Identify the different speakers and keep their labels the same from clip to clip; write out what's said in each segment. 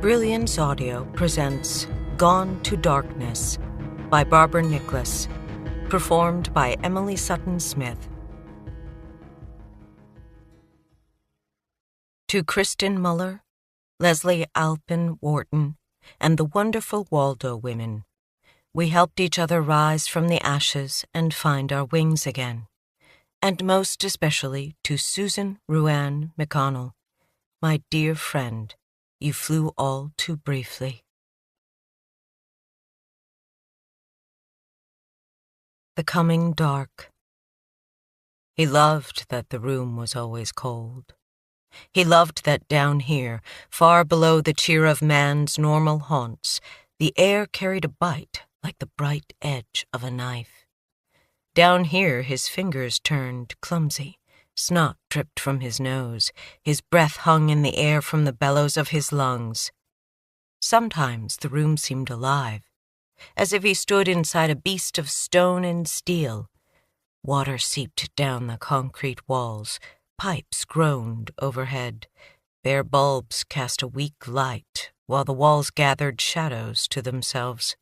Speaker 1: Brilliance Audio presents Gone to Darkness by Barbara Nickless, performed by Emily Sutton Smith. To Kristen Muller, Leslie Alpin Wharton, and the wonderful Waldo women, we helped each other rise from the ashes and find our wings again. And most especially to Susan Ruan McConnell, my dear friend, you flew all too briefly. The coming dark. He loved that the room was always cold. He loved that down here, far below the cheer of man's normal haunts, the air carried a bite like the bright edge of a knife. Down here his fingers turned clumsy, snot dripped from his nose, his breath hung in the air from the bellows of his lungs. Sometimes the room seemed alive, as if he stood inside a beast of stone and steel. Water seeped down the concrete walls, pipes groaned overhead, bare bulbs cast a weak light, while the walls gathered shadows to themselves.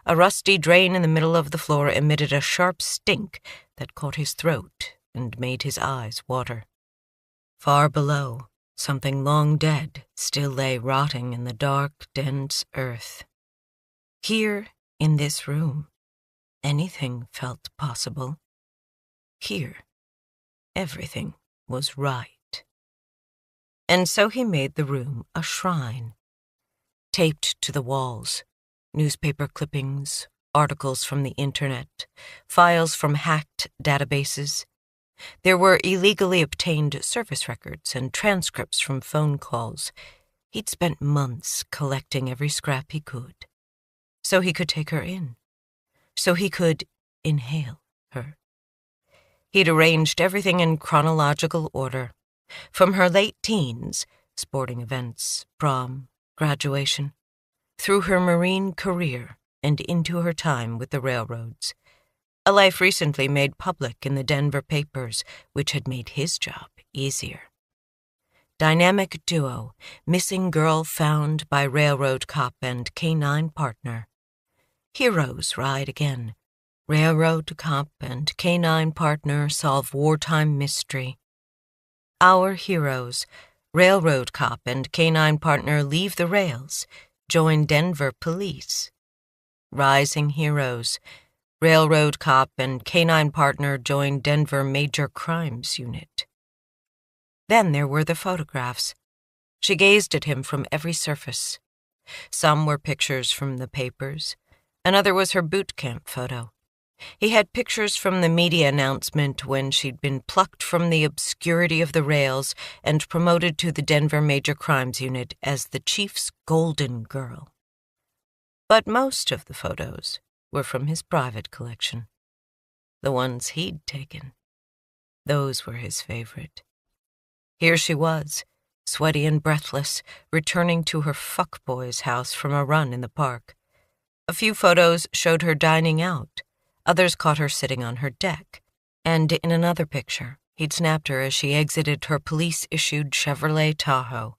Speaker 1: A rusty drain in the middle of the floor emitted a sharp stink that caught his throat and made his eyes water. Far below, something long dead still lay rotting in the dark, dense earth. Here, in this room, anything felt possible. Here, everything was right. And so he made the room a shrine. Taped to the walls, newspaper clippings, articles from the internet, files from hacked databases. There were illegally obtained service records and transcripts from phone calls. He'd spent months collecting every scrap he could, so he could take her in, so he could inhale her. He'd arranged everything in chronological order, from her late teens, sporting events, prom, graduation, through her marine career and into her time with the railroads, a life recently made public in the Denver papers, which had made his job easier. Dynamic duo, missing girl found by railroad cop and canine partner. Heroes ride again. Railroad cop and canine partner solve wartime mystery. Our heroes, railroad cop and canine partner, leave the rails, join Denver police. Rising heroes, railroad cop and canine partner join Denver Major Crimes Unit. Then there were the photographs. She gazed at him from every surface. Some were pictures from the papers. Another was her boot camp photo. He had pictures from the media announcement when she'd been plucked from the obscurity of the rails and promoted to the Denver Major Crimes Unit as the chief's golden girl. But most of the photos were from his private collection. The ones he'd taken. Those were his favorite. Here she was, sweaty and breathless, returning to her fuckboy's house from a run in the park. A few photos showed her dining out. Others caught her sitting on her deck. And in another picture, he'd snapped her as she exited her police-issued Chevrolet Tahoe.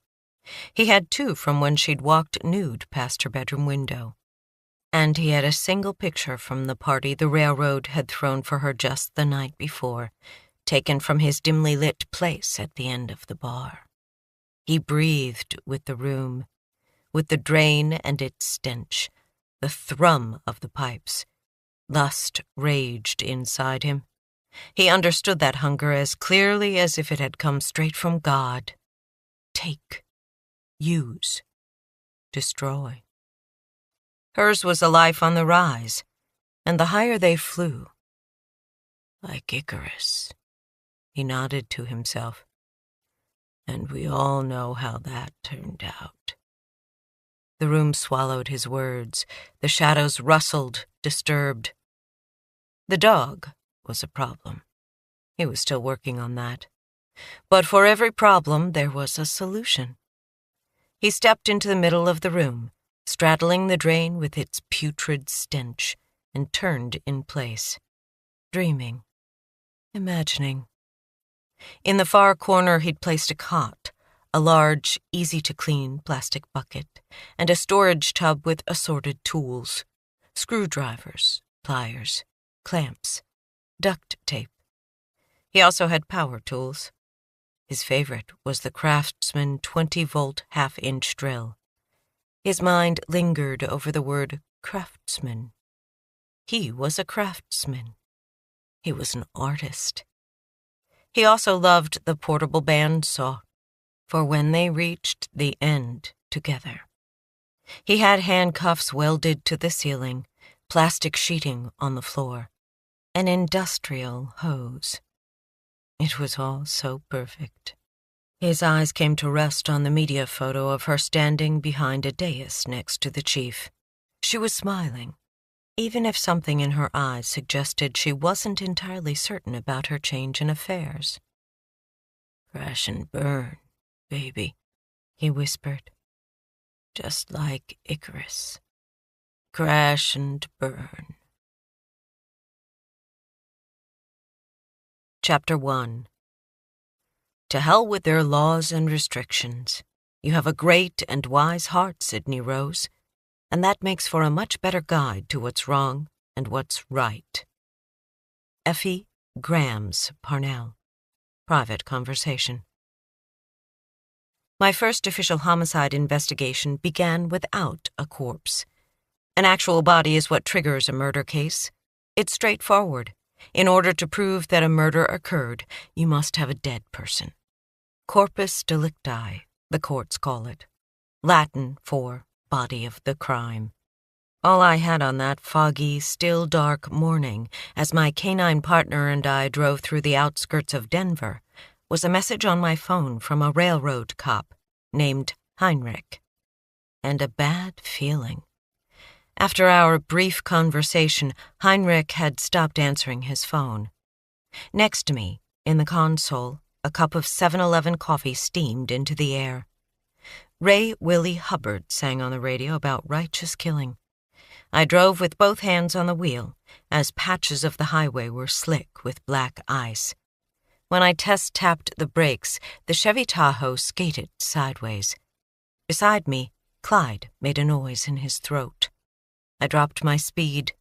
Speaker 1: He had two from when she'd walked nude past her bedroom window. And he had a single picture from the party the railroad had thrown for her just the night before, taken from his dimly lit place at the end of the bar. He breathed with the room, with the drain and its stench, the thrum of the pipes. Lust raged inside him. He understood that hunger as clearly as if it had come straight from God. Take, use, destroy. Hers was a life on the rise, and the higher they flew. Like Icarus, he nodded to himself. And we all know how that turned out. The room swallowed his words. The shadows rustled, disturbed. The dog was a problem. He was still working on that. But for every problem, there was a solution. He stepped into the middle of the room, straddling the drain with its putrid stench, and turned in place, dreaming, imagining. In the far corner he'd placed a cot, a large, easy-to-clean plastic bucket, and a storage tub with assorted tools, screwdrivers, pliers, clamps, duct tape. He also had power tools. His favorite was the Craftsman 20-volt half-inch drill. His mind lingered over the word craftsman. He was a craftsman. He was an artist. He also loved the portable bandsaw, for when they reached the end together. He had handcuffs welded to the ceiling, plastic sheeting on the floor, an industrial hose. It was all so perfect. His eyes came to rest on the media photo of her standing behind a dais next to the chief. She was smiling, even if something in her eyes suggested she wasn't entirely certain about her change in affairs. "Crash and burn, baby," he whispered. "Just like Icarus. Crash and burn." Chapter 1. To hell with their laws and restrictions. You have a great and wise heart, Sydney Rose, and that makes for a much better guide to what's wrong and what's right. Effie Grams Parnell. Private conversation. My first official homicide investigation began without a corpse. An actual body is what triggers a murder case. It's straightforward. In order to prove that a murder occurred, you must have a dead person. Corpus delicti, the courts call it. Latin for body of the crime. All I had on that foggy, still dark morning, as my canine partner and I drove through the outskirts of Denver, was a message on my phone from a railroad cop named Heinrich. And a bad feeling. After our brief conversation, Heinrich had stopped answering his phone. Next to me, in the console, a cup of 7-Eleven coffee steamed into the air. Ray Willie Hubbard sang on the radio about righteous killing. I drove with both hands on the wheel, as patches of the highway were slick with black ice. When I test-tapped the brakes, the Chevy Tahoe skated sideways. Beside me, Clyde made a noise in his throat. I dropped my speed.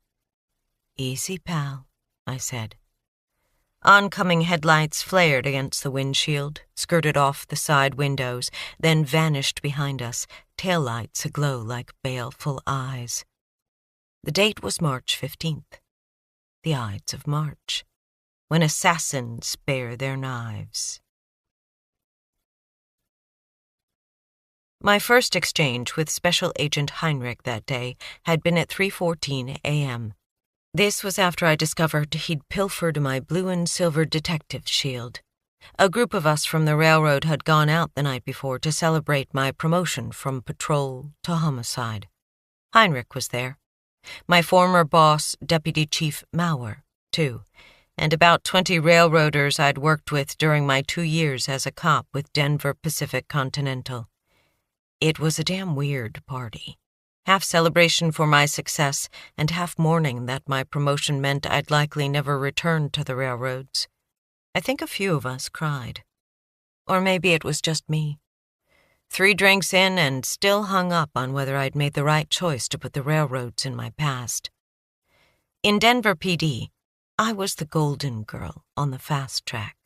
Speaker 1: "Easy, pal," I said. Oncoming headlights flared against the windshield, skirted off the side windows, then vanished behind us, taillights aglow like baleful eyes. The date was March 15th, the Ides of March, when assassins bare their knives. My first exchange with Special Agent Heinrich that day had been at 3:14 a.m. This was after I discovered he'd pilfered my blue and silver detective shield. A group of us from the railroad had gone out the night before to celebrate my promotion from patrol to homicide. Heinrich was there. My former boss, Deputy Chief Mauer, too, and about 20 railroaders I'd worked with during my 2 years as a cop with Denver Pacific Continental. It was a damn weird party. Half celebration for my success and half mourning that my promotion meant I'd likely never return to the railroads. I think a few of us cried. Or maybe it was just me. 3 drinks in and still hung up on whether I'd made the right choice to put the railroads in my past. In Denver PD, I was the golden girl on the fast track.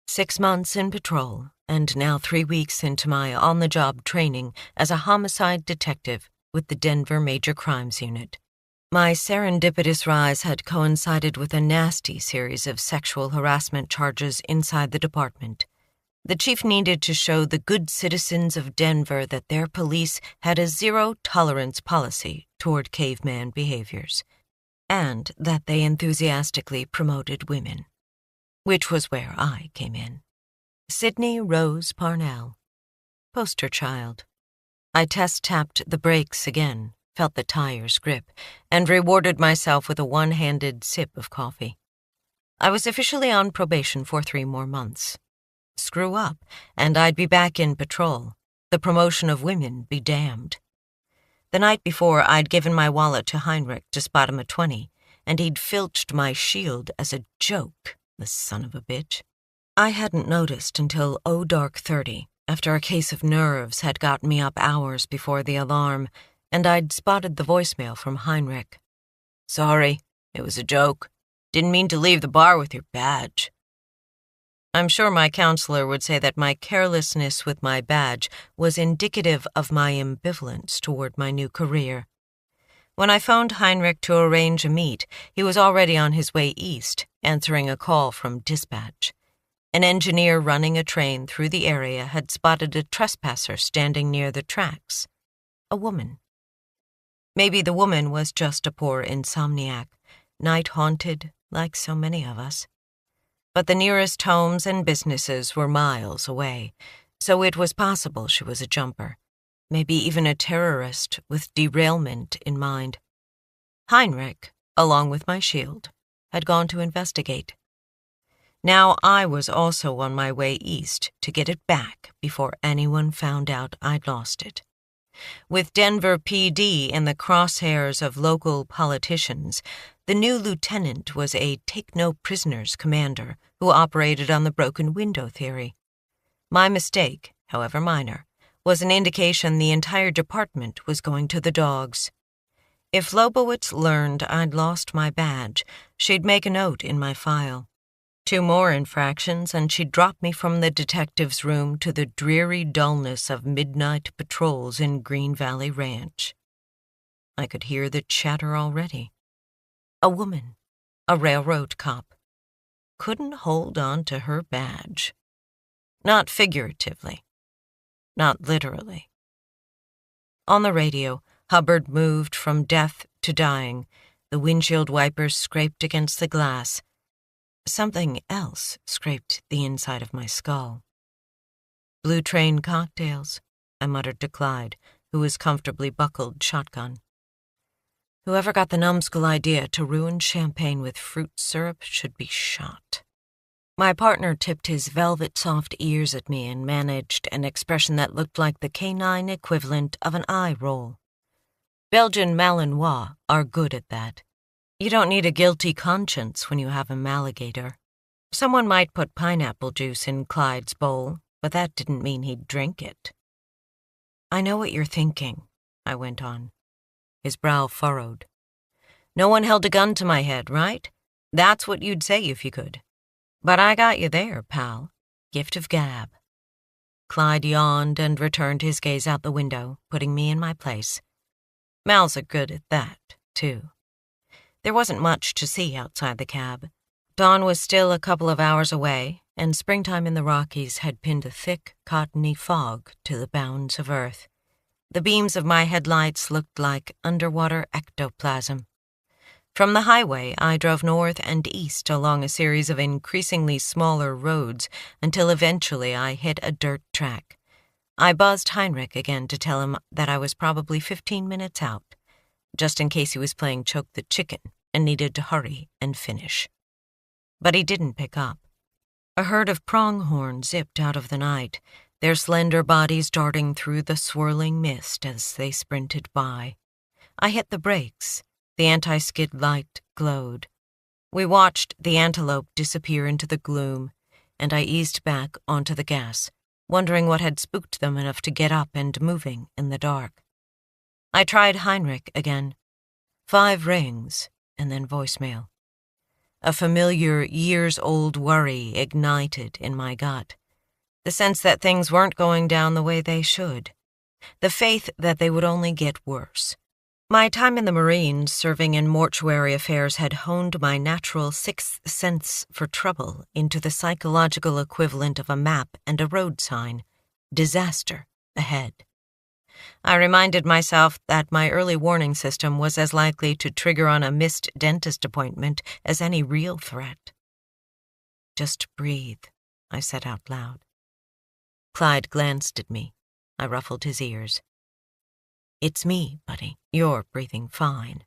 Speaker 1: 6 months in patrol, and now 3 weeks into my on-the-job training as a homicide detective with the Denver Major Crimes Unit. My serendipitous rise had coincided with a nasty series of sexual harassment charges inside the department. The chief needed to show the good citizens of Denver that their police had a zero-tolerance policy toward caveman behaviors, and that they enthusiastically promoted women, which was where I came in. Sydney Rose Parnell, poster child. I test-tapped the brakes again, felt the tires grip, and rewarded myself with a one-handed sip of coffee. I was officially on probation for 3 more months. Screw up, and I'd be back in patrol. The promotion of women be damned. The night before, I'd given my wallet to Heinrich to spot him a 20, and he'd filched my shield as a joke, the son of a bitch. I hadn't noticed until dark 30, after a case of nerves had gotten me up hours before the alarm, and I'd spotted the voicemail from Heinrich. "Sorry, it was a joke. Didn't mean to leave the bar with your badge." I'm sure my counselor would say that my carelessness with my badge was indicative of my ambivalence toward my new career. When I phoned Heinrich to arrange a meet, he was already on his way east, answering a call from dispatch. An engineer running a train through the area had spotted a trespasser standing near the tracks. A woman. Maybe the woman was just a poor insomniac, night-haunted like so many of us. But the nearest homes and businesses were miles away, so it was possible she was a jumper, maybe even a terrorist with derailment in mind. Heinrich, along with my shield, had gone to investigate. Now I was also on my way east to get it back before anyone found out I'd lost it. With Denver PD in the crosshairs of local politicians, the new lieutenant was a take-no-prisoners commander who operated on the broken window theory. My mistake, however minor, was an indication the entire department was going to the dogs. If Lobowitz learned I'd lost my badge, she'd make a note in my file. 2 more infractions, and she'd drop me from the detective's room to the dreary dullness of midnight patrols in Green Valley Ranch. I could hear the chatter already. A woman, a railroad cop, couldn't hold on to her badge. Not figuratively, not literally. On the radio, Hubbard moved from death to dying. The windshield wipers scraped against the glass. Something else scraped the inside of my skull. "Blue Train cocktails," I muttered to Clyde, who was comfortably buckled shotgun. Whoever got the numbskull idea to ruin champagne with fruit syrup should be shot. My partner tipped his velvet-soft ears at me and managed an expression that looked like the canine equivalent of an eye roll. Belgian Malinois are good at that. You don't need a guilty conscience when you have a Maligator. Someone might put pineapple juice in Clyde's bowl, but that didn't mean he'd drink it. "I know what you're thinking," I went on. His brow furrowed. "No one held a gun to my head, right? That's what you'd say if you could. But I got you there, pal. Gift of gab." Clyde yawned and returned his gaze out the window, putting me in my place. Mals are good at that, too. There wasn't much to see outside the cab. Dawn was still a couple of hours away, and springtime in the Rockies had pinned a thick, cottony fog to the bounds of Earth. The beams of my headlights looked like underwater ectoplasm. From the highway, I drove north and east along a series of increasingly smaller roads until eventually I hit a dirt track. I buzzed Heinrich again to tell him that I was probably 15 minutes out, just in case he was playing Choke the Chicken and needed to hurry and finish. But he didn't pick up. A herd of pronghorn zipped out of the night, their slender bodies darting through the swirling mist as they sprinted by. I hit the brakes. The anti-skid light glowed. We watched the antelope disappear into the gloom, and I eased back onto the gas, wondering what had spooked them enough to get up and moving in the dark. I tried Heinrich again. 5 rings, and then voicemail. A familiar, years-old worry ignited in my gut. The sense that things weren't going down the way they should. The faith that they would only get worse. My time in the Marines serving in mortuary affairs had honed my natural 6th sense for trouble into the psychological equivalent of a map and a road sign. Disaster ahead. I reminded myself that my early warning system was as likely to trigger on a missed dentist appointment as any real threat. "Just breathe," I said out loud. Clyde glanced at me. I ruffled his ears. "It's me, buddy. You're breathing fine."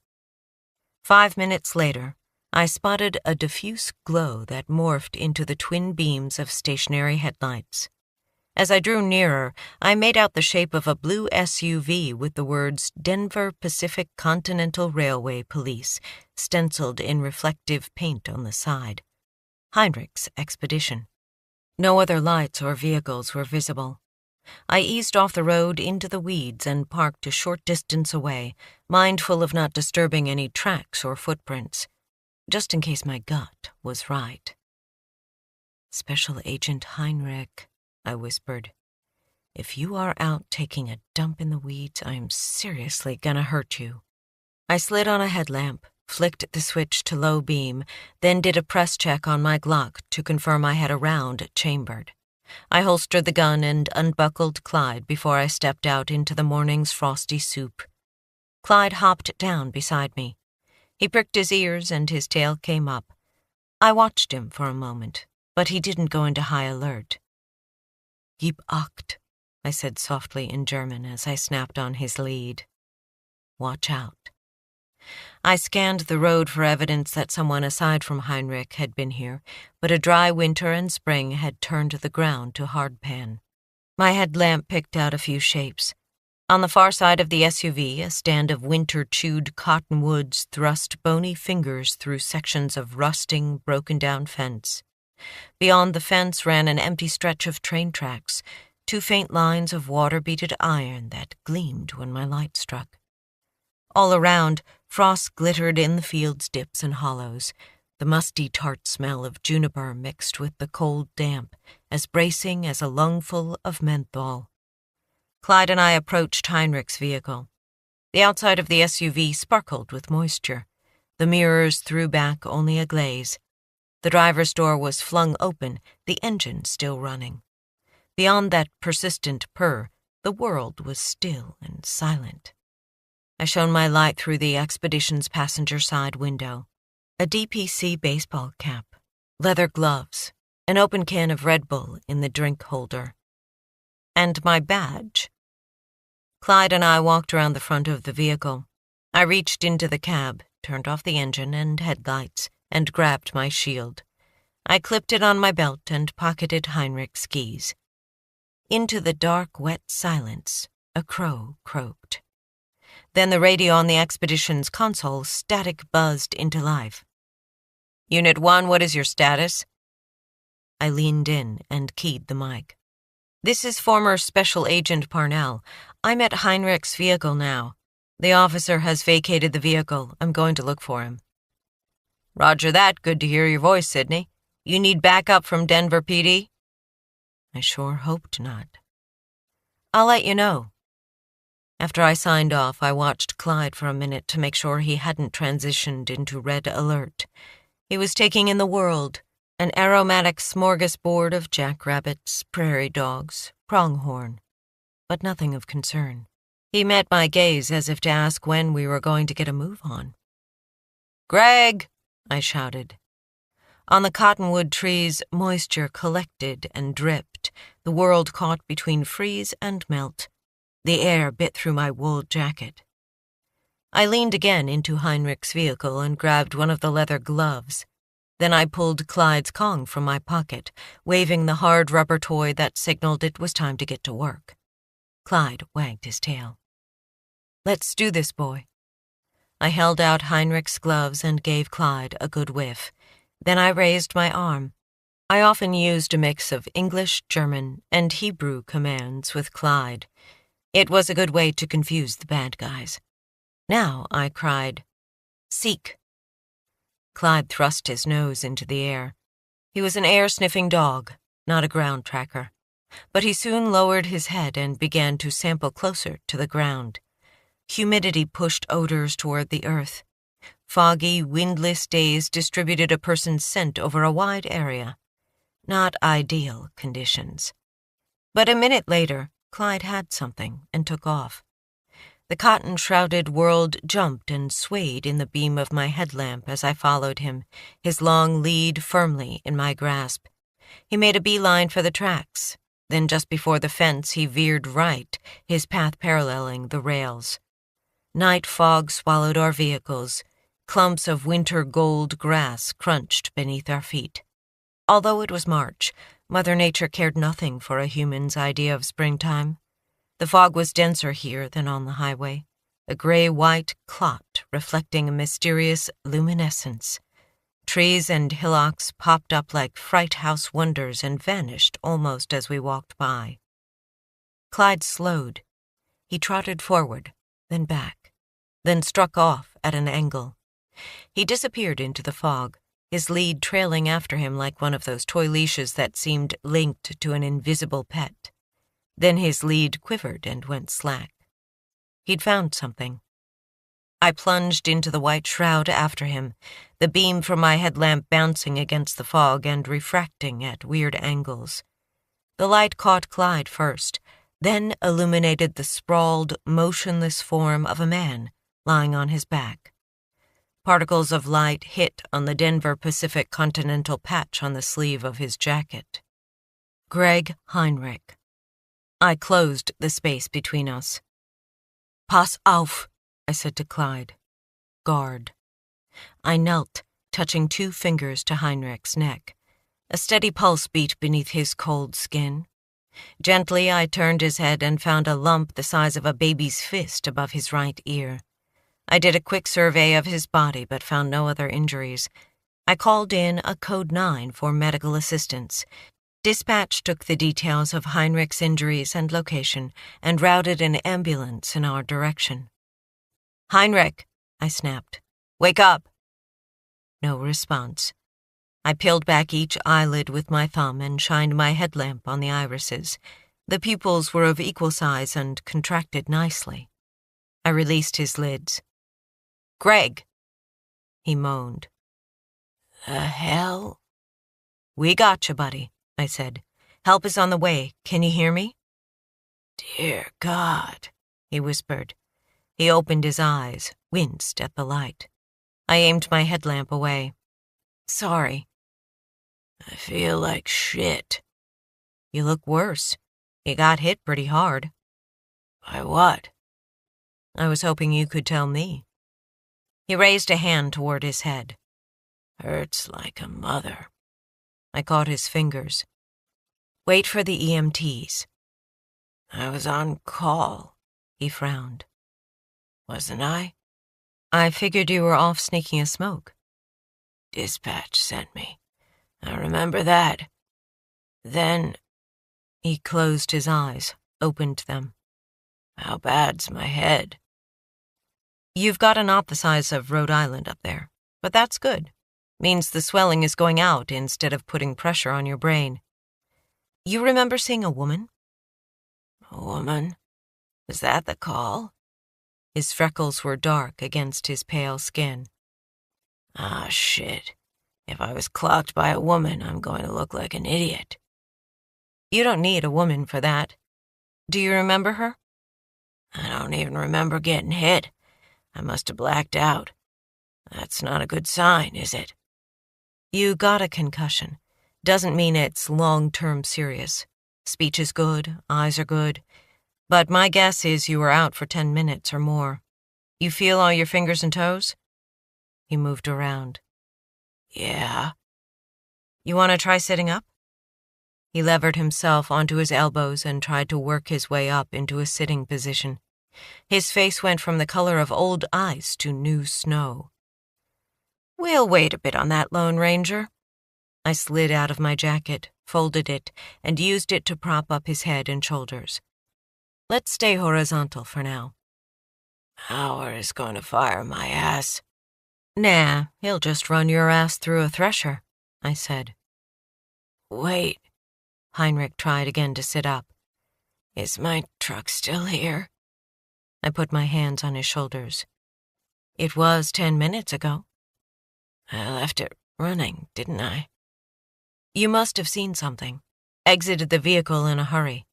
Speaker 1: 5 minutes later, I spotted a diffuse glow that morphed into the twin beams of stationary headlights. As I drew nearer, I made out the shape of a blue SUV with the words Denver Pacific Continental Railway Police stenciled in reflective paint on the side. Heinrich's expedition. No other lights or vehicles were visible. I eased off the road into the weeds and parked a short distance away, mindful of not disturbing any tracks or footprints, just in case my gut was right. "Special Agent Heinrich," I whispered. "If you are out taking a dump in the weeds, I am seriously gonna hurt you." I slid on a headlamp, flicked the switch to low beam, then did a press check on my Glock to confirm I had a round chambered. I holstered the gun and unbuckled Clyde before I stepped out into the morning's frosty soup. Clyde hopped down beside me. He pricked his ears and his tail came up. I watched him for a moment, but he didn't go into high alert. "Gib Acht," I said softly in German as I snapped on his lead. "Watch out." I scanned the road for evidence that someone aside from Heinrich had been here, but a dry winter and spring had turned the ground to hardpan. My headlamp picked out a few shapes. On the far side of the SUV, a stand of winter-chewed cottonwoods thrust bony fingers through sections of rusting, broken-down fence. Beyond the fence ran an empty stretch of train tracks, two faint lines of water-beaded iron that gleamed when my light struck. All around, frost glittered in the field's dips and hollows, the musty tart smell of juniper mixed with the cold damp, as bracing as a lungful of menthol. Clyde and I approached Heinrich's vehicle. The outside of the SUV sparkled with moisture. The mirrors threw back only a glaze. The driver's door was flung open, the engine still running. Beyond that persistent purr, the world was still and silent. I shone my light through the expedition's passenger side window. A DPC baseball cap, leather gloves, an open can of Red Bull in the drink holder. And my badge. Clyde and I walked around the front of the vehicle. I reached into the cab, turned off the engine and headlights, and grabbed my shield. I clipped it on my belt and pocketed Heinrich's skis. Into the dark, wet silence, a crow croaked. Then the radio on the expedition's console static buzzed into life. "Unit 1, what is your status?" I leaned in and keyed the mic. "This is former Special Agent Parnell. I'm at Heinrich's vehicle now. The officer has vacated the vehicle. I'm going to look for him." "Roger that. Good to hear your voice, Sydney. You need backup from Denver PD?" I sure hoped not. "I'll let you know." After I signed off, I watched Clyde for a minute to make sure he hadn't transitioned into red alert. He was taking in the world, an aromatic smorgasbord of jackrabbits, prairie dogs, pronghorn, but nothing of concern. He met my gaze as if to ask when we were going to get a move on. "Greg!" I shouted. On the cottonwood trees, moisture collected and dripped, the world caught between freeze and melt. The air bit through my wool jacket. I leaned again into Heinrich's vehicle and grabbed one of the leather gloves. Then I pulled Clyde's Kong from my pocket, waving the hard rubber toy that signaled it was time to get to work. Clyde wagged his tail. "Let's do this, boy." I held out Heinrich's gloves and gave Clyde a good whiff. Then I raised my arm. I often used a mix of English, German, and Hebrew commands with Clyde. It was a good way to confuse the bad guys. Now I cried, "Seek." Clyde thrust his nose into the air. He was an air-sniffing dog, not a ground tracker. But he soon lowered his head and began to sample closer to the ground. Humidity pushed odors toward the earth. Foggy, windless days distributed a person's scent over a wide area. Not ideal conditions. But a minute later, Clyde had something and took off. The cotton-shrouded world jumped and swayed in the beam of my headlamp as I followed him, his long lead firmly in my grasp. He made a beeline for the tracks. Then just before the fence, he veered right, his path paralleling the rails. Night fog swallowed our vehicles. Clumps of winter gold grass crunched beneath our feet. Although it was March, Mother Nature cared nothing for a human's idea of springtime. The fog was denser here than on the highway, a gray-white clot reflecting a mysterious luminescence. Trees and hillocks popped up like fright house wonders and vanished almost as we walked by. Clyde slowed. He trotted forward, then back, then struck off at an angle. He disappeared into the fog, his lead trailing after him like one of those toy leashes that seemed linked to an invisible pet. Then his lead quivered and went slack. He'd found something. I plunged into the white shroud after him, the beam from my headlamp bouncing against the fog and refracting at weird angles. The light caught Clyde first, then illuminated the sprawled, motionless form of a man lying on his back. Particles of light hit on the Denver Pacific Continental patch on the sleeve of his jacket. Greg Heinrich. I closed the space between us. Pass auf, I said to Clyde. Guard. I knelt, touching 2 fingers to Heinrich's neck. A steady pulse beat beneath his cold skin. Gently, I turned his head and found a lump the size of a baby's fist above his right ear. I did a quick survey of his body but found no other injuries. I called in a Code 9 for medical assistance. Dispatch took the details of Heinrich's injuries and location and routed an ambulance in our direction. Heinrich, I snapped. Wake up! No response. I peeled back each eyelid with my thumb and shined my headlamp on the irises. The pupils were of equal size and contracted nicely. I released his lids. Greg! He moaned. The hell? We gotcha, buddy, I said. Help is on the way. Can you hear me? Dear God, he whispered. He opened his eyes, winced at the light. I aimed my headlamp away. Sorry. I feel like shit. You look worse. You got hit pretty hard. By what? I was hoping you could tell me. He raised a hand toward his head. Hurts like a mother. I caught his fingers. Wait for the EMTs. I was on call, he frowned. Wasn't I? I figured you were off sneaking a smoke. Dispatch sent me. I remember that. Then he closed his eyes, opened them. How bad's my head? You've got a knot the size of Rhode Island up there, but that's good. Means the swelling is going out instead of putting pressure on your brain. You remember seeing a woman? A woman? Was that the call? His freckles were dark against his pale skin. Ah, shit. If I was clocked by a woman, I'm going to look like an idiot. You don't need a woman for that. Do you remember her? I don't even remember getting hit. I must have blacked out. That's not a good sign, is it? You got a concussion. Doesn't mean it's long-term serious. Speech is good, eyes are good. But my guess is you were out for 10 minutes or more. You feel all your fingers and toes? He moved around. Yeah. You want to try sitting up? He levered himself onto his elbows and tried to work his way up into a sitting position. His face went from the color of old ice to new snow. We'll wait a bit on that, Lone Ranger. I slid out of my jacket, folded it, and used it to prop up his head and shoulders. Let's stay horizontal for now. Howard is going to fire my ass. Nah, he'll just run your ass through a thresher, I said. Wait. Heinrich tried again to sit up. Is my truck still here? I put my hands on his shoulders. It was 10 minutes ago. I left it running, didn't I? You must have seen something. Exited the vehicle in a hurry.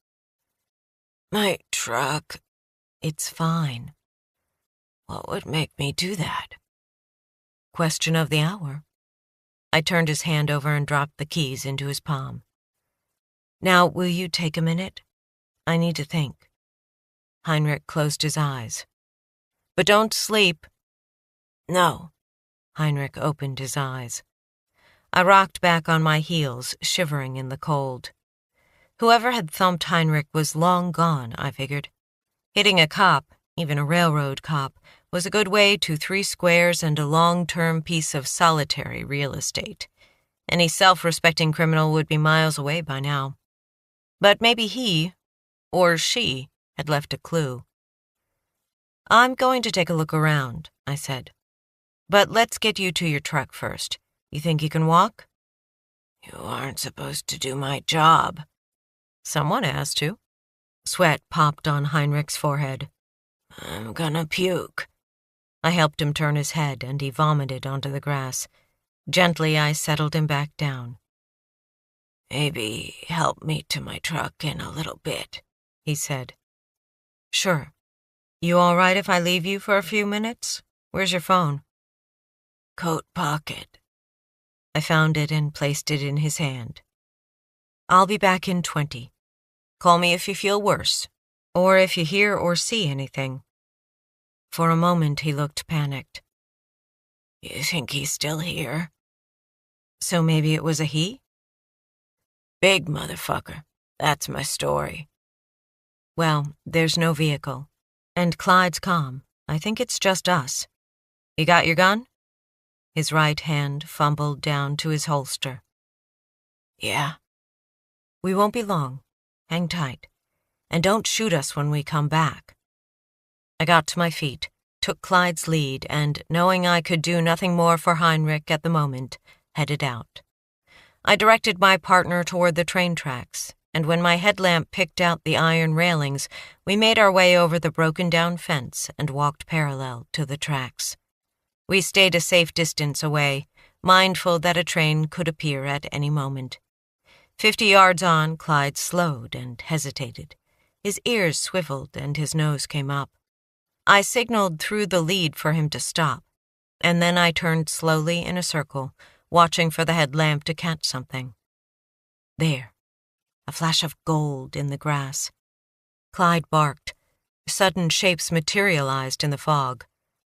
Speaker 1: My truck. It's fine. What would make me do that? Question of the hour. I turned his hand over and dropped the keys into his palm. Now, will you take a minute? I need to think. Heinrich closed his eyes. But don't sleep. No. Heinrich opened his eyes. I rocked back on my heels, shivering in the cold. Whoever had thumped Heinrich was long gone, I figured. Hitting a cop, even a railroad cop, was a good way to 3 squares and a long-term piece of solitary real estate. Any self-respecting criminal would be miles away by now. But maybe he, or she had left a clue. "I'm going to take a look around," I said. "But let's get you to your truck first. You think you can walk?" "You aren't supposed to do my job." "Someone has to." Sweat popped on Heinrich's forehead. "I'm gonna puke." I helped him turn his head, and he vomited onto the grass. Gently, I settled him back down. "Maybe help me to my truck in a little bit," he said. "Sure. You all right if I leave you for a few minutes? Where's your phone?" "Coat pocket." I found it and placed it in his hand. "I'll be back in 20. Call me if you feel worse, or if you hear or see anything." For a moment he looked panicked. "You think he's still here?" "So maybe it was a he?" "Big motherfucker. That's my story." "Well, there's no vehicle. And Clyde's calm. I think it's just us. You got your gun?" His right hand fumbled down to his holster. "Yeah." "We won't be long. Hang tight. And don't shoot us when we come back." I got to my feet, took Clyde's lead, and, knowing I could do nothing more for Heinrich at the moment, headed out. I directed my partner toward the train tracks, and when my headlamp picked out the iron railings, we made our way over the broken-down fence and walked parallel to the tracks. We stayed a safe distance away, mindful that a train could appear at any moment. 50 yards on, Clyde slowed and hesitated. His ears swiveled and his nose came up. I signaled through the lead for him to stop, and then I turned slowly in a circle, watching for the headlamp to catch something. There, a flash of gold in the grass. Clyde barked. Sudden shapes materialized in the fog.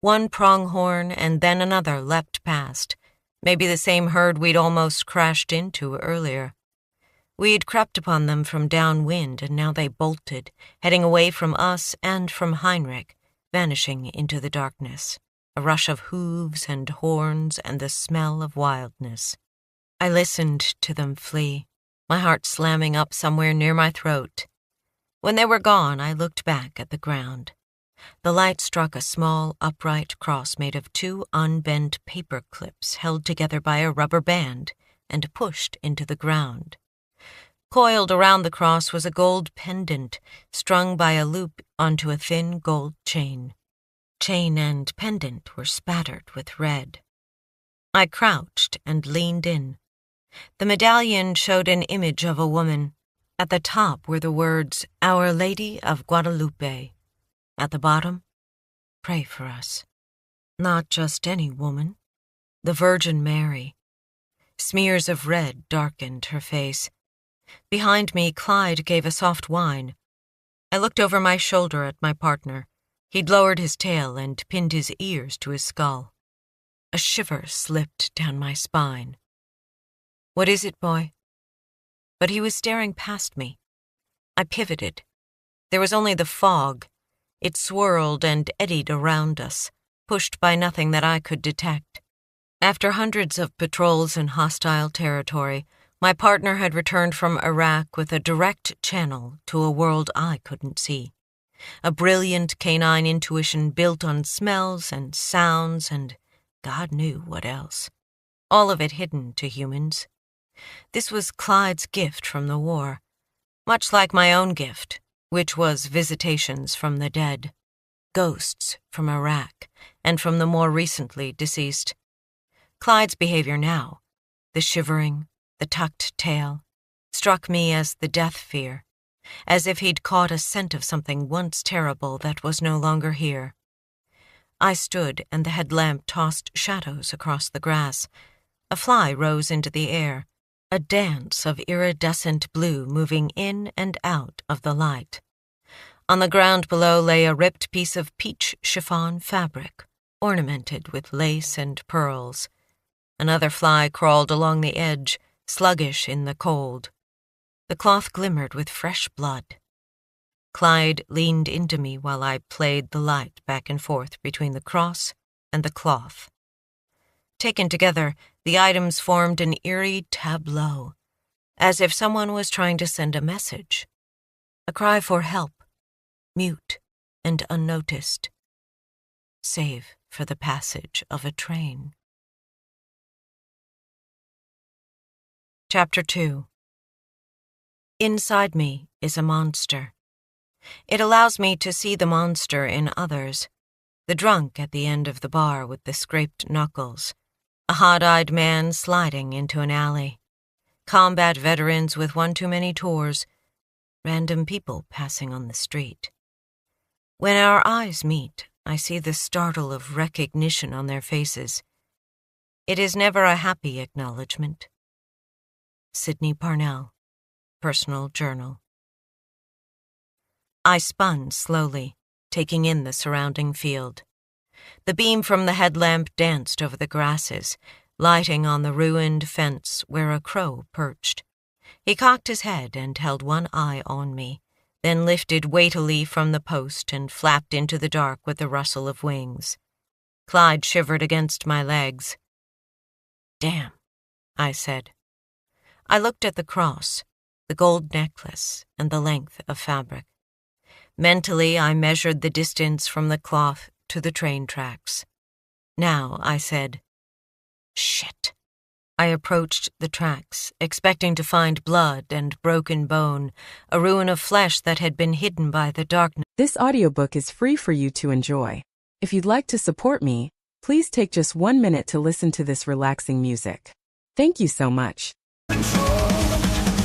Speaker 1: One pronghorn and then another leapt past, maybe the same herd we'd almost crashed into earlier. We'd crept upon them from downwind, and now they bolted, heading away from us and from Heinrich, vanishing into the darkness. A rush of hooves and horns and the smell of wildness. I listened to them flee, my heart slamming up somewhere near my throat. When they were gone, I looked back at the ground. The light struck a small, upright cross made of 2 unbent paper clips held together by a rubber band and pushed into the ground. Coiled around the cross was a gold pendant, strung by a loop onto a thin gold chain. Chain and pendant were spattered with red. I crouched and leaned in. The medallion showed an image of a woman. At the top were the words, "Our Lady of Guadalupe." At the bottom, "Pray for us." Not just any woman. The Virgin Mary. Smears of red darkened her face. Behind me, Clyde gave a soft whine. I looked over my shoulder at my partner. He'd lowered his tail and pinned his ears to his skull. A shiver slipped down my spine. "What is it, boy?" But he was staring past me. I pivoted. There was only the fog. It swirled and eddied around us, pushed by nothing that I could detect. After hundreds of patrols in hostile territory, my partner had returned from Iraq with a direct channel to a world I couldn't see. A brilliant canine intuition built on smells and sounds and God knew what else. All of it hidden to humans. This was Clyde's gift from the war, much like my own gift, which was visitations from the dead, ghosts from Iraq, and from the more recently deceased. Clyde's behavior now, the shivering, the tucked tail, struck me as the death fear, as if he'd caught a scent of something once terrible that was no longer here. I stood, and the headlamp tossed shadows across the grass. A fly rose into the air, a dance of iridescent blue moving in and out of the light. On the ground below lay a ripped piece of peach chiffon fabric, ornamented with lace and pearls. Another fly crawled along the edge, sluggish in the cold. The cloth glimmered with fresh blood. Clyde leaned into me while I played the light back and forth between the cross and the cloth. Taken together, the items formed an eerie tableau, as if someone was trying to send a message. a cry for help, mute and unnoticed, save for the passage of a train. Chapter 2. Inside me is a monster. It allows me to see the monster in others, the drunk at the end of the bar with the scraped knuckles, a hot-eyed man sliding into an alley, combat veterans with one too many tours, random people passing on the street. When our eyes meet, I see the startle of recognition on their faces. It is never a happy acknowledgement. Sydney Parnell, Personal Journal. I spun slowly, taking in the surrounding field. The beam from the headlamp danced over the grasses, lighting on the ruined fence where a crow perched. He cocked his head and held one eye on me, then lifted weightily from the post and flapped into the dark with the rustle of wings. Clyde shivered against my legs. "Damn," I said. I looked at the cross, the gold necklace, and the length of fabric. Mentally, I measured the distance from the cloth to the train tracks. Now, I said, "Shit." I approached the tracks, expecting to find blood and broken bone, a ruin of flesh that had been hidden by the darkness.
Speaker 2: This audiobook is free for you to enjoy. If you'd like to support me, please take just 1 minute to listen to this relaxing music. Thank you so much.
Speaker 3: Control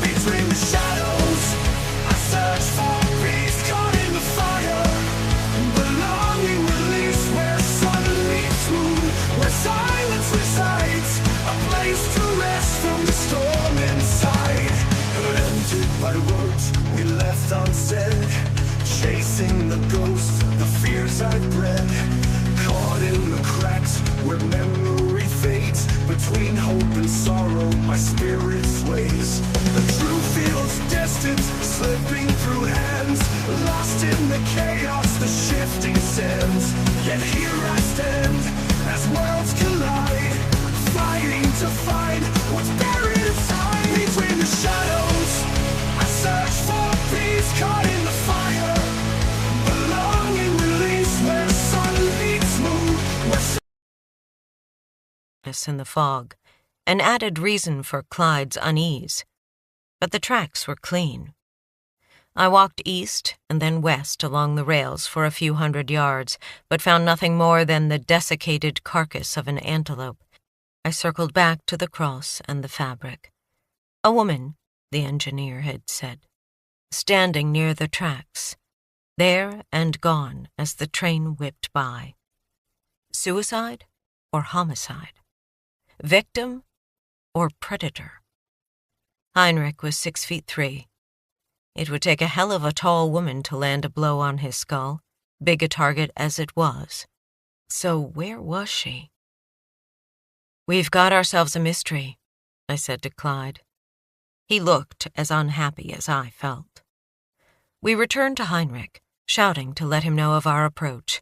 Speaker 3: between the shadows. I search for peace caught in the fire. Belonging release where sun meets moon, where silence resides. A place to rest from the storm inside. Haunted by words we left unsaid. Chasing the ghosts, the fears I bred. Caught in the cracks where memory fades. Between hope and sorrow, my spirit sways. The truth feels distant, slipping through hands. Lost in the chaos, the shifting sands. Yet here I stand, as worlds collide. Fighting to find what's buried inside. Between the shadows, I search for peace caught in the fire. Belonging release where sun meets moon.
Speaker 1: In the fog, an added reason for Clyde's unease. But the tracks were clean. I walked east and then west along the rails for a few hundred yards, but found nothing more than the desiccated carcass of an antelope. I circled back to the cross and the fabric. A woman, the engineer had said, standing near the tracks, there and gone as the train whipped by. Suicide or homicide? Victim or predator? Heinrich was 6'3". It would take a hell of a tall woman to land a blow on his skull, big a target as it was. So where was she? "We've got ourselves a mystery," I said to Clyde. He looked as unhappy as I felt. We returned to Heinrich, shouting to let him know of our approach.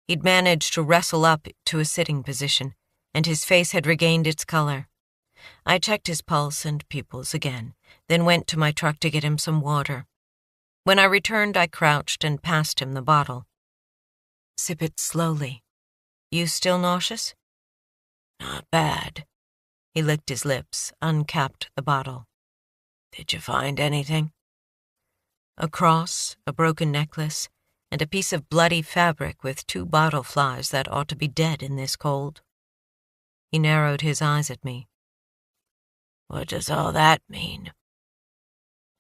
Speaker 1: He'd managed to wrestle up to a sitting position, and his face had regained its color. I checked his pulse and pupils again, then went to my truck to get him some water. When I returned, I crouched and passed him the bottle. "Sip it slowly. You still nauseous?" "Not bad." He licked his lips, uncapped the bottle. "Did you find anything?" "A cross, a broken necklace, and a piece of bloody fabric with 2 bottle flies that ought to be dead in this cold." He narrowed his eyes at me. "What does all that mean?"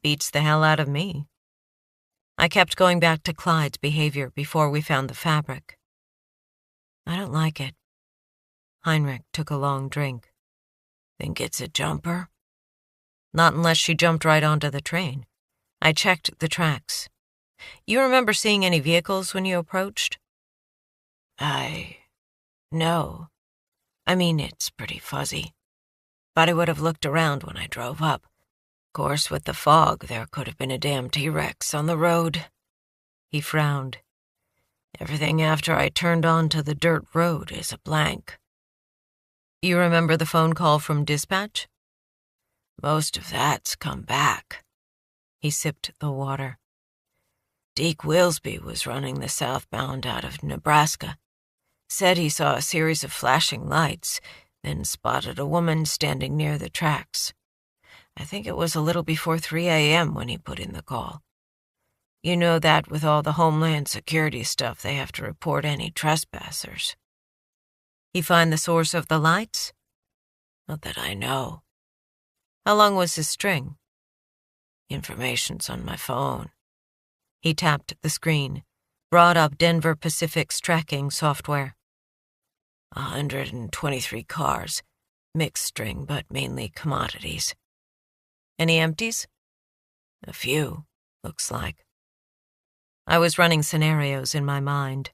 Speaker 1: "Beats the hell out of me." I kept going back to Clyde's behavior before we found the fabric. "I don't like it." Heinrich took a long drink. "Think it's a jumper?" "Not unless she jumped right onto the train. I checked the tracks. You remember seeing any vehicles when you approached?" No. I mean, it's pretty fuzzy. But I would have looked around when I drove up. Of course, with the fog, there could have been a damn T-Rex on the road." He frowned. "Everything after I turned onto the dirt road is a blank." "You remember the phone call from dispatch?" "Most of that's come back." He sipped the water. Deke Wilsby was running the southbound out of Nebraska. Said he saw a series of flashing lights, then spotted a woman standing near the tracks. I think it was a little before 3 a.m. when he put in the call. You know that with all the Homeland Security stuff, they have to report any trespassers. He find the source of the lights? Not that I know. How long was his string? Information's on my phone. He tapped the screen, brought up Denver Pacific's tracking software. 123 cars, mixed string, but mainly commodities. Any empties? A few, looks like. I was running scenarios in my mind.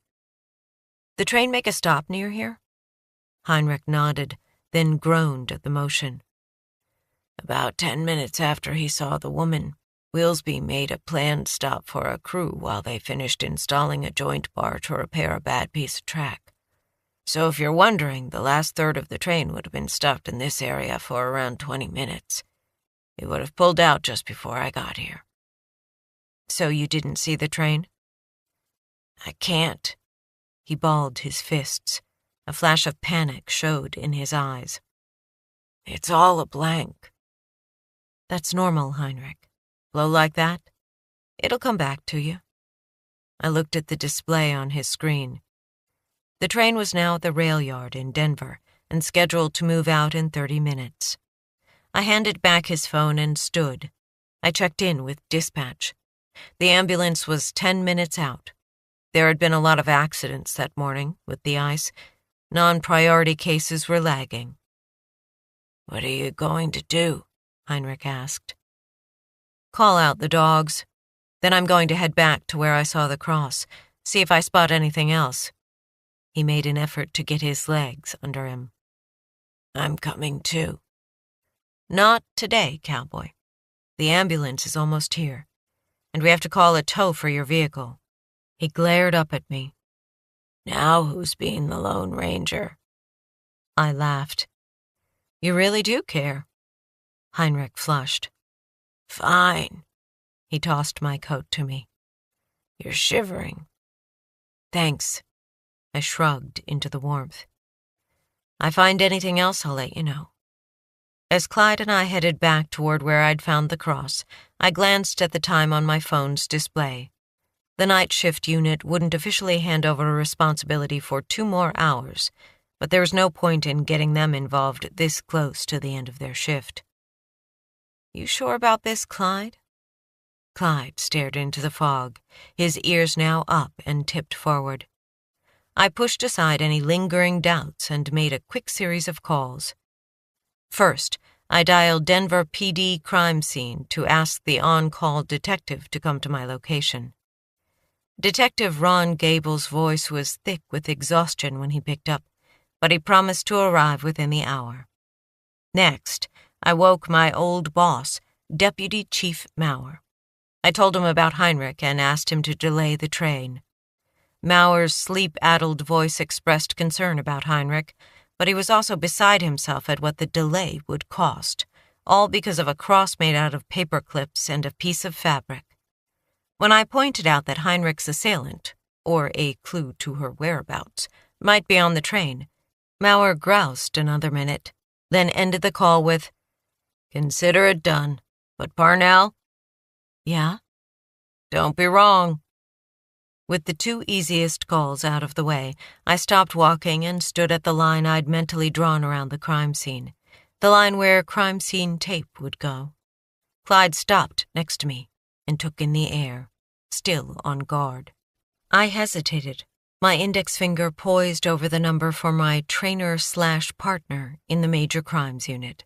Speaker 1: The train make a stop near here? Heinrich nodded, then groaned at the motion. About 10 minutes after he saw the woman, Wilsby made a planned stop for a crew while they finished installing a joint bar to repair a bad piece of track. So if you're wondering, the last third of the train would have been stopped in this area for around 20 minutes. It would have pulled out just before I got here. So you didn't see the train? I can't. He balled his fists. A flash of panic showed in his eyes. It's all a blank. That's normal, Heinrich. Blow like that? It'll come back to you. I looked at the display on his screen. The train was now at the rail yard in Denver and scheduled to move out in 30 minutes. I handed back his phone and stood. I checked in with dispatch. The ambulance was 10 minutes out. There had been a lot of accidents that morning with the ice. Non-priority cases were lagging. What are you going to do? Heinrich asked. Call out the dogs. Then I'm going to head back to where I saw the cross, see if I spot anything else. He made an effort to get his legs under him. I'm coming too. Not today, cowboy. The ambulance is almost here, and we have to call a tow for your vehicle. He glared up at me. Now who's being the Lone Ranger? I laughed. You really do care. Heinrich flushed. Fine. He tossed my coat to me. You're shivering. Thanks. I shrugged into the warmth. I find anything else, I'll let you know. As Clyde and I headed back toward where I'd found the cross, I glanced at the time on my phone's display. The night shift unit wouldn't officially hand over responsibility for 2 more hours, but there was no point in getting them involved this close to the end of their shift. You sure about this, Clyde? Clyde stared into the fog, his ears now up and tipped forward. I pushed aside any lingering doubts and made a quick series of calls. First, I dialed Denver PD crime scene to ask the on-call detective to come to my location. Detective Ron Gable's voice was thick with exhaustion when he picked up, but he promised to arrive within the hour. Next, I woke my old boss, Deputy Chief Maurer. I told him about Heinrich and asked him to delay the train. Maurer's sleep-addled voice expressed concern about Heinrich, but he was also beside himself at what the delay would cost, all because of a cross made out of paper clips and a piece of fabric. When I pointed out that Heinrich's assailant, or a clue to her whereabouts, might be on the train, Maurer groused another minute, then ended the call with, "Consider it done. But Parnell?" "Yeah?" "Don't be wrong." With the 2 easiest calls out of the way, I stopped walking and stood at the line I'd mentally drawn around the crime scene, the line where crime scene tape would go. Clyde stopped next to me and took in the air, still on guard. I hesitated, my index finger poised over the number for my trainer/partner in the major crimes unit.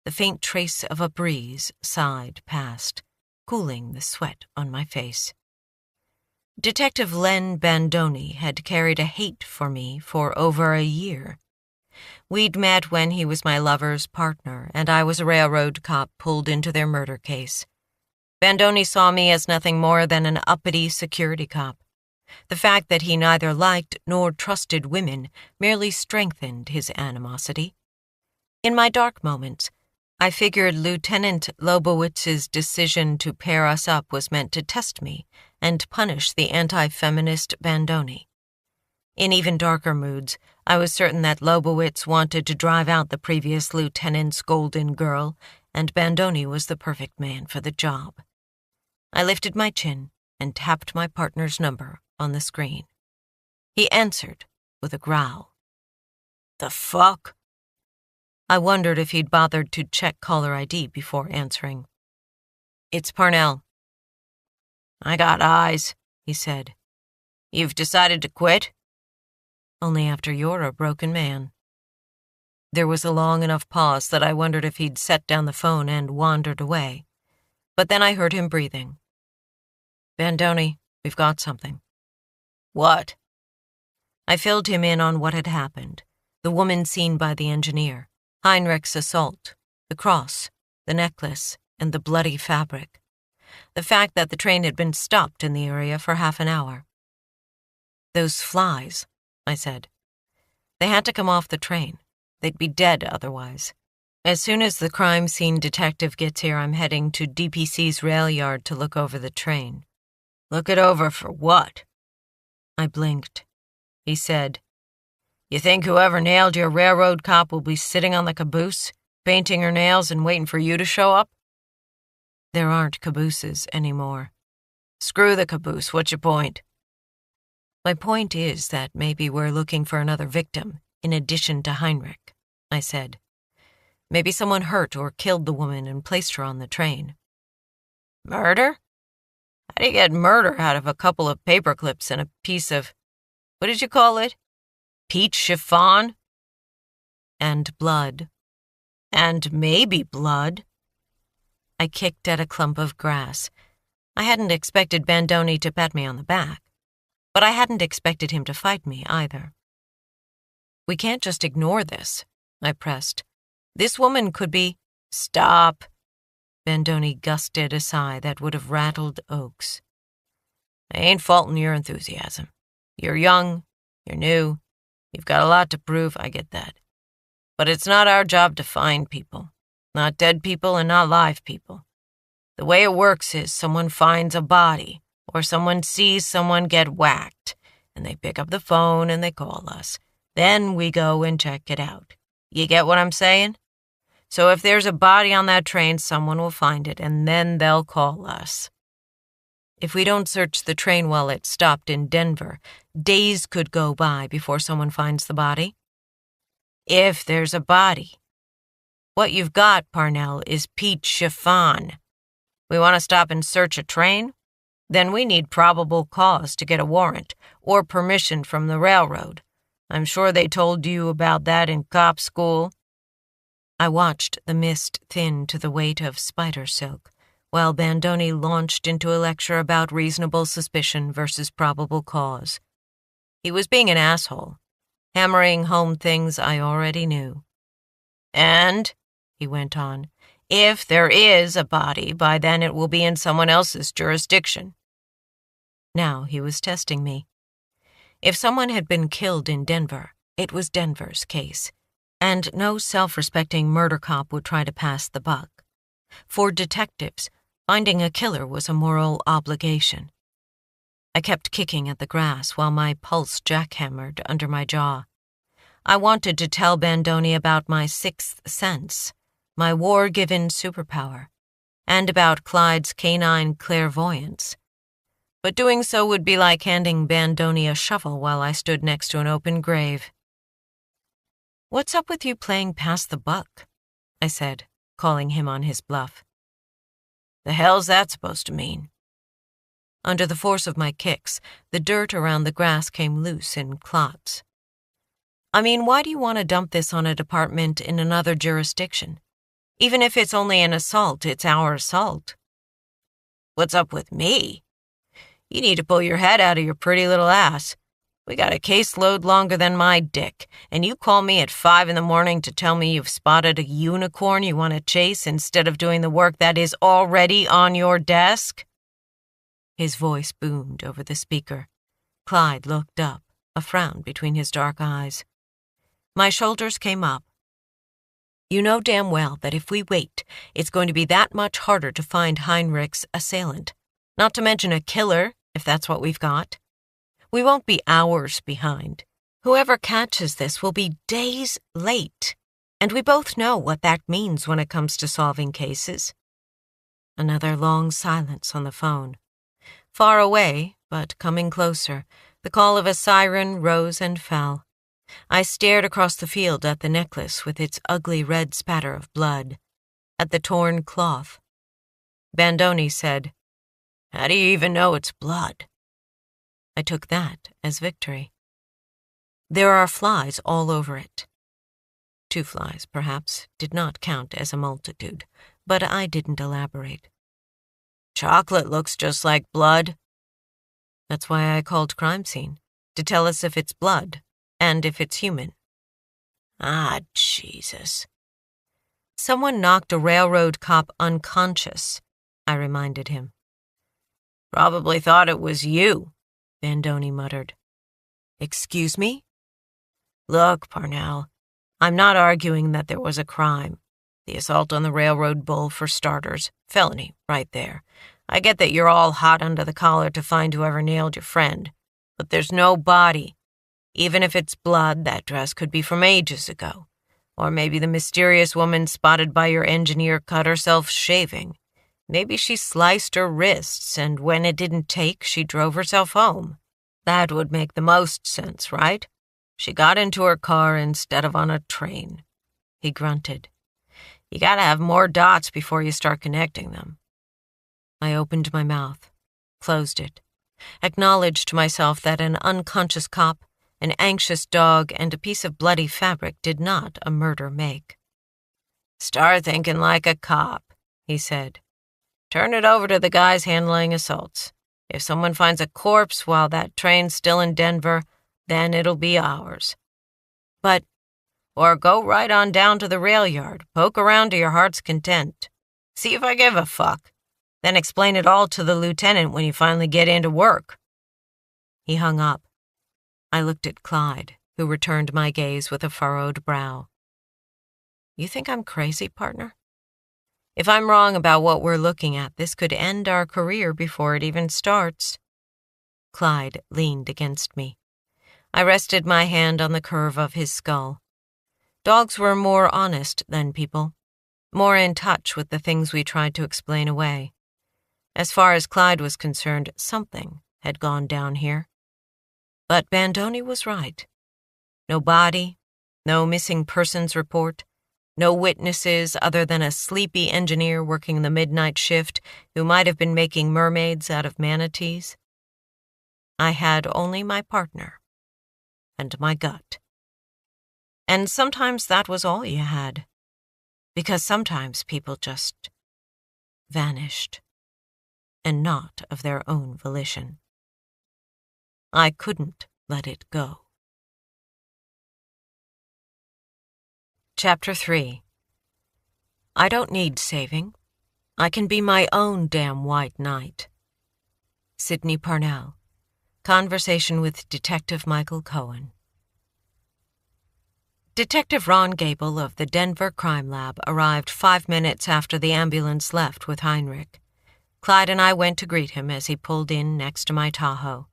Speaker 1: The faint trace of a breeze sighed past, cooling the sweat on my face. Detective Len Bandoni had carried a hate for me for over a year. We'd met when he was my lover's partner, and I was a railroad cop pulled into their murder case. Bandoni saw me as nothing more than an uppity security cop. The fact that he neither liked nor trusted women merely strengthened his animosity. In my dark moments, I figured Lieutenant Lobowitz's decision to pair us up was meant to test me and punish the anti-feminist Bandoni. In even darker moods, I was certain that Lobowitz wanted to drive out the previous lieutenant's golden girl, and Bandoni was the perfect man for the job. I lifted my chin and tapped my partner's number on the screen. He answered with a growl. "The fuck?" I wondered if he'd bothered to check caller ID before answering. "It's Parnell." "I got eyes," he said. "You've decided to quit?" "Only after you're a broken man." There was a long enough pause that I wondered if he'd set down the phone and wandered away. But then I heard him breathing. "Bandoni, we've got something." "What?" I filled him in on what had happened, the woman seen by the engineer, Heinrich's assault, the cross, the necklace, and the bloody fabric. The fact that the train had been stopped in the area for half an hour. "Those flies," I said. "They had to come off the train. They'd be dead otherwise. As soon as the crime scene detective gets here, I'm heading to DPC's rail yard to look over the train." "Look it over for what?" I blinked. He said, "You think whoever nailed your railroad cop will be sitting on the caboose, painting her nails and waiting for you to show up?" "There aren't cabooses anymore." "Screw the caboose, what's your point?" "My point is that maybe we're looking for another victim, in addition to Heinrich," I said. "Maybe someone hurt or killed the woman and placed her on the train." "Murder? How do you get murder out of a couple of paper clips and a piece of, what did you call it? Peach chiffon?" "And blood." "And maybe blood." I kicked at a clump of grass. I hadn't expected Bandoni to pat me on the back, but I hadn't expected him to fight me either. "We can't just ignore this," I pressed. "This woman could be—" "Stop." Bandoni gusted a sigh that would have rattled oaks. "I ain't faulting your enthusiasm. You're young, you're new, you've got a lot to prove, I get that. But it's not our job to find people. Not dead people and not live people. The way it works is someone finds a body, or someone sees someone get whacked, and they pick up the phone and they call us. Then we go and check it out. You get what I'm saying? So if there's a body on that train, someone will find it, and then they'll call us. If we don't search the train while it stopped in Denver, days could go by before someone finds the body." "If there's a body. What you've got, Parnell, is peach chiffon. We want to stop and search a train? Then we need probable cause to get a warrant, or permission from the railroad. I'm sure they told you about that in cop school." I watched the mist thin to the weight of spider silk, while Bandoni launched into a lecture about reasonable suspicion versus probable cause. He was being an asshole, hammering home things I already knew. "And," he went on, "if there is a body, by then it will be in someone else's jurisdiction." Now he was testing me. If someone had been killed in Denver, it was Denver's case, and no self-respecting murder cop would try to pass the buck. For detectives, finding a killer was a moral obligation. I kept kicking at the grass while my pulse jackhammered under my jaw. I wanted to tell Bandoni about my sixth sense, my war-given superpower, and about Clyde's canine clairvoyance. But doing so would be like handing Bandoni a shovel while I stood next to an open grave. "What's up with you playing pass the buck?" I said, calling him on his bluff. "The hell's that supposed to mean?" Under the force of my kicks, the dirt around the grass came loose in clots. "I mean, why do you want to dump this on a department in another jurisdiction? Even if it's only an assault, it's our assault." "What's up with me? You need to pull your head out of your pretty little ass. We got a caseload longer than my dick, and you call me at 5 a.m. to tell me you've spotted a unicorn you want to chase instead of doing the work that is already on your desk?" His voice boomed over the speaker. Clyde looked up, a frown between his dark eyes. My shoulders came up. "You know damn well that if we wait, it's going to be that much harder to find Heinrich's assailant. Not to mention a killer, if that's what we've got. We won't be hours behind. Whoever catches this will be days late, and we both know what that means when it comes to solving cases. Another long silence on the phone. Far away, but coming closer, the call of a siren rose and fell. I stared across the field at the necklace with its ugly red spatter of blood, at the torn cloth. Bandoni said, "How do you even know it's blood?" I took that as victory. "There are flies all over it." 2 flies, perhaps, did not count as a multitude, but I didn't elaborate. "Chocolate looks just like blood." That's why I called crime scene, to tell us if it's blood and if it's human. Ah, Jesus. "Someone knocked a railroad cop unconscious," I reminded him. "Probably thought it was you," Bandoni muttered. "Excuse me?" "Look, Parnell, I'm not arguing that there was a crime. The assault on the railroad bull, for starters, felony, right there. I get that you're all hot under the collar to find whoever nailed your friend, but there's no body. Even if it's blood, that dress could be from ages ago. Or maybe the mysterious woman spotted by your engineer cut herself shaving. Maybe she sliced her wrists, and when it didn't take, she drove herself home. That would make the most sense, right? She got into her car instead of on a train." He grunted. "You gotta have more dots before you start connecting them." I opened my mouth, closed it, acknowledged to myself that an unconscious cop, an anxious dog, and a piece of bloody fabric did not a murder make. "Start thinking like a cop," he said. "Turn it over to the guys handling assaults. If someone finds a corpse while that train's still in Denver, then it'll be ours. But, or go right on down to the rail yard, poke around to your heart's content. See if I give a fuck. Then explain it all to the lieutenant when you finally get into work." He hung up. I looked at Clyde, who returned my gaze with a furrowed brow. "You think I'm crazy, partner? If I'm wrong about what we're looking at, this could end our career before it even starts." Clyde leaned against me. I rested my hand on the curve of his skull. Dogs were more honest than people, more in touch with the things we tried to explain away. As far as Clyde was concerned, something had gone down here. But Bandoni was right. No body, no missing persons report, no witnesses other than a sleepy engineer working the midnight shift who might have been making mermaids out of manatees. I had only my partner and my gut. And sometimes that was all you had, because sometimes people just vanished, and not of their own volition. I couldn't let it go. Chapter 3. I don't need saving. I can be my own damn white knight. Sydney Parnell. Conversation with Detective Michael Cohen. Detective Ron Gable of the Denver Crime Lab arrived 5 minutes after the ambulance left with Heinrich. Clyde and I went to greet him as he pulled in next to my Tahoe.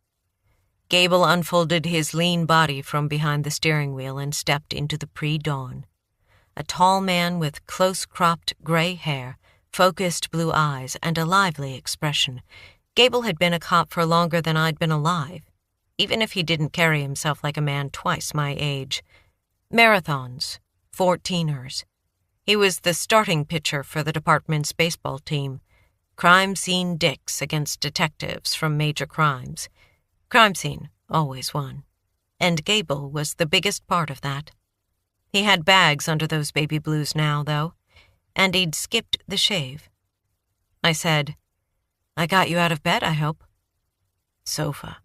Speaker 1: Gable unfolded his lean body from behind the steering wheel and stepped into the pre-dawn. A tall man with close-cropped gray hair, focused blue eyes, and a lively expression. Gable had been a cop for longer than I'd been alive, even if he didn't carry himself like a man twice my age. Marathons, 14ers. He was the starting pitcher for the department's baseball team. Crime scene dicks against detectives from major crimes. Crime scene always won. And Gable was the biggest part of that. He had bags under those baby blues now, though, and he'd skipped the shave. I said, "I got you out of bed, I hope." "Sofa.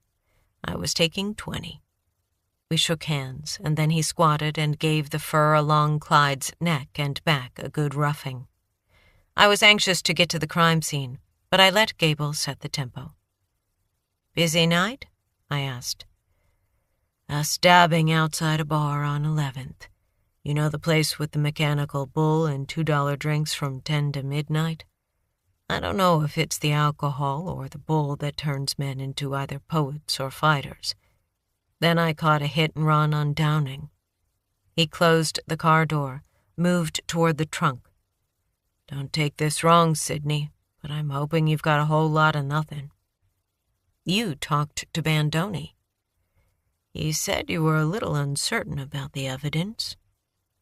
Speaker 1: I was taking 20. We shook hands, and then he squatted and gave the fur along Clyde's neck and back a good roughing. I was anxious to get to the crime scene, but I let Gable set the tempo. "Busy night?" I asked. "A stabbing outside a bar on 11th. You know the place with the mechanical bull and $2 drinks from 10 to midnight?" I don't know if it's the alcohol or the bull that turns men into either poets or fighters. Then I caught a hit and run on Downing. He closed the car door, moved toward the trunk. Don't take this wrong, Sydney, but I'm hoping you've got a whole lot of nothing. You talked to Bandoni. He said you were a little uncertain about the evidence.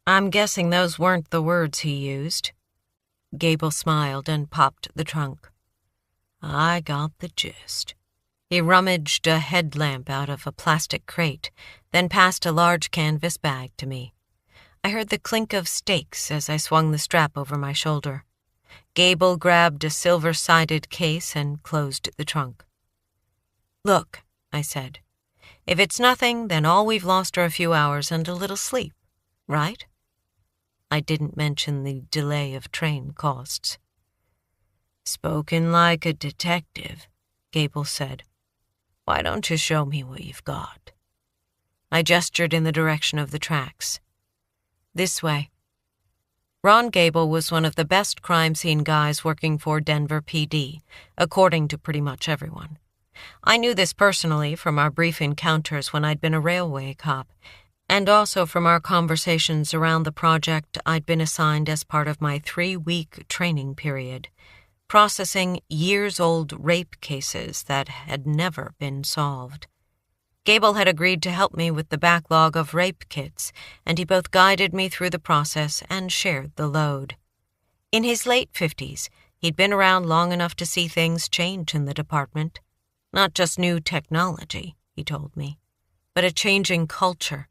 Speaker 1: I'm guessing those weren't the words he used. Gable smiled and popped the trunk. I got the gist. He rummaged a headlamp out of a plastic crate, then passed a large canvas bag to me. I heard the clink of stakes as I swung the strap over my shoulder. Gable grabbed a silver-sided case and closed the trunk. Look, I said. If it's nothing, then all we've lost are a few hours and a little sleep, right? I didn't mention the delay of train costs. Spoken like a detective, Gable said. Why don't you show me what you've got? I gestured in the direction of the tracks. This way. Ron Gable was one of the best crime scene guys working for Denver PD, according to pretty much everyone. I knew this personally from our brief encounters when I'd been a railway cop, and also from our conversations around the project I'd been assigned as part of my 3-week training period, processing years-old rape cases that had never been solved. Gable had agreed to help me with the backlog of rape kits, and he both guided me through the process and shared the load. In his late 50s, he'd been around long enough to see things change in the department. Not just new technology, he told me, but a changing culture,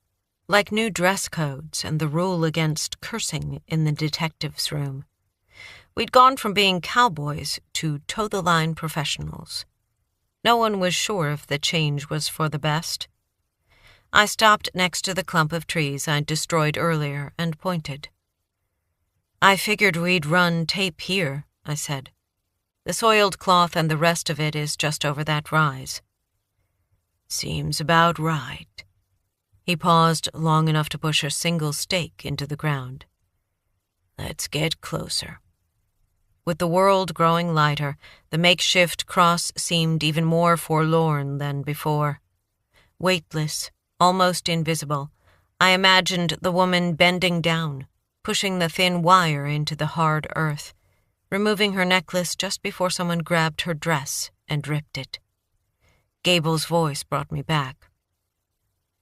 Speaker 1: like new dress codes and the rule against cursing in the detective's room. We'd gone from being cowboys to toe-the-line professionals. No one was sure if the change was for the best. I stopped next to the clump of trees I'd destroyed earlier and pointed. I figured we'd run tape here, I said. The soiled cloth and the rest of it is just over that rise. Seems about right. He paused long enough to push a single stake into the ground. Let's get closer. With the world growing lighter, the makeshift cross seemed even more forlorn than before. Weightless, almost invisible, I imagined the woman bending down, pushing the thin wire into the hard earth, removing her necklace just before someone grabbed her dress and ripped it. Gable's voice brought me back.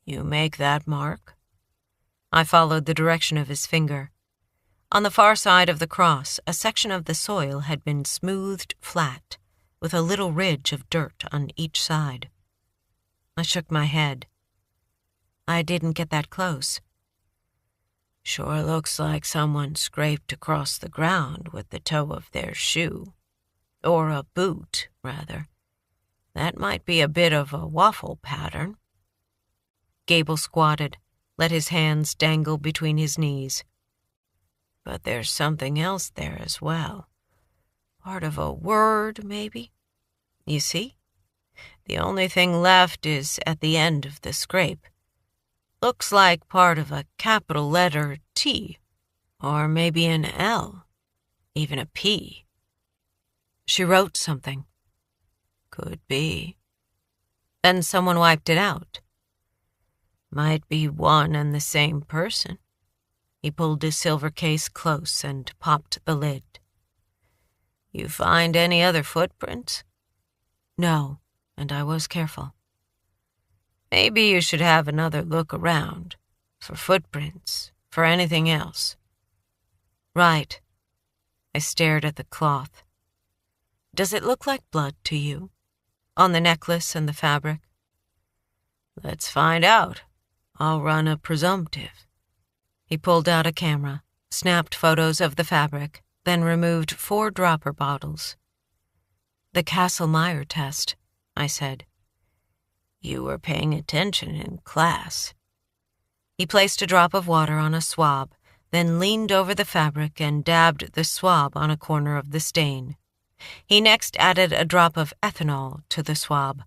Speaker 1: You make that mark? I followed the direction of his finger. On the far side of the cross, a section of the soil had been smoothed flat, with a little ridge of dirt on each side. I shook my head. I didn't get that close. Sure looks like someone scraped across the ground with the toe of their shoe. Or a boot, rather. That might be a bit of a waffle pattern. Gable squatted, let his hands dangle between his knees. But there's something else there as well. Part of a word, maybe? You see? The only thing left is at the end of the scrape. Looks like part of a capital letter T, or maybe an L, even a P. She wrote something. Could be. Then someone wiped it out. Might be one and the same person. He pulled his silver case close and popped the lid. You find any other footprints? No, and I was careful. Maybe you should have another look around. For footprints, for anything else. Right. I stared at the cloth. Does it look like blood to you? On the necklace and the fabric? Let's find out. I'll run a presumptive. He pulled out a camera, snapped photos of the fabric, then removed 4 dropper bottles. The Castle-Meyer test, I said. You were paying attention in class. He placed a drop of water on a swab, then leaned over the fabric and dabbed the swab on a corner of the stain. He next added a drop of ethanol to the swab,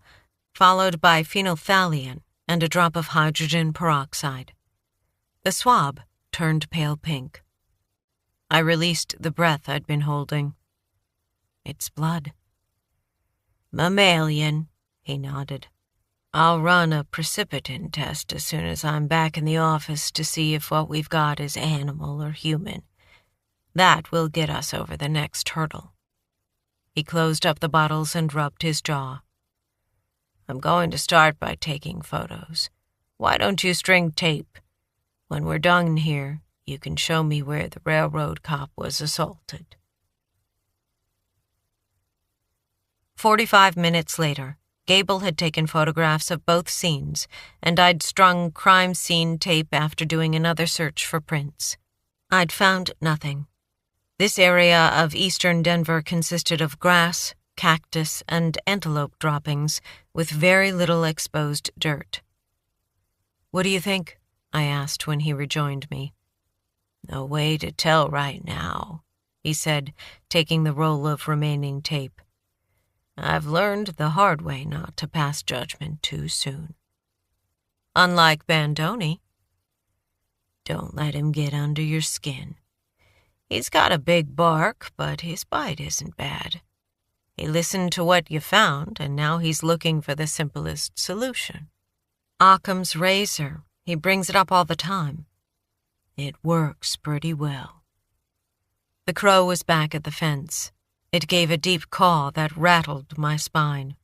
Speaker 1: followed by phenolphthalein and a drop of hydrogen peroxide. The swab turned pale pink. I released the breath I'd been holding. It's blood. Mammalian, he nodded. I'll run a precipitin test as soon as I'm back in the office to see if what we've got is animal or human. That will get us over the next hurdle. He closed up the bottles and rubbed his jaw. I'm going to start by taking photos. Why don't you string tape? When we're done here, you can show me where the railroad cop was assaulted. 45 minutes later, Gable had taken photographs of both scenes, and I'd strung crime scene tape after doing another search for prints. I'd found nothing. This area of eastern Denver consisted of grass, cactus, and antelope droppings, with very little exposed dirt. What do you think? I asked when he rejoined me. No way to tell right now, he said, taking the roll of remaining tape. I've learned the hard way not to pass judgment too soon. Unlike Bandoni. Don't let him get under your skin. He's got a big bark, but his bite isn't bad. He listened to what you found, and now he's looking for the simplest solution. Occam's razor. He brings it up all the time. It works pretty well. The crow was back at the fence. It gave a deep caw that rattled my spine.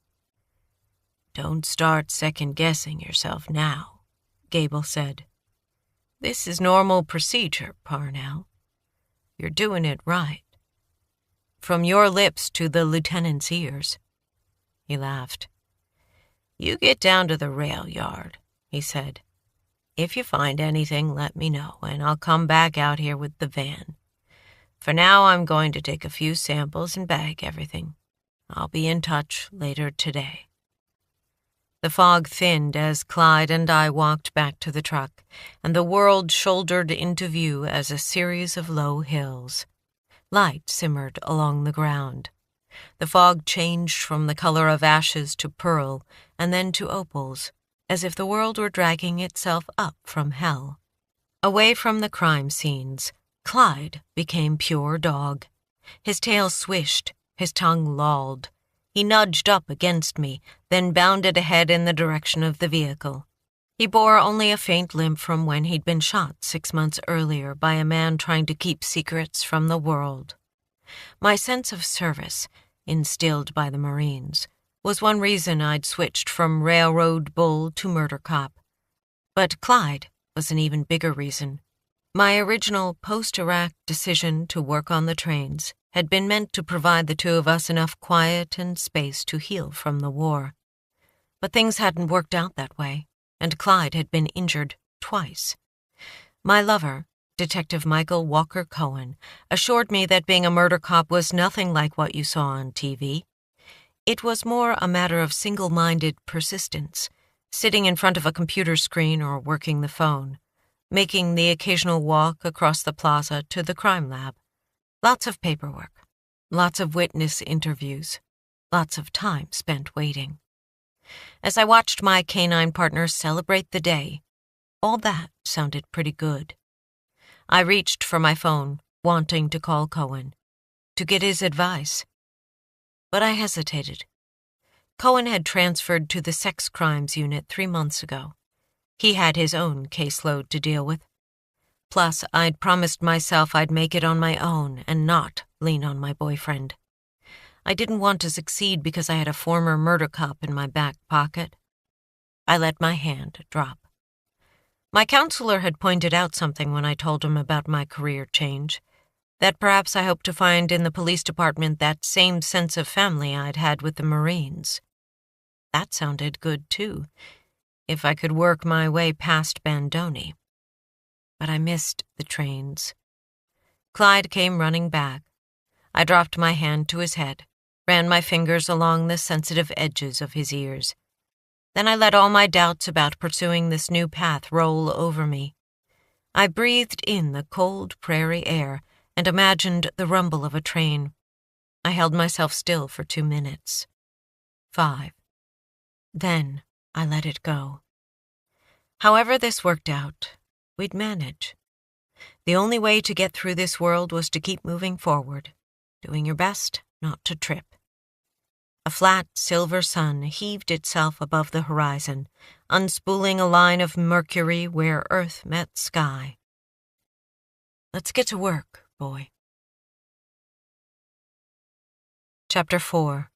Speaker 1: Don't start second-guessing yourself now, Gable said. This is normal procedure, Parnell. You're doing it right. From your lips to the lieutenant's ears. He laughed. You get down to the rail yard, he said. If you find anything, let me know, and I'll come back out here with the van. For now, I'm going to take a few samples and bag everything. I'll be in touch later today. The fog thinned as Clyde and I walked back to the truck, and the world shouldered into view as a series of low hills. Light simmered along the ground. The fog changed from the color of ashes to pearl, and then to opals, as if the world were dragging itself up from hell. Away from the crime scenes, Clyde became pure dog. His tail swished, his tongue lolled. He nudged up against me, then bounded ahead in the direction of the vehicle. He bore only a faint limp from when he'd been shot 6 months earlier by a man trying to keep secrets from the world. My sense of service, instilled by the Marines, was one reason I'd switched from railroad bull to murder cop. But Clyde was an even bigger reason. My original post-Iraq decision to work on the trains had been meant to provide the two of us enough quiet and space to heal from the war. But things hadn't worked out that way, and Clyde had been injured twice. My lover, Detective Michael Walker Cohen, assured me that being a murder cop was nothing like what you saw on TV. It was more a matter of single-minded persistence, sitting in front of a computer screen or working the phone, making the occasional walk across the plaza to the crime lab. Lots of paperwork, lots of witness interviews, lots of time spent waiting. As I watched my canine partner celebrate the day, all that sounded pretty good. I reached for my phone, wanting to call Cohen, to get his advice. But I hesitated. Cohen had transferred to the sex crimes unit 3 months ago. He had his own caseload to deal with. Plus, I'd promised myself I'd make it on my own and not lean on my boyfriend. I didn't want to succeed because I had a former murder cop in my back pocket. I let my hand drop. My counselor had pointed out something when I told him about my career change, that perhaps I hoped to find in the police department that same sense of family I'd had with the Marines. That sounded good, too, if I could work my way past Bandoni. But I missed the trains. Clyde came running back. I dropped my hand to his head, ran my fingers along the sensitive edges of his ears. Then I let all my doubts about pursuing this new path roll over me. I breathed in the cold prairie air and imagined the rumble of a train. I held myself still for 2 minutes. 5. Then I let it go. However this worked out, we'd manage. The only way to get through this world was to keep moving forward, doing your best not to trip. A flat silver sun heaved itself above the horizon, unspooling a line of mercury where earth met sky. Let's get to work, boy. Chapter 4.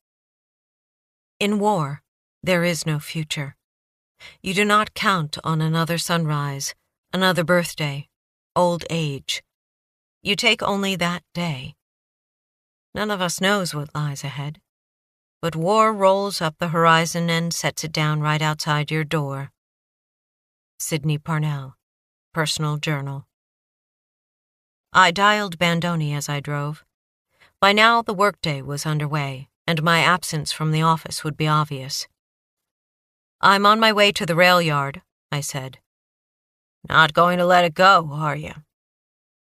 Speaker 1: In war, there is no future. You do not count on another sunrise, another birthday, old age. You take only that day. None of us knows what lies ahead, but war rolls up the horizon and sets it down right outside your door. Sydney Parnell, Personal Journal. I dialed Bandoni as I drove. By now the workday was underway, and my absence from the office would be obvious. I'm on my way to the rail yard, I said. Not going to let it go, are you?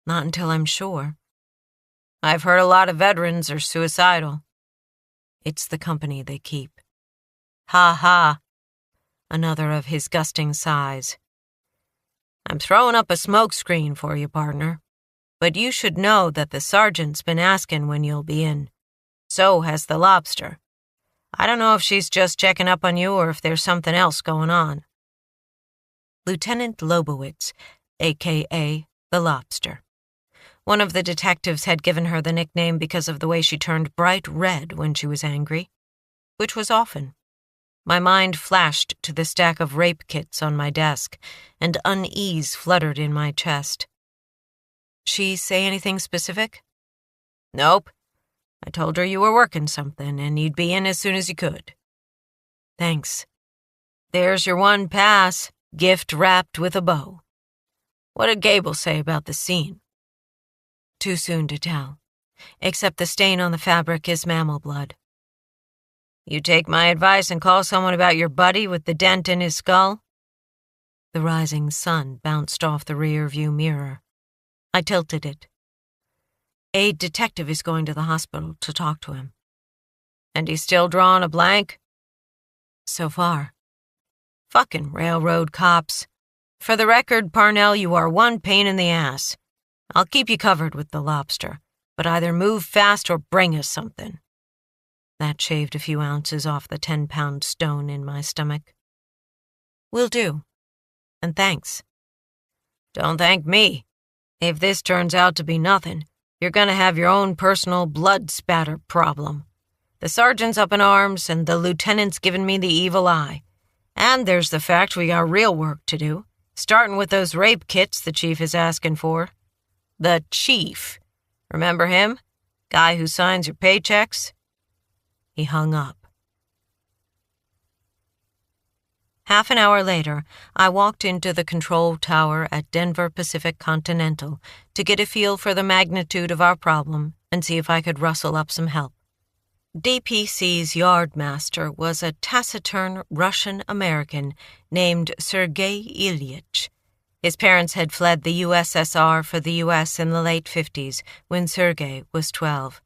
Speaker 1: Not until I'm sure. I've heard a lot of veterans are suicidal. It's the company they keep. Ha ha. Another of his gusting sighs. I'm throwing up a smokescreen for you, partner. But you should know that the sergeant's been asking when you'll be in. So has the lobster. I don't know if she's just checking up on you or if there's something else going on. Lieutenant Lobowitz, a.k.a. the Lobster. One of the detectives had given her the nickname because of the way she turned bright red when she was angry, which was often. My mind flashed to the stack of rape kits on my desk, and unease fluttered in my chest. She say anything specific? Nope. I told her you were working something and you'd be in as soon as you could. Thanks. There's your one pass, gift wrapped with a bow. What did Gable say about the scene? Too soon to tell, except the stain on the fabric is mammal blood. You take my advice and call someone about your buddy with the dent in his skull? The rising sun bounced off the rear-view mirror. I tilted it. A detective is going to the hospital to talk to him. And he's still drawing a blank? So far. Fucking railroad cops. For the record, Parnell, you are one pain in the ass. I'll keep you covered with the lobster, but either move fast or bring us something. That shaved a few ounces off the 10-pound stone in my stomach. Will do. And thanks. Don't thank me. If this turns out to be nothing, you're going to have your own personal blood spatter problem. The sergeant's up in arms, and the lieutenant's giving me the evil eye. And there's the fact we got real work to do, starting with those rape kits the chief is asking for. The chief. Remember him? Guy who signs your paychecks? He hung up. Half an hour later, I walked into the control tower at Denver Pacific Continental to get a feel for the magnitude of our problem and see if I could rustle up some help. DPC's yardmaster was a taciturn Russian-American named Sergei Ilyich. His parents had fled the USSR for the US in the late 50s when Sergei was 12.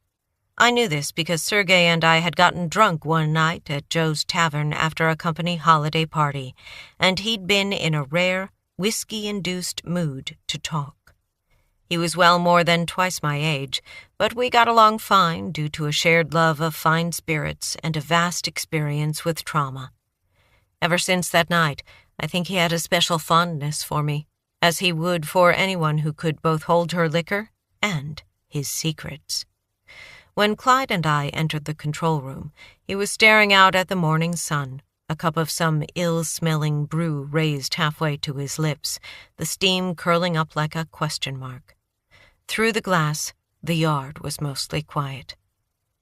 Speaker 1: I knew this because Sergei and I had gotten drunk one night at Joe's Tavern after a company holiday party, and he'd been in a rare, whiskey-induced mood to talk. He was well more than twice my age, but we got along fine due to a shared love of fine spirits and a vast experience with trauma. Ever since that night, I think he had a special fondness for me, as he would for anyone who could both hold her liquor and his secrets. When Clyde and I entered the control room, he was staring out at the morning sun, a cup of some ill-smelling brew raised halfway to his lips, the steam curling up like a question mark. Through the glass, the yard was mostly quiet.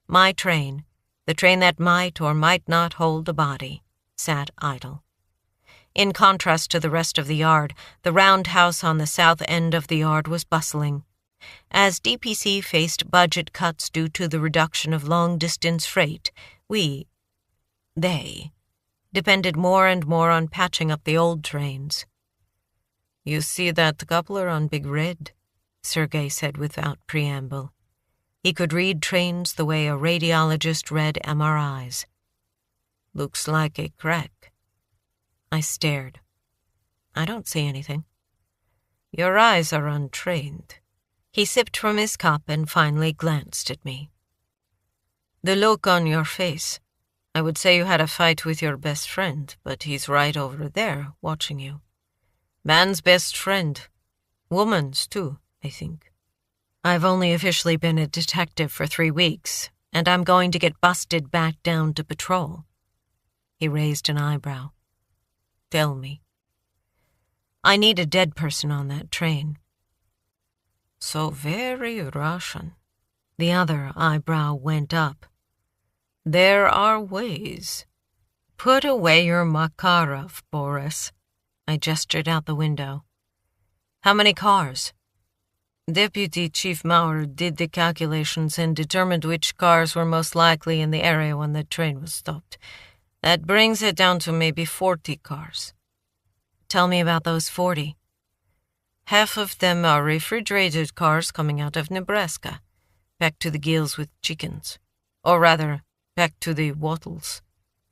Speaker 1: My train, the train that might or might not hold a body, sat idle. In contrast to the rest of the yard, the roundhouse on the south end of the yard was bustling. As DPC faced budget cuts due to the reduction of long-distance freight, they, depended more and more on patching up the old trains. "You see that coupler on Big Red?" Sergei said without preamble. He could read trains the way a radiologist read MRIs. "Looks like a crack." I stared. "I don't see anything." "Your eyes are untrained." He sipped from his cup and finally glanced at me. The look on your face. I would say you had a fight with your best friend, but he's right over there, watching you. Man's best friend. Woman's, too, I think. I've only officially been a detective for 3 weeks, and I'm going to get busted back down to patrol. He raised an eyebrow. Tell me. I need a dead person on that train. So very Russian. The other eyebrow went up. There are ways. Put away your Makarov, Boris. I gestured out the window. How many cars? Deputy Chief Maurer did the calculations and determined which cars were most likely in the area when the train was stopped. That brings it down to maybe 40 cars. Tell me about those 40. Half of them are refrigerated cars coming out of Nebraska, packed to the gills with chickens. Or rather, packed to the wattles.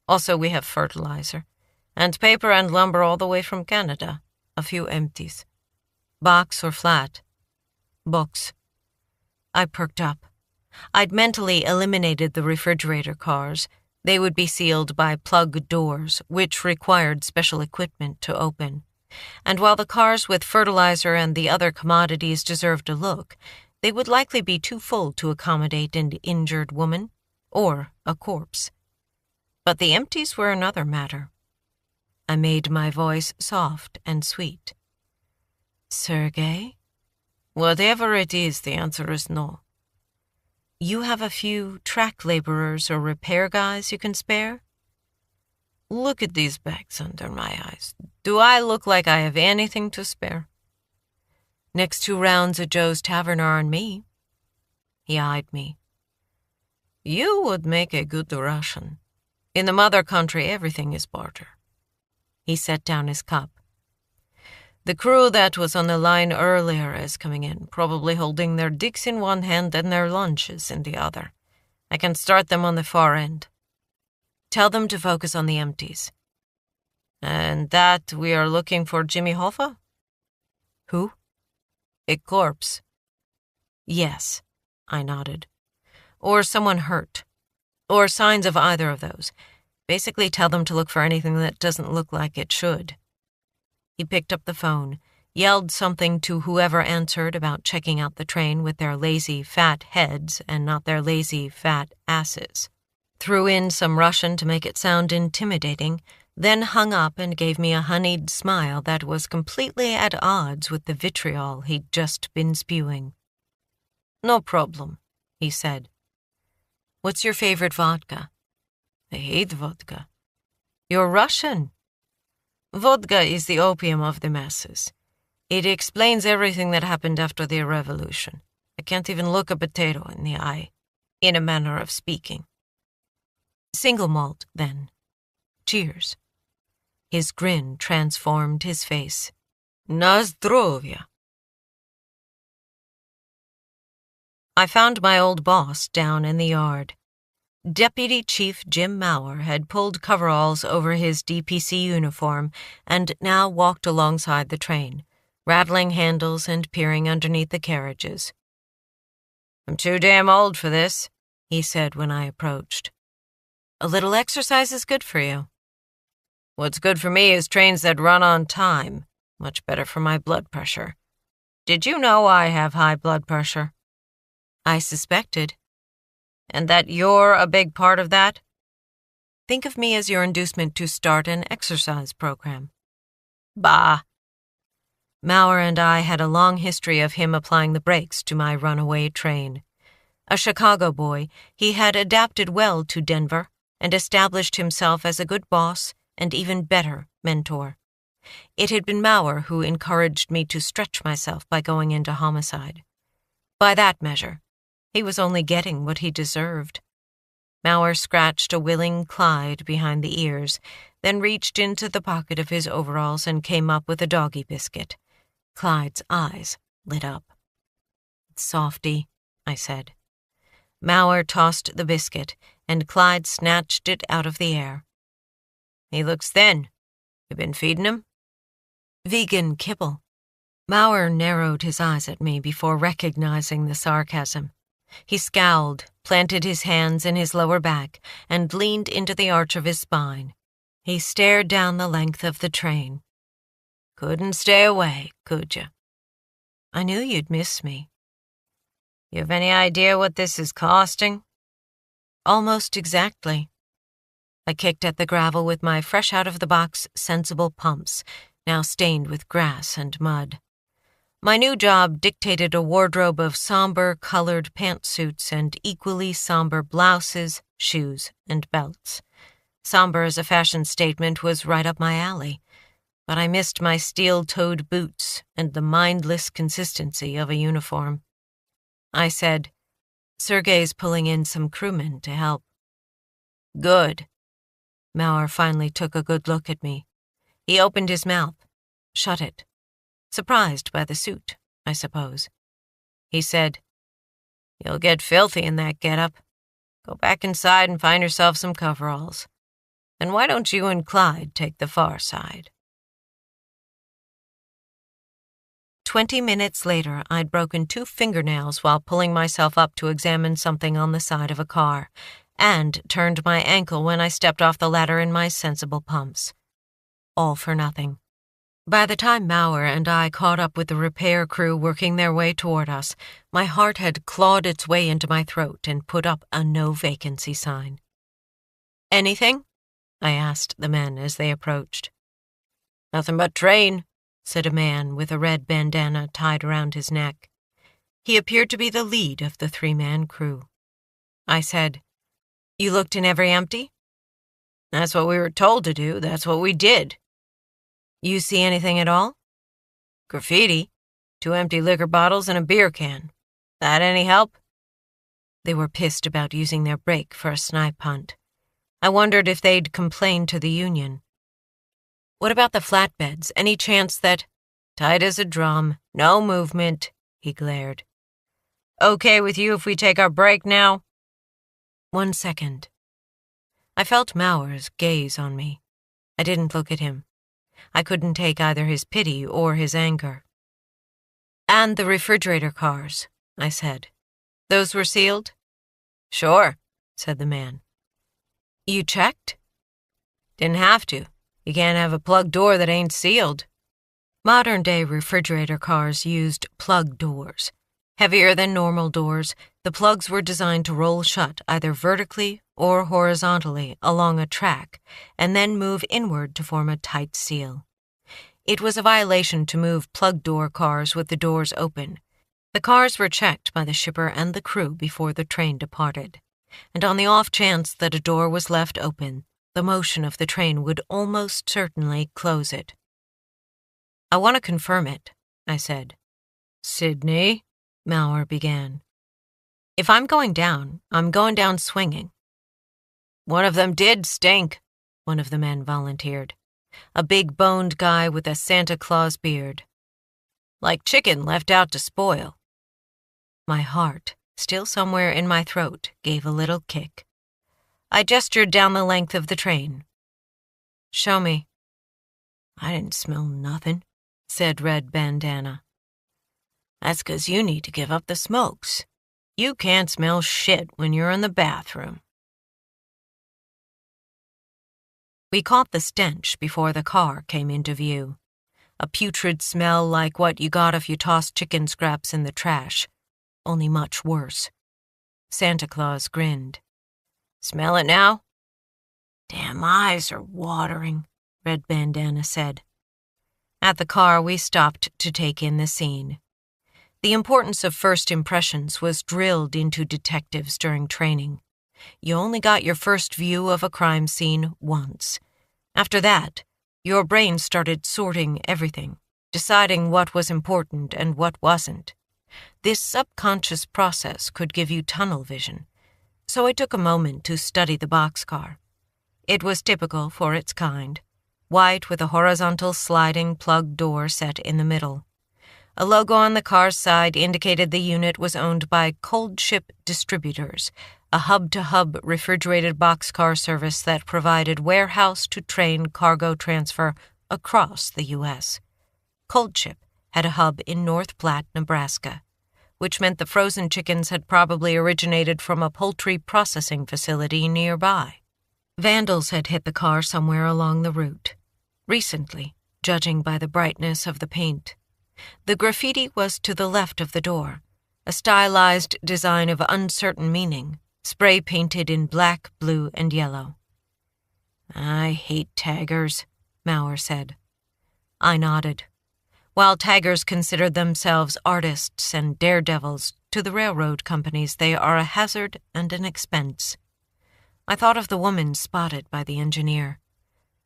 Speaker 1: Also, we have fertilizer. And paper and lumber all the way from Canada. A few empties. Box or flat? Box. I perked up. I'd mentally eliminated the refrigerator cars. They would be sealed by plug doors, which required special equipment to open. And while the cars with fertilizer and the other commodities deserved a look, they would likely be too full to accommodate an injured woman or a corpse. But the empties were another matter. I made my voice soft and sweet. Sergei? Whatever it is, the answer is no. You have a few track laborers or repair guys you can spare? Look at these bags under my eyes. Do I look like I have anything to spare? Next 2 rounds at Joe's Tavern are on me. He eyed me. You would make a good Russian. In the mother country, everything is barter. He set down his cup. The crew that was on the line earlier is coming in, probably holding their dicks in one hand and their lunches in the other. I can start them on the far end. Tell them to focus on the empties. And that we are looking for Jimmy Hoffa? Who? A corpse. Yes, I nodded. Or someone hurt. Or signs of either of those. Basically tell them to look for anything that doesn't look like it should. He picked up the phone, yelled something to whoever answered about checking out the train with their lazy, fat heads and not their lazy, fat asses. Threw in some Russian to make it sound intimidating, then hung up and gave me a honeyed smile that was completely at odds with the vitriol he'd just been spewing. No problem, he said. What's your favorite vodka? I hate vodka. You're Russian. Vodka is the opium of the masses. It explains everything that happened after the revolution. I can't even look a potato in the eye, in a manner of speaking. Single malt, then. Cheers. His grin transformed his face. Na zdrovya. I found my old boss down in the yard. Deputy Chief Jim Maurer had pulled coveralls over his DPC uniform and now walked alongside the train, rattling handles and peering underneath the carriages. I'm too damn old for this, he said when I approached. A little exercise is good for you. What's good for me is trains that run on time. Much better for my blood pressure. Did you know I have high blood pressure? I suspected. And that you're a big part of that? Think of me as your inducement to start an exercise program. Bah. Maurer and I had a long history of him applying the brakes to my runaway train. A Chicago boy, he had adapted well to Denver and established himself as a good boss and even better mentor. It had been Maurer who encouraged me to stretch myself by going into homicide. By that measure, he was only getting what he deserved. Maurer scratched a willing Clyde behind the ears, then reached into the pocket of his overalls and came up with a doggy biscuit. Clyde's eyes lit up. Softy, I said. Maurer tossed the biscuit, and Clyde snatched it out of the air. He looks thin. You been feeding him? Vegan kibble. Maurer narrowed his eyes at me before recognizing the sarcasm. He scowled, planted his hands in his lower back, and leaned into the arch of his spine. He stared down the length of the train. "Couldn't stay away, could you?" "I knew you'd miss me." "You have any idea what this is costing?" "Almost exactly." I kicked at the gravel with my fresh-out-of-the-box sensible pumps, now stained with grass and mud. My new job dictated a wardrobe of somber-colored pantsuits and equally somber blouses, shoes, and belts. Somber as a fashion statement was right up my alley, but I missed my steel-toed boots and the mindless consistency of a uniform. I said, "Sergei's pulling in some crewmen to help." "Good." Maurer finally took a good look at me. He opened his mouth, shut it. Surprised by the suit, I suppose. He said, "You'll get filthy in that getup. Go back inside and find yourself some coveralls. And why don't you and Clyde take the far side?" 20 minutes later, I'd broken 2 fingernails while pulling myself up to examine something on the side of a car, and turned my ankle when I stepped off the ladder in my sensible pumps. All for nothing. By the time Maurer and I caught up with the repair crew working their way toward us, my heart had clawed its way into my throat and put up a no vacancy sign. "Anything?" I asked the men as they approached. "Nothing but train," said a man with a red bandana tied around his neck. He appeared to be the lead of the 3-man crew. I said, "You looked in every empty?" "That's what we were told to do. That's what we did." "You see anything at all?" "Graffiti. 2 empty liquor bottles and a beer can. That any help?" They were pissed about using their break for a snipe hunt. I wondered if they'd complain to the union. "What about the flatbeds? Any chance that—" "Tight as a drum. No movement," he glared. "Okay with you if we take our break now?" "1 second. I felt Maurer's gaze on me. I didn't look at him. I couldn't take either his pity or his anger. "And the refrigerator cars," I said. "Those were sealed?" "Sure," said the man. "You checked?" "Didn't have to. You can't have a plug door that ain't sealed." Modern-day refrigerator cars used plug doors. Heavier than normal doors, the plugs were designed to roll shut either vertically or horizontally along a track and then move inward to form a tight seal. It was a violation to move plug door cars with the doors open. The cars were checked by the shipper and the crew before the train departed, and on the off chance that a door was left open, the motion of the train would almost certainly close it. "I want to confirm it," I said. "Sydney," Maurer began. "If I'm going down, I'm going down swinging." "One of them did stink," one of the men volunteered. A big-boned guy with a Santa Claus beard. "Like chicken left out to spoil." My heart, still somewhere in my throat, gave a little kick. I gestured down the length of the train. "Show me." "I didn't smell nothing," said Red Bandana. "That's 'cause you need to give up the smokes. You can't smell shit when you're in the bathroom." We caught the stench before the car came into view. A putrid smell like what you got if you tossed chicken scraps in the trash, only much worse. Santa Claus grinned. "Smell it now?" "Damn eyes are watering," Red Bandana said. At the car, we stopped to take in the scene. The importance of first impressions was drilled into detectives during training. You only got your first view of a crime scene once. After that, your brain started sorting everything, deciding what was important and what wasn't. This subconscious process could give you tunnel vision, so I took a moment to study the boxcar. It was typical for its kind, white with a horizontal sliding plug door set in the middle. A logo on the car's side indicated the unit was owned by Cold Ship Distributors, a hub-to-hub refrigerated boxcar service that provided warehouse-to-train cargo transfer across the U.S. Cold Ship had a hub in North Platte, Nebraska. which meant the frozen chickens had probably originated from a poultry processing facility nearby. Vandals had hit the car somewhere along the route. Recently, judging by the brightness of the paint. The graffiti was to the left of the door, a stylized design of uncertain meaning, spray-painted in black, blue, and yellow. "I hate taggers," Maurer said. I nodded. While taggers considered themselves artists and daredevils, to the railroad companies they are a hazard and an expense. I thought of the woman spotted by the engineer.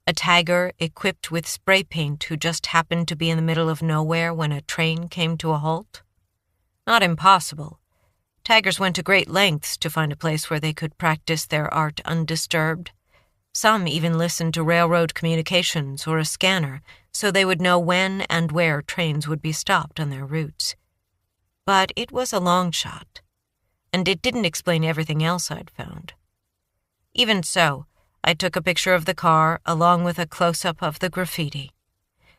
Speaker 1: A tagger equipped with spray paint who just happened to be in the middle of nowhere when a train came to a halt? Not impossible. Taggers went to great lengths to find a place where they could practice their art undisturbed. Some even listened to railroad communications or a scanner so they would know when and where trains would be stopped on their routes. But it was a long shot, and it didn't explain everything else I'd found. Even so, I took a picture of the car along with a close-up of the graffiti.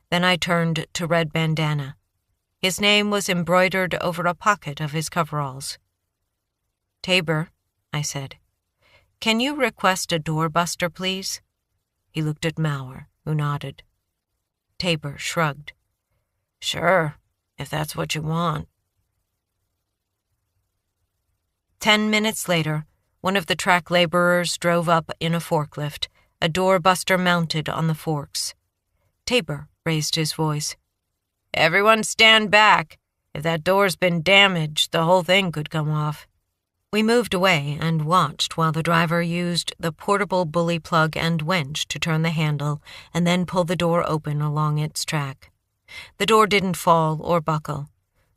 Speaker 1: Then I turned to Red Bandana. His name was embroidered over a pocket of his coveralls. "Tabor," I said, "can you request a doorbuster, please?" He looked at Maurer, who nodded. Tabor shrugged. "Sure, if that's what you want." 10 minutes later, one of the track laborers drove up in a forklift, a doorbuster mounted on the forks. Tabor raised his voice. "Everyone stand back. If that door's been damaged, the whole thing could come off." We moved away and watched while the driver used the portable bully plug and wench to turn the handle and then pull the door open along its track. The door didn't fall or buckle,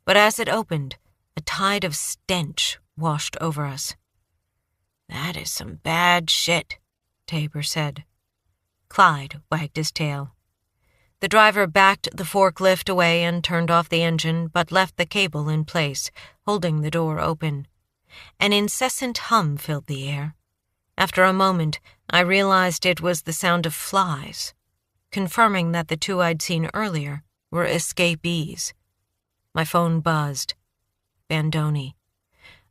Speaker 1: but as it opened, a tide of stench washed over us. "That is some bad shit," Tabor said. Clyde wagged his tail. The driver backed the forklift away and turned off the engine, but left the cable in place, holding the door open. An incessant hum filled the air. After a moment, I realized it was the sound of flies, confirming that the two I'd seen earlier were escapees. My phone buzzed. Bandoni.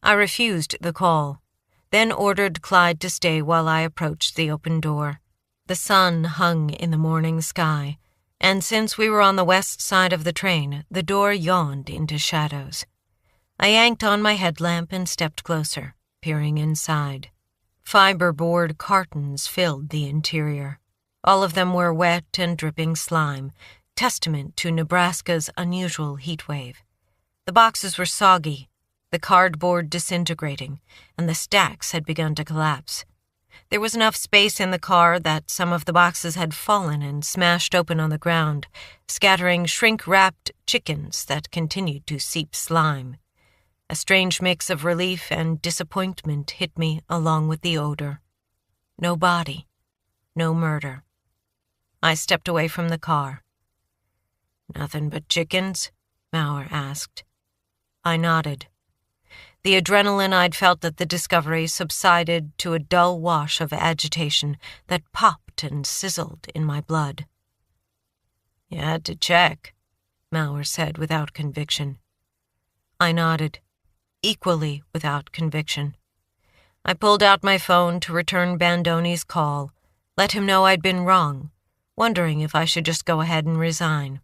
Speaker 1: I refused the call, then ordered Clyde to stay while I approached the open door. The sun hung in the morning sky, and since we were on the west side of the train, the door yawned into shadows. I yanked on my headlamp and stepped closer, peering inside. Fiberboard cartons filled the interior. All of them were wet and dripping slime, testament to Nebraska's unusual heat wave. The boxes were soggy, the cardboard disintegrating, and the stacks had begun to collapse. There was enough space in the car that some of the boxes had fallen and smashed open on the ground, scattering shrink-wrapped chickens that continued to seep slime. A strange mix of relief and disappointment hit me along with the odor. No body, no murder. I stepped away from the car. "Nothing but chickens?" Maurer asked. I nodded. The adrenaline I'd felt at the discovery subsided to a dull wash of agitation that popped and sizzled in my blood. "You had to check," Maurer said without conviction. I nodded, equally without conviction. I pulled out my phone to return Bandoni's call, let him know I'd been wrong, wondering if I should just go ahead and resign.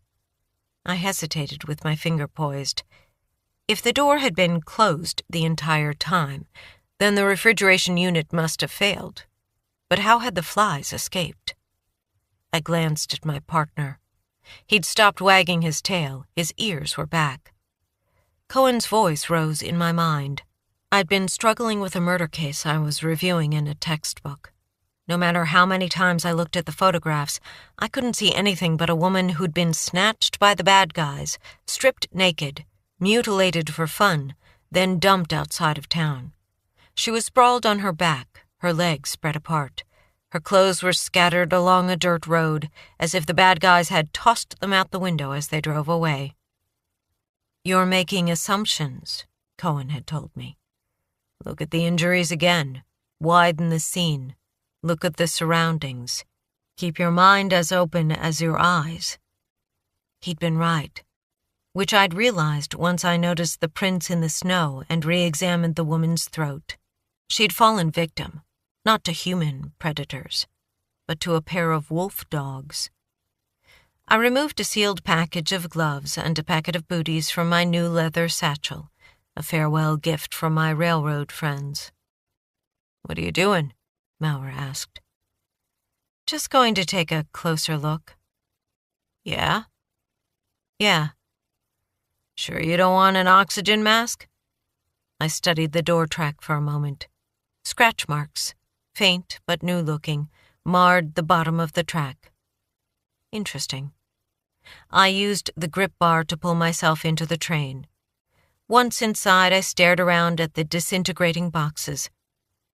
Speaker 1: I hesitated with my finger poised. If the door had been closed the entire time, then the refrigeration unit must have failed. But how had the flies escaped? I glanced at my partner. He'd stopped wagging his tail, his ears were back. Cohen's voice rose in my mind. I'd been struggling with a murder case I was reviewing in a textbook. No matter how many times I looked at the photographs, I couldn't see anything but a woman who'd been snatched by the bad guys, stripped naked, mutilated for fun, then dumped outside of town. She was sprawled on her back, her legs spread apart. Her clothes were scattered along a dirt road, as if the bad guys had tossed them out the window as they drove away. "You're making assumptions," Cohen had told me. "Look at the injuries again. Widen the scene. Look at the surroundings. Keep your mind as open as your eyes." He'd been right. which I'd realized once I noticed the prints in the snow and re-examined the woman's throat. She'd fallen victim, not to human predators, but to a pair of wolf dogs. I removed a sealed package of gloves and a packet of booties from my new leather satchel, a farewell gift from my railroad friends. "What are you doing?" Mauer asked. "Just going to take a closer look." "Yeah?" "Yeah." "Sure you don't want an oxygen mask?" I studied the door track for a moment. Scratch marks, faint but new-looking, marred the bottom of the track. Interesting. I used the grip bar to pull myself into the train. Once inside, I stared around at the disintegrating boxes.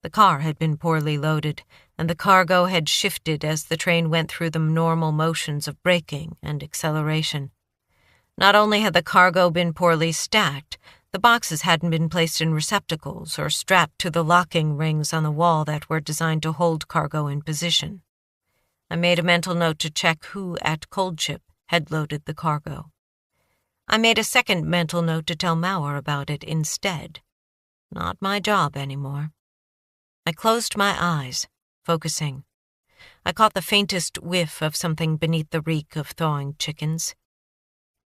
Speaker 1: The car had been poorly loaded, and the cargo had shifted as the train went through the normal motions of braking and acceleration. Not only had the cargo been poorly stacked, the boxes hadn't been placed in receptacles or strapped to the locking rings on the wall that were designed to hold cargo in position. I made a mental note to check who at Cold Ship had loaded the cargo. I made a second mental note to tell Mauer about it instead. Not my job anymore. I closed my eyes, focusing. I caught the faintest whiff of something beneath the reek of thawing chickens.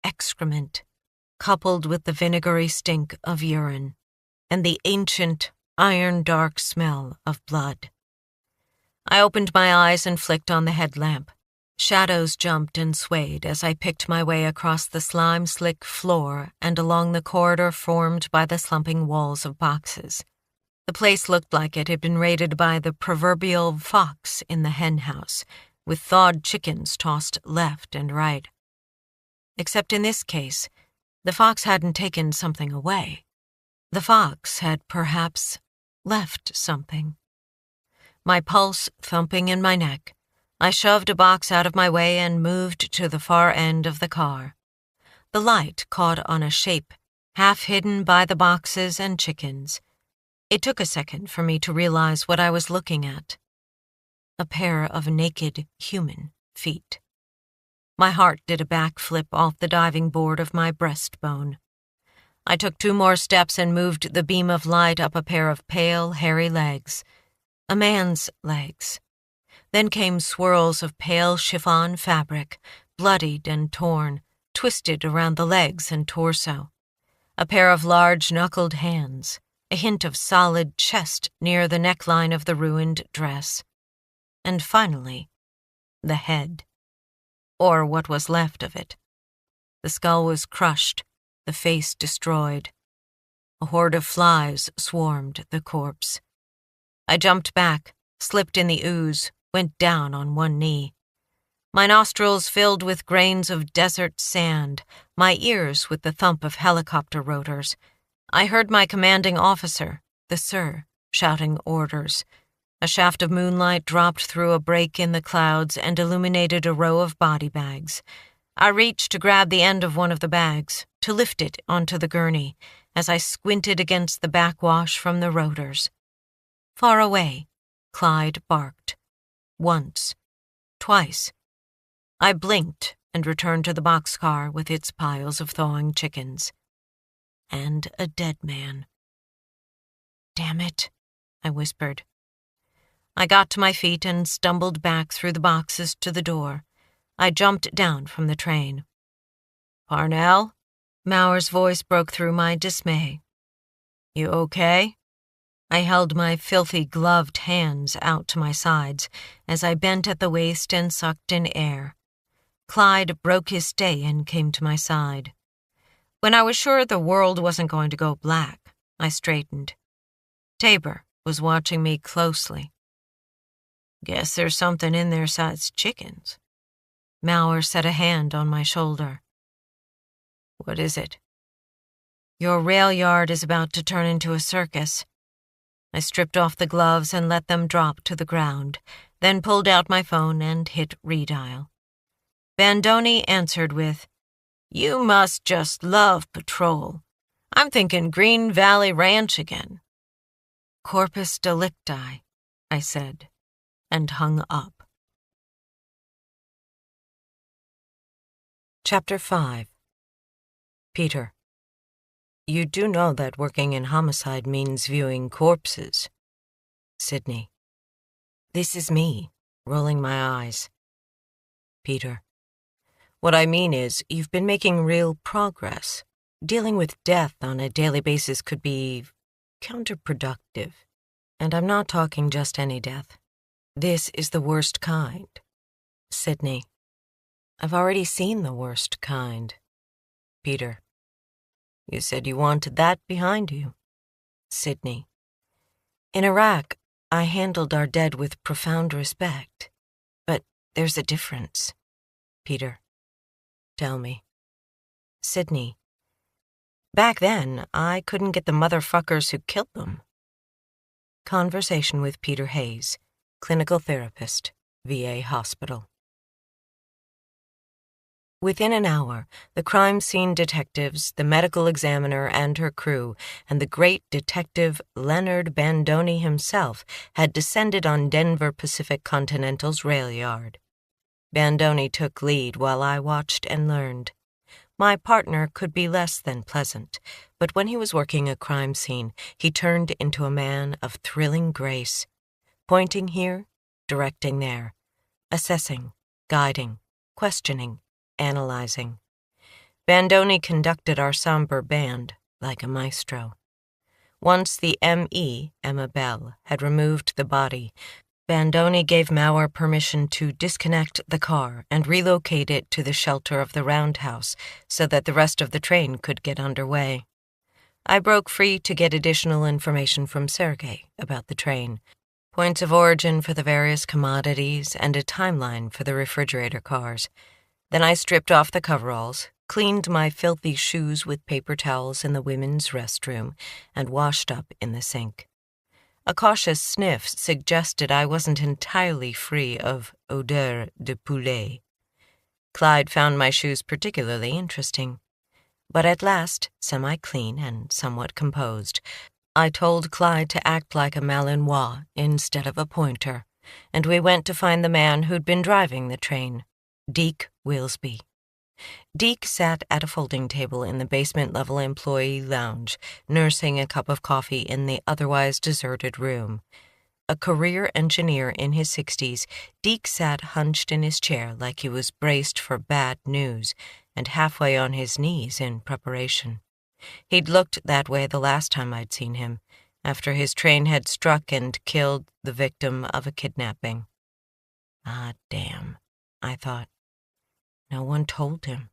Speaker 1: Excrement, coupled with the vinegary stink of urine, and the ancient, iron-dark smell of blood. I opened my eyes and flicked on the headlamp. Shadows jumped and swayed as I picked my way across the slime-slick floor and along the corridor formed by the slumping walls of boxes. The place looked like it had been raided by the proverbial fox in the hen house, with thawed chickens tossed left and right. Except in this case, the fox hadn't taken something away. The fox had perhaps left something. My pulse thumping in my neck, I shoved a box out of my way and moved to the far end of the car. The light caught on a shape, half hidden by the boxes and chickens. It took a second for me to realize what I was looking at. A pair of naked human feet. My heart did a backflip off the diving board of my breastbone. I took 2 more steps and moved the beam of light up a pair of pale, hairy legs. A man's legs. Then came swirls of pale chiffon fabric, bloodied and torn, twisted around the legs and torso. A pair of large knuckled hands, a hint of solid chest near the neckline of the ruined dress. And finally, the head. Or what was left of it. The skull was crushed, the face destroyed. A horde of flies swarmed the corpse. I jumped back, slipped in the ooze, went down on one knee. My nostrils filled with grains of desert sand, my ears with the thump of helicopter rotors. I heard my commanding officer, the sir, shouting orders. A shaft of moonlight dropped through a break in the clouds and illuminated a row of body bags. I reached to grab the end of one of the bags, to lift it onto the gurney, as I squinted against the backwash from the rotors. Far away, Clyde barked. Once. Twice. I blinked and returned to the boxcar with its piles of thawing chickens. And a dead man. "Damn it," I whispered. I got to my feet and stumbled back through the boxes to the door. I jumped down from the train. "Parnell?" Mauer's voice broke through my dismay. "You okay?" I held my filthy gloved hands out to my sides as I bent at the waist and sucked in air. Clyde broke his stay and came to my side. When I was sure the world wasn't going to go black, I straightened. Tabor was watching me closely. "Guess there's something in there besides chickens." Mauer set a hand on my shoulder. "What is it?" "Your rail yard is about to turn into a circus." I stripped off the gloves and let them drop to the ground, then pulled out my phone and hit redial. Bandoni answered with, "You must just love patrol. I'm thinking Green Valley Ranch again." "Corpus delicti," I said, and hung up. Chapter 5. Peter, you do know that working in homicide means viewing corpses. Sydney, this is me, rolling my eyes. Peter, what I mean is, you've been making real progress. Dealing with death on a daily basis could be counterproductive. And I'm not talking just any death. This is the worst kind. Sydney, I've already seen the worst kind. Peter, you said you wanted that behind you. Sydney, in Iraq, I handled our dead with profound respect. But there's a difference. Peter, tell me. Sydney, back then, I couldn't get the motherfuckers who killed them. Conversation with Peter Hayes, clinical therapist, VA hospital. Within an hour, the crime scene detectives, the medical examiner and her crew, and the great detective Leonard Bandoni himself had descended on Denver Pacific Continental's rail yard. Bandoni took lead while I watched and learned. My partner could be less than pleasant, but when he was working a crime scene, he turned into a man of thrilling grace, pointing here, directing there, assessing, guiding, questioning, analyzing. Bandoni conducted our somber band like a maestro. Once the M.E., Emma Bell, had removed the body, Bandoni gave Mauer permission to disconnect the car and relocate it to the shelter of the roundhouse so that the rest of the train could get underway. I broke free to get additional information from Sergei about the train, points of origin for the various commodities, and a timeline for the refrigerator cars. Then I stripped off the coveralls, cleaned my filthy shoes with paper towels in the women's restroom, and washed up in the sink. A cautious sniff suggested I wasn't entirely free of odeur de poulet. Clyde found my shoes particularly interesting. But at last, semi-clean and somewhat composed, I told Clyde to act like a Malinois instead of a pointer, and we went to find the man who'd been driving the train, Deke Wilsby. Deke sat at a folding table in the basement-level employee lounge, nursing a cup of coffee in the otherwise deserted room. A career engineer in his 60s, Deke sat hunched in his chair like he was braced for bad news and halfway on his knees in preparation. He'd looked that way the last time I'd seen him, after his train had struck and killed the victim of a kidnapping. Ah, damn, I thought. No one told him.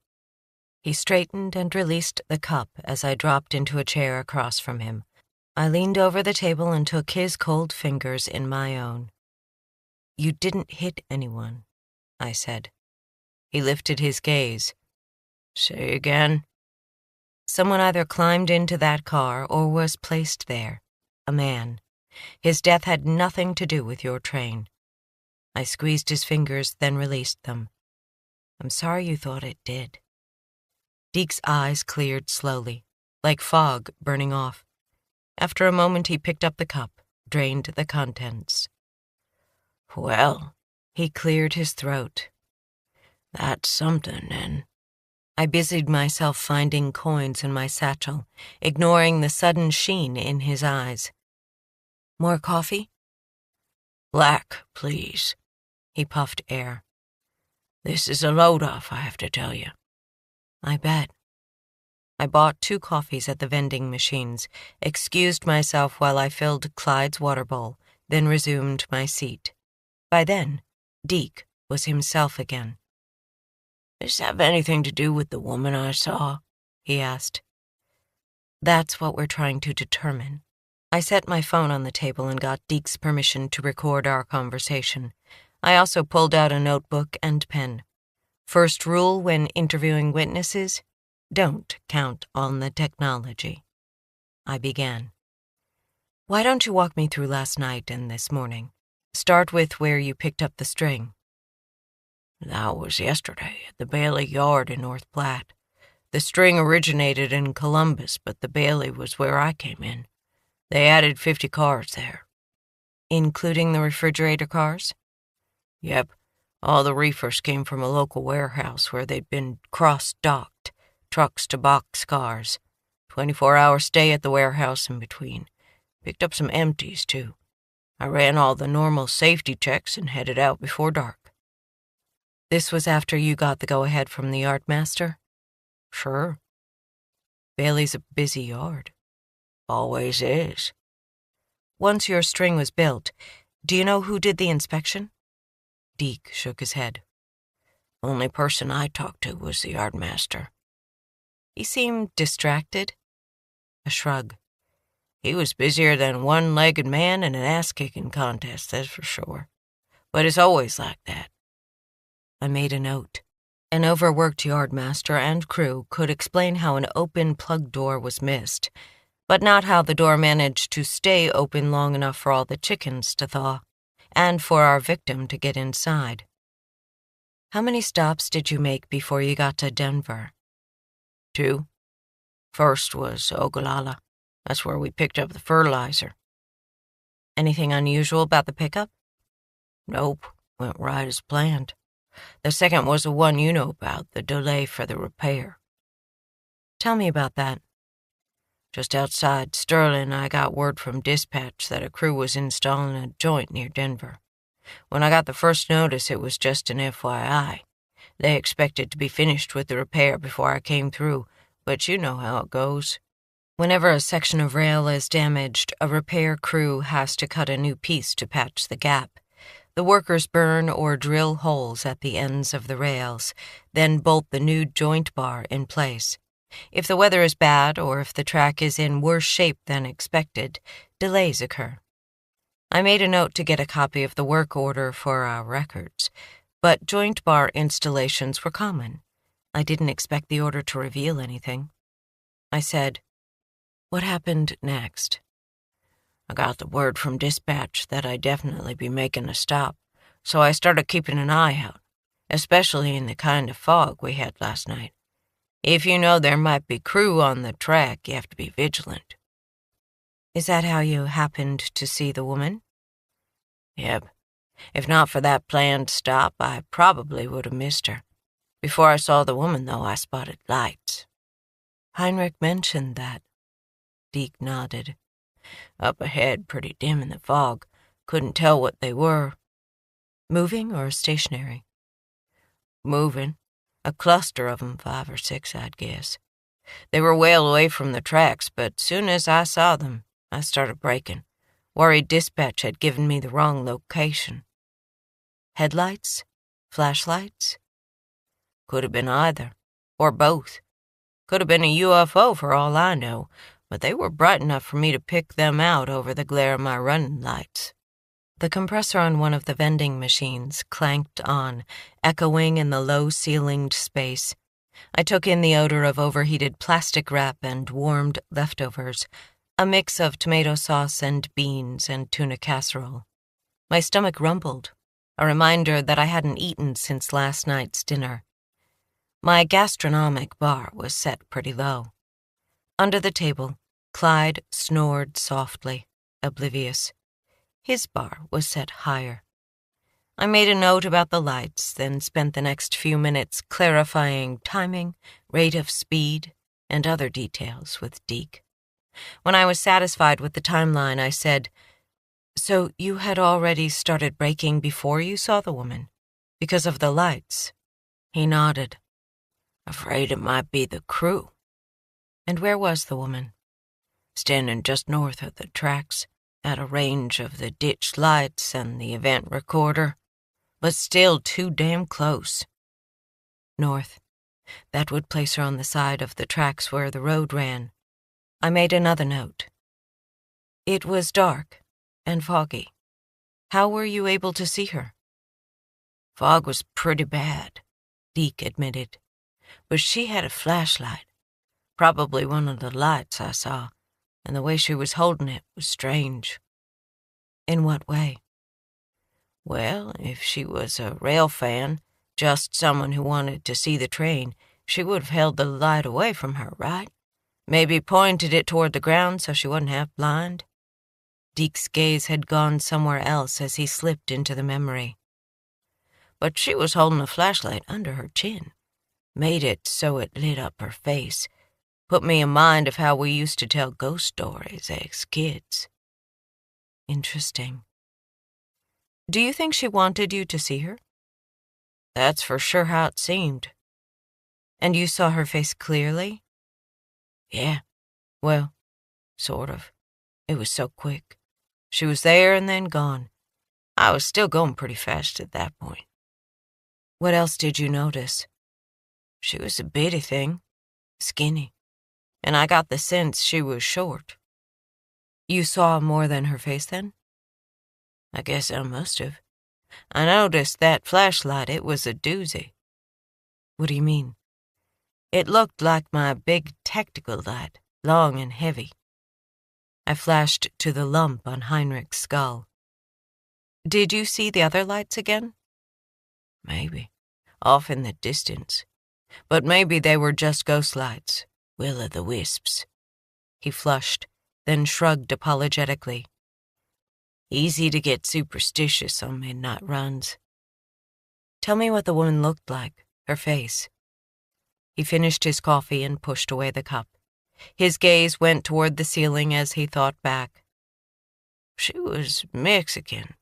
Speaker 1: He straightened and released the cup as I dropped into a chair across from him. I leaned over the table and took his cold fingers in my own. You didn't hit anyone, I said. He lifted his gaze. Say again? Someone either climbed into that car or was placed there. A man. His death had nothing to do with your train. I squeezed his fingers, then released them. I'm sorry you thought it did. Deke's eyes cleared slowly, like fog burning off. After a moment, he picked up the cup, drained the contents. Well, he cleared his throat. That's something, then. I busied myself finding coins in my satchel, ignoring the sudden sheen in his eyes. More coffee? Black, please. He puffed air. This is a load-off, I have to tell you. I bet. I bought 2 coffees at the vending machines, excused myself while I filled Clyde's water bowl, then resumed my seat. By then, Deke was himself again. Does this have anything to do with the woman I saw? He asked. That's what we're trying to determine. I set my phone on the table and got Deke's permission to record our conversation. I also pulled out a notebook and pen. First rule when interviewing witnesses, don't count on the technology. I began. Why don't you walk me through last night and this morning? Start with where you picked up the string. That was yesterday at the Bailey Yard in North Platte. The string originated in Columbus, but the Bailey was where I came in. They added 50 cars there. Including the refrigerator cars? Yep. All the reefers came from a local warehouse where they'd been cross-docked. trucks to boxcars, 24-hour stay at the warehouse in between. Picked up some empties, too. I ran all the normal safety checks and headed out before dark. This was after you got the go-ahead from the yardmaster? Sure. Bailey's a busy yard. Always is. Once your string was built, do you know who did the inspection? Deke shook his head. Only person I talked to was the yardmaster. He seemed distracted. A shrug. He was busier than a one-legged man in an ass-kicking contest, that's for sure. But it's always like that. I made a note. An overworked yardmaster and crew could explain how an open plug door was missed, but not how the door managed to stay open long enough for all the chickens to thaw, and for our victim to get inside. How many stops did you make before you got to Denver? 2. First was Ogallala. That's where we picked up the fertilizer. Anything unusual about the pickup? Nope, went right as planned. The second was the one you know about, the delay for the repair. Tell me about that. Just outside Sterling, I got word from dispatch that a crew was installing a joint near Denver. When I got the first notice, it was just an FYI. They expected to be finished with the repair before I came through, but you know how it goes. Whenever a section of rail is damaged, a repair crew has to cut a new piece to patch the gap. The workers burn or drill holes at the ends of the rails, then bolt the new joint bar in place. If the weather is bad or if the track is in worse shape than expected, delays occur. I made a note to get a copy of the work order for our records, but joint bar installations were common. I didn't expect the order to reveal anything. I said, "What happened next?" I got the word from dispatch that I'd definitely be making a stop, so I started keeping an eye out, especially in the kind of fog we had last night. If you know there might be crew on the track, you have to be vigilant. Is that how you happened to see the woman? Yep. If not for that planned stop, I probably would have missed her. Before I saw the woman, though, I spotted lights. Heinrich mentioned that. Deke nodded. Up ahead, pretty dim in the fog. Couldn't tell what they were. Moving or stationary? Moving. A cluster of 'em, 5 or 6, I'd guess. They were well away from the tracks, but soon as I saw them, I started braking. Worried dispatch had given me the wrong location. Headlights? Flashlights? Could have been either, or both. Could have been a UFO for all I know, but they were bright enough for me to pick them out over the glare of my running lights. The compressor on one of the vending machines clanked on, echoing in the low-ceilinged space. I took in the odor of overheated plastic wrap and warmed leftovers, a mix of tomato sauce and beans and tuna casserole. My stomach rumbled, a reminder that I hadn't eaten since last night's dinner. My gastronomic bar was set pretty low. Under the table, Clyde snored softly, oblivious. His bar was set higher. I made a note about the lights, then spent the next few minutes clarifying timing, rate of speed, and other details with Deke. When I was satisfied with the timeline, I said, "So you had already started braking before you saw the woman? Because of the lights?" He nodded. "Afraid it might be the crew." And where was the woman? Standing just north of the tracks, at a range of the ditch lights and the event recorder, but still too damn close. North. That would place her on the side of the tracks where the road ran. I made another note. It was dark and foggy. How were you able to see her? Fog was pretty bad, Deke admitted, but she had a flashlight, probably one of the lights I saw, and the way she was holding it was strange. In what way? Well, if she was a rail fan, just someone who wanted to see the train, she would have held the light away from her, right? Maybe pointed it toward the ground so she wasn't half blind. Deke's gaze had gone somewhere else as he slipped into the memory. But she was holding a flashlight under her chin. Made it so it lit up her face. Put me in mind of how we used to tell ghost stories as kids. Interesting. Do you think she wanted you to see her? That's for sure how it seemed. And you saw her face clearly? Yeah, well, sort of. It was so quick. She was there and then gone. I was still going pretty fast at that point. What else did you notice? She was a bitty thing, skinny, and I got the sense she was short. You saw more than her face then? I guess I must have. I noticed that flashlight, it was a doozy. What do you mean? It looked like my big tactical light, long and heavy. I flashed to the lump on Heinrich's skull. Did you see the other lights again? Maybe, off in the distance. But maybe they were just ghost lights, will-o'-the-wisps. He flushed, then shrugged apologetically. Easy to get superstitious on midnight runs. Tell me what the woman looked like, her face. He finished his coffee and pushed away the cup. His gaze went toward the ceiling as he thought back. She was Mexican,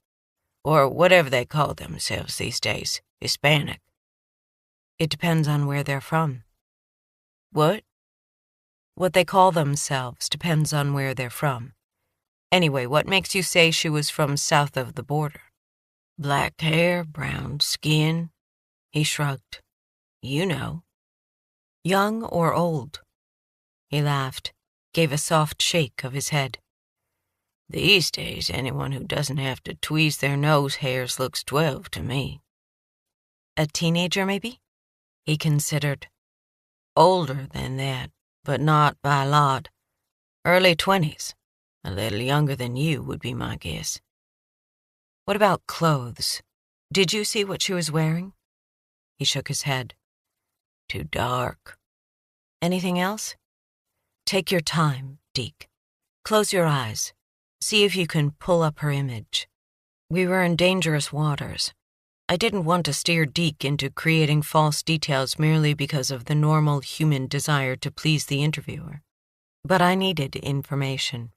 Speaker 1: or whatever they call themselves these days, Hispanic. It depends on where they're from. What? What they call themselves depends on where they're from. Anyway, what makes you say she was from south of the border? Black hair, brown skin. He shrugged. You know. Young or old? He laughed, gave a soft shake of his head. These days, anyone who doesn't have to tweeze their nose hairs looks 12 to me. A teenager, maybe? He considered. Older than that, but not by a lot. Early 20s. A little younger than you would be my guess. What about clothes? Did you see what she was wearing? He shook his head. Too dark. Anything else? Take your time, Deke. Close your eyes. See if you can pull up her image. We were in dangerous waters. I didn't want to steer Deke into creating false details merely because of the normal human desire to please the interviewer. But I needed information.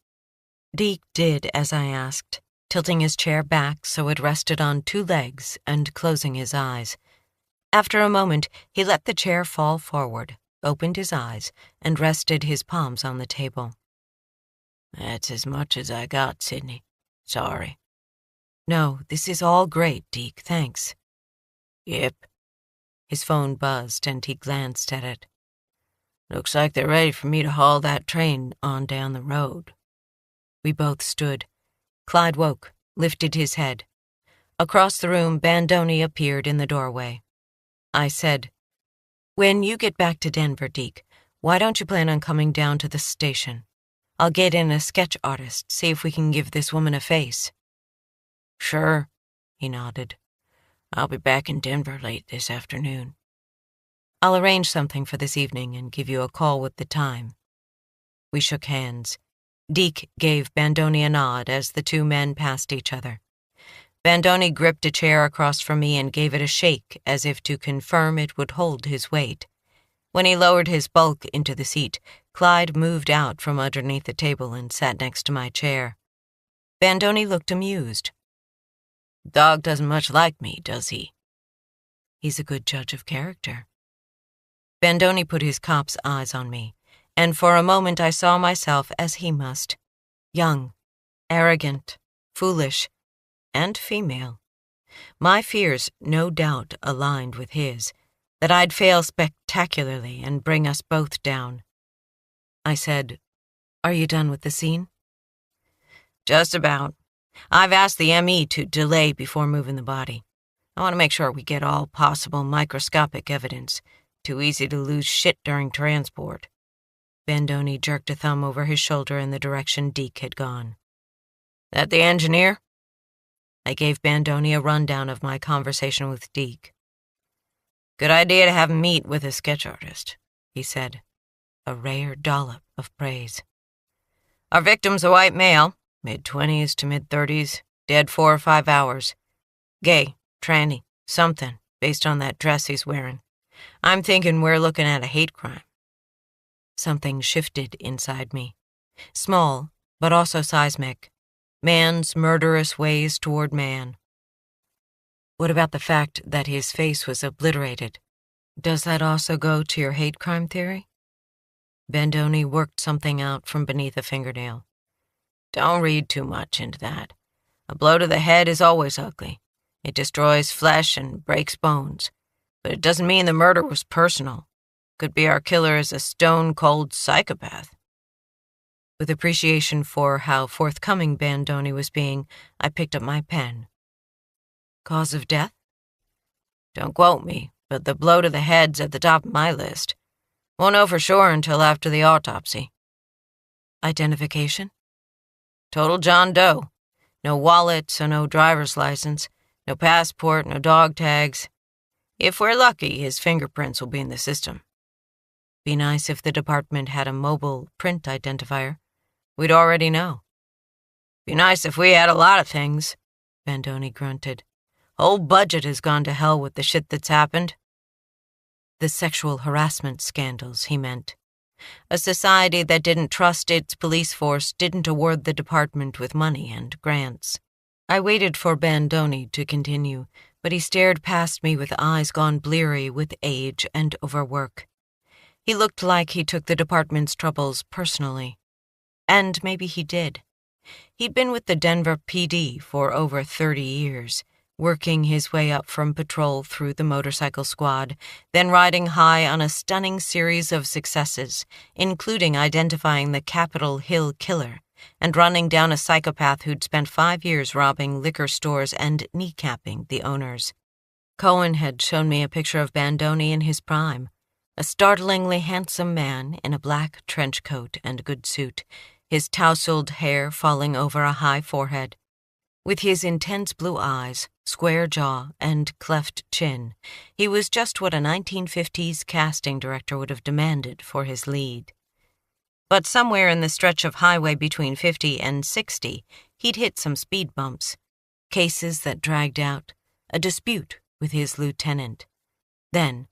Speaker 1: Deke did as I asked, tilting his chair back so it rested on two legs and closing his eyes. After a moment, he let the chair fall forward, opened his eyes, and rested his palms on the table. That's as much as I got, Sydney. Sorry. No, this is all great, Deke, thanks. Yep. His phone buzzed and he glanced at it. Looks like they're ready for me to haul that train on down the road. We both stood. Clyde woke, lifted his head. Across the room, Bandoni appeared in the doorway. I said, When you get back to Denver, Deke, why don't you plan on coming down to the station? I'll get in a sketch artist, see if we can give this woman a face. Sure, he nodded. I'll be back in Denver late this afternoon. I'll arrange something for this evening and give you a call with the time. We shook hands. Deke gave Bandoni a nod as the two men passed each other. Bandoni gripped a chair across from me and gave it a shake as if to confirm it would hold his weight. When he lowered his bulk into the seat, Clyde moved out from underneath the table and sat next to my chair. Bandoni looked amused. Dog doesn't much like me, does he? He's a good judge of character. Bandoni put his cop's eyes on me, and for a moment I saw myself as he must. Young, arrogant, foolish, and female. My fears no doubt aligned with his, that I'd fail spectacularly and bring us both down. I said, Are you done with the scene? Just about. I've asked the ME to delay before moving the body. I want to make sure we get all possible microscopic evidence. Too easy to lose shit during transport. Bandoni jerked a thumb over his shoulder in the direction Deke had gone. That the engineer? I gave Bandoni a rundown of my conversation with Deke. Good idea to have him meet with a sketch artist, he said. A rare dollop of praise. Our victim's a white male, mid-20s to mid-30s, dead 4 or 5 hours. Gay, tranny, something, based on that dress he's wearing. I'm thinking we're looking at a hate crime. Something shifted inside me. Small, but also seismic. Man's murderous ways toward man. What about the fact that his face was obliterated? Does that also go to your hate crime theory? Bandoni worked something out from beneath a fingernail. Don't read too much into that. A blow to the head is always ugly. It destroys flesh and breaks bones. But it doesn't mean the murder was personal. Could be our killer is a stone-cold psychopath. With appreciation for how forthcoming Bandoni was being, I picked up my pen. Cause of death? Don't quote me, but the blow to the head's at the top of my list. Won't know for sure until after the autopsy. Identification? Total John Doe. No wallet, so no driver's license. No passport, no dog tags. If we're lucky, his fingerprints will be in the system. Be nice if the department had a mobile print identifier. We'd already know. Be nice if we had a lot of things, Bandoni grunted. Whole budget has gone to hell with the shit that's happened. The sexual harassment scandals, he meant. A society that didn't trust its police force didn't award the department with money and grants. I waited for Bandoni to continue, but he stared past me with eyes gone bleary with age and overwork. He looked like he took the department's troubles personally. And maybe he did. He'd been with the Denver PD for over 30 years, working his way up from patrol through the motorcycle squad, then riding high on a stunning series of successes, including identifying the Capitol Hill killer and running down a psychopath who'd spent 5 years robbing liquor stores and kneecapping the owners. Cohen had shown me a picture of Bandoni in his prime, a startlingly handsome man in a black trench coat and good suit, his tousled hair falling over a high forehead. With his intense blue eyes, square jaw, and cleft chin, he was just what a 1950s casting director would have demanded for his lead. But somewhere in the stretch of highway between 50 and 60, he'd hit some speed bumps, cases that dragged out, a dispute with his lieutenant. Then,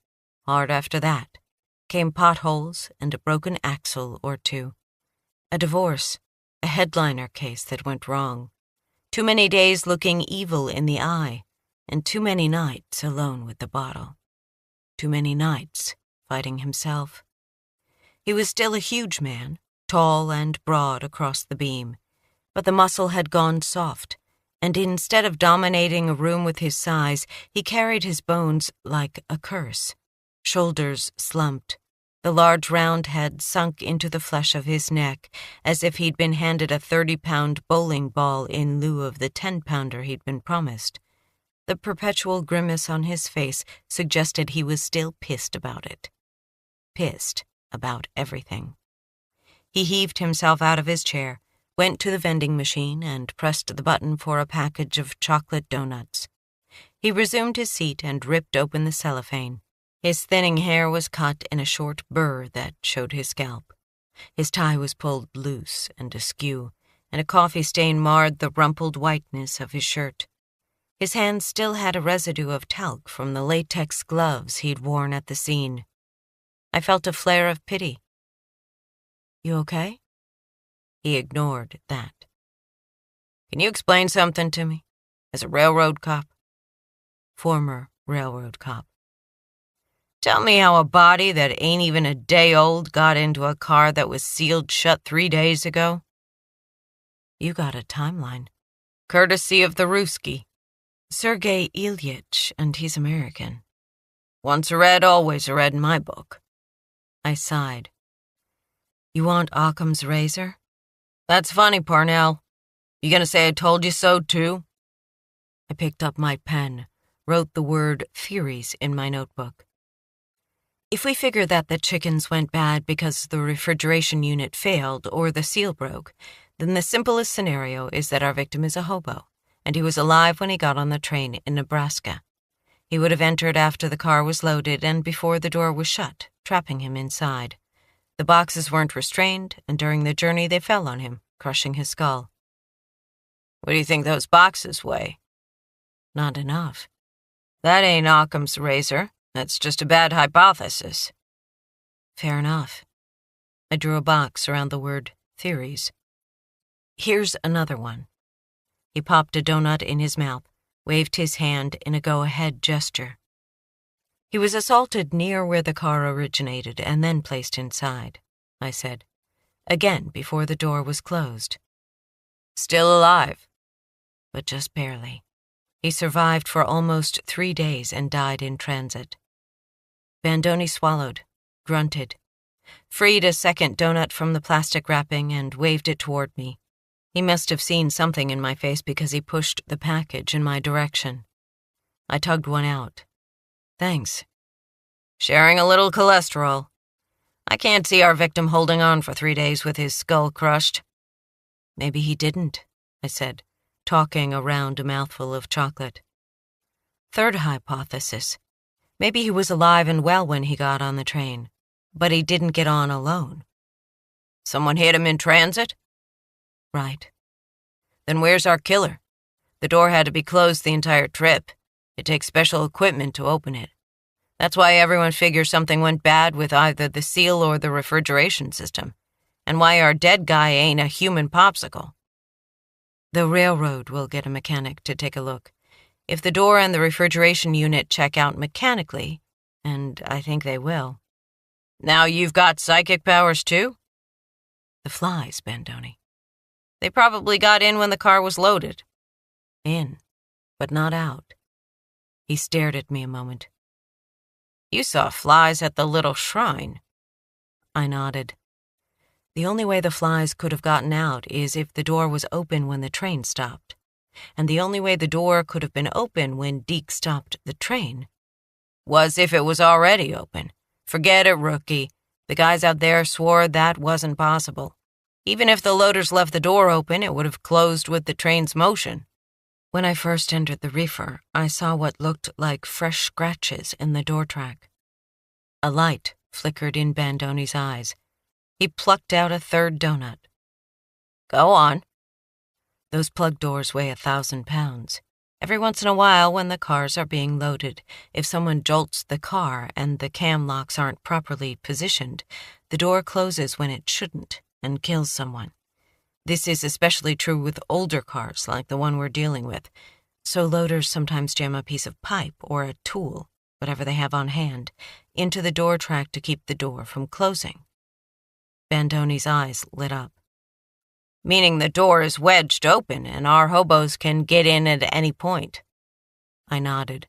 Speaker 1: hard after that, came potholes and a broken axle or two. A divorce, a headliner case that went wrong. Too many days looking evil in the eye, and too many nights alone with the bottle. Too many nights fighting himself. He was still a huge man, tall and broad across the beam, but the muscle had gone soft, and instead of dominating a room with his size, he carried his bones like a curse. Shoulders slumped, the large round head sunk into the flesh of his neck, as if he'd been handed a 30-pound bowling ball in lieu of the 10-pounder he'd been promised. The perpetual grimace on his face suggested he was still pissed about it. Pissed about everything. He heaved himself out of his chair, went to the vending machine, and pressed the button for a package of chocolate donuts. He resumed his seat and ripped open the cellophane. His thinning hair was cut in a short burr that showed his scalp. His tie was pulled loose and askew, and a coffee stain marred the rumpled whiteness of his shirt. His hands still had a residue of talc from the latex gloves he'd worn at the scene. I felt a flare of pity. You okay? He ignored that. Can you explain something to me? As a railroad cop? Former railroad cop. Tell me how a body that ain't even a day old got into a car that was sealed shut 3 days ago? You got a timeline. Courtesy of the Ruski. Sergei Ilyich, and he's American. Once a red, always a red in my book. I sighed. You want Occam's razor? That's funny, Parnell. You gonna say I told you so, too? I picked up my pen, wrote the word theories in my notebook. If we figure that the chickens went bad because the refrigeration unit failed or the seal broke, then the simplest scenario is that our victim is a hobo, and he was alive when he got on the train in Nebraska. He would have entered after the car was loaded and before the door was shut, trapping him inside. The boxes weren't restrained, and during the journey they fell on him, crushing his skull. What do you think those boxes weigh? Not enough. That ain't Occam's razor, That's just a bad hypothesis. Fair enough. I drew a box around the word theories. Here's another one. He popped a donut in his mouth, waved his hand in a go-ahead gesture. He was assaulted near where the car originated and then placed inside, I said, again before the door was closed. Still alive, but just barely. He survived for almost 3 days and died in transit. Bandoni swallowed, grunted, freed a second donut from the plastic wrapping and waved it toward me. He must have seen something in my face because he pushed the package in my direction. I tugged one out. Thanks. Sharing a little cholesterol. I can't see our victim holding on for 3 days with his skull crushed. Maybe he didn't, I said, talking around a mouthful of chocolate. Third hypothesis. Maybe he was alive and well when he got on the train, but he didn't get on alone. Someone hit him in transit? Right. Then where's our killer? The door had to be closed the entire trip. It takes special equipment to open it. That's why everyone figures something went bad with either the seal or the refrigeration system, and why our dead guy ain't a human popsicle. The railroad will get a mechanic to take a look. If the door and the refrigeration unit check out mechanically, and I think they will. Now you've got psychic powers too? The flies, Bandoni. They probably got in when the car was loaded. In, but not out. He stared at me a moment. You saw flies at the little shrine. I nodded. The only way the flies could have gotten out is if the door was open when the train stopped. And the only way the door could have been open when Deke stopped the train was if it was already open. Forget it, rookie. The guys out there swore that wasn't possible. Even if the loaders left the door open, it would have closed with the train's motion. When I first entered the reefer, I saw what looked like fresh scratches in the door track. A light flickered in Bandoni's eyes. He plucked out a third donut. Go on. Those plug doors weigh 1,000 pounds. Every once in a while, when the cars are being loaded, if someone jolts the car and the cam locks aren't properly positioned, the door closes when it shouldn't and kills someone. This is especially true with older cars like the one we're dealing with, so loaders sometimes jam a piece of pipe or a tool, whatever they have on hand, into the door track to keep the door from closing. Bandoni's eyes lit up. Meaning the door is wedged open and our hobos can get in at any point. I nodded.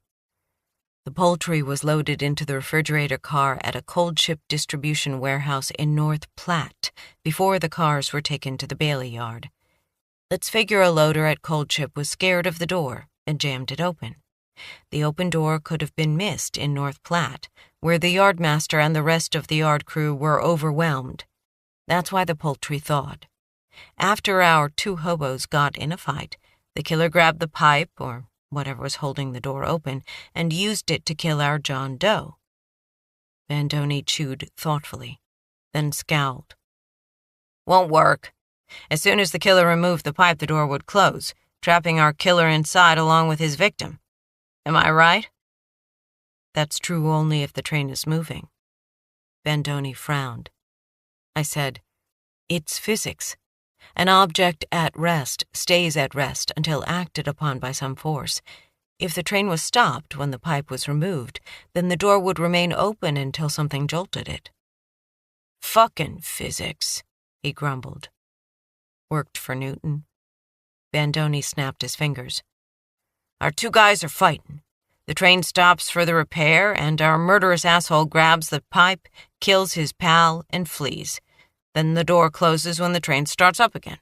Speaker 1: The poultry was loaded into the refrigerator car at a cold ship distribution warehouse in North Platte before the cars were taken to the Bailey yard. Let's figure a loader at cold ship was scared of the door and jammed it open. The open door could have been missed in North Platte, where the yardmaster and the rest of the yard crew were overwhelmed. That's why the poultry thawed. After our 2 hobos got in a fight, the killer grabbed the pipe, or whatever was holding the door open, and used it to kill our John Doe. Bandoni chewed thoughtfully, then scowled. Won't work. As soon as the killer removed the pipe, the door would close, trapping our killer inside along with his victim. Am I right? That's true only if the train is moving. Bandoni frowned. I said, It's physics. An object at rest stays at rest until acted upon by some force. If the train was stopped when the pipe was removed, then the door would remain open until something jolted it. Fucking physics, he grumbled. Worked for Newton. Bandoni snapped his fingers. Our 2 guys are fighting. The train stops for the repair, and our murderous asshole grabs the pipe, kills his pal, and flees. Then the door closes when the train starts up again.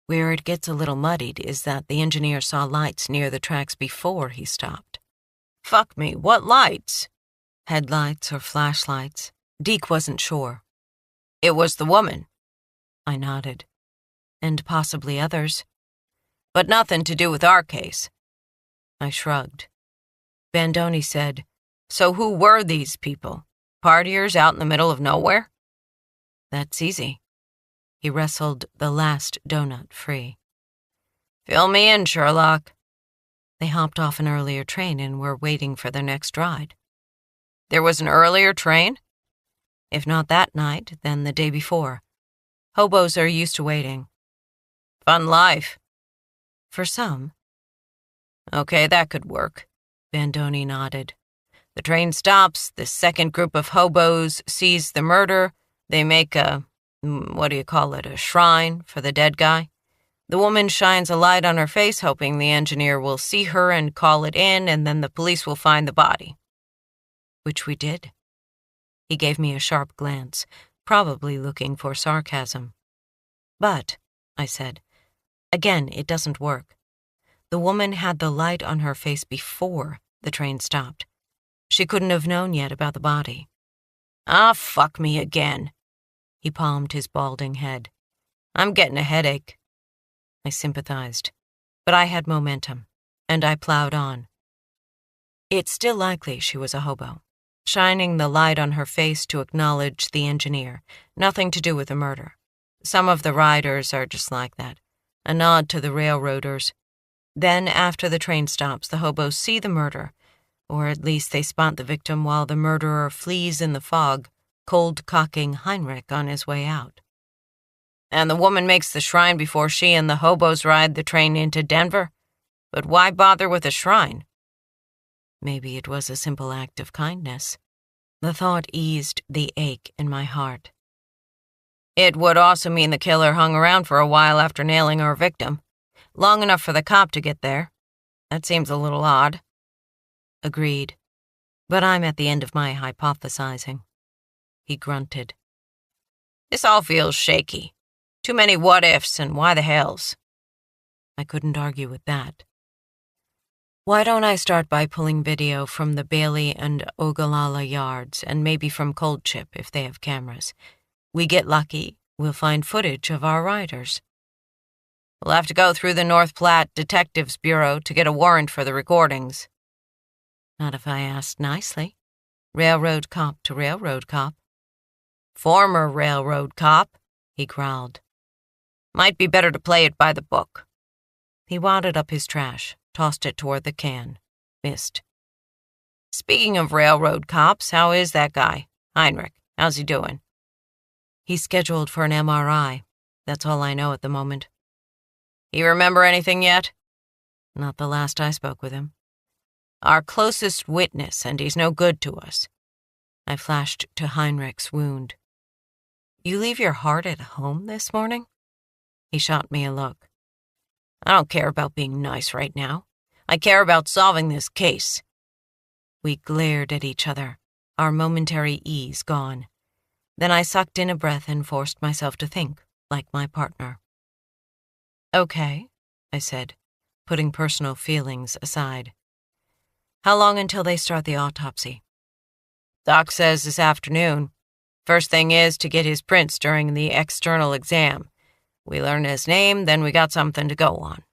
Speaker 1: Where it gets a little muddied is that the engineer saw lights near the tracks before he stopped. Fuck me, what lights? Headlights or flashlights? Deke wasn't sure. It was the woman. I nodded. And possibly others. But nothing to do with our case. I shrugged. Bandoni said, So who were these people? Partiers out in the middle of nowhere? That's easy. He wrestled the last donut free. Fill me in, Sherlock. They hopped off an earlier train and were waiting for their next ride. There was an earlier train? If not that night, then the day before. Hobos are used to waiting. Fun life. For some. Okay, that could work. Bandoni nodded. The train stops, the second group of hobos sees the murder, they make a shrine for the dead guy. The woman shines a light on her face, hoping the engineer will see her and call it in, and then the police will find the body. Which we did. He gave me a sharp glance, probably looking for sarcasm. But, I said, again, it doesn't work. The woman had the light on her face before the train stopped. She couldn't have known yet about the body. Ah, fuck me again. He palmed his balding head. I'm getting a headache. I sympathized, but I had momentum, and I plowed on. It's still likely she was a hobo, shining the light on her face to acknowledge the engineer, nothing to do with the murder. Some of the riders are just like that, a nod to the railroaders. Then, after the train stops, the hobos see the murder, or at least they spot the victim while the murderer flees in the fog, cold-cocking Heinrich on his way out. And the woman makes the shrine before she and the hobos ride the train into Denver? But why bother with a shrine? Maybe it was a simple act of kindness. The thought eased the ache in my heart. It would also mean the killer hung around for a while after nailing her victim. Long enough for the cop to get there. That seems a little odd. Agreed. But I'm at the end of my hypothesizing. He grunted. This all feels shaky. Too many what-ifs and why the hells. I couldn't argue with that. Why don't I start by pulling video from the Bailey and Ogallala yards, and maybe from Cold Chip if they have cameras. We get lucky, we'll find footage of our riders. We'll have to go through the North Platte Detectives Bureau to get a warrant for the recordings. Not if I asked nicely. Railroad cop to railroad cop. Former railroad cop, he growled. Might be better to play it by the book. He wadded up his trash, tossed it toward the can. Missed. Speaking of railroad cops, how is that guy? Heinrich, how's he doing? He's scheduled for an MRI. That's all I know at the moment. You remember anything yet? Not the last I spoke with him. Our closest witness, and he's no good to us. I flashed to Heinrich's wound. You leave your heart at home this morning? He shot me a look. I don't care about being nice right now. I care about solving this case. We glared at each other, our momentary ease gone. Then I sucked in a breath and forced myself to think, like my partner. Okay, I said, putting personal feelings aside. How long until they start the autopsy? Doc says this afternoon. First thing is to get his prints during the external exam. We learn his name, then we got something to go on.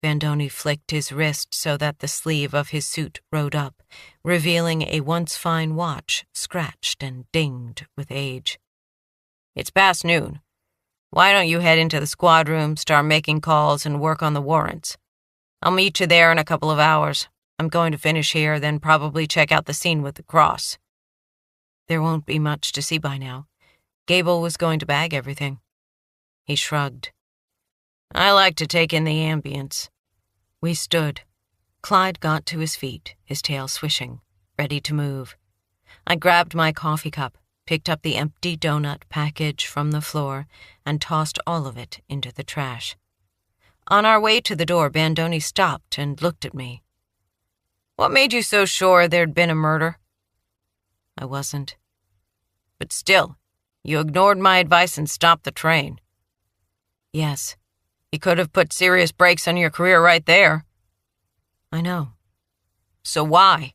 Speaker 1: Bandoni flicked his wrist so that the sleeve of his suit rode up, revealing a once fine watch scratched and dinged with age. It's past noon. Why don't you head into the squad room, start making calls, and work on the warrants? I'll meet you there in a couple of hours. I'm going to finish here, then probably check out the scene with the cross. There won't be much to see by now. Gable was going to bag everything. He shrugged. I like to take in the ambience. We stood. Clyde got to his feet, his tail swishing, ready to move. I grabbed my coffee cup, picked up the empty donut package from the floor, and tossed all of it into the trash. On our way to the door, Bandoni stopped and looked at me. What made you so sure there'd been a murder? I wasn't. But still, you ignored my advice and stopped the train. Yes. You could have put serious brakes on your career right there. I know. So why?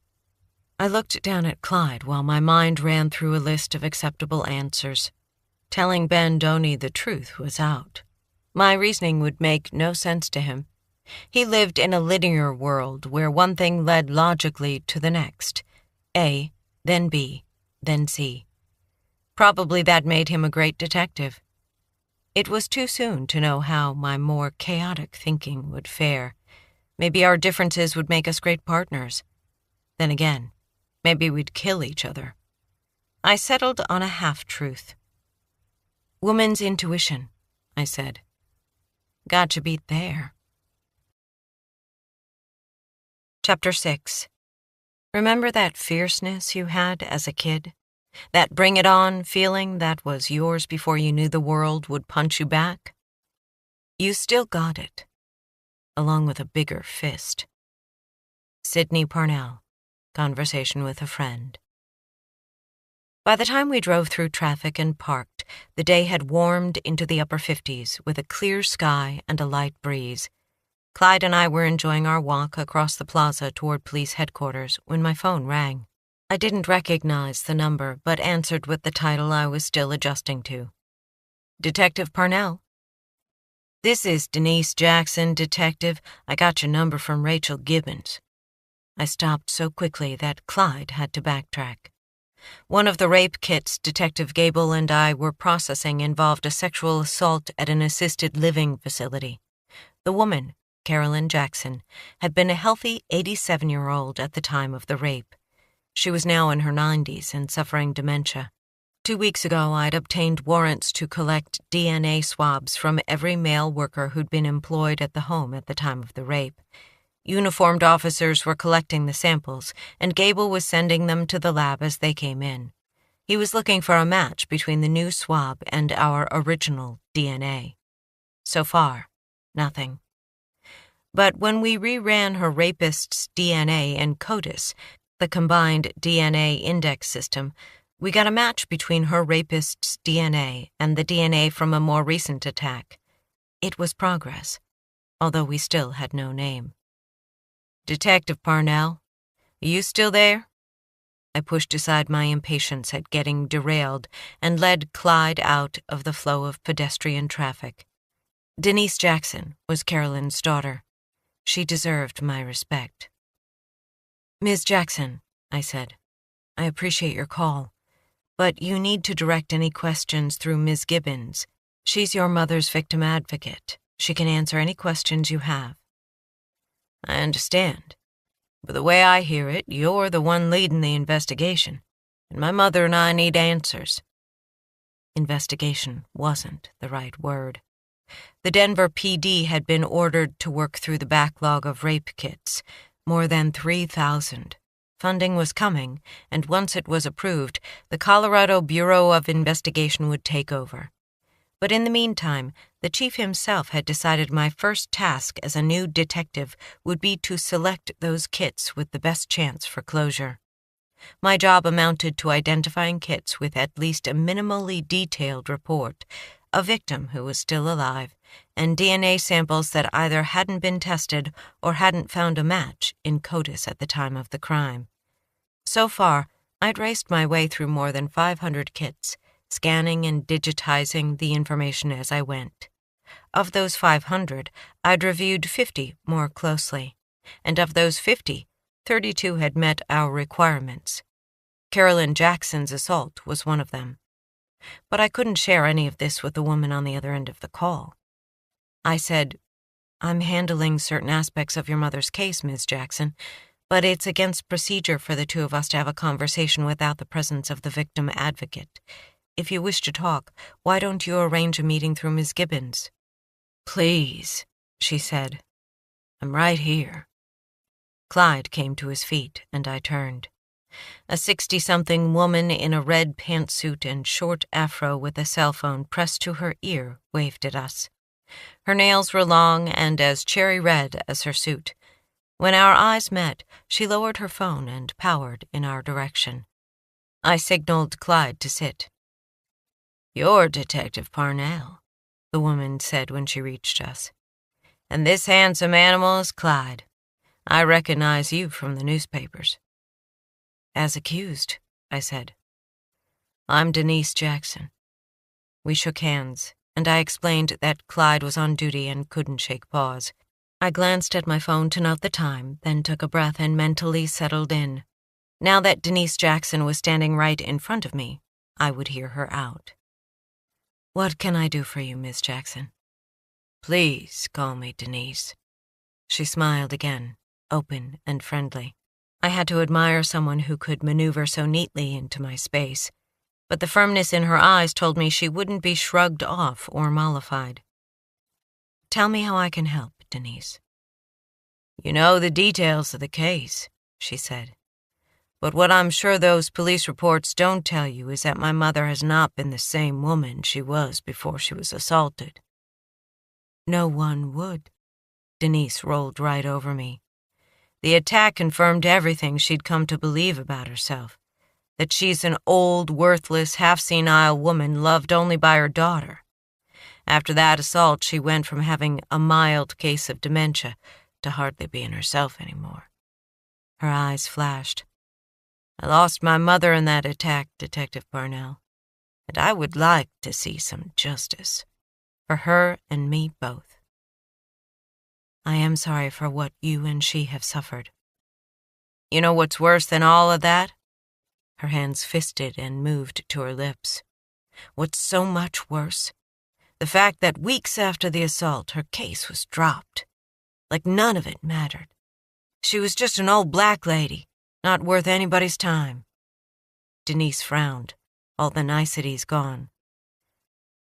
Speaker 1: I looked down at Clyde while my mind ran through a list of acceptable answers. Telling Bandoni the truth was out. My reasoning would make no sense to him. He lived in a linear world where one thing led logically to the next. A, then B, then C. Probably that made him a great detective. It was too soon to know how my more chaotic thinking would fare. Maybe our differences would make us great partners. Then again, Maybe we'd kill each other. I settled on a half-truth. Woman's intuition, I said. Gotcha beat there. Chapter 6. Remember that fierceness you had as a kid? That bring-it-on feeling that was yours before you knew the world would punch you back? You still got it, along with a bigger fist. Sydney Parnell, Conversation with a Friend. By the time we drove through traffic and parked, the day had warmed into the upper 50s with a clear sky and a light breeze. Clyde and I were enjoying our walk across the plaza toward police headquarters when my phone rang. I didn't recognize the number, but answered with the title I was still adjusting to. Detective Parnell. This is Denise Jackson, Detective. I got your number from Rachel Gibbons. I stopped so quickly that Clyde had to backtrack. One of the rape kits Detective Gable and I were processing involved a sexual assault at an assisted living facility. The woman, Carolyn Jackson, had been a healthy 87-year-old at the time of the rape. She was now in her 90s and suffering dementia. 2 weeks ago, I'd obtained warrants to collect DNA swabs from every male worker who'd been employed at the home at the time of the rape. Uniformed officers were collecting the samples, and Gable was sending them to the lab as they came in. He was looking for a match between the new swab and our original DNA. So far, nothing. But when we reran her rapist's DNA in CODIS, the combined DNA index system, we got a match between her rapist's DNA and the DNA from a more recent attack. It was progress, although we still had no name. Detective Parnell, are you still there? I pushed aside my impatience at getting derailed and led Clyde out of the flow of pedestrian traffic. Denise Jackson was Carolyn's daughter. She deserved my respect. Ms. Jackson, I said, I appreciate your call, but you need to direct any questions through Ms. Gibbons. She's your mother's victim advocate. She can answer any questions you have. I understand, but the way I hear it, you're the one leading the investigation, and my mother and I need answers. Investigation wasn't the right word. The Denver PD had been ordered to work through the backlog of rape kits, more than 3,000. Funding was coming, and once it was approved, the Colorado Bureau of Investigation would take over. But in the meantime, the chief himself had decided my first task as a new detective would be to select those kits with the best chance for closure. My job amounted to identifying kits with at least a minimally detailed report, a victim who was still alive, and DNA samples that either hadn't been tested or hadn't found a match in CODIS at the time of the crime. So far, I'd raced my way through more than 500 kits, scanning and digitizing the information as I went. Of those 500, I'd reviewed 50 more closely, and of those 50, 32 had met our requirements. Carolyn Jackson's assault was one of them. But I couldn't share any of this with the woman on the other end of the call. I said, I'm handling certain aspects of your mother's case, Ms. Jackson, but it's against procedure for the two of us to have a conversation without the presence of the victim advocate. If you wish to talk, why don't you arrange a meeting through Ms. Gibbons? Please, she said. I'm right here. Clyde came to his feet, and I turned. A 60-something woman in a red pantsuit and short afro with a cell phone pressed to her ear waved at us. Her nails were long and as cherry red as her suit. When our eyes met, she lowered her phone and powered in our direction. I signaled Clyde to sit. You're Detective Parnell, the woman said when she reached us. And this handsome animal is Clyde. I recognize you from the newspapers. As accused, I said. I'm Denise Jackson. We shook hands, and I explained that Clyde was on duty and couldn't shake paws. I glanced at my phone to note the time, then took a breath and mentally settled in. Now that Denise Jackson was standing right in front of me, I would hear her out. What can I do for you, Miss Jackson? Please call me Denise. She smiled again, open and friendly. I had to admire someone who could maneuver so neatly into my space, but the firmness in her eyes told me she wouldn't be shrugged off or mollified. "Tell me how I can help, Denise." "You know the details of the case," she said. "But what I'm sure those police reports don't tell you is that my mother has not been the same woman she was before she was assaulted." "No one would." Denise rolled right over me. The attack confirmed everything she'd come to believe about herself, that she's an old, worthless, half-senile woman loved only by her daughter. After that assault, she went from having a mild case of dementia to hardly being herself anymore. Her eyes flashed. "I lost my mother in that attack, Detective Parnell, and I would like to see some justice. For her and me both." "I am sorry for what you and she have suffered." "You know what's worse than all of that?" Her hands fisted and moved to her lips. "What's so much worse? The fact that weeks after the assault, her case was dropped. Like none of it mattered. She was just an old black lady, not worth anybody's time." Denise frowned, all the niceties gone.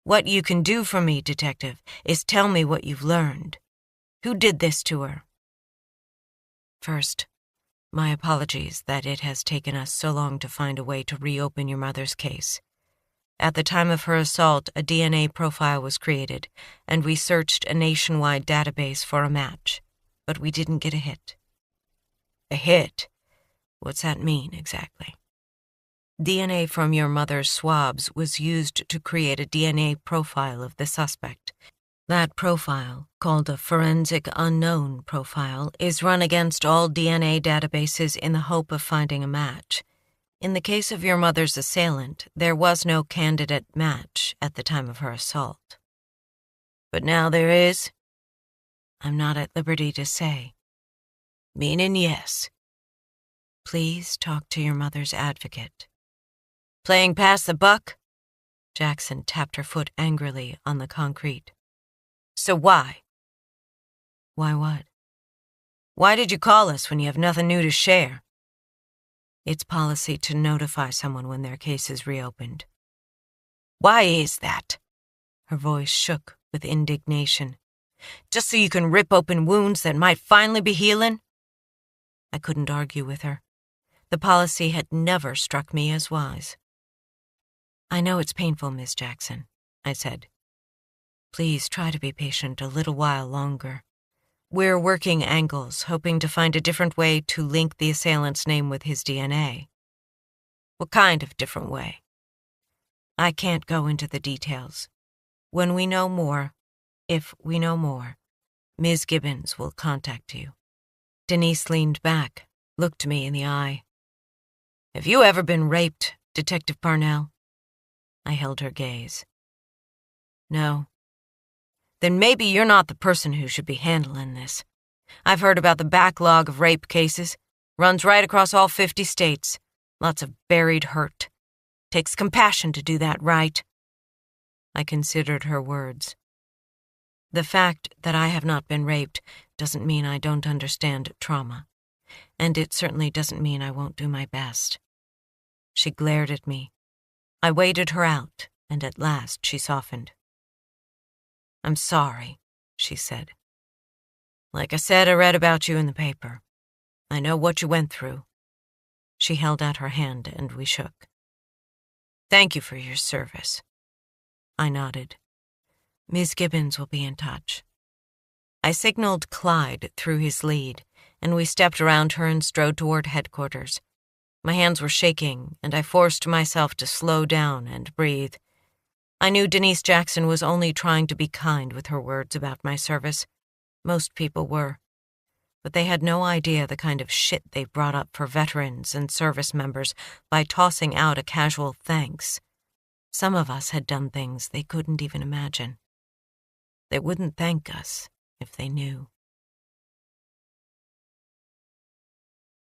Speaker 1: "What you can do for me, Detective, is tell me what you've learned. Who did this to her?" "First, my apologies that it has taken us so long to find a way to reopen your mother's case. At the time of her assault, a DNA profile was created, and we searched a nationwide database for a match, but we didn't get a hit." "A hit? What's that mean, exactly?" "DNA from your mother's swabs was used to create a DNA profile of the suspect. That profile, called a forensic unknown profile, is run against all DNA databases in the hope of finding a match. In the case of your mother's assailant, there was no candidate match at the time of her assault." "But now there is?" "I'm not at liberty to say." "Meaning yes." "Please talk to your mother's advocate." "Playing pass the buck?" Jackson tapped her foot angrily on the concrete. "So why?" "Why what?" "Why did you call us when you have nothing new to share?" "It's policy to notify someone when their case is reopened." "Why is that?" Her voice shook with indignation. "Just so you can rip open wounds that might finally be healing?" I couldn't argue with her. The policy had never struck me as wise. "I know it's painful, Miss Jackson," I said. "Please try to be patient a little while longer. We're working angles, hoping to find a different way to link the assailant's name with his DNA." "What kind of different way?" "I can't go into the details. When we know more, if we know more, Ms. Gibbons will contact you." Denise leaned back, looked me in the eye. "Have you ever been raped, Detective Parnell?" I held her gaze. "No." "Then maybe you're not the person who should be handling this. I've heard about the backlog of rape cases. Runs right across all 50 states. Lots of buried hurt. Takes compassion to do that, right?" I considered her words. The fact that I have not been raped doesn't mean I don't understand trauma, and it certainly doesn't mean I won't do my best. She glared at me. I waited her out, and at last she softened. "I'm sorry," she said. "Like I said, I read about you in the paper. I know what you went through." She held out her hand, and we shook. "Thank you for your service." I nodded. "Ms. Gibbons will be in touch." I signaled Clyde through his lead, and we stepped around her and strode toward headquarters. My hands were shaking, and I forced myself to slow down and breathe. I knew Denise Jackson was only trying to be kind with her words about my service. Most people were. But they had no idea the kind of shit they brought up for veterans and service members by tossing out a casual thanks. Some of us had done things they couldn't even imagine. They wouldn't thank us if they knew.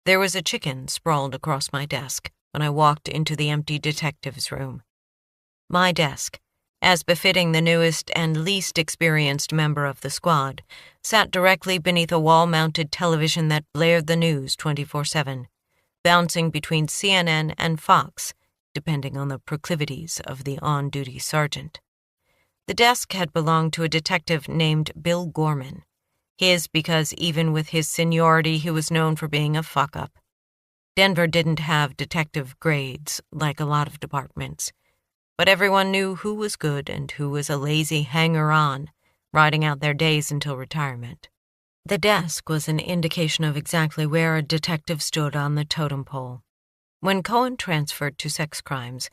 Speaker 1: There was a chicken sprawled across my desk when I walked into the empty detective's room. My desk, as befitting the newest and least experienced member of the squad, sat directly beneath a wall-mounted television that blared the news 24/7, bouncing between CNN and Fox, depending on the proclivities of the on-duty sergeant. The desk had belonged to a detective named Bill Gorman, his because even with his seniority he was known for being a fuck-up. Denver didn't have detective grades like a lot of departments, but everyone knew who was good and who was a lazy hanger-on, riding out their days until retirement. The desk was an indication of exactly where a detective stood on the totem pole. When Cohen transferred to sex crimes,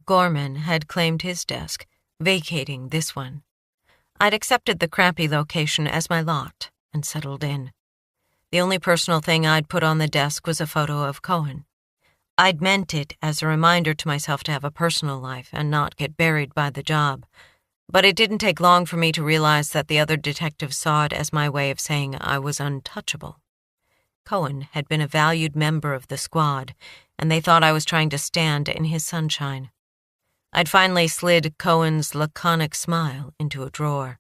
Speaker 1: Gorman had claimed his desk, vacating this one. I'd accepted the crappy location as my lot and settled in. The only personal thing I'd put on the desk was a photo of Cohen. I'd meant it as a reminder to myself to have a personal life and not get buried by the job. But it didn't take long for me to realize that the other detectives saw it as my way of saying I was untouchable. Cohen had been a valued member of the squad, and they thought I was trying to stand in his sunshine. I'd finally slid Cohen's laconic smile into a drawer.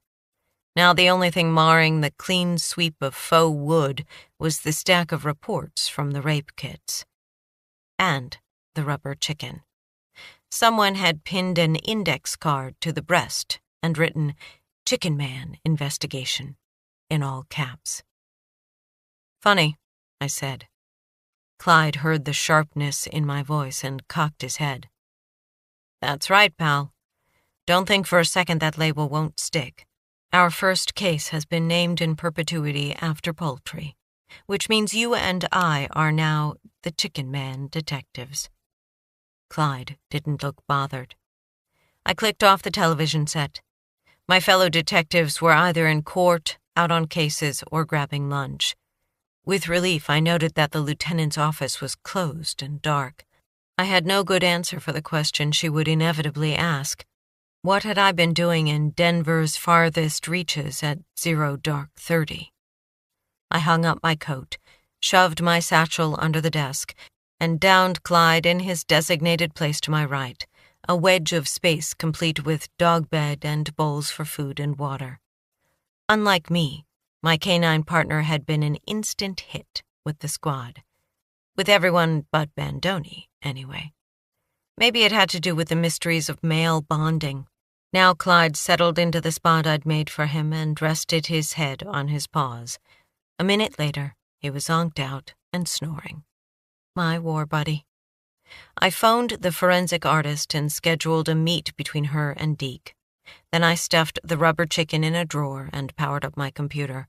Speaker 1: Now the only thing marring the clean sweep of faux wood was the stack of reports from the rape kits. And the rubber chicken. Someone had pinned an index card to the breast and written, "Chicken Man Investigation," in all caps. "Funny," I said. Clyde heard the sharpness in my voice and cocked his head. "That's right, pal. Don't think for a second that label won't stick. Our first case has been named in perpetuity after poultry, which means you and I are now the Chicken Man detectives." Clyde didn't look bothered. I clicked off the television set. My fellow detectives were either in court, out on cases, or grabbing lunch. With relief, I noted that the lieutenant's office was closed and dark. I had no good answer for the question she would inevitably ask. What had I been doing in Denver's farthest reaches at 0:30? I hung up my coat, shoved my satchel under the desk, and downed Clyde in his designated place to my right, a wedge of space complete with dog bed and bowls for food and water. Unlike me, my canine partner had been an instant hit with the squad. With everyone but Bandoni, anyway. Maybe it had to do with the mysteries of male bonding. Now Clyde settled into the spot I'd made for him and rested his head on his paws. A minute later, he was zonked out and snoring. My war buddy. I phoned the forensic artist and scheduled a meet between her and Deke. Then I stuffed the rubber chicken in a drawer and powered up my computer.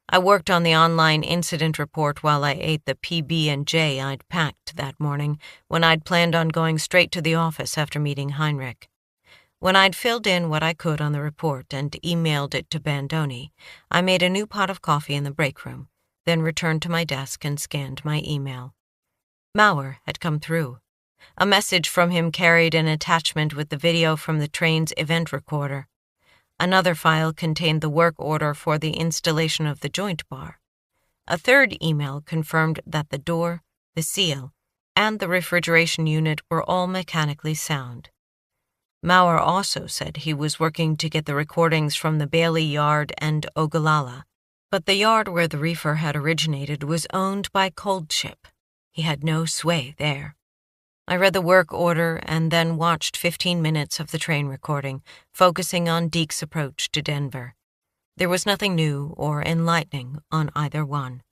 Speaker 1: I worked on the online incident report while I ate the PB&J I'd packed that morning when I'd planned on going straight to the office after meeting Heinrich. When I'd filled in what I could on the report and emailed it to Bandoni, I made a new pot of coffee in the break room, then returned to my desk and scanned my email. Mauer had come through. A message from him carried an attachment with the video from the train's event recorder. Another file contained the work order for the installation of the joint bar. A third email confirmed that the door, the seal, and the refrigeration unit were all mechanically sound. Mauer also said he was working to get the recordings from the Bailey Yard and Ogallala, but the yard where the reefer had originated was owned by Coldship. He had no sway there. I read the work order and then watched 15 minutes of the train recording, focusing on Deke's approach to Denver. There was nothing new or enlightening on either one.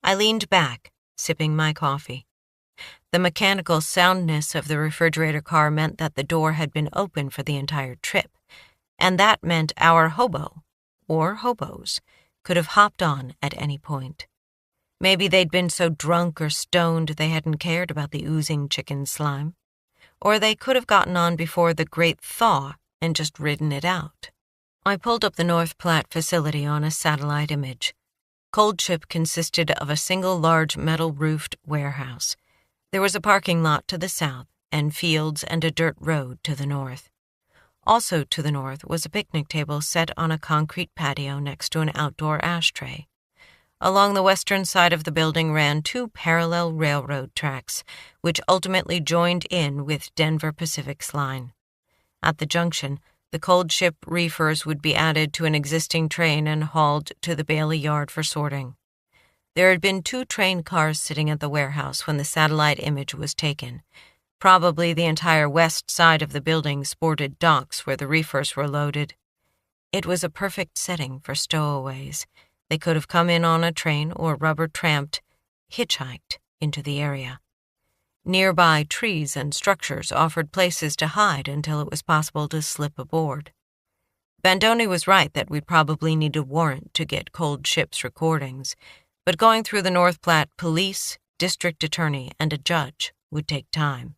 Speaker 1: I leaned back, sipping my coffee. The mechanical soundness of the refrigerator car meant that the door had been open for the entire trip, and that meant our hobo, or hobos, could have hopped on at any point. Maybe they'd been so drunk or stoned they hadn't cared about the oozing chicken slime. Or they could have gotten on before the great thaw and just ridden it out. I pulled up the North Platte facility on a satellite image. Coldship consisted of a single large metal-roofed warehouse. There was a parking lot to the south and fields and a dirt road to the north. Also to the north was a picnic table set on a concrete patio next to an outdoor ashtray. Along the western side of the building ran 2 parallel railroad tracks, which ultimately joined in with Denver Pacific's line. At the junction, the cold ship reefers would be added to an existing train and hauled to the Bailey yard for sorting. There had been 2 train cars sitting at the warehouse when the satellite image was taken. Probably the entire west side of the building sported docks where the reefers were loaded. It was a perfect setting for stowaways. They could have come in on a train or rubber-tramped, hitchhiked into the area. Nearby trees and structures offered places to hide until it was possible to slip aboard. Bandoni was right that we'd probably need a warrant to get cold ship's recordings, but going through the North Platte police, district attorney, and a judge would take time.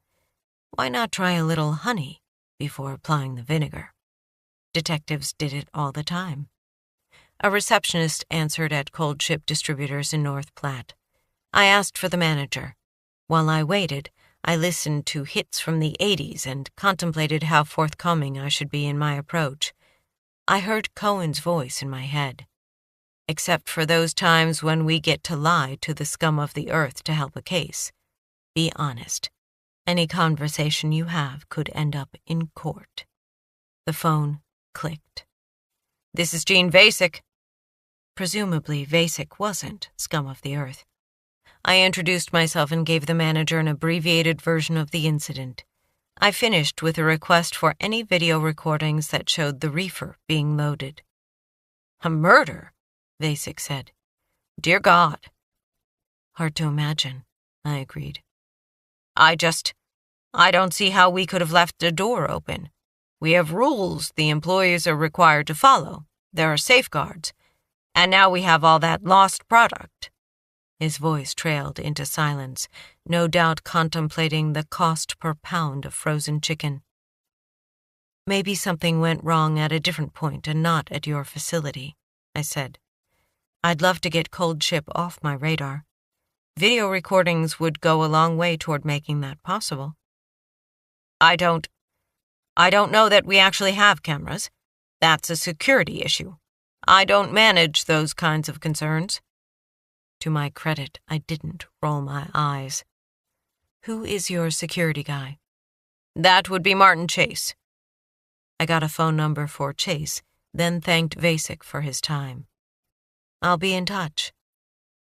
Speaker 1: Why not try a little honey before applying the vinegar? Detectives did it all the time. A receptionist answered at Cold Ship Distributors in North Platte. I asked for the manager. While I waited, I listened to hits from the 80s and contemplated how forthcoming I should be in my approach. I heard Cohen's voice in my head. Except for those times when we get to lie to the scum of the earth to help a case. Be honest. Any conversation you have could end up in court. The phone clicked. This is Gene Vasek. Presumably, Vasek wasn't scum of the earth. I introduced myself and gave the manager an abbreviated version of the incident. I finished with a request for any video recordings that showed the reefer being loaded. A murder, Vasek said. Dear God. Hard to imagine, I agreed. I don't see how we could have left the door open. We have rules the employees are required to follow. There are safeguards. And now we have all that lost product. His voice trailed into silence, no doubt contemplating the cost per pound of frozen chicken. Maybe something went wrong at a different point and not at your facility, I said. I'd love to get Cold Ship off my radar. Video recordings would go a long way toward making that possible. I don't know that we actually have cameras. That's a security issue. I don't manage those kinds of concerns. To my credit, I didn't roll my eyes. Who is your security guy? That would be Martin Chase. I got a phone number for Chase, then thanked Vasek for his time. I'll be in touch.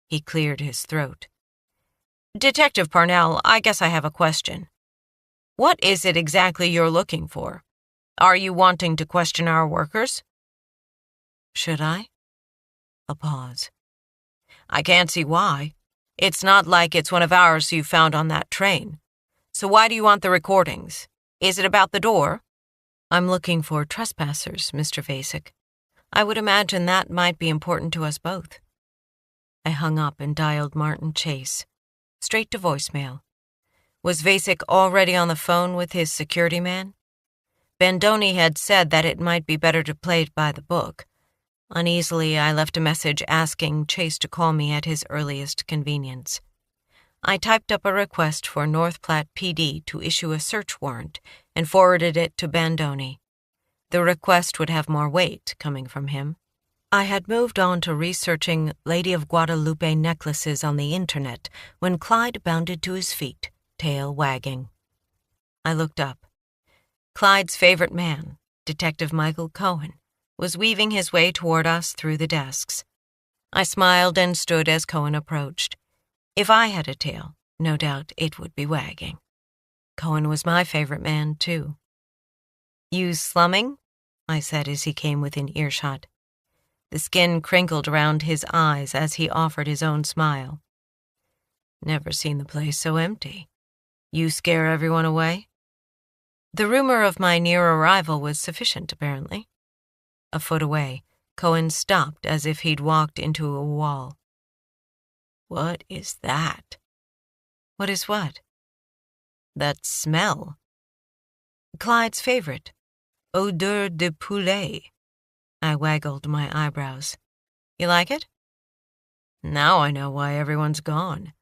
Speaker 1: He cleared his throat. Detective Parnell, I guess I have a question. What is it exactly you're looking for? Are you wanting to question our workers? Should I? A pause. I can't see why. It's not like it's one of ours you found on that train. So why do you want the recordings? Is it about the door? I'm looking for trespassers, Mr. Vasek. I would imagine that might be important to us both. I hung up and dialed Martin Chase. Straight to voicemail. Was Vasek already on the phone with his security man? Bandoni had said that it might be better to play it by the book. Uneasily, I left a message asking Chase to call me at his earliest convenience. I typed up a request for North Platte PD to issue a search warrant and forwarded it to Bandoni. The request would have more weight coming from him. I had moved on to researching Lady of Guadalupe necklaces on the internet when Clyde bounded to his feet, tail wagging. I looked up. Clyde's favorite man, Detective Michael Cohen, was weaving his way toward us through the desks. I smiled and stood as Cohen approached. If I had a tail, no doubt it would be wagging. Cohen was my favorite man, too. You slumming? I said as he came within earshot. The skin crinkled around his eyes as he offered his own smile. Never seen the place so empty. You scare everyone away? The rumor of my near arrival was sufficient, apparently. A foot away, Cohen stopped as if he'd walked into a wall. What is that? What is what? That smell. Clyde's favorite. Odeur de poulet. I waggled my eyebrows. You like it? Now I know why everyone's gone.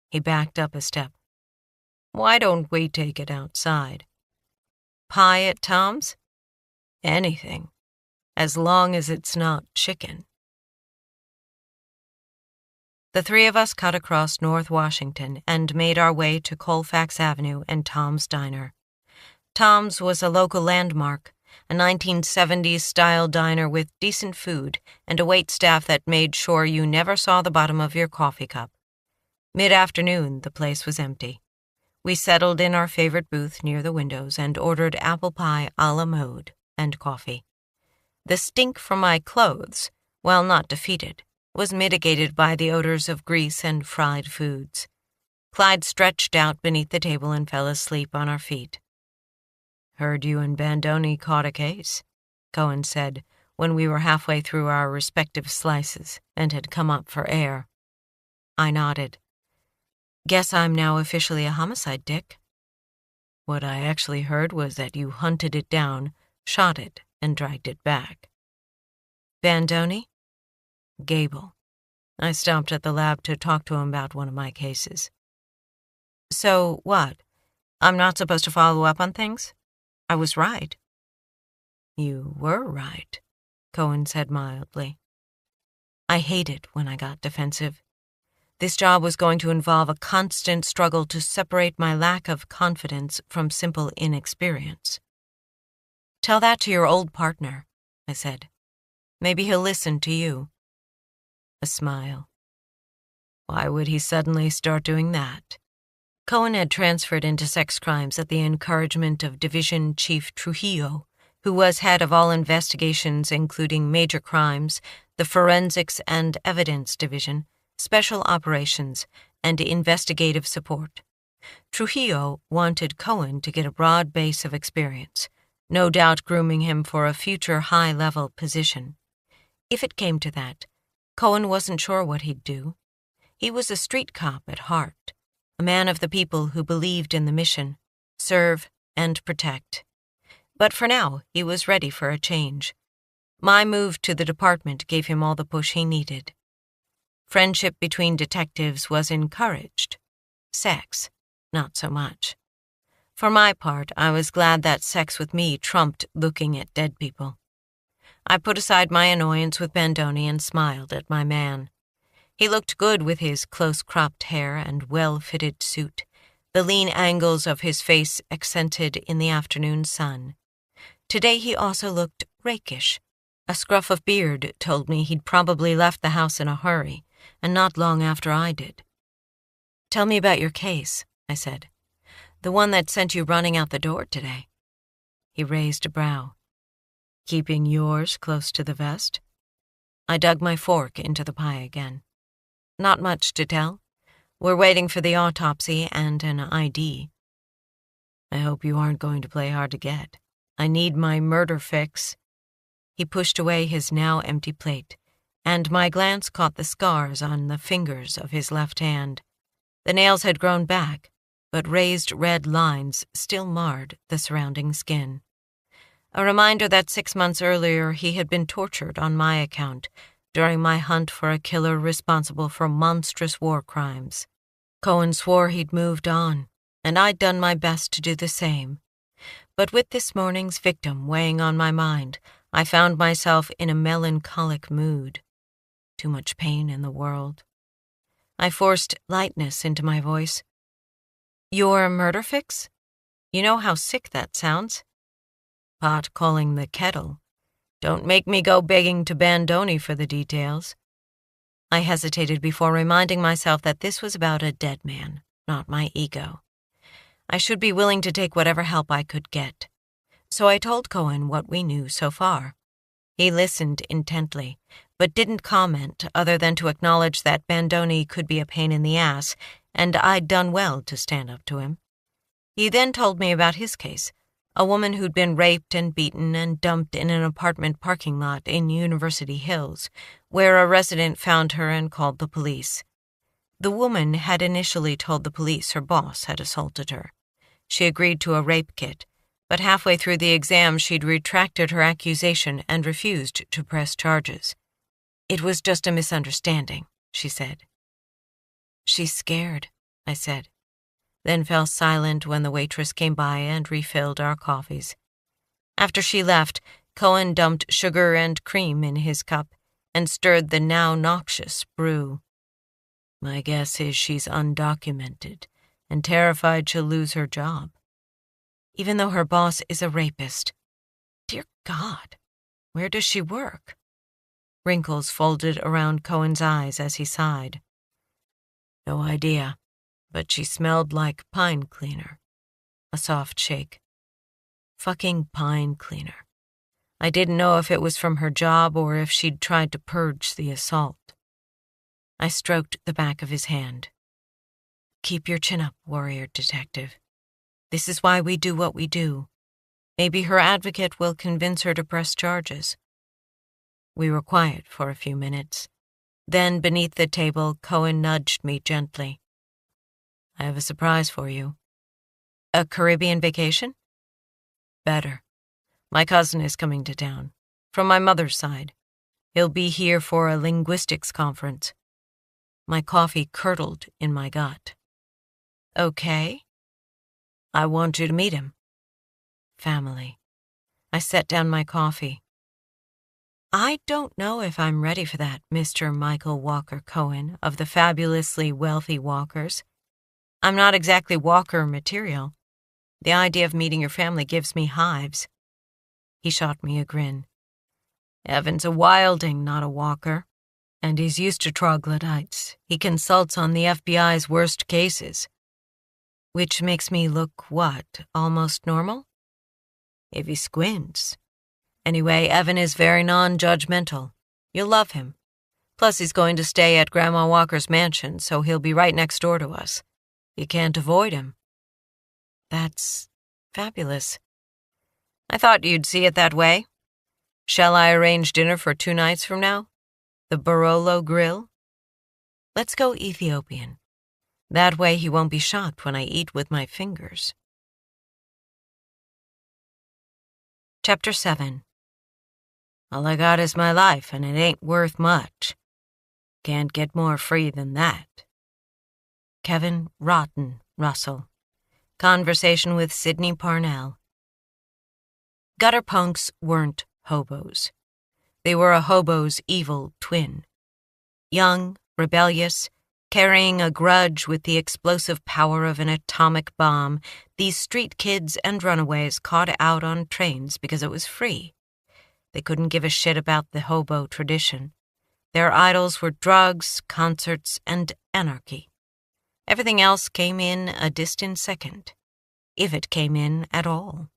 Speaker 1: He backed up a step. Why don't we take it outside? Pie at Tom's? Anything, as long as it's not chicken. The 3 of us cut across North Washington and made our way to Colfax Avenue and Tom's Diner. Tom's was a local landmark, a 1970s-style diner with decent food and a waitstaff that made sure you never saw the bottom of your coffee cup. Mid-afternoon, the place was empty. We settled in our favorite booth near the windows and ordered apple pie a la mode and coffee. The stink from my clothes, while not defeated, was mitigated by the odors of grease and fried foods. Clyde stretched out beneath the table and fell asleep on our feet. "Heard you and Bandoni caught a case," Cohen said when we were halfway through our respective slices and had come up for air. I nodded. "Guess I'm now officially a homicide, Dick." "What I actually heard was that you hunted it down, shot it, and dragged it back." "Bandoni?" "Gable. I stopped at the lab to talk to him about one of my cases." "So what? I'm not supposed to follow up on things? I was right." "You were right," Cohen said mildly. I hated when I got defensive. This job was going to involve a constant struggle to separate my lack of confidence from simple inexperience. "Tell that to your old partner," I said. "Maybe he'll listen to you." A smile. "Why would he suddenly start doing that?" Cohen had transferred into sex crimes at the encouragement of Division Chief Trujillo, who was head of all investigations including major crimes, the Forensics and Evidence Division, Special Operations, and Investigative Support. Trujillo wanted Cohen to get a broad base of experience, no doubt grooming him for a future high-level position. If it came to that, Cohen wasn't sure what he'd do. He was a street cop at heart, a man of the people who believed in the mission, serve and protect. But for now, he was ready for a change. My move to the department gave him all the push he needed. Friendship between detectives was encouraged. Sex, not so much. For my part, I was glad that sex with me trumped looking at dead people. I put aside my annoyance with Bandoni and smiled at my man. He looked good with his close-cropped hair and well-fitted suit, the lean angles of his face accented in the afternoon sun. Today he also looked rakish. A scruff of beard told me he'd probably left the house in a hurry, and not long after I did. "Tell me about your case," I said. "The one that sent you running out the door today." He raised a brow. "Keeping yours close to the vest?" I dug my fork into the pie again. "Not much to tell. We're waiting for the autopsy and an ID." "I hope you aren't going to play hard to get. I need my murder fix." He pushed away his now empty plate, and my glance caught the scars on the fingers of his left hand. The nails had grown back, but raised red lines still marred the surrounding skin. A reminder that 6 months earlier he had been tortured on my account during my hunt for a killer responsible for monstrous war crimes. Cohen swore he'd moved on, and I'd done my best to do the same. But with this morning's victim weighing on my mind, I found myself in a melancholic mood. Too much pain in the world. I forced lightness into my voice. "Your murder fix? You know how sick that sounds." "Pot calling the kettle. Don't make me go begging to Bandoni for the details." I hesitated before reminding myself that this was about a dead man, not my ego. I should be willing to take whatever help I could get. So I told Cohen what we knew so far. He listened intently, but didn't comment other than to acknowledge that Bandoni could be a pain in the ass, and I'd done well to stand up to him. He then told me about his case, a woman who'd been raped and beaten and dumped in an apartment parking lot in University Hills, where a resident found her and called the police. The woman had initially told the police her boss had assaulted her. She agreed to a rape kit, but halfway through the exam she'd retracted her accusation and refused to press charges. "It was just a misunderstanding," she said. "She's scared," I said, then fell silent when the waitress came by and refilled our coffees. After she left, Cohen dumped sugar and cream in his cup and stirred the now noxious brew. "My guess is she's undocumented and terrified she'll lose her job." even though her boss is a rapist. Dear God, where does she work? Wrinkles folded around Cohen's eyes as he sighed. No idea, but she smelled like pine cleaner. A soft shake. Fucking pine cleaner. I didn't know if it was from her job or if she'd tried to purge the assault. I stroked the back of his hand. Keep your chin up, warrior detective. This is why we do what we do. Maybe her advocate will convince her to press charges. We were quiet for a few minutes. Then, beneath the table, Cohen nudged me gently. I have a surprise for you. A Caribbean vacation? Better. My cousin is coming to town, from my mother's side. He'll be here for a linguistics conference. My coffee curdled in my gut. Okay. I want you to meet him. Family. I set down my coffee. I don't know if I'm ready for that, Mr. Michael Walker Cohen of the fabulously wealthy Walkers. I'm not exactly Walker material. The idea of meeting your family gives me hives. He shot me a grin. Evan's a wilding, not a Walker. And he's used to troglodytes. He consults on the FBI's worst cases. Which makes me look, what, almost normal? If he squints. Anyway, Evan is very non-judgmental. You'll love him. Plus, he's going to stay at Grandma Walker's mansion, so he'll be right next door to us. You can't avoid him. That's fabulous. I thought you'd see it that way. Shall I arrange dinner for 2 nights from now? The Barolo Grill? Let's go Ethiopian. That way he won't be shocked when I eat with my fingers. Chapter 7. All I got is my life, and it ain't worth much. Can't get more free than that. Kevin Rotten Russell. Conversation with Sydney Parnell. Gutter punks weren't hobos. They were a hobo's evil twin. Young, rebellious, carrying a grudge with the explosive power of an atomic bomb, these street kids and runaways caught out on trains because it was free. They couldn't give a shit about the hobo tradition. Their idols were drugs, concerts, and anarchy. Everything else came in a distant second, if it came in at all.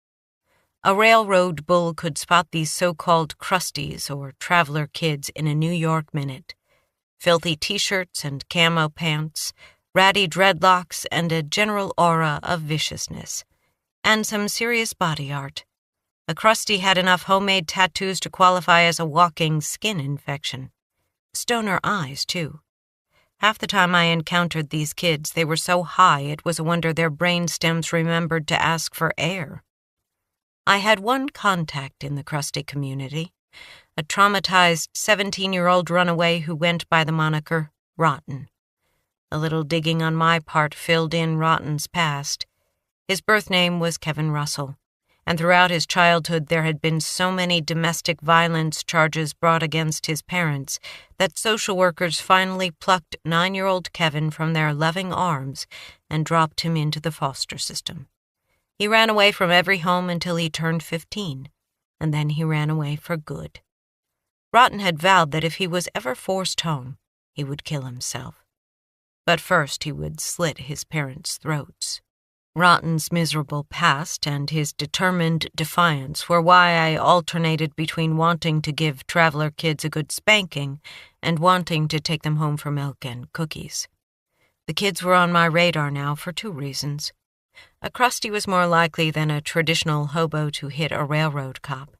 Speaker 1: A railroad bull could spot these so-called crusties or traveler kids in a New York minute. Filthy t-shirts and camo pants, ratty dreadlocks, and a general aura of viciousness. And some serious body art. A crusty had enough homemade tattoos to qualify as a walking skin infection. Stoner eyes, too. Half the time I encountered these kids, they were so high it was a wonder their brain stems remembered to ask for air. I had one contact in the crusty community, a traumatized 17-year-old runaway who went by the moniker Rotten. A little digging on my part filled in Rotten's past. His birth name was Kevin Russell, and throughout his childhood there had been so many domestic violence charges brought against his parents that social workers finally plucked 9-year-old Kevin from their loving arms and dropped him into the foster system. He ran away from every home until he turned 15, and then he ran away for good. Rotten had vowed that if he was ever forced home, he would kill himself. But first he would slit his parents' throats. Rotten's miserable past and his determined defiance were why I alternated between wanting to give traveler kids a good spanking and wanting to take them home for milk and cookies. The kids were on my radar now for 2 reasons. A crusty was more likely than a traditional hobo to hit a railroad cop,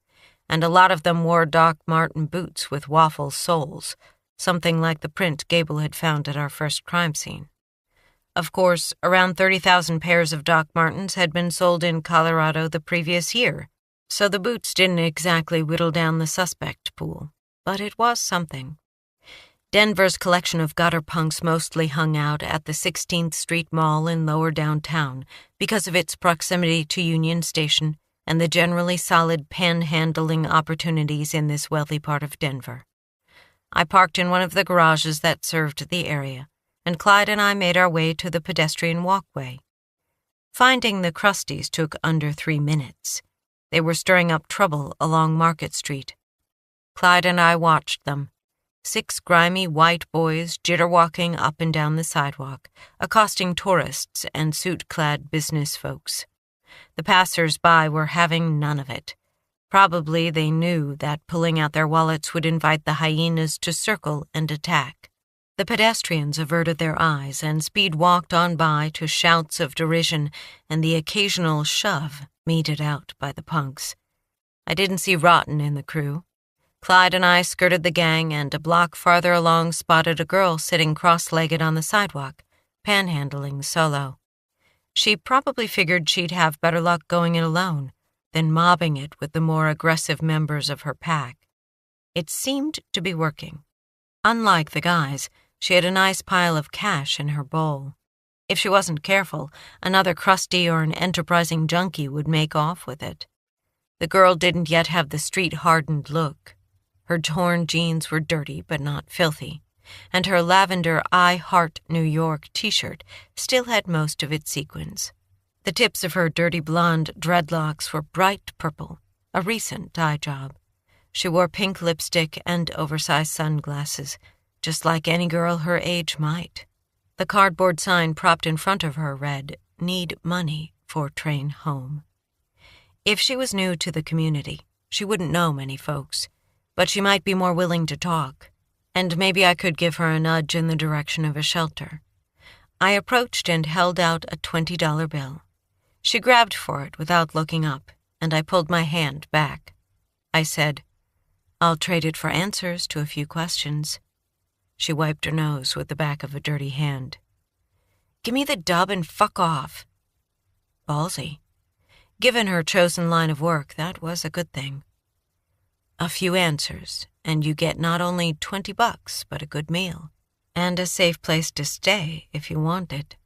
Speaker 1: and a lot of them wore Doc Marten boots with waffle soles, something like the print Gable had found at our first crime scene. Of course, around 30,000 pairs of Doc Martens had been sold in Colorado the previous year, so the boots didn't exactly whittle down the suspect pool, but it was something. Denver's collection of gutter punks mostly hung out at the 16th Street Mall in lower downtown because of its proximity to Union Station and the generally solid panhandling opportunities in this wealthy part of Denver. I parked in one of the garages that served the area, and Clyde and I made our way to the pedestrian walkway. Finding the Crusties took under 3 minutes. They were stirring up trouble along Market Street. Clyde and I watched them. 6 grimy white boys jitter-walking up and down the sidewalk, accosting tourists and suit-clad business folks. The passers-by were having none of it. Probably they knew that pulling out their wallets would invite the hyenas to circle and attack. The pedestrians averted their eyes, and Speed walked on by to shouts of derision and the occasional shove meted out by the punks. I didn't see Rotten in the crew. Clyde and I skirted the gang, and a block farther along spotted a girl sitting cross-legged on the sidewalk, panhandling solo. She probably figured she'd have better luck going it alone than mobbing it with the more aggressive members of her pack. It seemed to be working. Unlike the guys, she had a nice pile of cash in her bowl. If she wasn't careful, another crusty or an enterprising junkie would make off with it. The girl didn't yet have the street-hardened look. Her torn jeans were dirty but not filthy, and her lavender I Heart New York t-shirt still had most of its sequins. The tips of her dirty blonde dreadlocks were bright purple, a recent dye job. She wore pink lipstick and oversized sunglasses, just like any girl her age might. The cardboard sign propped in front of her read, "Need money for train home." If she was new to the community, she wouldn't know many folks, but she might be more willing to talk, and maybe I could give her a nudge in the direction of a shelter. I approached and held out a $20 bill. She grabbed for it without looking up, and I pulled my hand back. I said, "I'll trade it for answers to a few questions." She wiped her nose with the back of a dirty hand. "Give me the dub and fuck off." Ballsy. Given her chosen line of work, that was a good thing. "A few answers, and you get not only $20, but a good meal. And a safe place to stay if you want it."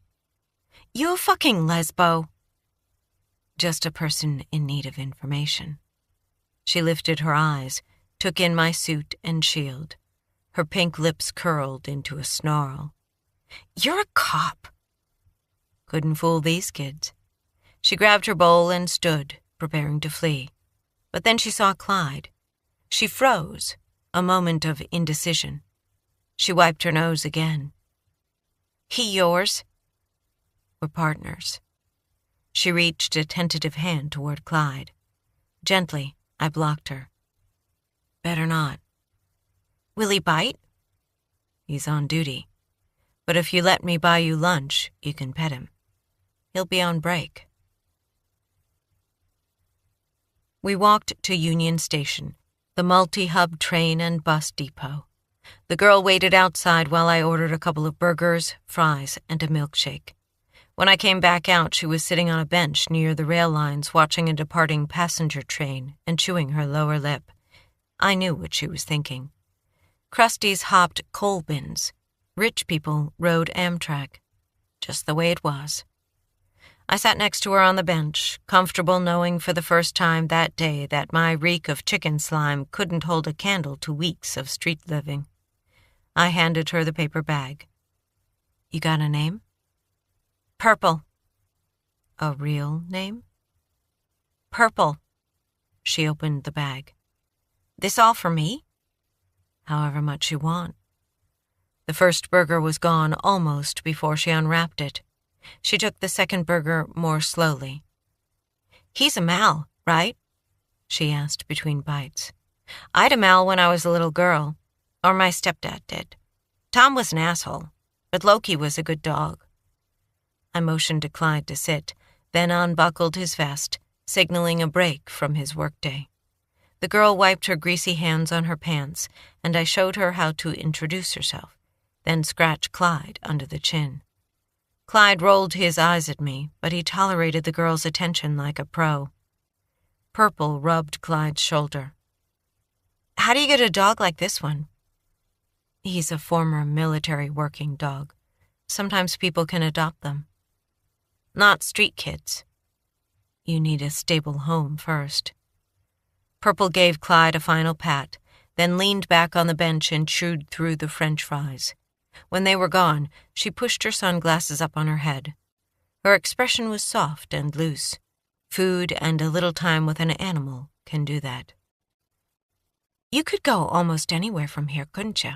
Speaker 1: "You a fucking lesbo." "Just a person in need of information." She lifted her eyes, took in my suit and shield. Her pink lips curled into a snarl. "You're a cop." Couldn't fool these kids. She grabbed her bowl and stood, preparing to flee. But then she saw Clyde. She froze, a moment of indecision. She wiped her nose again. "He yours?" "We're partners." She reached a tentative hand toward Clyde. Gently, I blocked her. "Better not." "Will he bite?" "He's on duty. But if you let me buy you lunch, you can pet him. He'll be on break." We walked to Union Station, the multi-hub train and bus depot. The girl waited outside while I ordered a couple of burgers, fries, and a milkshake. When I came back out, she was sitting on a bench near the rail lines watching a departing passenger train and chewing her lower lip. I knew what she was thinking. Crusties hopped coal bins. Rich people rode Amtrak. Just the way it was. I sat next to her on the bench, comfortable knowing for the first time that day that my reek of chicken slime couldn't hold a candle to weeks of street living. I handed her the paper bag. "You got a name?" "Purple." "A real name?" "Purple." She opened the bag. "This all for me?" "However much you want." The first burger was gone almost before she unwrapped it. She took the second burger more slowly. "He's a Mal, right?" she asked between bites. "I'd a Mal when I was a little girl, or my stepdad did. Tom was an asshole, but Loki was a good dog." I motioned to Clyde to sit, then unbuckled his vest, signaling a break from his workday. The girl wiped her greasy hands on her pants, and I showed her how to introduce herself, then scratched Clyde under the chin. Clyde rolled his eyes at me, but he tolerated the girl's attention like a pro. Purple rubbed Clyde's shoulder. "How do you get a dog like this one?" "He's a former military working dog. Sometimes people can adopt them." "Not street kids." "You need a stable home first." Purple gave Clyde a final pat, then leaned back on the bench and chewed through the French fries. When they were gone, she pushed her sunglasses up on her head. Her expression was soft and loose. Food and a little time with an animal can do that. You could go almost anywhere from here, couldn't you?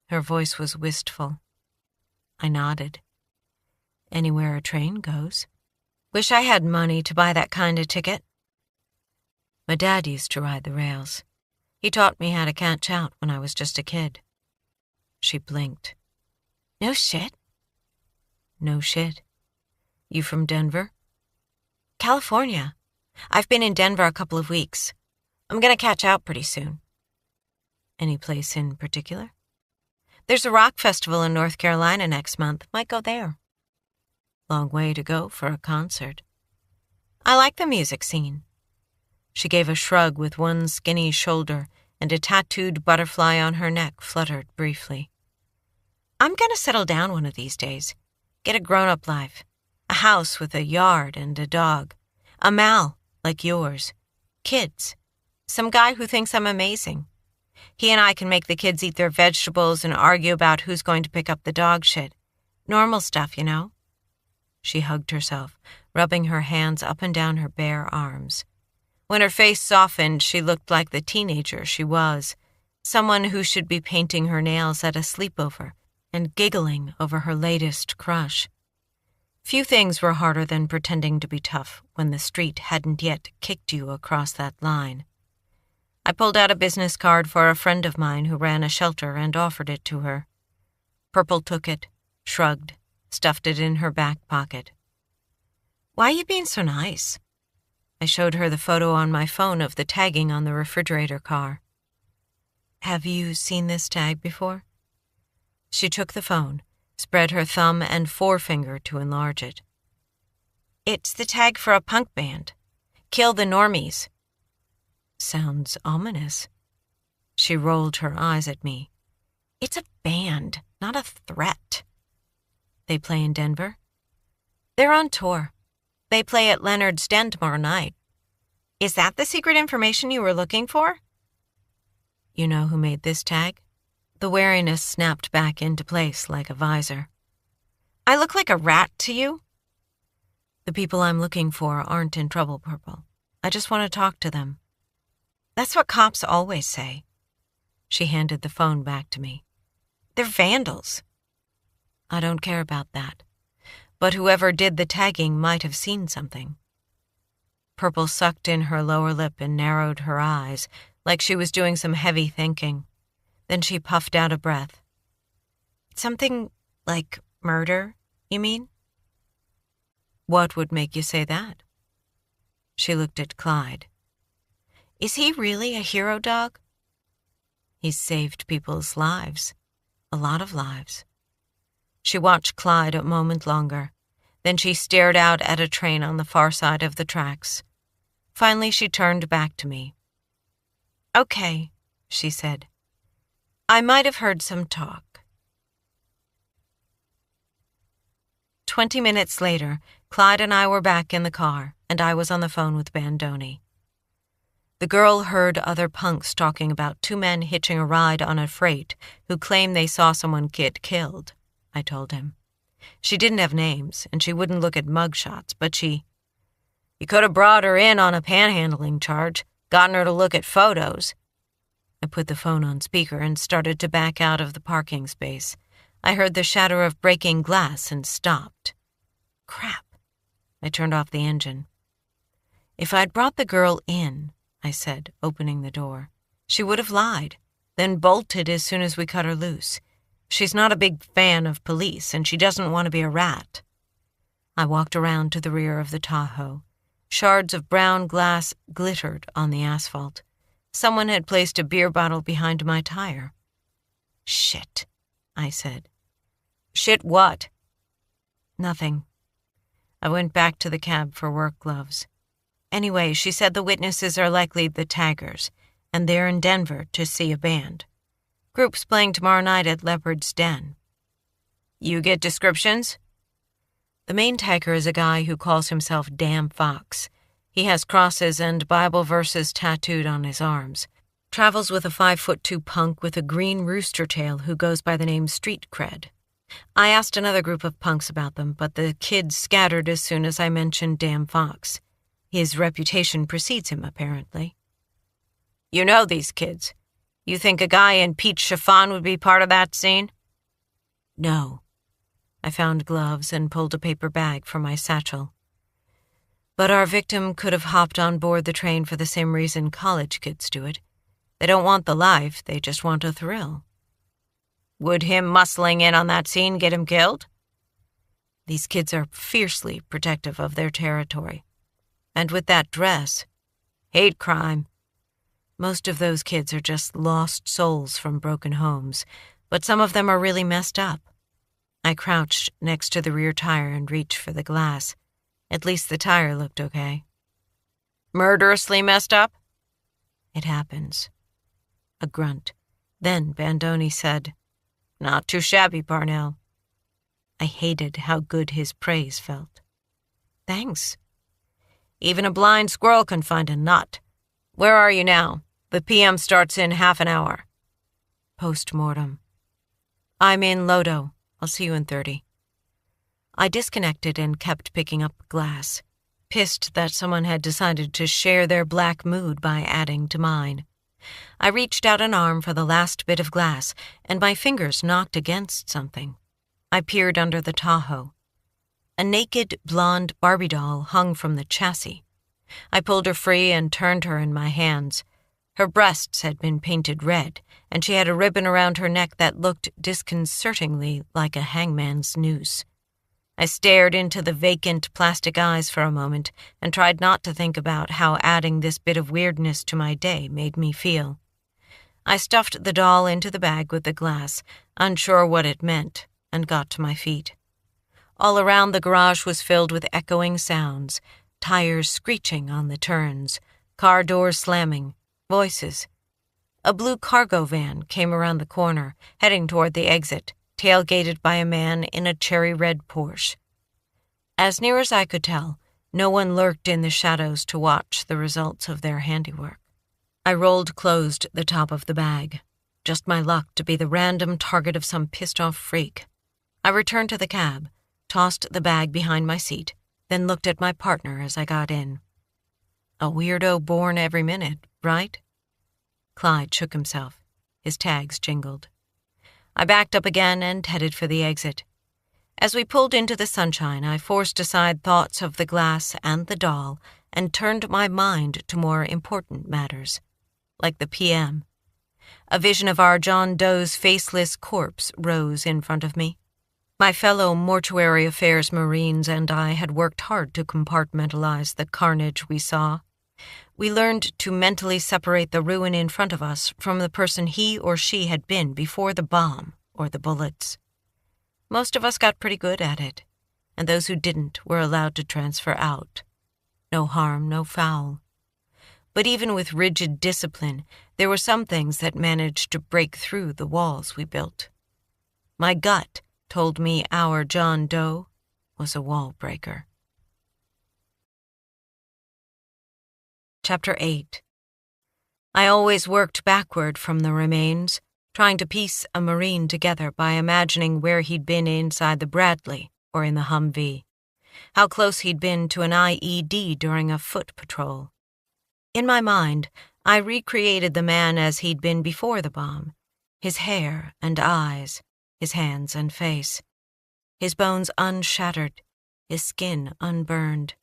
Speaker 1: Her voice was wistful. I nodded. Anywhere a train goes. Wish I had money to buy that kind of ticket. My dad used to ride the rails. He taught me how to catch out when I was just a kid. She blinked. No shit. No shit. You from Denver? California. I've been in Denver a couple of weeks. I'm gonna catch out pretty soon. Any place in particular? There's a rock festival in North Carolina next month. Might go there. Long way to go for a concert. I like the music scene. She gave a shrug with one skinny shoulder, and a tattooed butterfly on her neck fluttered briefly. I'm gonna settle down one of these days. Get a grown-up life. A house with a yard and a dog. A Mal, like yours. Kids. Some guy who thinks I'm amazing. He and I can make the kids eat their vegetables and argue about who's going to pick up the dog shit. Normal stuff, you know? She hugged herself, rubbing her hands up and down her bare arms. When her face softened, she looked like the teenager she was, someone who should be painting her nails at a sleepover and giggling over her latest crush. Few things were harder than pretending to be tough when the street hadn't yet kicked you across that line. I pulled out a business card for a friend of mine who ran a shelter and offered it to her. Purple took it, shrugged, stuffed it in her back pocket. Why you being so nice? I showed her the photo on my phone of the tagging on the refrigerator car. Have you seen this tag before? She took the phone, spread her thumb and forefinger to enlarge it. It's the tag for a punk band. Kill the normies. Sounds ominous. She rolled her eyes at me. It's a band, not a threat. They play in Denver? They're on tour. They play at Leonard's Den tomorrow night. Is that the secret information you were looking for? You know who made this tag? The wariness snapped back into place like a visor. I look like a rat to you? The people I'm looking for aren't in trouble, Purple. I just want to talk to them. That's what cops always say. She handed the phone back to me. They're vandals. I don't care about that. But whoever did the tagging might have seen something. Purple sucked in her lower lip and narrowed her eyes, like she was doing some heavy thinking. Then she puffed out a breath. Something like murder, you mean? What would make you say that? She looked at Clyde. Is he really a hero dog? He's saved people's lives. A lot of lives. She watched Clyde a moment longer. Then she stared out at a train on the far side of the tracks. Finally, she turned back to me. Okay, she said. I might have heard some talk. 20 minutes later, Clyde and I were back in the car, and I was on the phone with Bandoni. The girl heard other punks talking about two men hitching a ride on a freight who claimed they saw someone get killed, I told him. She didn't have names, and she wouldn't look at mugshots, but You could have brought her in on a panhandling charge, gotten her to look at photos. I put the phone on speaker and started to back out of the parking space. I heard the shatter of breaking glass and stopped. Crap. I turned off the engine. If I'd brought the girl in, I said, opening the door, she would have lied, then bolted as soon as we cut her loose. She's not a big fan of police, and she doesn't want to be a rat. I walked around to the rear of the Tahoe. Shards of brown glass glittered on the asphalt. Someone had placed a beer bottle behind my tire. Shit, I said. Shit what? Nothing. I went back to the cab for work gloves. Anyway, she said the witnesses are likely the taggers, and they're in Denver to see a band. Group's playing tomorrow night at Leopard's Den. You get descriptions? The main tagger is a guy who calls himself Damn Fox. He has crosses and Bible verses tattooed on his arms. Travels with a 5'2" punk with a green rooster tail who goes by the name Street Cred. I asked another group of punks about them, but the kids scattered as soon as I mentioned Damn Fox. His reputation precedes him, apparently. You know these kids. You think a guy in peach chiffon would be part of that scene? No. I found gloves and pulled a paper bag from my satchel. But our victim could have hopped on board the train for the same reason college kids do it. They don't want the life, they just want a thrill. Would him muscling in on that scene get him killed? These kids are fiercely protective of their territory. And with that dress, hate crime. Most of those kids are just lost souls from broken homes, but some of them are really messed up. I crouched next to the rear tire and reached for the glass. At least the tire looked okay. Murderously messed up? It happens. A grunt. Then Bandoni said, Not too shabby, Parnell. I hated how good his praise felt. Thanks. Even a blind squirrel can find a nut. Where are you now? The PM starts in half an hour. Post-mortem. I'm in Lodo. I'll see you in 30. I disconnected and kept picking up glass, pissed that someone had decided to share their black mood by adding to mine. I reached out an arm for the last bit of glass, and my fingers knocked against something. I peered under the Tahoe. A naked, blonde Barbie doll hung from the chassis. I pulled her free and turned her in my hands. Her breasts had been painted red, and she had a ribbon around her neck that looked disconcertingly like a hangman's noose. I stared into the vacant plastic eyes for a moment and tried not to think about how adding this bit of weirdness to my day made me feel. I stuffed the doll into the bag with the glass, unsure what it meant, and got to my feet. All around the garage was filled with echoing sounds, tires screeching on the turns, car doors slamming, voices. A blue cargo van came around the corner, heading toward the exit, tailgated by a man in a cherry-red Porsche. As near as I could tell, no one lurked in the shadows to watch the results of their handiwork. I rolled closed the top of the bag. Just my luck to be the random target of some pissed-off freak. I returned to the cab, tossed the bag behind my seat, then looked at my partner as I got in. A weirdo born every minute, right? Clyde shook himself. His tags jingled. I backed up again and headed for the exit. As we pulled into the sunshine, I forced aside thoughts of the glass and the doll and turned my mind to more important matters, like the PM. A vision of our John Doe's faceless corpse rose in front of me. My fellow mortuary affairs Marines and I had worked hard to compartmentalize the carnage we saw. We learned to mentally separate the ruin in front of us from the person he or she had been before the bomb or the bullets. Most of us got pretty good at it, and those who didn't were allowed to transfer out. No harm, no foul. But even with rigid discipline, there were some things that managed to break through the walls we built. My gut told me our John Doe was a wall breaker. Chapter 8. I always worked backward from the remains, trying to piece a Marine together by imagining where he'd been inside the Bradley or in the Humvee, how close he'd been to an IED during a foot patrol. In my mind, I recreated the man as he'd been before the bomb, his hair and eyes, his hands and face, his bones unshattered, his skin unburned.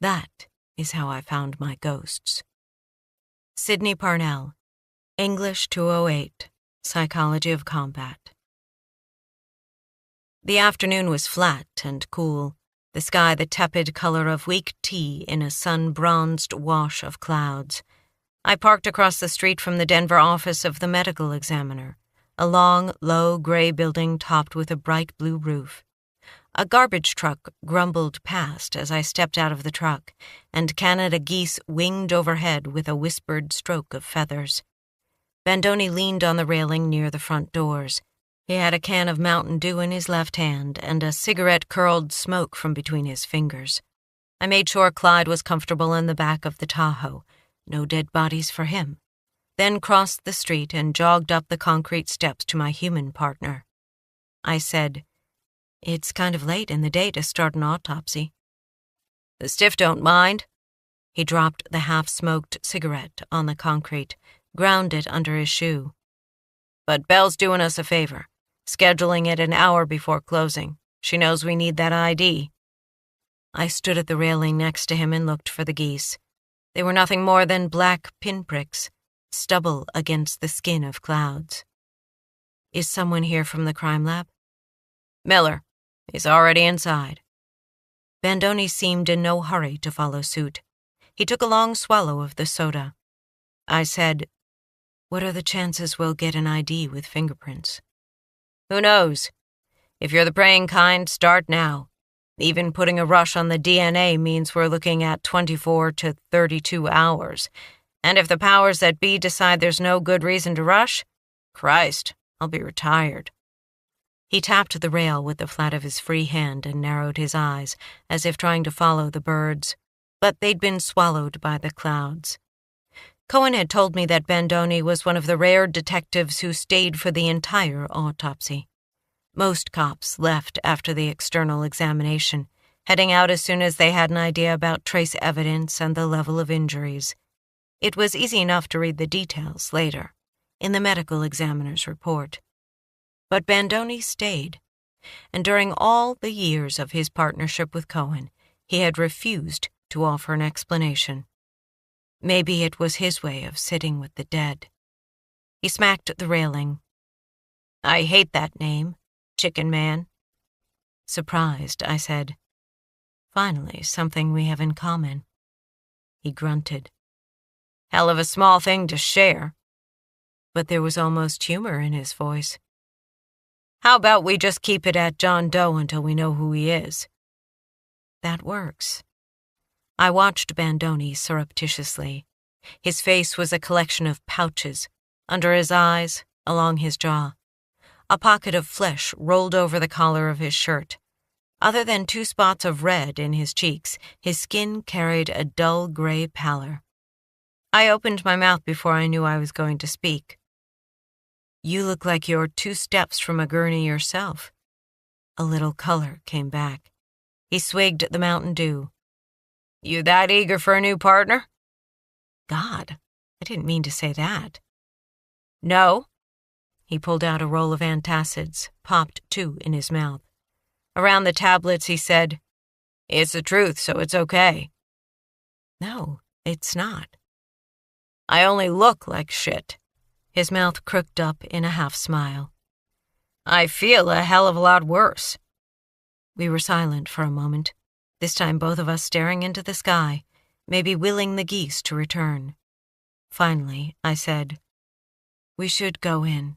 Speaker 1: That is how I found my ghosts. Sydney Parnell, English 208, Psychology of Combat. The afternoon was flat and cool, the sky the tepid color of weak tea in a sun-bronzed wash of clouds. I parked across the street from the Denver office of the medical examiner, a long, low gray building topped with a bright blue roof. A garbage truck grumbled past as I stepped out of the truck, and Canada geese winged overhead with a whispered stroke of feathers. Bandoni leaned on the railing near the front doors. He had a can of Mountain Dew in his left hand and a cigarette curled smoke from between his fingers. I made sure Clyde was comfortable in the back of the Tahoe. No dead bodies for him. Then crossed the street and jogged up the concrete steps to my human partner. I said. It's kind of late in the day to start an autopsy. The stiff don't mind. He dropped the half-smoked cigarette on the concrete, ground it under his shoe. But Belle's doing us a favor, scheduling it an hour before closing. She knows we need that ID. I stood at the railing next to him and looked for the geese. They were nothing more than black pinpricks, stubble against the skin of clouds. Is someone here from the crime lab? Miller. He's already inside. Bandoni seemed in no hurry to follow suit. He took a long swallow of the soda. I said, "What are the chances we'll get an ID with fingerprints?" "Who knows? If you're the praying kind, start now. Even putting a rush on the DNA means we're looking at 24 to 32 hours. And if the powers that be decide there's no good reason to rush, Christ, I'll be retired." He tapped the rail with the flat of his free hand and narrowed his eyes, as if trying to follow the birds, but they'd been swallowed by the clouds. Cohen had told me that Bandoni was one of the rare detectives who stayed for the entire autopsy. Most cops left after the external examination, heading out as soon as they had an idea about trace evidence and the level of injuries. It was easy enough to read the details later, in the medical examiner's report. But Bandoni stayed, and during all the years of his partnership with Cohen, he had refused to offer an explanation. Maybe it was his way of sitting with the dead. He smacked the railing. "I hate that name, Chicken Man." Surprised, I said, "Finally, something we have in common." He grunted. "Hell of a small thing to share." But there was almost humor in his voice. "How about we just keep it at John Doe until we know who he is?" "That works." I watched Bandoni surreptitiously. His face was a collection of pouches, under his eyes, along his jaw. A pocket of flesh rolled over the collar of his shirt. Other than 2 spots of red in his cheeks, his skin carried a dull gray pallor. I opened my mouth before I knew I was going to speak. "You look like you're 2 steps from a gurney yourself." A little color came back. He swigged the Mountain Dew. "You that eager for a new partner?" "God, I didn't mean to say that." "No." He pulled out a roll of antacids, popped 2 in his mouth. Around the tablets he said, "It's the truth, so it's okay." "No, it's not." "I only look like shit." His mouth crooked up in a half-smile. "I feel a hell of a lot worse." We were silent for a moment, this time both of us staring into the sky, maybe willing the geese to return. Finally, I said, "We should go in."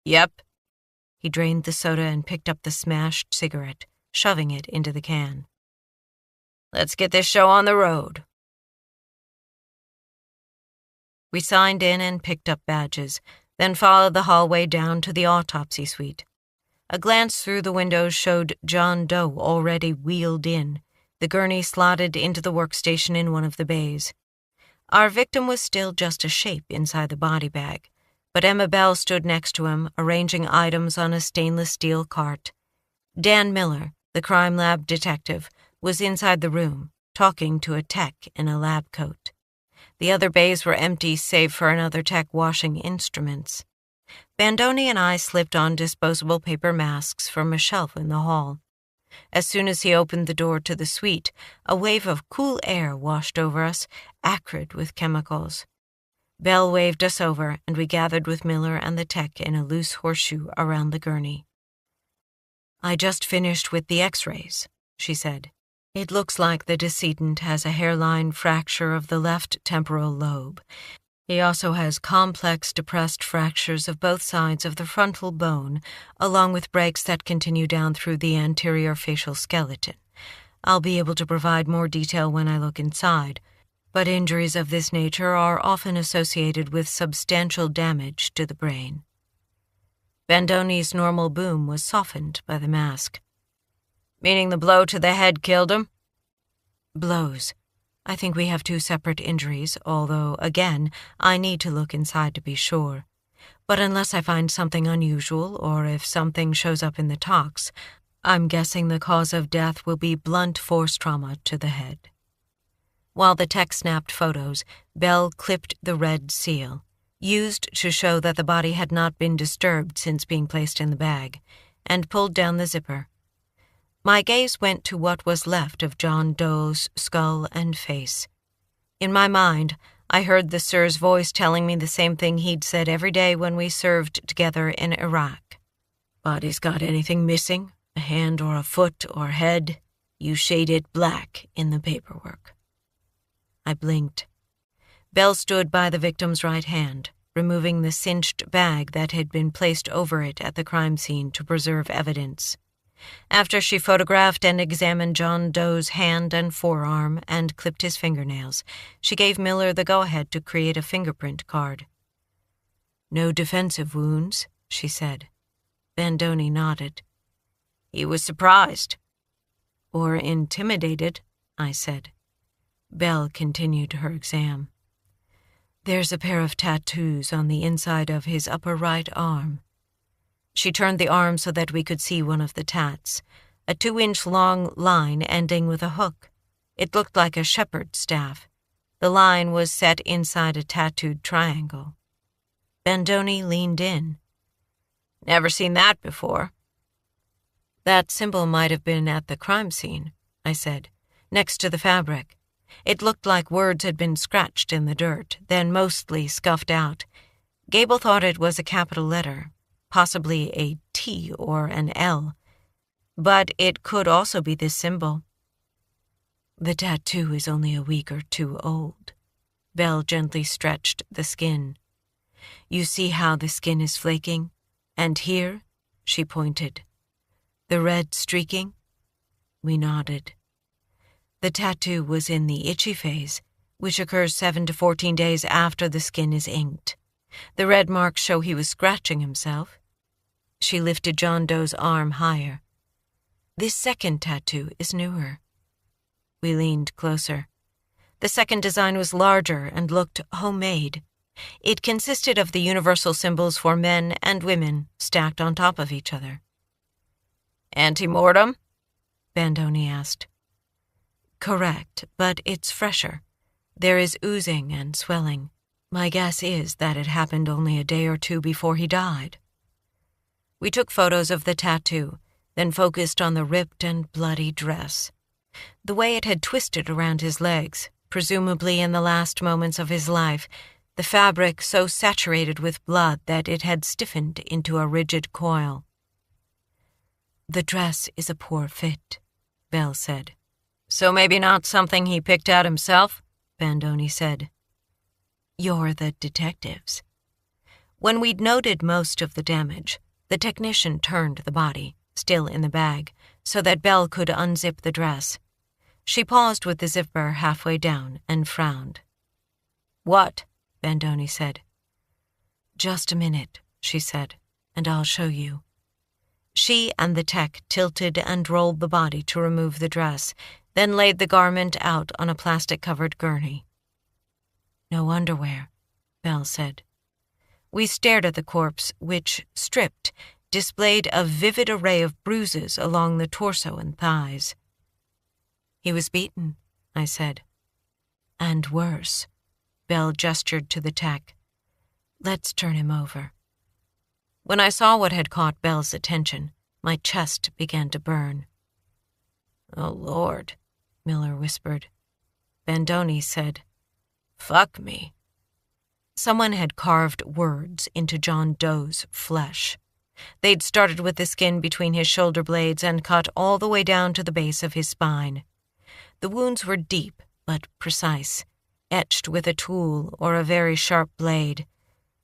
Speaker 1: "Yep." He drained the soda and picked up the smashed cigarette, shoving it into the can. "Let's get this show on the road." We signed in and picked up badges, then followed the hallway down to the autopsy suite. A glance through the windows showed John Doe already wheeled in, the gurney slotted into the workstation in one of the bays. Our victim was still just a shape inside the body bag, but Emma Bell stood next to him, arranging items on a stainless steel cart. Dan Miller, the crime lab detective, was inside the room, talking to a tech in a lab coat. The other bays were empty save for another tech washing instruments. Bandoni and I slipped on disposable paper masks from a shelf in the hall. As soon as he opened the door to the suite, a wave of cool air washed over us, acrid with chemicals. Bell waved us over, and we gathered with Miller and the tech in a loose horseshoe around the gurney. "I just finished with the x-rays," she said. "It looks like the decedent has a hairline fracture of the left temporal lobe. He also has complex depressed fractures of both sides of the frontal bone, along with breaks that continue down through the anterior facial skeleton. I'll be able to provide more detail when I look inside, but injuries of this nature are often associated with substantial damage to the brain." Bandoni's normal boom was softened by the mask. "Meaning the blow to the head killed him?" "Blows. I think we have 2 separate injuries, although, again, I need to look inside to be sure. But unless I find something unusual or if something shows up in the tox, I'm guessing the cause of death will be blunt force trauma to the head." While the tech snapped photos, Belle clipped the red seal, used to show that the body had not been disturbed since being placed in the bag, and pulled down the zipper. My gaze went to what was left of John Doe's skull and face. In my mind, I heard the sir's voice telling me the same thing he'd said every day when we served together in Iraq. "Body's got anything missing, a hand or a foot or head, you shade it black in the paperwork." I blinked. Belle stood by the victim's right hand, removing the cinched bag that had been placed over it at the crime scene to preserve evidence. After she photographed and examined John Doe's hand and forearm and clipped his fingernails, she gave Miller the go-ahead to create a fingerprint card. "No defensive wounds," she said. Bandoni nodded. "He was surprised." "Or intimidated," I said. Belle continued her exam. "There's a pair of tattoos on the inside of his upper right arm." She turned the arm so that we could see one of the tats, a 2-inch-long line ending with a hook. It looked like a shepherd's staff. The line was set inside a tattooed triangle. Bandoni leaned in. "Never seen that before." "That symbol might have been at the crime scene," I said, "next to the fabric. It looked like words had been scratched in the dirt, then mostly scuffed out. Gable thought it was a capital letter, possibly a T or an L. But it could also be this symbol." "The tattoo is only a week or 2 old." Belle gently stretched the skin. "You see how the skin is flaking? And here," she pointed, "the red streaking?" We nodded. The tattoo was in the itchy phase, which occurs 7 to 14 days after the skin is inked. The red marks show he was scratching himself. She lifted John Doe's arm higher. "This second tattoo is newer." We leaned closer. The second design was larger and looked homemade. It consisted of the universal symbols for men and women stacked on top of each other. "Ante-mortem?" Bandoni asked. "Correct, but it's fresher. There is oozing and swelling. My guess is that it happened only a day or 2 before he died." We took photos of the tattoo, then focused on the ripped and bloody dress. The way it had twisted around his legs, presumably in the last moments of his life, the fabric so saturated with blood that it had stiffened into a rigid coil. "The dress is a poor fit," Belle said. "So maybe not something he picked out himself?" Bandoni said. "You're the detectives." When we'd noted most of the damage, the technician turned the body, still in the bag, so that Belle could unzip the dress. She paused with the zipper halfway down and frowned. "What?" Bandoni said. "Just a minute," she said, "and I'll show you." She and the tech tilted and rolled the body to remove the dress, then laid the garment out on a plastic-covered gurney. "No underwear," Belle said. We stared at the corpse, which, stripped, displayed a vivid array of bruises along the torso and thighs. "He was beaten," I said. "And worse." Belle gestured to the tech. "Let's turn him over." When I saw what had caught Belle's attention, my chest began to burn. "Oh, Lord," Miller whispered. Bandoni said, "Fuck me." Someone had carved words into John Doe's flesh. They'd started with the skin between his shoulder blades and cut all the way down to the base of his spine. The wounds were deep but precise, etched with a tool or a very sharp blade.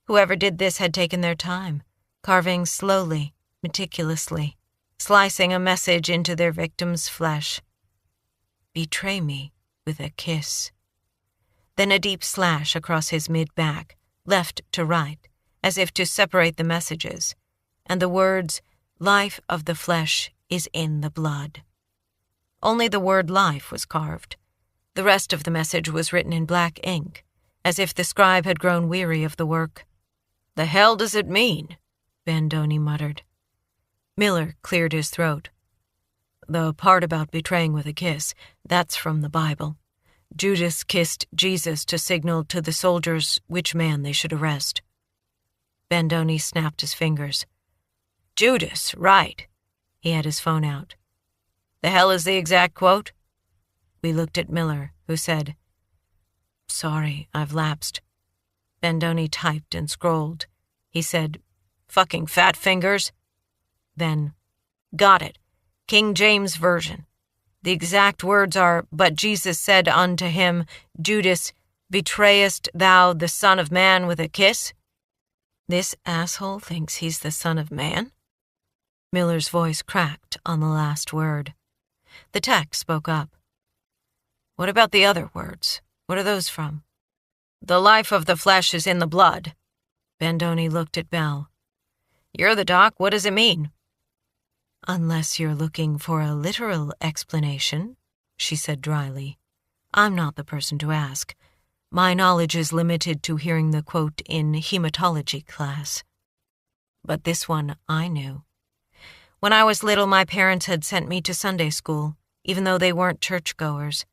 Speaker 1: Whoever did this had taken their time, carving slowly, meticulously, slicing a message into their victim's flesh. "Betray me with a kiss." Then a deep slash across his mid-back, left to right, as if to separate the messages, and the words, "Life of the flesh is in the blood." Only the word life was carved. The rest of the message was written in black ink, as if the scribe had grown weary of the work. The hell does it mean? Bandoni muttered. Miller cleared his throat. The part about betraying with a kiss, that's from the Bible. Judas kissed Jesus to signal to the soldiers which man they should arrest. Bandoni snapped his fingers. Judas, right. He had his phone out. The hell is the exact quote? We looked at Miller, who said, Sorry, I've lapsed. Bandoni typed and scrolled. He said, Fucking fat fingers. Then, got it. King James Version. The exact words are, But Jesus said unto him, Judas, betrayest thou the Son of Man with a kiss? This asshole thinks he's the Son of Man? Miller's voice cracked on the last word. The tech spoke up. What about the other words? What are those from? The life of the flesh is in the blood. Bandoni looked at Belle. You're the doc. What does it mean? Unless you're looking for a literal explanation, she said dryly. I'm not the person to ask. My knowledge is limited to hearing the quote in hematology class. But this one I knew. When I was little, my parents had sent me to Sunday school, even though they weren't churchgoers.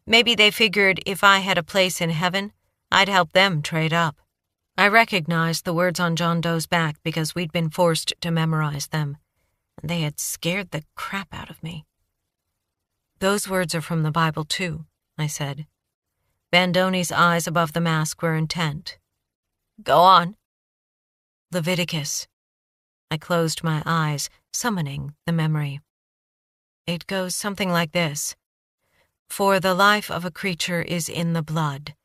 Speaker 1: Maybe they figured if I had a place in heaven, I'd help them trade up. I recognized the words on John Doe's back because we'd been forced to memorize them, and they had scared the crap out of me. Those words are from the Bible, too, I said. Bandoni's eyes above the mask were intent. Go on. Leviticus. I closed my eyes, summoning the memory. It goes something like this. For the life of a creature is in the blood,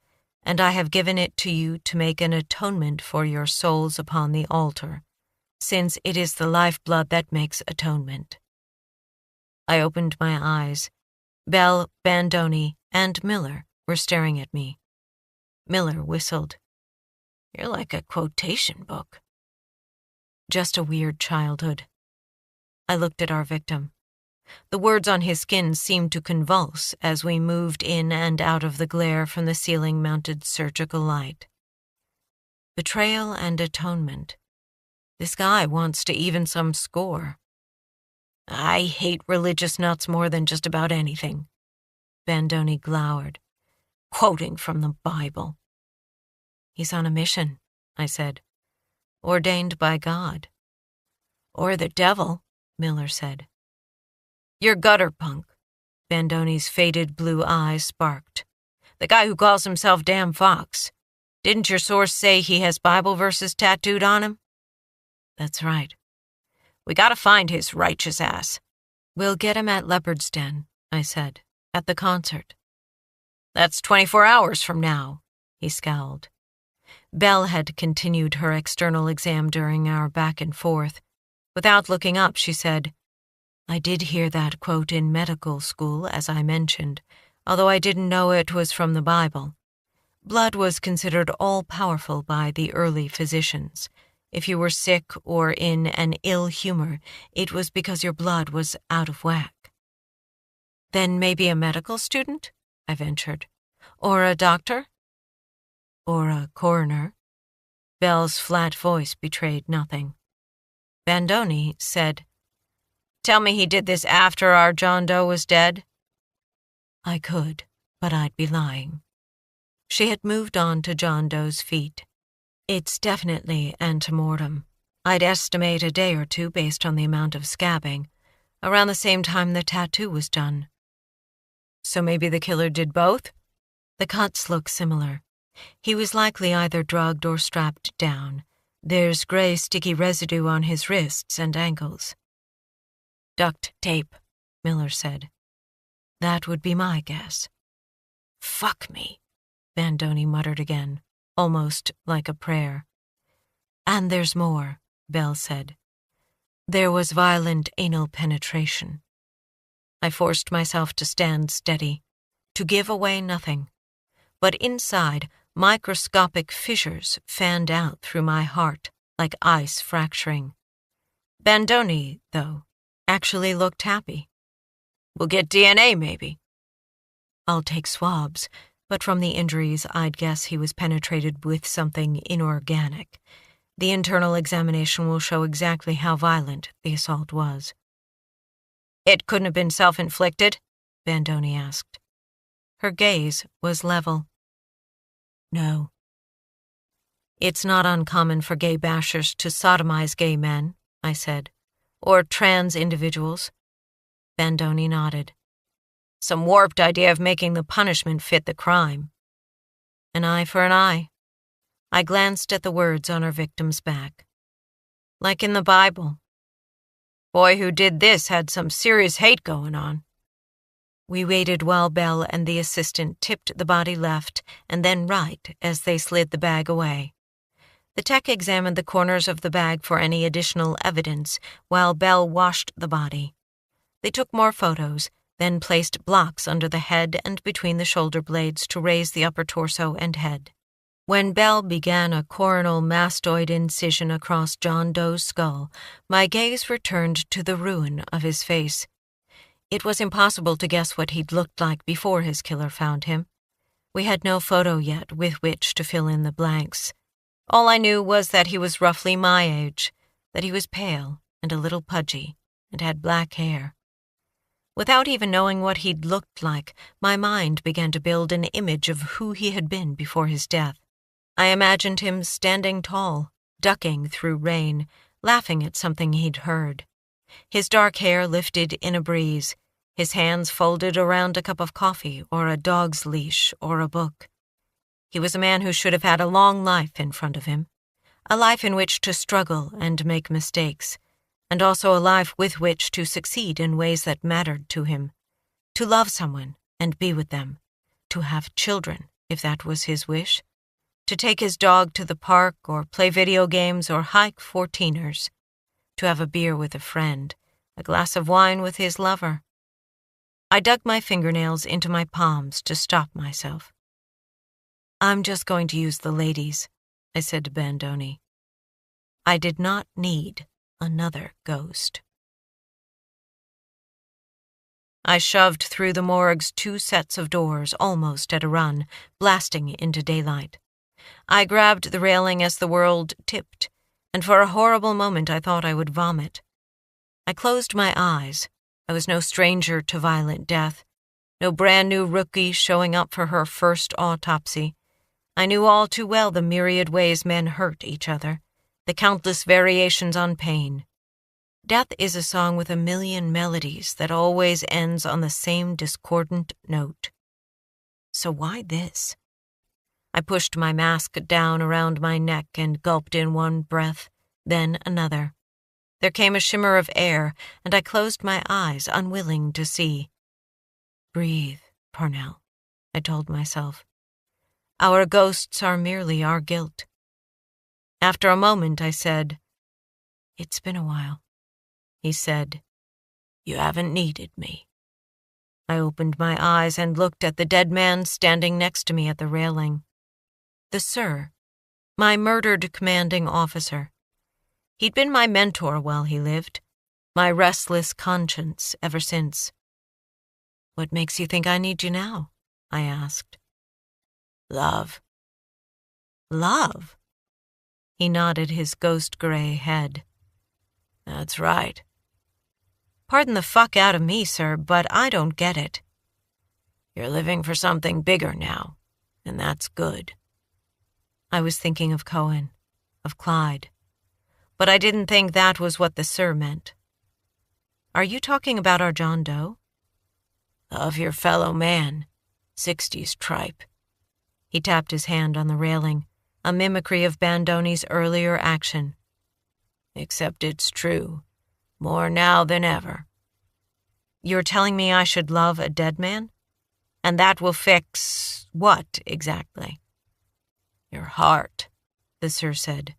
Speaker 1: and I have given it to you to make an atonement for your souls upon the altar, since it is the lifeblood that makes atonement. I opened my eyes. Belle, Bandoni, and Miller were staring at me. Miller whistled. You're like a quotation book. Just a weird childhood. I looked at our victim. The words on his skin seemed to convulse as we moved in and out of the glare from the ceiling-mounted surgical light. Betrayal and atonement. This guy wants to even some score. I hate religious nuts more than just about anything. Bandoni glowered, quoting from the Bible. He's on a mission, I said. Ordained by God. Or the devil, Miller said. You're gutter punk. Bandoni's faded blue eyes sparked. The guy who calls himself Damn Fox. Didn't your source say he has Bible verses tattooed on him? That's right. We gotta find his righteous ass. We'll get him at Leopard's Den, I said, at the concert. That's 24 hours from now, he scowled. Belle had continued her external exam during our back and forth. Without looking up, she said, I did hear that quote in medical school, as I mentioned, although I didn't know it was from the Bible. Blood was considered all-powerful by the early physicians. If you were sick or in an ill humor, it was because your blood was out of whack. Then maybe a medical student? I ventured. Or a doctor? Or a coroner? Belle's flat voice betrayed nothing. Bandoni said, Tell me he did this after our John Doe was dead? I could, but I'd be lying. She had moved on to John Doe's feet. It's definitely antemortem. I'd estimate a day or two based on the amount of scabbing, around the same time the tattoo was done. So maybe the killer did both? The cuts look similar. He was likely either drugged or strapped down. There's gray sticky residue on his wrists and ankles. Duct tape, Miller said. That would be my guess. Fuck me, Bandoni muttered again, almost like a prayer. And there's more, Belle said. There was violent anal penetration. I forced myself to stand steady, to give away nothing. But inside, microscopic fissures fanned out through my heart like ice fracturing. Bandoni, though, actually looked happy. We'll get DNA, maybe. I'll take swabs, but from the injuries, I'd guess he was penetrated with something inorganic. The internal examination will show exactly how violent the assault was." "It couldn't have been self-inflicted?" Bandoni asked. Her gaze was level. "No. It's not uncommon for gay bashers to sodomize gay men," I said. "Or trans individuals." Bandoni nodded. "Some warped idea of making the punishment fit the crime." "An eye for an eye." I glanced at the words on her victim's back. "Like in the Bible. Boy who did this had some serious hate going on." We waited while Belle and the assistant tipped the body left and then right as they slid the bag away. The tech examined the corners of the bag for any additional evidence while Belle washed the body. They took more photos, then placed blocks under the head and between the shoulder blades to raise the upper torso and head. When Belle began a coronal mastoid incision across John Doe's skull, my gaze returned to the ruin of his face. It was impossible to guess what he'd looked like before his killer found him. We had no photo yet with which to fill in the blanks. All I knew was that he was roughly my age, that he was pale and a little pudgy, and had black hair. Without even knowing what he'd looked like, my mind began to build an image of who he had been before his death. I imagined him standing tall, ducking through rain, laughing at something he'd heard. His dark hair lifted in a breeze, his hands folded around a cup of coffee or a dog's leash or a book. He was a man who should have had a long life in front of him, a life in which to struggle and make mistakes, and also a life with which to succeed in ways that mattered to him, to love someone and be with them, to have children, if that was his wish, to take his dog to the park or play video games or hike 14ers, to have a beer with a friend, a glass of wine with his lover. I dug my fingernails into my palms to stop myself. "I'm just going to use the ladies," I said to Bandoni. I did not need another ghost. I shoved through the morgue's 2 sets of doors almost at a run, blasting into daylight. I grabbed the railing as the world tipped, and for a horrible moment I thought I would vomit. I closed my eyes. I was no stranger to violent death, no brand-new rookie showing up for her first autopsy. I knew all too well the myriad ways men hurt each other, the countless variations on pain. Death is a song with a million melodies that always ends on the same discordant note. So why this? I pushed my mask down around my neck and gulped in one breath, then another. There came a shimmer of air, and I closed my eyes, unwilling to see. "Breathe, Parnell," I told myself. "Our ghosts are merely our guilt." After a moment, I said, "It's been a while." He said, "You haven't needed me." I opened my eyes and looked at the dead man standing next to me at the railing. The Sir, my murdered commanding officer. He'd been my mentor while he lived, my restless conscience ever since. "What makes you think I need you now?" I asked. "Love." "Love?" He nodded his ghost-gray head. "That's right." "Pardon the fuck out of me, sir, but I don't get it." "You're living for something bigger now, and that's good." I was thinking of Cohen, of Clyde, but I didn't think that was what the Sir meant. "Are you talking about our John Doe?" "Of your fellow man, 60s tripe." He tapped his hand on the railing, a mimicry of Bandoni's earlier action. "Except it's true, more now than ever." "You're telling me I should love a dead man? And that will fix what, exactly?" "Your heart," the Sir said.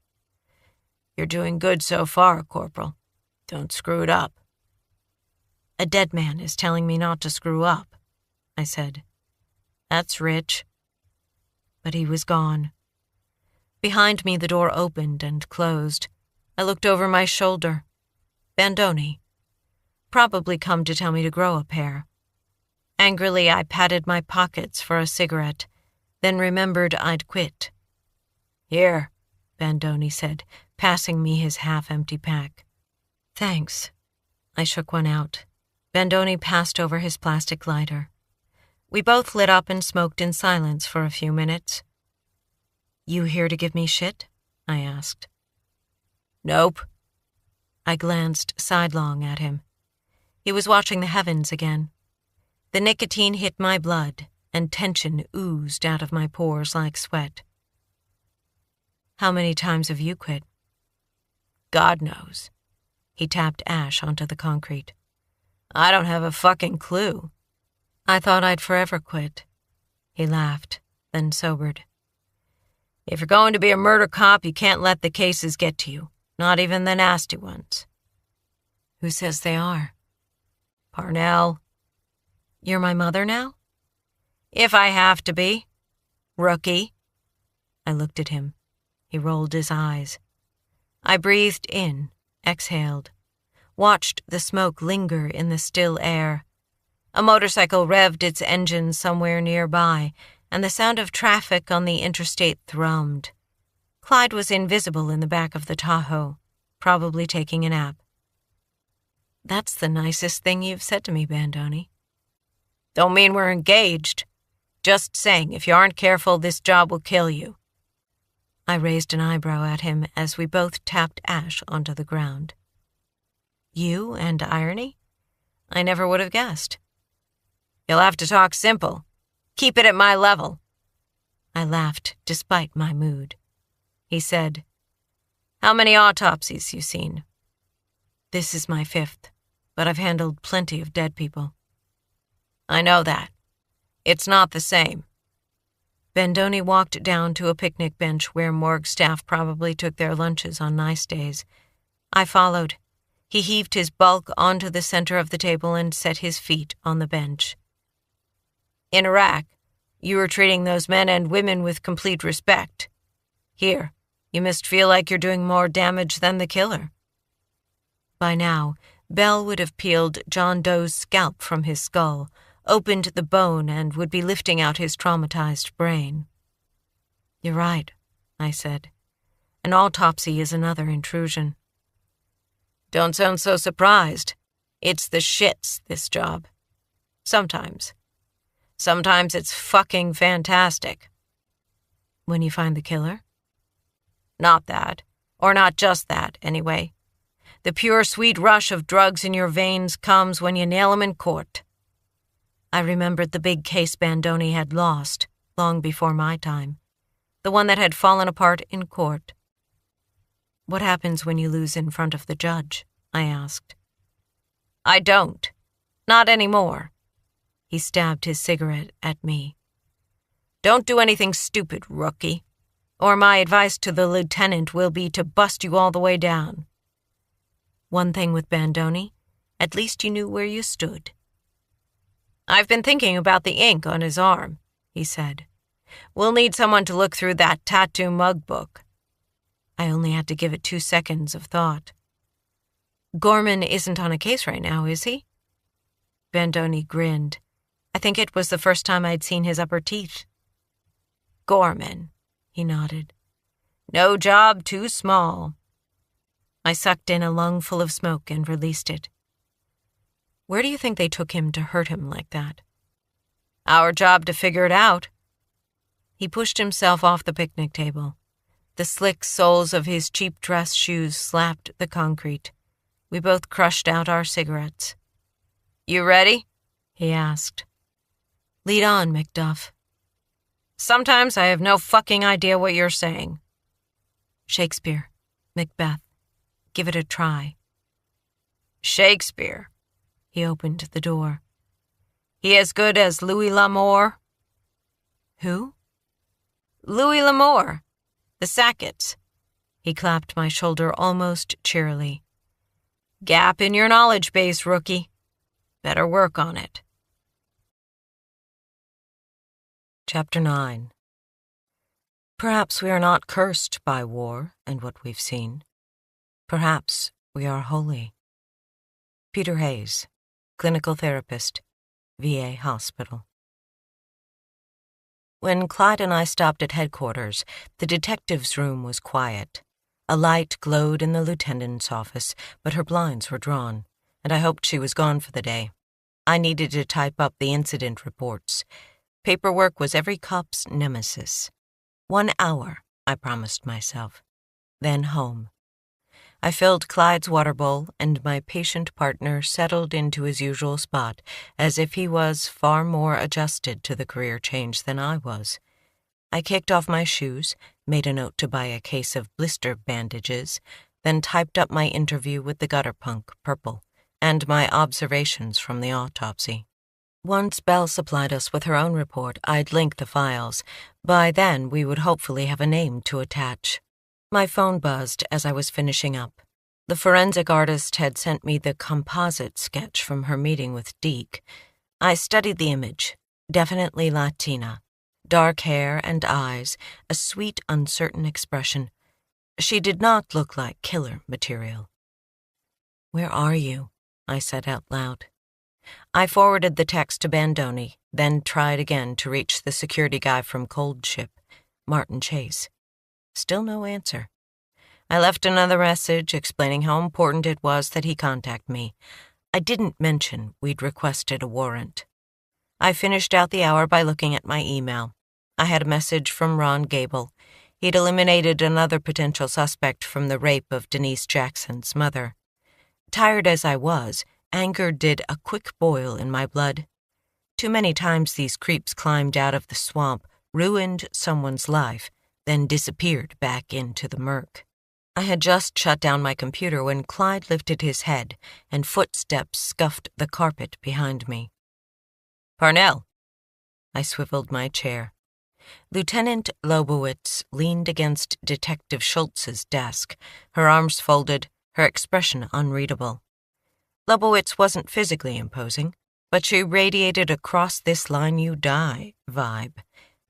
Speaker 1: "You're doing good so far, Corporal. Don't screw it up." "A dead man is telling me not to screw up," I said. "That's rich." But he was gone. Behind me the door opened and closed. I looked over my shoulder. Bandoni. Probably come to tell me to grow a pair. Angrily I patted my pockets for a cigarette, then remembered I'd quit. "Here," Bandoni said, passing me his half-empty pack. "Thanks." I shook one out. Bandoni passed over his plastic lighter. We both lit up and smoked in silence for a few minutes. "You here to give me shit?" I asked. "Nope." I glanced sidelong at him. He was watching the heavens again. The nicotine hit my blood, and tension oozed out of my pores like sweat. "How many times have you quit?" "God knows." He tapped ash onto the concrete. "I don't have a fucking clue." "I thought I'd forever quit." He laughed, then sobered. "If you're going to be a murder cop, you can't let the cases get to you, not even the nasty ones." "Who says they are?" "Parnell." "You're my mother now?" "If I have to be. Rookie." I looked at him. He rolled his eyes. I breathed in, exhaled, watched the smoke linger in the still air. A motorcycle revved its engine somewhere nearby, and the sound of traffic on the interstate thrummed. Clyde was invisible in the back of the Tahoe, probably taking a nap. "That's the nicest thing you've said to me, Bandoni." "Don't mean we're engaged. Just saying, if you aren't careful, this job will kill you." I raised an eyebrow at him as we both tapped ash onto the ground. "You and irony? I never would have guessed." "You'll have to talk simple. Keep it at my level." I laughed despite my mood. He said, "How many autopsies you seen?" "This is my 5th, but I've handled plenty of dead people." "I know that. It's not the same." Bandoni walked down to a picnic bench where morgue staff probably took their lunches on nice days. I followed. He heaved his bulk onto the center of the table and set his feet on the bench. "In Iraq, you were treating those men and women with complete respect. Here, you must feel like you're doing more damage than the killer." By now, Bell would have peeled John Doe's scalp from his skull, opened the bone, and would be lifting out his traumatized brain. "You're right," I said. "An autopsy is another intrusion." "Don't sound so surprised. It's the shits, this job. Sometimes. Sometimes it's fucking fantastic." "When you find the killer?" "Not that. Or not just that, anyway. The pure sweet rush of drugs in your veins comes when you nail 'em in court." I remembered the big case Bandoni had lost, long before my time. The one that had fallen apart in court. "What happens when you lose in front of the judge?" I asked. "I don't. Not anymore." He stabbed his cigarette at me. "Don't do anything stupid, rookie, or my advice to the lieutenant will be to bust you all the way down." One thing with Bandoni, at least you knew where you stood. "I've been thinking about the ink on his arm," he said. "We'll need someone to look through that tattoo mug book." I only had to give it 2 seconds of thought. "Gorman isn't on a case right now, is he?" Bandoni grinned. I think it was the first time I'd seen his upper teeth. "Gorman," he nodded. "No job too small." I sucked in a lungful of smoke and released it. "Where do you think they took him to hurt him like that?" "Our job to figure it out." He pushed himself off the picnic table. The slick soles of his cheap dress shoes slapped the concrete. We both crushed out our cigarettes. "You ready?" he asked. "Lead on, McDuff." "Sometimes I have no fucking idea what you're saying." "Shakespeare, Macbeth. Give it a try." "Shakespeare."
Speaker 2: He opened the door.
Speaker 1: "He as good as Louis L'Amour?"
Speaker 2: "Who?"
Speaker 1: "Louis L'Amour. The Sacketts."
Speaker 2: He clapped my shoulder almost cheerily.
Speaker 1: "Gap in your knowledge base, rookie. Better work on it."
Speaker 2: Chapter 9. Perhaps we are not cursed by war and what we've seen. Perhaps we are holy. Peter Hayes, clinical therapist, VA Hospital. When Clyde and I stopped at headquarters, the detective's room was quiet.
Speaker 1: A light glowed in the lieutenant's office, but her blinds were drawn, and I hoped she was gone for the day. I needed to type up the incident reports. Paperwork was every cop's nemesis. 1 hour, I promised myself. Then home. I filled Clyde's water bowl, and my patient partner settled into his usual spot, as if he was far more adjusted to the career change than I was. I kicked off my shoes, made a note to buy a case of blister bandages, then typed up my interview with the gutter punk, Purple, and my observations from the autopsy. Once Belle supplied us with her own report, I'd link the files. By then, we would hopefully have a name to attach. My phone buzzed as I was finishing up. The forensic artist had sent me the composite sketch from her meeting with Deke. I studied the image. Definitely Latina. Dark hair and eyes, a sweet, uncertain expression. She did not look like killer material. "Where are you?" I said out loud. I forwarded the text to Bandoni, then tried again to reach the security guy from Cold Ship, Martin Chase. Still no answer. I left another message explaining how important it was that he contact me. I didn't mention we'd requested a warrant. I finished out the hour by looking at my email. I had a message from Ron Gable. He'd eliminated another potential suspect from the rape of Denise Jackson's mother. Tired as I was, anger did a quick boil in my blood. Too many times these creeps climbed out of the swamp, ruined someone's life, then disappeared back into the murk. I had just shut down my computer when Clyde lifted his head and footsteps scuffed the carpet behind me. "Parnell." I swiveled my chair. Lieutenant Lobowitz leaned against Detective Schultz's desk, her arms folded, her expression unreadable. Lobowitz wasn't physically imposing, but she radiated across this line you die vibe.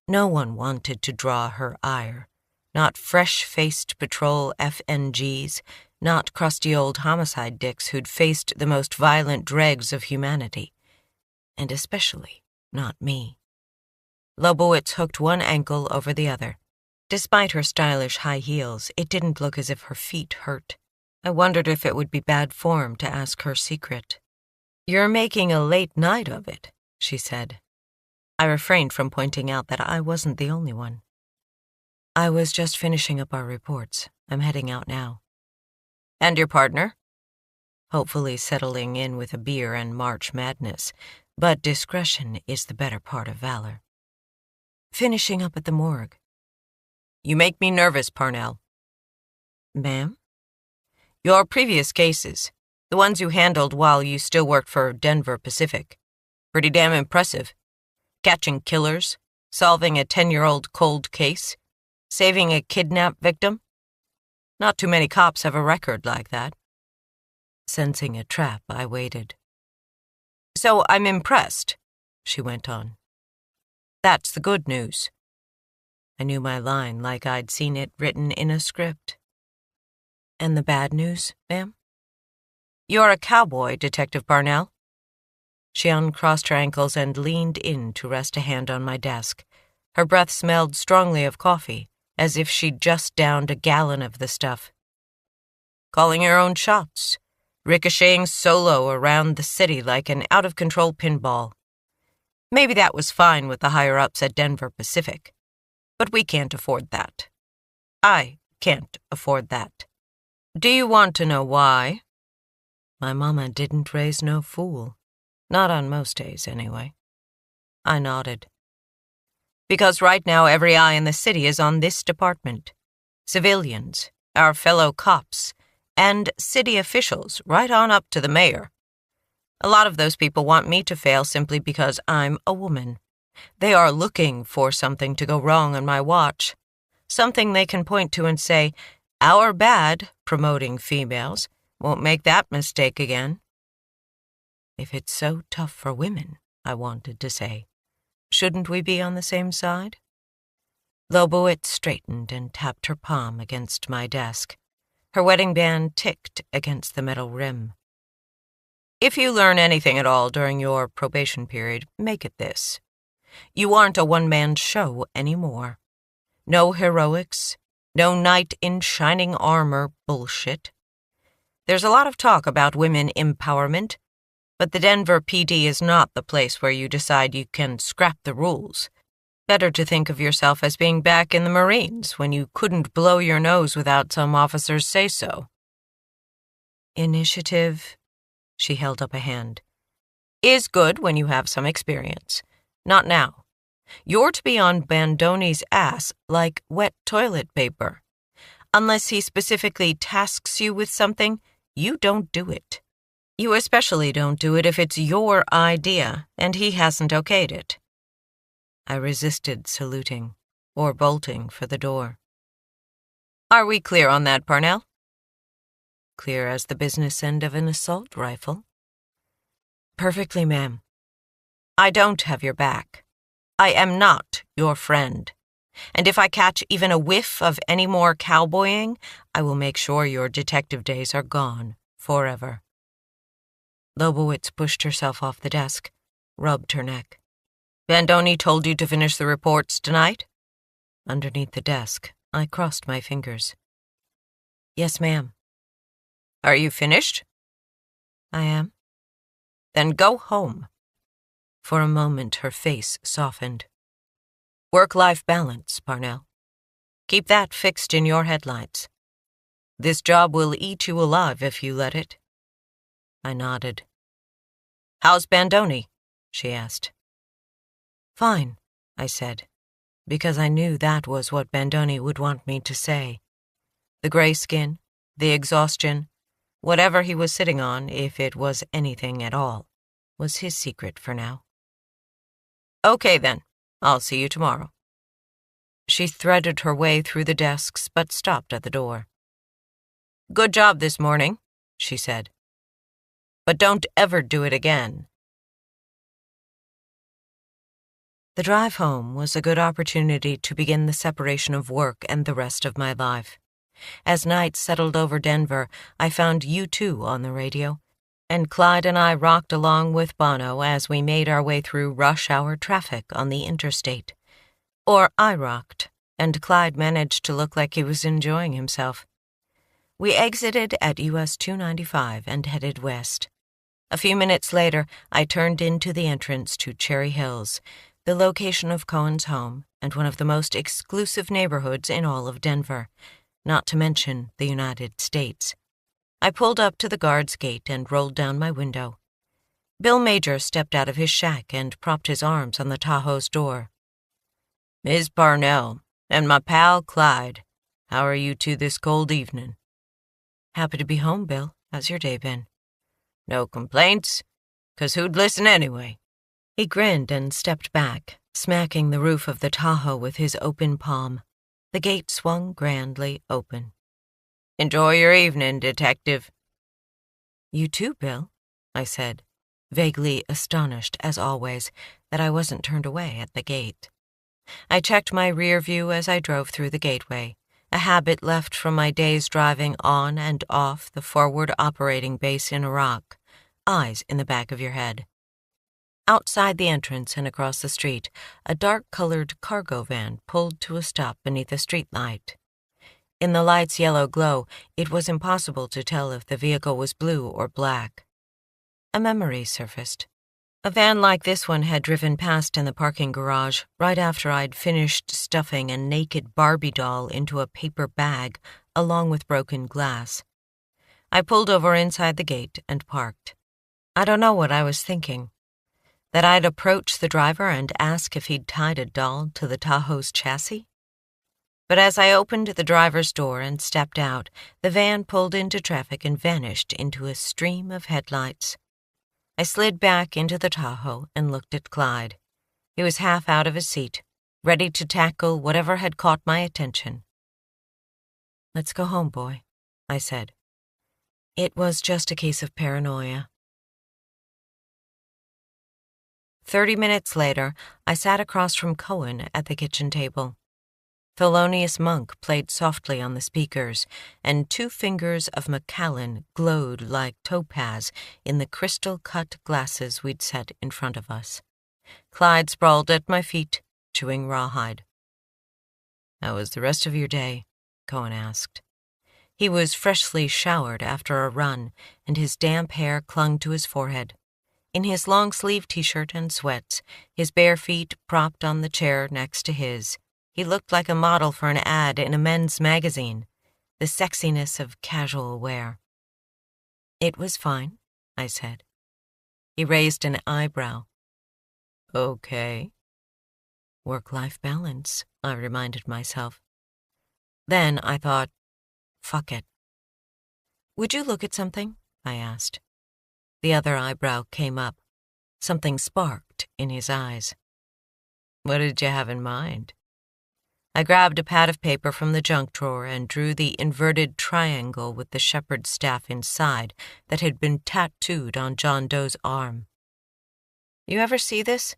Speaker 1: No one wanted to draw her ire. Not fresh-faced patrol FNGs, not crusty old homicide dicks who'd faced the most violent dregs of humanity. And especially not me. Lobowitz hooked one ankle over the other. Despite her stylish high heels, it didn't look as if her feet hurt. I wondered if it would be bad form to ask her secret. "You're making a late night of it," she said. I refrained from pointing out that I wasn't the only one. "I was just finishing up our reports. I'm heading out now." "And your partner?" "Hopefully settling in with a beer and March Madness, but discretion is the better part of valor." "Finishing up at the morgue." "You make me nervous, Parnell." "Ma'am?" "Your previous cases, the ones you handled while you still worked for Denver Pacific. Pretty damn impressive. Catching killers, solving a 10-year-old cold case, saving a kidnap victim. Not too many cops have a record like that." Sensing a trap, I waited. "So I'm impressed," she went on. "That's the good news." I knew my line like I'd seen it written in a script. "And the bad news, ma'am?" "You're a cowboy, Detective Parnell." She uncrossed her ankles and leaned in to rest a hand on my desk. Her breath smelled strongly of coffee, as if she'd just downed a gallon of the stuff. "Calling your own shots, ricocheting solo around the city like an out-of-control pinball. Maybe that was fine with the higher-ups at Denver Pacific, but we can't afford that. I can't afford that. Do you want to know why?" My mama didn't raise no fool. Not on most days, anyway. I nodded. "Because right now every eye in the city is on this department. Civilians, our fellow cops, and city officials right on up to the mayor. A lot of those people want me to fail simply because I'm a woman. They are looking for something to go wrong on my watch. Something they can point to and say, 'Our bad, promoting females, won't make that mistake again.' If it's so tough for women," I wanted to say, "shouldn't we be on the same side?" Lobowitz straightened and tapped her palm against my desk. Her wedding band ticked against the metal rim. "If you learn anything at all during your probation period, make it this. You aren't a one-man show anymore. No heroics, No knight in shining armor bullshit. There's a lot of talk about women empowerment, but the Denver PD is not the place where you decide you can scrap the rules. Better to think of yourself as being back in the Marines when you couldn't blow your nose without some officers say so. Initiative, she held up a hand, is good when you have some experience. Not now. You're to be on Bandoni's ass like wet toilet paper. Unless he specifically tasks you with something, you don't do it. You especially don't do it if it's your idea and he hasn't okayed it. I resisted saluting or bolting for the door. Are we clear on that, Parnell? Clear as the business end of an assault rifle. Perfectly, ma'am. I don't have your back. I am not your friend. And if I catch even a whiff of any more cowboying, I will make sure your detective days are gone forever. Lobowitz pushed herself off the desk, rubbed her neck. Bandoni told you to finish the reports tonight? Underneath the desk, I crossed my fingers. Yes, ma'am. Are you finished? I am. Then go home. For a moment, her face softened. Work-life balance, Parnell. Keep that fixed in your headlights. This job will eat you alive if you let it. I nodded. How's Bandoni? She asked. Fine, I said, because I knew that was what Bandoni would want me to say. The gray skin, the exhaustion, whatever he was sitting on, if it was anything at all, was his secret for now. Okay, then. I'll see you tomorrow. She threaded her way through the desks, but stopped at the door. Good job this morning, she said. But don't ever do it again. The drive home was a good opportunity to begin the separation of work and the rest of my life. As night settled over Denver, I found U2 on the radio, and Clyde and I rocked along with Bono as we made our way through rush-hour traffic on the interstate. Or I rocked, and Clyde managed to look like he was enjoying himself. We exited at US 295 and headed west. A few minutes later, I turned into the entrance to Cherry Hills, the location of Cohen's home and one of the most exclusive neighborhoods in all of Denver, not to mention the United States. I pulled up to the guard's gate and rolled down my window. Bill Major stepped out of his shack and propped his arms on the Tahoe's door. Ms. Parnell, and my pal Clyde, how are you two this cold evening? Happy to be home, Bill. How's your day been? No complaints, 'cause who'd listen anyway? He grinned and stepped back, smacking the roof of the Tahoe with his open palm. The gate swung grandly open. Enjoy your evening, detective. You too, Bill, I said, vaguely astonished, as always, that I wasn't turned away at the gate. I checked my rear view as I drove through the gateway, a habit left from my days driving on and off the forward operating base in Iraq, eyes in the back of your head. Outside the entrance and across the street, a dark-colored cargo van pulled to a stop beneath a streetlight. In the light's yellow glow, it was impossible to tell if the vehicle was blue or black. A memory surfaced. A van like this one had driven past in the parking garage right after I'd finished stuffing a naked Barbie doll into a paper bag along with broken glass. I pulled over inside the gate and parked. I don't know what I was thinking. That I'd approach the driver and ask if he'd tied a doll to the Tahoe's chassis? But as I opened the driver's door and stepped out, the van pulled into traffic and vanished into a stream of headlights. I slid back into the Tahoe and looked at Clyde. He was half out of his seat, ready to tackle whatever had caught my attention. Let's go home, boy, I said. It was just a case of paranoia. 30 minutes later, I sat across from Cohen at the kitchen table. Thelonious Monk played softly on the speakers, and 2 fingers of Macallan glowed like topaz in the crystal-cut glasses we'd set in front of us. Clyde sprawled at my feet, chewing rawhide. How was the rest of your day? Cohen asked. He was freshly showered after a run, and his damp hair clung to his forehead. In his long-sleeved t-shirt and sweats, his bare feet propped on the chair next to his, he looked like a model for an ad in a men's magazine, the sexiness of casual wear. "It was fine," I said. He raised an eyebrow. "Okay." "Work-life balance," I reminded myself. Then I thought, fuck it. "Would you look at something?" I asked. The other eyebrow came up. Something sparked in his eyes. "What did you have in mind?" I grabbed a pad of paper from the junk drawer and drew the inverted triangle with the shepherd's staff inside that had been tattooed on John Doe's arm. "You ever see this?"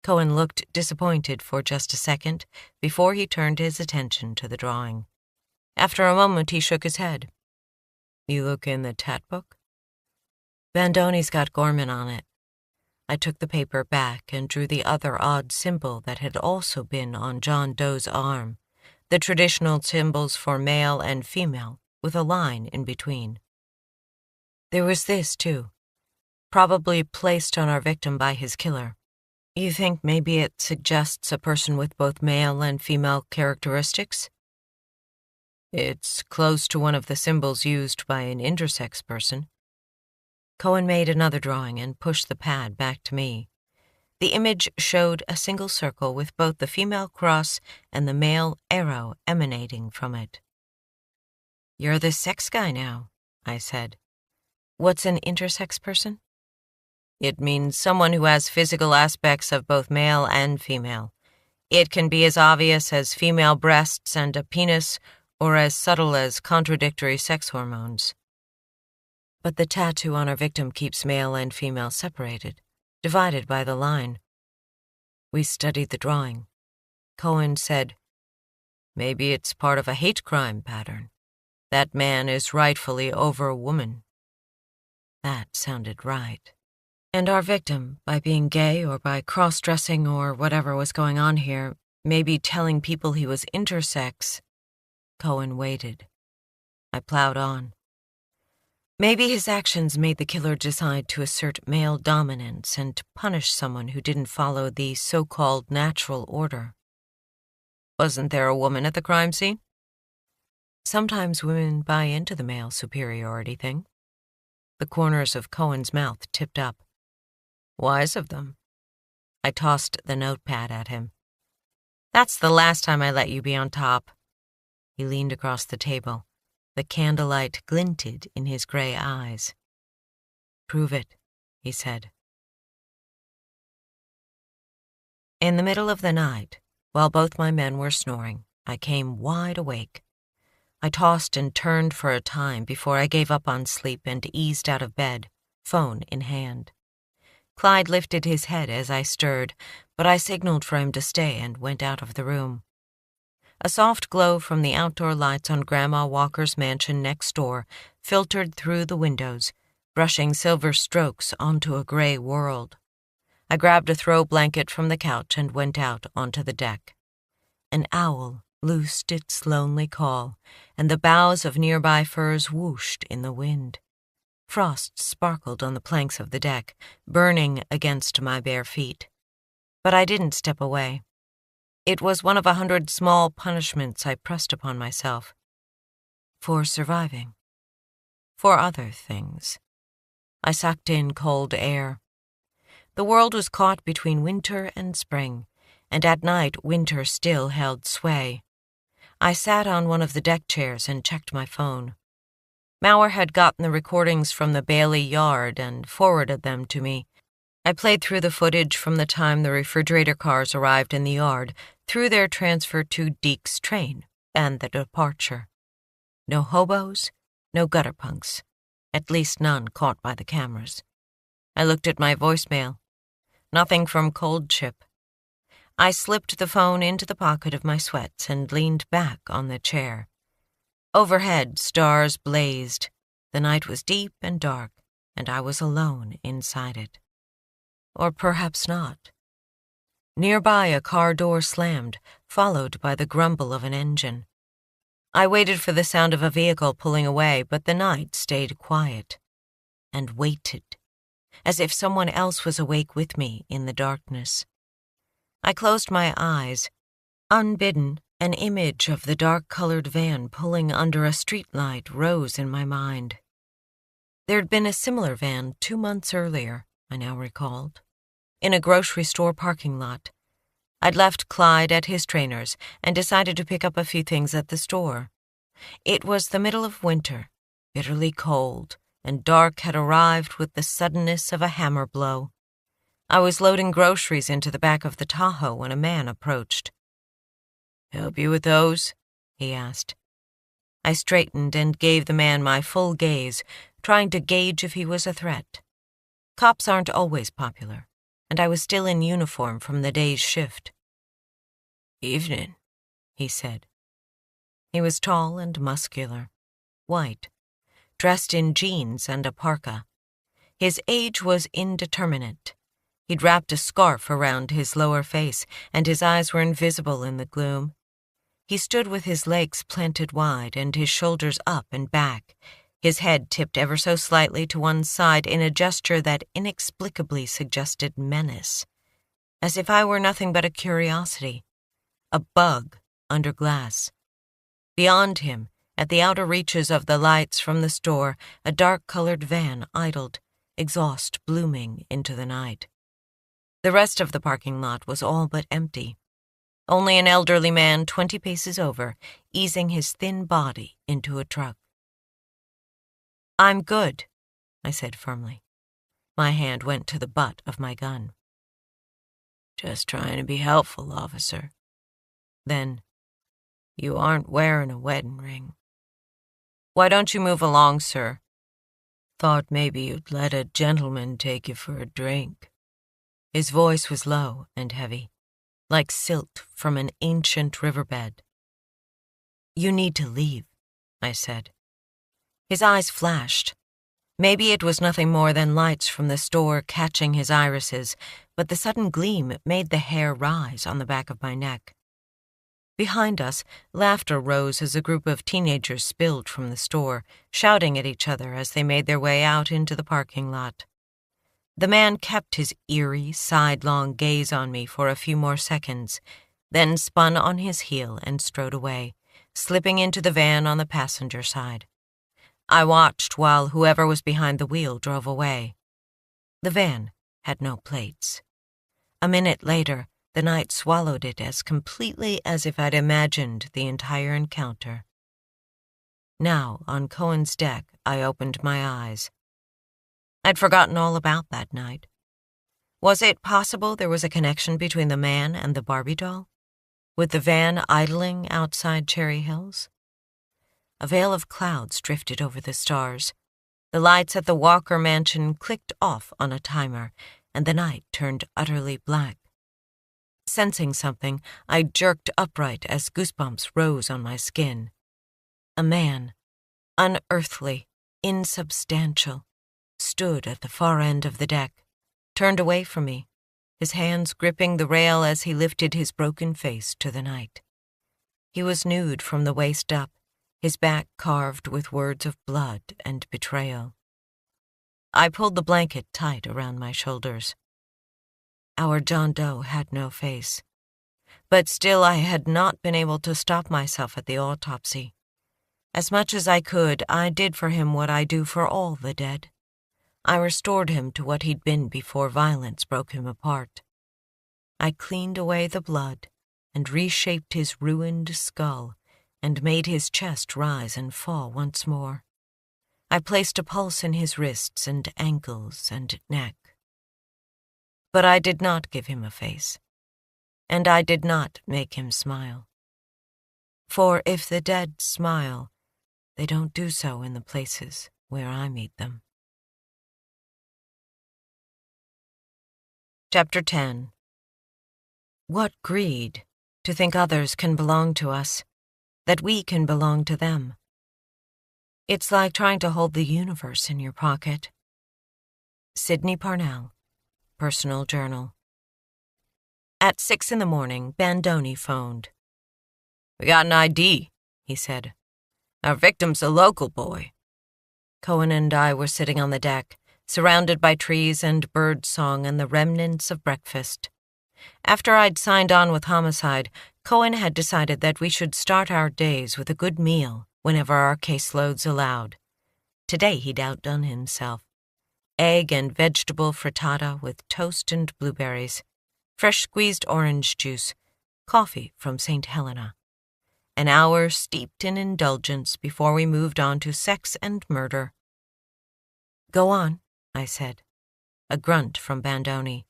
Speaker 1: Cohen looked disappointed for just a second before he turned his attention to the drawing. After a moment, he shook his head. "You look in the tat book?" "Bandoni's got Gorman on it." I took the paper back and drew the other odd symbol that had also been on John Doe's arm, the traditional symbols for male and female, with a line in between. There was this, too, probably placed on our victim by his killer. You think maybe it suggests a person with both male and female characteristics? It's close to one of the symbols used by an intersex person. Cohen made another drawing and pushed the pad back to me. The image showed a single circle with both the female cross and the male arrow emanating from it. "You're the sex guy now," I said. "What's an intersex person?" "It means someone who has physical aspects of both male and female. It can be as obvious as female breasts and a penis, or as subtle as contradictory sex hormones." But the tattoo on our victim keeps male and female separated, divided by the line. We studied the drawing. Cohen said, "Maybe it's part of a hate crime pattern. That man is rightfully over a woman." That sounded right. And our victim, by being gay or by cross-dressing or whatever was going on here, maybe telling people he was intersex. Cohen waited. I plowed on. Maybe his actions made the killer decide to assert male dominance and punish someone who didn't follow the so-called natural order. Wasn't there a woman at the crime scene? Sometimes women buy into the male superiority thing. The corners of Cohen's mouth tipped up. Wise of them. I tossed the notepad at him. "That's the last time I let you be on top." He leaned across the table. The candlelight glinted in his gray eyes. "Prove it," he said. In the middle of the night, while both my men were snoring, I came wide awake. I tossed and turned for a time before I gave up on sleep and eased out of bed, phone in hand. Clyde lifted his head as I stirred, but I signaled for him to stay and went out of the room. A soft glow from the outdoor lights on Grandma Walker's mansion next door filtered through the windows, brushing silver strokes onto a gray world. I grabbed a throw blanket from the couch and went out onto the deck. An owl loosed its lonely call, and the boughs of nearby firs whooshed in the wind. Frost sparkled on the planks of the deck, burning against my bare feet. But I didn't step away. It was one of 100 small punishments I pressed upon myself. For surviving. For other things. I sucked in cold air. The world was caught between winter and spring, and at night winter still held sway. I sat on one of the deck chairs and checked my phone. Mauer had gotten the recordings from the Bailey yard and forwarded them to me. I played through the footage from the time the refrigerator cars arrived in the yard, through their transfer to Deke's train, and the departure. No hobos, no gutter punks, at least none caught by the cameras. I looked at my voicemail. Nothing from Cold Chip. I slipped the phone into the pocket of my sweats and leaned back on the chair. Overhead, stars blazed. The night was deep and dark, and I was alone inside it. Or perhaps not. Nearby, a car door slammed, followed by the grumble of an engine. I waited for the sound of a vehicle pulling away, but the night stayed quiet and waited, as if someone else was awake with me in the darkness. I closed my eyes. Unbidden, an image of the dark-colored van pulling under a streetlight rose in my mind. There had been a similar van 2 months earlier, I now recalled, in a grocery store parking lot. I'd left Clyde at his trainer's and decided to pick up a few things at the store. It was the middle of winter, bitterly cold, and dark had arrived with the suddenness of a hammer blow. I was loading groceries into the back of the Tahoe when a man approached. "Help you with those?" he asked. I straightened and gave the man my full gaze, trying to gauge if he was a threat. Cops aren't always popular, and I was still in uniform from the day's shift. "Evening," he said. He was tall and muscular, white, dressed in jeans and a parka. His age was indeterminate. He'd wrapped a scarf around his lower face, and his eyes were invisible in the gloom. He stood with his legs planted wide and his shoulders up and back, his head tipped ever so slightly to one side in a gesture that inexplicably suggested menace, as if I were nothing but a curiosity, a bug under glass. Beyond him, at the outer reaches of the lights from the store, a dark-colored van idled, exhaust blooming into the night. The rest of the parking lot was all but empty. Only an elderly man 20 paces over, easing his thin body into a truck. "I'm good," I said firmly. My hand went to the butt of my gun. "Just trying to be helpful, officer." Then, "You aren't wearing a wedding ring." "Why don't you move along, sir?" "Thought maybe you'd let a gentleman take you for a drink." His voice was low and heavy, like silt from an ancient riverbed. "You need to leave," I said. His eyes flashed. Maybe it was nothing more than lights from the store catching his irises, but the sudden gleam made the hair rise on the back of my neck. Behind us, laughter rose as a group of teenagers spilled from the store, shouting at each other as they made their way out into the parking lot. The man kept his eerie, sidelong gaze on me for a few more seconds, then spun on his heel and strode away, slipping into the van on the passenger side. I watched while whoever was behind the wheel drove away. The van had no plates. A minute later, the night swallowed it as completely as if I'd imagined the entire encounter. Now, on Cohen's deck, I opened my eyes. I'd forgotten all about that night. Was it possible there was a connection between the man and the Barbie doll, with the van idling outside Cherry Hills? A veil of clouds drifted over the stars. The lights at the Walker mansion clicked off on a timer, and the night turned utterly black. Sensing something, I jerked upright as goosebumps rose on my skin. A man, unearthly, insubstantial, stood at the far end of the deck, turned away from me, his hands gripping the rail as he lifted his broken face to the night. He was nude from the waist up, his back carved with words of blood and betrayal. I pulled the blanket tight around my shoulders. Our John Doe had no face, but still I had not been able to stop myself at the autopsy. As much as I could, I did for him what I do for all the dead. I restored him to what he'd been before violence broke him apart. I cleaned away the blood and reshaped his ruined skull and made his chest rise and fall once more. I placed a pulse in his wrists and ankles and neck. But I did not give him a face, and I did not make him smile. For if the dead smile, they don't do so in the places where I meet them. Chapter 10. What greed, to think others can belong to us, that we can belong to them. It's like trying to hold the universe in your pocket. Sydney Parnell, Personal Journal. At 6 a.m, Bandoni phoned. "We got an ID," he said, Our victim's a local boy. Cohen and I were sitting on the deck, surrounded by trees and bird song and the remnants of breakfast. After I'd signed on with homicide, Cohen had decided that we should start our days with a good meal whenever our caseloads allowed. Today he'd outdone himself. Egg and vegetable frittata with toast and blueberries, fresh squeezed orange juice, coffee from St. Helena. An hour steeped in indulgence before we moved on to sex and murder. "Go on," I said. A grunt from Bandoni.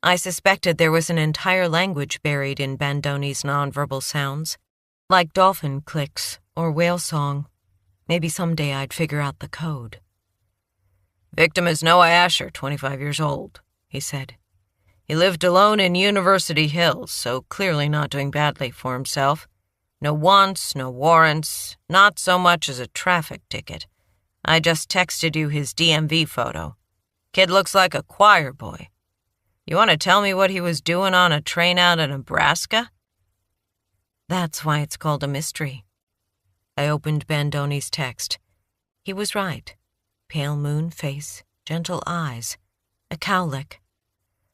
Speaker 1: I suspected there was an entire language buried in Bandoni's nonverbal sounds, like dolphin clicks or whale song. Maybe someday I'd figure out the code. "Victim is Noah Asher, 25 years old," he said. "He lived alone in University Hills, so clearly not doing badly for himself. No wants, no warrants, not so much as a traffic ticket. I just texted you his DMV photo. Kid looks like a choir boy. You want to tell me what he was doing on a train out of Nebraska?" "That's why it's called a mystery." I opened Bandoni's text. He was right. Pale moon face, gentle eyes, a cowlick.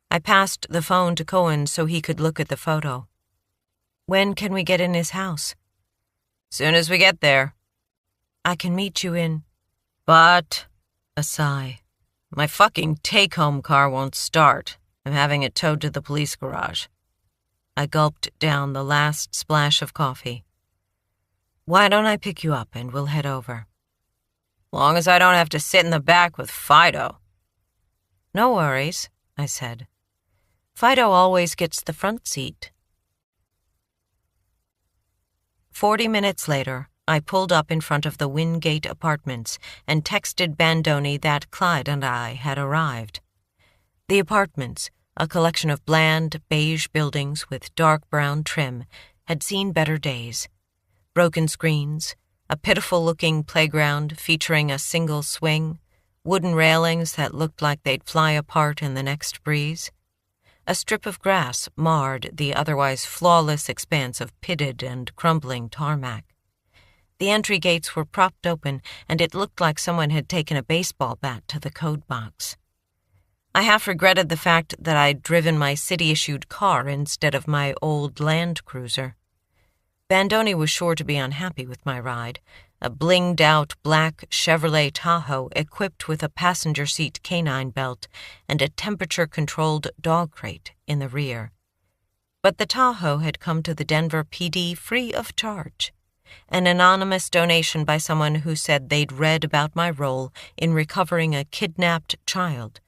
Speaker 1: I passed the phone to Cohen so he could look at the photo. "When can we get in his house?" "Soon as we get there." "I can meet you in—" "But," a sigh, "my fucking take-home car won't start. I'm having it towed to the police garage." I gulped down the last splash of coffee. "Why don't I pick you up and we'll head over?" "Long as I don't have to sit in the back with Fido." "No worries," I said. "Fido always gets the front seat." 40 minutes later, I pulled up in front of the Wingate Apartments and texted Bandoni that Clyde and I had arrived. The apartments, a collection of bland, beige buildings with dark brown trim, had seen better days. Broken screens, a pitiful-looking playground featuring a single swing, wooden railings that looked like they'd fly apart in the next breeze. A strip of grass marred the otherwise flawless expanse of pitted and crumbling tarmac. The entry gates were propped open, and it looked like someone had taken a baseball bat to the code box. I half regretted the fact that I'd driven my city-issued car instead of my old Land Cruiser. Bandoni was sure to be unhappy with my ride, a blinged-out black Chevrolet Tahoe equipped with a passenger-seat canine belt and a temperature-controlled dog crate in the rear. But the Tahoe had come to the Denver PD free of charge, an anonymous donation by someone who said they'd read about my role in recovering a kidnapped child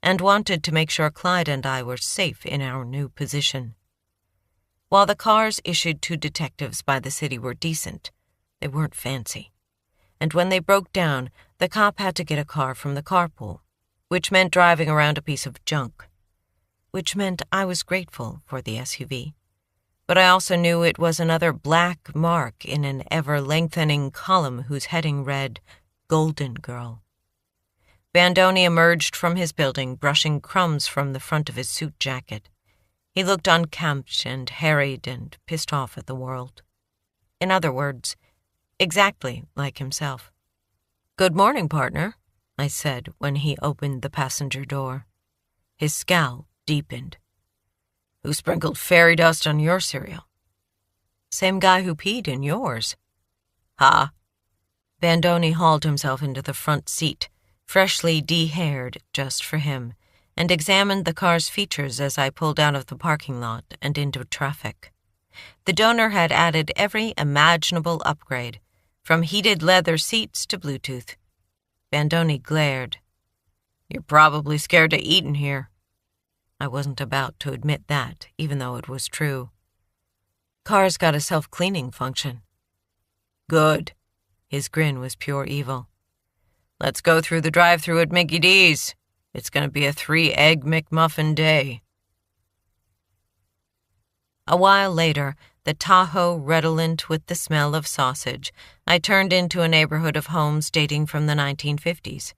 Speaker 1: and wanted to make sure Clyde and I were safe in our new position. While the cars issued to detectives by the city were decent, they weren't fancy. And when they broke down, the cop had to get a car from the carpool, which meant driving around a piece of junk. Which meant I was grateful for the SUV. But I also knew it was another black mark in an ever-lengthening column whose heading read, Golden Girl. Bandoni emerged from his building, brushing crumbs from the front of his suit jacket. He looked unkempt and harried and pissed off at the world. In other words, exactly like himself. "Good morning, partner," I said when he opened the passenger door. His scowl deepened. "Who sprinkled fairy dust on your cereal?" "Same guy who peed in yours." "Ha!" Bandoni hauled himself into the front seat, freshly de-haired just for him, and examined the car's features as I pulled out of the parking lot and into traffic. The donor had added every imaginable upgrade, from heated leather seats to Bluetooth. Bandoni glared. "You're probably scared to eat in here." I wasn't about to admit that, even though it was true. "Car's got a self-cleaning function." "Good." His grin was pure evil. "Let's go through the drive-thru at Mickey D's. It's going to be a 3-egg McMuffin day." A while later, the Tahoe redolent with the smell of sausage, I turned into a neighborhood of homes dating from the 1950s.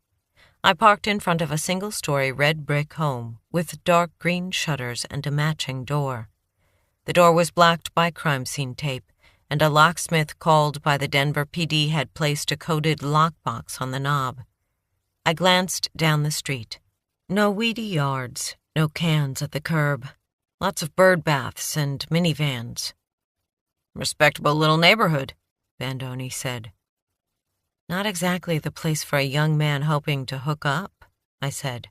Speaker 1: I parked in front of a single-story red brick home with dark green shutters and a matching door. The door was blacked by crime scene tape, and a locksmith called by the Denver PD had placed a coded lockbox on the knob. I glanced down the street. No weedy yards, no cans at the curb. Lots of bird baths and minivans. "Respectable little neighborhood," Bandoni said. "Not exactly the place for a young man hoping to hook up," I said.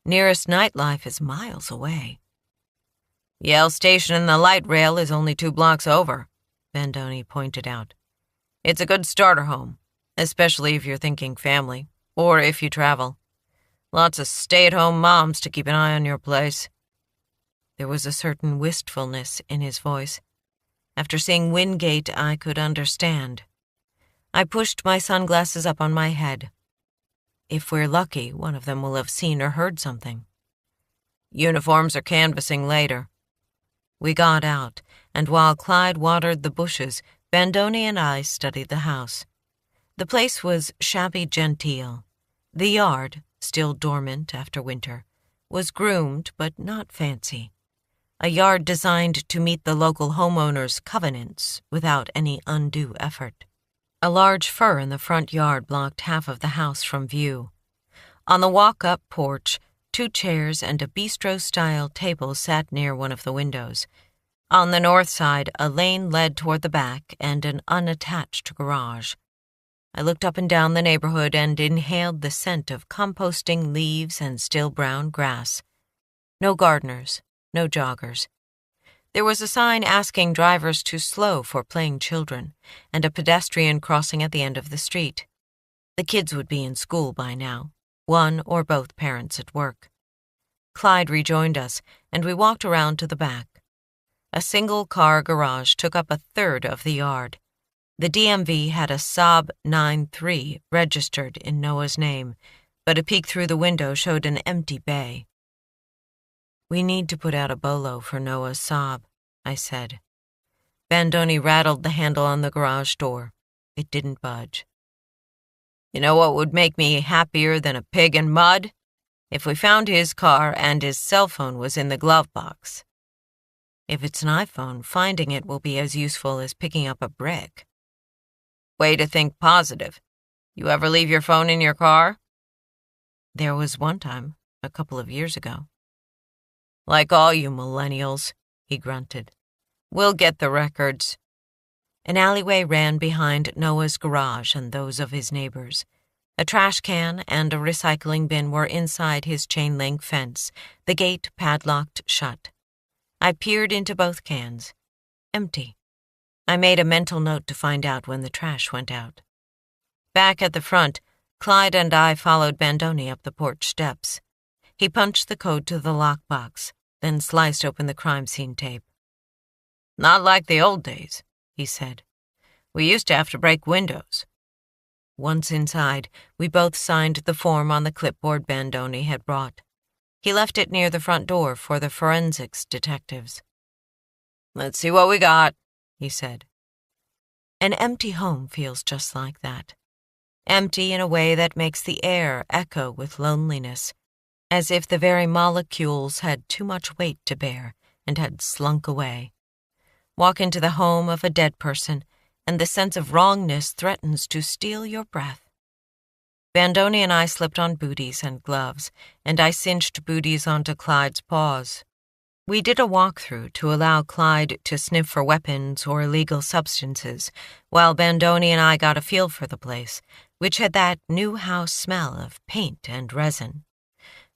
Speaker 1: "Nearest nightlife is miles away." "Yale Station and the light rail is only 2 blocks over," Bandoni pointed out. "It's a good starter home, especially if you're thinking family, or if you travel. Lots of stay-at-home moms to keep an eye on your place." There was a certain wistfulness in his voice. After seeing Wingate, I could understand. I pushed my sunglasses up on my head. If we're lucky, one of them will have seen or heard something. "Uniforms are canvassing later." We got out, and while Clyde watered the bushes, Bandoni and I studied the house. The place was shabby genteel. The yard, still dormant after winter, was groomed but not fancy. A yard designed to meet the local homeowner's covenants without any undue effort. A large fir in the front yard blocked half of the house from view. On the walk-up porch, 2 chairs and a bistro-style table sat near one of the windows. On the north side, a lane led toward the back and an unattached garage. I looked up and down the neighborhood and inhaled the scent of composting leaves and still brown grass. No gardeners, no joggers. There was a sign asking drivers to slow for playing children, and a pedestrian crossing at the end of the street. The kids would be in school by now, one or both parents at work. Clyde rejoined us, and we walked around to the back. A single-car garage took up 1/3 of the yard. The DMV had a Saab 9-3 registered in Noah's name, but a peek through the window showed an empty bay. "We need to put out a bolo for Noah's Saab," I said. Bandoni rattled the handle on the garage door. It didn't budge. "You know what would make me happier than a pig in mud? If we found his car and his cell phone was in the glove box." "If it's an iPhone, finding it will be as useful as picking up a brick." "Way to think positive. You ever leave your phone in your car?" "There was one time, a couple of years ago." "Like all you millennials," he grunted. "We'll get the records." An alleyway ran behind Noah's garage and those of his neighbors. A trash can and a recycling bin were inside his chain-link fence, the gate padlocked shut. I peered into both cans. Empty. I made a mental note to find out when the trash went out. Back at the front, Clyde and I followed Bandoni up the porch steps. He punched the code to the lockbox, then sliced open the crime scene tape. "Not like the old days," he said. "We used to have to break windows." Once inside, we both signed the form on the clipboard Bandoni had brought. He left it near the front door for the forensics detectives. "Let's see what we got," he said. An empty home feels just like that. Empty in a way that makes the air echo with loneliness, as if the very molecules had too much weight to bear and had slunk away. Walk into the home of a dead person, and the sense of wrongness threatens to steal your breath. Bandoni and I slipped on booties and gloves, and I cinched booties onto Clyde's paws. We did a walkthrough to allow Clyde to sniff for weapons or illegal substances, while Bandoni and I got a feel for the place, which had that new house smell of paint and resin.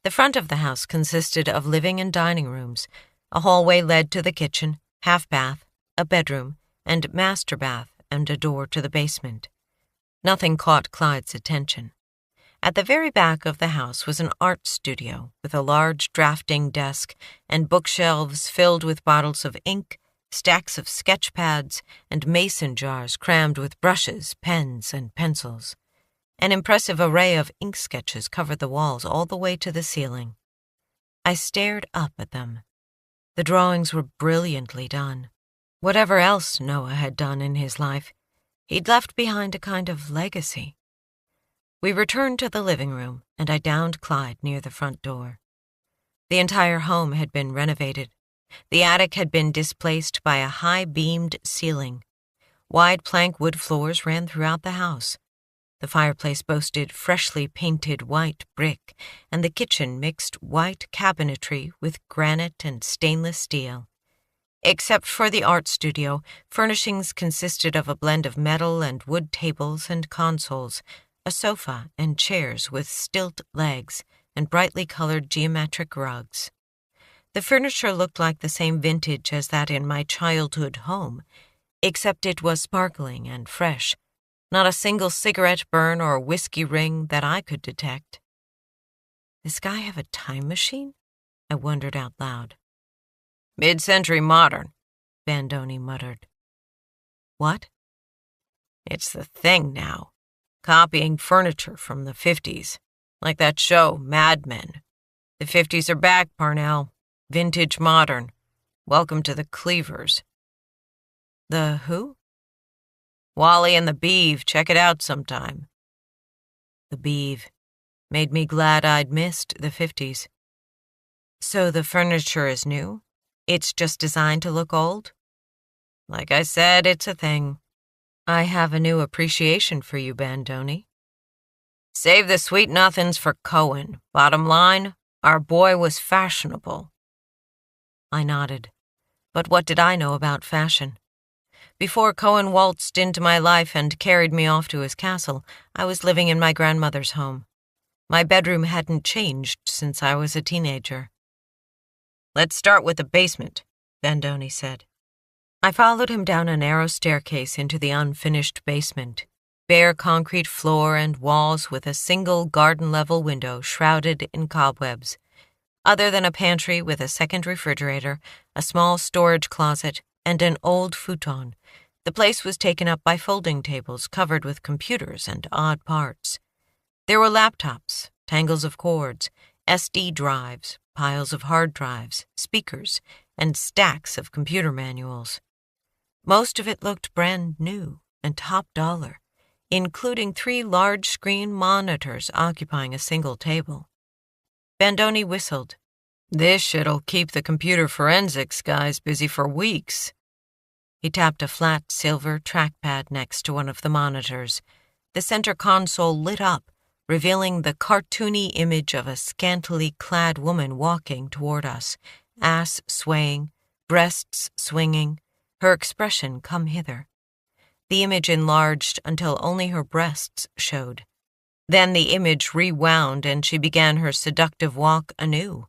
Speaker 1: The front of the house consisted of living and dining rooms. A hallway led to the kitchen, half bath, a bedroom, and master bath, and a door to the basement. Nothing caught Clyde's attention. At the very back of the house was an art studio with a large drafting desk and bookshelves filled with bottles of ink, stacks of sketch pads, and mason jars crammed with brushes, pens, and pencils. An impressive array of ink sketches covered the walls all the way to the ceiling. I stared up at them. The drawings were brilliantly done. Whatever else Noah had done in his life, he'd left behind a kind of legacy. We returned to the living room, and I downed Clyde near the front door. The entire home had been renovated. The attic had been displaced by a high-beamed ceiling. Wide plank wood floors ran throughout the house. The fireplace boasted freshly painted white brick, and the kitchen mixed white cabinetry with granite and stainless steel. Except for the art studio, furnishings consisted of a blend of metal and wood tables and consoles, a sofa and chairs with stilt legs, and brightly colored geometric rugs. The furniture looked like the same vintage as that in my childhood home, except it was sparkling and fresh, not a single cigarette burn or whiskey ring that I could detect. This guy have a time machine? I wondered out loud. Mid-century modern, Bandoni muttered. What? It's the thing now. Copying furniture from the 50s. Like that show, Mad Men. The 50s are back, Parnell. Vintage modern. Welcome to the Cleavers. The who? Wally and the Beeve. Check it out sometime. The Beeve. Made me glad I'd missed the 50s. So the furniture is new? It's just designed to look old? Like I said, it's a thing. I have a new appreciation for you, Bandoni. Save the sweet nothings for Cohen. Bottom line, our boy was fashionable. I nodded. But what did I know about fashion? Before Cohen waltzed into my life and carried me off to his castle, I was living in my grandmother's home. My bedroom hadn't changed since I was a teenager. Let's start with the basement, Bandoni said. I followed him down a narrow staircase into the unfinished basement, bare concrete floor and walls with a single garden-level window shrouded in cobwebs. Other than a pantry with a second refrigerator, a small storage closet, and an old futon, the place was taken up by folding tables covered with computers and odd parts. There were laptops, tangles of cords, SD drives, piles of hard drives, speakers, and stacks of computer manuals. Most of it looked brand new and top dollar, including 3 large-screen monitors occupying a single table. Bandoni whistled. This shit'll keep the computer forensics guys busy for weeks. He tapped a flat silver trackpad next to one of the monitors. The center console lit up, revealing the cartoony image of a scantily clad woman walking toward us, ass swaying, breasts swinging, her expression come hither. The image enlarged until only her breasts showed. Then the image rewound and she began her seductive walk anew.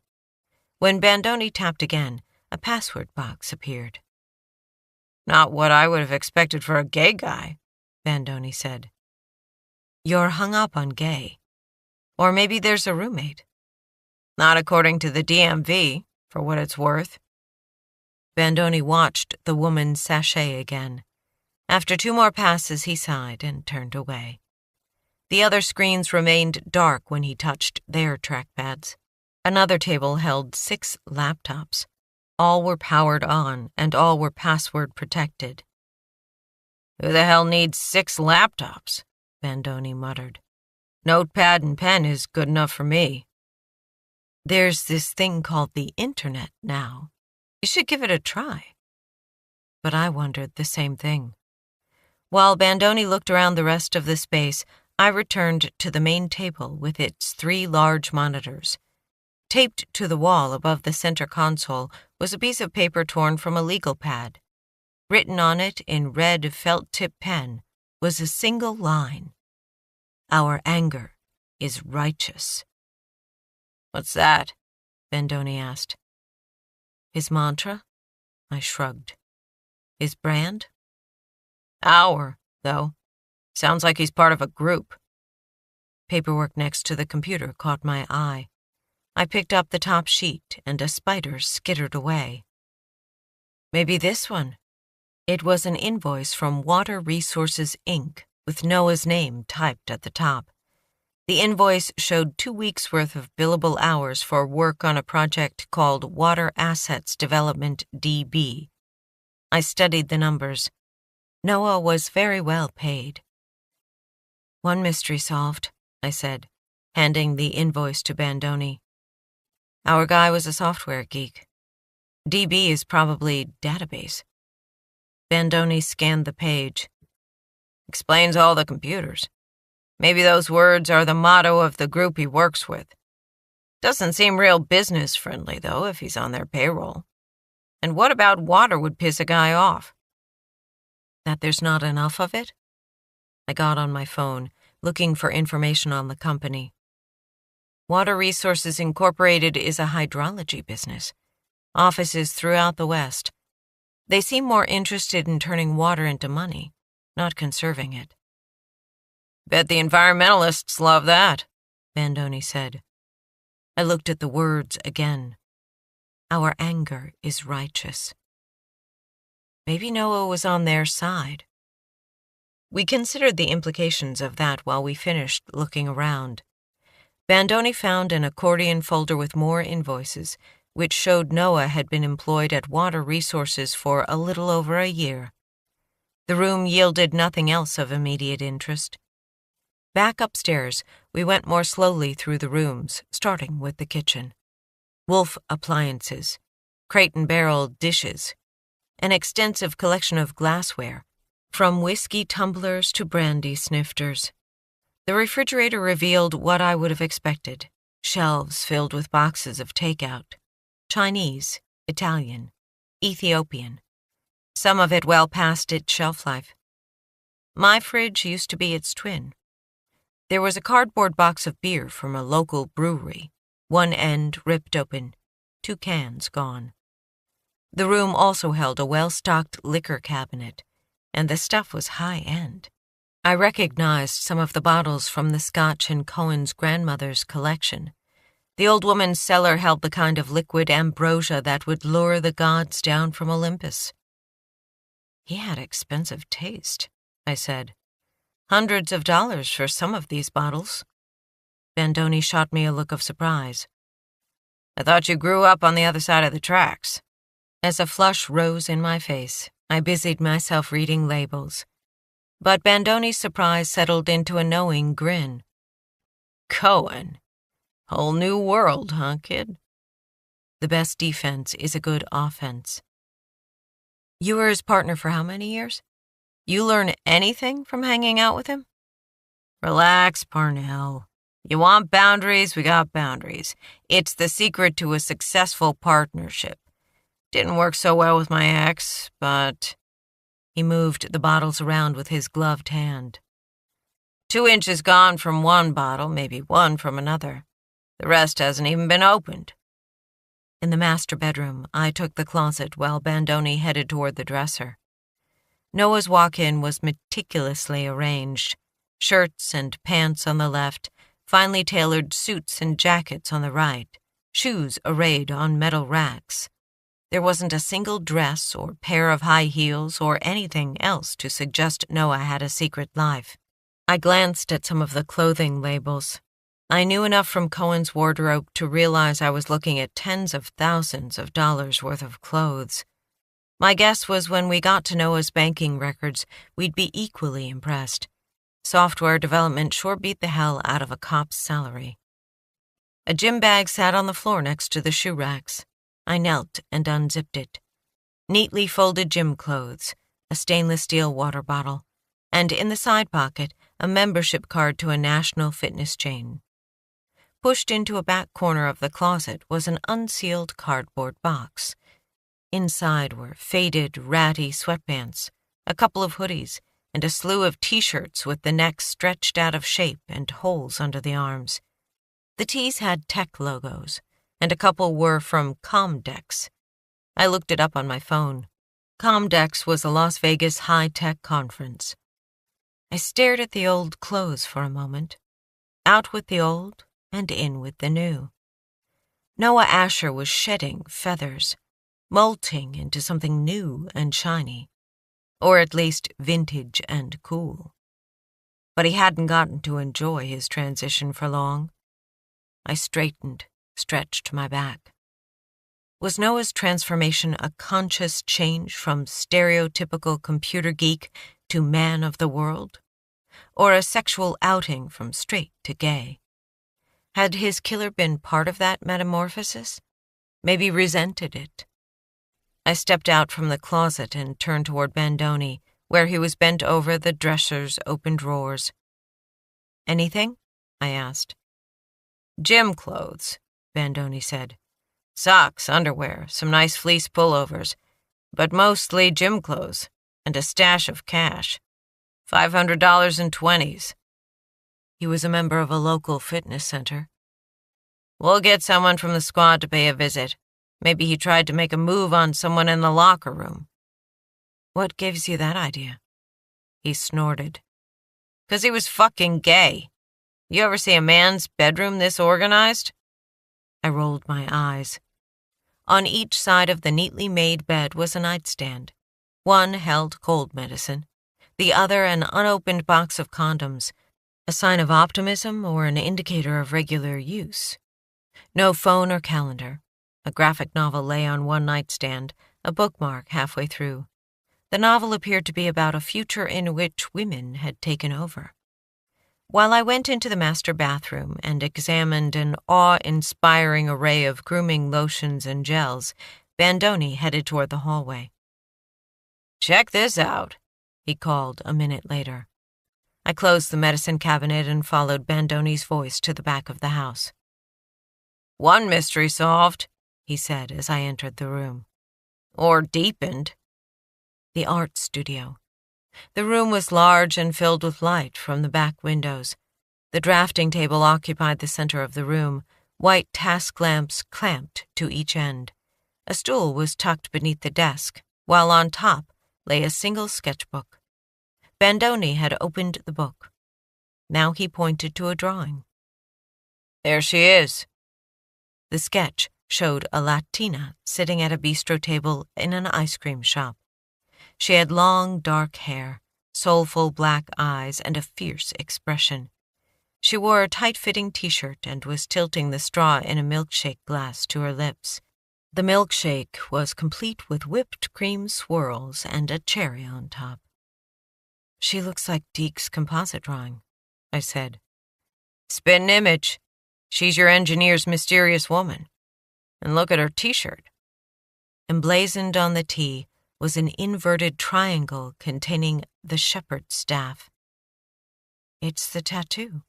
Speaker 1: When Bandoni tapped again, a password box appeared. Not what I would have expected for a gay guy, Bandoni said. You're hung up on gay. Or maybe there's a roommate. Not according to the DMV, for what it's worth. Bandoni watched the woman's sachet again. After 2 more passes, he sighed and turned away. The other screens remained dark when he touched their trackpads. Another table held 6 laptops. All were powered on, and all were password protected. Who the hell needs 6 laptops? Bandoni muttered. Notepad and pen is good enough for me. There's this thing called the internet now. You should give it a try. But I wondered the same thing. While Bandoni looked around the rest of the space, I returned to the main table with its 3 large monitors. Taped to the wall above the center console was a piece of paper torn from a legal pad. Written on it in red felt-tip pen was a single line. Our anger is righteous. What's that? Bandoni asked. His mantra? I shrugged. His brand? Our, though. Sounds like he's part of a group. Paperwork next to the computer caught my eye. I picked up the top sheet, and a spider skittered away. Maybe this one. It was an invoice from Water Resources, Inc., with Noah's name typed at the top. The invoice showed 2 weeks' worth of billable hours for work on a project called Water Assets Development DB. I studied the numbers. Noah was very well paid. One mystery solved, I said, handing the invoice to Bandoni. Our guy was a software geek. DB is probably database. Bandoni scanned the page. Explains all the computers. Maybe those words are the motto of the group he works with. Doesn't seem real business-friendly, though, if he's on their payroll. And what about water would piss a guy off? That there's not enough of it? I got on my phone, looking for information on the company. Water Resources Incorporated is a hydrology business. Offices throughout the West. They seem more interested in turning water into money, not conserving it. Bet the environmentalists love that, Bandoni said. I looked at the words again. Our anger is righteous. Maybe Noah was on their side. We considered the implications of that while we finished looking around. Bandoni found an accordion folder with more invoices, which showed Noah had been employed at Water Resources for a little over a year. The room yielded nothing else of immediate interest. Back upstairs, we went more slowly through the rooms, starting with the kitchen. Wolf appliances, crate and barrel dishes, an extensive collection of glassware, from whiskey tumblers to brandy snifters. The refrigerator revealed what I would have expected, shelves filled with boxes of takeout. Chinese, Italian, Ethiopian, some of it well past its shelf life. My fridge used to be its twin. There was a cardboard box of beer from a local brewery, one end ripped open, 2 cans gone. The room also held a well-stocked liquor cabinet, and the stuff was high-end. I recognized some of the bottles from the Scotch in Cohen's grandmother's collection. The old woman's cellar held the kind of liquid ambrosia that would lure the gods down from Olympus. He had expensive taste, I said. Hundreds of dollars for some of these bottles. Bandoni shot me a look of surprise. I thought you grew up on the other side of the tracks. As a flush rose in my face, I busied myself reading labels. But Bandoni's surprise settled into a knowing grin. Cohen. Whole new world, huh, kid? The best defense is a good offense. You were his partner for how many years? You learn anything from hanging out with him? Relax, Parnell. You want boundaries, we got boundaries. It's the secret to a successful partnership. Didn't work so well with my ex, but... He moved the bottles around with his gloved hand. 2 inches gone from one bottle, maybe 1 from another. The rest hasn't even been opened. In the master bedroom, I took the closet while Bandoni headed toward the dresser. Noah's walk-in was meticulously arranged. Shirts and pants on the left, finely tailored suits and jackets on the right, shoes arrayed on metal racks. There wasn't a single dress or pair of high heels or anything else to suggest Noah had a secret life. I glanced at some of the clothing labels. I knew enough from Cohen's wardrobe to realize I was looking at tens of thousands of dollars worth of clothes. My guess was when we got to Noah's banking records, we'd be equally impressed. Software development sure beat the hell out of a cop's salary. A gym bag sat on the floor next to the shoe racks. I knelt and unzipped it. Neatly folded gym clothes, a stainless steel water bottle, and in the side pocket, a membership card to a national fitness chain. Pushed into a back corner of the closet was an unsealed cardboard box. Inside were faded, ratty sweatpants, a couple of hoodies, and a slew of T-shirts with the necks stretched out of shape and holes under the arms. The tees had tech logos, and a couple were from Comdex. I looked it up on my phone. Comdex was a Las Vegas high-tech conference. I stared at the old clothes for a moment. Out with the old and in with the new. Noah Asher was shedding feathers, molting into something new and shiny, or at least vintage and cool. But he hadn't gotten to enjoy his transition for long. I straightened, stretched my back. Was Noah's transformation a conscious change from stereotypical computer geek to man of the world? Or a sexual outing from straight to gay? Had his killer been part of that metamorphosis? Maybe resented it? I stepped out from the closet and turned toward Bandoni, where he was bent over the dresser's open drawers. "Anything?" I asked. "Gym clothes," Bandoni said. "Socks, underwear, some nice fleece pullovers, but mostly gym clothes, and a stash of cash. $500 in 20s. He was a member of a local fitness center. "We'll get someone from the squad to pay a visit. Maybe he tried to make a move on someone in the locker room." "What gives you that idea?" He snorted. "'Cause he was fucking gay. You ever see a man's bedroom this organized?" I rolled my eyes. On each side of the neatly made bed was a nightstand. One held cold medicine, the other an unopened box of condoms, a sign of optimism or an indicator of regular use. No phone or calendar. A graphic novel lay on one nightstand, a bookmark halfway through. The novel appeared to be about a future in which women had taken over. While I went into the master bathroom and examined an awe-inspiring array of grooming lotions and gels, Bandoni headed toward the hallway. "Check this out," he called a minute later. I closed the medicine cabinet and followed Bandoni's voice to the back of the house. "One mystery solved," he said as I entered the room. "Or deepened." The art studio. The room was large and filled with light from the back windows. The drafting table occupied the center of the room, white task lamps clamped to each end. A stool was tucked beneath the desk, while on top lay a single sketchbook. Bandoni had opened the book. Now he pointed to a drawing. "There she is." The sketch showed a Latina sitting at a bistro table in an ice cream shop. She had long, dark hair, soulful black eyes, and a fierce expression. She wore a tight-fitting t-shirt and was tilting the straw in a milkshake glass to her lips. The milkshake was complete with whipped cream swirls and a cherry on top. "She looks like Deke's composite drawing," I said. "Spitting image. She's your engineer's mysterious woman. And look at her t-shirt." Emblazoned on the T was an inverted triangle containing the shepherd's staff. "It's the tattoo,"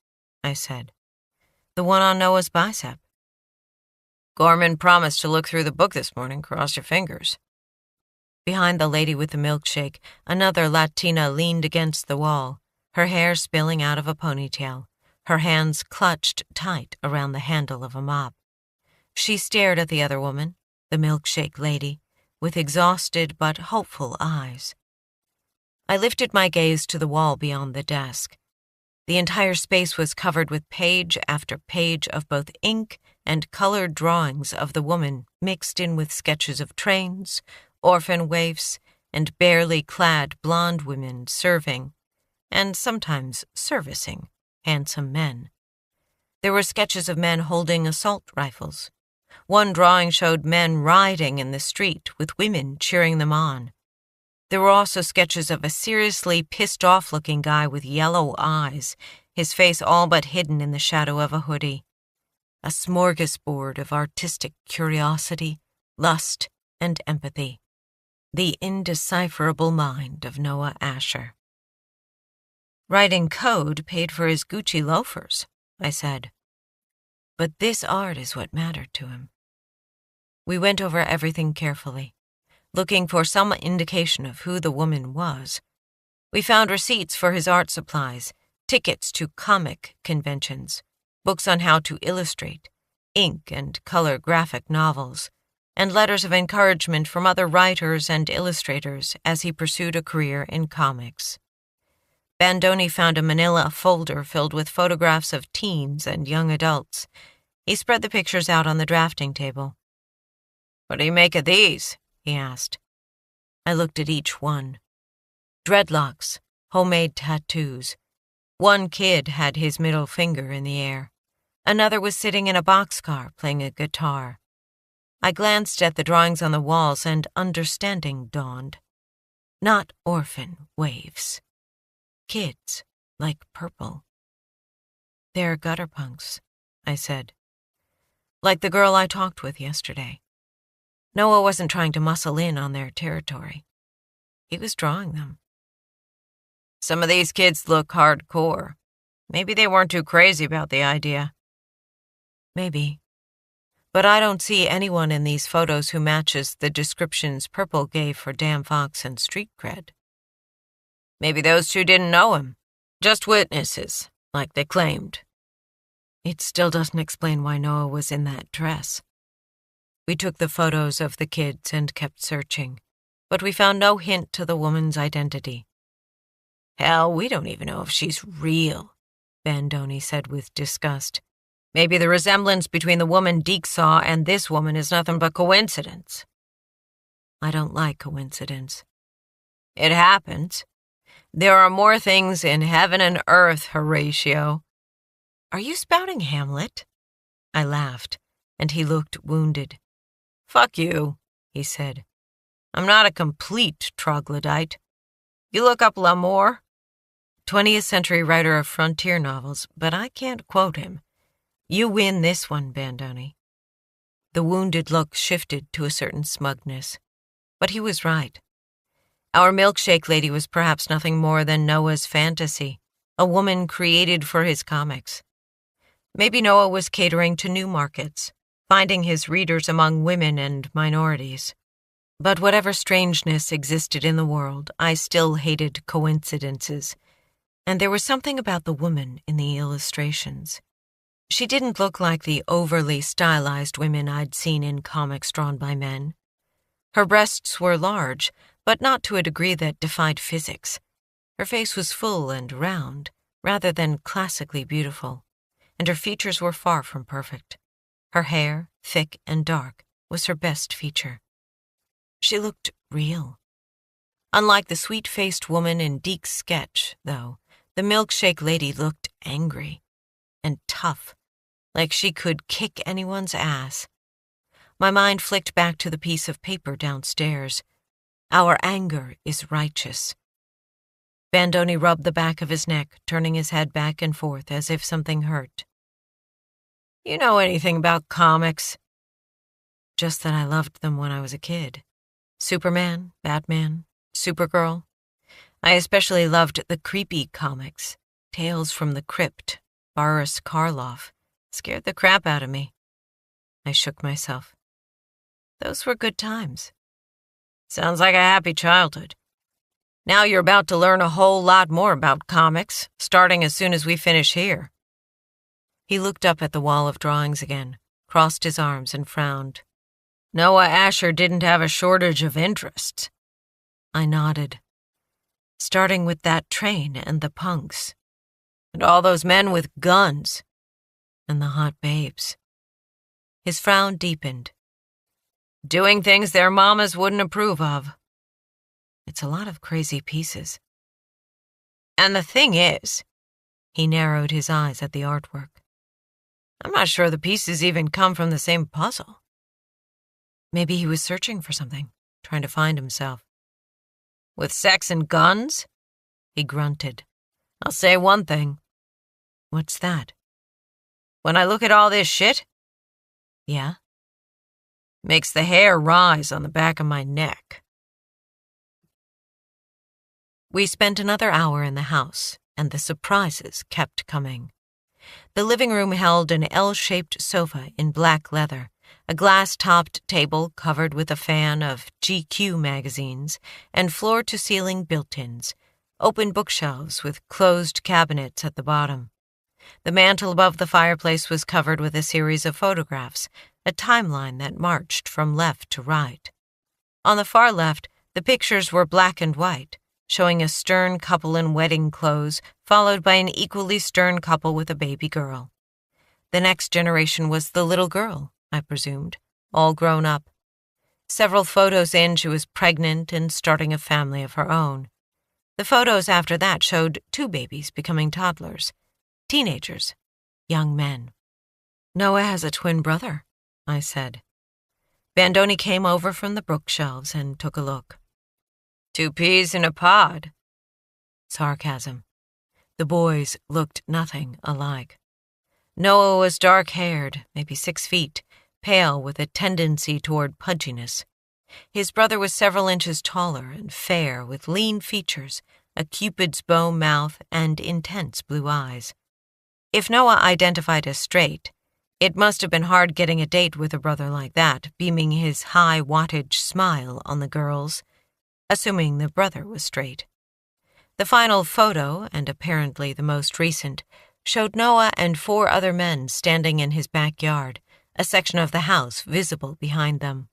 Speaker 1: I said. "The one on Noah's bicep." "Gorman promised to look through the book this morning. Cross your fingers." Behind the lady with the milkshake, another Latina leaned against the wall, her hair spilling out of a ponytail, her hands clutched tight around the handle of a mop. She stared at the other woman, the milkshake lady, with exhausted but hopeful eyes. I lifted my gaze to the wall beyond the desk. The entire space was covered with page after page of both ink and colored drawings of the woman mixed in with sketches of trains, orphan waifs, and barely clad blonde women serving, and sometimes servicing, handsome men. There were sketches of men holding assault rifles. One drawing showed men riding in the street with women cheering them on. There were also sketches of a seriously pissed-off-looking guy with yellow eyes, his face all but hidden in the shadow of a hoodie. A smorgasbord of artistic curiosity, lust, and empathy. The indecipherable mind of Noah Asher. "Writing code paid for his Gucci loafers," I said. But this art is what mattered to him. We went over everything carefully, looking for some indication of who the woman was. We found receipts for his art supplies, tickets to comic conventions, books on how to illustrate, ink and color graphic novels, and letters of encouragement from other writers and illustrators as he pursued a career in comics. Bandoni found a manila folder filled with photographs of teens and young adults. He spread the pictures out on the drafting table. "What do you make of these?" he asked. I looked at each one. Dreadlocks, homemade tattoos. One kid had his middle finger in the air. Another was sitting in a boxcar playing a guitar. I glanced at the drawings on the walls and understanding dawned. Not orphan waifs. Kids like purple. "They're gutter punks," I said. "Like the girl I talked with yesterday."
Speaker 2: Noah wasn't trying to muscle in on their territory. He was drawing them.
Speaker 1: Some of these kids look hardcore. Maybe they weren't too crazy about the idea.
Speaker 2: Maybe. But I don't see anyone in these photos who matches the descriptions Purple gave for Dan Fox and street cred.
Speaker 1: Maybe those two didn't know him. Just witnesses, like they claimed.
Speaker 2: It still doesn't explain why Noah was in that dress. We took the photos of the kids and kept searching, but we found no hint to the woman's identity.
Speaker 1: Hell, we don't even know if she's real,
Speaker 2: Bandoni said with disgust.
Speaker 1: Maybe the resemblance between the woman Deke saw and this woman is nothing but coincidence.
Speaker 2: I don't like coincidence.
Speaker 1: It happens. There are more things in heaven and earth, Horatio.
Speaker 2: Are you spouting Hamlet? I laughed, and he looked wounded.
Speaker 1: Fuck you, he said. I'm not a complete troglodyte. You look up L'Amour?
Speaker 2: 20th century writer of frontier novels, but I can't quote him. You win this one, Bandoni. The wounded look shifted to a certain smugness. But he was right. Our milkshake lady was perhaps nothing more than Noah's fantasy, a woman created for his comics. Maybe Noah was catering to new markets, finding his readers among women and minorities. But whatever strangeness existed in the world, I still hated coincidences, and there was something about the woman in the illustrations. She didn't look like the overly stylized women I'd seen in comics drawn by men. Her breasts were large, but not to a degree that defied physics. Her face was full and round, rather than classically beautiful, and her features were far from perfect. Her hair, thick and dark, was her best feature. She looked real. Unlike the sweet-faced woman in Deke's sketch, though, the milkshake lady looked angry and tough, like she could kick anyone's ass. My mind flicked back to the piece of paper downstairs. Our anger is righteous. Bandoni rubbed the back of his neck, turning his head back and forth as if something hurt.
Speaker 1: You know anything about comics?
Speaker 2: Just that I loved them when I was a kid. Superman, Batman, Supergirl. I especially loved the creepy comics. Tales from the Crypt, Boris Karloff. Scared the crap out of me. I shook myself. Those were good times.
Speaker 1: Sounds like a happy childhood. Now you're about to learn a whole lot more about comics, starting as soon as we finish here.
Speaker 2: He looked up at the wall of drawings again, crossed his arms and frowned.
Speaker 1: Noah Asher didn't have a shortage of interests.
Speaker 2: I nodded. Starting with that train and the punks.
Speaker 1: And all those men with guns.
Speaker 2: And the hot babes. His frown deepened.
Speaker 1: Doing things their mamas wouldn't approve of.
Speaker 2: It's a lot of crazy pieces.
Speaker 1: And the thing is,
Speaker 2: he narrowed his eyes at the artwork,
Speaker 1: I'm not sure the pieces even come from the same puzzle.
Speaker 2: Maybe he was searching for something, trying to find himself.
Speaker 1: With sex and guns?
Speaker 2: He grunted.
Speaker 1: I'll say one thing.
Speaker 2: What's that?
Speaker 1: When I look at all this shit,
Speaker 2: yeah?
Speaker 1: Makes the hair rise on the back of my neck.
Speaker 2: We spent another hour in the house, and the surprises kept coming. The living room held an L-shaped sofa in black leather, a glass-topped table covered with a fan of GQ magazines, and floor-to-ceiling built-ins, open bookshelves with closed cabinets at the bottom. The mantel above the fireplace was covered with a series of photographs, a timeline that marched from left to right. On the far left, the pictures were black and white, showing a stern couple in wedding clothes, followed by an equally stern couple with a baby girl. The next generation was the little girl, I presumed, all grown up. Several photos in, she was pregnant and starting a family of her own. The photos after that showed two babies becoming toddlers, teenagers, young men. Noah has a twin brother, I said. Bandoni came over from the bookshelves and took a look.
Speaker 1: 2 peas in a pod.
Speaker 2: Sarcasm. The boys looked nothing alike. Noah was dark-haired, maybe 6 feet,
Speaker 1: pale with a tendency toward pudginess. His brother was several inches taller and fair, with lean features, a cupid's bow mouth, and intense blue eyes. If Noah identified as straight, it must have been hard getting a date with a brother like that, beaming his high-wattage smile on the girls, assuming the brother was straight. The final photo, and apparently the most recent, showed Noah and 4 other men standing in his backyard, a section of the house visible behind them.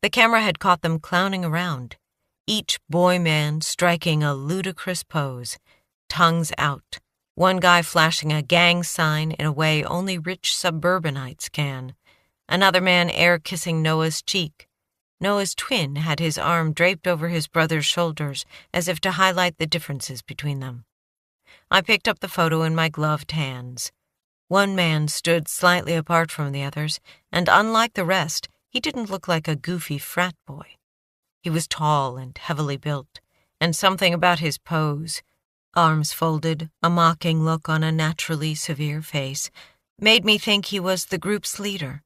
Speaker 1: The camera had caught them clowning around, each boy-man striking a ludicrous pose, tongues out, one guy flashing a gang sign in a way only rich suburbanites can, another man air-kissing Noah's cheek. Noah's twin had his arm draped over his brother's shoulders as if to highlight the differences between them. I picked up the photo in my gloved hands. One man stood slightly apart from the others, and unlike the rest, he didn't look like a goofy frat boy. He was tall and heavily built, and something about his pose, arms folded, a mocking look on a naturally severe face, made me think he was the group's leader.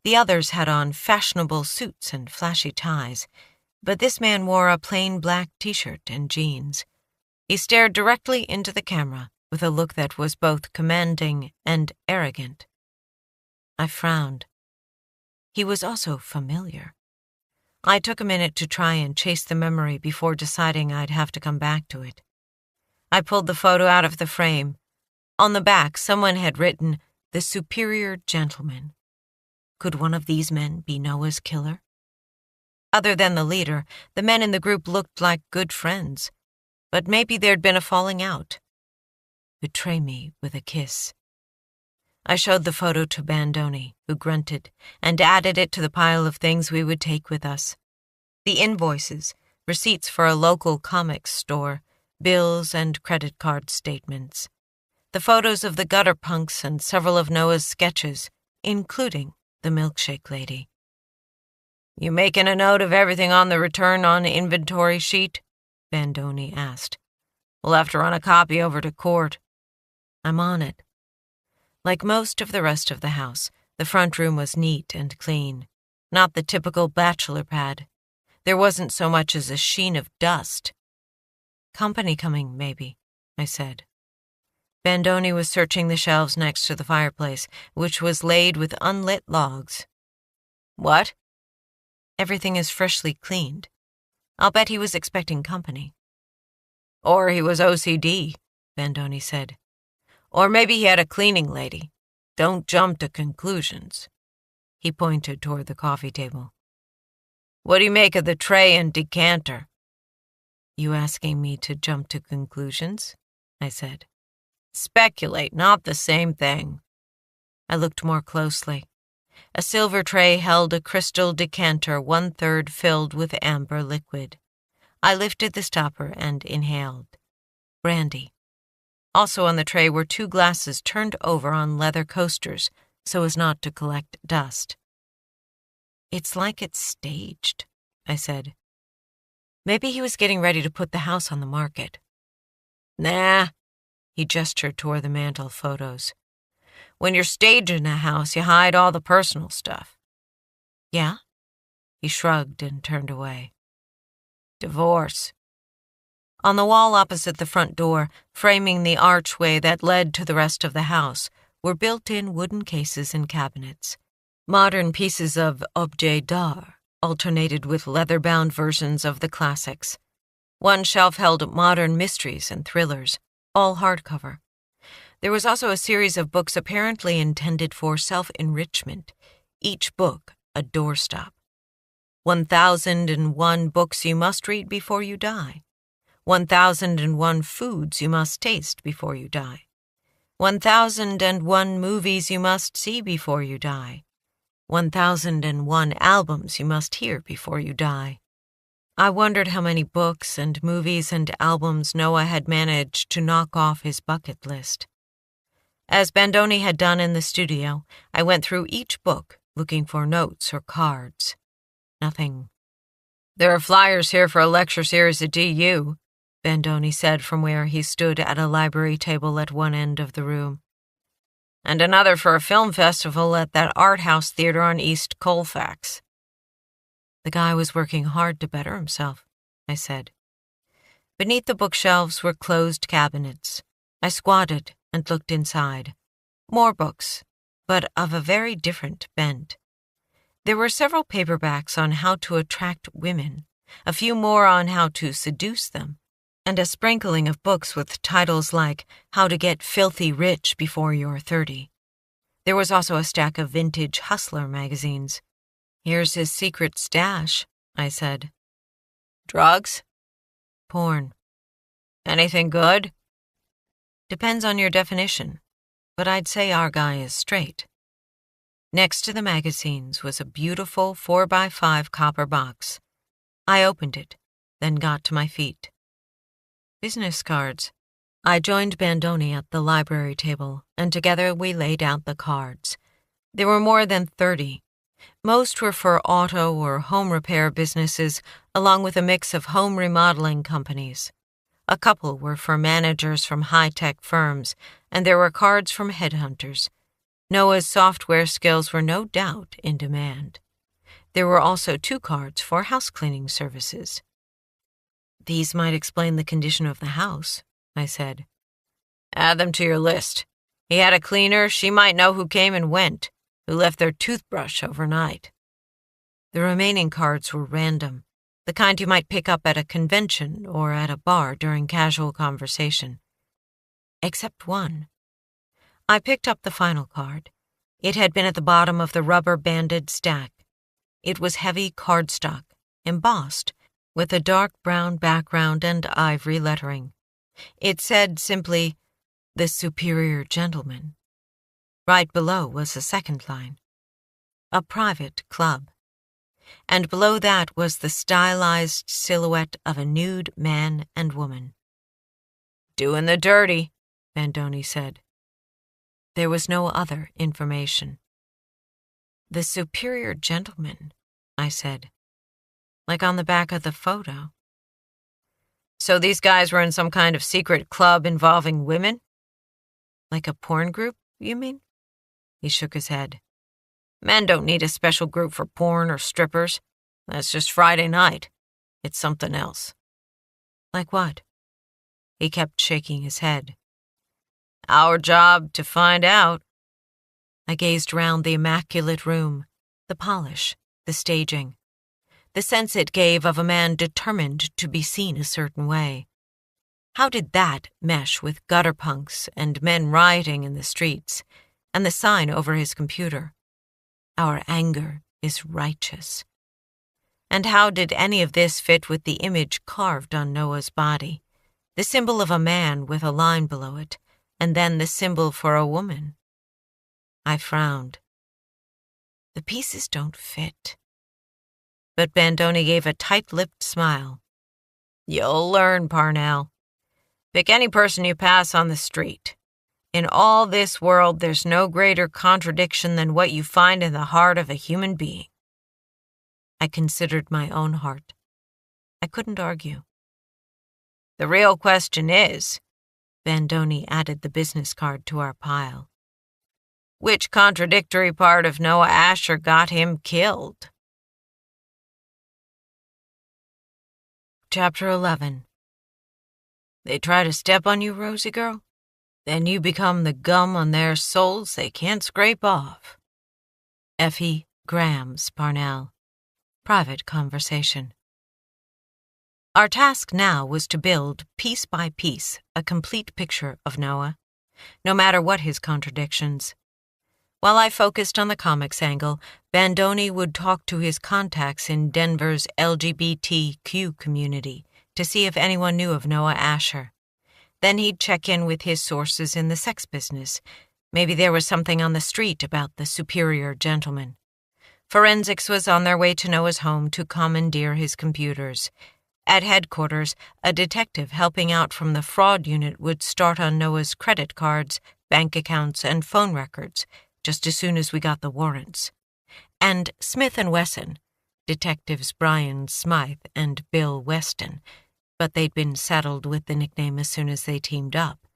Speaker 1: The others had on fashionable suits and flashy ties, but this man wore a plain black t-shirt and jeans. He stared directly into the camera with a look that was both commanding and arrogant. I frowned. He was also familiar. I took a minute to try and chase the memory before deciding I'd have to come back to it. I pulled the photo out of the frame. On the back, someone had written, "The Superior Gentleman." Could one of these men be Noah's killer? Other than the leader, the men in the group looked like good friends, but maybe there'd been a falling out. Betray me with a kiss. I showed the photo to Bandoni, who grunted, and added it to the pile of things we would take with us. The invoices, receipts for a local comics store, bills and credit card statements. The photos of the gutter punks and several of Noah's sketches, including the milkshake lady. "You making a note of everything on the return on inventory sheet?" Bandoni asked. "We'll have to run a copy over to court." "I'm on it." Like most of the rest of the house, the front room was neat and clean, not the typical bachelor pad. There wasn't so much as a sheen of dust. "Company coming, maybe," I said. Bandoni was searching the shelves next to the fireplace, which was laid with unlit logs. "What?" "Everything is freshly cleaned. I'll bet he was expecting company." "Or he was OCD," Bandoni said. "Or maybe he had a cleaning lady. Don't jump to conclusions." He pointed toward the coffee table. "What do you make of the tray and decanter?" "You asking me to jump to conclusions?" I said. "Speculate, not the same thing." I looked more closely. A silver tray held a crystal decanter 1/3 filled with amber liquid. I lifted the stopper and inhaled. Brandy. Also on the tray were 2 glasses turned over on leather coasters so as not to collect dust. "It's like it's staged," I said. "Maybe he was getting ready to put the house on the market." "Nah," he gestured toward the mantel photos. "When you're staging a house, you hide all the personal stuff." "Yeah?" He shrugged and turned away. "Divorce." On the wall opposite the front door, framing the archway that led to the rest of the house, were built-in wooden cases and cabinets. Modern pieces of objets d'art alternated with leather-bound versions of the classics. One shelf held modern mysteries and thrillers, all hardcover. There was also a series of books apparently intended for self-enrichment, each book a doorstop. 1001 books you must read before you die. 1001 foods you must taste before you die. 1001 movies you must see before you die. 1001 albums you must hear before you die. I wondered how many books and movies and albums Noah had managed to knock off his bucket list. As Bandoni had done in the studio, I went through each book looking for notes or cards. Nothing. "There are flyers here for a lecture series at DU," Bandoni said from where he stood at a library table at one end of the room. and another for a film festival at that art house theater on East Colfax."
Speaker 2: The guy was working hard to better himself, I said. Beneath the bookshelves were closed cabinets. I squatted and looked inside. More books, but of a very different bent. There were several paperbacks on how to attract women, a few more on how to seduce them, and a sprinkling of books with titles like How to Get Filthy Rich Before You're 30. There was also a stack of vintage Hustler magazines. "Here's his secret stash," I said.
Speaker 1: "Drugs?"
Speaker 2: "Porn."
Speaker 1: "Anything good?"
Speaker 2: "Depends on your definition, but I'd say our guy is straight." Next to the magazines was a beautiful 4x5 copper box. I opened it, then got to my feet. Business cards. I joined Bandoni at the library table, and together we laid out the cards. There were more than 30. Most were for auto or home repair businesses, along with a mix of home remodeling companies. A couple were for managers from high-tech firms, and there were cards from headhunters. Noah's software skills were no doubt in demand. There were also 2 cards for house-cleaning services. "These might explain the condition of the house," I said.
Speaker 1: "Add them to your list. He had a cleaner. She might know who came and went, who left their toothbrush overnight."
Speaker 2: The remaining cards were random, the kind you might pick up at a convention or at a bar during casual conversation. Except one. I picked up the final card. It had been at the bottom of the rubber-banded stack. It was heavy cardstock, embossed, with a dark brown background and ivory lettering. It said simply, "The Superior Gentleman." Right below was a second line, "A private club." And below that was the stylized silhouette of a nude man and woman.
Speaker 1: "Doing the dirty,"
Speaker 2: Bandoni said. There was no other information. "The Superior Gentleman," I said. "Like on the back of the photo."
Speaker 1: "So these guys were in some kind of secret club involving women?"
Speaker 2: "Like a porn group, you mean?" He shook his head.
Speaker 1: "Men don't need a special group for porn or strippers. That's just Friday night. It's something else."
Speaker 2: "Like what?" He kept shaking his head.
Speaker 1: "Our job to find out."
Speaker 2: I gazed round the immaculate room, the polish, the staging, the sense it gave of a man determined to be seen a certain way. How did that mesh with gutter punks and men rioting in the streets, and the sign over his computer? "Our anger is righteous." And how did any of this fit with the image carved on Noah's body, the symbol of a man with a line below it, and then the symbol for a woman? I frowned. The pieces don't fit. But Bandoni gave a tight-lipped smile.
Speaker 1: "You'll learn, Parnell. Pick any person you pass on the street. In all this world, there's no greater contradiction than what you find in the heart of a human being."
Speaker 2: I considered my own heart. I couldn't argue.
Speaker 1: "The real question is,"
Speaker 2: Bandoni added the business card to our pile,
Speaker 1: "which contradictory part of Noah Asher got him killed?"
Speaker 2: Chapter 11.
Speaker 1: They try to step on you, Rosie girl? Then you become the gum on their soles they can't scrape off.
Speaker 2: Effie Grams Parnell. Private conversation. Our task now was to build, piece by piece, a complete picture of Noah, no matter what his contradictions. While I focused on the comics angle, Bandoni would talk to his contacts in Denver's LGBTQ community to see if anyone knew of Noah Asher. Then he'd check in with his sources in the sex business. Maybe there was something on the street about the Superior Gentleman. Forensics was on their way to Noah's home to commandeer his computers. At headquarters, a detective helping out from the fraud unit would start on Noah's credit cards, bank accounts, and phone records, just as soon as we got the warrants. And Smith & Wesson, Detectives Brian Smythe and Bill Weston, but they'd been saddled with the nickname as soon as they teamed up,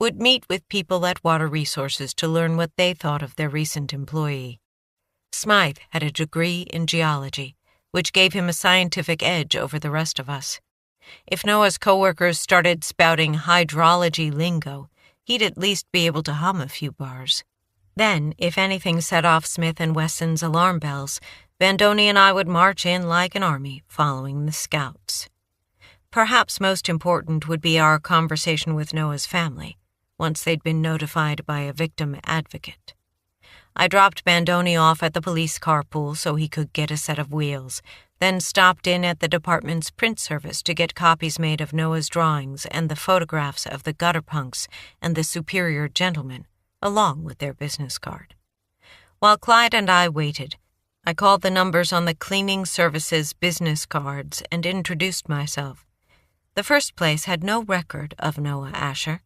Speaker 1: would meet with people at Water Resources to learn what they thought of their recent employee. Smythe had a degree in geology, which gave him a scientific edge over the rest of us. If Noah's coworkers started spouting hydrology lingo, he'd at least be able to hum a few bars. Then, if anything set off Smith & Wesson's alarm bells, Bandoni and I would march in like an army, following the scouts. Perhaps most important would be our conversation with Noah's family, once they'd been notified by a victim advocate. I dropped Bandoni off at the police carpool so he could get a set of wheels, then stopped in at the department's print service to get copies made of Noah's drawings and the photographs of the gutter punks and the superior gentleman, along with their business card. While Clyde and I waited, I called the numbers on the cleaning service's business cards and introduced myself. The first place had no record of Noah Asher,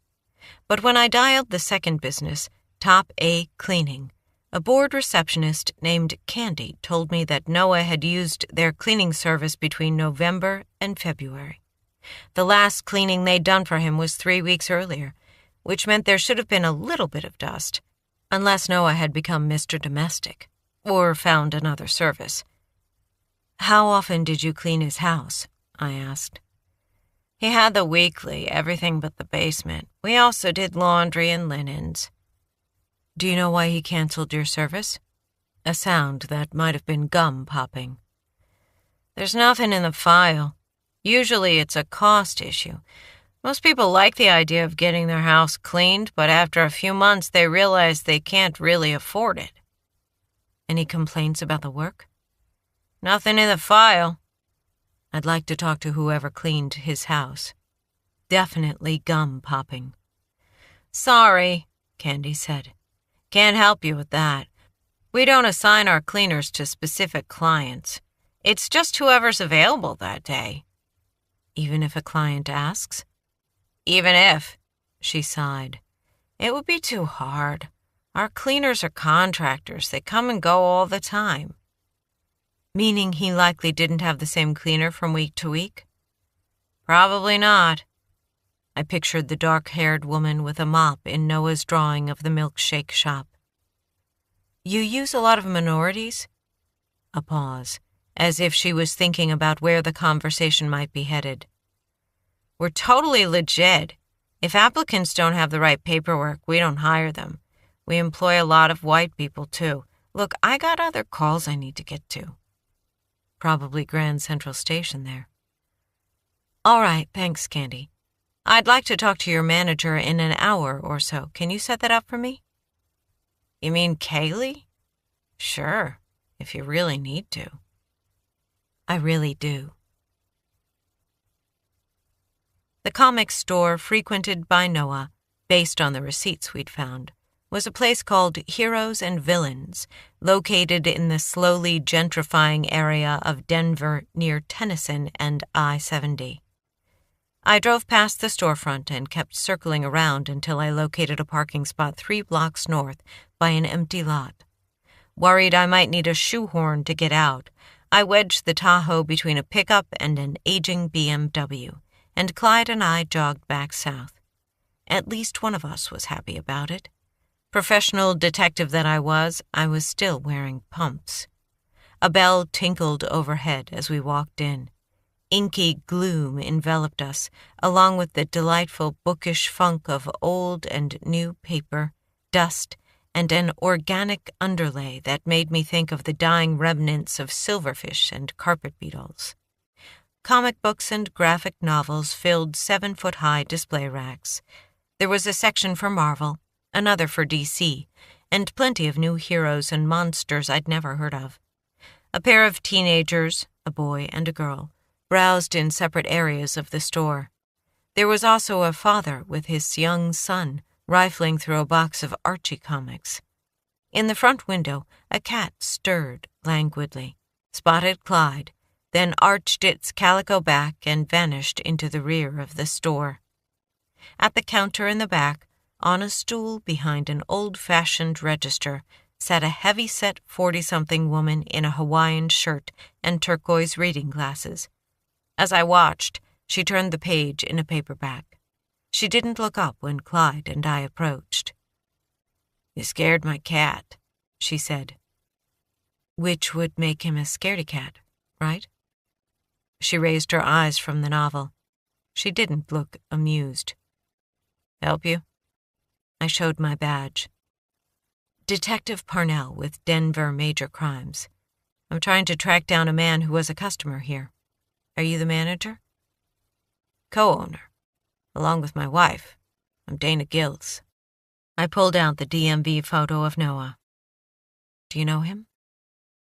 Speaker 1: but when I dialed the second business, Top A Cleaning, a board receptionist named Candy told me that Noah had used their cleaning service between November and February. The last cleaning they'd done for him was 3 weeks earlier, which meant there should have been a little bit of dust, unless Noah had become Mr. Domestic, or found another service. "How often did you clean his house?" I asked. "He had the weekly, everything but the basement. We also did laundry and linens." "Do you know why he canceled your service?" A sound that might have been gum popping. "There's nothing in the file. Usually it's a cost issue. Most people like the idea of getting their house cleaned, but after a few months they realize they can't really afford it." "Any complaints about the work?" "Nothing in the file." "I'd like to talk to whoever cleaned his house." Definitely gum popping. "Sorry," Candy said. "Can't help you with that. We don't assign our cleaners to specific clients. It's just whoever's available that day." "Even if a client asks?" "Even if," she sighed. "It would be too hard. Our cleaners are contractors. They come and go all the time." "Meaning he likely didn't have the same cleaner from week to week?" "Probably not." I pictured the dark-haired woman with a mop in Noah's drawing of the milkshake shop. "You use a lot of minorities?" A pause, as if she was thinking about where the conversation might be headed. "We're totally legit. If applicants don't have the right paperwork, we don't hire them. We employ a lot of white people, too. Look, I got other calls I need to get to." "Probably Grand Central Station there." "All right, thanks, Candy. I'd like to talk to your manager in an hour or so. Can you set that up for me?" "You mean Kaylee?" "Sure, if you really need to." "I really do." The comic store frequented by Noah, based on the receipts we'd found, was a place called Heroes and Villains, located in the slowly gentrifying area of Denver near Tennyson and I-70. I drove past the storefront and kept circling around until I located a parking spot 3 blocks north by an empty lot. Worried I might need a shoehorn to get out, I wedged the Tahoe between a pickup and an aging BMW, and Clyde and I jogged back south. At least one of us was happy about it. Professional detective that I was still wearing pumps. A bell tinkled overhead as we walked in. Inky gloom enveloped us, along with the delightful bookish funk of old and new paper, dust, and an organic underlay that made me think of the dying remnants of silverfish and carpet beetles. Comic books and graphic novels filled 7-foot-high display racks. There was a section for Marvel, another for DC, and plenty of new heroes and monsters I'd never heard of. A pair of teenagers, a boy and a girl, browsed in separate areas of the store. There was also a father with his young son rifling through a box of Archie comics. In the front window, a cat stirred languidly, spotted Clyde, then arched its calico back and vanished into the rear of the store. At the counter in the back, on a stool behind an old-fashioned register, sat a heavy-set 40-something woman in a Hawaiian shirt and turquoise reading glasses. As I watched, she turned the page in a paperback. She didn't look up when Clyde and I approached. "You scared my cat," she said. Which would make him a scaredy cat, right? She raised her eyes from the novel. She didn't look amused. "Help you?" I showed my badge. "Detective Parnell with Denver Major Crimes. I'm trying to track down a man who was a customer here. Are you the manager?" "Co-owner, along with my wife. I'm Dana Gills." I pulled out the DMV photo of Noah. "Do you know him?"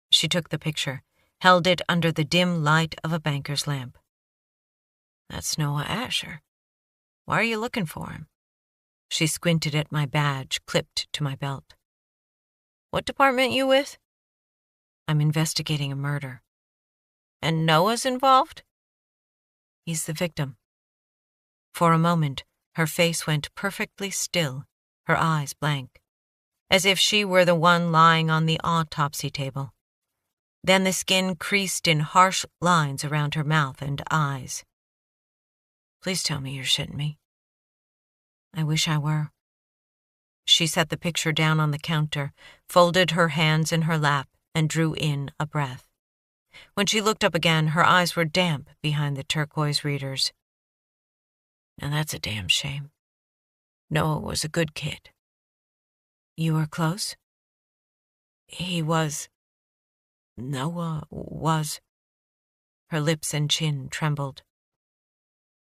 Speaker 1: She took the picture, held it under the dim light of a banker's lamp. "That's Noah Asher. Why are you looking for him?" She squinted at my badge, clipped to my belt. "What department you with?" "I'm investigating a murder." "And Noah's involved?" "He's the victim." For a moment, her face went perfectly still, her eyes blank, as if she were the one lying on the autopsy table. Then the skin creased in harsh lines around her mouth and eyes. "Please tell me you're shitting me." "I wish I were." She set the picture down on the counter, folded her hands in her lap, and drew in a breath. When she looked up again, her eyes were damp behind the turquoise readers. "Now that's a damn shame. Noah was a good kid." "You were close?" "He was. Noah was." Her lips and chin trembled.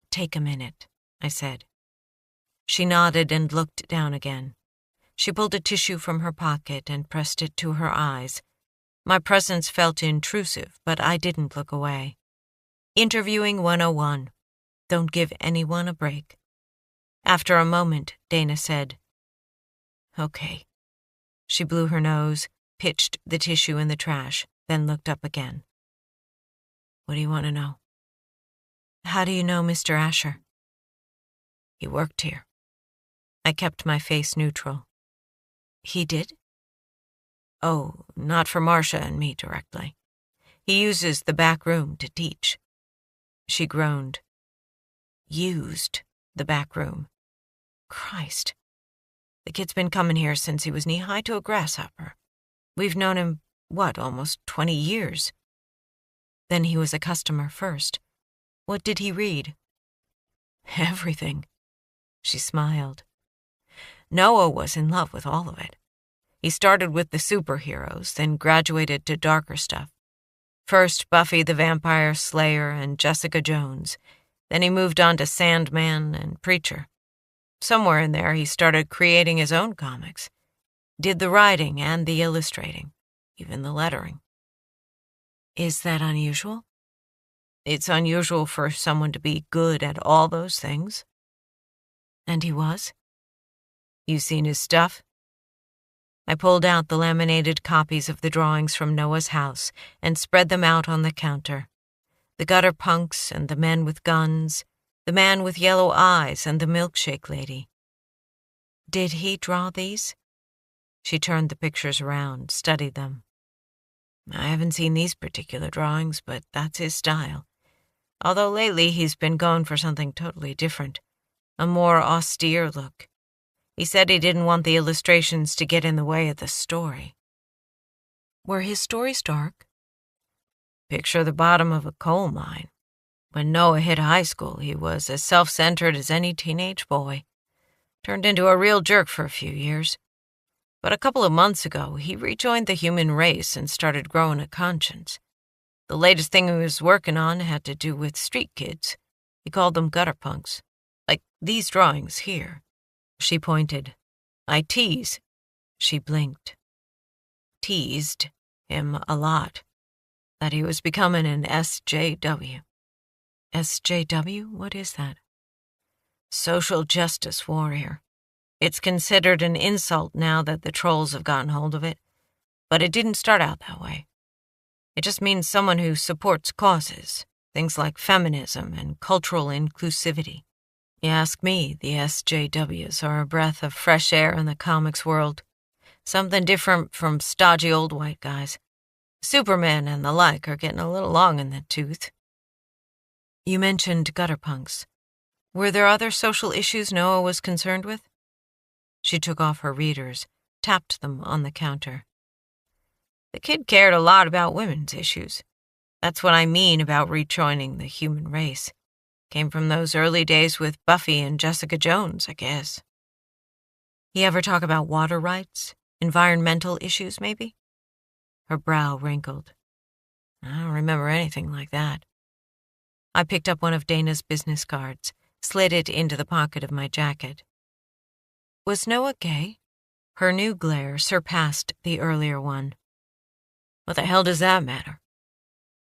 Speaker 1: "Take a minute," I said. She nodded and looked down again. She pulled a tissue from her pocket and pressed it to her eyes. My presence felt intrusive, but I didn't look away. Interviewing 101. Don't give anyone a break. After a moment, Dana said, "Okay." She blew her nose, pitched the tissue in the trash, then looked up again. "What do you want to know?" "How do you know Mr. Asher?" "He worked here." I kept my face neutral. "He did?" "Oh, not for Marcia and me directly. He uses the back room to teach." She groaned. "Used the back room. Christ. The kid's been coming here since he was knee-high to a grasshopper. We've known him, almost 20 years. Then he was a customer first. What did he read?" "Everything." She smiled. "Noah was in love with all of it. He started with the superheroes, then graduated to darker stuff. First Buffy the Vampire Slayer and Jessica Jones. Then he moved on to Sandman and Preacher. Somewhere in there he started creating his own comics. Did the writing and the illustrating, even the lettering." "Is that unusual?" "It's unusual for someone to be good at all those things." "And he was?" "You seen his stuff?" I pulled out the laminated copies of the drawings from Noah's house and spread them out on the counter. The gutter punks and the men with guns, the man with yellow eyes and the milkshake lady. "Did he draw these?" She turned the pictures around, studied them. "I haven't seen these particular drawings, but that's his style. Although lately he's been going for something totally different, a more austere look. He said he didn't want the illustrations to get in the way of the story." "Were his stories dark?" "Picture the bottom of a coal mine. When Noah hit high school, he was as self-centered as any teenage boy. Turned into a real jerk for a few years. But a couple of months ago, he rejoined the human race and started growing a conscience. The latest thing he was working on had to do with street kids. He called them gutter punks. Like these drawings here." She pointed. "I tease." She blinked. "Teased him a lot. That he was becoming an SJW. SJW? What is that? Social justice warrior. It's considered an insult now that the trolls have gotten hold of it, but it didn't start out that way. It just means someone who supports causes, things like feminism and cultural inclusivity. You ask me, the SJWs are a breath of fresh air in the comics world. Something different from stodgy old white guys. Superman and the like are getting a little long in the tooth." "You mentioned gutter punks.
Speaker 2: Were there other social issues Noah was concerned with? She took off her readers, tapped them on the counter. The kid cared a lot about women's issues. That's what I mean about rejoining the human race. Came from those early days with Buffy and Jessica Jones, I guess. He ever talk about water rights? Environmental issues, maybe? Her brow wrinkled. I don't remember anything like that. I picked up one of Dana's business cards, slid it into the pocket of my jacket. Was Noah gay? Her new glare surpassed the earlier one. What the hell does that matter?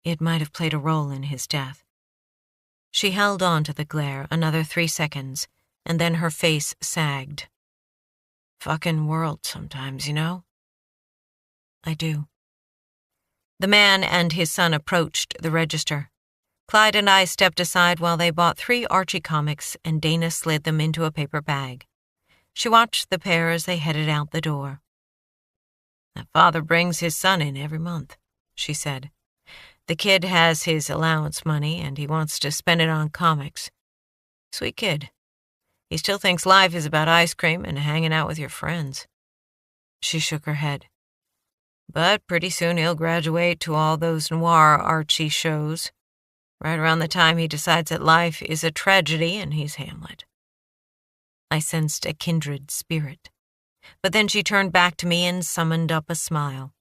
Speaker 2: It might have played a role in his death. She held on to the glare another 3 seconds, and then her face sagged. Fucking world sometimes, you know? I do. The man and his son approached the register. Clyde and I stepped aside while they bought 3 Archie comics, and Dana slid them into a paper bag. She watched the pair as they headed out the door. That father brings his son in every month, she said. The kid has his allowance money, and he wants to spend it on comics. Sweet kid. He still thinks life is about ice cream and hanging out with your friends. She shook her head. But pretty soon he'll graduate to all those noir Archie shows, right around the time he decides that life is a tragedy and he's Hamlet. I sensed a kindred spirit, but then she turned back to me and summoned up a smile.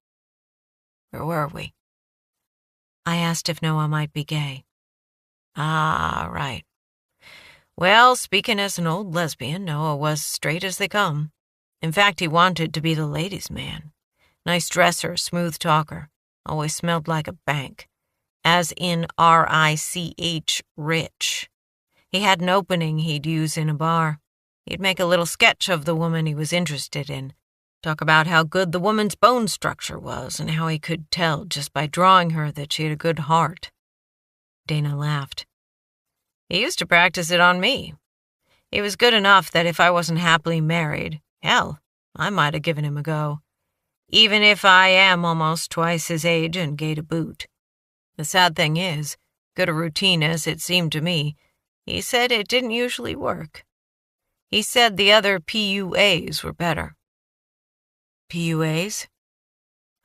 Speaker 2: Where were we? I asked if Noah might be gay. Ah, right. Well, speaking as an old lesbian, Noah was straight as they come. In fact, he wanted to be the ladies' man. Nice dresser, smooth talker, always smelled like a bank. As in R-I-C-H, rich. He had an opening he'd use in a bar. He'd make a little sketch of the woman he was interested in. Talk about how good the woman's bone structure was and how he could tell just by drawing her that she had a good heart. Dana laughed. He used to practice it on me. He was good enough that if I wasn't happily married, hell, I might have given him a go. Even if I am almost twice his age and gay to boot. The sad thing is, good a routine as it seemed to me, he said it didn't usually work. He said the other PUAs were better. PUAs?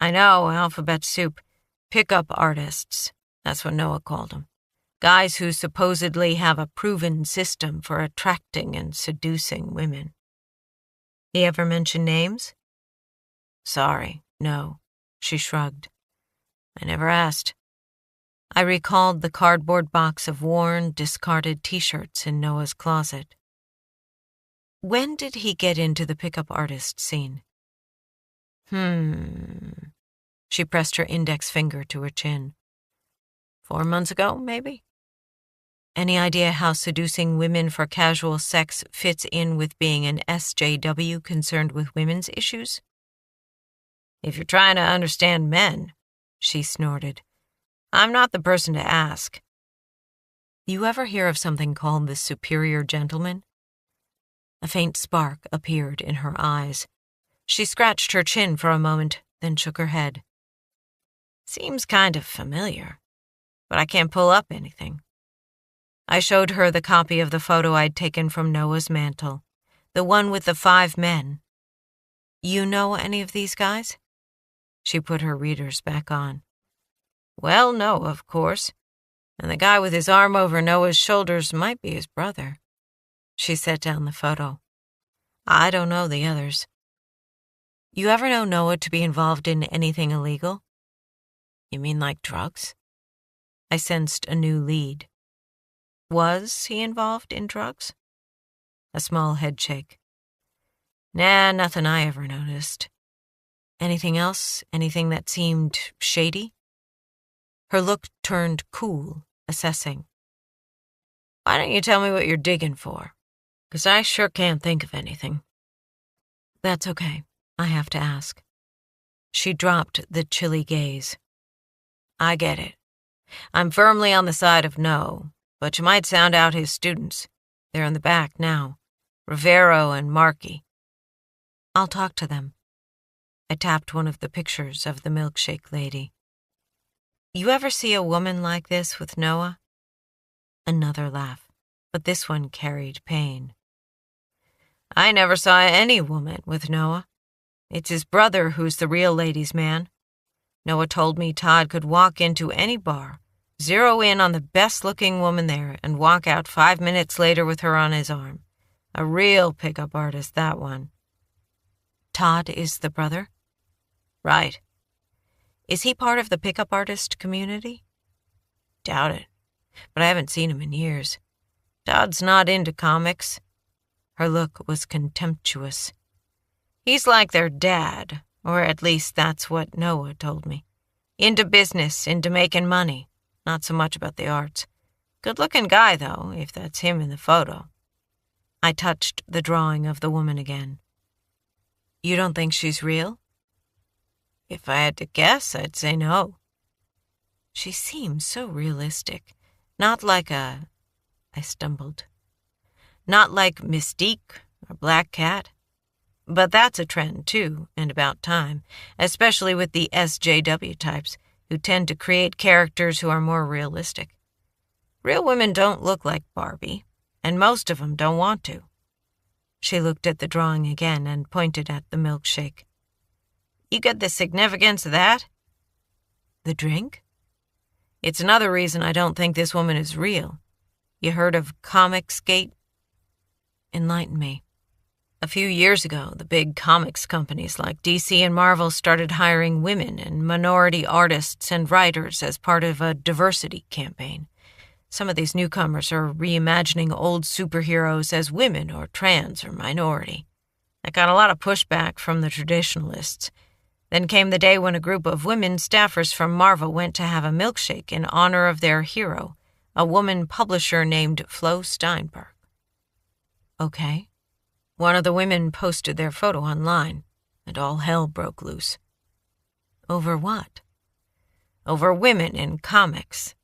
Speaker 2: I know, alphabet soup. Pickup artists. That's what Noah called them. Guys who supposedly have a proven system for attracting and seducing women. He ever mention names? Sorry, no, she shrugged. I never asked. I recalled the cardboard box of worn, discarded t-shirts in Noah's closet. When did he get into the pickup artist scene? She pressed her index finger to her chin. 4 months ago, maybe? Any idea how seducing women for casual sex fits in with being an SJW concerned with women's issues? If you're trying to understand men, she snorted, I'm not the person to ask. You ever hear of something called the superior gentleman? A faint spark appeared in her eyes. She scratched her chin for a moment, then shook her head. Seems kind of familiar, but I can't pull up anything. I showed her the copy of the photo I'd taken from Noah's mantel, the one with the 5 men. You know any of these guys? She put her readers back on. Well, no, of course. And the guy with his arm over Noah's shoulders might be his brother. She set down the photo. I don't know the others. You ever know Noah to be involved in anything illegal? You mean like drugs? I sensed a new lead. Was he involved in drugs? A small headshake. Nah, nothing I ever noticed. Anything else? Anything that seemed shady? Her look turned cool, assessing. Why don't you tell me what you're digging for? 'Cause I sure can't think of anything. That's okay. I have to ask. She dropped the chilly gaze. I get it. I'm firmly on the side of no, but you might sound out his students. They're in the back now. Rivero and Markey. I'll talk to them. I tapped one of the pictures of the milkshake lady. You ever see a woman like this with Noah? Another laugh.
Speaker 1: but this one carried pain. I never saw any woman with Noah. It's his brother who's the real ladies' man. Noah told me Todd could walk into any bar, zero in on the best-looking woman there, and walk out 5 minutes later with her on his arm. A real pickup artist, that one.
Speaker 2: Todd is the brother?
Speaker 1: Right.
Speaker 2: Is he part of the pickup artist community?
Speaker 1: Doubt it, but I haven't seen him in years. Todd's not into comics.
Speaker 2: Her look was contemptuous.
Speaker 1: He's like their dad, or at least that's what Noah told me. Into business, into making money, not so much about the arts. Good-looking guy, though, if that's him in the photo.
Speaker 2: I touched the drawing of the woman again. You don't think she's real?
Speaker 1: If I had to guess, I'd say no.
Speaker 2: She seems so realistic. Not like I stumbled.
Speaker 1: Not like Mystique or Black Cat. But that's a trend, too, and about time, especially with the SJW types, who tend to create characters who are more realistic. Real women don't look like Barbie, and most of them don't want to.
Speaker 2: She looked at the drawing again and pointed at the milkshake.
Speaker 1: You get the significance of that?
Speaker 2: The drink?
Speaker 1: It's another reason I don't think this woman is real. You heard of Comicsgate?
Speaker 2: Enlighten me.
Speaker 1: A few years ago, the big comics companies like DC and Marvel started hiring women and minority artists and writers as part of a diversity campaign. Some of these newcomers are reimagining old superheroes as women or trans or minority. That got a lot of pushback from the traditionalists. Then came the day when a group of women staffers from Marvel went to have a milkshake in honor of their hero, a woman publisher named Flo Steinberg.
Speaker 2: Okay.
Speaker 1: One of the women posted their photo online, and all hell broke loose.
Speaker 2: Over what?
Speaker 1: Over women in comics.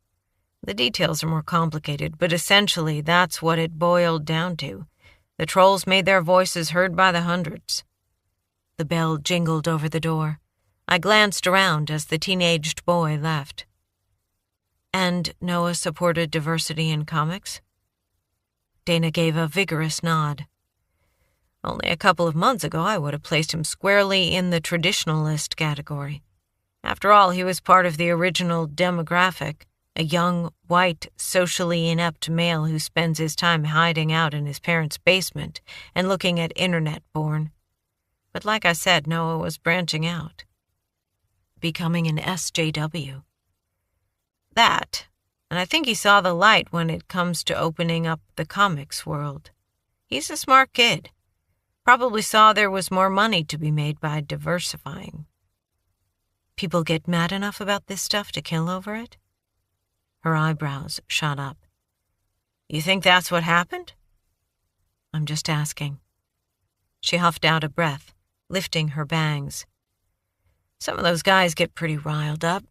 Speaker 1: The details are more complicated, but essentially that's what it boiled down to. The trolls made their voices heard by the hundreds.
Speaker 2: The bell jingled over the door. I glanced around as the teenaged boy left. And Noah supported diversity in comics? Dana gave a vigorous nod.
Speaker 1: Only a couple of months ago, I would have placed him squarely in the traditionalist category. After all, he was part of the original demographic, a young, white, socially inept male who spends his time hiding out in his parents' basement and looking at internet porn. But like I said, Noah was branching out.
Speaker 2: Becoming an SJW.
Speaker 1: That, and I think he saw the light when it comes to opening up the comics world. He's a smart kid. Probably saw there was more money to be made by diversifying.
Speaker 2: People get mad enough about this stuff to kill over it? Her eyebrows shot up.
Speaker 1: You think that's what happened?
Speaker 2: I'm just asking. She huffed out a breath, lifting her bangs.
Speaker 1: Some of those guys get pretty riled up,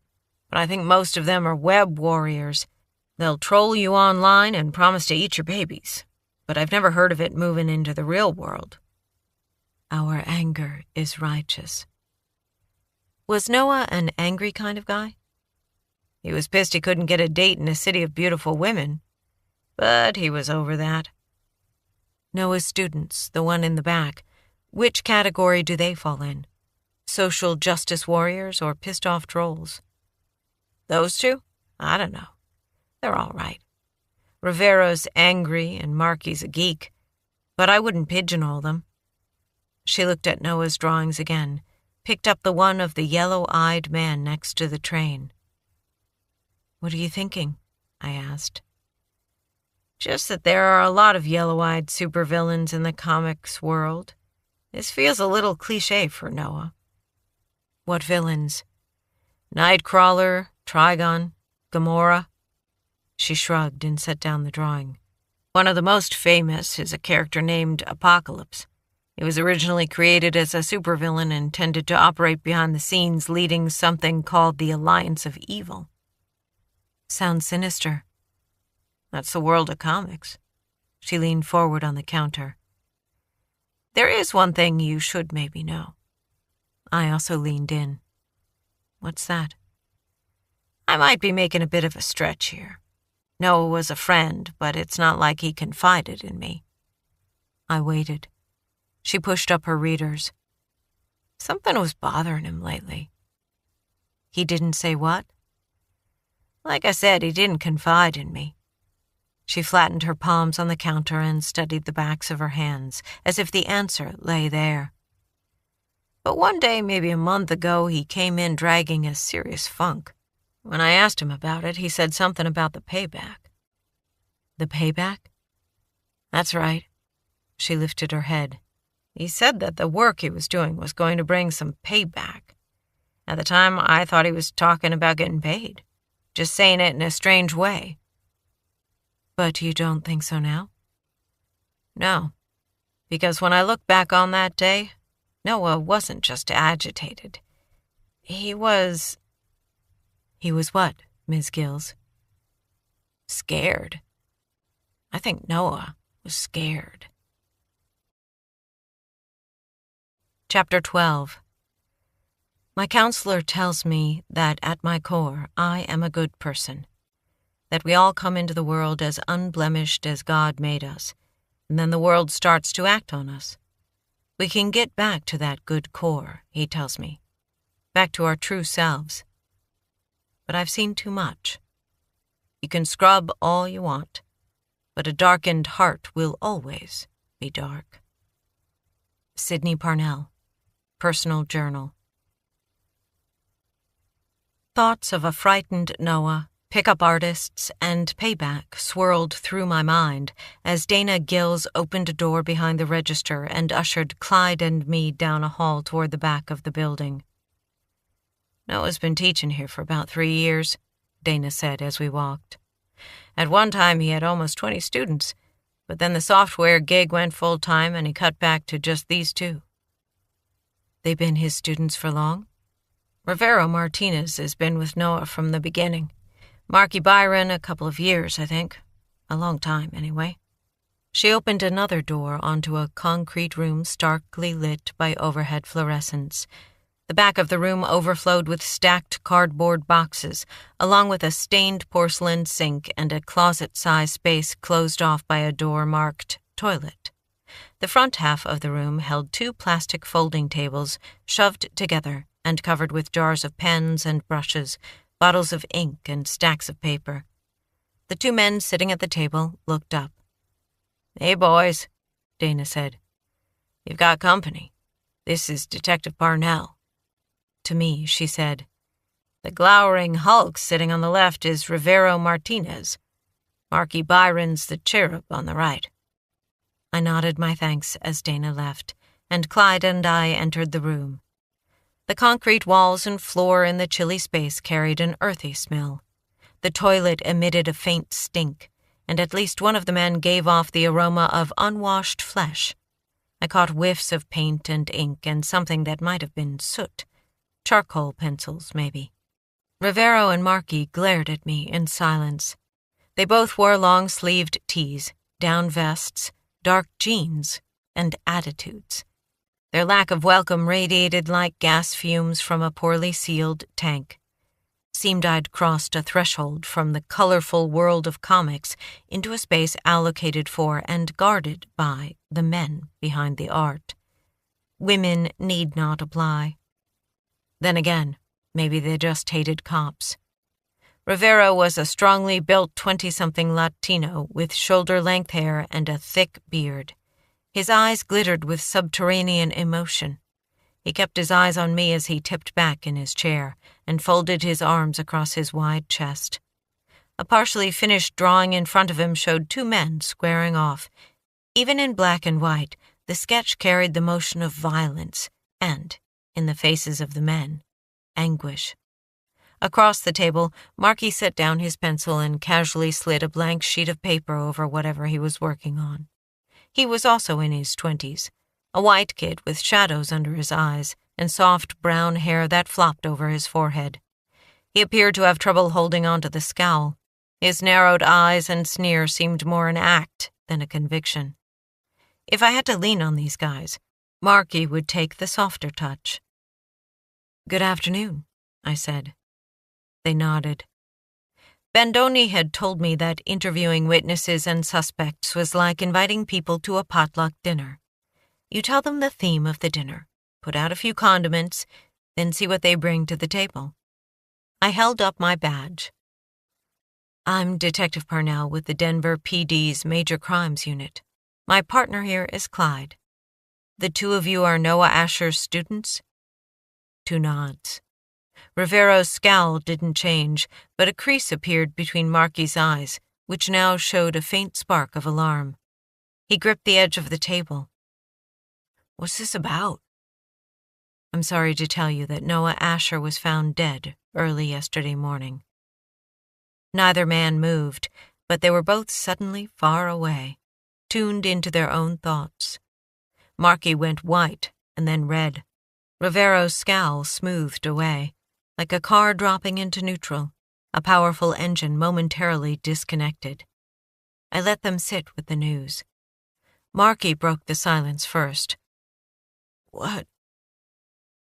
Speaker 1: but I think most of them are web warriors. They'll troll you online and promise to eat your babies, but I've never heard of it moving into the real world.
Speaker 2: Our anger is righteous. Was Noah an angry kind of guy?
Speaker 1: He was pissed he couldn't get a date in a city of beautiful women, but he was over that.
Speaker 2: Noah's students, the one in the back, which category do they fall in? Social justice warriors or pissed-off trolls?
Speaker 1: Those two? I don't know. They're all right. Rivero's angry and Marky's a geek, but I wouldn't pigeonhole them.
Speaker 2: She looked at Noah's drawings again, picked up the one of the yellow-eyed man next to the train. What are you thinking? I asked.
Speaker 1: Just that there are a lot of yellow-eyed supervillains in the comics world. This feels a little cliché for Noah.
Speaker 2: What villains?
Speaker 1: Nightcrawler, Trigon, Gamora.
Speaker 2: She shrugged and set down the drawing.
Speaker 1: One of the most famous is a character named Apocalypse. He was originally created as a supervillain intended to operate behind the scenes, leading something called the Alliance of Evil.
Speaker 2: Sounds sinister.
Speaker 1: That's the world of comics.
Speaker 2: She leaned forward on the counter.
Speaker 1: There is one thing you should maybe know.
Speaker 2: I also leaned in. What's that?
Speaker 1: I might be making a bit of a stretch here. Noah was a friend, but it's not like he confided in me." I waited. She pushed up her readers. "Something was bothering him lately." "He didn't say what?" "Like I said, he didn't confide in me." She flattened her palms on the counter and studied the backs of her hands, as if the answer lay there. "But one day, maybe a month ago, he came in dragging a serious funk. When I asked him about it, he said something about the payback." "The payback?" "That's right." She lifted her head. "He said that the work he was doing was going to bring some payback. At the time, I thought he was talking about getting paid, just saying it in a strange way." "But you don't think so now?" "No, because when I look back on that day, Noah wasn't just agitated. He was..." "He was what, Ms. Gills?" "Scared. I think Noah was scared." Chapter 12. My counselor tells me that at my core, I am a good person, that we all come into the world as unblemished as God made us, and then the world starts to act on us. We can get back to that good core, he tells me, back to our true selves. But I've seen too much. You can scrub all you want, but a darkened heart will always be dark. Sydney Parnell, Personal Journal. Thoughts of a frightened Noah, pickup artists, and payback swirled through my mind as Dana Gills opened a door behind the register and ushered Clyde and me down a hall toward the back of the building. "Noah's been teaching here for about 3 years, Dana said as we walked. At one time he had almost 20 students, but then the software gig went full-time and he cut back to just these 2. "They've been his students for long?" "Rivero Martinez has been with Noah from the beginning. Marky Byron, a couple of years, I think. A long time, anyway." She opened another door onto a concrete room starkly lit by overhead fluorescents. The back of the room overflowed with stacked cardboard boxes, along with a stained porcelain sink and a closet-sized space closed off by a door marked toilet. The front half of the room held 2 plastic folding tables shoved together and covered with jars of pens and brushes, bottles of ink, and stacks of paper. The 2 men sitting at the table looked up. "Hey, boys," Dana said. "You've got company. This is Detective Parnell." To me, she said, "The glowering hulk sitting on the left is Rivero Martinez. Marky Byron's the cherub on the right." I nodded my thanks as Dana left, and Clyde and I entered the room. The concrete walls and floor in the chilly space carried an earthy smell. The toilet emitted a faint stink, and at least one of the men gave off the aroma of unwashed flesh. I caught whiffs of paint and ink and something that might have been soot. Charcoal pencils, maybe. Rivero and Marky glared at me in silence. They both wore long-sleeved tees, down vests, dark jeans, and attitudes. Their lack of welcome radiated like gas fumes from a poorly sealed tank. Seemed I'd crossed a threshold from the colorful world of comics into a space allocated for and guarded by the men behind the art. Women need not apply. Then again, maybe they just hated cops. Rivero was a strongly built 20-something Latino with shoulder-length hair and a thick beard. His eyes glittered with subterranean emotion. He kept his eyes on me as he tipped back in his chair and folded his arms across his wide chest. A partially finished drawing in front of him showed 2 men squaring off. Even in black and white, the sketch carried the motion of violence and, in the faces of the men, anguish. Across the table, Marky set down his pencil and casually slid a blank sheet of paper over whatever he was working on. He was also in his 20s, a white kid with shadows under his eyes and soft brown hair that flopped over his forehead. He appeared to have trouble holding on to the scowl. His narrowed eyes and sneer seemed more an act than a conviction. If I had to lean on these guys, Marky would take the softer touch. "Good afternoon," I said. They nodded. Bandoni had told me that interviewing witnesses and suspects was like inviting people to a potluck dinner. You tell them the theme of the dinner, put out a few condiments, then see what they bring to the table. I held up my badge. I'm Detective Parnell with the Denver PD's Major Crimes Unit. My partner here is Clyde. The two of you are Noah Asher's students? 2 nods. Rivero's scowl didn't change, but a crease appeared between Marky's eyes, which now showed a faint spark of alarm. He gripped the edge of the table. What's this about? I'm sorry to tell you that Noah Asher was found dead early yesterday morning. Neither man moved, but they were both suddenly far away, tuned into their own thoughts. Marky went white and then red. Rivero's scowl smoothed away, like a car dropping into neutral, a powerful engine momentarily disconnected. I let them sit with the news. Marky broke the silence first. What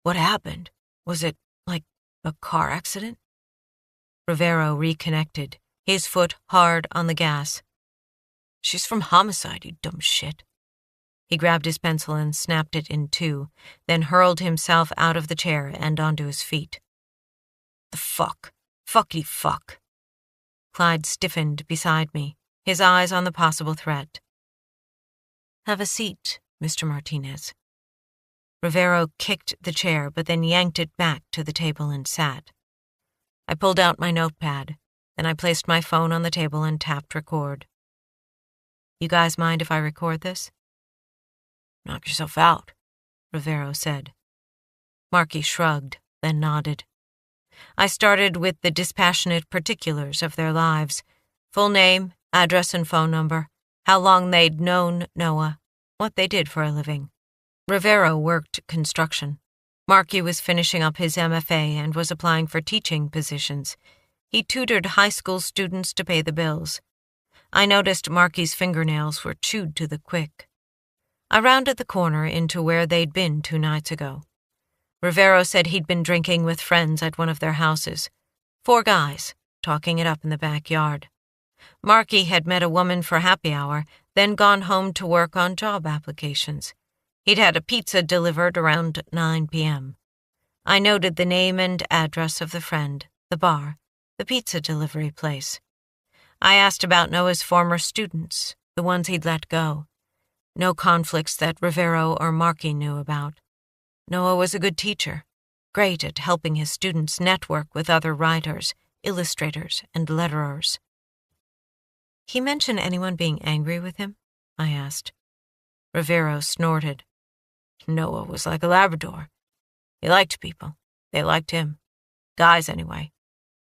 Speaker 1: happened? Was it like a car accident? Rivero reconnected, his foot hard on the gas. She's from homicide, you dumb shit. He grabbed his pencil and snapped it in 2, then hurled himself out of the chair and onto his feet. The fuck? Fuckity fuck. Clyde stiffened beside me, his eyes on the possible threat. Have a seat, Mr. Martinez. Rivero kicked the chair, but then yanked it back to the table and sat. I pulled out my notepad, then I placed my phone on the table and tapped record. You guys mind if I record this? Knock yourself out, Rivero said. Marky shrugged, then nodded. I started with the dispassionate particulars of their lives: full name, address and phone number, how long they'd known Noah, what they did for a living. Rivero worked construction. Marky was finishing up his MFA and was applying for teaching positions. He tutored high school students to pay the bills. I noticed Marky's fingernails were chewed to the quick. I rounded the corner into where they'd been 2 nights ago. Rivero said he'd been drinking with friends at one of their houses. 4 guys, talking it up in the backyard. Marky had met a woman for happy hour, then gone home to work on job applications. He'd had a pizza delivered around 9 p.m. I noted the name and address of the friend, the bar, the pizza delivery place. I asked about Noah's former students, the ones he'd let go. No conflicts that Rivero or Marky knew about. Noah was a good teacher, great at helping his students network with other writers, illustrators, and letterers. He mentioned anyone being angry with him? I asked. Rivero snorted. Noah was like a Labrador. He liked people. They liked him. Guys, anyway.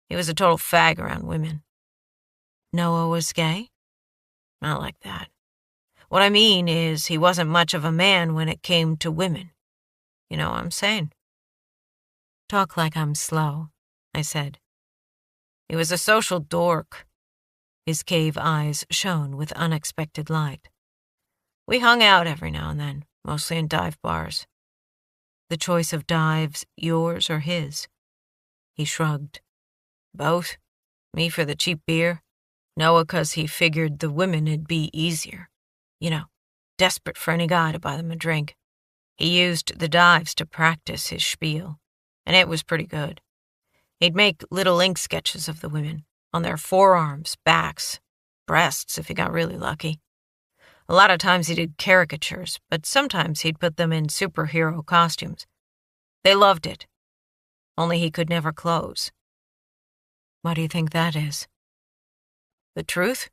Speaker 1: He was a total fag around women. Noah was gay? Not like that. What I mean is he wasn't much of a man when it came to women. You know what I'm saying? Talk like I'm slow, I said. He was a social dork. His cave eyes shone with unexpected light. We hung out every now and then, mostly in dive bars. The choice of dives, yours or his? He shrugged. Both. Me for the cheap beer. Noah 'cause he figured the women'd be easier. You know, desperate for any guy to buy them a drink. He used the dives to practice his spiel, and it was pretty good. He'd make little ink sketches of the women, on their forearms, backs, breasts if he got really lucky. A lot of times he did caricatures, but sometimes he'd put them in superhero costumes. They loved it. Only he could never close. Why do you think that is? The truth?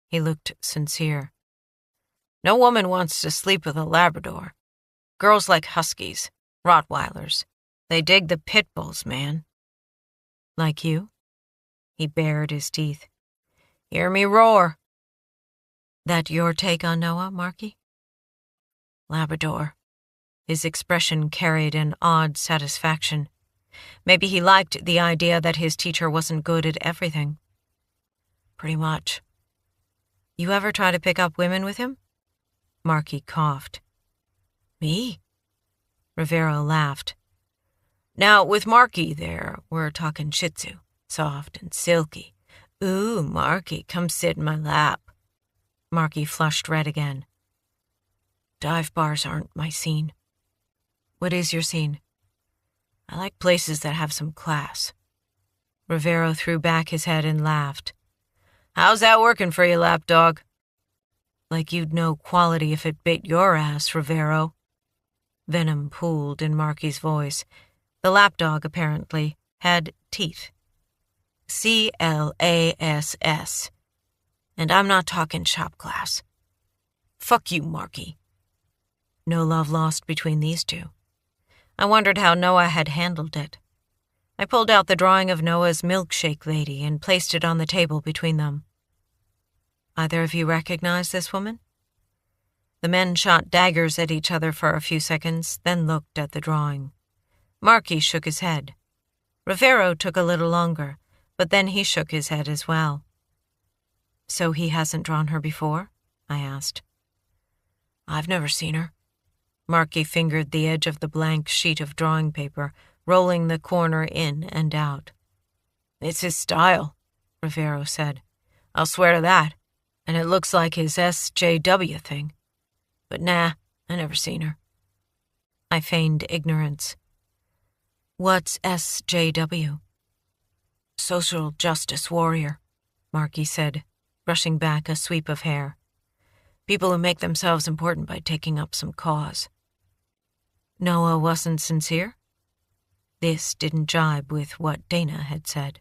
Speaker 1: He looked sincere. No woman wants to sleep with a Labrador. Girls like huskies, Rottweilers. They dig the pit bulls, man. Like you? He bared his teeth. Hear me roar. That your take on Noah, Marky? Labrador. His expression carried an odd satisfaction. Maybe he liked the idea that his teacher wasn't good at everything. Pretty much. You ever try to pick up women with him? Marky coughed. Me? Rivero laughed. Now, with Marky there, we're talking Shih Tzu, soft and silky, Ooh, Marky, come sit in my lap. Marky flushed red again. Dive bars aren't my scene. What is your scene? I like places that have some class. Rivero threw back his head and laughed. How's that working for you, lapdog? Like you'd know quality if it bit your ass, Rivero. Venom pooled in Marky's voice. The lapdog, apparently, had teeth. CLASS. And I'm not talking shop class. Fuck you, Marky. No love lost between these two. I wondered how Noah had handled it. I pulled out the drawing of Noah's milkshake lady and placed it on the table between them. Either of you recognize this woman? The men shot daggers at each other for a few seconds, then looked at the drawing. Marky shook his head. Rivero took a little longer, but then he shook his head as well. So he hasn't drawn her before? I asked. I've never seen her. Marky fingered the edge of the blank sheet of drawing paper, rolling the corner in and out. It's his style, Rivero said. I'll swear to that. And it looks like his SJW thing. But nah, I never seen her. I feigned ignorance. What's SJW? Social justice warrior, Marky said, brushing back a sweep of hair. People who make themselves important by taking up some cause. Noah wasn't sincere? This didn't jibe with what Dana had said.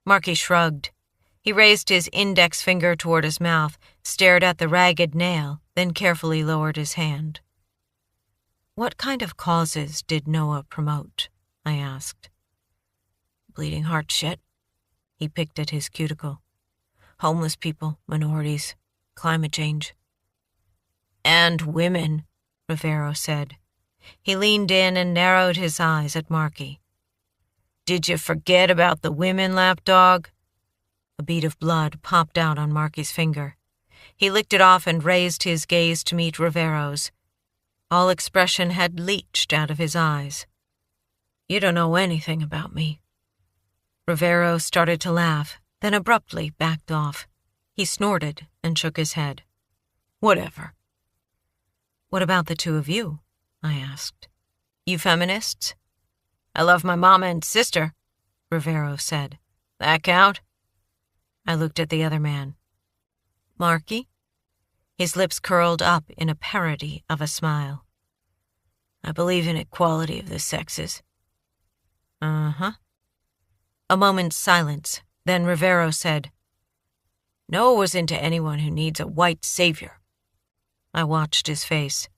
Speaker 1: Marky shrugged. He raised his index finger toward his mouth, stared at the ragged nail, then carefully lowered his hand. What kind of causes did Noah promote? I asked. Bleeding heart shit. He picked at his cuticle. Homeless people, minorities, climate change. And women, Rivero said. He leaned in and narrowed his eyes at Marky. Did you forget about the women, lapdog? A bead of blood popped out on Marky's finger. He licked it off and raised his gaze to meet Rivero's. All expression had leached out of his eyes. You don't know anything about me. Rivero started to laugh, then abruptly backed off. He snorted and shook his head. Whatever. What about the two of you? I asked. You feminists? I love my mama and sister, Rivero said. That count? I looked at the other man. Marky? His lips curled up in a parody of a smile. I believe in equality of the sexes. Uh-huh. A moment's silence, then Rivero said, Noah was into anyone who needs a white savior. I watched his face.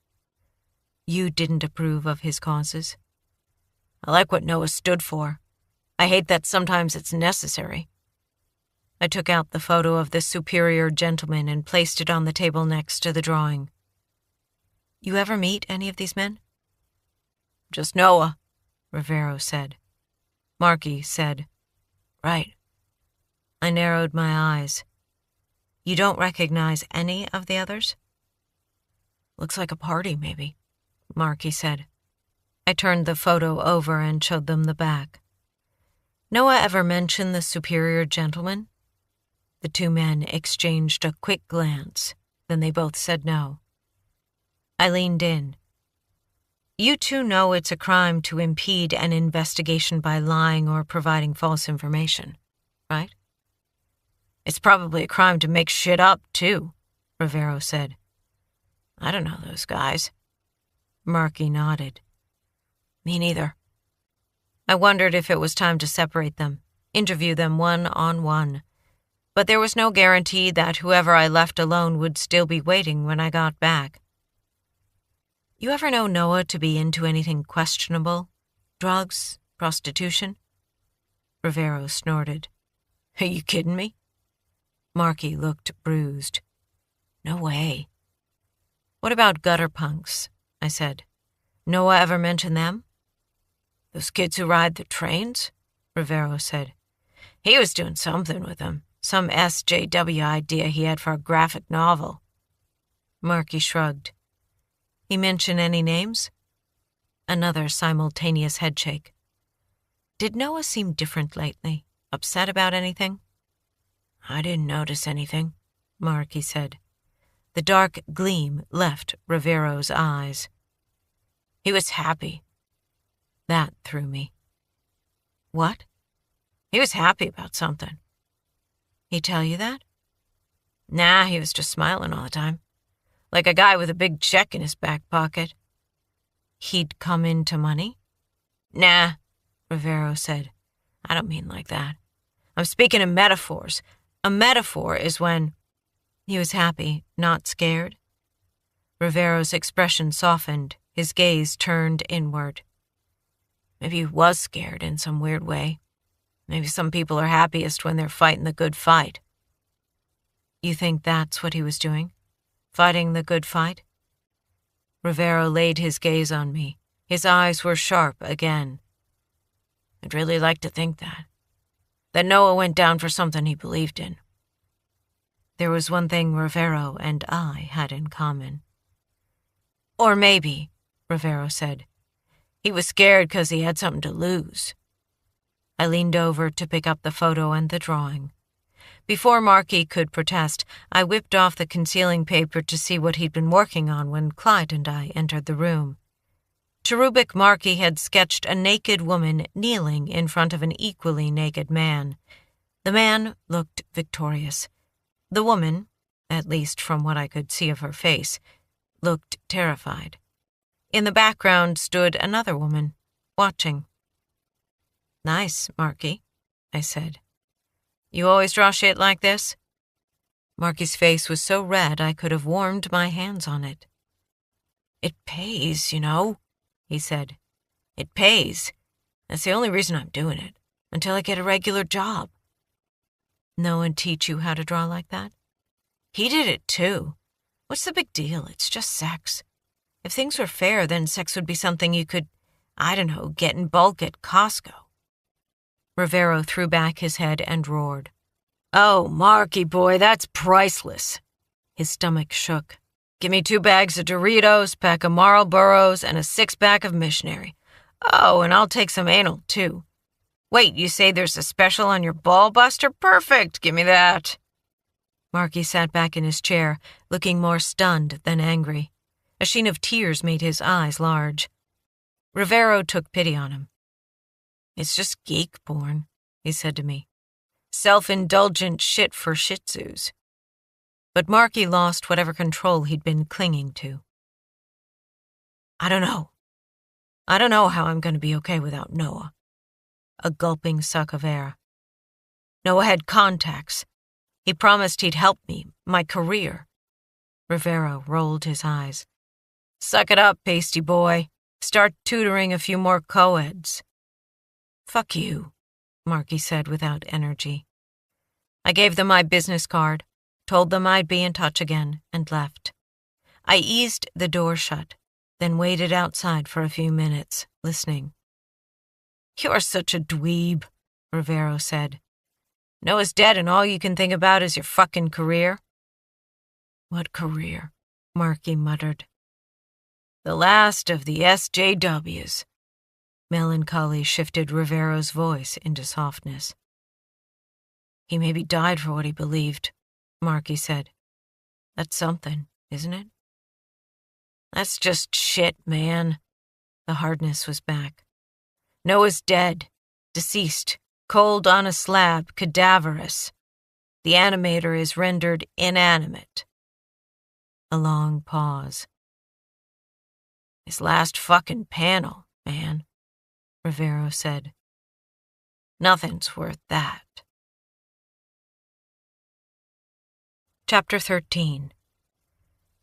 Speaker 1: You didn't approve of his causes? I like what Noah stood for. I hate that sometimes it's necessary. I took out the photo of the superior gentleman and placed it on the table next to the drawing. You ever meet any of these men? Just Noah, Rivero said. Marky said, Right. I narrowed my eyes. You don't recognize any of the others? Looks like a party, maybe, Marky said. I turned the photo over and showed them the back. Noah ever mention the superior gentleman? The two men exchanged a quick glance, then they both said no. I leaned in. You two know it's a crime to impede an investigation by lying or providing false information, right? It's probably a crime to make shit up, too, Rivero said. I don't know those guys. Marky nodded. Me neither. I wondered if it was time to separate them, interview them one-on-one. But there was no guarantee that whoever I left alone would still be waiting when I got back. You ever know Noah to be into anything questionable? Drugs? Prostitution? Rivero snorted. Are you kidding me? Marky looked bruised. No way. What about gutter punks? I said. Noah ever mention them? Those kids who ride the trains? Rivero said. He was doing something with them. Some SJW idea he had for a graphic novel. Marky shrugged. He mention any names? Another simultaneous headshake. Did Noah seem different lately? Upset about anything?
Speaker 2: I didn't notice anything, Marky said. The dark gleam left Rivero's eyes. He was happy. That threw me. What? He was happy about something. He tell you that? Nah, he was just smiling all the time. Like a guy with a big check in his back pocket. He'd come into money? Nah, Rivero said. I don't mean like that. I'm speaking in metaphors. A metaphor is when... He was happy, not scared. Rivero's expression softened, his gaze turned inward. Maybe he was scared in some weird way. Maybe some people are happiest when they're fighting the good fight. You think that's what he was doing? Fighting the good fight? Rivero laid his gaze on me. His eyes were sharp again. I'd really like to think that. That Noah went down for something he believed in. There was one thing Rivero and I had in common. Or maybe, Rivero said, he was scared because he had something to lose. I leaned over to pick up the photo and the drawing. Before Marky could protest, I whipped off the concealing paper to see what he'd been working on when Clyde and I entered the room. Cherubic Marky had sketched a naked woman kneeling in front of an equally naked man. The man looked victorious. The woman, at least from what I could see of her face, looked terrified. In the background stood another woman, watching. Nice, Marky, I said. You always draw shit like this? Marky's face was so red I could have warmed my hands on it. It pays, you know, he said. It pays. That's the only reason I'm doing it, until I get a regular job. No one teach you how to draw like that? He did it too. What's the big deal? It's just sex. If things were fair, then sex would be something you could, I don't know, get in bulk at Costco. Rivero threw back his head and roared. Oh, Marky boy, that's priceless. His stomach shook. Give me 2 bags of Doritos, pack of Marlboros, and a 6-pack of Missionary. Oh, and I'll take some anal, too. Wait, you say there's a special on your ball buster? Perfect, give me that. Marky sat back in his chair, looking more stunned than angry. A sheen of tears made his eyes large. Rivero took pity on him. It's just geek porn, he said to me. Self-indulgent shit for shih tzus. But Marky lost whatever control he'd been clinging to. I don't know. I don't know how I'm going to be okay without Noah. A gulping suck of air. Noah had contacts. He promised he'd help me, my career. Rivero rolled his eyes. Suck it up, pasty boy. Start tutoring a few more co-eds. Fuck you, Marky said without energy. I gave them my business card, told them I'd be in touch again, and left. I eased the door shut, then waited outside for a few minutes, listening. You're such a dweeb, Rivero said. Noah's dead and all you can think about is your fucking career? What career? Marky muttered. The last of the SJWs. Melancholy shifted Rivero's voice into softness. He maybe died for what he believed, Marky said. That's something, isn't it? That's just shit, man. The hardness was back. Noah's dead, deceased, cold on a slab, cadaverous. The animator is rendered inanimate. A long pause. His last fucking panel, man, Rivero said. Nothing's worth that. Chapter 13.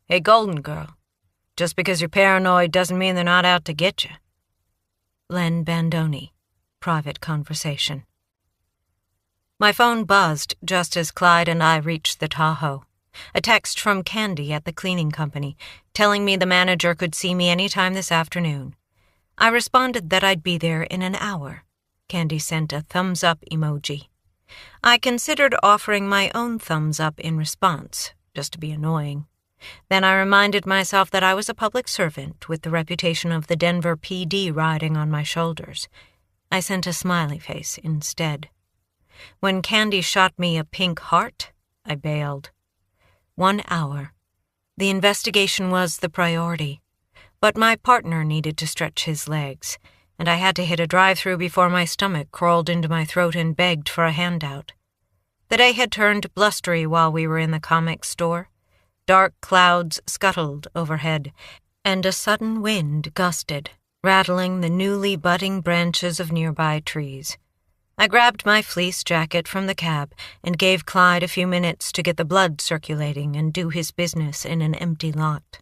Speaker 2: Hey, Golden Girl, just because you're paranoid doesn't mean they're not out to get you. Len Bandoni, private conversation. My phone buzzed just as Clyde and I reached the Tahoe. A text from Candy at the cleaning company, telling me the manager could see me any time this afternoon. I responded that I'd be there in an hour. Candy sent a thumbs-up emoji. I considered offering my own thumbs-up in response, just to be annoying. Then I reminded myself that I was a public servant with the reputation of the Denver PD riding on my shoulders. I sent a smiley face instead.
Speaker 1: When Candy shot me a pink heart, I bailed. 1 hour. The investigation was the priority. But my partner needed to stretch his legs, and I had to hit a drive-thru before my stomach crawled into my throat and begged for a handout. The day had turned blustery while we were in the comic store. Dark clouds scuttled overhead, and a sudden wind gusted, rattling the newly budding branches of nearby trees. I grabbed my fleece jacket from the cab and gave Clyde a few minutes to get the blood circulating and do his business in an empty lot.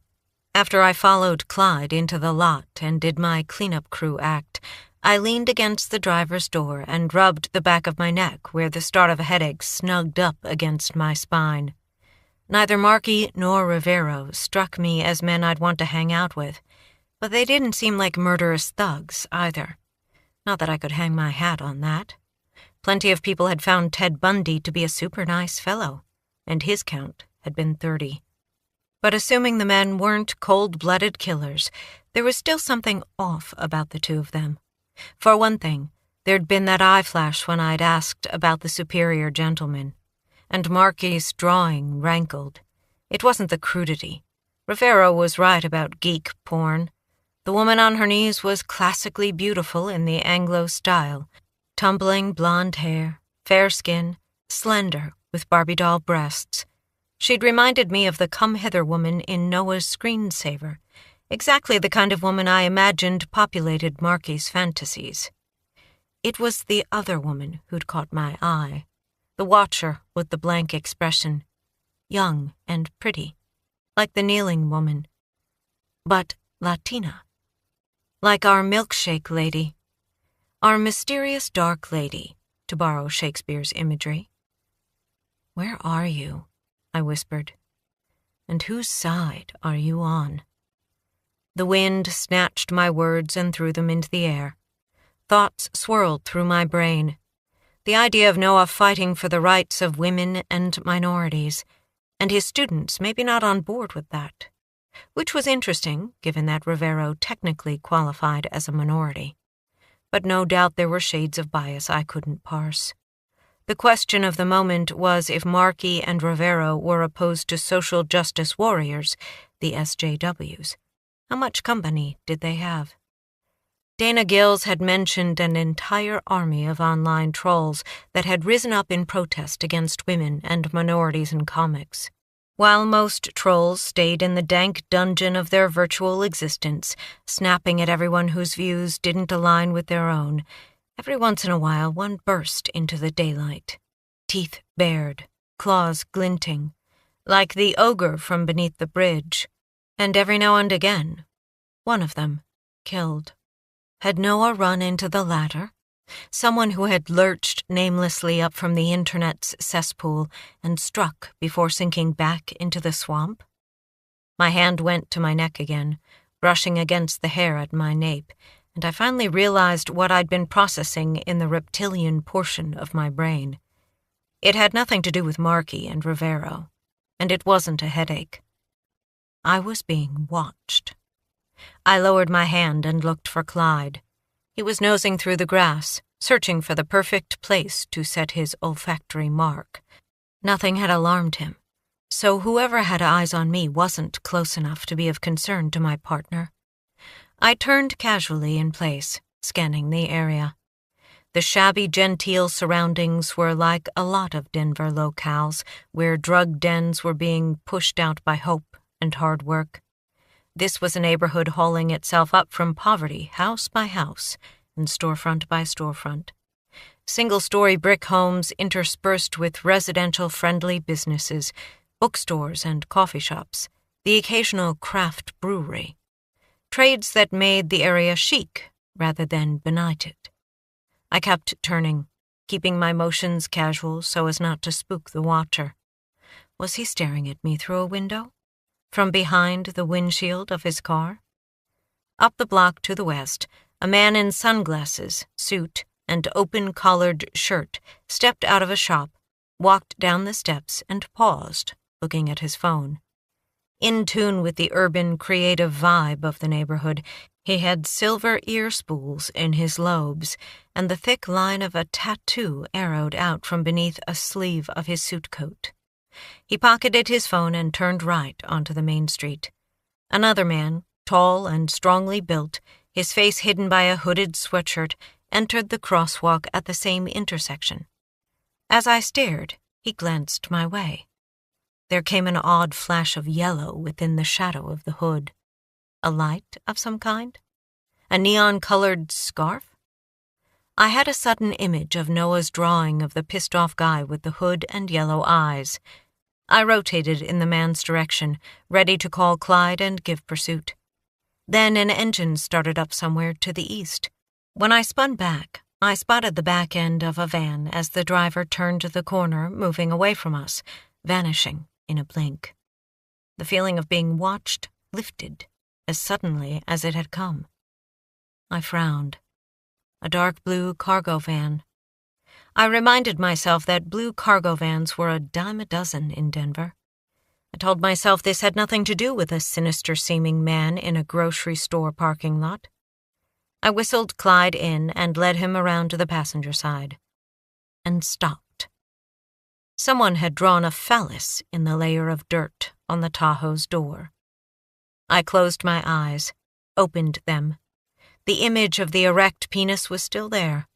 Speaker 1: After I followed Clyde into the lot and did my cleanup crew act, I leaned against the driver's door and rubbed the back of my neck where the start of a headache snugged up against my spine. Neither Marky nor Rivero struck me as men I'd want to hang out with, but they didn't seem like murderous thugs either. Not that I could hang my hat on that. Plenty of people had found Ted Bundy to be a super nice fellow, and his count had been 30. But assuming the men weren't cold-blooded killers, there was still something off about the two of them. For one thing, there'd been that eye flash when I'd asked about the superior gentleman, and Marky's drawing rankled. It wasn't the crudity. Rivero was right about geek porn. The woman on her knees was classically beautiful in the Anglo style, tumbling blonde hair, fair skin, slender, with Barbie doll breasts. She'd reminded me of the come-hither woman in Noah's screensaver, exactly the kind of woman I imagined populated Marky's fantasies. It was the other woman who'd caught my eye, the watcher with the blank expression, young and pretty, like the kneeling woman, but Latina. Like our milkshake lady, our mysterious dark lady, to borrow Shakespeare's imagery. "Where are you?" I whispered. "And whose side are you on?" The wind snatched my words and threw them into the air. Thoughts swirled through my brain. The idea of Noah fighting for the rights of women and minorities, and his students maybe not on board with that, which was interesting, given that Rivero technically qualified as a minority. But no doubt there were shades of bias I couldn't parse. The question of the moment was if Marky and Rivero were opposed to social justice warriors, the SJWs. How much company did they have? Dana Gills had mentioned an entire army of online trolls that had risen up in protest against women and minorities in comics. While most trolls stayed in the dank dungeon of their virtual existence, snapping at everyone whose views didn't align with their own, every once in a while one burst into the daylight, teeth bared, claws glinting, like the ogre from beneath the bridge, and every now and again, one of them killed. Had Noah run into the latter? Someone who had lurched namelessly up from the internet's cesspool and struck before sinking back into the swamp? My hand went to my neck again, brushing against the hair at my nape, and I finally realized what I'd been processing in the reptilian portion of my brain. It had nothing to do with Marky and Rivero, and it wasn't a headache. I was being watched. I lowered my hand and looked for Clyde. He was nosing through the grass, searching for the perfect place to set his olfactory mark. Nothing had alarmed him, so whoever had eyes on me wasn't close enough to be of concern to my partner. I turned casually in place, scanning the area. The shabby, genteel surroundings were like a lot of Denver locales, where drug dens were being pushed out by hope and hard work. This was a neighborhood hauling itself up from poverty, house by house, and storefront by storefront. Single-story brick homes interspersed with residential-friendly businesses, bookstores and coffee shops, the occasional craft brewery. Trades that made the area chic rather than benighted. I kept turning, keeping my motions casual so as not to spook the watcher. Was he staring at me through a window? From behind the windshield of his car? Up the block to the west, a man in sunglasses, suit, and open-collared shirt stepped out of a shop, walked down the steps, and paused, looking at his phone. In tune with the urban, creative vibe of the neighborhood, he had silver ear spools in his lobes, and the thick line of a tattoo arrowed out from beneath a sleeve of his suit coat. He pocketed his phone and turned right onto the main street. Another man, tall and strongly built, his face hidden by a hooded sweatshirt, entered the crosswalk at the same intersection. As I stared, he glanced my way. There came an odd flash of yellow within the shadow of the hood. A light of some kind? A neon-colored scarf? I had a sudden image of Noah's drawing of the pissed-off guy with the hood and yellow eyes. I rotated in the man's direction, ready to call Clyde and give pursuit. Then an engine started up somewhere to the east. When I spun back, I spotted the back end of a van as the driver turned the corner, moving away from us, vanishing in a blink. The feeling of being watched lifted as suddenly as it had come. I frowned. A dark blue cargo van. I reminded myself that blue cargo vans were a dime a dozen in Denver. I told myself this had nothing to do with a sinister-seeming man in a grocery store parking lot. I whistled Clyde in and led him around to the passenger side. And stopped. Someone had drawn a phallus in the layer of dirt on the Tahoe's door. I closed my eyes, opened them. The image of the erect penis was still there.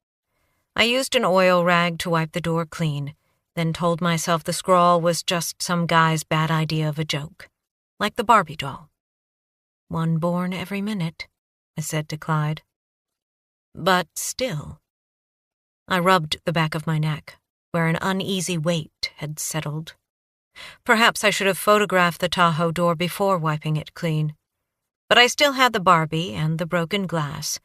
Speaker 1: I used an oil rag to wipe the door clean, then told myself the scrawl was just some guy's bad idea of a joke, like the Barbie doll. One born every minute, I said to Clyde. But still. I rubbed the back of my neck, where an uneasy weight had settled. Perhaps I should have photographed the Tahoe door before wiping it clean. But I still had the Barbie and the broken glass.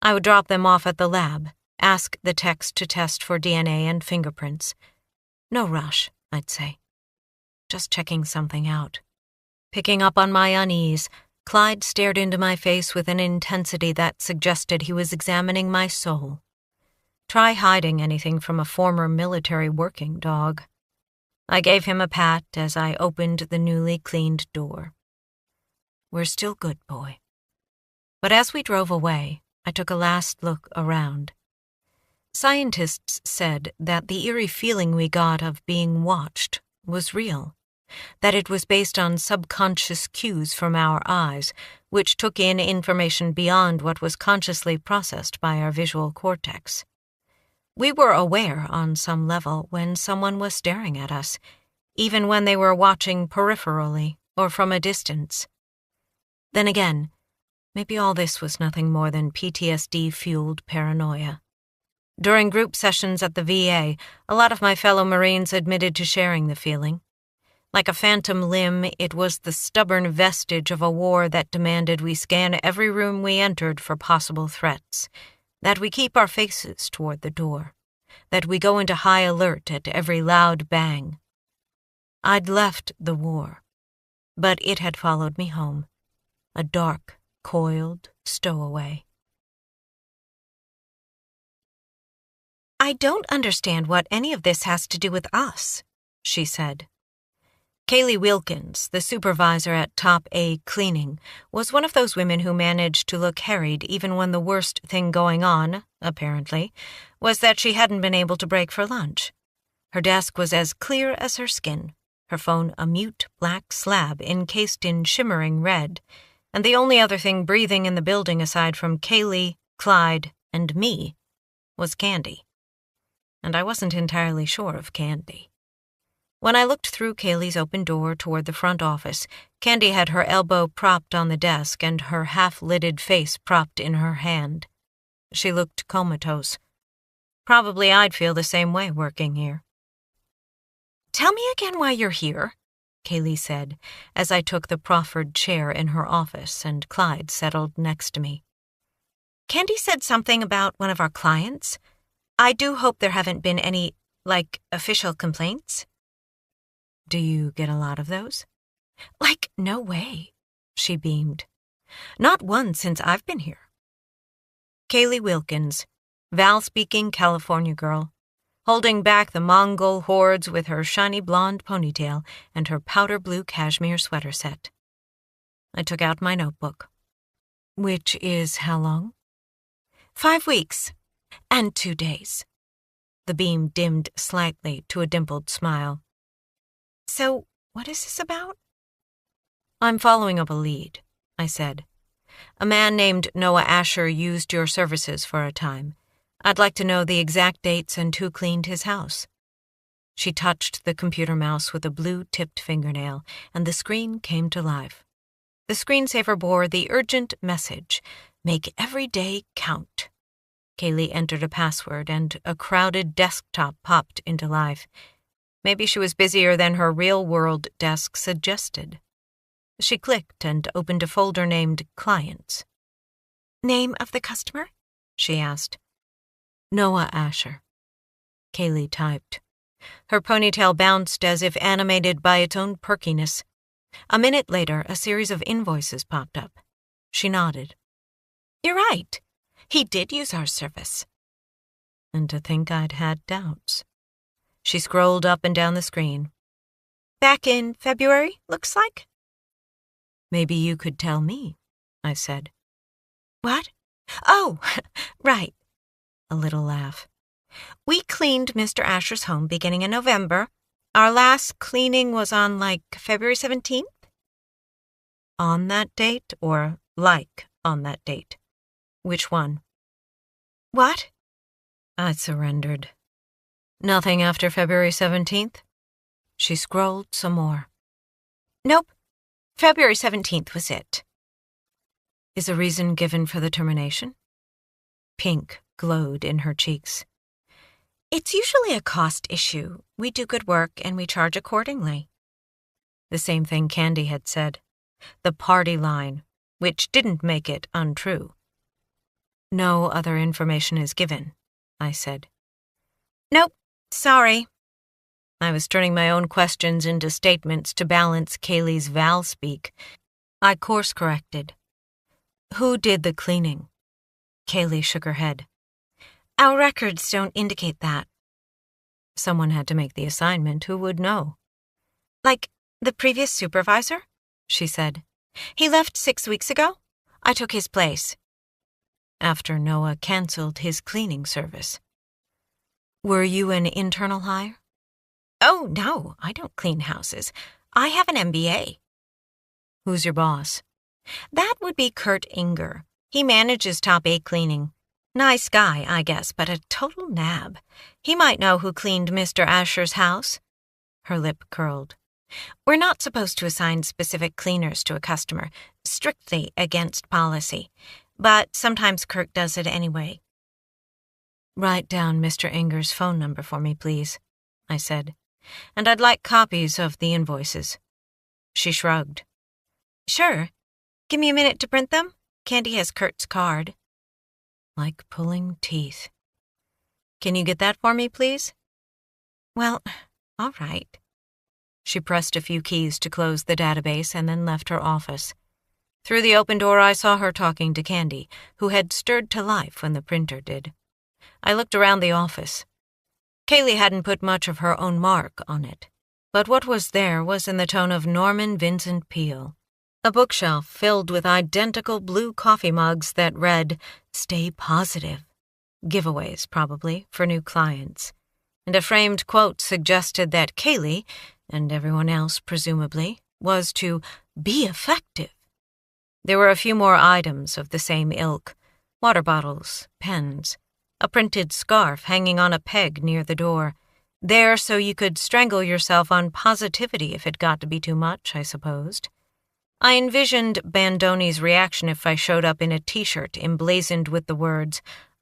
Speaker 1: I would drop them off at the lab, ask the techs to test for DNA and fingerprints. No rush, I'd say. Just checking something out. Picking up on my unease, Clyde stared into my face with an intensity that suggested he was examining my soul. Try hiding anything from a former military working dog. I gave him a pat as I opened the newly cleaned door. We're still good, boy. But as we drove away, I took a last look around. Scientists said that the eerie feeling we got of being watched was real, that it was based on subconscious cues from our eyes, which took in information beyond what was consciously processed by our visual cortex. We were aware on some level when someone was staring at us, even when they were watching peripherally or from a distance. Then again, maybe all this was nothing more than PTSD-fueled paranoia. During group sessions at the VA, a lot of my fellow Marines admitted to sharing the feeling. Like a phantom limb, it was the stubborn vestige of a war that demanded we scan every room we entered for possible threats, that we keep our faces toward the door, that we go into high alert at every loud bang. I'd left the war, but it had followed me home, a dark, coiled stowaway.
Speaker 2: I don't understand what any of this has to do with us, she said.
Speaker 1: Kaylee Wilkins, the supervisor at Top A Cleaning, was one of those women who managed to look harried even when the worst thing going on, apparently, was that she hadn't been able to break for lunch. Her desk was as clear as her skin, her phone a mute black slab encased in shimmering red, and the only other thing breathing in the building aside from Kaylee, Clyde, and me was Candy. And I wasn't entirely sure of Candy. When I looked through Kaylee's open door toward the front office, Candy had her elbow propped on the desk and her half-lidded face propped in her hand. She looked comatose. Probably I'd feel the same way working here.
Speaker 2: Tell me again why you're here, Kaylee said, as I took the proffered chair in her office and Clyde settled next to me. Candy said something about one of our clients. I do hope there haven't been any, official complaints.
Speaker 1: Do you get a lot of those?
Speaker 2: No way, she beamed.
Speaker 1: Not one since I've been here. Kaylee Wilkins, Val-speaking California girl, holding back the Mongol hordes with her shiny blonde ponytail and her powder blue cashmere sweater set.
Speaker 2: I took out my notebook.
Speaker 1: Which is how long?
Speaker 2: 5 weeks and 2 days. The beam dimmed slightly to a dimpled smile. So, what is this about? I'm following up a lead, I said. A man named Noah Asher used your services for a time. I'd like to know the exact dates and who cleaned his house. She touched the computer mouse with a blue-tipped fingernail, and the screen came to life. The screensaver bore the urgent message, "Make every day count." Kaylee entered a password, and a crowded desktop popped into life. Maybe she was busier than her real-world desk suggested. She clicked and opened a folder named Clients. "Name of the customer?" she asked.
Speaker 1: Noah Asher.
Speaker 2: Kaylee typed. Her ponytail bounced as if animated by its own perkiness. A minute later, a series of invoices popped up. She nodded. "You're right. He did use our service." And to think I'd had doubts. She scrolled up and down the screen. "Back in February, looks like?"
Speaker 1: "Maybe you could tell me," I said.
Speaker 2: "What? Oh, right." A little laugh. "We cleaned Mr. Asher's home beginning in November. Our last cleaning was on, February 17th?
Speaker 1: On that date or on that date? Which one?"
Speaker 2: "What?"
Speaker 1: I surrendered. "Nothing after February 17th? She scrolled some more.
Speaker 2: "Nope. February 17th was it."
Speaker 1: Is a reason given for the termination? Pink glowed in her cheeks.
Speaker 2: "It's usually a cost issue. We do good work and we charge accordingly."
Speaker 1: The same thing Candy had said. The party line, which didn't make it untrue. "No other information is given," I said.
Speaker 2: "Nope. Sorry."
Speaker 1: I was turning my own questions into statements to balance Kaylee's Val-speak. I course-corrected. "Who did the cleaning?" Kaylee shook her head.
Speaker 2: "Our records don't indicate that."
Speaker 1: Someone had to make the assignment. Who would know?
Speaker 2: The previous supervisor?" she said. "He left 6 weeks ago. I took his place."
Speaker 1: After Noah canceled his cleaning service. "Were you an internal hire?"
Speaker 2: "Oh, no, I don't clean houses. I have an MBA.
Speaker 1: "Who's your boss?"
Speaker 2: "That would be Kurt Inger. He manages Top 8 cleaning. Nice guy, I guess, but a total nab. He might know who cleaned Mr. Asher's house." Her lip curled. "We're not supposed to assign specific cleaners to a customer, strictly against policy. But sometimes Kurt does it anyway."
Speaker 1: "Write down Mr. Inger's phone number for me, please," I said. "And I'd like copies of the invoices." She shrugged.
Speaker 2: "Sure. Give me a minute to print them. Candy has Kurt's card."
Speaker 1: Like pulling teeth. "Can you get that for me, please?"
Speaker 2: "Well, all right."
Speaker 1: She pressed a few keys to close the database and then left her office. Through the open door, I saw her talking to Candy, who had stirred to life when the printer did. I looked around the office. Kaylee hadn't put much of her own mark on it, but what was there was in the tone of Norman Vincent Peale. A bookshelf filled with identical blue coffee mugs that read, "Stay positive." Giveaways, probably, for new clients. And a framed quote suggested that Kaylee, and everyone else presumably, was to be effective. There were a few more items of the same ilk. Water bottles, pens, a printed scarf hanging on a peg near the door. There so you could strangle yourself on positivity if it got to be too much, I supposed. I envisioned Bandoni's reaction if I showed up in a t-shirt emblazoned with the words,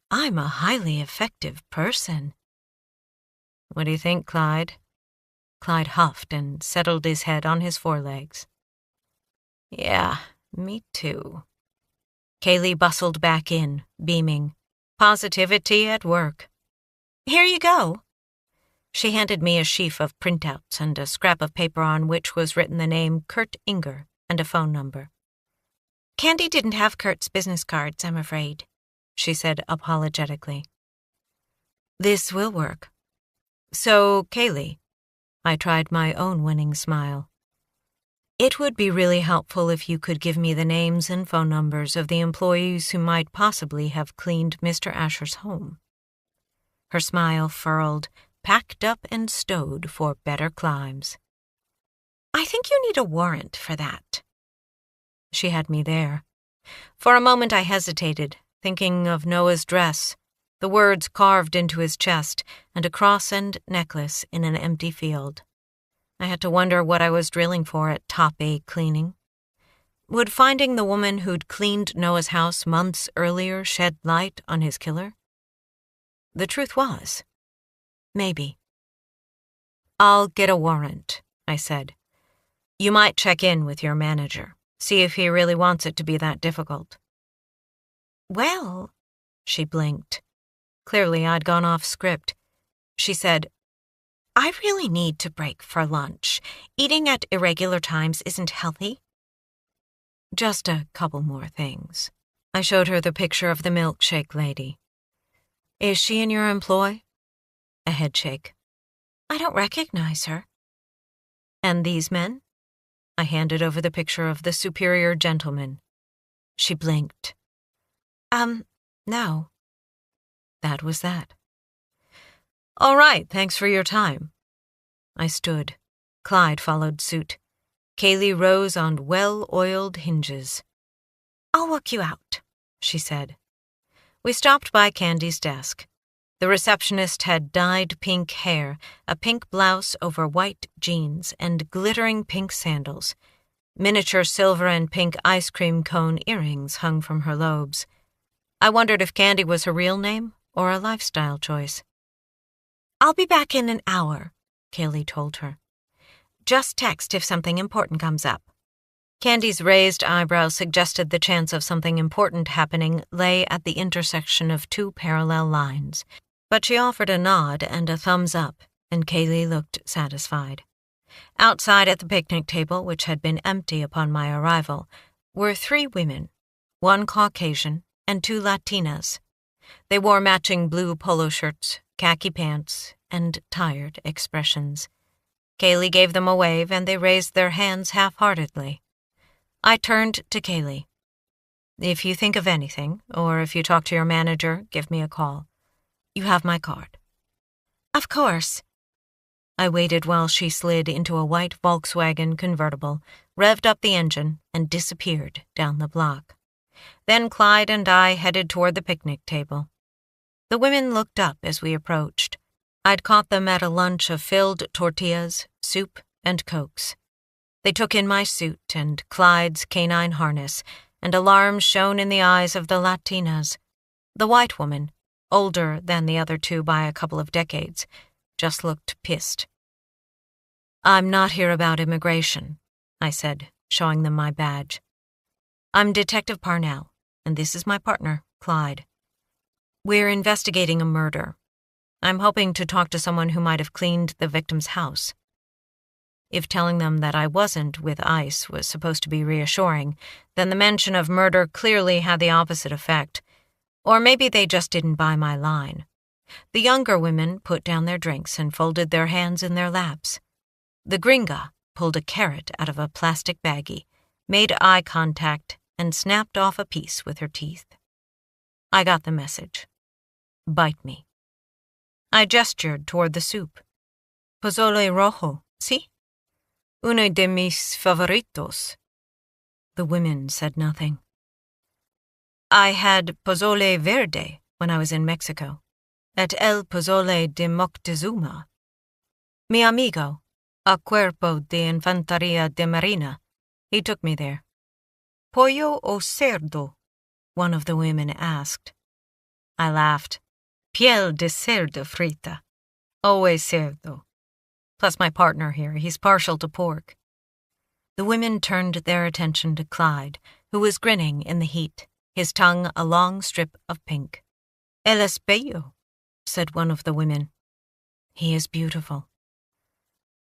Speaker 1: "I'm a highly effective person." "What do you think, Clyde?" Clyde huffed and settled his head on his forelegs. "Yeah, me too." Kaylee bustled back in, beaming. Positivity at work.
Speaker 2: "Here you go."
Speaker 1: She handed me a sheaf of printouts and a scrap of paper on which was written the name Kurt Inger and a phone number.
Speaker 2: "Candy didn't have Kurt's business cards, I'm afraid," she said apologetically.
Speaker 1: "This will work. So, Kaylee," I tried my own winning smile.
Speaker 2: It would be really helpful if you could give me the names and phone numbers of the employees who might possibly have cleaned Mr. Asher's home. Her smile furled, packed up and stowed for better climes. I think you need a warrant for that. She had me there. For a moment I hesitated, thinking of Noah's dress, the words carved into his chest, and a cross and necklace in an empty field. I had to wonder what I was drilling for at Top A cleaning. Would finding the woman who'd cleaned Noah's house months earlier shed light on his killer? The truth was, maybe. I'll get a warrant, I said. You might check in with your manager, see if he really wants it to be that difficult. Well, she blinked. Clearly I'd gone off script. She said, I really need to break for lunch. Eating at irregular times isn't healthy. Just a couple more things. I showed her the picture of the milkshake lady. Is she in your employ? A headshake. I don't recognize her. And these men? I handed over the picture of the superior gentleman. She blinked. No. That was that. All right, thanks for your time. I stood. Clyde followed suit. Kaylee rose on well-oiled hinges. I'll walk you out, she said. We stopped by Candy's desk. The receptionist had dyed pink hair, a pink blouse over white jeans, and glittering pink sandals. Miniature silver and pink ice cream cone earrings hung from her lobes. I wondered if Candy was her real name or a lifestyle choice. I'll be back in an hour, Kaylee told her. Just text if something important comes up. Candy's raised eyebrows suggested the chance of something important happening lay at the intersection of two parallel lines, but she offered a nod and a thumbs up, and Kaylee looked satisfied. Outside at the picnic table, which had been empty upon my arrival, were 3 women, 1 Caucasian and 2 Latinas. They wore matching blue polo shirts, khaki pants, and tired expressions. Kaylee gave them a wave, and they raised their hands half-heartedly. I turned to Kaylee. If you think of anything, or if you talk to your manager, give me a call. You have my card. Of course. I waited while she slid into a white Volkswagen convertible, revved up the engine, and disappeared down the block. Then Clyde and I headed toward the picnic table. The women looked up as we approached. I'd caught them at a lunch of filled tortillas, soup, and Cokes. They took in my suit and Clyde's canine harness, and alarm shone in the eyes of the Latinas. The white woman, older than the other 2 by a couple of decades, just looked pissed. I'm not here about immigration, I said, showing them my badge. I'm Detective Parnell, and this is my partner, Clyde. We're investigating a murder. I'm hoping to talk to someone who might have cleaned the victim's house. If telling them that I wasn't with ICE was supposed to be reassuring, then the mention of murder clearly had the opposite effect. Or maybe they just didn't buy my line. The younger women put down their drinks and folded their hands in their laps. The gringa pulled a carrot out of a plastic baggie, made eye contact, and snapped off a piece with her teeth. I got the message. Bite me. I gestured toward the soup. Pozole rojo, si? Uno de mis favoritos. The women said nothing. I had pozole verde when I was in Mexico, at El Pozole de Moctezuma. Mi amigo, a cuerpo de infanteria de marina, he took me there. Pollo o cerdo? One of the women asked. I laughed. Piel de cerdo frita. Always cerdo. Plus my partner here, he's partial to pork. The women turned their attention to Clyde, who was grinning in the heat, his tongue a long strip of pink. El es bello, said one of the women. He is beautiful.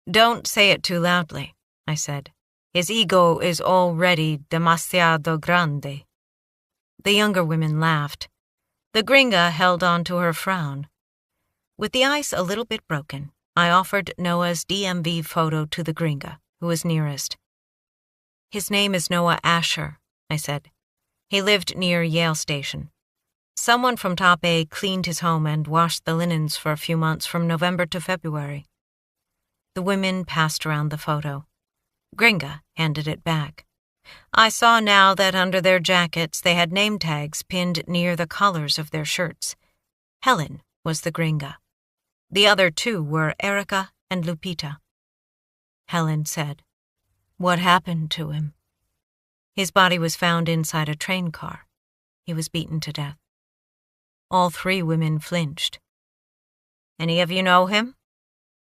Speaker 2: Don't say it too loudly, I said. His ego is already demasiado grande. The younger women laughed. The gringa held on to her frown. With the ice a little bit broken, I offered Noah's DMV photo to the gringa, who was nearest. His name is Noah Asher, I said. He lived near Yale Station. Someone from Top A cleaned his home and washed the linens for a few months from November to February. The women passed around the photo. Gringa handed it back. I saw now that under their jackets they had name tags pinned near the collars of their shirts. Helen was the Gringa. The other two were Erica and Lupita. Helen said, "What happened to him?" His body was found inside a train car. He was beaten to death. All three women flinched. "Any of you know him?"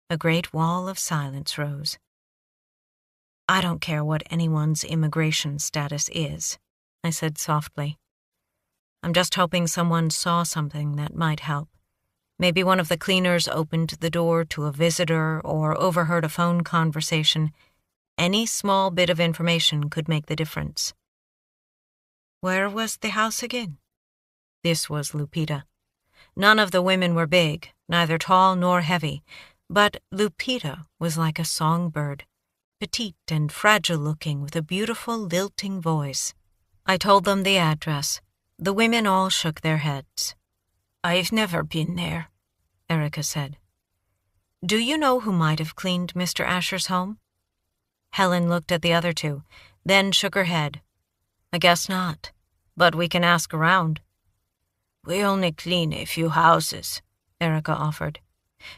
Speaker 2: A great wall of silence rose. "I don't care what anyone's immigration status is," I said softly. "I'm just hoping someone saw something that might help. Maybe one of the cleaners opened the door to a visitor or overheard a phone conversation. Any small bit of information could make the difference." "Where was the house again?" This was Lupita. None of the women were big, neither tall nor heavy, but Lupita was like a songbird, petite and fragile-looking with a beautiful, lilting voice. I told them the address. The women all shook their heads. "I've never been there," Erica said. "Do you know who might have cleaned Mr. Asher's home?" Helen looked at the other two, then shook her head. "I guess not, but we can ask around." "We only clean a few houses," Erica offered.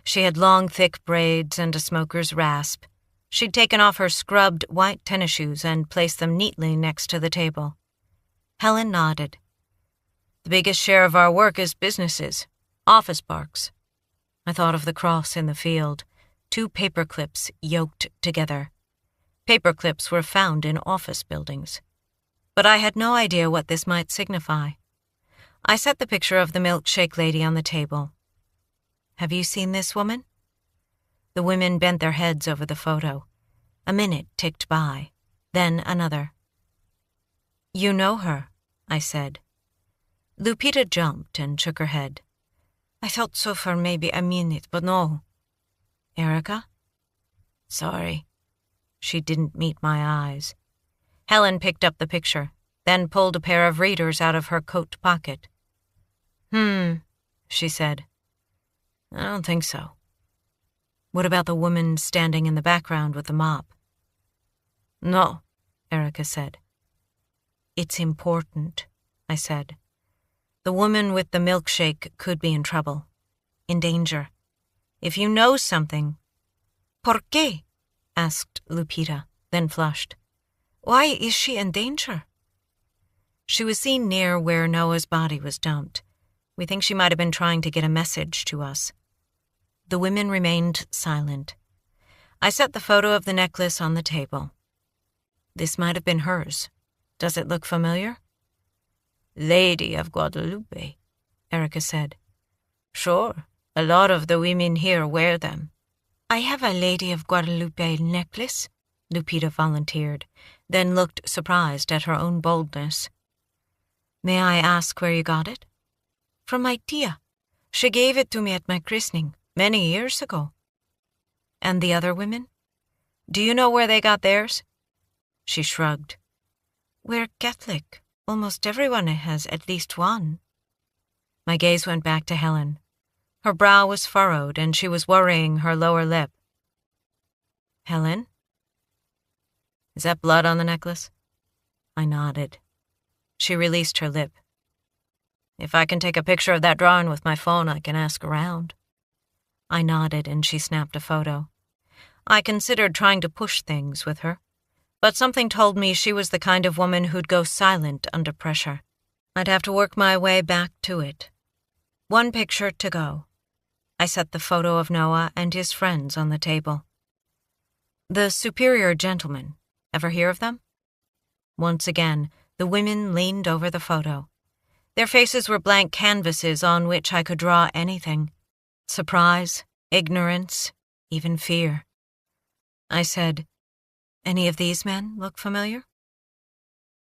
Speaker 2: She had long, thick braids and a smoker's rasp. She'd taken off her scrubbed white tennis shoes and placed them neatly next to the table. Helen nodded. "The biggest share of our work is businesses, office parks." I thought of the cross in the field, 2 paper clips yoked together. Paper clips were found in office buildings. But I had no idea what this might signify. I set the picture of the milkshake lady on the table. "Have you seen this woman?" The women bent their heads over the photo. A minute ticked by, then another. "You know her," I said. Lupita jumped and shook her head. "I thought so for maybe a minute, but no." "Erica?" "Sorry." She didn't meet my eyes. Helen picked up the picture, then pulled a pair of readers out of her coat pocket. She said. "I don't think so." "What about the woman standing in the background with the mop?" "No," Erica said. "It's important," I said. "The woman with the milkshake could be in trouble, in danger. If you know something—" "Por qué?" asked Lupita, then flushed. "Why is she in danger?" "She was seen near where Noah's body was dumped. We think she might have been trying to get a message to us." The women remained silent. I set the photo of the necklace on the table. "This might have been hers. Does it look familiar?" "Lady of Guadalupe," Erica said. "Sure, a lot of the women here wear them." "I have a Lady of Guadalupe necklace," Lupita volunteered, then looked surprised at her own boldness. "May I ask where you got it?" "From my tia. She gave it to me at my christening, many years ago." "And the other women? Do you know where they got theirs?" She shrugged. "We're Catholic. Almost everyone has at least one." My gaze went back to Helen. Her brow was furrowed, and she was worrying her lower lip. "Helen? Is that blood on the necklace?" I nodded. She released her lip. "If I can take a picture of that drawing with my phone, I can ask around." I nodded, and she snapped a photo. I considered trying to push things with her, but something told me she was the kind of woman who'd go silent under pressure. I'd have to work my way back to it. One picture to go. I set the photo of Noah and his friends on the table. "The superior gentlemen. Ever hear of them?" Once again, the women leaned over the photo. Their faces were blank canvases on which I could draw anything. Surprise, ignorance, even fear. I said, "Any of these men look familiar?"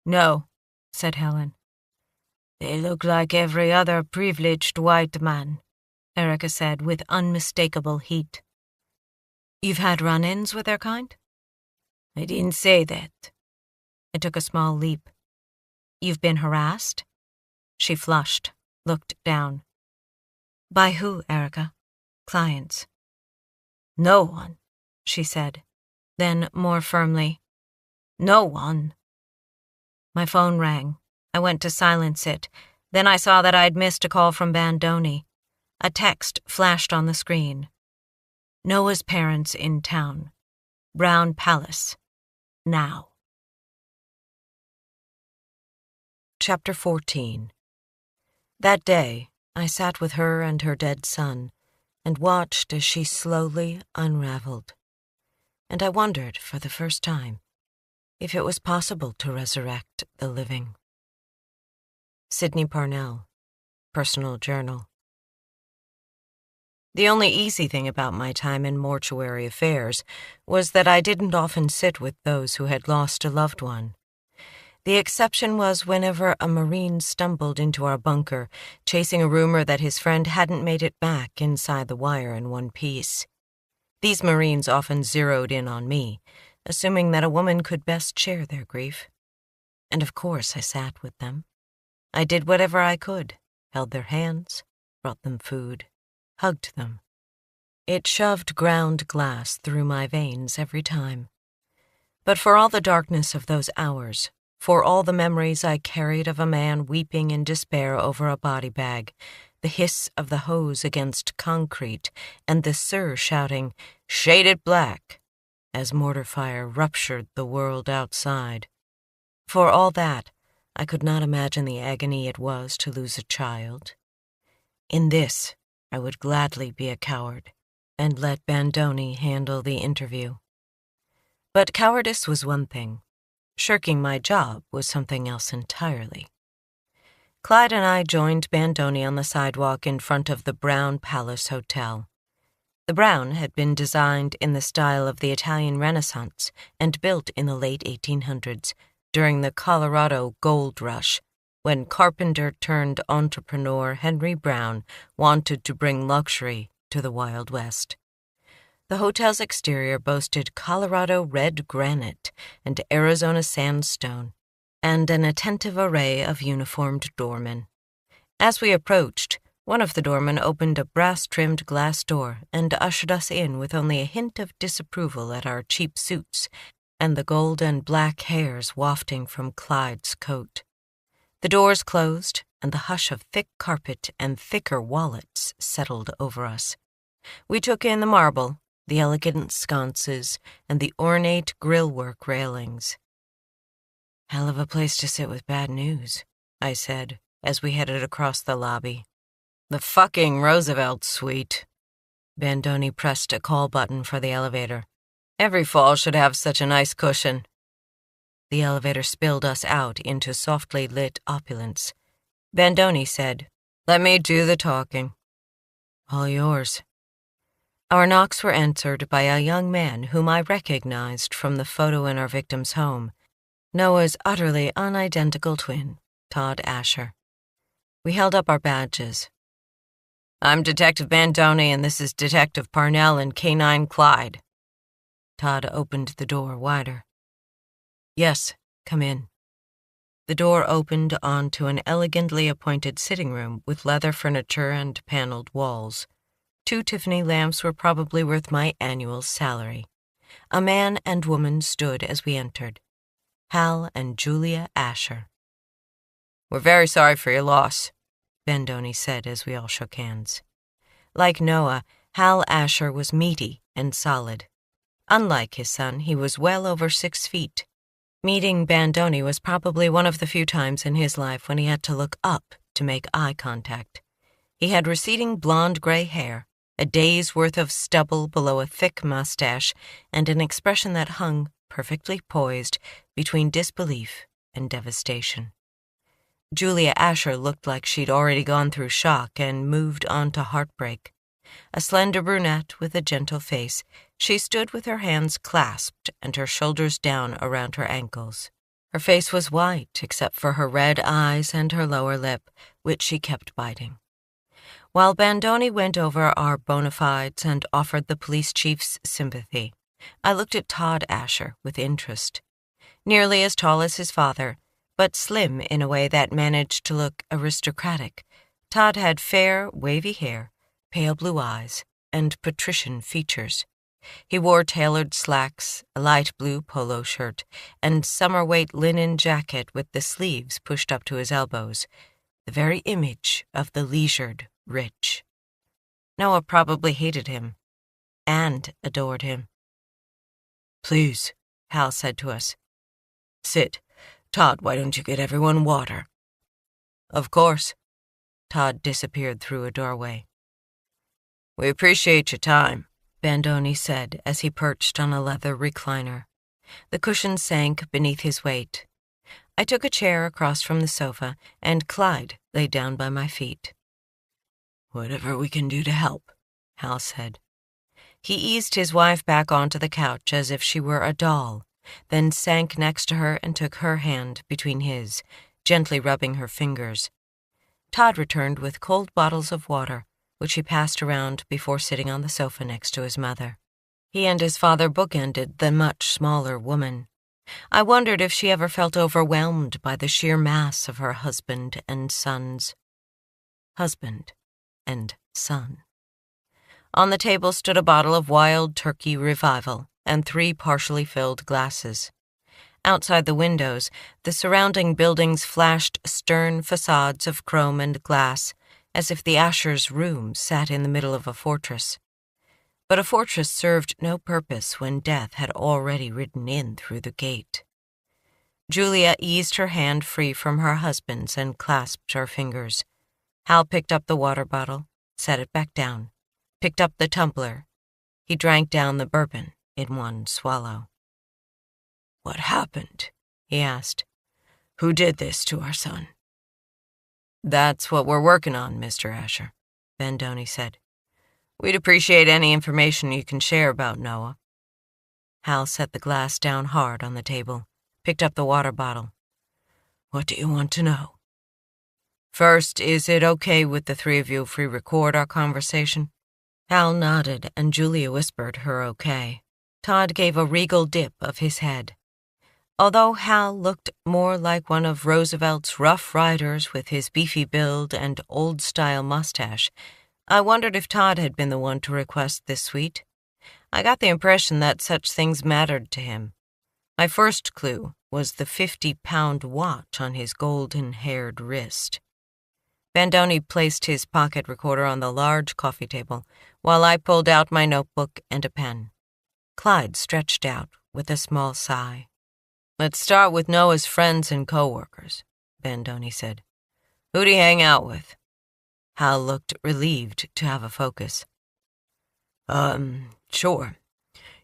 Speaker 2: "No," said Helen. "They look like every other privileged white man," Erica said with unmistakable heat. "You've had run-ins with their kind?" "I didn't say that." I took a small leap. You've been harassed? She flushed, looked down. By who, Erica? Clients. No one, she said. Then, more firmly, no one. My phone rang. I went to silence it. Then I saw that I'd missed a call from Bandoni. A text flashed on the screen. Noah's parents in town. Brown Palace. Now.
Speaker 1: Chapter 14. That day, I sat with her and her dead son and watched as she slowly unraveled. And I wondered, for the first time, if it was possible to resurrect the living. Sydney Parnell, Personal Journal. The only easy thing about my time in mortuary affairs was that I didn't often sit with those who had lost a loved one. The exception was whenever a Marine stumbled into our bunker, chasing a rumor that his friend hadn't made it back inside the wire in one piece. These Marines often zeroed in on me, assuming that a woman could best share their grief. And of course I sat with them. I did whatever I could, held their hands, brought them food, hugged them. It shoved ground glass through my veins every time. But for all the darkness of those hours, for all the memories I carried of a man weeping in despair over a body bag, the hiss of the hose against concrete, and the sir shouting, "Shade it black," as mortar fire ruptured the world outside. For all that, I could not imagine the agony it was to lose a child. In this, I would gladly be a coward, and let Bandoni handle the interview. But cowardice was one thing. Shirking my job was something else entirely. Clyde and I joined Bandoni on the sidewalk in front of the Brown Palace Hotel. The Brown had been designed in the style of the Italian Renaissance and built in the late 1800s during the Colorado Gold Rush, when carpenter-turned-entrepreneur Henry Brown wanted to bring luxury to the Wild West. The hotel's exterior boasted Colorado red granite and Arizona sandstone, and an attentive array of uniformed doormen. As we approached, one of the doormen opened a brass-trimmed glass door and ushered us in with only a hint of disapproval at our cheap suits and the gold and black hairs wafting from Clyde's coat. The doors closed, and the hush of thick carpet and thicker wallets settled over us. We took in the marble, the elegant sconces, and the ornate grillwork railings. "Hell of a place to sit with bad news," I said, as we headed across the lobby. "The fucking Roosevelt suite." Bandoni pressed a call button for the elevator. "Every fall should have such a nice cushion." The elevator spilled us out into softly lit opulence. Bandoni said, "Let me do the talking." "All yours." Our knocks were answered by a young man whom I recognized from the photo in our victim's home, Noah's utterly unidentical twin, Todd Asher. We held up our badges. "I'm Detective Bandoni, and this is Detective Parnell and K9 Clyde." Todd opened the door wider. "Yes, come in." The door opened onto an elegantly appointed sitting room with leather furniture and paneled walls. 2 Tiffany lamps were probably worth my annual salary. A man and woman stood as we entered. Hal and Julia Asher. "We're very sorry for your loss," Bandoni said as we all shook hands. Like Noah, Hal Asher was meaty and solid. Unlike his son, he was well over 6 feet. Meeting Bandoni was probably one of the few times in his life when he had to look up to make eye contact. He had receding blonde-gray hair, a day's worth of stubble below a thick mustache, and an expression that hung, perfectly poised, between disbelief and devastation. Julia Asher looked like she'd already gone through shock and moved on to heartbreak. A slender brunette with a gentle face, she stood with her hands clasped and her shoulders down around her ankles. Her face was white except for her red eyes and her lower lip, which she kept biting. While Bandoni went over our bona fides and offered the police chief's sympathy, I looked at Todd Asher with interest. Nearly as tall as his father, but slim in a way that managed to look aristocratic, Todd had fair, wavy hair, pale blue eyes, and patrician features. He wore tailored slacks, a light blue polo shirt, and summer-weight linen jacket with the sleeves pushed up to his elbows, the very image of the leisured rich. Noah probably hated him, and adored him.
Speaker 2: "Please,"
Speaker 1: Hal said to us.
Speaker 2: "Sit. Todd, why don't you get everyone water?"
Speaker 1: "Of course." Todd disappeared through a doorway. "We appreciate your time," Bandoni said as he perched on a leather recliner. The cushion sank beneath his weight. I took a chair across from the sofa, and Clyde lay down by my feet.
Speaker 2: "Whatever we can do to help,"
Speaker 1: Hal said. He eased his wife back onto the couch as if she were a doll, then sank next to her and took her hand between his, gently rubbing her fingers. Todd returned with cold bottles of water, which he passed around before sitting on the sofa next to his mother. He and his father bookended the much smaller woman. I wondered if she ever felt overwhelmed by the sheer mass of her husband and sons. Husband and son. On the table stood a bottle of Wild Turkey Revival and 3 partially filled glasses. Outside the windows, the surrounding buildings flashed stern facades of chrome and glass, as if the Asher's room sat in the middle of a fortress. But a fortress served no purpose when death had already ridden in through the gate. Julia eased her hand free from her husband's and clasped her fingers. Hal picked up the water bottle, set it back down, picked up the tumbler. He drank down the bourbon in one swallow.
Speaker 2: "What happened?"
Speaker 1: he asked.
Speaker 2: "Who did this to our son?"
Speaker 1: "That's what we're working on, Mr. Asher," Bandoni said. "We'd appreciate any information you can share about Noah." Hal set the glass down hard on the table, picked up the water bottle.
Speaker 2: "What do you want to know?"
Speaker 1: "First, is it okay with the 3 of you if we record our conversation?" Hal nodded, and Julia whispered her okay. Todd gave a regal dip of his head. Although Hal looked more like one of Roosevelt's Rough Riders with his beefy build and old-style mustache, I wondered if Todd had been the one to request this suite. I got the impression that such things mattered to him. My first clue was the 50-pound watch on his golden-haired wrist. Bandoni placed his pocket recorder on the large coffee table, while I pulled out my notebook and a pen. Clyde stretched out with a small sigh. "Let's start with Noah's friends and co-workers," Bandoni said. "Who'd he hang out with?" Hal looked relieved to have a focus.
Speaker 2: Sure.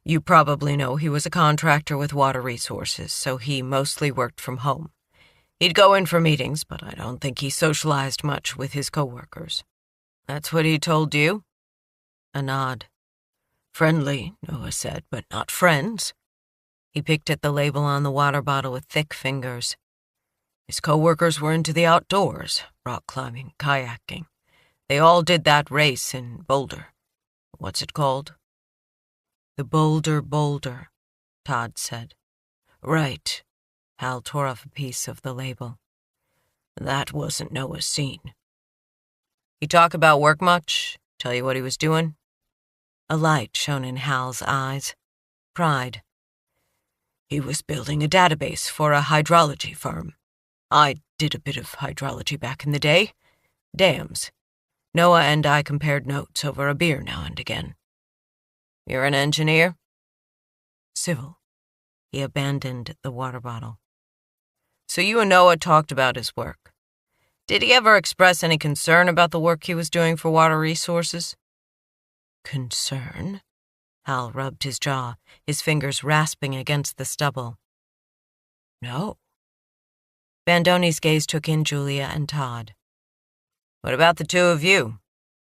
Speaker 2: You probably know he was a contractor with water resources, so he mostly worked from home. He'd go in for meetings, but I don't think he socialized much with his co-workers."
Speaker 1: "That's what he told you?"
Speaker 2: A nod. "Friendly," Noah said, "but not friends."
Speaker 1: He picked at the label on the water bottle with thick fingers.
Speaker 2: "His co-workers were into the outdoors, rock climbing, kayaking. They all did that race in Boulder. What's it called?"
Speaker 1: "The Boulder," Todd said.
Speaker 2: "Right."
Speaker 1: Hal tore off a piece of the label.
Speaker 2: "That wasn't Noah's scene."
Speaker 1: "He talk about work much? Tell you what he was doing?"
Speaker 2: A light shone in Hal's eyes. Pride. "He was building a database for a hydrology firm. I did a bit of hydrology back in the day. Dams. Noah and I compared notes over a beer now and again."
Speaker 1: "You're an engineer?"
Speaker 2: "Civil." He abandoned the water bottle.
Speaker 1: "So you and Noah talked about his work. Did he ever express any concern about the work he was doing for water resources?"
Speaker 2: "Concern?"
Speaker 1: Hal rubbed his jaw, his fingers rasping against the stubble.
Speaker 2: "No."
Speaker 1: Bandoni's gaze took in Julia and Todd. "What about the 2 of you?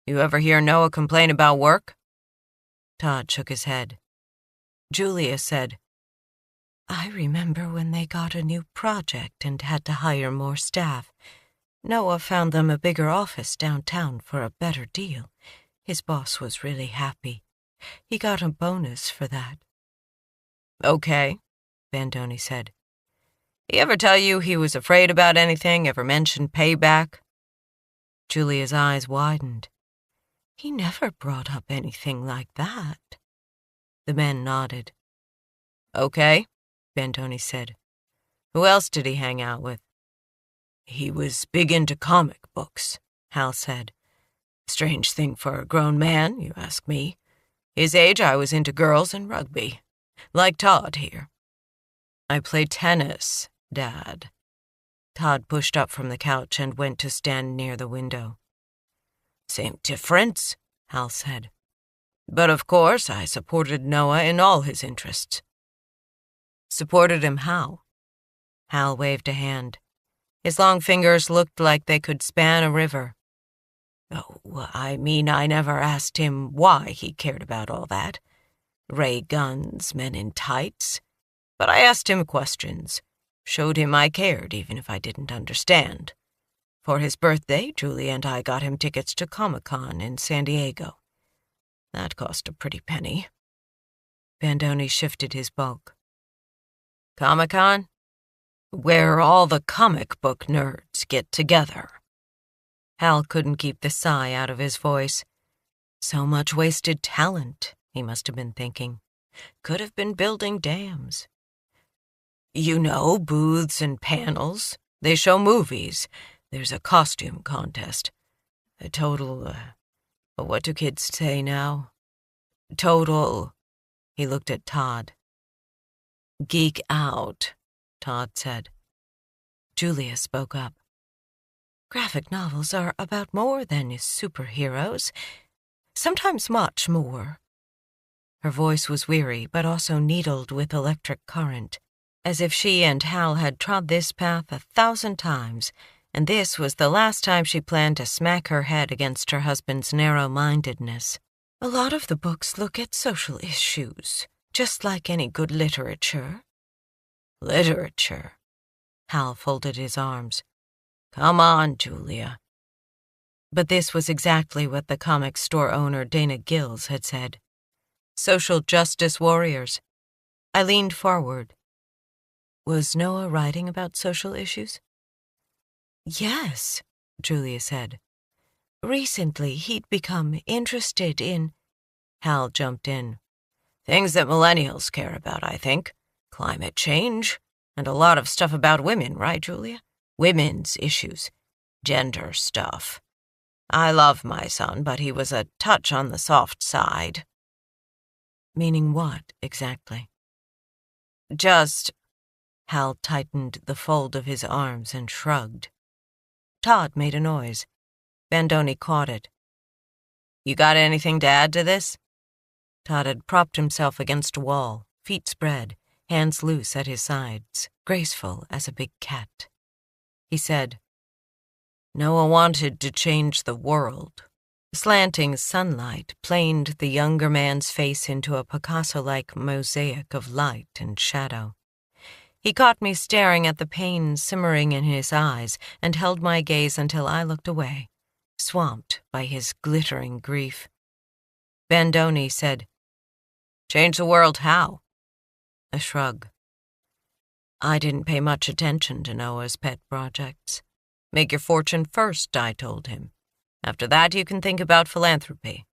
Speaker 1: You ever hear Noah complain about work?"
Speaker 2: Todd shook his head.
Speaker 1: Julia said,
Speaker 2: "I remember when they got a new project and had to hire more staff. Noah found them a bigger office downtown for a better deal. His boss was really happy. He got a bonus for that."
Speaker 1: "Okay," Bandoni said. He ever tell you he was afraid about anything, ever mention payback? Julia's eyes widened. He never brought up anything like that. The men nodded. Okay, Bandoni said. Who else did he hang out with? He was big into comic books, Hal said. Strange thing for a grown man, you ask me. His age, I was into girls and rugby. Like Todd here. I play tennis, Dad. Todd pushed up from the couch and went to stand near the window. Same difference, Hal said. But of course, I supported Noah in all his interests. Supported him how? Hal waved a hand. His long fingers looked like they could span a river. Oh, I mean, I never asked him why he cared about all that. Ray guns, men in tights. But I asked him questions. Showed him I cared, even if I didn't understand. For his birthday, Julie and I got him tickets to Comic-Con in San Diego. That cost a pretty penny. Bandoni shifted his bulk. Comic-Con? Where all the comic book nerds get together. Hal couldn't keep the sigh out of his voice. So much wasted talent, he must have been thinking. Could have been building dams. You know, booths and panels. They show movies. There's a costume contest. A total, what do kids say now? Total, he looked at Todd. Geek out, Todd said. Julia spoke up. Graphic novels are about more than superheroes. Sometimes much more. Her voice was weary, but also needled with electric current, as if she and Hal had trod this path 1,000 times, and this was the last time she planned to smack her head against her husband's narrow-mindedness. A lot of the books look at social issues, just like any good literature. Literature? Hal folded his arms. Come on, Julia. But this was exactly what the comic store owner Dana Gills had said. Social justice warriors. I leaned forward. Was Noah writing about social issues? Yes, Julia said. Recently, he'd become interested in... Hal jumped in. Things that millennials care about, I think. Climate change. And a lot of stuff about women, right, Julia? Women's issues. Gender stuff. I love my son, but he was a touch on the soft side. Meaning what, exactly? Just... Hal tightened the fold of his arms and shrugged. Todd made a noise. Bandoni caught it. You got anything to add to this? Todd had propped himself against a wall, feet spread, hands loose at his sides, graceful as a big cat. He said, Noah wanted to change the world. Slanting sunlight planed the younger man's face into a Picasso-like mosaic of light and shadow. He caught me staring at the pain simmering in his eyes and held my gaze until I looked away, swamped by his glittering grief. Bandoni said, Change the world how? A shrug. I didn't pay much attention to Noah's pet projects. Make your fortune first, I told him. After that, you can think about philanthropy.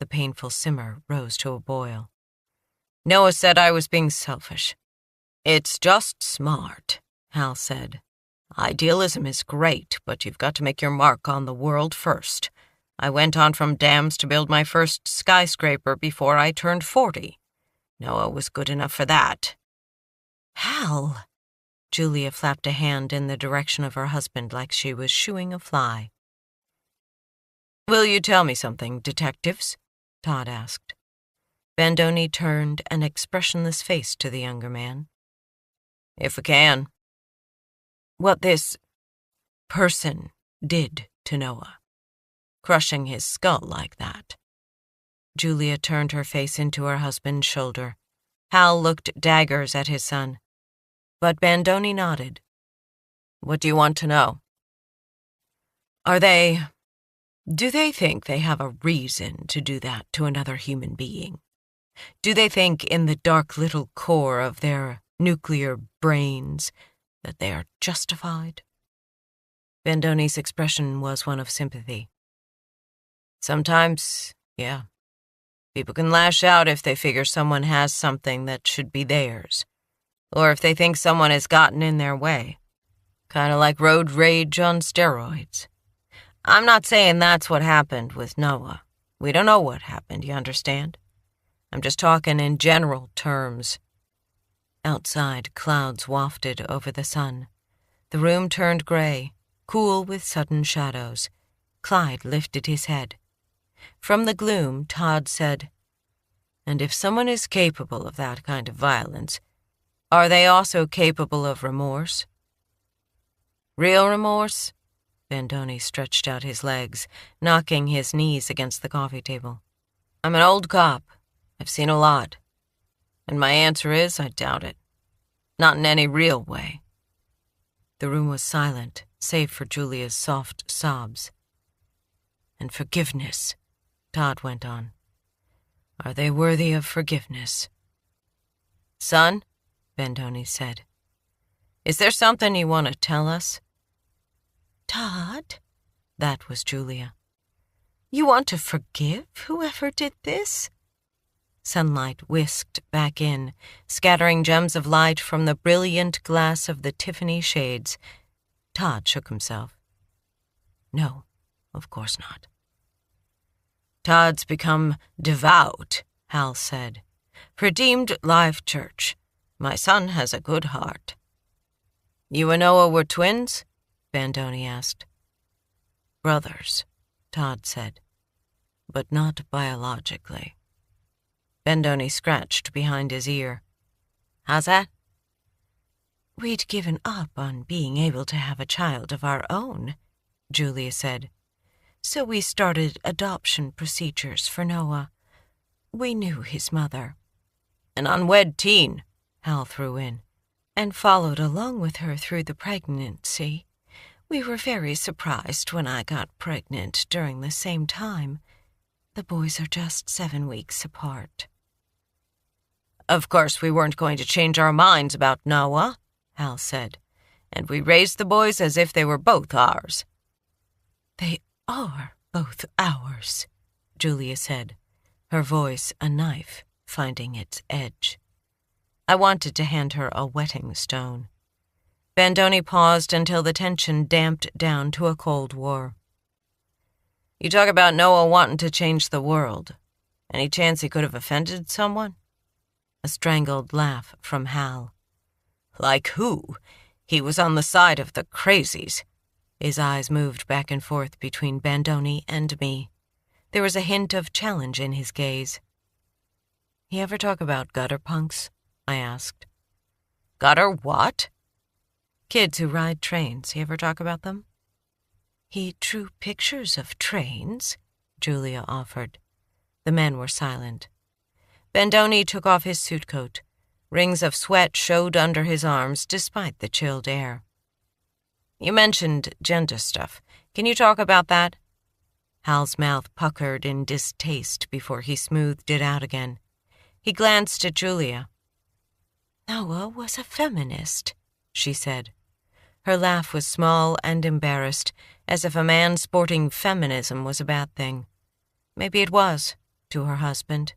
Speaker 1: The painful simmer rose to a boil. Noah said I was being selfish. It's just smart, Hal said. Idealism is great, but you've got to make your mark on the world first. I went on from dams to build my first skyscraper before I turned 40. Noah was good enough for that. Hal! Julia flapped a hand in the direction of her husband like she was shooing a fly. Will you tell me something, detectives? Todd asked. Bandoni turned an expressionless face to the younger man. If we can. What this person did to Noah, crushing his skull like that. Julia turned her face into her husband's shoulder. Hal looked daggers at his son. But Bandoni nodded. What do you want to know? Do they think they have a reason to do that to another human being? Do they think in the dark little core of their nuclear brains, that they are justified? Bandoni's expression was one of sympathy. Sometimes, yeah, people can lash out if they figure someone has something that should be theirs, or if they think someone has gotten in their way. Kind of like road rage on steroids. I'm not saying that's what happened with Noah. We don't know what happened, you understand? I'm just talking in general terms. Outside, clouds wafted over the sun. The room turned gray, cool with sudden shadows. Clyde lifted his head. From the gloom, Todd said, "And if someone is capable of that kind of violence, are they also capable of remorse?" "Real remorse?" Bandoni stretched out his legs, knocking his knees against the coffee table. "I'm an old cop. I've seen a lot. And my answer is, I doubt it. Not in any real way." The room was silent, save for Julia's soft sobs. "And forgiveness," Todd went on. "Are they worthy of forgiveness?" "Son," Bandoni said, "is there something you want to tell us?"
Speaker 2: "Todd,"
Speaker 1: That was Julia.
Speaker 2: "you want to forgive whoever did this?"
Speaker 1: Sunlight whisked back in, scattering gems of light from the brilliant glass of the Tiffany shades. Todd shook himself. "No, of course not." "Todd's become devout," Hal said. "Redeemed Life Church. My son has a good heart." "You and Noah were twins?" Bandoni asked. "Brothers," Todd said, "but not biologically." Bandoni scratched behind his ear. "How's that?"
Speaker 2: "We'd given up on being able to have a child of our own," Julia said. "So we started adoption procedures for Noah. We knew his mother."
Speaker 1: "An unwed teen," Hal threw in.
Speaker 2: "And followed along with her through the pregnancy. We were very surprised when I got pregnant during the same time. The boys are just 7 weeks apart."
Speaker 1: "Of course, we weren't going to change our minds about Noah," Hal said, "and we raised the boys as if they were both ours."
Speaker 2: "They are both ours," Julia said, her voice a knife finding its edge.
Speaker 1: I wanted to hand her a whetting stone. Bandoni paused until the tension damped down to a cold war. "You talk about Noah wanting to change the world. Any chance he could have offended someone?" A strangled laugh from Hal. "Like who? He was on the side of the crazies." His eyes moved back and forth between Bandoni and me. There was a hint of challenge in his gaze. "He ever talk about gutter punks?" I asked. "Gutter what?" "Kids who ride trains. He ever talk about them?"
Speaker 2: "He drew pictures of trains,"
Speaker 1: Julia offered. The men were silent. Bandoni took off his suit coat. Rings of sweat showed under his arms despite the chilled air. "You mentioned gender stuff. Can you talk about that?" Hal's mouth puckered in distaste before he smoothed it out again. He glanced at Julia.
Speaker 2: "Noah was a feminist,"
Speaker 1: she said. Her laugh was small and embarrassed, as if a man sporting feminism was a bad thing. Maybe it was, to her husband.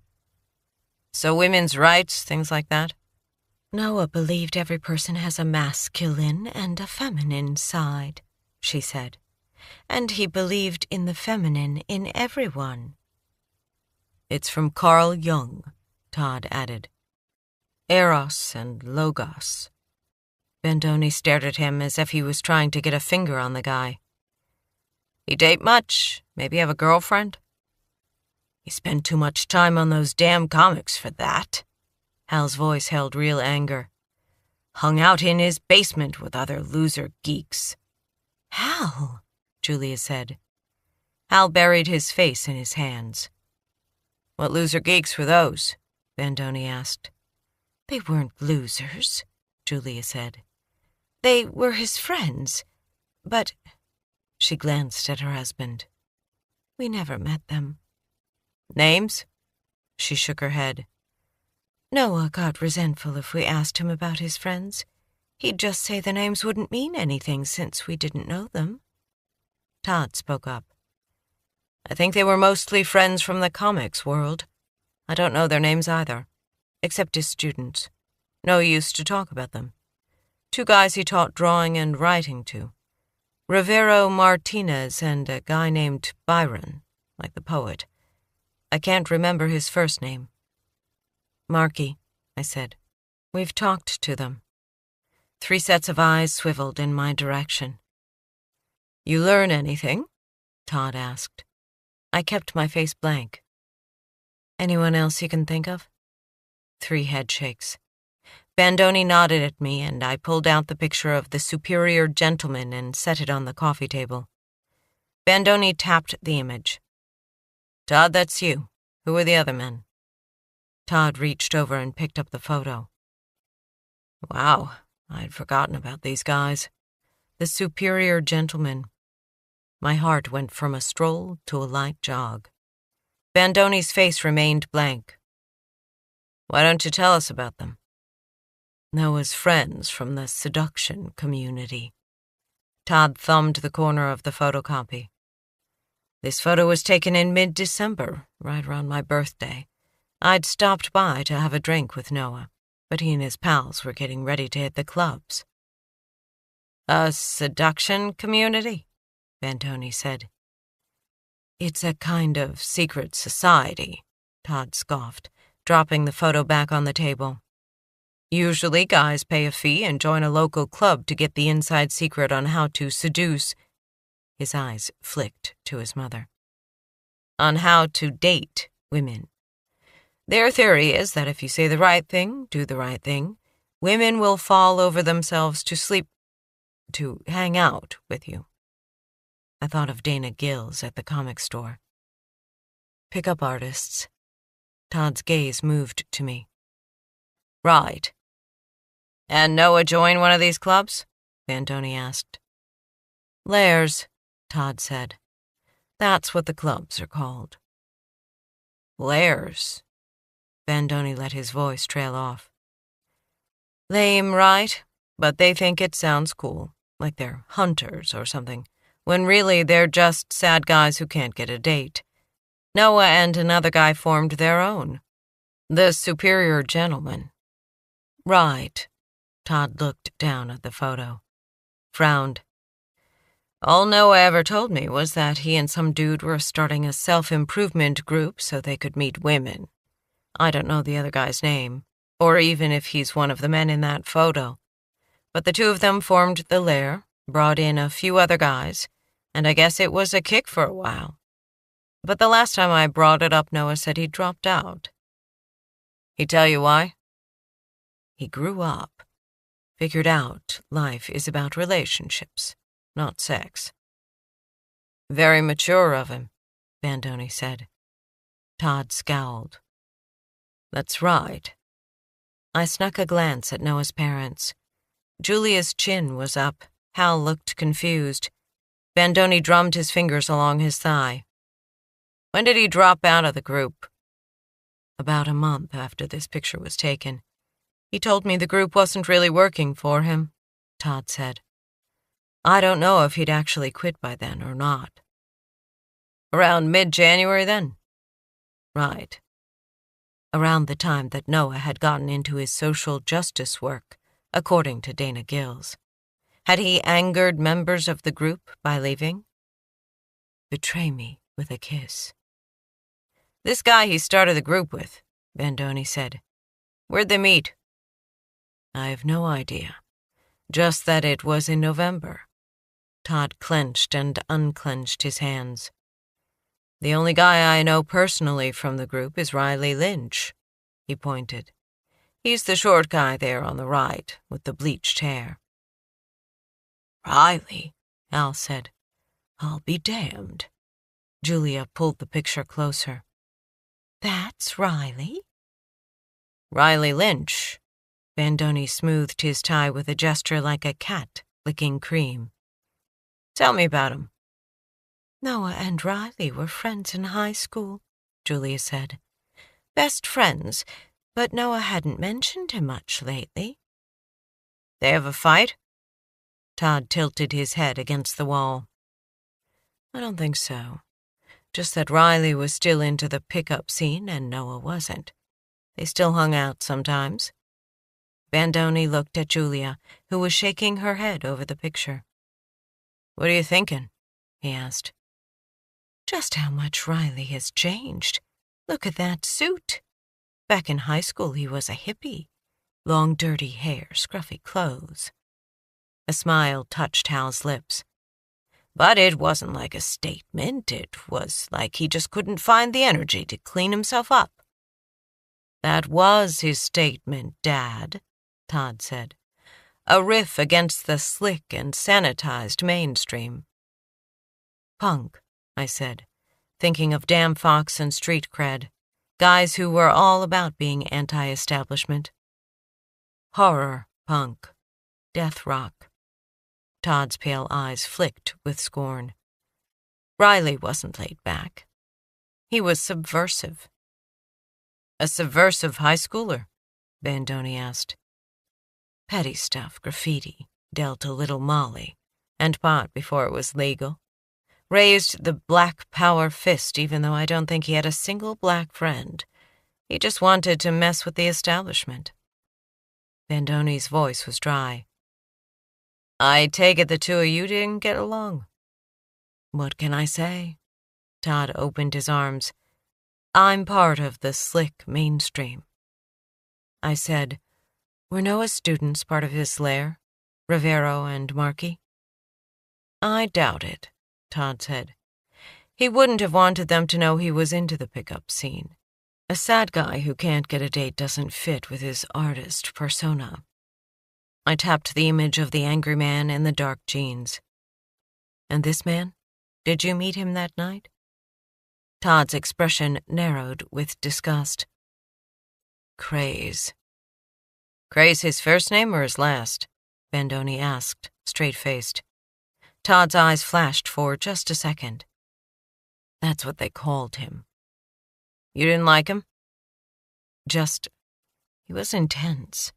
Speaker 1: "So women's rights, things like that?"
Speaker 2: "Noah believed every person has a masculine and a feminine side," she said. "And he believed in the feminine in everyone."
Speaker 1: "It's from Carl Jung," Todd added. "Eros and Logos." Bandoni stared at him as if he was trying to get a finger on the guy. "He date much? Maybe have a girlfriend?" "He spent too much time on those damn comics for that." Hal's voice held real anger. "Hung out in his basement with other loser geeks."
Speaker 2: "Hal,"
Speaker 1: Julia said. Hal buried his face in his hands. "What loser geeks were those?" Bandoni asked.
Speaker 2: "They weren't losers," Julia said. "They were his friends. But," she glanced at her husband, "we never met them."
Speaker 1: "Names?" She shook her head.
Speaker 2: Noah got resentful if we asked him about his friends. He'd just say the names wouldn't mean anything since we didn't know them.
Speaker 1: Todd spoke up. I think they were mostly friends from the comics world. I don't know their names either, except his students. No use to talk about them. 2 guys he taught drawing and writing to. Rivero Martinez and a guy named Byron, like the poet. I can't remember his first name.
Speaker 2: Marky, I said. We've talked to them. 3 sets of eyes swiveled in my direction.
Speaker 1: You learn anything?
Speaker 2: Todd asked. I kept my face blank. Anyone else you can think of? 3 head shakes. Bandoni nodded at me, and I pulled out the picture of the superior gentleman and set it on the coffee table. Bandoni tapped the image.
Speaker 1: Todd, that's you. Who are the other men?
Speaker 2: Todd reached over and picked up the photo.
Speaker 1: Wow, I'd forgotten about these guys.
Speaker 2: The superior gentleman. My heart went from a stroll to a light jog.
Speaker 1: Bandoni's face remained blank. Why don't you tell us about them?
Speaker 2: Noah's friends from the seduction community. Todd thumbed the corner of the photocopy. This photo was taken in mid-December, right around my birthday. I'd stopped by to have a drink with Noah, but he and his pals were getting ready to hit the clubs.
Speaker 1: A seduction community?
Speaker 2: Bandoni said. It's a kind of secret society, Todd scoffed, dropping the photo back on the table.
Speaker 1: Usually guys pay a fee and join a local club to get the inside secret on how to seduce.
Speaker 2: His eyes flicked to his mother.
Speaker 1: On how to date women. Their theory is that if you say the right thing, do the right thing, women will fall over themselves to hang out with you.
Speaker 2: I thought of Dana Gills at the comic store. Pickup artists. Todd's gaze moved to me.
Speaker 1: Right. And Noah joined one of these clubs? Bandoni asked.
Speaker 2: Lairs, Todd said. That's what the clubs are called.
Speaker 1: Lairs.
Speaker 2: Bandoni let his voice trail off.
Speaker 1: Lame, right? But they think it sounds cool, like they're hunters or something, when really they're just sad guys who can't get a date. Noah and another guy formed their own. The superior gentleman.
Speaker 2: Right. Todd looked down at the photo. Frowned.
Speaker 1: All Noah ever told me was that he and some dude were starting a self-improvement group so they could meet women. I don't know the other guy's name, or even if he's one of the men in that photo. But the 2 of them formed the lair, brought in a few other guys, and I guess it was a kick for a while. But the last time I brought it up, Noah said he dropped out. He tell you why?
Speaker 2: He grew up. Figured out life is about relationships, not sex.
Speaker 1: Very mature of him,
Speaker 2: Bandoni said. Todd scowled.
Speaker 1: That's right.
Speaker 2: I snuck a glance at Noah's parents. Julia's chin was up. Hal looked confused.
Speaker 1: Bandoni drummed his fingers along his thigh. When did he drop out of the group?
Speaker 2: About a month after this picture was taken. He told me the group wasn't really working for him, Todd said. I don't know if he'd actually quit by then or not.
Speaker 1: Around mid-January, then?
Speaker 2: Right. Around the time that Noah had gotten into his social justice work, according to Dana Gills. Had he angered members of the group by leaving? Betray me with a kiss.
Speaker 1: This guy he started the group with, Bandoni said. Where'd they meet?
Speaker 2: I have no idea. Just that it was in November. Todd clenched and unclenched his hands.
Speaker 1: The only guy I know personally from the group is Riley Lynch, he pointed. He's the short guy there on the right, with the bleached hair.
Speaker 2: Riley, Al said. I'll be damned. Julia pulled the picture closer. That's Riley?
Speaker 1: Riley Lynch.
Speaker 2: Bandoni smoothed his tie with a gesture like a cat licking cream.
Speaker 1: Tell me about him.
Speaker 2: Noah and Riley were friends in high school, Julia said. Best friends, But Noah hadn't mentioned him much lately.
Speaker 1: They have a fight? Todd tilted his head against the wall.
Speaker 2: I don't think so. Just that Riley was still into the pickup scene and Noah wasn't. They still hung out sometimes. Bandoni looked at Julia, who was shaking her head over the picture.
Speaker 1: What are you thinking?
Speaker 2: He asked. Just how much Riley has changed. Look at that suit. Back in high school, he was a hippie. Long, dirty hair, scruffy clothes. A smile touched Hal's lips.
Speaker 1: But it wasn't like a statement. It was like he just couldn't find the energy to clean himself up.
Speaker 2: That was his statement, Dad, Todd said. A riff against the slick and sanitized mainstream. Punk, I said, thinking of Damn Fox and Street Cred, guys who were all about being anti-establishment. Horror punk, death rock. Todd's pale eyes flicked with scorn. Riley wasn't laid back. He was subversive.
Speaker 1: A subversive high schooler?
Speaker 2: Bandoni asked. Petty stuff, graffiti, dealt a little Molly, and pot before it was legal. Raised the black power fist even though I don't think he had a single black friend. He just wanted to mess with the establishment. Bandoni's voice was dry.
Speaker 1: I take it the two of you didn't get along.
Speaker 2: What can I say? Todd opened his arms. I'm part of the slick mainstream. I said, were Noah's students part of his lair? Rivero and Markey?
Speaker 1: I doubt it, Todd said.
Speaker 2: He wouldn't have wanted them to know he was into the pickup scene. A sad guy who can't get a date doesn't fit with his artist persona. I tapped the image of the angry man in the dark jeans. And this man? Did you meet him that night? Todd's expression narrowed with disgust. Craze.
Speaker 1: Craze his first name or his last?
Speaker 2: Bandoni asked, straight-faced. Todd's eyes flashed for just a second. That's what they called him.
Speaker 1: You didn't like him?
Speaker 2: He was intense.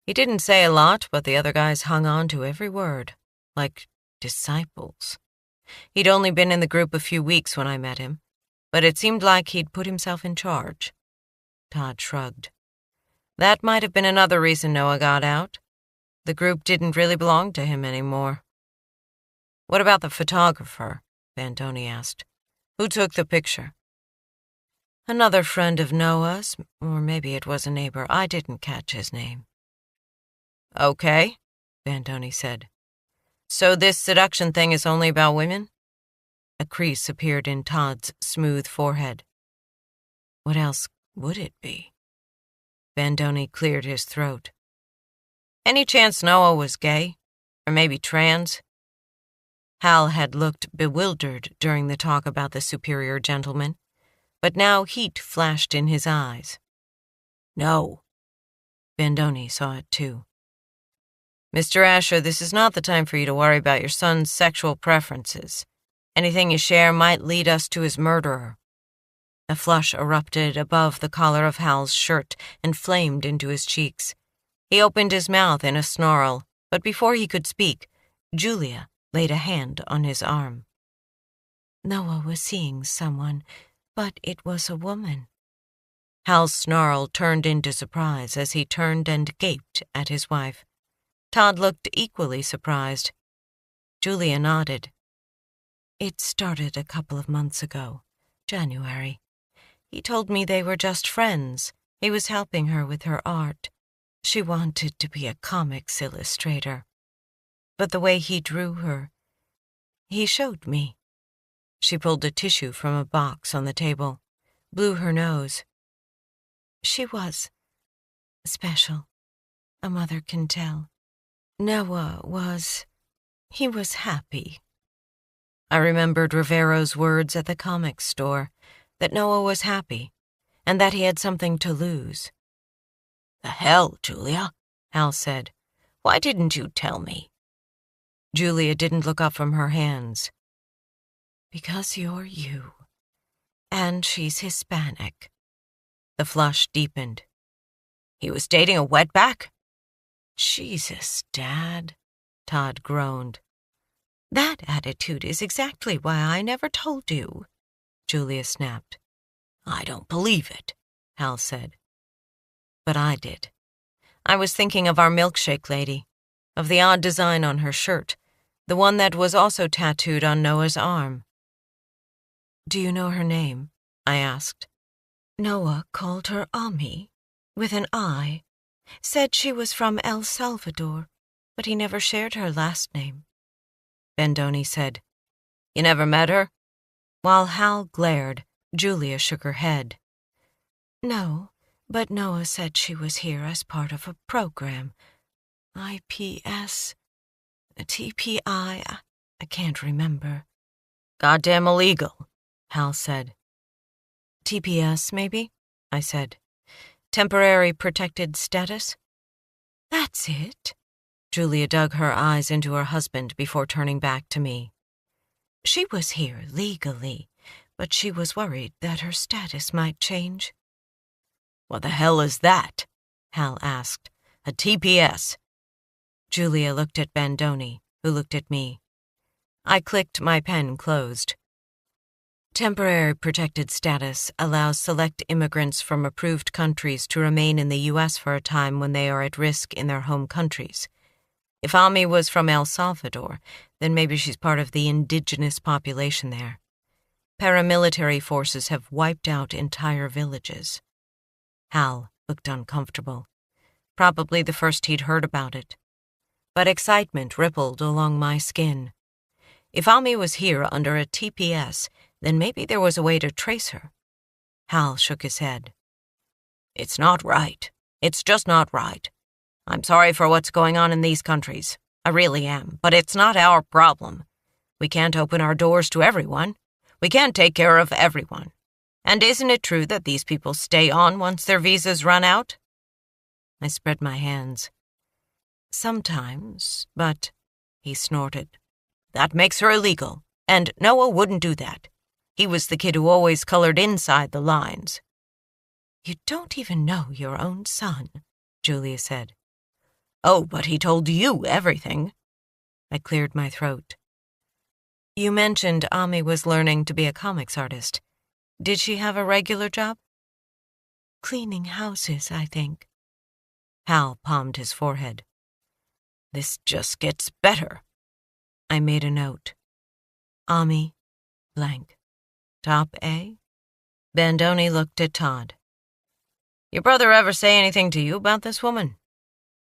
Speaker 2: He didn't say a lot, but the other guys hung on to every word, like disciples. He'd only been in the group a few weeks when I met him, but it seemed like he'd put himself in charge. Todd shrugged. That might have been another reason Noah got out. The group didn't really belong to him anymore.
Speaker 1: What about the photographer? Bandoni asked. Who took the picture?
Speaker 2: Another friend of Noah's, or maybe it was a neighbor. I didn't catch his name.
Speaker 1: Okay,
Speaker 2: Bandoni said.
Speaker 1: So this seduction thing is only about women?
Speaker 2: A crease appeared in Todd's smooth forehead. What else would it be? Bandoni cleared his throat.
Speaker 1: Any chance Noah was gay? Or maybe trans?
Speaker 2: Hal had looked bewildered during the talk about the superior gentleman, but now heat flashed in his eyes.
Speaker 1: No.
Speaker 2: Bandoni saw it too.
Speaker 1: Mr. Asher, this is not the time for you to worry about your son's sexual preferences. Anything you share might lead us to his murderer.
Speaker 2: A flush erupted above the collar of Hal's shirt and flamed into his cheeks. He opened his mouth in a snarl, but before he could speak, Julia laid a hand on his arm. Noah was seeing someone, but it was a woman. Hal's snarl turned into surprise as he turned and gaped at his wife. Todd looked equally surprised. Julia nodded. It started a couple of months ago, January. He told me they were just friends. He was helping her with her art. She wanted to be a comics illustrator. But the way he drew her, he showed me. She pulled a tissue from a box on the table, blew her nose. She was special. A mother can tell. Noah was... he was happy. I remembered Rivero's words at the comics store, that Noah was happy, and that he had something to lose.
Speaker 1: The hell, Julia, Hal said. Why didn't you tell me?
Speaker 2: Julia didn't look up from her hands. Because you're you. And she's Hispanic. The flush deepened.
Speaker 1: He was dating a wetback? Jesus, Dad, Todd groaned.
Speaker 2: That attitude is exactly why I never told you, Julia snapped.
Speaker 1: I don't believe it,
Speaker 2: Hal said. But I did. I was thinking of our milkshake lady, of the odd design on her shirt, the one that was also tattooed on Noah's arm. Do you know her name? I asked. Noah called her Ami, with an I. Said she was from El Salvador, but he never shared her last name. Bendoni said,
Speaker 1: You never met her?
Speaker 2: While Hal glared, Julia shook her head. No, but Noah said she was here as part of a program. IPS, TPI, I can't remember.
Speaker 1: Goddamn illegal,
Speaker 2: Hal said. TPS, maybe? I said. Temporary protected status? That's it. Julia dug her eyes into her husband before turning back to me. She was here legally, but she was worried that her status might change.
Speaker 1: What the hell is that? Hal asked. A TPS.
Speaker 2: Julia looked at Bendoni, who looked at me. I clicked my pen closed. Temporary protected status allows select immigrants from approved countries to remain in the U.S. for a time when they are at risk in their home countries. If Ami was from El Salvador, then maybe she's part of the indigenous population there. Paramilitary forces have wiped out entire villages. Hal looked uncomfortable. Probably the first he'd heard about it. But excitement rippled along my skin. If Ami was here under a TPS, then maybe there was a way to trace her. Hal shook his head.
Speaker 1: It's not right. It's just not right. I'm sorry for what's going on in these countries. I really am, but it's not our problem. We can't open our doors to everyone. We can't take care of everyone. And isn't it true that these people stay on once their visas run out?
Speaker 2: I spread my hands. Sometimes, but, he snorted.
Speaker 1: That makes her illegal, and Noah wouldn't do that. He was the kid who always colored inside the lines.
Speaker 2: You don't even know your own son, Julia said.
Speaker 1: Oh, but he told you everything.
Speaker 2: I cleared my throat. You mentioned Ami was learning to be a comics artist. Did she have a regular job? Cleaning houses, I think. Hal palmed his forehead.
Speaker 1: This just gets better.
Speaker 2: I made a note. Ami, blank. Top A? Bendoni looked at Todd.
Speaker 1: Your brother ever say anything to you about this woman?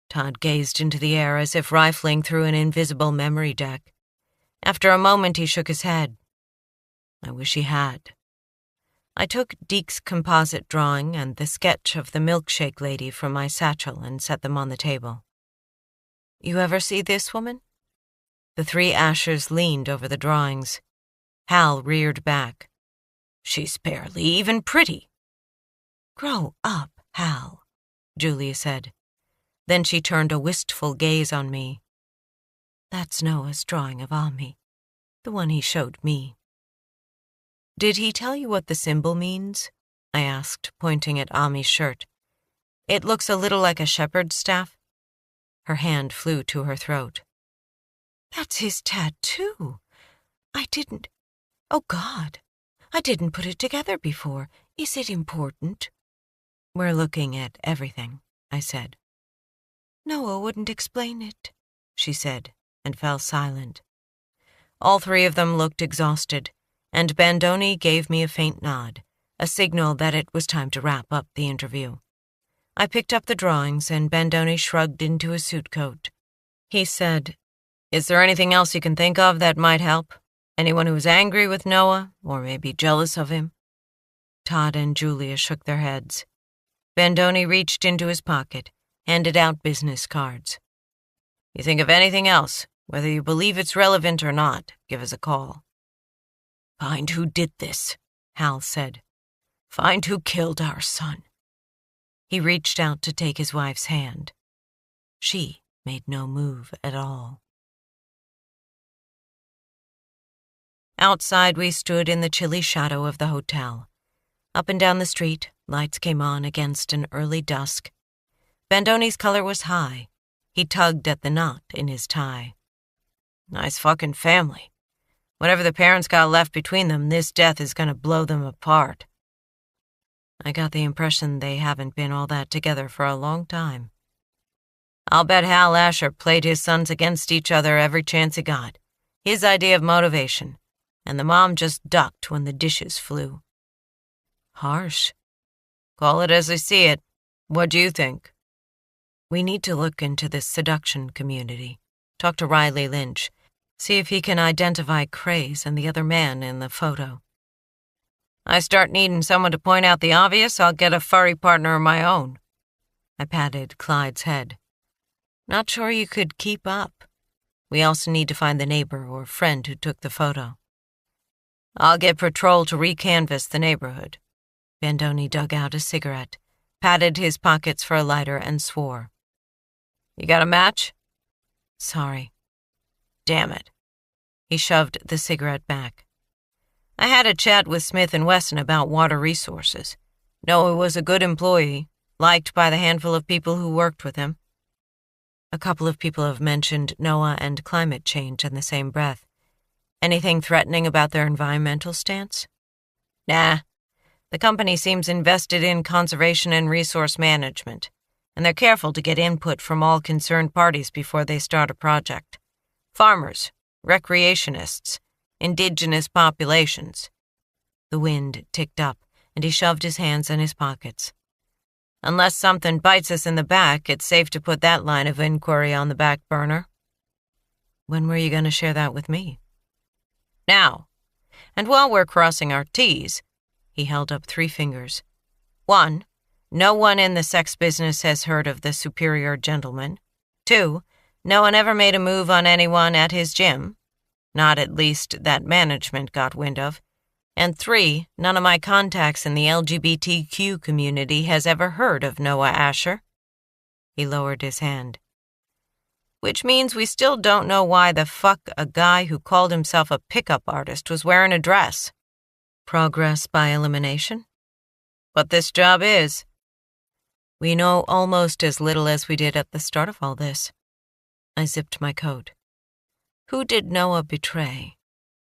Speaker 2: Todd gazed into the air as if rifling through an invisible memory deck. After a moment, he shook his head. I wish he had. I took Deke's composite drawing and the sketch of the milkshake lady from my satchel and set them on the table. You ever see this woman? The three Ashers leaned over the drawings. Hal reared back.
Speaker 1: She's barely even pretty.
Speaker 2: Grow up, Hal, Julia said. Then she turned a wistful gaze on me. That's Noah's drawing of Ami, the one he showed me. Did he tell you what the symbol means? I asked, pointing at Ami's shirt. It looks a little like a shepherd's staff. Her hand flew to her throat. That's his tattoo. Oh, God. I didn't put it together before. Is it important? We're looking at everything, I said. Noah wouldn't explain it, she said, and fell silent. All three of them looked exhausted, and Bendoni gave me a faint nod, a signal that it was time to wrap up the interview. I picked up the drawings, and Bendoni shrugged into his suit coat. He said,
Speaker 1: Is there anything else you can think of that might help? Anyone who was angry with Noah, or maybe jealous of him?
Speaker 2: Todd and Julia shook their heads. Bendoni reached into his pocket, handed out business cards.
Speaker 1: You think of anything else, whether you believe it's relevant or not, give us a call.
Speaker 2: Find who did this, Hal said. Find who killed our son. He reached out to take his wife's hand. She made no move at all. Outside we stood in the chilly shadow of the hotel. Up and down the street, lights came on against an early dusk.
Speaker 1: Bandoni's color was high. He tugged at the knot in his tie. Nice fucking family. Whatever the parents got left between them, this death is gonna blow them apart. I got the impression they haven't been all that together for a long time. I'll bet Hal Asher played his sons against each other every chance he got. His idea of motivation. And the mom just ducked when the dishes flew. Harsh. Call it as I see it. What do you think? We need to look into this seduction community. Talk to Riley Lynch. See if he can identify Craze and the other man in the photo. I start needing someone to point out the obvious, I'll get a furry partner of my own. I patted Clyde's head. Not sure you could keep up. We also need to find the neighbor or friend who took the photo. I'll get patrol to recanvass the neighborhood. Bandoni dug out a cigarette, patted his pockets for a lighter, and swore. You got a match? Sorry. Damn it. He shoved the cigarette back. I had a chat with Smith and Wesson about water resources. Noah was a good employee, liked by the handful of people who worked with him. A couple of people have mentioned Noah and climate change in the same breath. Anything threatening about their environmental stance? Nah. The company seems invested in conservation and resource management, and they're careful to get input from all concerned parties before they start a project. Farmers, recreationists, indigenous populations. The wind ticked up, and he shoved his hands in his pockets. Unless something bites us in the back, it's safe to put that line of inquiry on the back burner. When were you going to share that with me? Now. And while we're crossing our T's, he held up 3 fingers. 1, no one in the sex business has heard of the superior gentleman. 2, no one ever made a move on anyone at his gym. Not at least that management got wind of. And 3, none of my contacts in the LGBTQ community has ever heard of Noah Asher. He lowered his hand. Which means we still don't know why the fuck a guy who called himself a pickup artist was wearing a dress. Progress by elimination? What this job is. We know almost as little as we did at the start of all this. I zipped my coat. Who did Noah betray?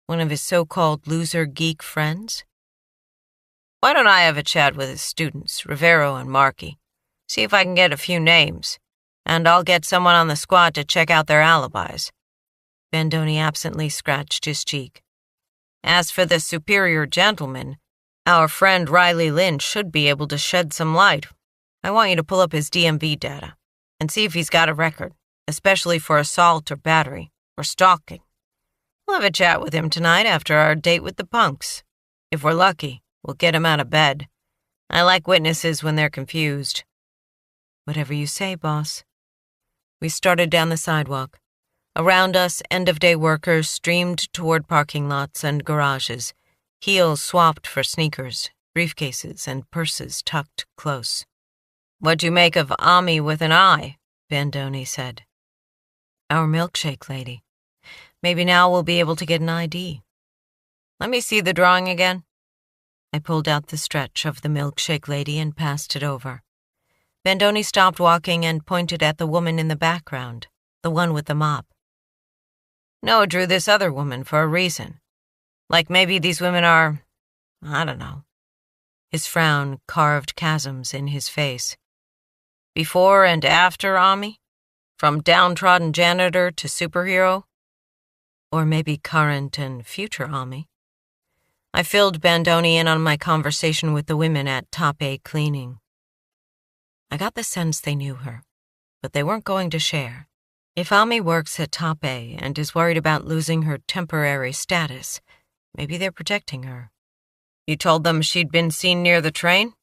Speaker 1: One of his so-called loser geek friends? Why don't I have a chat with his students, Rivero and Markey? See if I can get a few names. And I'll get someone on the squad to check out their alibis. Bandoni absently scratched his cheek. As for the superior gentleman, our friend Riley Lynch should be able to shed some light. I want you to pull up his DMV data and see if he's got a record, especially for assault or battery or stalking. We'll have a chat with him tonight after our date with the punks. If we're lucky, we'll get him out of bed. I like witnesses when they're confused. Whatever you say, boss. We started down the sidewalk. Around us, end-of-day workers streamed toward parking lots and garages, heels swapped for sneakers, briefcases and purses tucked close. What'd you make of Ami with an eye? Bandoni said. Our milkshake lady. Maybe now we'll be able to get an ID. Let me see the drawing again. I pulled out the stretch of the milkshake lady and passed it over. Bandoni stopped walking and pointed at the woman in the background, the one with the mop. Noah drew this other woman for a reason. Like maybe these women are, I don't know. His frown carved chasms in his face. Before and after Ami? From downtrodden janitor to superhero? Or maybe current and future Ami? I filled Bandoni in on my conversation with the women at Top A Cleaning. I got the sense they knew her, but they weren't going to share. If Ami works at Top A and is worried about losing her temporary status, maybe they're protecting her. You told them she'd been seen near the train?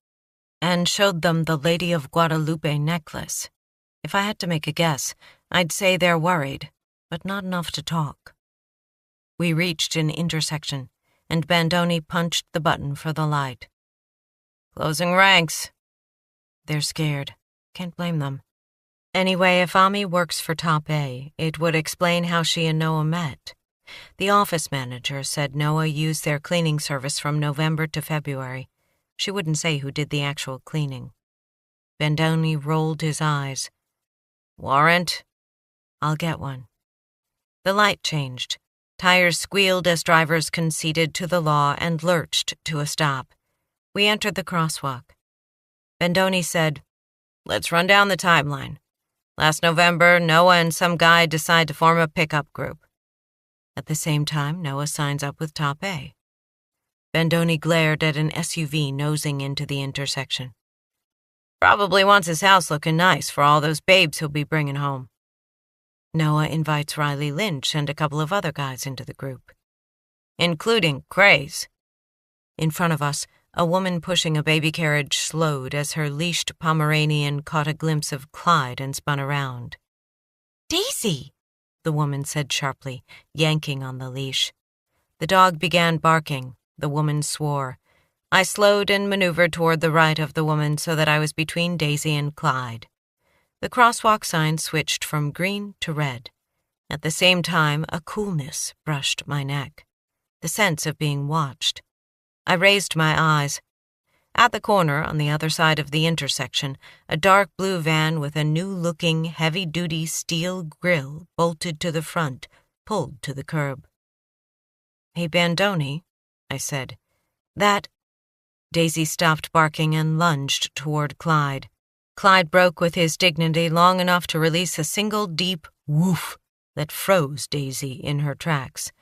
Speaker 1: And showed them the Lady of Guadalupe necklace. If I had to make a guess, I'd say they're worried, but not enough to talk. We reached an intersection, and Bandoni punched the button for the light. Closing ranks. They're scared. Can't blame them. Anyway, if Ami works for Top A, it would explain how she and Noah met. The office manager said Noah used their cleaning service from November to February. She wouldn't say who did the actual cleaning. Bandoni rolled his eyes. Warrant? I'll get one. The light changed. Tires squealed as drivers conceded to the law and lurched to a stop. We entered the crosswalk. Bandoni said, Let's run down the timeline. Last November, Noah and some guy decide to form a pickup group. At the same time, Noah signs up with Top A. Bandoni glared at an SUV nosing into the intersection. Probably wants his house looking nice for all those babes he'll be bringing home. Noah invites Riley Lynch and a couple of other guys into the group, including Craze. In front of us, a woman pushing a baby carriage slowed as her leashed Pomeranian caught a glimpse of Clyde and spun around. Daisy, the woman said sharply, yanking on the leash. The dog began barking. The woman swore. I slowed and maneuvered toward the right of the woman so that I was between Daisy and Clyde. The crosswalk sign switched from green to red. At the same time, a coolness brushed my neck, the sense of being watched. I raised my eyes. At the corner, on the other side of the intersection, a dark blue van with a new-looking, heavy-duty steel grille bolted to the front, pulled to the curb. Hey, Bandoni, I said. That... Daisy stopped barking and lunged toward Clyde. Clyde broke with his dignity long enough to release a single deep woof that froze Daisy in her tracks.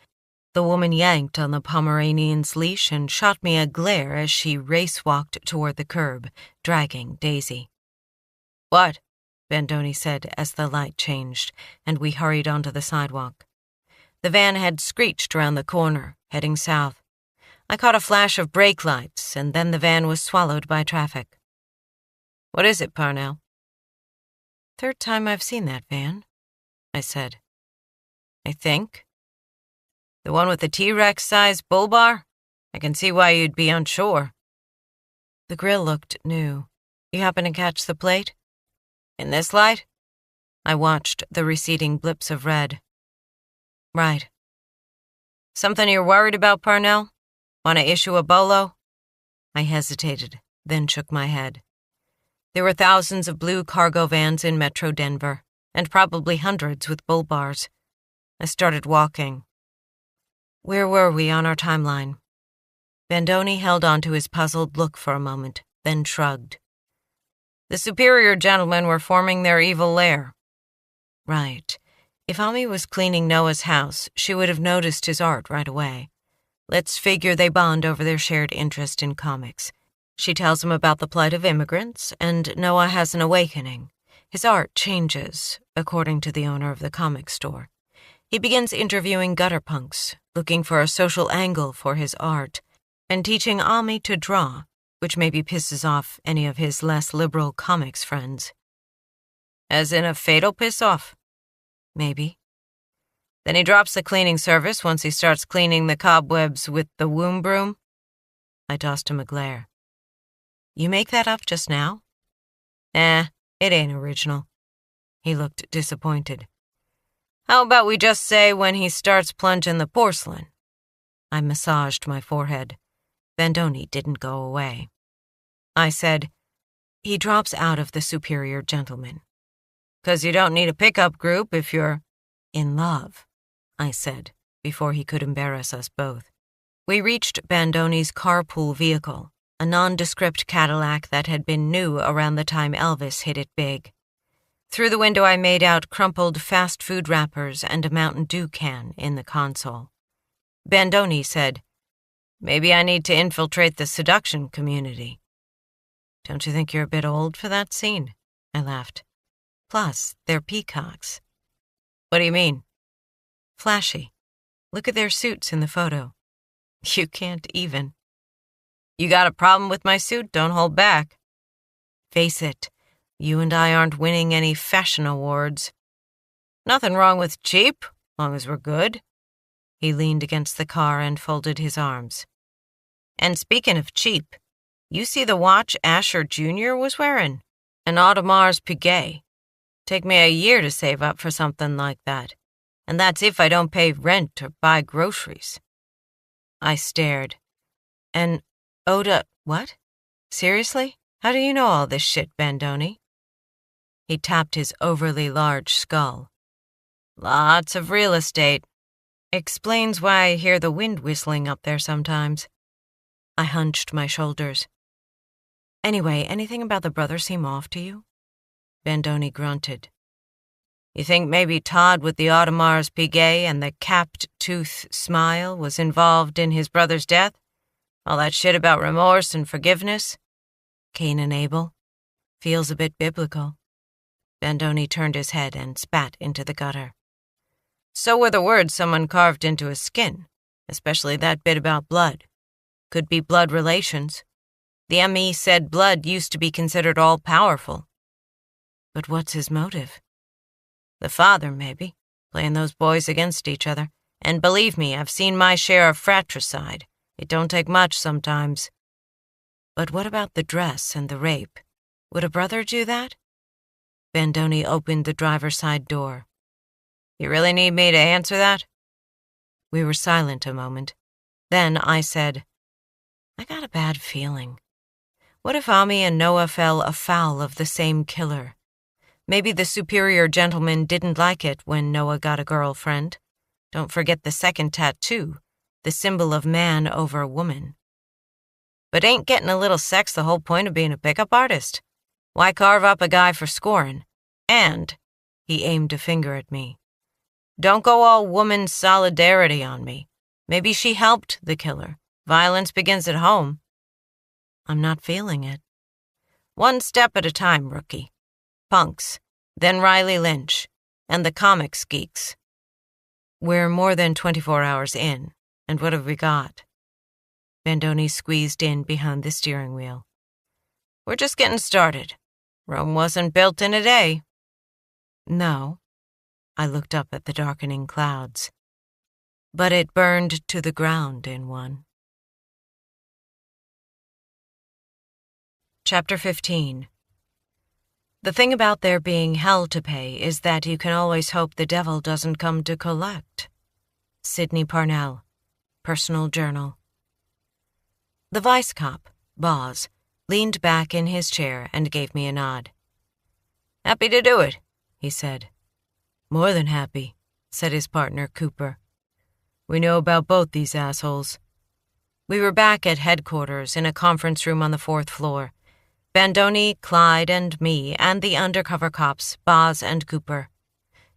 Speaker 1: The woman yanked on the Pomeranian's leash and shot me a glare as she race-walked toward the curb, dragging Daisy. What? Bandoni said as the light changed, and we hurried onto the sidewalk. The van had screeched around the corner, heading south. I caught a flash of brake lights, and then the van was swallowed by traffic. What is it, Parnell? Third time I've seen that van, I said. I think. The one with the T-Rex-sized bull bar? I can see why you'd be unsure. The grill looked new. You happen to catch the plate? In this light? I watched the receding blips of red. Right. Something you're worried about, Parnell? Want to issue a bolo? I hesitated, then shook my head. There were thousands of blue cargo vans in Metro Denver, and probably hundreds with bull bars. I started walking. Where were we on our timeline? Bandoni held on to his puzzled look for a moment, then shrugged. The superior gentlemen were forming their evil lair. Right. If Ami was cleaning Noah's house, she would have noticed his art right away. Let's figure they bond over their shared interest in comics. She tells him about the plight of immigrants, and Noah has an awakening. His art changes, according to the owner of the comic store. He begins interviewing gutter punks, looking for a social angle for his art, and teaching Ami to draw, which maybe pisses off any of his less liberal comics friends. As in a fatal piss-off? Maybe. Then he drops the cleaning service once he starts cleaning the cobwebs with the womb broom. I tossed him a glare. You make that up just now? It ain't original. He looked disappointed. How about we just say when he starts plunging the porcelain? I massaged my forehead. Bandoni didn't go away. I said, he drops out of the superior gentleman. 'Cause you don't need a pickup group if you're in love, I said, before he could embarrass us both. We reached Bandoni's carpool vehicle, a nondescript Cadillac that had been new around the time Elvis hit it big. Through the window I made out crumpled fast food wrappers and a Mountain Dew can in the console. Bandoni said, Maybe I need to infiltrate the seduction community. Don't you think you're a bit old for that scene? I laughed. Plus, they're peacocks. What do you mean? Flashy. Look at their suits in the photo. You can't even. You got a problem with my suit? Don't hold back. Face it. You and I aren't winning any fashion awards. Nothing wrong with cheap, long as we're good. He leaned against the car and folded his arms. And speaking of cheap, you see the watch Asher Jr. was wearing? An Audemars Piguet. Take me a year to save up for something like that. And that's if I don't pay rent or buy groceries. I stared. An Oda... what? Seriously? How do you know all this shit, Bandoni? He tapped his overly large skull. Lots of real estate. Explains why I hear the wind whistling up there sometimes. I hunched my shoulders. Anyway, anything about the brother seem off to you? Bandoni grunted. You think maybe Todd with the Audemars Piguet and the capped tooth smile was involved in his brother's death? All that shit about remorse and forgiveness? Cain and Abel? Feels a bit biblical. Bandoni turned his head and spat into the gutter. So were the words someone carved into his skin, especially that bit about blood. Could be blood relations. The ME said blood used to be considered all-powerful. But what's his motive? The father, maybe, playing those boys against each other. And believe me, I've seen my share of fratricide. It don't take much sometimes. But what about the dress and the rape? Would a brother do that? Bandoni opened the driver's side door. You really need me to answer that? We were silent a moment. Then I said, I got a bad feeling. What if Ami and Noah fell afoul of the same killer? Maybe the superior gentleman didn't like it when Noah got a girlfriend. Don't forget the second tattoo, the symbol of man over woman. But ain't getting a little sex the whole point of being a pickup artist? Why carve up a guy for scoring? And, he aimed a finger at me, don't go all woman solidarity on me. Maybe she helped the killer. Violence begins at home. I'm not feeling it. One step at a time, rookie. Punks, then Riley Lynch, and the comics geeks. We're more than 24 hours in, and what have we got? Bandoni squeezed in behind the steering wheel. We're just getting started. Rome wasn't built in a day. No. I looked up at the darkening clouds. But it burned to the ground in one. Chapter 15. The thing about there being hell to pay is that you can always hope the devil doesn't come to collect. Sydney Parnell, Personal Journal. The vice cop, Boz, leaned back in his chair and gave me a nod. Happy to do it, he said. More than happy, said his partner, Cooper. We know about both these assholes. We were back at headquarters in a conference room on the 4th floor. Bandoni, Clyde, and me, and the undercover cops, Boz and Cooper.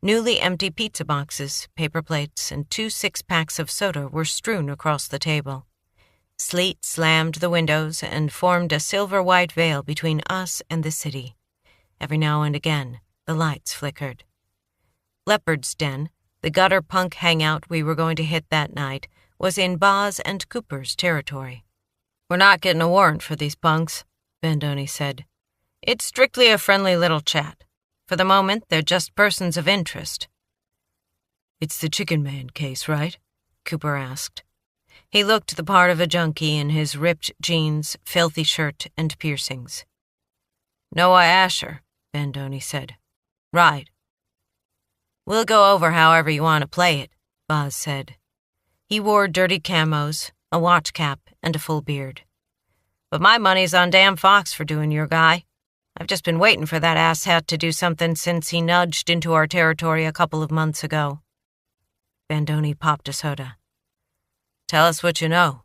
Speaker 1: Newly empty pizza boxes, paper plates, and 2 6-packs of soda were strewn across the table. Sleet slammed the windows and formed a silver-white veil between us and the city. Every now and again, the lights flickered. Leopard's Den, the gutter punk hangout we were going to hit that night, was in Boz and Cooper's territory. We're not getting a warrant for these punks, Bandoni said. It's strictly a friendly little chat. For the moment, they're just persons of interest. It's the Chicken Man case, right? Cooper asked. He looked the part of a junkie in his ripped jeans, filthy shirt, and piercings. Noah Asher, Bandoni said. Right. We'll go over however you want to play it, Boz said. He wore dirty camos, a watch cap, and a full beard. But my money's on Dan Fox for doing your guy. I've just been waiting for that asshat to do something since he nudged into our territory a couple of months ago. Bandoni popped a soda. Tell us what you know.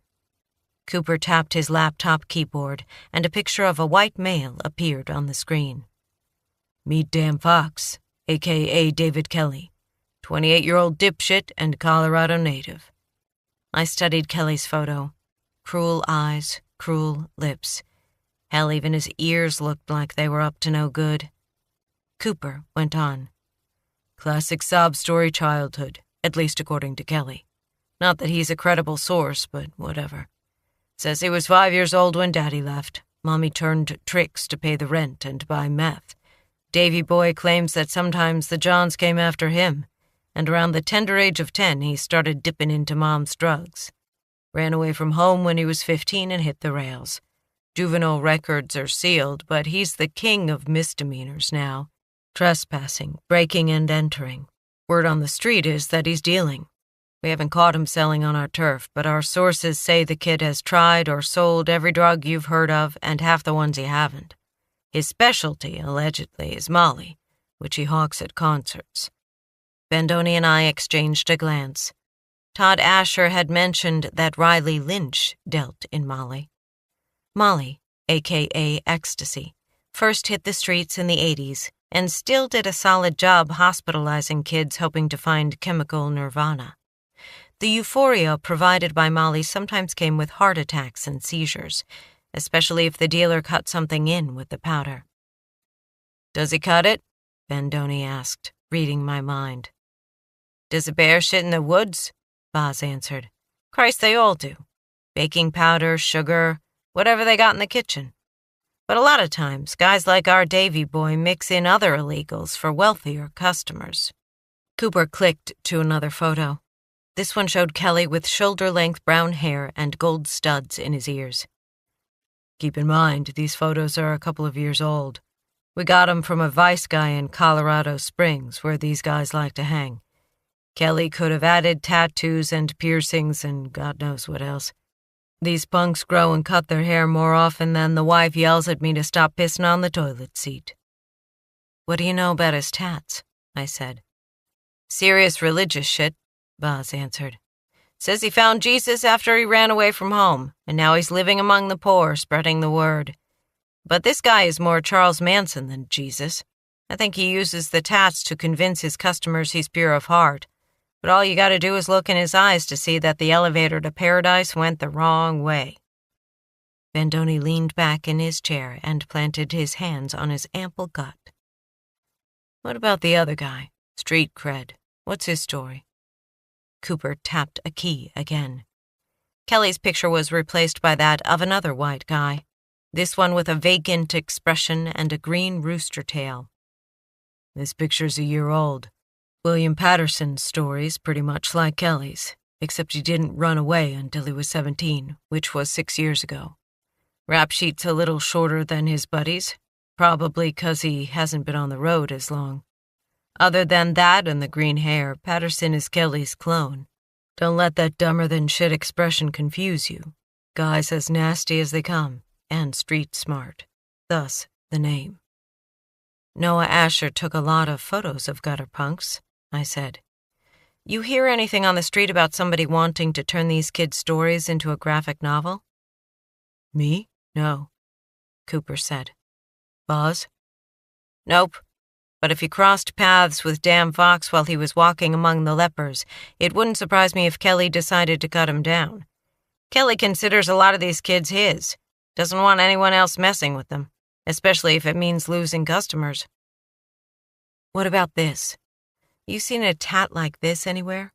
Speaker 1: Cooper tapped his laptop keyboard, and a picture of a white male appeared on the screen. Meet Dan Fox, a.k.a. David Kelly, 28-year-old dipshit and Colorado native. I studied Kelly's photo. Cruel eyes, cruel lips. Hell, even his ears looked like they were up to no good. Cooper went on. Classic sob story childhood, at least according to Kelly. Not that he's a credible source, but whatever. Says he was 5 years old when Daddy left. Mommy turned tricks to pay the rent and buy meth. Davy Boy claims that sometimes the Johns came after him, and around the tender age of 10 he started dipping into Mom's drugs. Ran away from home when he was 15 and hit the rails. Juvenile records are sealed, but he's the king of misdemeanors now. Trespassing, breaking and entering. Word on the street is that he's dealing. We haven't caught him selling on our turf, but our sources say the kid has tried or sold every drug you've heard of and half the ones you haven't. His specialty, allegedly, is Molly, which he hawks at concerts. Bandoni and I exchanged a glance. Todd Asher had mentioned that Riley Lynch dealt in Molly. Molly, a.k.a. ecstasy, first hit the streets in the 80s and still did a solid job hospitalizing kids hoping to find chemical nirvana. The euphoria provided by Molly sometimes came with heart attacks and seizures, especially if the dealer cut something in with the powder. "Does he cut it?" Bandoni asked, reading my mind. "Does a bear shit in the woods?" Boz answered. "Christ, they all do. Baking powder, sugar, whatever they got in the kitchen. But a lot of times, guys like our Davy boy mix in other illegals for wealthier customers." Cooper clicked to another photo. This one showed Kelly with shoulder-length brown hair and gold studs in his ears. "Keep in mind, these photos are a couple of years old. We got 'em from a vice guy in Colorado Springs, where these guys like to hang. Kelly could have added tattoos and piercings and God knows what else. These punks grow and cut their hair more often than the wife yells at me to stop pissing on the toilet seat." "What do you know about his tats?" I said. "Serious religious shit," Boz answered. "Says he found Jesus after he ran away from home, and now he's living among the poor, spreading the word. But this guy is more Charles Manson than Jesus. I think he uses the tats to convince his customers he's pure of heart. But all you gotta do is look in his eyes to see that the elevator to paradise went the wrong way." Bandoni leaned back in his chair and planted his hands on his ample gut. "What about the other guy? Street cred. What's his story?" Cooper tapped a key again. Kelly's picture was replaced by that of another white guy, this one with a vacant expression and a green rooster tail. "This picture's a year old. William Patterson's story's pretty much like Kelly's, except he didn't run away until he was 17, which was 6 years ago. Rap sheet's a little shorter than his buddies, probably 'cause he hasn't been on the road as long. Other than that and the green hair, Patterson is Kelly's clone. Don't let that dumber-than-shit expression confuse you. Guy's as nasty as they come, and street smart. Thus, the name." "Noah Asher took a lot of photos of gutter punks," I said. "You hear anything on the street about somebody wanting to turn these kids' stories into a graphic novel?" "Me? No," Cooper said. "Boz?" "Nope. But if he crossed paths with Dan Fox while he was walking among the lepers, it wouldn't surprise me if Kelly decided to cut him down. Kelly considers a lot of these kids his. Doesn't want anyone else messing with them, especially if it means losing customers." "What about this? You seen a tat like this anywhere?"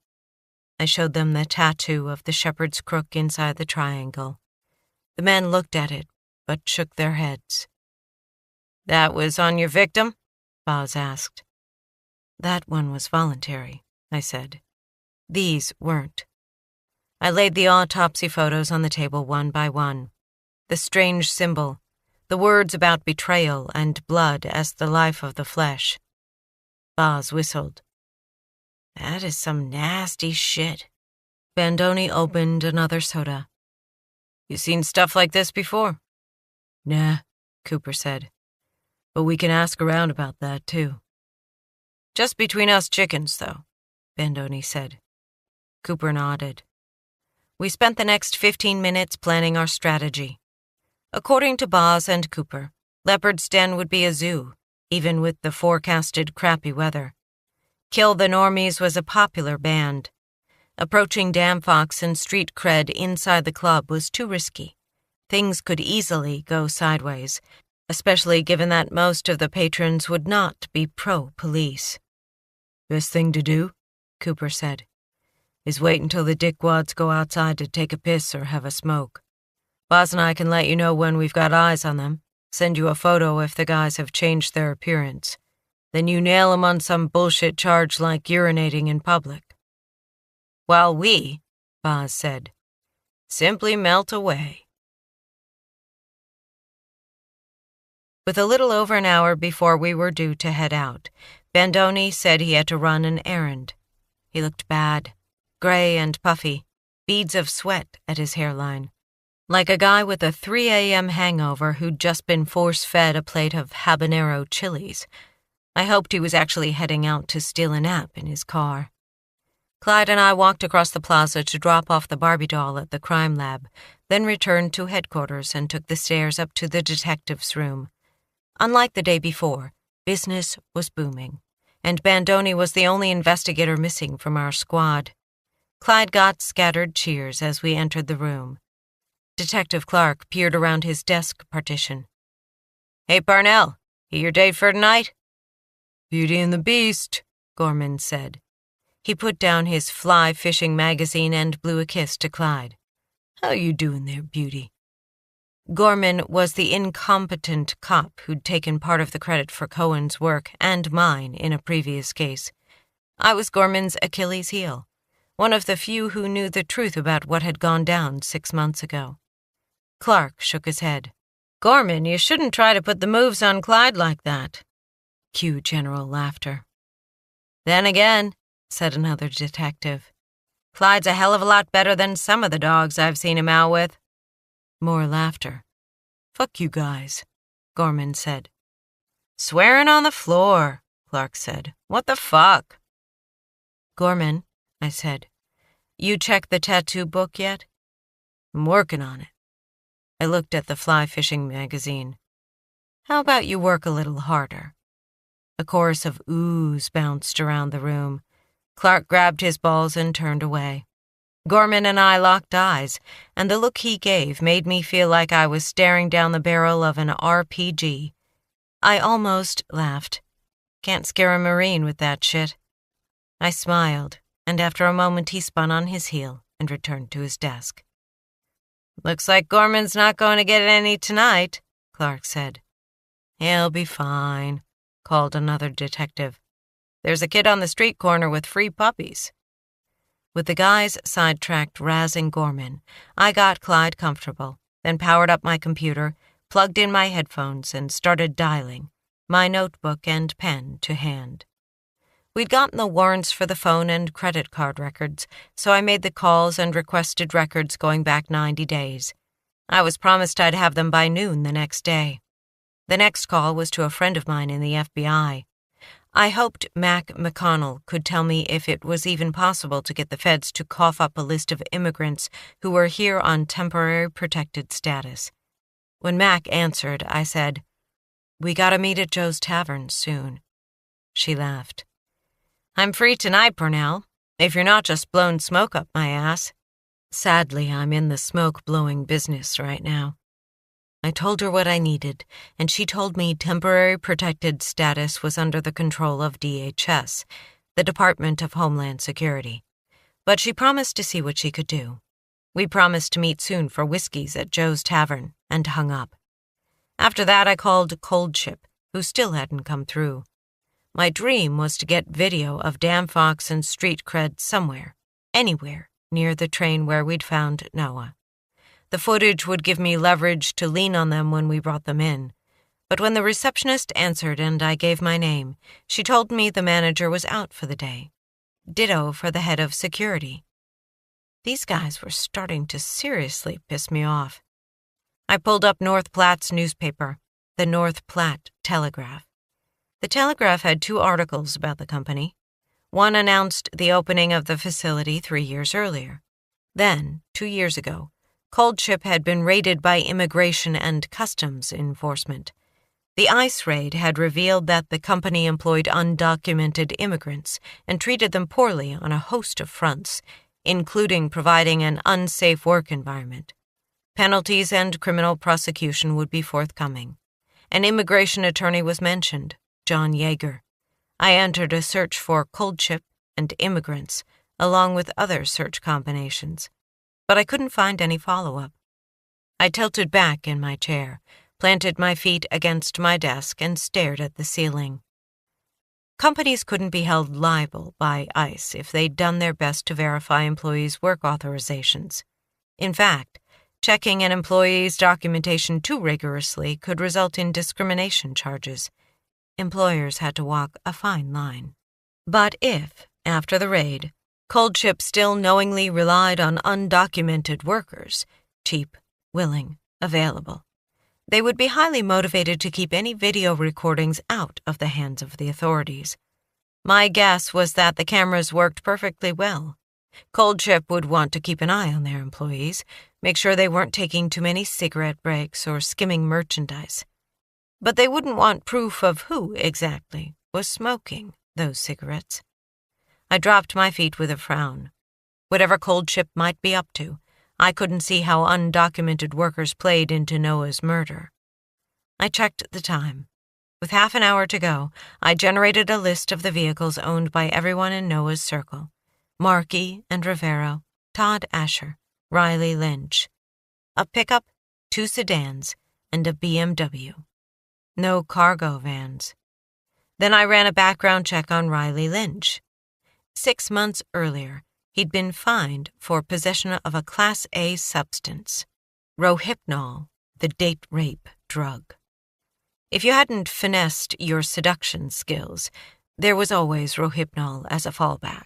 Speaker 1: I showed them the tattoo of the shepherd's crook inside the triangle. The men looked at it, but shook their heads. "That was on your victim?" Boz asked. "That one was voluntary," I said. "These weren't." I laid the autopsy photos on the table one by one. The strange symbol, the words about betrayal and blood as the life of the flesh. Boz whistled. "That is some nasty shit." Bandoni opened another soda. "You seen stuff like this before?" "Nah," Cooper said. "But we can ask around about that, too." "Just between us chickens, though," Bandoni said. Cooper nodded. We spent the next 15 minutes planning our strategy. According to Boz and Cooper, Leopard's Den would be a zoo, even with the forecasted crappy weather. Kill the Normies was a popular band. Approaching Dan Fox and street cred inside the club was too risky. Things could easily go sideways, especially given that most of the patrons would not be pro-police. "Best thing to do," Cooper said, "is wait until the dickwads go outside to take a piss or have a smoke. Boz and I can let you know when we've got eyes on them, send you a photo if the guys have changed their appearance. Then you nail them on some bullshit charge like urinating in public." "While we," Boz said, "simply melt away." With a little over an hour before we were due to head out, Bandoni said he had to run an errand. He looked bad, gray and puffy, beads of sweat at his hairline. Like a guy with a 3 a.m. hangover who'd just been force-fed a plate of habanero chilies. I hoped he was actually heading out to steal a nap in his car. Clyde and I walked across the plaza to drop off the Barbie doll at the crime lab, then returned to headquarters and took the stairs up to the detective's room. Unlike the day before, business was booming, and Bandoni was the only investigator missing from our squad. Clyde got scattered cheers as we entered the room. Detective Clark peered around his desk partition. "Hey, Parnell, you your date for tonight?" "Beauty and the Beast," Gorman said. He put down his fly fishing magazine and blew a kiss to Clyde. "How you doing there, Beauty?" Gorman was the incompetent cop who'd taken part of the credit for Cohen's work and mine in a previous case. I was Gorman's Achilles heel, one of the few who knew the truth about what had gone down 6 months ago. Clark shook his head. "Gorman, you shouldn't try to put the moves on Clyde like that." Cue general laughter. "Then again," said another detective, "Clyde's a hell of a lot better than some of the dogs I've seen him out with." More laughter. "Fuck you guys," Gorman said. "Swearing on the floor," Clark said. "What the fuck?" "Gorman," I said, "you checked the tattoo book yet?" "I'm working on it." I looked at the fly fishing magazine. "How about you work a little harder?" A chorus of oohs bounced around the room. Clark grabbed his balls and turned away. Gorman and I locked eyes, and the look he gave made me feel like I was staring down the barrel of an RPG. I almost laughed. Can't scare a Marine with that shit. I smiled, and after a moment he spun on his heel and returned to his desk. "Looks like Gorman's not going to get any tonight," Clark said. "He'll be fine," called another detective. "There's a kid on the street corner with free puppies." With the guys sidetracked razzing Gorman, I got Clyde comfortable, then powered up my computer, plugged in my headphones, and started dialing, my notebook and pen to hand. We'd gotten the warrants for the phone and credit card records, so I made the calls and requested records going back 90 days. I was promised I'd have them by noon the next day. The next call was to a friend of mine in the FBI. I hoped Mac McConnell could tell me if it was even possible to get the feds to cough up a list of immigrants who were here on temporary protected status. When Mac answered, I said, "We gotta meet at Joe's Tavern soon." She laughed. "I'm free tonight, Parnell, if you're not just blowing smoke up my ass." Sadly, I'm in the smoke-blowing business right now. I told her what I needed, and she told me temporary protected status was under the control of DHS, the Department of Homeland Security. But she promised to see what she could do. We promised to meet soon for whiskeys at Joe's Tavern, and hung up. After that, I called Cold Ship, who still hadn't come through. My dream was to get video of Dan Fox and street cred somewhere, anywhere, near the train where we'd found Noah. The footage would give me leverage to lean on them when we brought them in. But when the receptionist answered and I gave my name, she told me the manager was out for the day. Ditto for the head of security. These guys were starting to seriously piss me off. I pulled up North Platte's newspaper, the North Platte Telegraph. The Telegraph had 2 articles about the company. One announced the opening of the facility 3 years earlier. Then, 2 years ago, Cold Ship had been raided by Immigration and Customs Enforcement. The ICE raid had revealed that the company employed undocumented immigrants and treated them poorly on a host of fronts, including providing an unsafe work environment. Penalties and criminal prosecution would be forthcoming. An immigration attorney was mentioned, John Yeager. I entered a search for Cold Ship and immigrants, along with other search combinations, but I couldn't find any follow-up. I tilted back in my chair, planted my feet against my desk, and stared at the ceiling. Companies couldn't be held liable by ICE if they'd done their best to verify employees' work authorizations. In fact, checking an employee's documentation too rigorously could result in discrimination charges. Employers had to walk a fine line. But if, after the raid, Cold Ship still knowingly relied on undocumented workers, cheap, willing, available. They would be highly motivated to keep any video recordings out of the hands of the authorities. My guess was that the cameras worked perfectly well. Cold Ship would want to keep an eye on their employees, make sure they weren't taking too many cigarette breaks or skimming merchandise. But they wouldn't want proof of who exactly was smoking those cigarettes. I dropped my feet with a frown. Whatever Cold Ship might be up to, I couldn't see how undocumented workers played into Noah's murder. I checked the time. With half an hour to go, I generated a list of the vehicles owned by everyone in Noah's circle: Markey and Rivero, Todd Asher, Riley Lynch. A pickup, 2 sedans, and a BMW. No cargo vans. Then I ran a background check on Riley Lynch. 6 months earlier, he'd been fined for possession of a Class A substance, Rohypnol, the date rape drug. If you hadn't finessed your seduction skills, there was always Rohypnol as a fallback.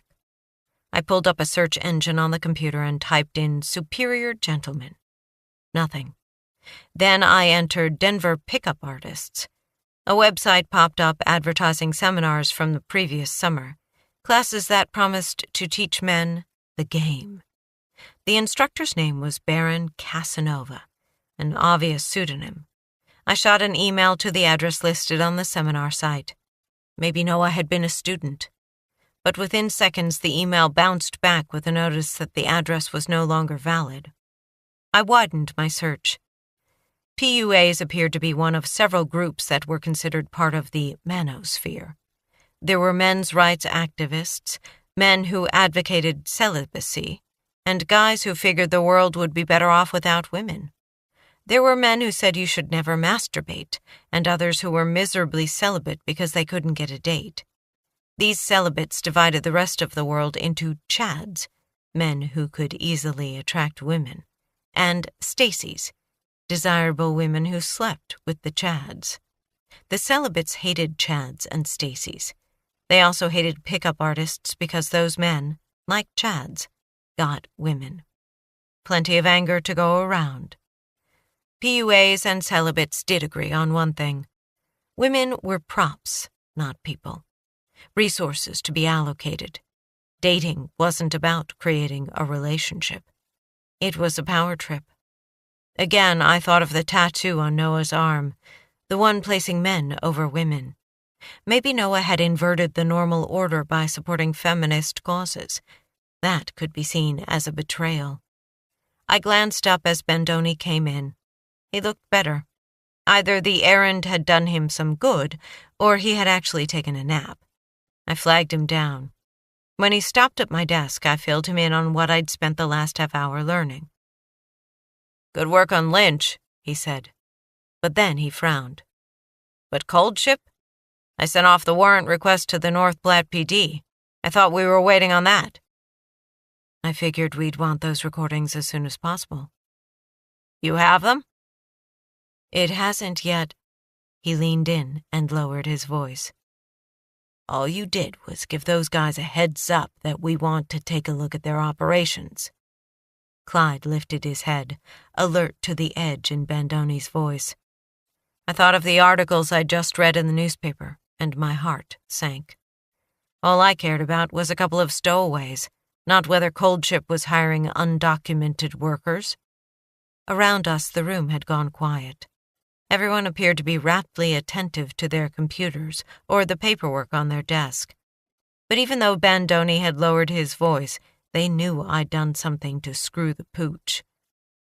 Speaker 1: I pulled up a search engine on the computer and typed in superior gentleman. Nothing. Then I entered Denver pickup artists. A website popped up advertising seminars from the previous summer, classes that promised to teach men the game. The instructor's name was Baron Casanova, an obvious pseudonym. I shot an email to the address listed on the seminar site. Maybe Noah had been a student. But within seconds, the email bounced back with a notice that the address was no longer valid. I widened my search. PUAs appeared to be one of several groups that were considered part of the manosphere. There were men's rights activists, men who advocated celibacy, and guys who figured the world would be better off without women. There were men who said you should never masturbate, and others who were miserably celibate because they couldn't get a date. These celibates divided the rest of the world into chads, men who could easily attract women, and Stacies, desirable women who slept with the chads. The celibates hated chads and Stacies. They also hated pickup artists because those men, like chads, got women. Plenty of anger to go around. PUAs and celibates did agree on one thing. Women were props, not people. Resources to be allocated. Dating wasn't about creating a relationship. It was a power trip. Again, I thought of the tattoo on Noah's arm, the one placing men over women. Maybe Noah had inverted the normal order by supporting feminist causes. That could be seen as a betrayal. I glanced up as Bendoni came in. He looked better. Either the errand had done him some good, or he had actually taken a nap. I flagged him down. When he stopped at my desk, I filled him in on what I'd spent the last half hour learning. "Good work on Lynch," he said. But then he frowned. "But Cold Ship? I sent off the warrant request to the North Platte PD. I thought we were waiting on that." "I figured we'd want those recordings as soon as possible." "You have them?" "It hasn't yet." He leaned in and lowered his voice. "All you did was give those guys a heads up that we want to take a look at their operations." Clyde lifted his head, alert to the edge in Bandoni's voice. I thought of the articles I'd just read in the newspaper, and my heart sank. All I cared about was a couple of stowaways, not whether Cold Ship was hiring undocumented workers. Around us, the room had gone quiet. Everyone appeared to be raptly attentive to their computers or the paperwork on their desk. But even though Bandoni had lowered his voice, they knew I'd done something to screw the pooch.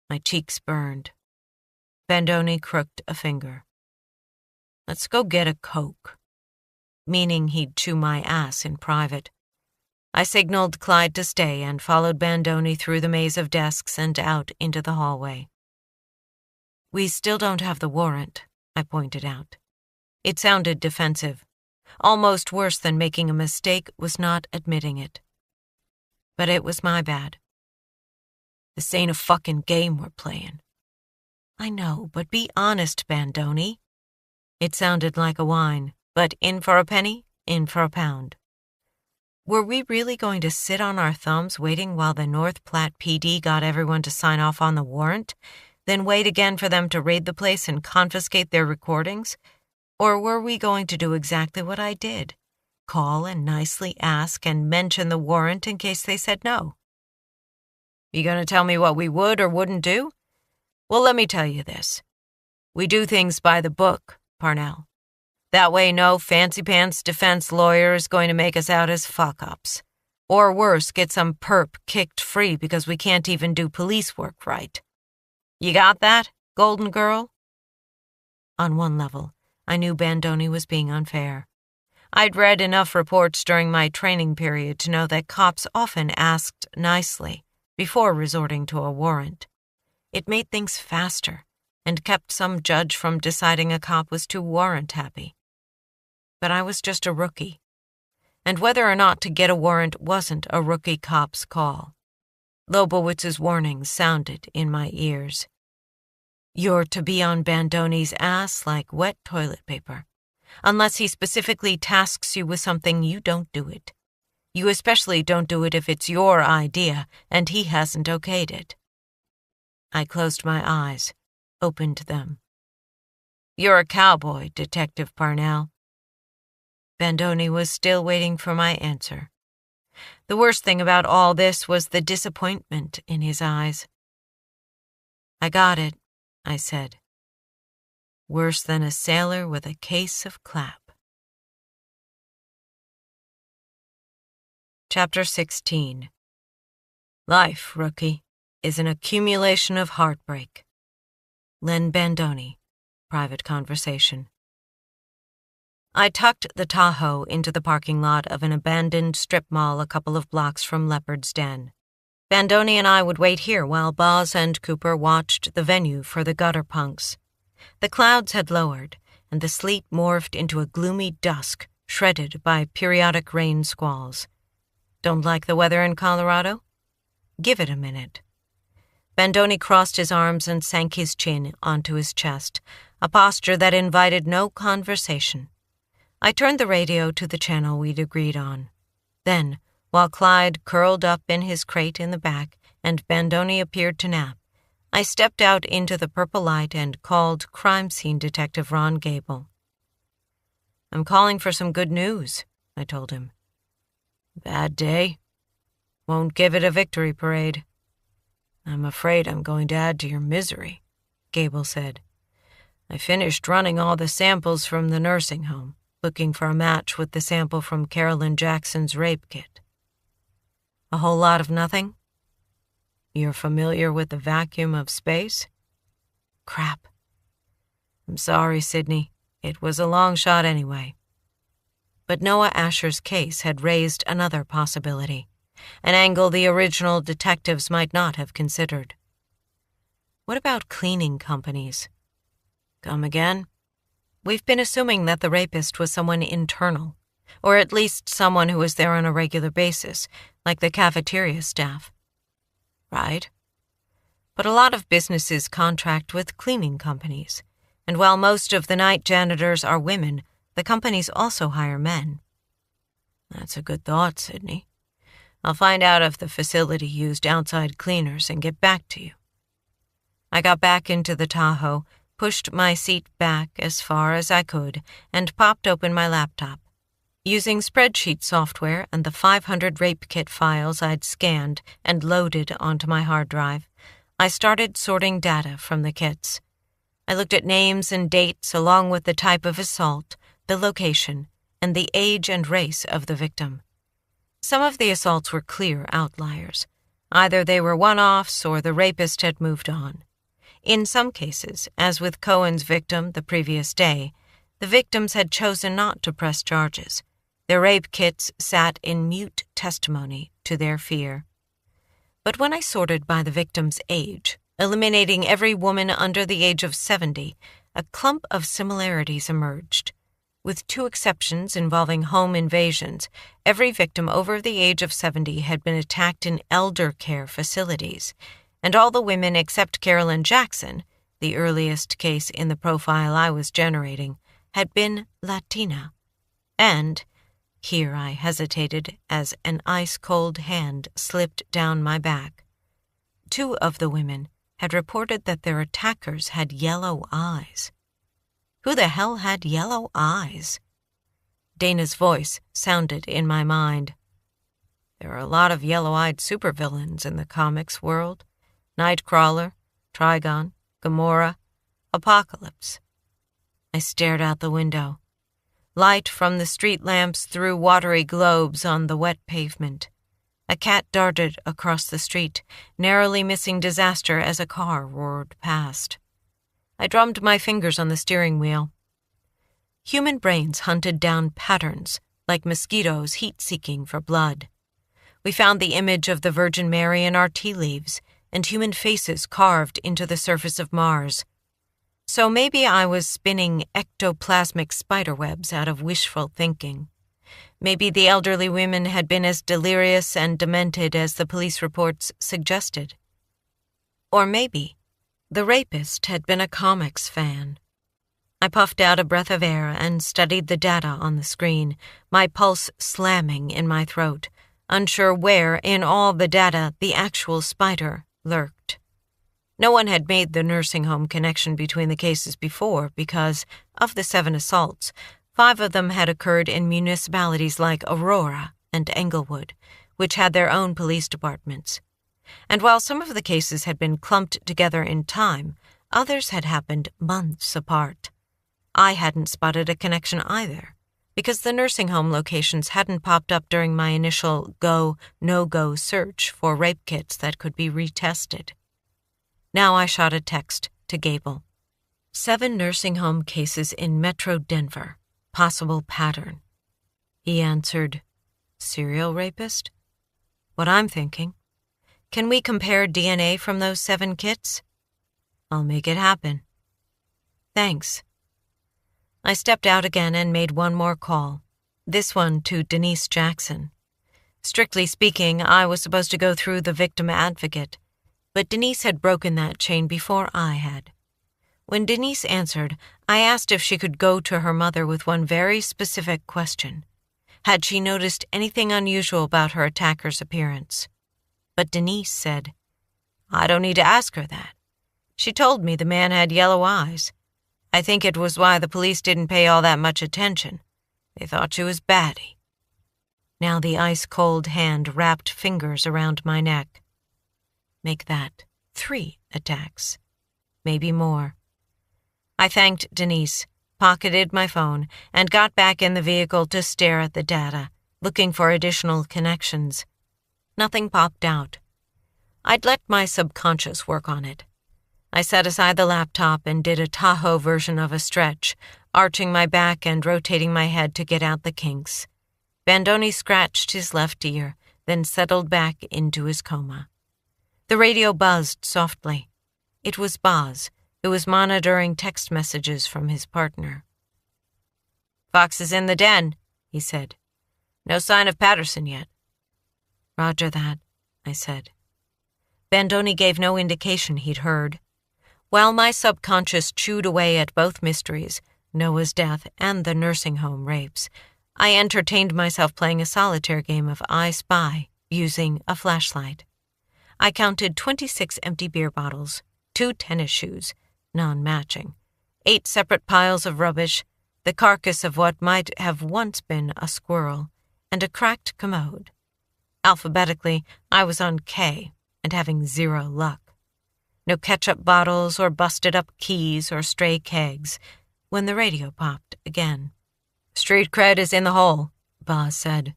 Speaker 1: My cheeks burned. Bandoni crooked a finger. "Let's go get a Coke," meaning he'd chew my ass in private. I signaled Clyde to stay and followed Bandoni through the maze of desks and out into the hallway. "We still don't have the warrant," I pointed out. It sounded defensive. Almost worse than making a mistake was not admitting it. But it was my bad. "This ain't a fucking game we're playing." "I know, but be honest, Bandoni." It sounded like a whine, but in for a penny, in for a pound. Were we really going to sit on our thumbs waiting while the North Platte PD got everyone to sign off on the warrant, then wait again for them to raid the place and confiscate their recordings? Or were we going to do exactly what I did? Call and nicely ask and mention the warrant in case they said no? You going to tell me what we would or wouldn't do? Well, let me tell you this. We do things by the book, Parnell. That way no fancy-pants defense lawyer is going to make us out as fuck-ups. Or worse, get some perp kicked free because we can't even do police work right. You got that, Golden Girl? On one level, I knew Bandoni was being unfair. I'd read enough reports during my training period to know that cops often asked nicely before resorting to a warrant. It made things faster and kept some judge from deciding a cop was too warrant-happy. But I was just a rookie, and whether or not to get a warrant wasn't a rookie cop's call. Lobowitz's warnings sounded in my ears. You're to be on Bandoni's ass like wet toilet paper. Unless he specifically tasks you with something, you don't do it. You especially don't do it if it's your idea and he hasn't okayed it. I closed my eyes, opened them. You're a cowboy, Detective Parnell. Bandoni was still waiting for my answer. The worst thing about all this was the disappointment in his eyes. I got it, I said. Worse than a sailor with a case of clap. Chapter 16. Life, rookie, is an accumulation of heartbreak. Len Bandoni, private conversation. I tucked the Tahoe into the parking lot of an abandoned strip mall a couple of blocks from Leopard's Den. Bandoni and I would wait here while Boz and Cooper watched the venue for the gutter punks. The clouds had lowered, and the sleet morphed into a gloomy dusk shredded by periodic rain squalls. Don't like the weather in Colorado? Give it a minute. Bandoni crossed his arms and sank his chin onto his chest, a posture that invited no conversation. I turned the radio to the channel we'd agreed on. Then, while Clyde curled up in his crate in the back and Bandoni appeared to nap, I stepped out into the purple light and called crime scene detective Ron Gable. I'm calling for some good news, I told him. Bad day. Won't give it a victory parade. I'm afraid I'm going to add to your misery, Gable said. I finished running all the samples from the nursing home, looking for a match with the sample from Carolyn Jackson's rape kit. A whole lot of nothing? You're familiar with the vacuum of space? Crap. I'm sorry, Sydney. It was a long shot anyway. But Noah Asher's case had raised another possibility, an angle the original detectives might not have considered. What about cleaning companies? Come again? We've been assuming that the rapist was someone internal, or at least someone who was there on a regular basis, like the cafeteria staff. Right. But a lot of businesses contract with cleaning companies, and while most of the night janitors are women, the companies also hire men. That's a good thought, Sydney. I'll find out if the facility used outside cleaners and get back to you. I got back into the Tahoe, pushed my seat back as far as I could, and popped open my laptop. Using spreadsheet software and the 500 rape kit files I'd scanned and loaded onto my hard drive, I started sorting data from the kits. I looked at names and dates along with the type of assault, the location, and the age and race of the victim. Some of the assaults were clear outliers. Either they were one-offs or the rapist had moved on. In some cases, as with Cohen's victim the previous day, the victims had chosen not to press charges. Their rape kits sat in mute testimony to their fear. But when I sorted by the victim's age, eliminating every woman under the age of 70, a clump of similarities emerged. With two exceptions involving home invasions, every victim over the age of 70 had been attacked in elder care facilities, and all the women except Carolyn Jackson, the earliest case in the profile I was generating, had been Latina. And Here I hesitated as an ice-cold hand slipped down my back. 2 of the women had reported that their attackers had yellow eyes. Who the hell had yellow eyes? Dana's voice sounded in my mind. There are a lot of yellow-eyed supervillains in the comics world. Nightcrawler, Trigon, Gamora, Apocalypse. I stared out the window. Light from the street lamps threw watery globes on the wet pavement. A cat darted across the street, narrowly missing disaster as a car roared past. I drummed my fingers on the steering wheel. Human brains hunted down patterns, like mosquitoes heat-seeking for blood. We found the image of the Virgin Mary in our tea leaves, and human faces carved into the surface of Mars. So maybe I was spinning ectoplasmic spiderwebs out of wishful thinking. Maybe the elderly women had been as delirious and demented as the police reports suggested. Or maybe the rapist had been a comics fan. I puffed out a breath of air and studied the data on the screen, my pulse slamming in my throat, unsure where in all the data the actual spider lurked. No one had made the nursing home connection between the cases before because, of the 7 assaults, 5 of them had occurred in municipalities like Aurora and Englewood, which had their own police departments. And while some of the cases had been clumped together in time, others had happened months apart. I hadn't spotted a connection either, because the nursing home locations hadn't popped up during my initial go, no-go search for rape kits that could be retested. Now I shot a text to Gable. 7 nursing home cases in Metro Denver. Possible pattern. He answered, serial rapist? What I'm thinking. Can we compare DNA from those 7 kits? I'll make it happen. Thanks. I stepped out again and made one more call. This one to Denise Jackson. Strictly speaking, I was supposed to go through the victim advocate, but Denise had broken that chain before I had. When Denise answered, I asked if she could go to her mother with one very specific question. Had she noticed anything unusual about her attacker's appearance? But Denise said, I don't need to ask her that. She told me the man had yellow eyes. I think it was why the police didn't pay all that much attention. They thought she was batty. Now the ice-cold hand wrapped fingers around my neck. Make that 3 attacks. Maybe more. I thanked Denise, pocketed my phone, and got back in the vehicle to stare at the data, looking for additional connections. Nothing popped out. I'd let my subconscious work on it. I set aside the laptop and did a Tahoe version of a stretch, arching my back and rotating my head to get out the kinks. Bandoni scratched his left ear, then settled back into his coma. The radio buzzed softly. It was Boz, who was monitoring text messages from his partner. Fox is in the den, he said. No sign of Patterson yet. Roger that, I said. Bandoni gave no indication he'd heard. While my subconscious chewed away at both mysteries, Noah's death and the nursing home rapes, I entertained myself playing a solitaire game of I Spy using a flashlight. I counted 26 empty beer bottles, 2 tennis shoes, non-matching, 8 separate piles of rubbish, the carcass of what might have once been a squirrel, and a cracked commode. Alphabetically, I was on K and having 0 luck. No ketchup bottles or busted-up keys or stray kegs, when the radio popped again. Street cred is in the hole, Boz said.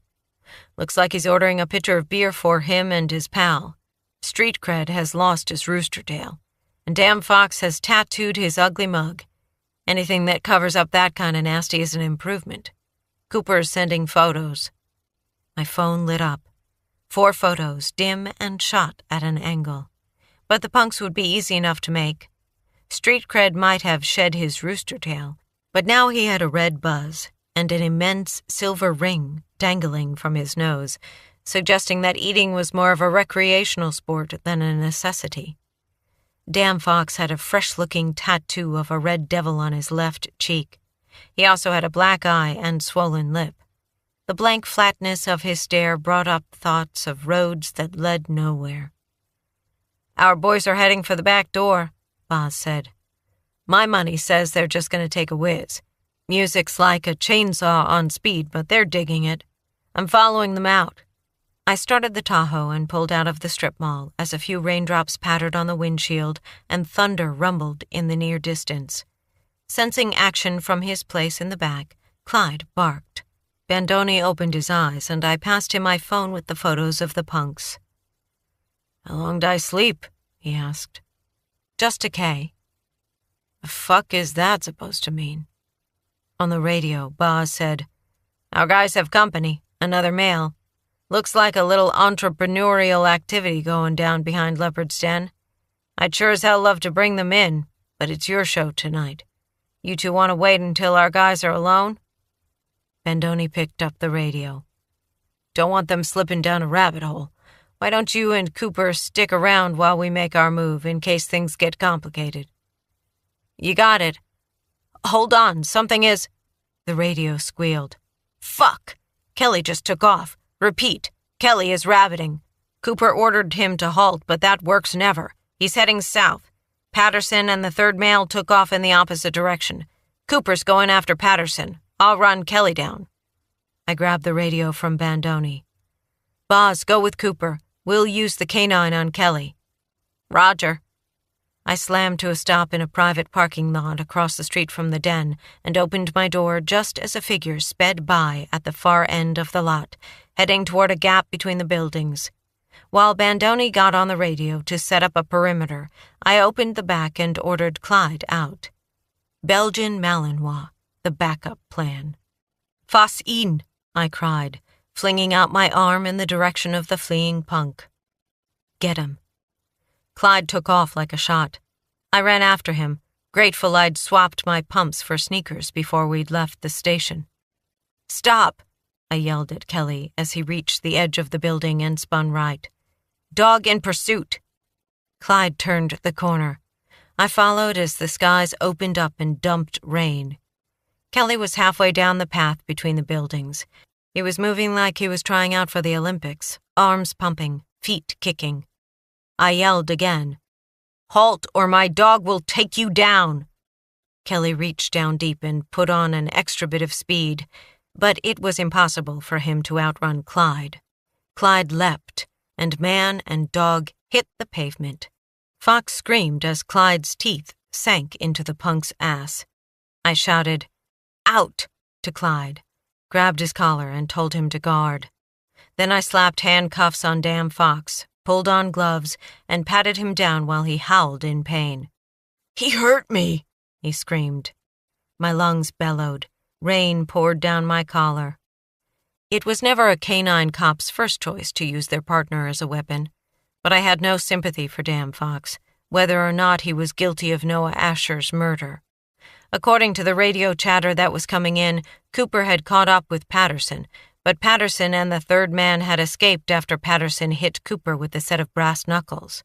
Speaker 1: Looks like he's ordering a pitcher of beer for him and his pal. Street cred has lost his rooster tail, and damn Fox has tattooed his ugly mug. Anything that covers up that kind of nasty is an improvement. Cooper's sending photos. My phone lit up. 4 photos, dim and shot at an angle. But the punks would be easy enough to make. Street cred might have shed his rooster tail, but now he had a red buzz and an immense silver ring dangling from his nose, suggesting that eating was more of a recreational sport than a necessity. Dan Fox had a fresh-looking tattoo of a red devil on his left cheek. He also had a black eye and swollen lip. The blank flatness of his stare brought up thoughts of roads that led nowhere. "Our boys are heading for the back door," Boz said. "My money says they're just going to take a whiz. Music's like a chainsaw on speed, but they're digging it. I'm following them out." I started the Tahoe and pulled out of the strip mall as a few raindrops pattered on the windshield and thunder rumbled in the near distance. Sensing action from his place in the back, Clyde barked. Bandoni opened his eyes, and I passed him my phone with the photos of the punks. "How long did I sleep?" he asked. "Just a K." "The fuck is that supposed to mean?" On the radio, Boz said, "Our guys have company, another male. Looks like a little entrepreneurial activity going down behind Leopard's Den. I'd sure as hell love to bring them in, but it's your show tonight. You two want to wait until our guys are alone?" Bandoni picked up the radio. "Don't want them slipping down a rabbit hole. Why don't you and Cooper stick around while we make our move in case things get complicated?" "You got it. Hold on, something is—" The radio squealed. "Fuck! Kelly just took off. Repeat, Kelly is rabbiting. Cooper ordered him to halt, but that works never. He's heading south. Patterson and the third male took off in the opposite direction. Cooper's going after Patterson. I'll run Kelly down." I grabbed the radio from Bandoni. "Boz, go with Cooper. We'll use the K9 on Kelly." "Roger." I slammed to a stop in a private parking lot across the street from the den and opened my door just as a figure sped by at the far end of the lot, heading toward a gap between the buildings. While Bandoni got on the radio to set up a perimeter, I opened the back and ordered Clyde out. Belgian Malinois, the backup plan. "Fass ihn," I cried, flinging out my arm in the direction of the fleeing punk. "Get him." Clyde took off like a shot. I ran after him, grateful I'd swapped my pumps for sneakers before we'd left the station. "Stop!" I yelled at Kelly as he reached the edge of the building and spun right. "Dog in pursuit!" Clyde turned the corner. I followed as the skies opened up and dumped rain. Kelly was halfway down the path between the buildings. He was moving like he was trying out for the Olympics, arms pumping, feet kicking. I yelled again. "Halt, or my dog will take you down!" Kelly reached down deep and put on an extra bit of speed, but it was impossible for him to outrun Clyde. Clyde leapt, and man and dog hit the pavement. Fox screamed as Clyde's teeth sank into the punk's ass. I shouted, "Out!" to Clyde, grabbed his collar and told him to guard. Then I slapped handcuffs on damn Fox, pulled on gloves, and patted him down while he howled in pain. "He hurt me!" he screamed. My lungs bellowed. Rain poured down my collar. It was never a canine cop's first choice to use their partner as a weapon, but I had no sympathy for damn Fox, whether or not he was guilty of Noah Asher's murder. According to the radio chatter that was coming in, Cooper had caught up with Patterson, but Patterson and the third man had escaped after Patterson hit Cooper with a set of brass knuckles.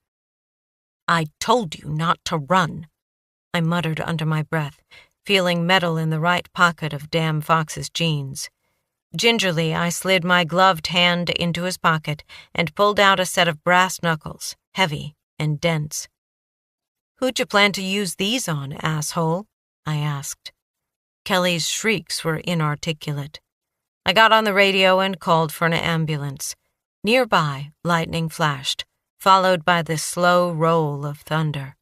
Speaker 1: "I told you not to run," I muttered under my breath, feeling metal in the right pocket of damn Fox's jeans. Gingerly, I slid my gloved hand into his pocket and pulled out a set of brass knuckles, heavy and dense. "Who'd you plan to use these on, asshole?" I asked. Kelly's shrieks were inarticulate. I got on the radio and called for an ambulance. Nearby, lightning flashed, followed by the slow roll of thunder.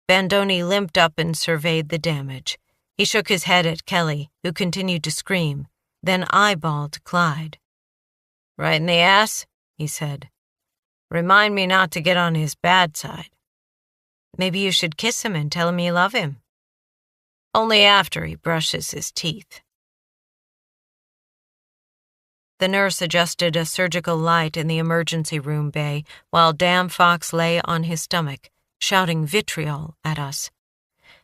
Speaker 1: Bandoni limped up and surveyed the damage. He shook his head at Kelly, who continued to scream, then eyeballed Clyde. "Right in the ass," he said. "Remind me not to get on his bad side." "Maybe you should kiss him and tell him you love him." "Only after he brushes his teeth." The nurse adjusted a surgical light in the emergency room bay while damn Fox lay on his stomach, shouting vitriol at us.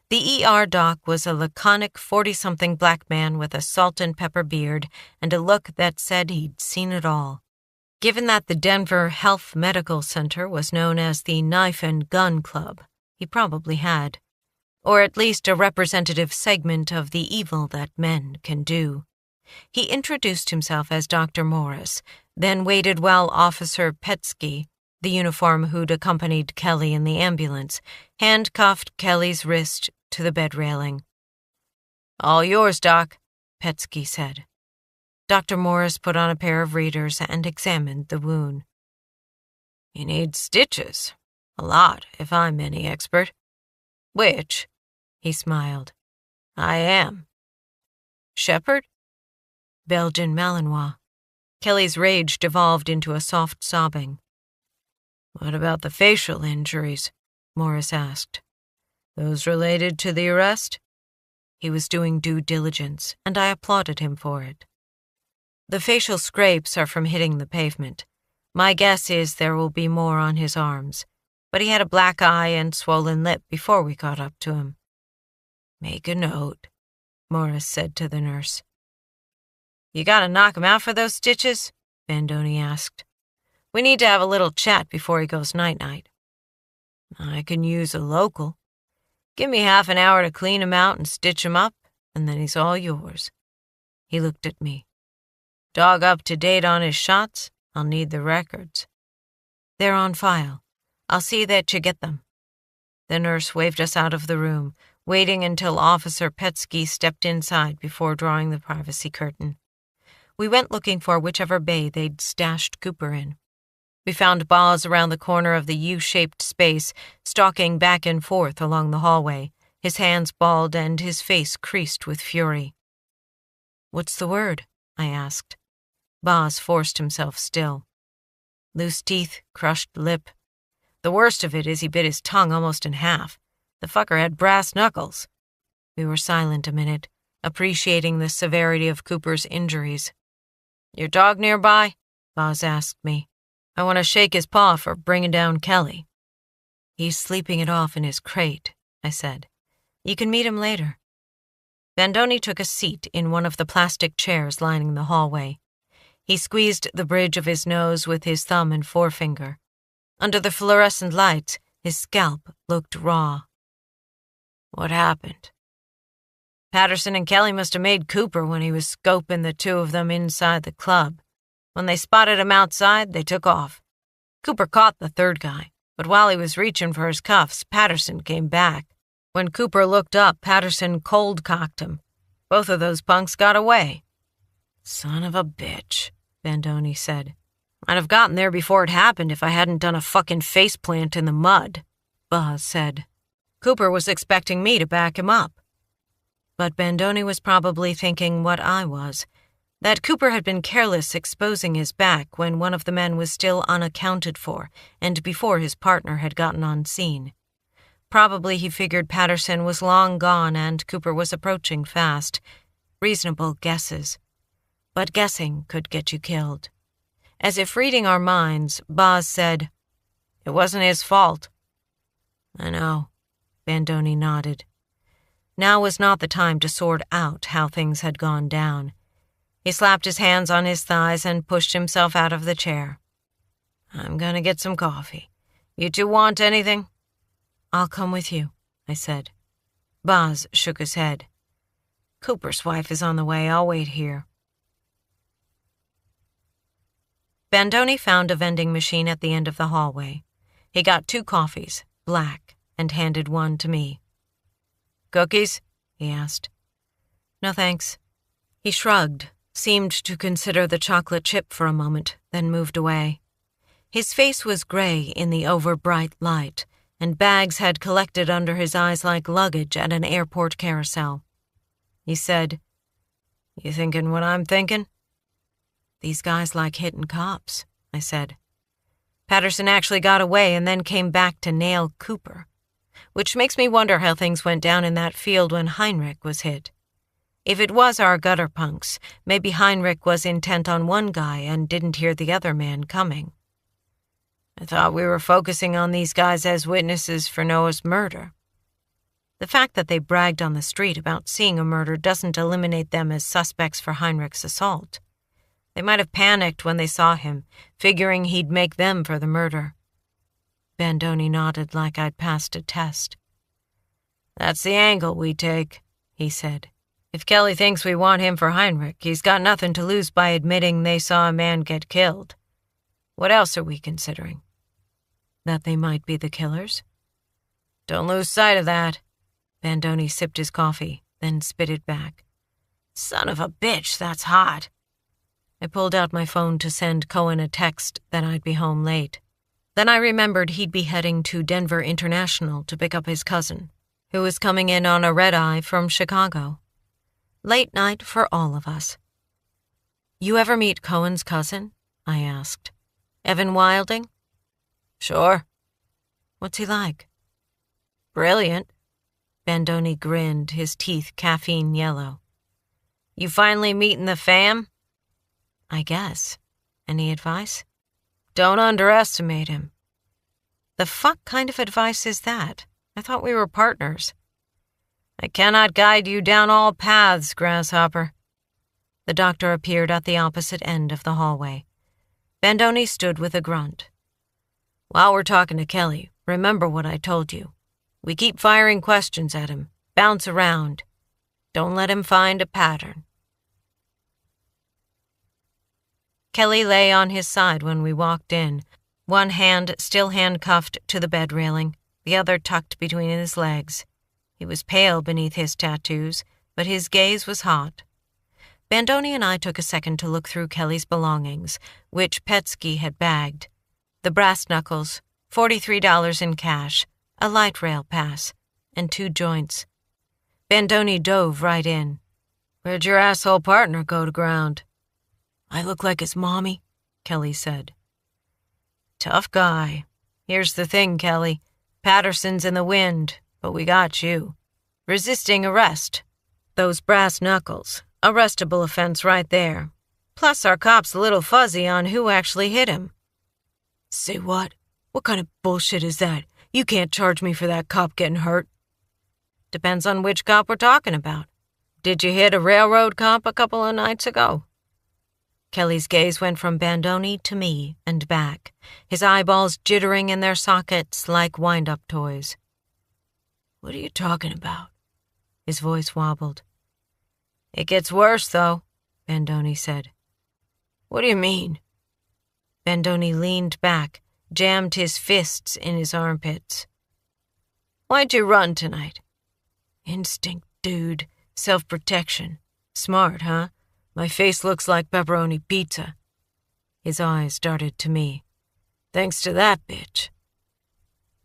Speaker 1: The ER doc was a laconic 40-something black man with a salt and pepper beard and a look that said he'd seen it all. Given that the Denver Health Medical Center was known as the Knife and Gun Club, he probably had. Or at least a representative segment of the evil that men can do. He introduced himself as Dr. Morris, then waited while Officer Petsky, the uniform who'd accompanied Kelly in the ambulance, handcuffed Kelly's wrist to the bed railing. "All yours, Doc," Petsky said. Dr. Morris put on a pair of readers and examined the wound. "You need stitches. A lot, if I'm any expert." "Which?" He smiled. "I am." "Shepherd?" "Belgian Malinois." Kelly's rage devolved into a soft sobbing. "What about the facial injuries?" Morris asked. "Those related to the arrest?" He was doing due diligence, and I applauded him for it. "The facial scrapes are from hitting the pavement. My guess is there will be more on his arms, but he had a black eye and swollen lip before we caught up to him." "Make a note," Morris said to the nurse. "You gotta knock him out for those stitches?" Bandoni asked. "We need to have a little chat before he goes night-night." "I can use a local. Give me half an hour to clean him out and stitch him up, and then he's all yours." He looked at me. "Dog up to date on his shots? I'll need the records." "They're on file. I'll see that you get them." The nurse waved us out of the room, waiting until Officer Petsky stepped inside before drawing the privacy curtain. We went looking for whichever bay they'd stashed Cooper in. We found Boz around the corner of the U-shaped space, stalking back and forth along the hallway, his hands balled and his face creased with fury. "What's the word?" I asked. Boz forced himself still. "Loose teeth, crushed lip. The worst of it is he bit his tongue almost in half. The fucker had brass knuckles." We were silent a minute, appreciating the severity of Cooper's injuries. "Your dog nearby?" Boz asked me. "I want to shake his paw for bringing down Kelly." "He's sleeping it off in his crate," I said. "You can meet him later." Bandoni took a seat in one of the plastic chairs lining the hallway. He squeezed the bridge of his nose with his thumb and forefinger. Under the fluorescent lights, his scalp looked raw. "What happened?" "Patterson and Kelly must have made Cooper when he was scoping the two of them inside the club. When they spotted him outside, they took off. Cooper caught the third guy, but while he was reaching for his cuffs, Patterson came back. When Cooper looked up, Patterson cold-cocked him. Both of those punks got away." "Son of a bitch," Bandoni said. "I'd have gotten there before it happened if I hadn't done a fucking faceplant in the mud," Boz said. "Cooper was expecting me to back him up." But Bandoni was probably thinking what I was, that Cooper had been careless exposing his back when one of the men was still unaccounted for and before his partner had gotten on scene. Probably he figured Patterson was long gone and Cooper was approaching fast. Reasonable guesses. But guessing could get you killed. As if reading our minds, Boz said, "It wasn't his fault." "I know," Bandoni nodded. Now was not the time to sort out how things had gone down. He slapped his hands on his thighs and pushed himself out of the chair. "I'm gonna get some coffee. You two want anything?" "I'll come with you," I said. Boz shook his head. "Cooper's wife is on the way. I'll wait here." Bandoni found a vending machine at the end of the hallway. He got 2 coffees, black, and handed one to me. "Cookies?" he asked. "No thanks." He shrugged, seemed to consider the chocolate chip for a moment, then moved away. His face was gray in the over-bright light, and bags had collected under his eyes like luggage at an airport carousel. He said, "You thinking what I'm thinking?" "These guys like hitting cops," I said. "Patterson actually got away and then came back to nail Cooper. Which makes me wonder how things went down in that field when Heinrich was hit. If it was our gutter punks, maybe Heinrich was intent on one guy and didn't hear the other man coming." "I thought we were focusing on these guys as witnesses for Noah's murder." "The fact that they bragged on the street about seeing a murder doesn't eliminate them as suspects for Heinrich's assault. They might have panicked when they saw him, figuring he'd make them for the murder." Bandoni nodded like I'd passed a test. "That's the angle we take," he said.
Speaker 2: If Kelly thinks we want him for Heinrich, he's got nothing to lose by admitting they saw a man get killed. What else are we considering?
Speaker 1: That they might be the killers?
Speaker 2: Don't lose sight of that.
Speaker 1: Bandoni sipped his coffee, then spit it back.
Speaker 2: Son of a bitch, that's hot.
Speaker 1: I pulled out my phone to send Cohen a text that I'd be home late. Then I remembered he'd be heading to Denver International to pick up his cousin, who was coming in on a red-eye from Chicago. Late night for all of us. You ever meet Cohen's cousin? I asked. Evan Wilding?
Speaker 2: Sure.
Speaker 1: What's he like?
Speaker 2: Brilliant.
Speaker 1: Bandoni grinned, his teeth caffeine yellow.
Speaker 2: You finally meeting the fam?
Speaker 1: I guess. Any advice?
Speaker 2: Don't underestimate him.
Speaker 1: The fuck kind of advice is that? I thought we were partners.
Speaker 2: I cannot guide you down all paths, Grasshopper.
Speaker 1: The doctor appeared at the opposite end of the hallway. Bandoni stood with a grunt.
Speaker 2: While we're talking to Kelly, remember what I told you. We keep firing questions at him. Bounce around. Don't let him find a pattern.
Speaker 1: Kelly lay on his side when we walked in, one hand still handcuffed to the bed railing, the other tucked between his legs. He was pale beneath his tattoos, but his gaze was hot. Bandoni and I took a second to look through Kelly's belongings, which Petsky had bagged. The brass knuckles, $43 in cash, a light rail pass, and 2 joints. Bandoni dove right in.
Speaker 2: Where'd your asshole partner go to ground?
Speaker 1: I look like his mommy, Kelly said.
Speaker 2: Tough guy. Here's the thing, Kelly. Patterson's in the wind, but we got you. Resisting arrest. Those brass knuckles. Arrestable offense right there. Plus our cop's a little fuzzy on who actually hit him.
Speaker 1: Say what? What kind of bullshit is that? You can't charge me for that cop getting hurt.
Speaker 2: Depends on which cop we're talking about. Did you hit a railroad cop a couple of nights ago?
Speaker 1: Kelly's gaze went from Bandoni to me and back, his eyeballs jittering in their sockets like wind-up toys.
Speaker 2: What are you talking about?
Speaker 1: His voice wobbled.
Speaker 2: It gets worse, though,
Speaker 1: Bandoni said.
Speaker 2: What do you mean?
Speaker 1: Bandoni leaned back, jammed his fists in his armpits.
Speaker 2: Why'd you run tonight?
Speaker 1: Instinct, dude. Self-protection. Smart, huh? My face looks like pepperoni pizza. His eyes darted to me.
Speaker 2: Thanks to that bitch.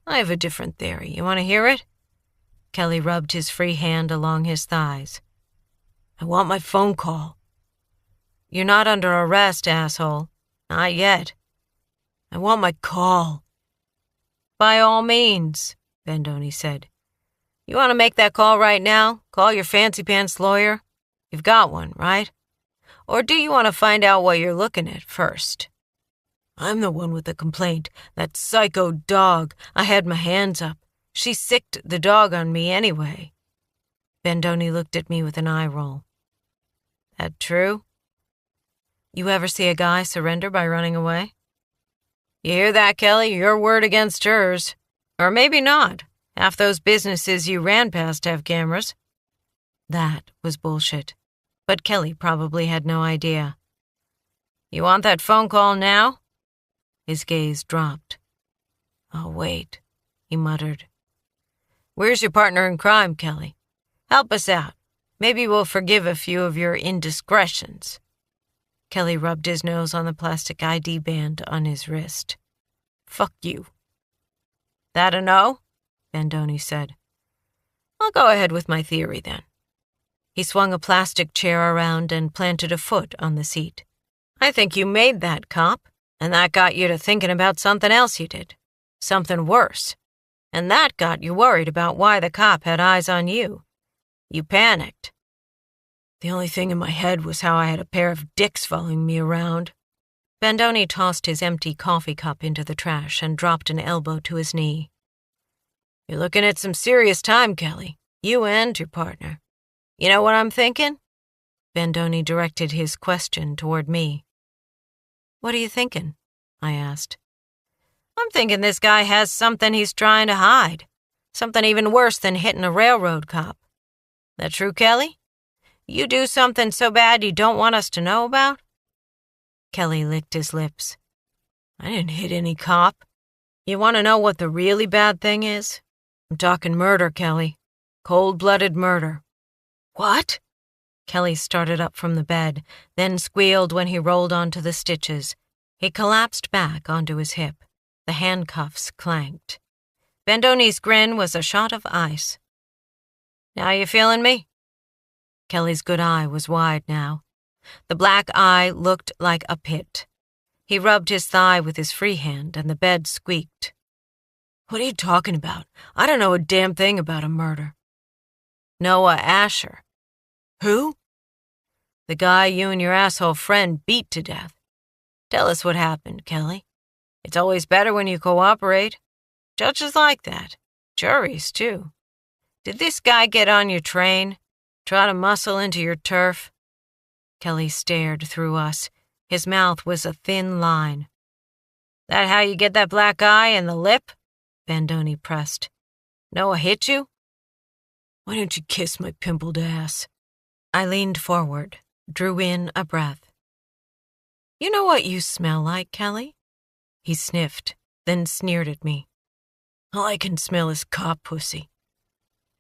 Speaker 1: I have a different theory. You want to hear it? Kelly rubbed his free hand along his thighs.
Speaker 2: I want my phone call.
Speaker 1: You're not under arrest, asshole.
Speaker 2: Not yet.
Speaker 1: I want my call.
Speaker 2: By all means, Bandoni said. You want to make that call right now? Call your fancy-pants lawyer? You've got one, right? Or do you want to find out what you're looking at first?
Speaker 1: I'm the one with the complaint. That psycho dog. I had my hands up. She sicked the dog on me anyway. Bandoni looked at me with an eye roll.
Speaker 2: That true?
Speaker 1: You ever see a guy surrender by running away?
Speaker 2: You hear that, Kelly? Your word against hers. Or maybe not. Half those businesses you ran past have cameras.
Speaker 1: That was bullshit. But Kelly probably had no idea.
Speaker 2: You want that phone call now?
Speaker 1: His gaze dropped.
Speaker 2: I'll wait,
Speaker 1: he muttered.
Speaker 2: Where's your partner in crime, Kelly? Help us out. Maybe we'll forgive a few of your indiscretions.
Speaker 1: Kelly rubbed his nose on the plastic ID band on his wrist.
Speaker 2: Fuck you. That a no?
Speaker 1: Bandoni said.
Speaker 2: I'll go ahead with my theory then.
Speaker 1: He swung a plastic chair around and planted a foot on the seat.
Speaker 2: I think you made that cop, and that got you to thinking about something else you did. Something worse. And that got you worried about why the cop had eyes on you. You panicked.
Speaker 1: The only thing in my head was how I had a pair of dicks following me around. Bandoni tossed his empty coffee cup into the trash and dropped an elbow to his knee.
Speaker 2: You're looking at some serious time, Kelly. You and your partner. You know what I'm thinking?
Speaker 1: Bandoni directed his question toward me. What are you thinking? I asked.
Speaker 2: I'm thinking this guy has something he's trying to hide. Something even worse than hitting a railroad cop. That true, Kelly?
Speaker 1: You do something so bad you don't want us to know about? Kelly licked his lips. I didn't hit any cop. You want to know what the really bad thing is? I'm talking murder, Kelly. Cold-blooded murder. What? Kelly started up from the bed, then squealed when he rolled onto the stitches. He collapsed back onto his hip. The handcuffs clanked. Bandoni's grin was a shot of ice. Now you feeling me? Kelly's good eye was wide now. The black eye looked like a pit. He rubbed his thigh with his free hand, and the bed squeaked. What are you talking about? I don't know a damn thing about a murder. Noah Asher. Who? The guy you and your asshole friend beat to death. Tell us what happened, Kelly. It's always better when you cooperate. Judges like that. Juries, too. Did this guy get on your train? Try to muscle into your turf? Kelly stared through us. His mouth was a thin line. That how you get that black eye and the lip? Bandoni pressed. Noah hit you? Why don't you kiss my pimpled ass? I leaned forward, drew in a breath. You know what you smell like, Kelly? He sniffed, then sneered at me. All I can smell is cop pussy.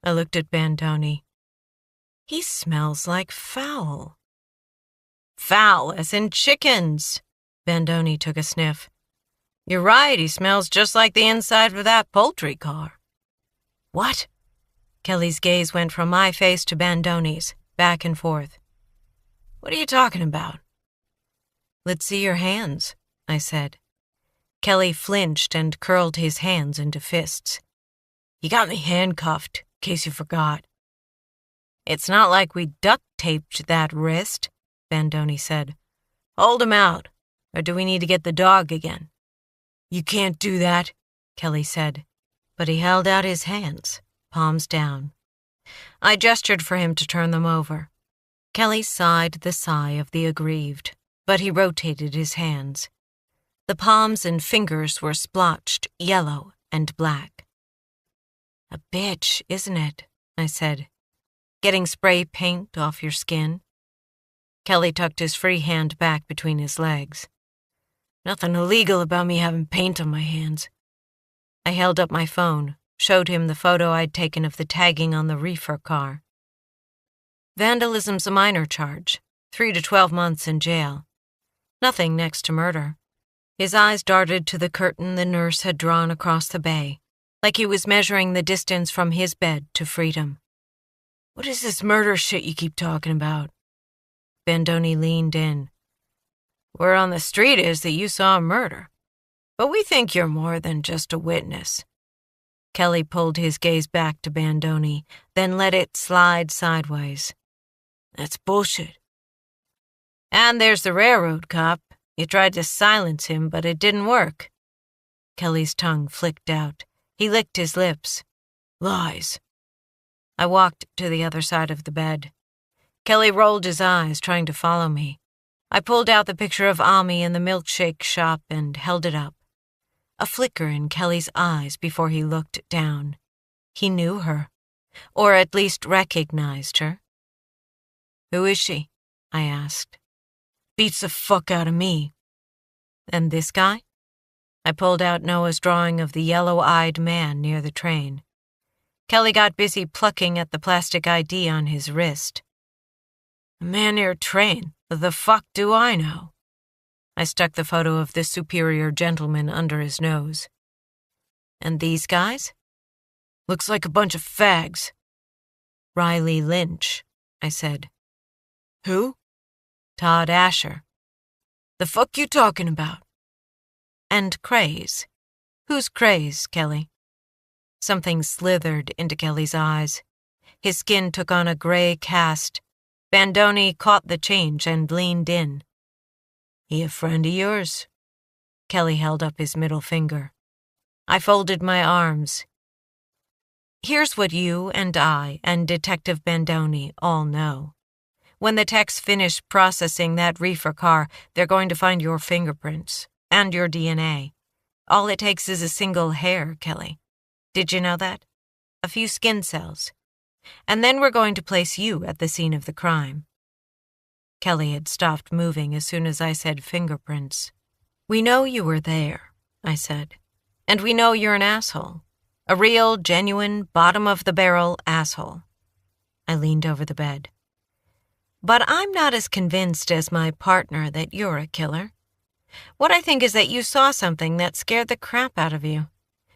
Speaker 1: I looked at Bandoni. He smells like fowl. Fowl, as in chickens. Bandoni took a sniff. You're right, he smells just like the inside of that poultry car. What? Kelly's gaze went from my face to Bandoni's, back and forth. What are you talking about? Let's see your hands, I said. Kelly flinched and curled his hands into fists. You got me handcuffed, in case you forgot. It's not like we duct-taped that wrist, Bandoni said. Hold him out, or do we need to get the dog again? You can't do that, Kelly said, but he held out his hands, palms down. I gestured for him to turn them over. Kelly sighed the sigh of the aggrieved, but he rotated his hands. The palms and fingers were splotched yellow and black. A bitch, isn't it? I said. Getting spray paint off your skin? Kelly tucked his free hand back between his legs. Nothing illegal about me having paint on my hands. I held up my phone, showed him the photo I'd taken of the tagging on the reefer car. Vandalism's a minor charge, 3 to 12 months in jail. Nothing next to murder. His eyes darted to the curtain the nurse had drawn across the bay, like he was measuring the distance from his bed to freedom. What is this murder shit you keep talking about? Bandoni leaned in. Word on the street is that you saw a murder, but we think you're more than just a witness. Kelly pulled his gaze back to Bandoni, then let it slide sideways. That's bullshit. And there's the railroad cop. You tried to silence him, but it didn't work. Kelly's tongue flicked out. He licked his lips. Lies. I walked to the other side of the bed. Kelly rolled his eyes, trying to follow me. I pulled out the picture of Ami in the milkshake shop and held it up. A flicker in Kelly's eyes before he looked down. He knew her, or at least recognized her. Who is she? I asked. Beats the fuck out of me. And this guy? I pulled out Noah's drawing of the yellow-eyed man near the train. Kelly got busy plucking at the plastic ID on his wrist. A man near a train? The fuck do I know? I stuck the photo of this superior gentleman under his nose. And these guys? Looks like a bunch of fags. Riley Lynch, I said. Who? Todd Asher. The fuck you talking about? And Craze. Who's Craze, Kelly? Something slithered into Kelly's eyes. His skin took on a gray cast. Bandoni caught the change and leaned in. He a friend of yours? Kelly held up his middle finger. I folded my arms. Here's what you and I and Detective Bandoni all know. When the techs finish processing that reefer car, they're going to find your fingerprints and your DNA. All it takes is a single hair, Kelly. Did you know that? A few skin cells. And then we're going to place you at the scene of the crime." Kelly had stopped moving as soon as I said fingerprints. "We know you were there," I said. "And we know you're an asshole. A real, genuine, bottom-of-the-barrel asshole." I leaned over the bed. "But I'm not as convinced as my partner that you're a killer. What I think is that you saw something that scared the crap out of you.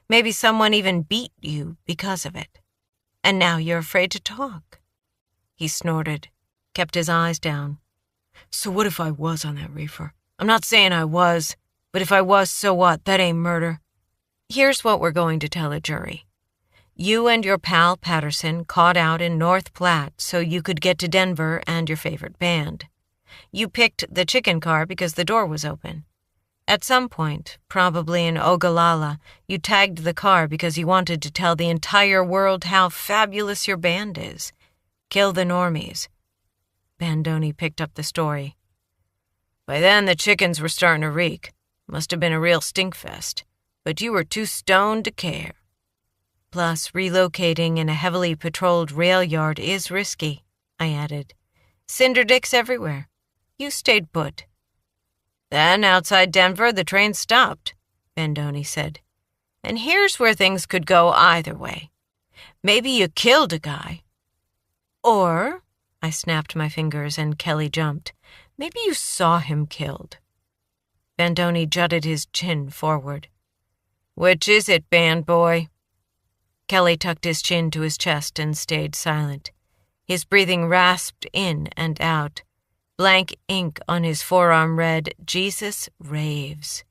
Speaker 1: Maybe someone even beat you because of it. And now you're afraid to talk." He snorted, kept his eyes down. "So what if I was on that reefer? I'm not saying I was, but if I was, so what? That ain't murder." "Here's what we're going to tell a jury. You and your pal Patterson caught out in North Platte so you could get to Denver and your favorite band. You picked the chicken car because the door was open. At some point, probably in Ogallala, you tagged the car because you wanted to tell the entire world how fabulous your band is. Kill the normies." Bandoni picked up the story. "By then, the chickens were starting to reek. Must have been a real stinkfest. But you were too stoned to care. Plus, relocating in a heavily patrolled rail yard is risky," I added. "Cinder dicks everywhere. You stayed put." "Then, outside Denver, the train stopped," Bandoni said. "And here's where things could go either way. Maybe you killed a guy. Or," I snapped my fingers and Kelly jumped, "maybe you saw him killed." Bandoni jutted his chin forward. "Which is it, band boy?" Kelly tucked his chin to his chest and stayed silent. His breathing rasped in and out. Blank ink on his forearm read, "Jesus raves."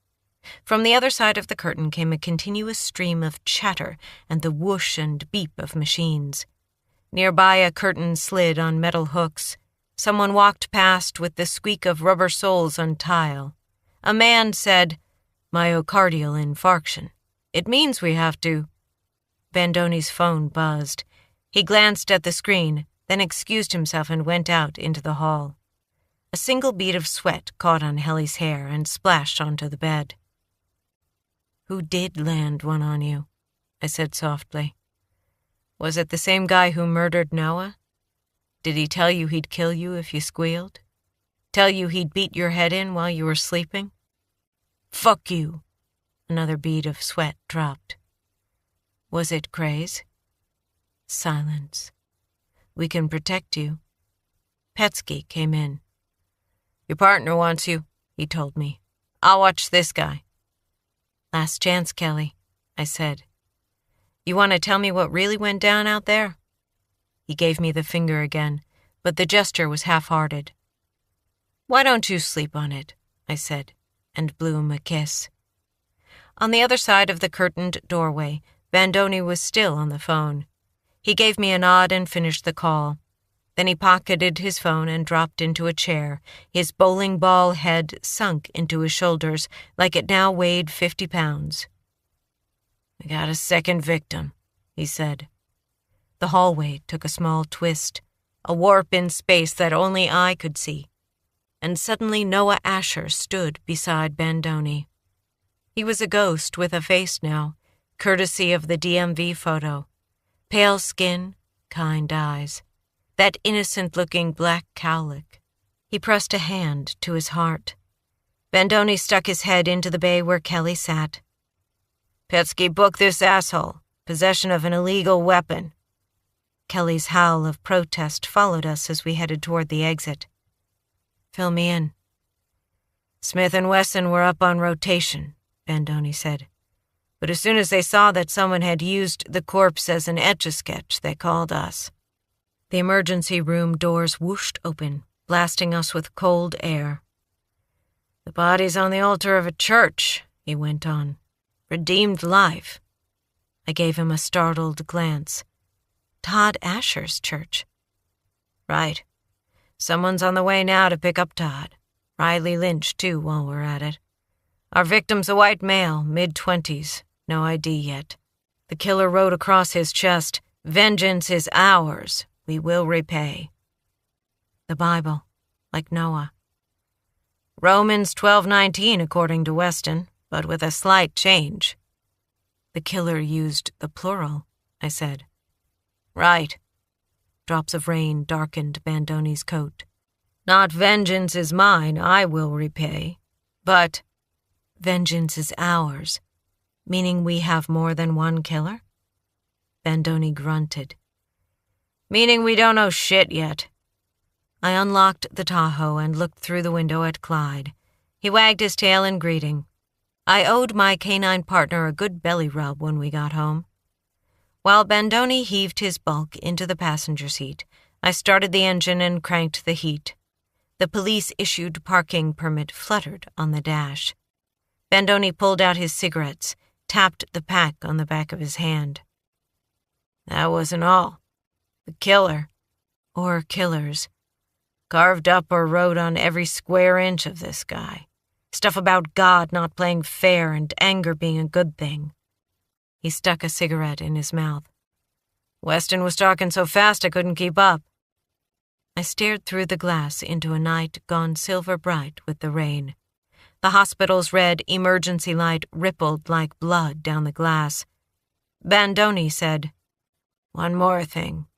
Speaker 1: From the other side of the curtain came a continuous stream of chatter and the whoosh and beep of machines. Nearby, a curtain slid on metal hooks. Someone walked past with the squeak of rubber soles on tile. A man said, "Myocardial infarction. It means we have to—" Bandoni's phone buzzed. He glanced at the screen, then excused himself and went out into the hall. A single bead of sweat caught on Helly's hair and splashed onto the bed. "Who did land one on you?" I said softly. "Was it the same guy who murdered Noah? Did he tell you he'd kill you if you squealed? Tell you he'd beat your head in while you were sleeping?" "Fuck you." Another bead of sweat dropped. "Was it craze?" Silence. "We can protect you." Petsky came in. "Your partner wants you," he told me. "I'll watch this guy." "Last chance, Kelly," I said. "You want to tell me what really went down out there?" He gave me the finger again, but the gesture was half-hearted. "Why don't you sleep on it?" I said, and blew him a kiss. On the other side of the curtained doorway, Bandoni was still on the phone. He gave me a nod and finished the call. Then he pocketed his phone and dropped into a chair, his bowling ball head sunk into his shoulders like it now weighed 50 pounds. "We got a second victim," he said. The hallway took a small twist, a warp in space that only I could see, and suddenly Noah Asher stood beside Bandoni. He was a ghost with a face now, courtesy of the DMV photo. Pale skin, kind eyes. That innocent-looking black cowlick. He pressed a hand to his heart. Bandoni stuck his head into the bay where Kelly sat. "Petsky, book this asshole. Possession of an illegal weapon." Kelly's howl of protest followed us as we headed toward the exit. "Fill me in." "Smith & Wesson were up on rotation," Bandoni said. "But as soon as they saw that someone had used the corpse as an etch-a-sketch, they called us." The emergency room doors whooshed open, blasting us with cold air. "The body's on the altar of a church," he went on. "Redeemed life." I gave him a startled glance. "Todd Asher's church." "Right. Someone's on the way now to pick up Todd. Riley Lynch, too, while we're at it. Our victim's a white male, mid-20s, no ID yet. The killer wrote across his chest, 'Vengeance is ours. We will repay.' The Bible, like Noah. Romans 12:19, according to Weston, but with a slight change." "The killer used the plural," I said. "Right. Drops of rain darkened Bandoni's coat. "Not vengeance is mine, I will repay. But vengeance is ours, meaning we have more than one killer?" Bandoni grunted. "Meaning we don't know shit yet." I unlocked the Tahoe and looked through the window at Clyde. He wagged his tail in greeting. I owed my canine partner a good belly rub when we got home. While Bandoni heaved his bulk into the passenger seat, I started the engine and cranked the heat. The police-issued parking permit fluttered on the dash. Bandoni pulled out his cigarettes, tapped the pack on the back of his hand. "That wasn't all. The killer, or killers, carved up or wrote on every square inch of this guy. Stuff about God not playing fair and anger being a good thing." He stuck a cigarette in his mouth. "Weston was talking so fast I couldn't keep up." I stared through the glass into a night gone silver bright with the rain. The hospital's red emergency light rippled like blood down the glass. Bandoni said, "One more thing."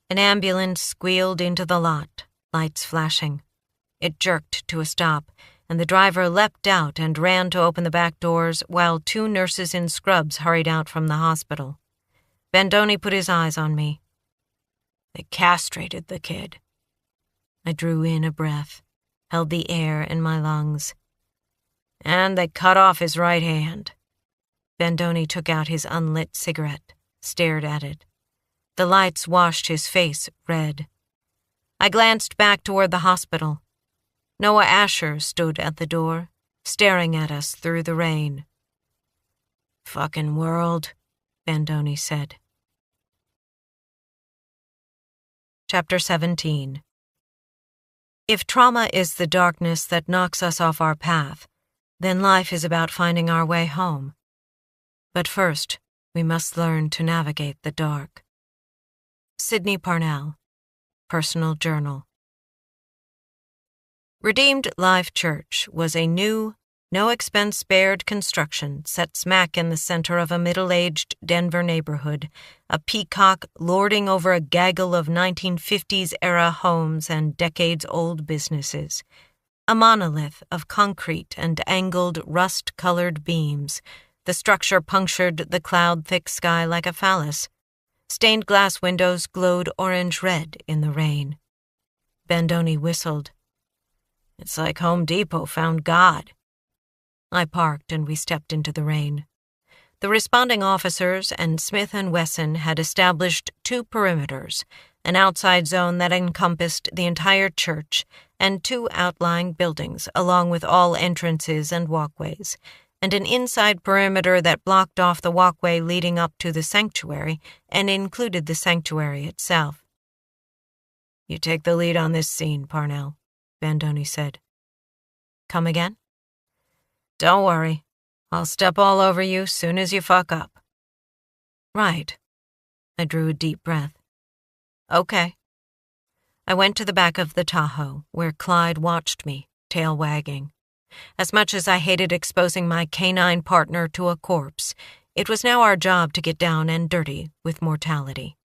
Speaker 1: An ambulance squealed into the lot, lights flashing. It jerked to a stop, and the driver leapt out and ran to open the back doors while 2 nurses in scrubs hurried out from the hospital. Bandoni put his eyes on me. "They castrated the kid." I drew in a breath, held the air in my lungs. "And they cut off his right hand." Bandoni took out his unlit cigarette, stared at it. The lights washed his face red. I glanced back toward the hospital. Noah Asher stood at the door, staring at us through the rain. "Fucking world," Bandoni said. Chapter 17. If trauma is the darkness that knocks us off our path, then life is about finding our way home. But first, we must learn to navigate the dark. Sydney Parnell, Personal Journal. Redeemed Life Church was a new, no-expense-spared construction set smack in the center of a middle-aged Denver neighborhood, a peacock lording over a gaggle of 1950s-era homes and decades-old businesses. A monolith of concrete and angled, rust-colored beams, the structure punctured the cloud-thick sky like a phallus. Stained glass windows glowed orange-red in the rain. Bandoni whistled. "It's like Home Depot found God." I parked and we stepped into the rain. The responding officers and Smith & Wesson had established 2 perimeters, an outside zone that encompassed the entire church and 2 outlying buildings along with all entrances and walkways, and an inside perimeter that blocked off the walkway leading up to the sanctuary and included the sanctuary itself. "You take the lead on this scene, Parnell," Bandoni said. "Come again?" "Don't worry. I'll step all over you soon as you fuck up." "Right." I drew a deep breath. "Okay." I went to the back of the Tahoe, where Clyde watched me, tail wagging. As much as I hated exposing my canine partner to a corpse, it was now our job to get down and dirty with mortality.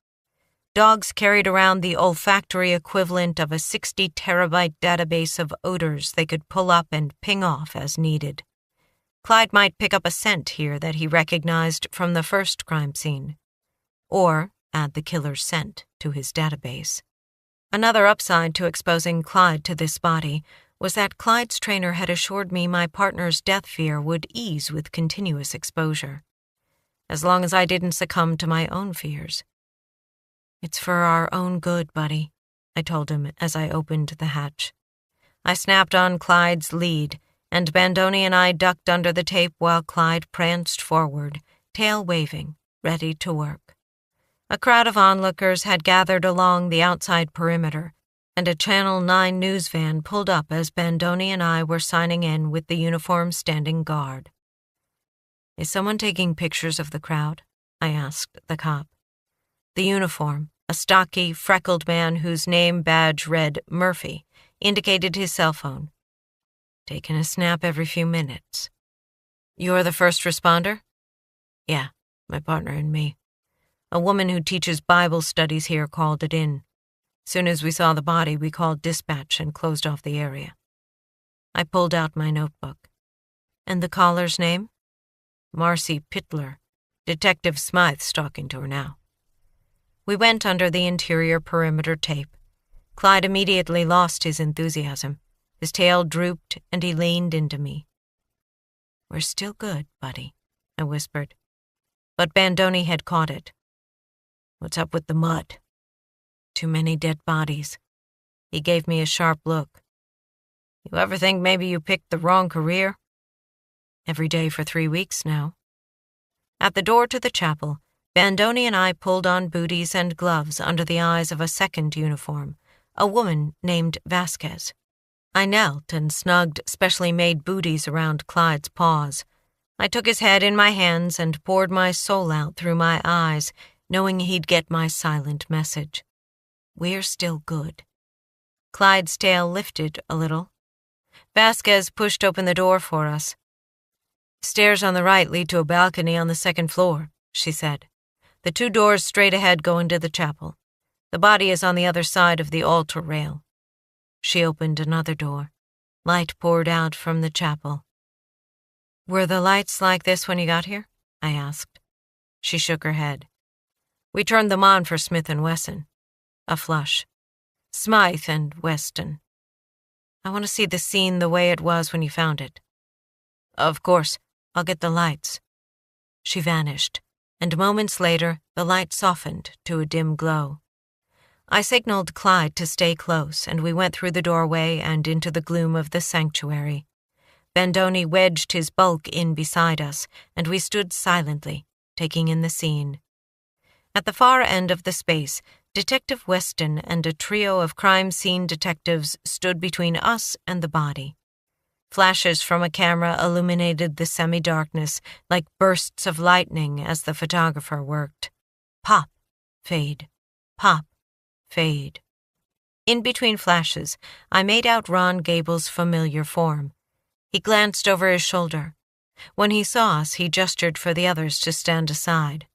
Speaker 1: Dogs carried around the olfactory equivalent of a 60-terabyte database of odors they could pull up and ping off as needed. Clyde might pick up a scent here that he recognized from the first crime scene, or add the killer's scent to his database. Another upside to exposing Clyde to this body was that Clyde's trainer had assured me my partner's death fear would ease with continuous exposure, as long as I didn't succumb to my own fears. "It's for our own good, buddy," I told him as I opened the hatch. I snapped on Clyde's lead, and Bandoni and I ducked under the tape while Clyde pranced forward, tail waving, ready to work. A crowd of onlookers had gathered along the outside perimeter, and a Channel 9 news van pulled up as Bandoni and I were signing in with the uniformed standing guard. "Is someone taking pictures of the crowd?" I asked the cop. The uniform, a stocky, freckled man whose name badge read Murphy, indicated his cell phone. "Taking a snap every few minutes." "You're the first responder?" "Yeah, my partner and me. A woman who teaches Bible studies here called it in. Soon as we saw the body, we called dispatch and closed off the area. I pulled out my notebook. And the caller's name? Marcy Pittler. Detective Smythe's talking to her now. We went under the interior perimeter tape. Clyde immediately lost his enthusiasm. His tail drooped, and he leaned into me. "We're still good, buddy," I whispered. But Bandoni had caught it. "What's up with the mud?" "Too many dead bodies." He gave me a sharp look. "You ever think maybe you picked the wrong career?" "Every day for 3 weeks now." At the door to the chapel, Bandoni and I pulled on booties and gloves under the eyes of a second uniform, a woman named Vasquez. I knelt and snugged specially made booties around Clyde's paws. I took his head in my hands and poured my soul out through my eyes, knowing he'd get my silent message. We're still good. Clyde's tail lifted a little. Vasquez pushed open the door for us. "Stairs on the right lead to a balcony on the 2nd floor," she said. "The 2 doors straight ahead go into the chapel. The body is on the other side of the altar rail." She opened another door. Light poured out from the chapel. "Were the lights like this when you got here?" I asked. She shook her head. "We turned them on for Smith and Wesson." A flush. "Smythe and Weston. I want to see the scene the way it was when you found it." "Of course. I'll get the lights." She vanished, and moments later the light softened to a dim glow. I signaled Clyde to stay close, and we went through the doorway and into the gloom of the sanctuary. Bandoni wedged his bulk in beside us, and we stood silently, taking in the scene. At the far end of the space, Detective Weston and a trio of crime scene detectives stood between us and the body. Flashes from a camera illuminated the semi-darkness like bursts of lightning as the photographer worked. Pop, fade, pop, fade. In between flashes, I made out Ron Gable's familiar form. He glanced over his shoulder. When he saw us, he gestured for the others to stand aside.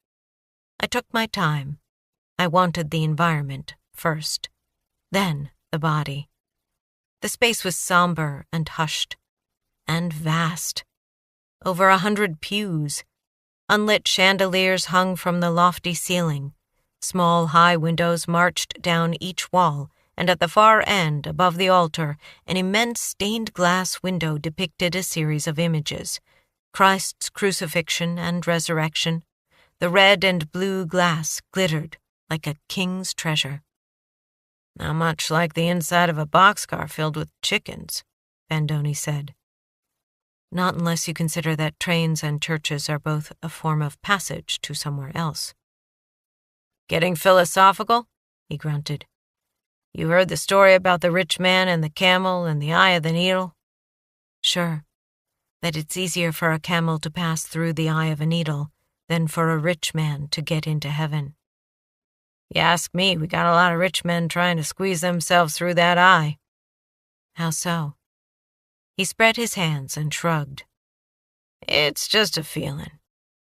Speaker 1: I took my time. I wanted the environment first, then the body. The space was somber and hushed, and vast. Over 100 pews. Unlit chandeliers hung from the lofty ceiling. Small, high windows marched down each wall, and at the far end, above the altar, an immense stained-glass window depicted a series of images. Christ's crucifixion and resurrection. The red and blue glass glittered like a king's treasure. "Not much like the inside of a boxcar filled with chickens," Bandoni said. "Not unless you consider that trains and churches are both a form of passage to somewhere else." "Getting philosophical?" he grunted. "You heard the story about the rich man and the camel and the eye of the needle?" "Sure. That it's easier for a camel to pass through the eye of a needle than for a rich man to get into heaven." "You ask me, we got a lot of rich men trying to squeeze themselves through that eye." "How so?" He spread his hands and shrugged. "It's just a feeling.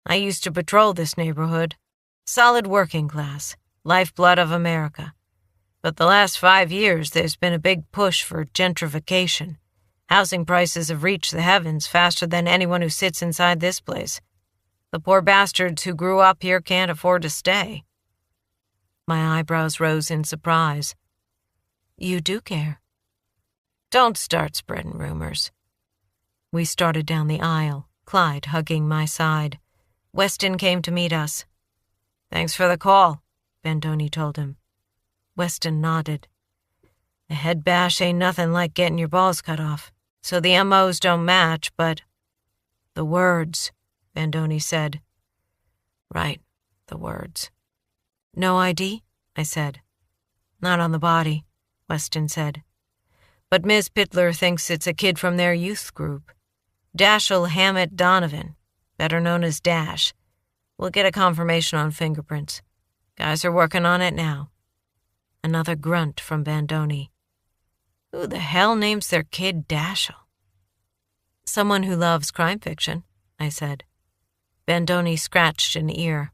Speaker 1: I used to patrol this neighborhood. Solid working class, lifeblood of America. But the last 5 years there's been a big push for gentrification. Housing prices have reached the heavens faster than anyone who sits inside this place. The poor bastards who grew up here can't afford to stay." My eyebrows rose in surprise. "You do care." "Don't start spreading rumors." We started down the aisle, Clyde hugging my side. Weston came to meet us. "Thanks for the call," Bandoni told him. Weston nodded. "A head bash ain't nothing like getting your balls cut off, so the MOs don't match, but—" "The words," Bandoni said. "Right, the words." "No ID?" I said. "Not on the body," Weston said. "But Ms. Pittler thinks it's a kid from their youth group. Dashiell Hammett Donovan, better known as Dash. We'll get a confirmation on fingerprints. Guys are working on it now." Another grunt from Bandoni. "Who the hell names their kid Dashiell?" "Someone who loves crime fiction," I said. Bandoni scratched an ear.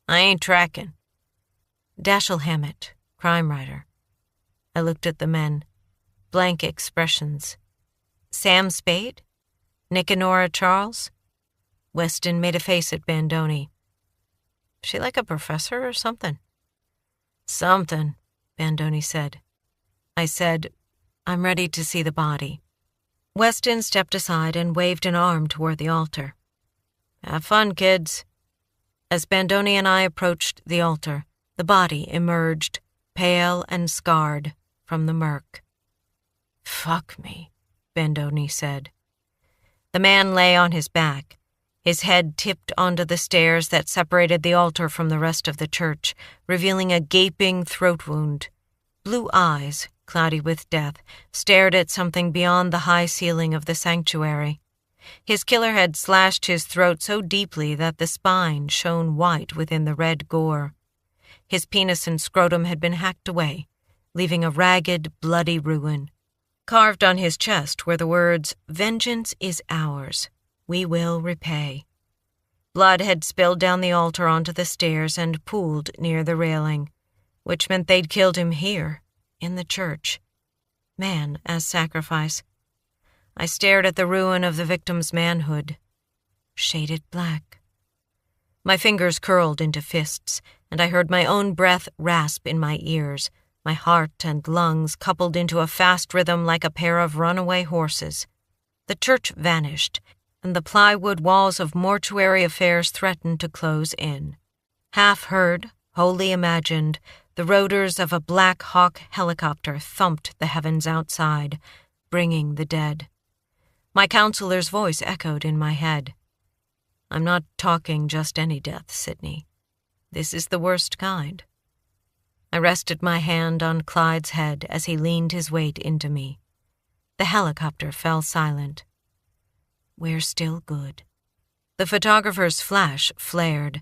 Speaker 1: "I ain't tracking." "Dashiell Hammett, crime writer. I looked at the men. Blank expressions. Sam Spade? Nick and Nora Charles? Weston made a face at Bandoni. She like a professor or something? Something, Bandoni said. I said, I'm ready to see the body. Weston stepped aside and waved an arm toward the altar. Have fun, kids. As Bandoni and I approached the altar, the body emerged, pale and scarred, from the murk. Fuck me, Bandoni said. The man lay on his back, his head tipped onto the stairs that separated the altar from the rest of the church, revealing a gaping throat wound. Blue eyes, cloudy with death, stared at something beyond the high ceiling of the sanctuary. His killer had slashed his throat so deeply that the spine shone white within the red gore. His penis and scrotum had been hacked away, leaving a ragged, bloody ruin. Carved on his chest were the words, "Vengeance is ours. We will repay." Blood had spilled down the altar onto the stairs and pooled near the railing, which meant they'd killed him here, in the church. Man as sacrifice. I stared at the ruin of the victim's manhood. Shaded black. My fingers curled into fists, and I heard my own breath rasp in my ears, my heart and lungs coupled into a fast rhythm like a pair of runaway horses. The church vanished, and the plywood walls of mortuary affairs threatened to close in. Half heard, wholly imagined, the rotors of a Black Hawk helicopter thumped the heavens outside, bringing the dead. My counselor's voice echoed in my head. I'm not talking just any death, Sydney. This is the worst kind. I rested my hand on Clyde's head as he leaned his weight into me. The helicopter fell silent. We're still good. The photographer's flash flared.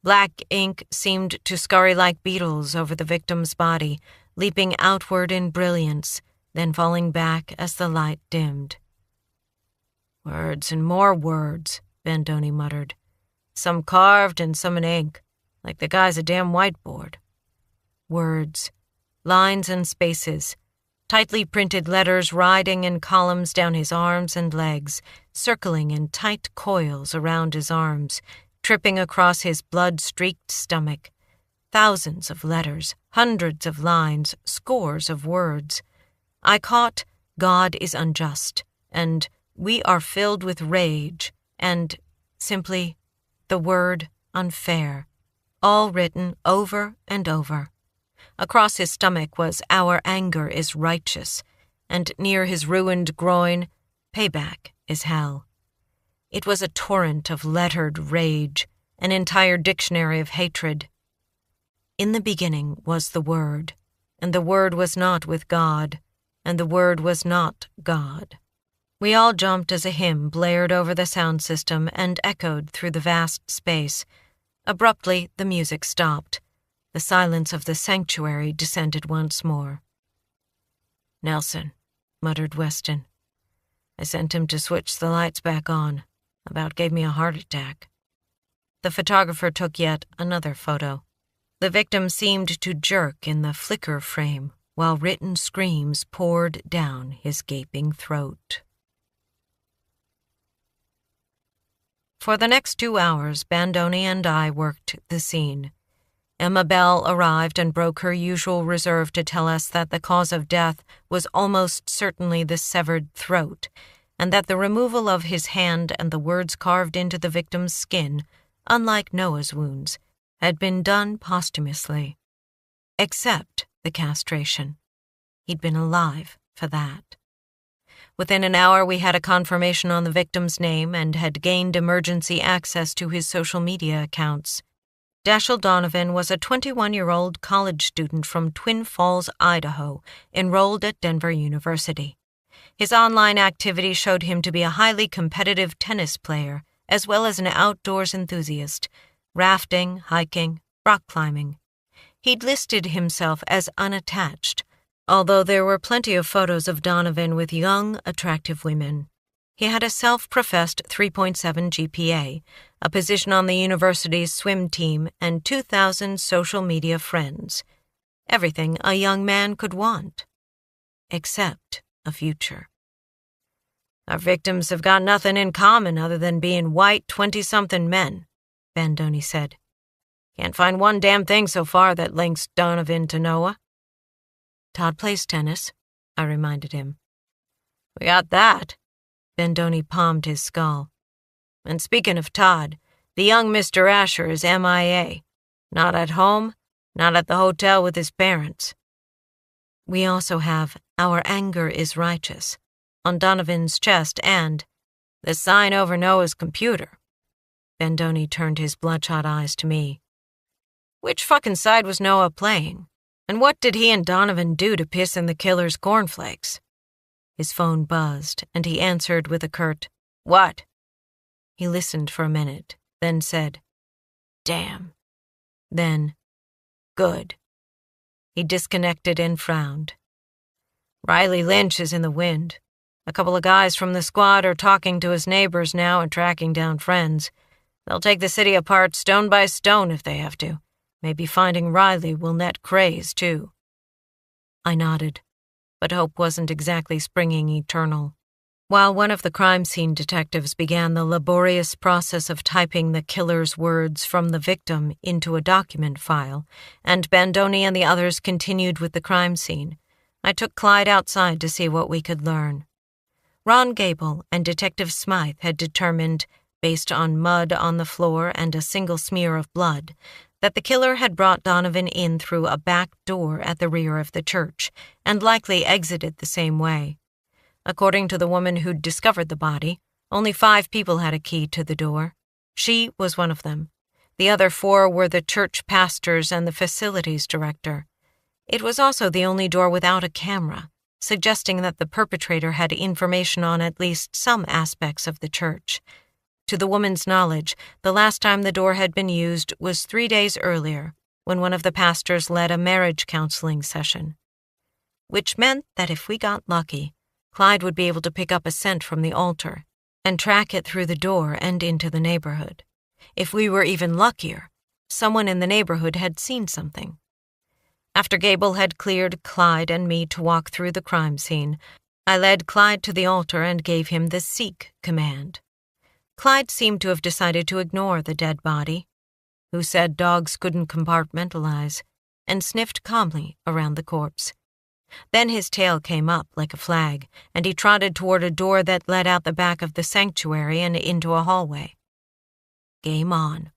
Speaker 1: Black ink seemed to scurry like beetles over the victim's body, leaping outward in brilliance, then falling back as the light dimmed. Words and more words, Bandoni muttered. Some carved and some in ink, like the guy's a damn whiteboard. Words, lines and spaces, tightly printed letters riding in columns down his arms and legs, circling in tight coils around his arms, tripping across his blood-streaked stomach. Thousands of letters, hundreds of lines, scores of words. I caught God is unjust, and we are filled with rage, and simply the word unfair, all written over and over. Across his stomach was our anger is righteous, and near his ruined groin, payback is hell. It was a torrent of lettered rage, an entire dictionary of hatred. In the beginning was the Word, and the Word was not with God, and the Word was not God. We all jumped as a hymn blared over the sound system and echoed through the vast space. Abruptly, the music stopped. The silence of the sanctuary descended once more. Nelson, muttered Weston. I sent him to switch the lights back on. About gave me a heart attack. The photographer took yet another photo. The victim seemed to jerk in the flicker frame, while written screams poured down his gaping throat. For the next 2 hours, Bandoni and I worked the scene. Emma Bell arrived and broke her usual reserve to tell us that the cause of death was almost certainly the severed throat, and that the removal of his hand and the words carved into the victim's skin, unlike Noah's wounds, had been done posthumously. Except the castration. He'd been alive for that. Within an hour we had a confirmation on the victim's name and had gained emergency access to his social media accounts. Dashiell Donovan was a 21-year-old college student from Twin Falls, Idaho, enrolled at Denver University. His online activity showed him to be a highly competitive tennis player, as well as an outdoors enthusiast, rafting, hiking, rock climbing. He'd listed himself as unattached, although there were plenty of photos of Donovan with young, attractive women. He had a self-professed 3.7 GPA, a position on the university's swim team, and 2,000 social media friends. Everything a young man could want. accept a future. Our victims have got nothing in common other than being white 20-something men, Bandoni said. Can't find one damn thing so far that links Donovan to Noah. Todd plays tennis, I reminded him. We got that. Bandoni palmed his skull. And speaking of Todd, the young Mr. Asher is MIA. Not at home, not at the hotel with his parents. We also have Our Anger is Righteous on Donovan's chest and the sign over Noah's computer. Bandoni turned his bloodshot eyes to me. Which fucking side was Noah playing? And what did he and Donovan do to piss in the killer's cornflakes? His phone buzzed, and he answered with a curt, "What?" He listened for a minute, then said, "Damn." Then, "Good." He disconnected and frowned. Riley Lynch is in the wind. A couple of guys from the squad are talking to his neighbors now and tracking down friends. They'll take the city apart stone by stone if they have to. Maybe finding Riley will net Craze, too. I nodded, but hope wasn't exactly springing eternal. While one of the crime scene detectives began the laborious process of typing the killer's words from the victim into a document file, and Bandoni and the others continued with the crime scene, I took Clyde outside to see what we could learn. Ron Gable and Detective Smythe had determined, based on mud on the floor and a single smear of blood, that the killer had brought Donovan in through a back door at the rear of the church and likely exited the same way. According to the woman who'd discovered the body, only 5 people had a key to the door. She was one of them. The other 4 were the church pastors and the facilities director. It was also the only door without a camera, suggesting that the perpetrator had information on at least some aspects of the church. To the woman's knowledge, the last time the door had been used was 3 days earlier, when one of the pastors led a marriage counseling session. Which meant that if we got lucky, Clyde would be able to pick up a scent from the altar and track it through the door and into the neighborhood. If we were even luckier, someone in the neighborhood had seen something. After Gable had cleared Clyde and me to walk through the crime scene, I led Clyde to the altar and gave him the seek command. Clyde seemed to have decided to ignore the dead body, who said dogs couldn't compartmentalize, and sniffed calmly around the corpse. Then his tail came up like a flag, and he trotted toward a door that led out the back of the sanctuary and into a hallway. Game on.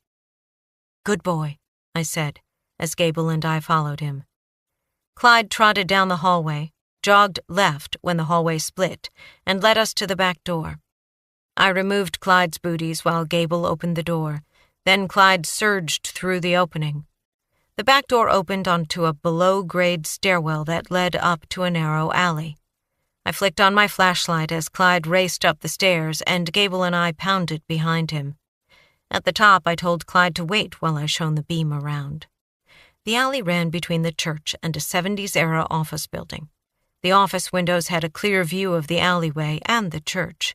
Speaker 1: Good boy, I said, as Gable and I followed him. Clyde trotted down the hallway, jogged left when the hallway split, and led us to the back door. I removed Clyde's booties while Gable opened the door. Then Clyde surged through the opening. The back door opened onto a below-grade stairwell that led up to a narrow alley. I flicked on my flashlight as Clyde raced up the stairs, and Gable and I pounded behind him. At the top, I told Clyde to wait while I shone the beam around. The alley ran between the church and a 70s-era office building. The office windows had a clear view of the alleyway and the church.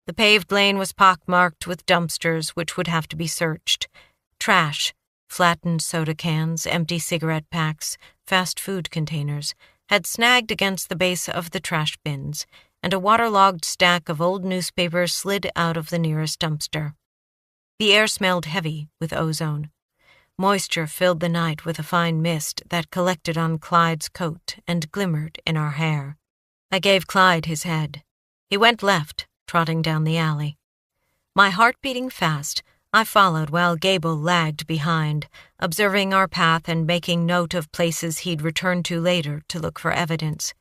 Speaker 1: The paved lane was pockmarked with dumpsters which would have to be searched. Trash, flattened soda cans, empty cigarette packs, fast food containers, had snagged against the base of the trash bins, and a waterlogged stack of old newspapers slid out of the nearest dumpster. The air smelled heavy with ozone. Moisture filled the night with a fine mist that collected on Clyde's coat and glimmered in our hair. I gave Clyde his head. He went left, trotting down the alley. My heart beating fast, I followed while Gable lagged behind, observing our path and making note of places he'd return to later to look for evidence.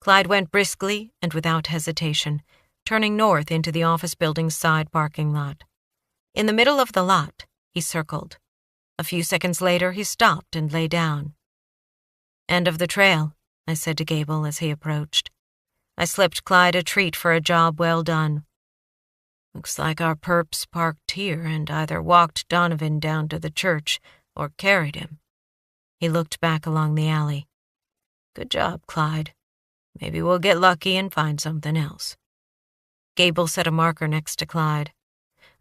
Speaker 1: Clyde went briskly and without hesitation, turning north into the office building's side parking lot. In the middle of the lot, he circled. A few seconds later, he stopped and lay down. End of the trail, I said to Gable as he approached. I slipped Clyde a treat for a job well done. Looks like our perps parked here and either walked Donovan down to the church or carried him. He looked back along the alley. Good job, Clyde. Maybe we'll get lucky and find something else. Gable set a marker next to Clyde.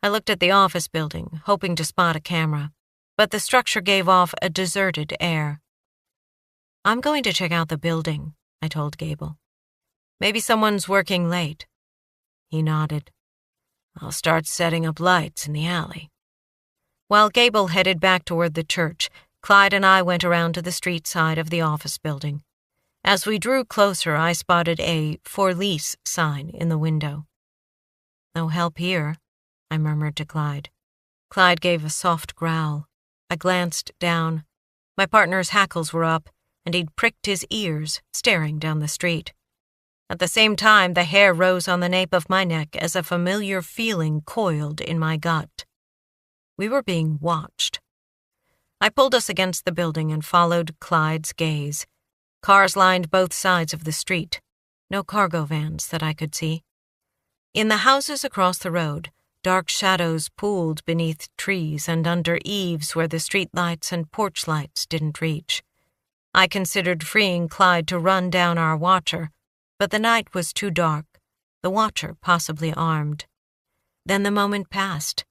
Speaker 1: I looked at the office building, hoping to spot a camera, but the structure gave off a deserted air. I'm going to check out the building, I told Gable. Maybe someone's working late." He nodded. "I'll start setting up lights in the alley." While Gable headed back toward the church, Clyde and I went around to the street side of the office building. As we drew closer, I spotted a "For Lease" sign in the window. "No help here," I murmured to Clyde. Clyde gave a soft growl. I glanced down. My partner's hackles were up, and he'd pricked his ears, staring down the street. At the same time, the hair rose on the nape of my neck as a familiar feeling coiled in my gut. We were being watched. I pulled us against the building and followed Clyde's gaze. Cars lined both sides of the street. No cargo vans that I could see. In the houses across the road, dark shadows pooled beneath trees and under eaves where the street lights and porch lights didn't reach. I considered freeing Clyde to run down our watcher, but the night was too dark, the watcher possibly armed. Then the moment passed.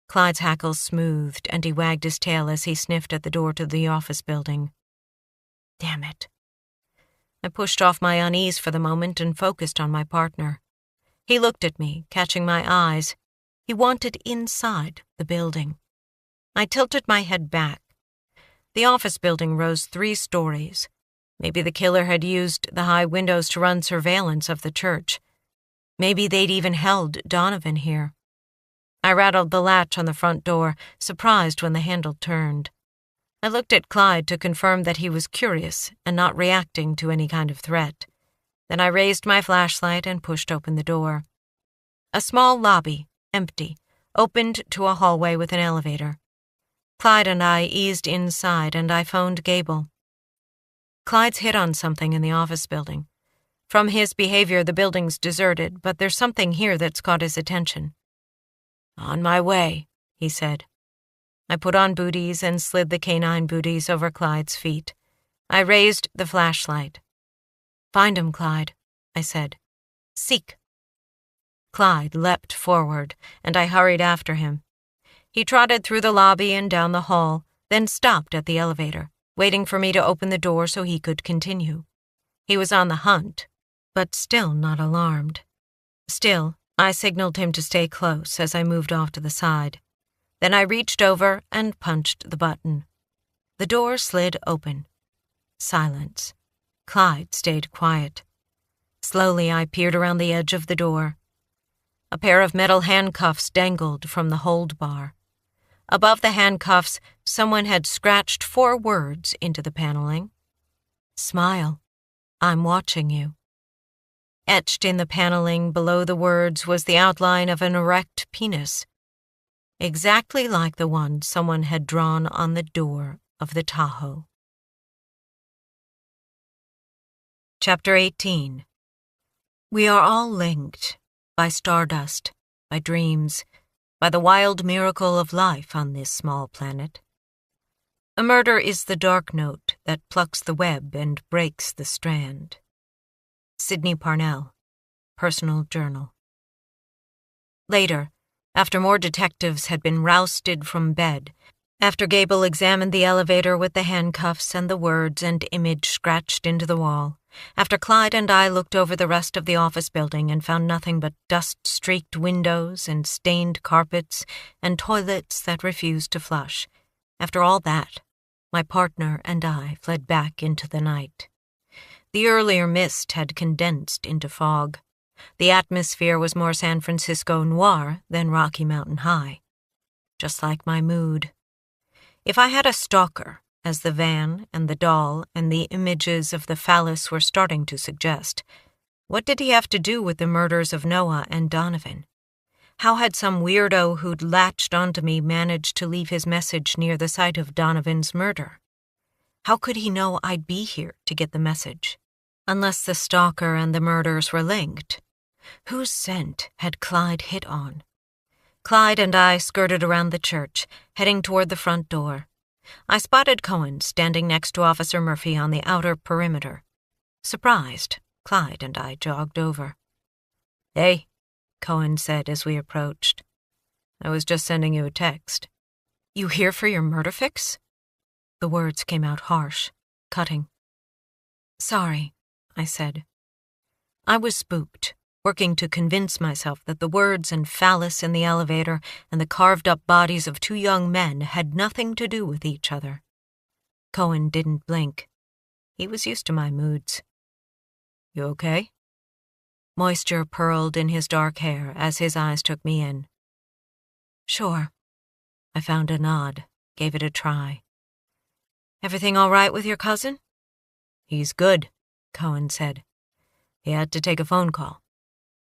Speaker 1: Clyde's hackles smoothed, and he wagged his tail as he sniffed at the door to the office building. Damn it. I pushed off my unease for the moment and focused on my partner. He looked at me, catching my eyes. He wanted inside the building. I tilted my head back. The office building rose 3 stories. Maybe the killer had used the high windows to run surveillance of the church. Maybe they'd even held Donovan here. I rattled the latch on the front door, surprised when the handle turned. I looked at Clyde to confirm that he was curious and not reacting to any kind of threat. Then I raised my flashlight and pushed open the door. A small lobby, empty, opened to a hallway with an elevator. Clyde and I eased inside, and I phoned Gable. Clyde's hit on something in the office building. From his behavior, the building's deserted, but there's something here that's caught his attention. "On my way," he said. I put on booties and slid the canine booties over Clyde's feet. I raised the flashlight. "Find him, Clyde," I said. "Seek." Clyde leapt forward, and I hurried after him. He trotted through the lobby and down the hall, then stopped at the elevator, waiting for me to open the door so he could continue. He was on the hunt, but still not alarmed. Still, I signaled him to stay close as I moved off to the side. Then I reached over and punched the button. The door slid open. Silence. Clyde stayed quiet. Slowly, I peered around the edge of the door. A pair of metal handcuffs dangled from the hold bar. Above the handcuffs, someone had scratched 4 words into the paneling. "Smile. I'm watching you." Etched in the paneling below the words was the outline of an erect penis, exactly like the one someone had drawn on the door of the Tahoe. Chapter 18. We are all linked by stardust, by dreams, by the wild miracle of life on this small planet. A murder is the dark note that plucks the web and breaks the strand. Sydney Parnell, Personal Journal. Later, after more detectives had been rousted from bed, after Gable examined the elevator with the handcuffs and the words and image scratched into the wall, after Clyde and I looked over the rest of the office building and found nothing but dust-streaked windows and stained carpets and toilets that refused to flush, after all that, my partner and I fled back into the night. The earlier mist had condensed into fog. The atmosphere was more San Francisco noir than Rocky Mountain High. Just like my mood. If I had a stalker, as the van and the doll and the images of the phallus were starting to suggest, what did he have to do with the murders of Noah and Donovan? How had some weirdo who'd latched onto me managed to leave his message near the site of Donovan's murder? How could he know I'd be here to get the message? Unless the stalker and the murders were linked. Whose scent had Clyde hit on? Clyde and I skirted around the church, heading toward the front door. I spotted Cohen standing next to Officer Murphy on the outer perimeter. Surprised, Clyde and I jogged over. "Hey," Cohen said as we approached. "I was just sending you a text." "You here for your murder fix?" The words came out harsh, cutting. "Sorry," I said. I was spooked, working to convince myself that the words and phallus in the elevator and the carved-up bodies of two young men had nothing to do with each other. Cohen didn't blink. He was used to my moods. "You okay?" Moisture purled in his dark hair as his eyes took me in. "Sure." I found a nod, gave it a try. "Everything all right with your cousin?" "He's good," Cohen said. "He had to take a phone call."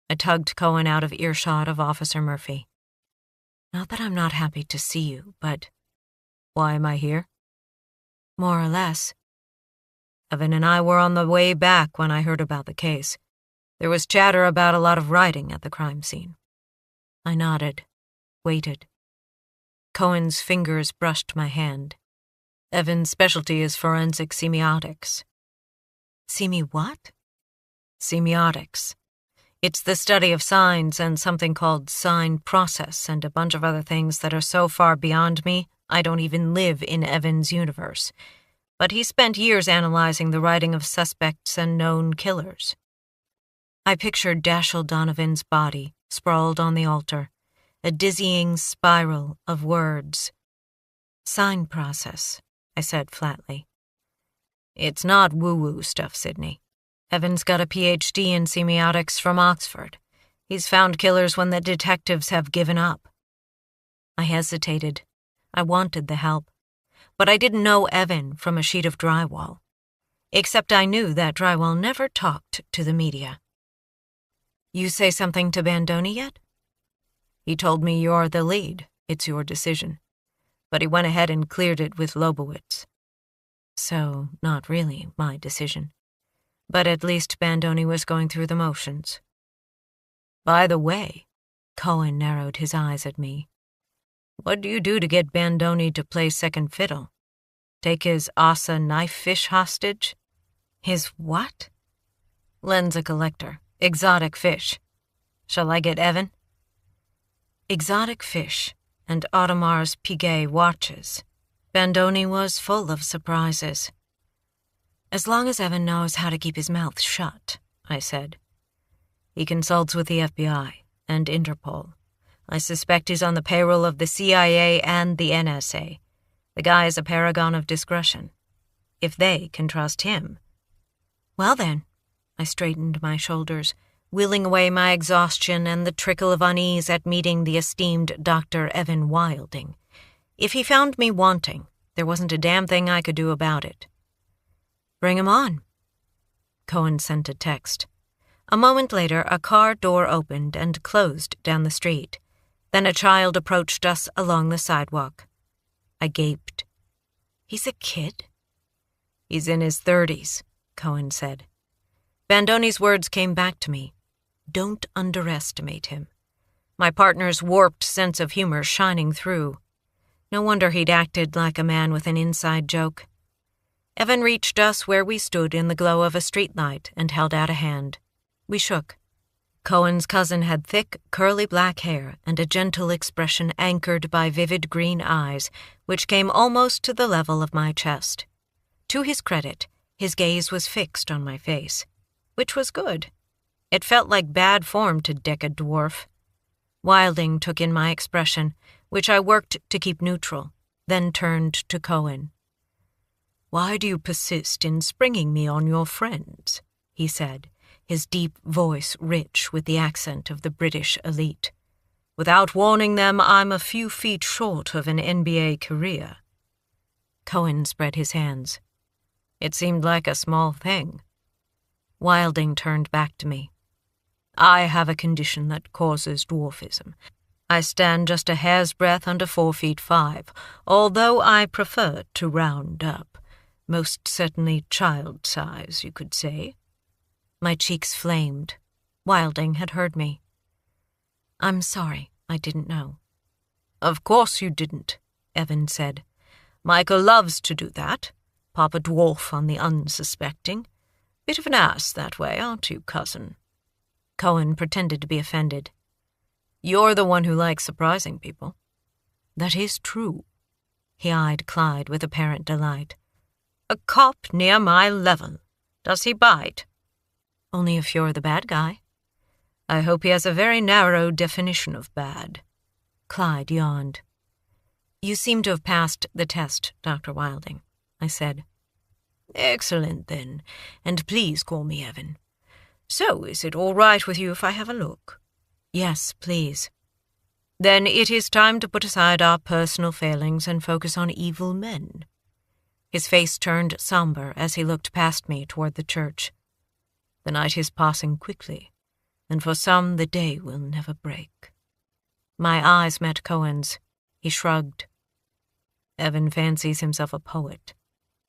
Speaker 1: I tugged Cohen out of earshot of Officer Murphy. "Not that I'm not happy to see you, but—" "Why am I here?" "More or less." "Evan and I were on the way back when I heard about the case. There was chatter about a lot of rioting at the crime scene." I nodded, waited. Cohen's fingers brushed my hand. "Evan's specialty is forensic semiotics." What? Semiotics. It's the study of signs and something called sign process and a bunch of other things that are so far beyond me, I don't even live in Evan's universe. But he spent years analyzing the writing of suspects and known killers. I pictured Dashiell Donovan's body sprawled on the altar, a dizzying spiral of words. "Sign process," I said flatly. "It's not woo-woo stuff, Sydney. Evan's got a PhD in semiotics from Oxford. He's found killers when the detectives have given up." I hesitated. I wanted the help. But I didn't know Evan from a sheet of drywall. Except I knew that drywall never talked to the media. "You say something to Bandoni yet?" "He told me you're the lead. It's your decision. But he went ahead and cleared it with Lobowitz. So, not really my decision. But at least Bandoni was going through the motions." "By the way," Cohen narrowed his eyes at me, "what do you do to get Bandoni to play second fiddle? Take his Asa knife fish hostage?" "His what?" "Len's a collector. Exotic fish. Shall I get Evan?" Exotic fish and Audemars Piguet watches. Bandoni was full of surprises. "As long as Evan knows how to keep his mouth shut," I said. "He consults with the FBI and Interpol. I suspect he's on the payroll of the CIA and the NSA. The guy is a paragon of discretion. If they can trust him—" "Well then," I straightened my shoulders, wheeling away my exhaustion and the trickle of unease at meeting the esteemed Dr. Evan Wilding. If he found me wanting, there wasn't a damn thing I could do about it. "Bring him on." Cohen sent a text. A moment later, a car door opened and closed down the street. Then a child approached us along the sidewalk. I gaped. "He's a kid?" "He's in his 30s, Cohen said. Bandoni's words came back to me. Don't underestimate him. My partner's warped sense of humor shining through. No wonder he'd acted like a man with an inside joke. Evan reached us where we stood in the glow of a streetlight and held out a hand. We shook. Cohen's cousin had thick, curly black hair and a gentle expression anchored by vivid green eyes, which came almost to the level of my chest. To his credit, his gaze was fixed on my face, which was good. It felt like bad form to deck a dwarf. Wilding took in my expression, which I worked to keep neutral, then turned to Cohen. "Why do you persist in springing me on your friends?" he said, his deep voice rich with the accent of the British elite. "Without warning them, I'm a few feet short of an NBA career." Cohen spread his hands. It seemed like a small thing. Wilding turned back to me. "I have a condition that causes dwarfism. I stand just a hair's breadth under 4'5", although I prefer to round up. Most certainly child size, you could say." My cheeks flamed. Wilding had heard me. "I'm sorry, I didn't know." "Of course you didn't," Evan said. "Michael loves to do that. Pop a dwarf on the unsuspecting. Bit of an ass that way, aren't you, cousin?" Cohen pretended to be offended. "You're the one who likes surprising people." "That is true." He eyed Clyde with apparent delight. "A cop near my level. Does he bite?" Only if you're the bad guy. I hope he has a very narrow definition of bad. Clyde yawned. You seem to have passed the test, Dr. Wilding, I said. Excellent, then, and please call me Evan. So, is it all right with you if I have a look? Yes, please. Then it is time to put aside our personal failings and focus on evil men. His face turned somber as he looked past me toward the church. The night is passing quickly, and for some the day will never break. My eyes met Cohen's. He shrugged. Evan fancies himself a poet.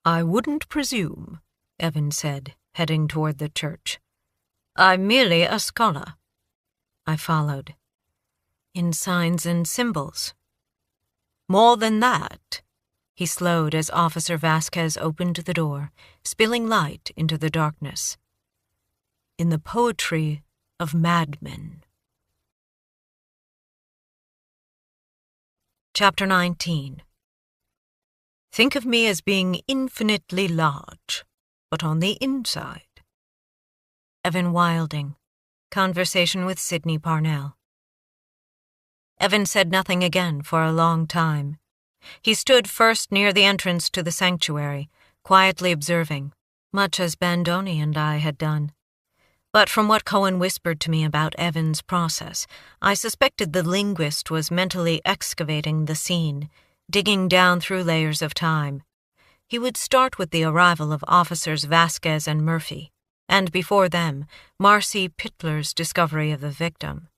Speaker 1: I wouldn't presume, Evan said, heading toward the church. I'm merely a scholar. I followed. In signs and symbols. More than that. He slowed as Officer Vasquez opened the door, spilling light into the darkness. In the poetry of madmen. Chapter 19. Think of me as being infinitely large, but on the inside. Evan Wilding. Conversation with Sydney Parnell. Evan said nothing again for a long time. He stood first near the entrance to the sanctuary, quietly observing, much as Bandoni and I had done. But from what Cohen whispered to me about Evan's process, I suspected the linguist was mentally excavating the scene, digging down through layers of time. He would start with the arrival of Officers Vasquez and Murphy, and before them, Marcy Pittler's discovery of the victim.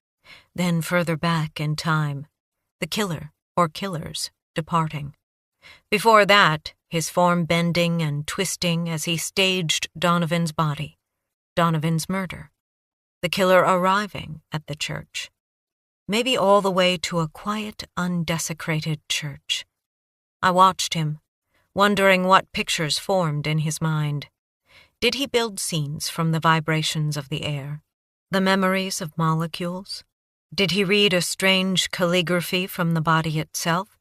Speaker 1: Then further back in time, the killer, or killers, departing. Before that, his form bending and twisting as he staged Donovan's body, Donovan's murder, the killer arriving at the church. Maybe all the way to a quiet, undesecrated church. I watched him, wondering what pictures formed in his mind. Did he build scenes from the vibrations of the air, the memories of molecules? Did he read a strange calligraphy from the body itself,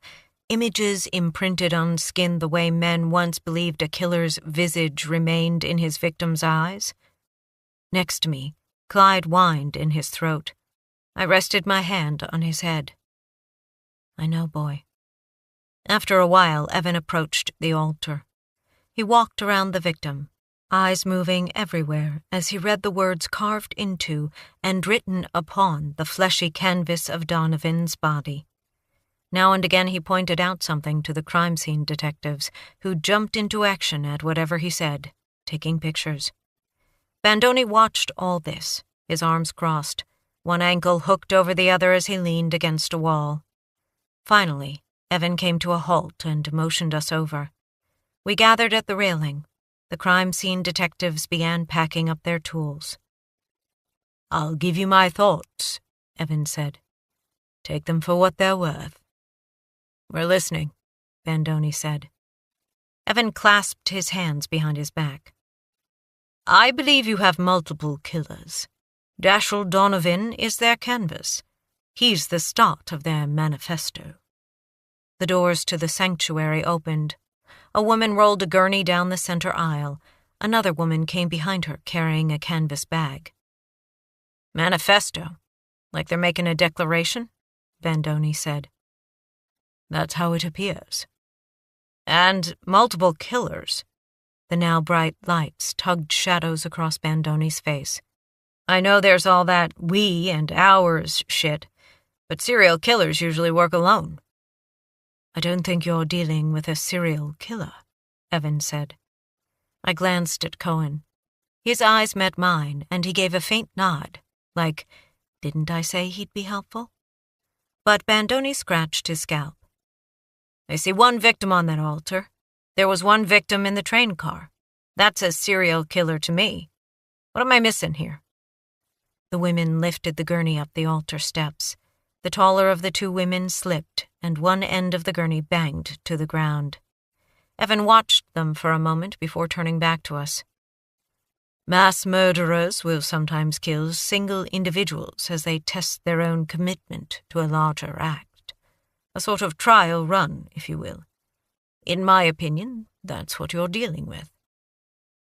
Speaker 1: images imprinted on skin the way men once believed a killer's visage remained in his victim's eyes? Next to me, Clyde whined in his throat. I rested my hand on his head. I know, boy. After a while, Evan approached the altar. He walked around the victim, eyes moving everywhere as he read the words carved into and written upon the fleshy canvas of Donovan's body. Now and again he pointed out something to the crime scene detectives, who jumped into action at whatever he said, taking pictures. Bandoni watched all this, his arms crossed, one ankle hooked over the other as he leaned against a wall. Finally, Evan came to a halt and motioned us over. We gathered at the railing. The crime scene detectives began packing up their tools. I'll give you my thoughts, Evan said. Take them for what they're worth. We're listening, Bandoni said. Evan clasped his hands behind his back. I believe you have multiple killers. Dashiell Donovan is their canvas. He's the start of their manifesto. The doors to the sanctuary opened. A woman rolled a gurney down the center aisle. Another woman came behind her carrying a canvas bag. Manifesto? Like they're making a declaration? Bandoni said. That's how it appears. And multiple killers. The now bright lights tugged shadows across Bandoni's face. I know there's all that we and ours shit, but serial killers usually work alone. I don't think you're dealing with a serial killer, Evan said. I glanced at Cohen. His eyes met mine, and he gave a faint nod, like, didn't I say he'd be helpful? But Bandoni scratched his scalp. I see one victim on that altar. There was one victim in the train car. That's a serial killer to me. What am I missing here? The women lifted the gurney up the altar steps. The taller of the two women slipped, and one end of the gurney banged to the ground. Evan watched them for a moment before turning back to us. Mass murderers will sometimes kill single individuals as they test their own commitment to a larger act. A sort of trial run, if you will. In my opinion, that's what you're dealing with.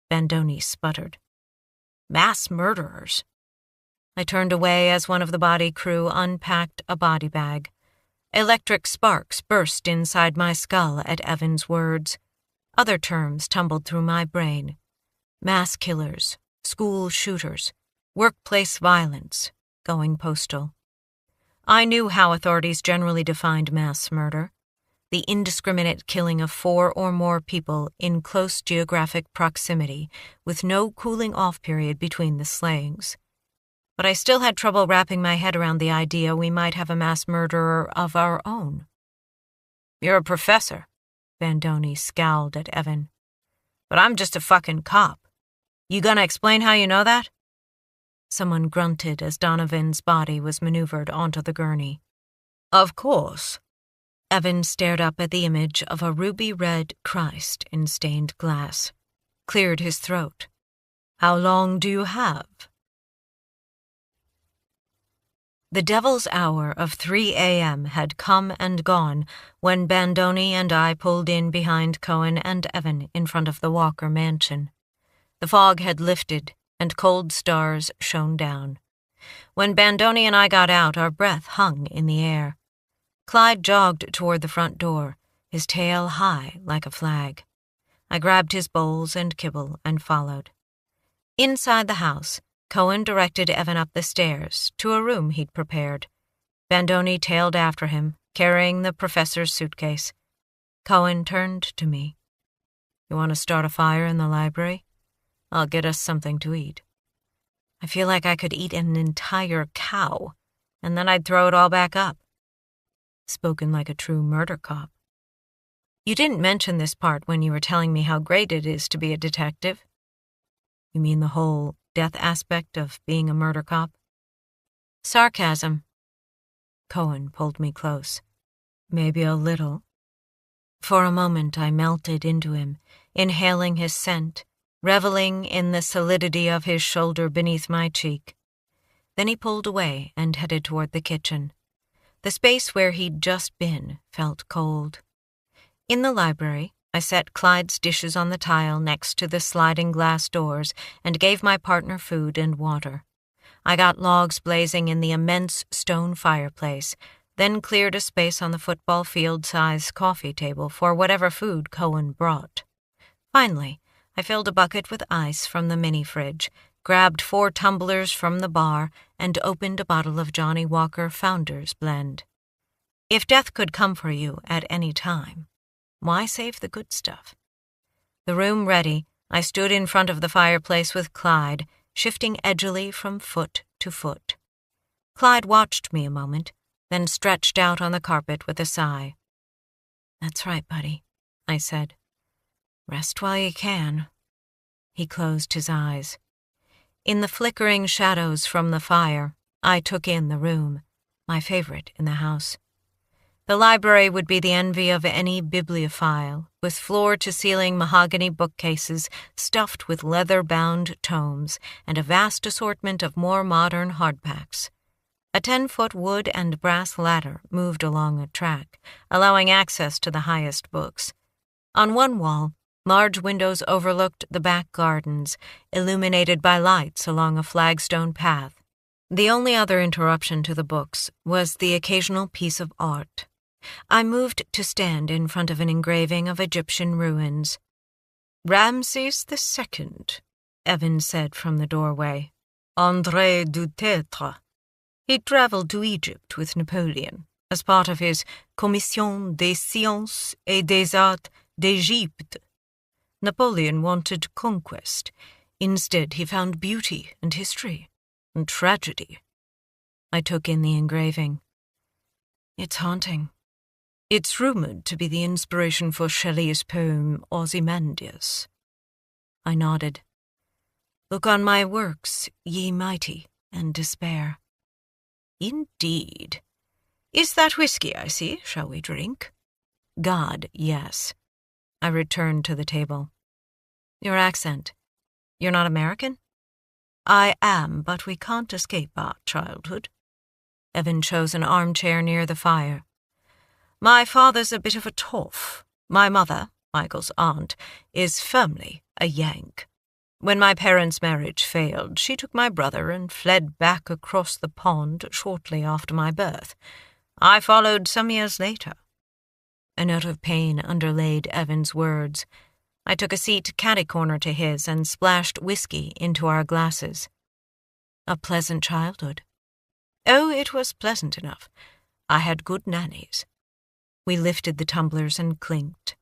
Speaker 1: Bandoni sputtered. Mass murderers. I turned away as one of the body crew unpacked a body bag. Electric sparks burst inside my skull at Evan's words. Other terms tumbled through my brain. Mass killers, school shooters, workplace violence, going postal. I knew how authorities generally defined mass murder: the indiscriminate killing of 4 or more people in close geographic proximity, with no cooling-off period between the slayings. But I still had trouble wrapping my head around the idea we might have a mass murderer of our own. "You're a professor," Bandoni scowled at Evan. "But I'm just a fucking cop. You gonna explain how you know that?" Someone grunted as Donovan's body was maneuvered onto the gurney. "Of course." Evan stared up at the image of a ruby-red Christ in stained glass, cleared his throat. "How long do you have?" The devil's hour of 3 a.m. had come and gone when Bandoni and I pulled in behind Cohen and Evan in front of the Walker mansion. The fog had lifted, and cold stars shone down. When Bandoni and I got out, our breath hung in the air. Clyde jogged toward the front door, his tail high like a flag. I grabbed his bowls and kibble and followed. Inside the house, Cohen directed Evan up the stairs to a room he'd prepared. Bandoni tailed after him, carrying the professor's suitcase. Cohen turned to me. "You want to start a fire in the library? I'll get us something to eat." I feel like I could eat an entire cow, and then I'd throw it all back up. Spoken like a true murder cop. "You didn't mention this part when you were telling me how great it is to be a detective." "You mean the whole death aspect of being a murder cop?" "Sarcasm." Cohen pulled me close. "Maybe a little." For a moment I melted into him, inhaling his scent, reveling in the solidity of his shoulder beneath my cheek. Then he pulled away and headed toward the kitchen. The space where he'd just been felt cold. In the library, I set Clyde's dishes on the tile next to the sliding glass doors and gave my partner food and water. I got logs blazing in the immense stone fireplace, then cleared a space on the football field-size coffee table for whatever food Cohen brought. Finally, I filled a bucket with ice from the mini-fridge, grabbed 4 tumblers from the bar, and opened a bottle of Johnny Walker Founder's Blend. If death could come for you at any time, why save the good stuff? The room ready, I stood in front of the fireplace with Clyde, shifting edgily from foot to foot. Clyde watched me a moment, then stretched out on the carpet with a sigh. "That's right, buddy," I said. "Rest while you can." He closed his eyes. In the flickering shadows from the fire, I took in the room, my favorite in the house. The library would be the envy of any bibliophile, with floor-to-ceiling mahogany bookcases stuffed with leather-bound tomes and a vast assortment of more modern hardbacks. A 10-foot wood and brass ladder moved along a track, allowing access to the highest books. On one wall, large windows overlooked the back gardens, illuminated by lights along a flagstone path. The only other interruption to the books was the occasional piece of art. I moved to stand in front of an engraving of Egyptian ruins. "Ramses II," Evan said from the doorway. "André du Tertre. He traveled to Egypt with Napoleon as part of his Commission des Sciences et des Arts d'Égypte. Napoleon wanted conquest. Instead, he found beauty and history and tragedy." I took in the engraving. "It's haunting. It's rumored to be the inspiration for Shelley's poem Ozymandias." I nodded. "Look on my works, ye mighty, and despair." "Indeed. Is that whiskey I see? Shall we drink?" "God, yes." I returned to the table. "Your accent. You're not American?" "I am, but we can't escape our childhood." Evan chose an armchair near the fire. "My father's a bit of a toff. My mother, Michael's aunt, is firmly a Yank." When my parents' marriage failed, she took my brother and fled back across the pond shortly after my birth. I followed some years later." A note of pain underlaid Evan's words. I took a seat catty-corner to his and splashed whiskey into our glasses. "A pleasant childhood." "Oh, it was pleasant enough. I had good nannies." We lifted the tumblers and clinked.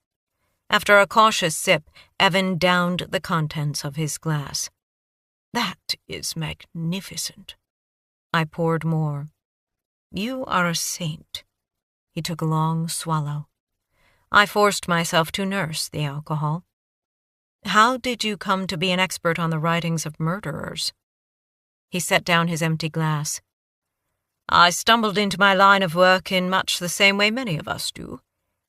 Speaker 1: After a cautious sip, Evan downed the contents of his glass. "That is magnificent." I poured more. "You are a saint." He took a long swallow. I forced myself to nurse the alcohol. "How did you come to be an expert on the writings of murderers?" He set down his empty glass. "I stumbled into my line of work in much the same way many of us do,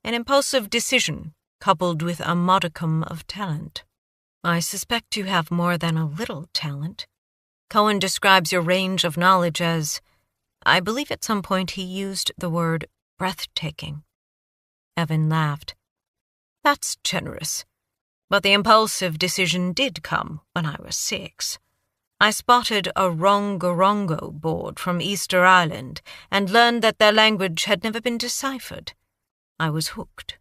Speaker 1: an impulsive decision coupled with a modicum of talent." "I suspect you have more than a little talent. Cohen describes your range of knowledge as, I believe at some point he used the word breathtaking." Evan laughed. "That's generous. But the impulsive decision did come when I was 6. I spotted a rongo-rongo board from Easter Island and learned that their language had never been deciphered. I was hooked.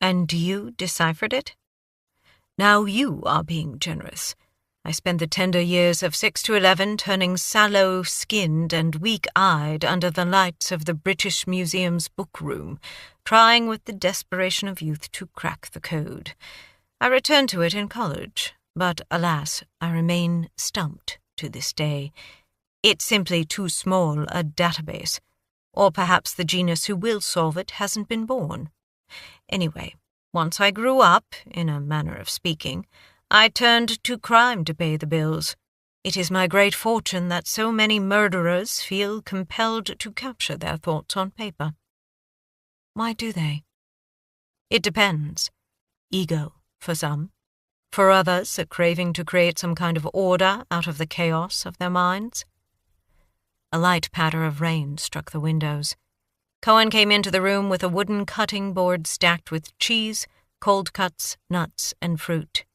Speaker 1: And you deciphered it? Now you are being generous. I spent the tender years of 6 to 11 turning sallow-skinned and weak-eyed under the lights of the British Museum's book room, trying with the desperation of youth to crack the code. I returned to it in college, but alas, I remain stumped to this day. It's simply too small a database, or perhaps the genius who will solve it hasn't been born. Anyway, once I grew up, in a manner of speaking, I turned to crime to pay the bills. It is my great fortune that so many murderers feel compelled to capture their thoughts on paper." "Why do they?" "It depends. Ego, for some. For others, a craving to create some kind of order out of the chaos of their minds." A light patter of rain struck the windows. Cohen came into the room with a wooden cutting board stacked with cheese, cold cuts, nuts, and fruit.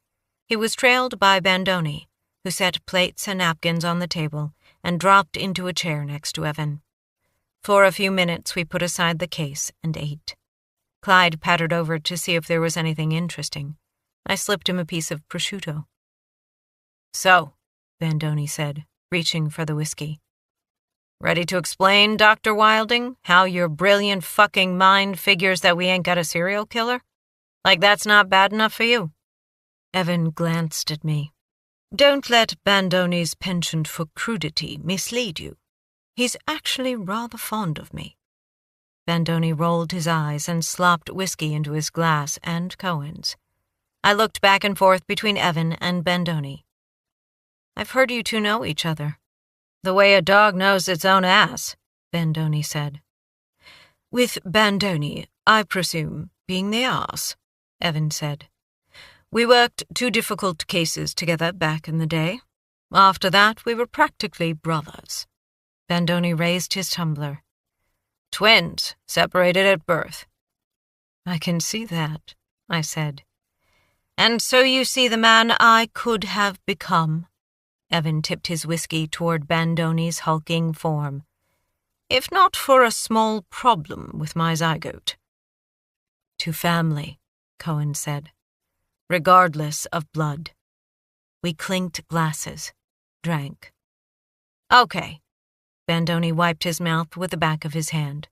Speaker 1: He was trailed by Bandoni, who set plates and napkins on the table and dropped into a chair next to Evan. For a few minutes we put aside the case and ate. Clyde pattered over to see if there was anything interesting. I slipped him a piece of prosciutto. "So," Bandoni said, reaching for the whiskey. "Ready to explain, Dr. Wilding, how your brilliant fucking mind figures that we ain't got a serial killer? Like that's not bad enough for you?" Evan glanced at me. "Don't let Bandoni's penchant for crudity mislead you. He's actually rather fond of me." Bandoni rolled his eyes and slopped whiskey into his glass and Cohen's. I looked back and forth between Evan and Bandoni. "I've heard you two know each other." "The way a dog knows its own ass," Bandoni said. "With Bandoni, I presume, being the ass," Evan said. "We worked 2 difficult cases together back in the day. After that, we were practically brothers." Bandoni raised his tumbler. "Twins, separated at birth." "I can see that," I said. "And so you see the man I could have become." Evan tipped his whiskey toward Bandoni's hulking form. "If not for a small problem with my zygote." "To family," Cohen said, "regardless of blood." We clinked glasses, drank. "Okay." Bandoni wiped his mouth with the back of his hand.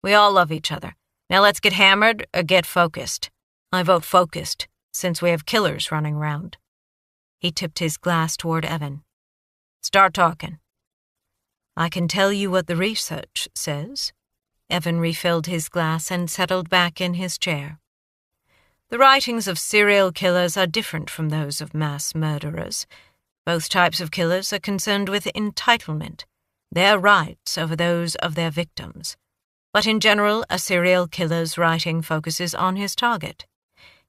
Speaker 1: "We all love each other. Now let's get hammered or get focused. I vote focused, since we have killers running around." He tipped his glass toward Evan. "Start talking." "I can tell you what the research says." Evan refilled his glass and settled back in his chair. "The writings of serial killers are different from those of mass murderers. Both types of killers are concerned with entitlement, their rights over those of their victims. But in general, a serial killer's writing focuses on his target.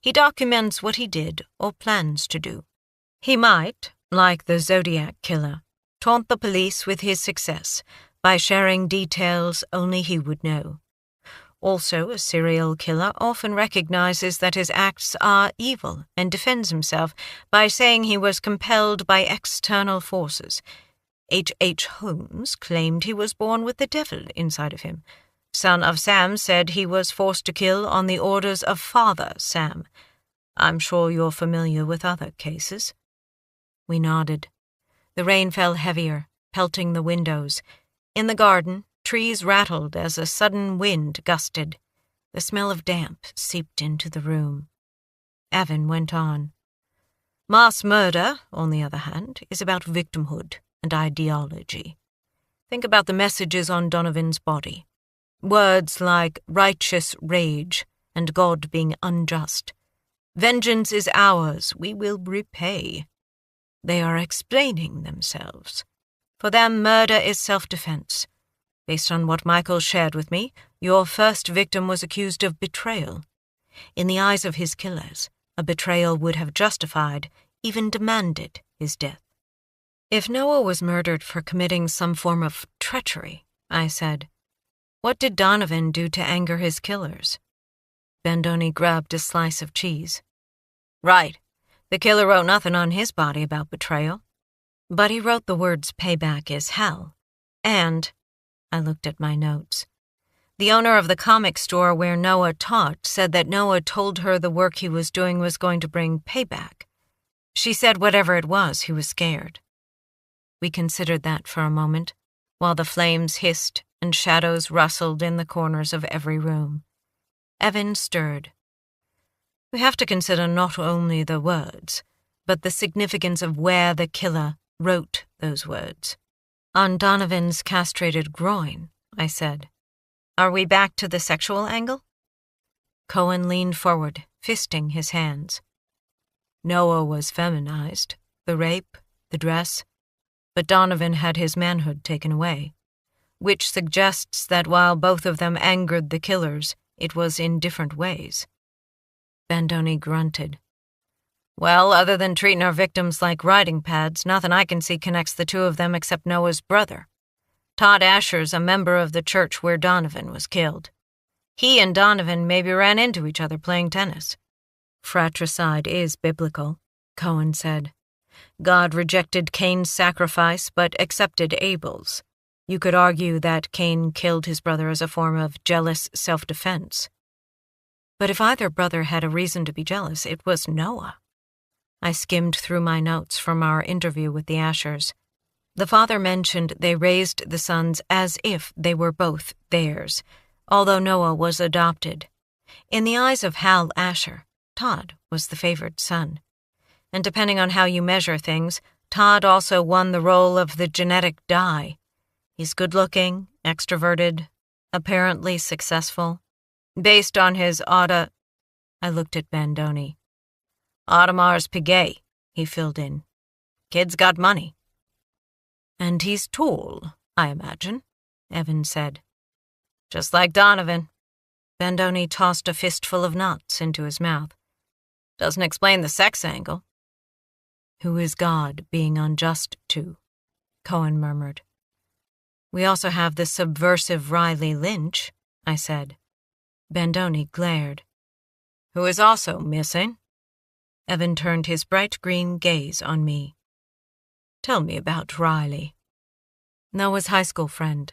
Speaker 1: He documents what he did or plans to do. He might, like the Zodiac killer, taunt the police with his success by sharing details only he would know. Also, a serial killer often recognizes that his acts are evil and defends himself by saying he was compelled by external forces. H. Holmes claimed he was born with the devil inside of him. Son of Sam said he was forced to kill on the orders of Father Sam. I'm sure you're familiar with other cases." We nodded. The rain fell heavier, pelting the windows. In the garden, trees rattled as a sudden wind gusted. The smell of damp seeped into the room. Evan went on. "Mass murder, on the other hand, is about victimhood and ideology. Think about the messages on Donovan's body. Words like righteous rage and God being unjust. Vengeance is ours, we will repay. They are explaining themselves. For them, murder is self-defense. Based on what Michael shared with me, your first victim was accused of betrayal. In the eyes of his killers, a betrayal would have justified, even demanded, his death. If Noah was murdered for committing some form of treachery, I said, what did Donovan do to anger his killers? Bandoni grabbed a slice of cheese. Right. The killer wrote nothing on his body about betrayal. But he wrote the words payback is hell. And, I looked at my notes, the owner of the comic store where Noah taught said that Noah told her the work he was doing was going to bring payback. She said whatever it was, he was scared. We considered that for a moment, while the flames hissed and shadows rustled in the corners of every room. Evan stirred. We have to consider not only the words, but the significance of where the killer wrote those words. On Donovan's castrated groin, I said. Are we back to the sexual angle? Cohen leaned forward, fisting his hands. Noah was feminized, the rape, the dress, but Donovan had his manhood taken away, which suggests that while both of them angered the killers, it was in different ways. Bandoni grunted. Well, other than treating our victims like riding pads, nothing I can see connects the two of them except Noah's brother. Todd Asher's a member of the church where Donovan was killed. He and Donovan maybe ran into each other playing tennis. Fratricide is biblical, Cohen said. God rejected Cain's sacrifice but accepted Abel's. You could argue that Cain killed his brother as a form of jealous self-defense. But if either brother had a reason to be jealous, it was Noah. I skimmed through my notes from our interview with the Ashers. The father mentioned they raised the sons as if they were both theirs, although Noah was adopted. In the eyes of Hal Asher, Todd was the favored son. And depending on how you measure things, Todd also won the role of the genetic die. He's good-looking, extroverted, apparently successful. Based on his I looked at Bandoni. Audemars Piguet, he filled in. Kid's got money. And he's tall, I imagine, Evan said. Just like Donovan. Bandoni tossed a fistful of nuts into his mouth. Doesn't explain the sex angle. Who is God being unjust to? Cohen murmured. We also have the subversive Riley Lynch, I said. Bandoni glared. Who is also missing? Evan turned his bright green gaze on me. Tell me about Riley. Noah's high school friend.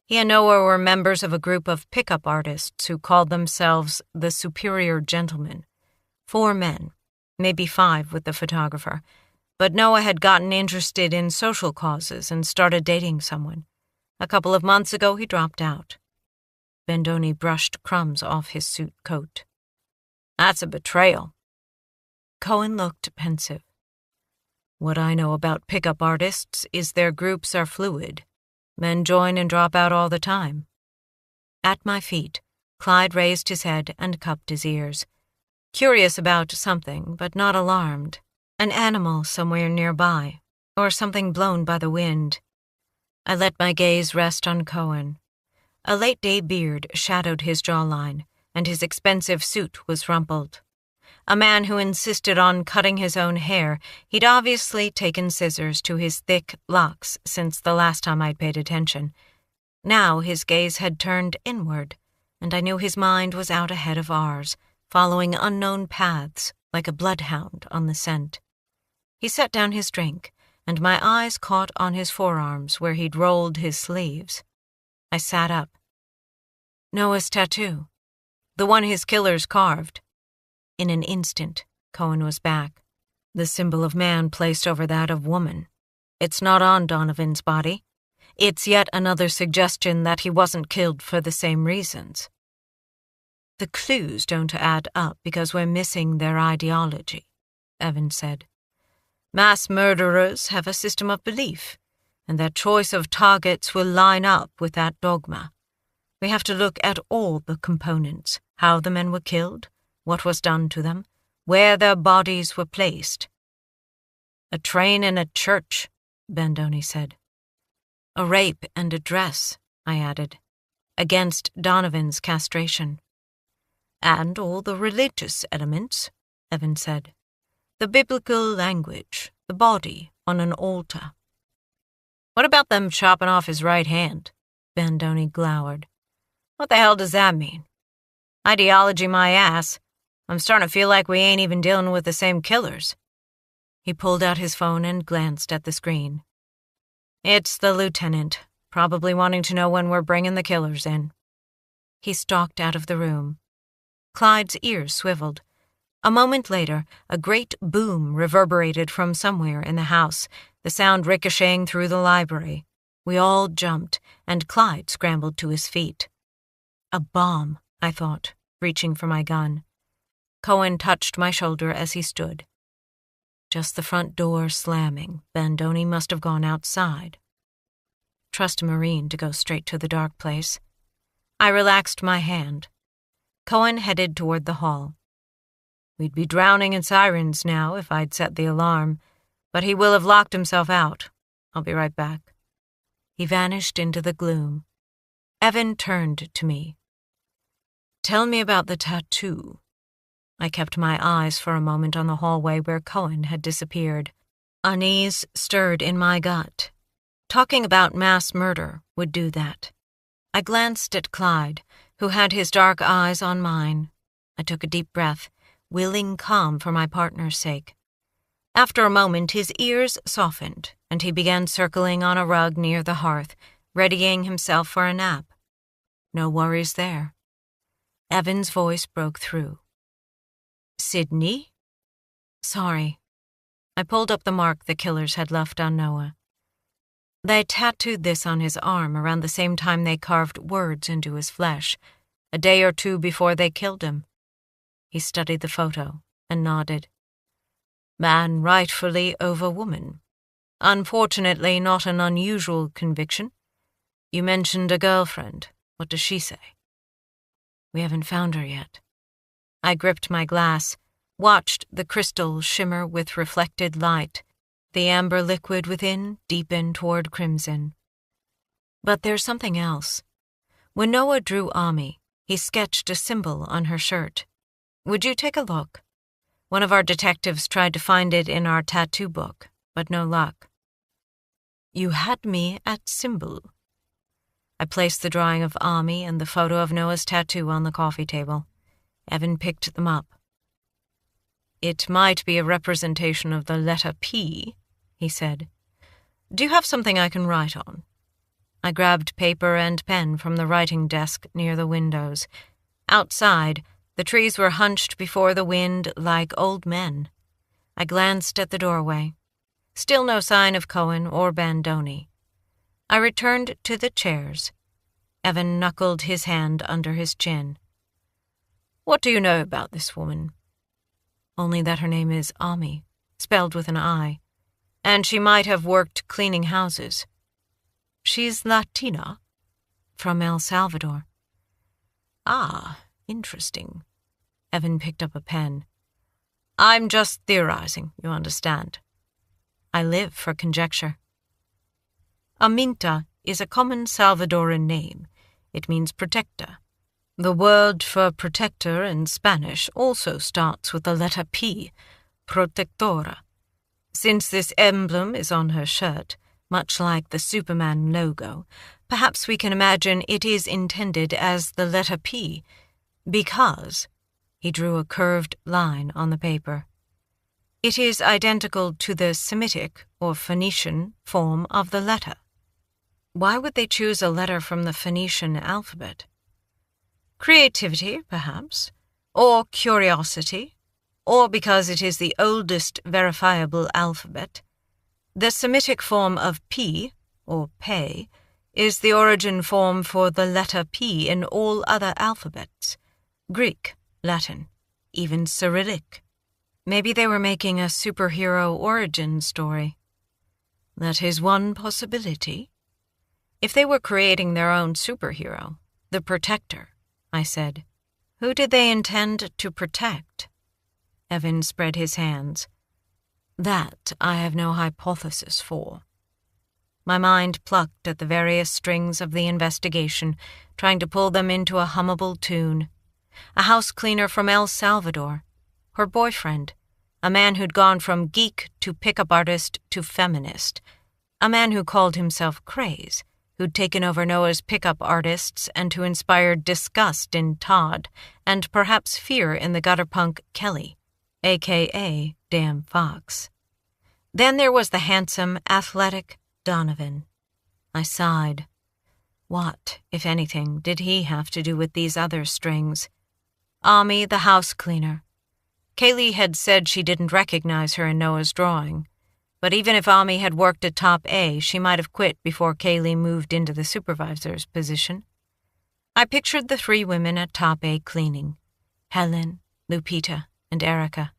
Speaker 1: He and Noah were members of a group of pickup artists who called themselves the Superior Gentlemen. 4 men, maybe 5 with the photographer, but Noah had gotten interested in social causes and started dating someone. A couple of months ago, he dropped out. Bandoni brushed crumbs off his suit coat. That's a betrayal. Cohen looked pensive. What I know about pickup artists is their groups are fluid. Men join and drop out all the time. At my feet, Clyde raised his head and cupped his ears. Curious about something, but not alarmed. An animal somewhere nearby, or something blown by the wind. I let my gaze rest on Cohen. A late-day beard shadowed his jawline, and his expensive suit was rumpled. A man who insisted on cutting his own hair, he'd obviously taken scissors to his thick locks since the last time I'd paid attention. Now his gaze had turned inward,
Speaker 2: and I knew his mind was out ahead of ours, following unknown paths like a bloodhound on the scent. He set down his drink, and my eyes caught on his forearms where he'd rolled his sleeves. I sat up. Noah's tattoo. The one his killers carved. In an instant, Cohen was back. The symbol of man placed over that of woman. It's not on Donovan's body. It's yet another suggestion that he wasn't killed for the same reasons. The clues don't add up because we're missing their ideology, Evan said. Mass murderers have a system of belief, and their choice of targets will line up with that dogma. We have to look at all the components, how the men were killed, what was done to them, where their bodies were placed. A train and a church, Bandoni said. A rape and a dress, I added, against Donovan's castration. And all the religious elements, Evan said. The biblical language, the body on an altar. What about them chopping off his right hand? Bandoni glowered. What the hell does that mean? Ideology my ass. I'm starting to feel like we ain't even dealing with the same killers. He pulled out his phone and glanced at the screen. It's the lieutenant, probably wanting to know when we're bringing the killers in. He stalked out of the room. Clyde's ears swiveled. A moment later, a great boom reverberated from somewhere in the house, the sound ricocheting through the library. We all jumped, and Clyde scrambled to his feet. A bomb, I thought, reaching for my gun. Cohen touched my shoulder as he stood. Just the front door slamming. Bandoni must have gone outside. Trust a Marine to go straight to the dark place. I relaxed my hand. Cohen headed toward the hall. We'd be drowning in sirens now if I'd set the alarm, but he will have locked himself out. I'll be right back. He vanished into the gloom. Evan turned to me. Tell me about the tattoo. I kept my eyes for a moment on the hallway where Cohen had disappeared. Unease stirred in my gut. Talking about mass murder would do that. I glanced at Clyde, who had his dark eyes on mine. I took a deep breath, willing calm for my partner's sake. After a moment, his ears softened, and he began circling on a rug near the hearth, readying himself for a nap. No worries there. Evan's voice broke through. Sydney? Sorry. I pulled up the mark the killers had left on Noah. They tattooed this on his arm around the same time they carved words into his flesh, a day or two before they killed him. He studied the photo and nodded. Man rightfully over woman. Unfortunately, not an unusual conviction. You mentioned a girlfriend. What does she say? We haven't found her yet. I gripped my glass, watched the crystal shimmer with reflected light, the amber liquid within deepen toward crimson. But there's something else. When Noah drew Ami, he sketched a symbol on her shirt. Would you take a look? One of our detectives tried to find it in our tattoo book, but no luck. You had me at symbol. I placed the drawing of Ami and the photo of Noah's tattoo on the coffee table. Evan picked them up. It might be a representation of the letter P, he said. Do you have something I can write on? I grabbed paper and pen from the writing desk near the windows. Outside, the trees were hunched before the wind like old men. I glanced at the doorway. Still no sign of Cohen or Bandoni. I returned to the chairs. Evan knuckled his hand under his chin. What do you know about this woman? Only that her name is Ami, spelled with an I, and she might have worked cleaning houses. She's Latina, from El Salvador. Ah, interesting. Evan picked up a pen. I'm just theorizing, you understand. I live for conjecture. Aminta is a common Salvadoran name. It means protector. The word for protector in Spanish also starts with the letter P, protectora. Since this emblem is on her shirt, much like the Superman logo. Perhaps we can imagine it is intended as the letter P, because he drew a curved line on the paper. It is identical to the Semitic or Phoenician form of the letter. Why would they choose a letter from the Phoenician alphabet? Creativity, perhaps, or curiosity, or because it is the oldest verifiable alphabet. The Semitic form of P, or Pe, is the origin form for the letter P in all other alphabets: Greek, Latin, even Cyrillic. Maybe they were making a superhero origin story. That is one possibility. If they were creating their own superhero, the Protector, I said, who did they intend to protect? Evan spread his hands. That I have no hypothesis for. My mind plucked at the various strings of the investigation, trying to pull them into a hummable tune. A house cleaner from El Salvador. Her boyfriend. A man who'd gone from geek to pickup artist to feminist. A man who called himself Craze, who'd taken over Noah's pickup artists and who inspired disgust in Todd and perhaps fear in the gutter punk Kelly, a.k.a. Damn Fox. Then there was the handsome, athletic Donovan. I sighed. What, if anything, did he have to do with these other strings? Ami, the house cleaner. Kaylee had said she didn't recognize her in Noah's drawing, but even if Ami had worked at Top A, she might have quit before Kaylee moved into the supervisor's position. I pictured the three women at Top A cleaning: Helen, Lupita, and Erica.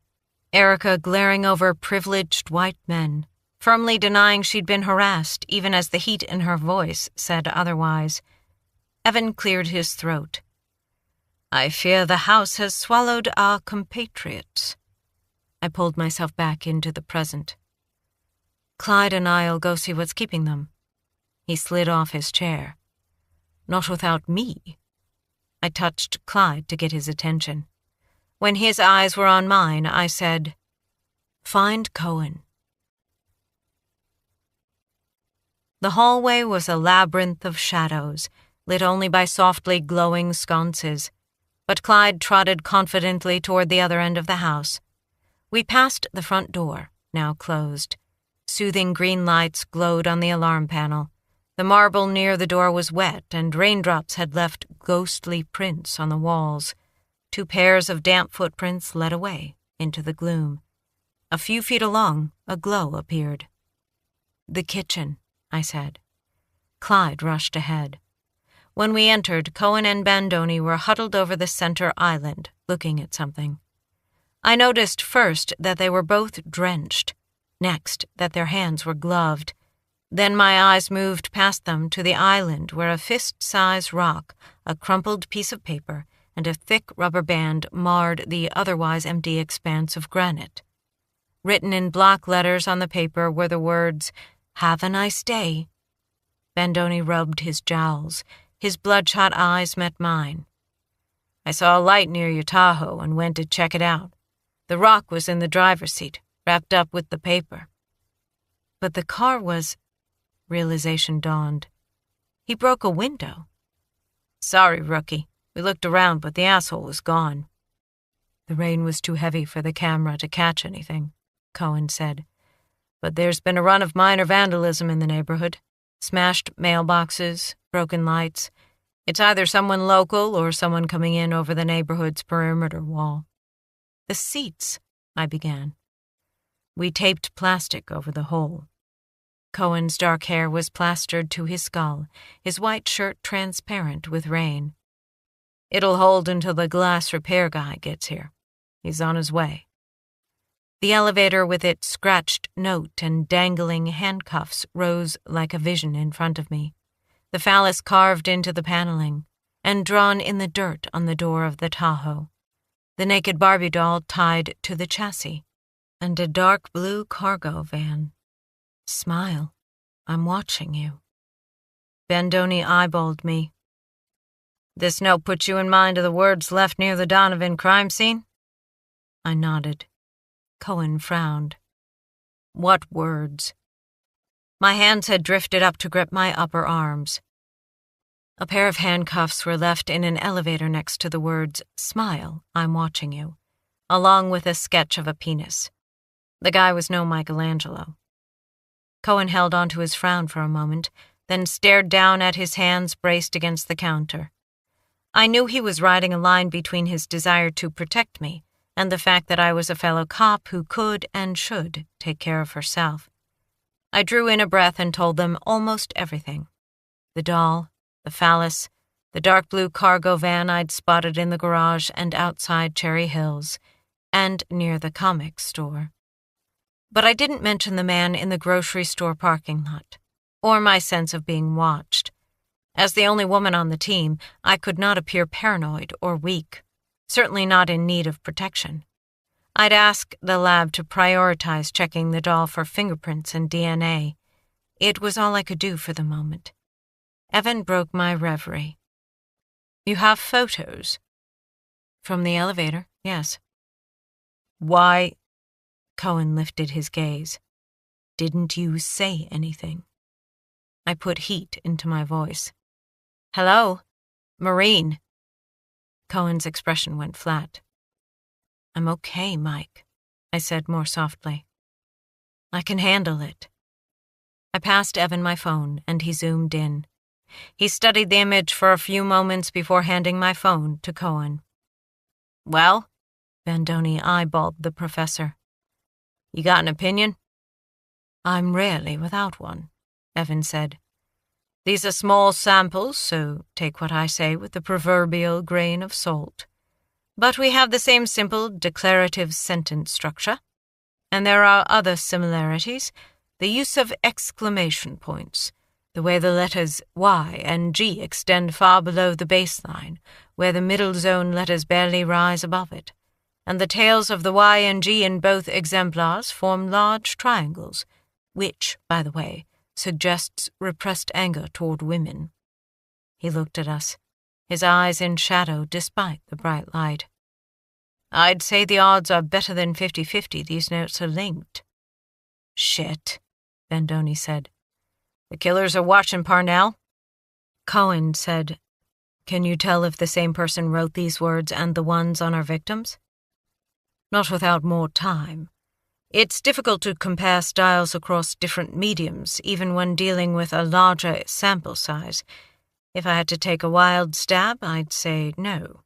Speaker 2: Erica glaring over privileged white men, firmly denying she'd been harassed, even as the heat in her voice said otherwise. Evan cleared his throat. I fear the house has swallowed our compatriots. I pulled myself back into the present. Clyde and I'll go see what's keeping them. He slid off his chair. Not without me. I touched Clyde to get his attention. When his eyes were on mine, I said, Find Cohen. The hallway was a labyrinth of shadows, lit only by softly glowing sconces, but Clyde trotted confidently toward the other end of the house. We passed the front door, now closed. Soothing green lights glowed on the alarm panel. The marble near the door was wet, and raindrops had left ghostly prints on the walls. 2 pairs of damp footprints led away into the gloom. A few feet along, a glow appeared. The kitchen, I said. Clyde rushed ahead. When we entered, Cohen and Bandoni were huddled over the center island, looking at something. I noticed first that they were both drenched, next that their hands were gloved. Then my eyes moved past them to the island where a fist-size rock, a crumpled piece of paper, and a thick rubber band marred the otherwise empty expanse of granite. Written in block letters on the paper were the words, "Have a nice day." Bandoni rubbed his jowls. His bloodshot eyes met mine. I saw a light near your Tahoe and went to check it out. The rock was in the driver's seat, wrapped up with the paper. But the car was... Realization dawned. He broke a window. Sorry, rookie. We looked around, but the asshole was gone. The rain was too heavy for the camera to catch anything, Cohen said. But there's been a run of minor vandalism in the neighborhood. Smashed mailboxes, broken lights. It's either someone local or someone coming in over the neighborhood's perimeter wall. The seats, I began. We taped plastic over the hole. Cohen's dark hair was plastered to his skull, his white shirt transparent with rain. It'll hold until the glass repair guy gets here. He's on his way. The elevator with its scratched note and dangling handcuffs rose like a vision in front of me, the phallus carved into the paneling and drawn in the dirt on the door of the Tahoe, the naked Barbie doll tied to the chassis, and a dark blue cargo van. Smile. I'm watching you. Bandoni eyeballed me. This note puts you in mind of the words left near the Donovan crime scene? I nodded. Cohen frowned. What words? My hands had drifted up to grip my upper arms. A pair of handcuffs were left in an elevator next to the words, "Smile, I'm watching you," along with a sketch of a penis. The guy was no Michelangelo. Cohen held onto his frown for a moment, then stared down at his hands braced against the counter. I knew he was riding a line between his desire to protect me and the fact that I was a fellow cop who could and should take care of herself. I drew in a breath and told them almost everything. The doll, the phallus, the dark blue cargo van I'd spotted in the garage and outside Cherry Hills, and near the comic store. But I didn't mention the man in the grocery store parking lot, or my sense of being watched. As the only woman on the team, I could not appear paranoid or weak, certainly not in need of protection. I'd ask the lab to prioritize checking the doll for fingerprints and DNA. It was all I could do for the moment. Evan broke my reverie. "You have photos?" "From the elevator, yes." "Why?" Cohen lifted his gaze. "Didn't you say anything?" I put heat into my voice. "Hello? Marine." Cohen's expression went flat. "I'm okay, Mike," I said more softly. "I can handle it." I passed Evan my phone, and he zoomed in. He studied the image for a few moments before handing my phone to Cohen. "Well?" Bandoni eyeballed the professor. "You got an opinion?" "I'm rarely without one," Evan said. "These are small samples, so take what I say with the proverbial grain of salt. But we have the same simple declarative sentence structure. And there are other similarities, the use of exclamation points, the way the letters Y and G extend far below the baseline, where the middle zone letters barely rise above it, and the tails of the Y and G in both exemplars form large triangles, which, by the way, suggests repressed anger toward women." He looked at us, his eyes in shadow despite the bright light. "I'd say the odds are better than 50-50 these notes are linked." "Shit," Bandoni said. "The killers are watching Parnell?" Cohen said, "Can you tell if the same person wrote these words and the ones on our victims?" "Not without more time. It's difficult to compare styles across different mediums, even when dealing with a larger sample size. If I had to take a wild stab, I'd say no.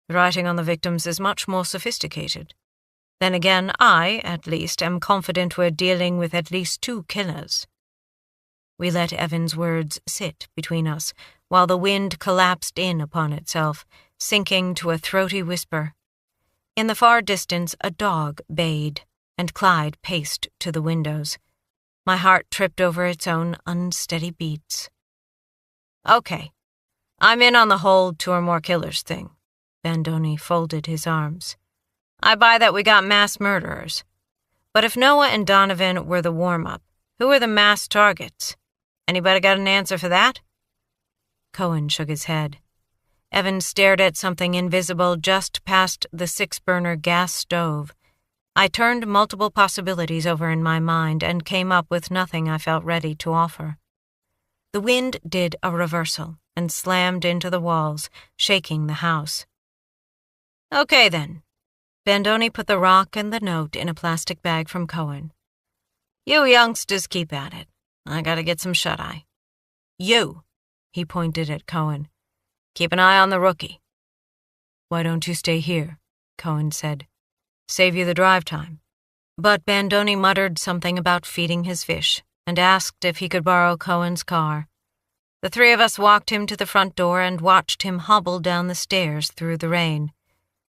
Speaker 2: The writing on the victims is much more sophisticated. Then again, I, at least, am confident we're dealing with at least 2 killers." We let Evan's words sit between us, while the wind collapsed in upon itself, sinking to a throaty whisper. In the far distance, a dog bayed, and Clyde paced to the windows. My heart tripped over its own unsteady beats. "Okay, I'm in on the whole 2 or more killers thing." Bandoni folded his arms. "I buy that we got mass murderers. But if Noah and Donovan were the warm-up, who were the mass targets? Anybody got an answer for that?" Cohen shook his head. Evan stared at something invisible just past the 6-burner gas stove. I turned multiple possibilities over in my mind and came up with nothing I felt ready to offer. The wind did a reversal and slammed into the walls, shaking the house. "Okay, then." Bandoni put the rock and the note in a plastic bag from Cohen. "You youngsters keep at it. I gotta get some shut-eye. You," he pointed at Cohen. "Keep an eye on the rookie." "Why don't you stay here?" Cohen said. "Save you the drive time." But Bandoni muttered something about feeding his fish and asked if he could borrow Cohen's car. The 3 of us walked him to the front door and watched him hobble down the stairs through the rain.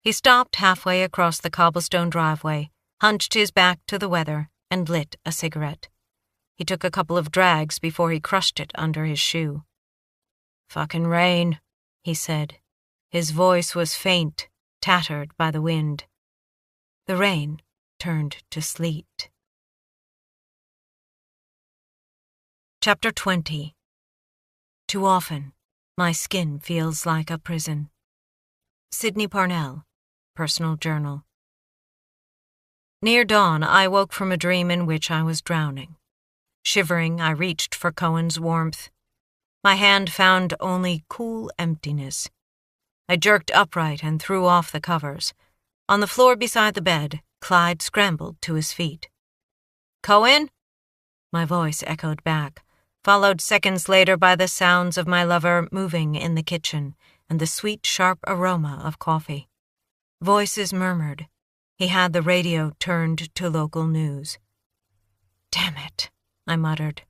Speaker 2: He stopped halfway across the cobblestone driveway, hunched his back to the weather, and lit a cigarette. He took a couple of drags before he crushed it under his shoe. "Fucking rain," he said. His voice was faint, tattered by the wind. The rain turned to sleet. Chapter 20. Too often, my skin feels like a prison. Sydney Parnell, Personal Journal. Near dawn, I woke from a dream in which I was drowning.
Speaker 1: Shivering, I reached for Cohen's warmth. My hand found only cool emptiness. I jerked upright and threw off the covers. On the floor beside the bed, Clyde scrambled to his feet. "Cohen?" My voice echoed back, followed seconds later by the sounds of my lover moving in the kitchen and the sweet, sharp aroma of coffee. Voices murmured. He had the radio turned to local news. "Damn it," I muttered.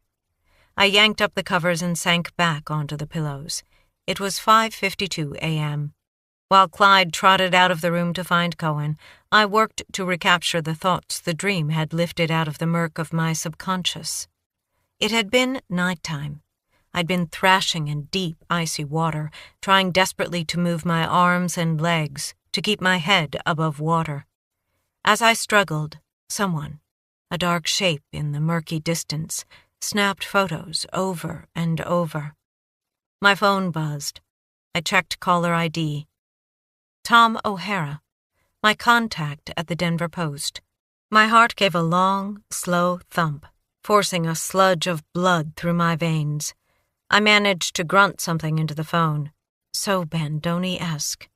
Speaker 1: I yanked up the covers and sank back onto the pillows. It was 5:52 a.m. While Clyde trotted out of the room to find Cohen, I worked to recapture the thoughts the dream had lifted out of the murk of my subconscious. It had been nighttime. I'd been thrashing in deep, icy water, trying desperately to move my arms and legs, to keep my head above water. As I struggled, someone, a dark shape in the murky distance, snapped photos over and over. My phone buzzed. I checked caller ID. Tom O'Hara, my contact at the Denver Post. My heart gave a long, slow thump, forcing a sludge of blood through my veins. I managed to grunt something into the phone, so Bandoni-esque.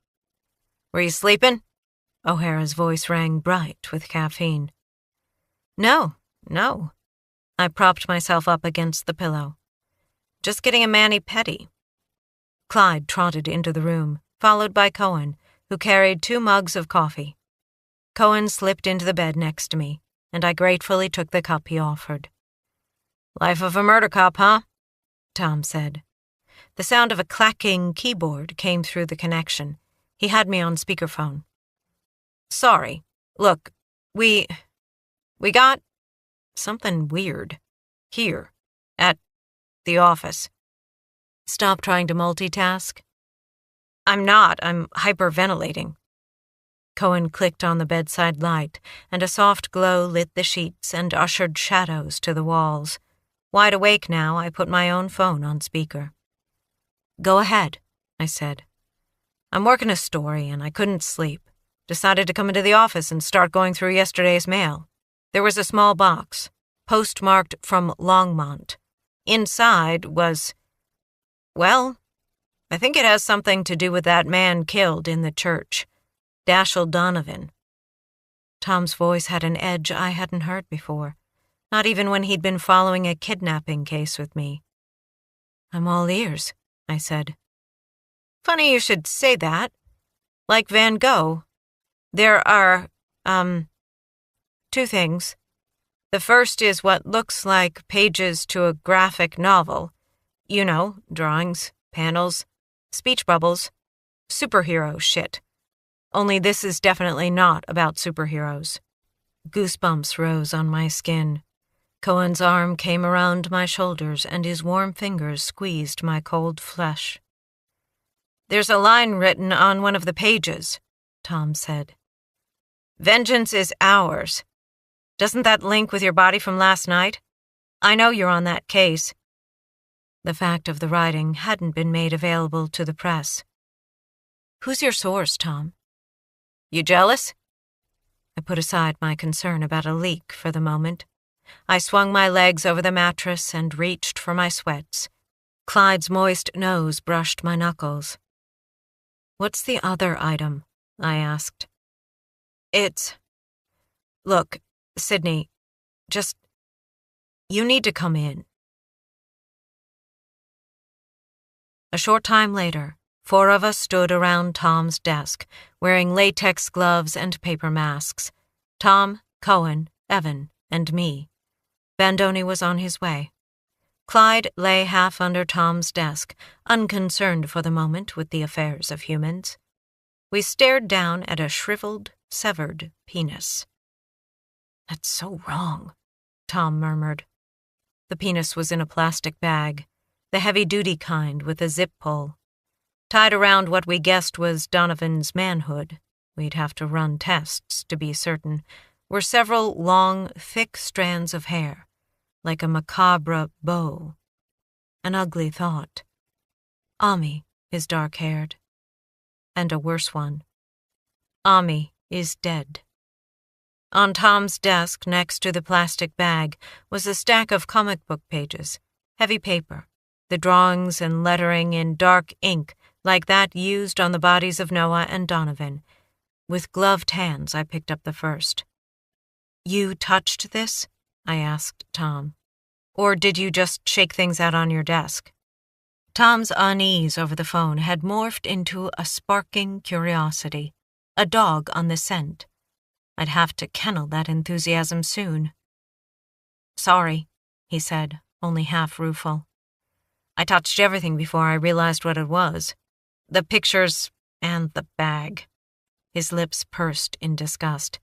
Speaker 1: "Were you sleeping?" O'Hara's voice rang bright with caffeine. No. I propped myself up against the pillow. "Just getting a mani-pedi." Clyde trotted into the room, followed by Cohen, who carried 2 mugs of coffee. Cohen slipped into the bed next to me, and I gratefully took the cup he offered. "Life of a murder cop, huh?" Tom said. The sound of a clacking keyboard came through the connection. He had me on speakerphone. "Sorry. Look, we got something weird here at the office." "Stop trying to multitask." I'm hyperventilating." Cohen clicked on the bedside light, and a soft glow lit the sheets and ushered shadows to the walls. Wide awake now, I put my own phone on speaker. "Go ahead," I said. "I'm working a story, and I couldn't sleep. Decided to come into the office and start going through yesterday's mail. There was a small box, postmarked from Longmont. Inside was, well, I think it has something to do with that man killed in the church, Dashiell Donovan." Tom's voice had an edge I hadn't heard before, not even when he'd been following a kidnapping case with me. "I'm all ears," I said. "Funny you should say that. Like Van Gogh. There are, 2 things. The first is what looks like pages to a graphic novel. You know, drawings, panels, speech bubbles, superhero shit. Only this is definitely not about superheroes." Goosebumps rose on my skin. Cohen's arm came around my shoulders and his warm fingers squeezed my cold flesh. "There's a line written on one of the pages," Tom said. "Vengeance is ours. Doesn't that link with your body from last night? I know you're on that case." The fact of the writing hadn't been made available to the press. "Who's your source, Tom?" "You jealous?" I put aside my concern about a leak for the moment. I swung my legs over the mattress and reached for my sweats. Clyde's moist nose brushed my knuckles. "What's the other item?" I asked. Look, Sydney, you need to come in." A short time later, 4 of us stood around Tom's desk, wearing latex gloves and paper masks. Tom, Cohen, Evan, and me. Bandoni was on his way. Clyde lay half under Tom's desk, unconcerned for the moment with the affairs of humans. We stared down at a shriveled, severed penis. "That's so wrong," Tom murmured. The penis was in a plastic bag, the heavy-duty kind with a zip pull. Tied around what we guessed was Donovan's manhood, we'd have to run tests to be certain, were several long, thick strands of hair, like a macabre bow. An ugly thought. Ami is dark-haired. And a worse one. Ami is dead. On Tom's desk, next to the plastic bag, was a stack of comic book pages, heavy paper, the drawings and lettering in dark ink like that used on the bodies of Noah and Donovan. With gloved hands, I picked up the first. "You touched this?" I asked Tom. "Or did you just shake things out on your desk?" Tom's unease over the phone had morphed into a sparking curiosity, a dog on the scent. I'd have to kennel that enthusiasm soon. "Sorry," he said, only half rueful. "I touched everything before I realized what it was. The pictures and the bag." His lips pursed in disgust.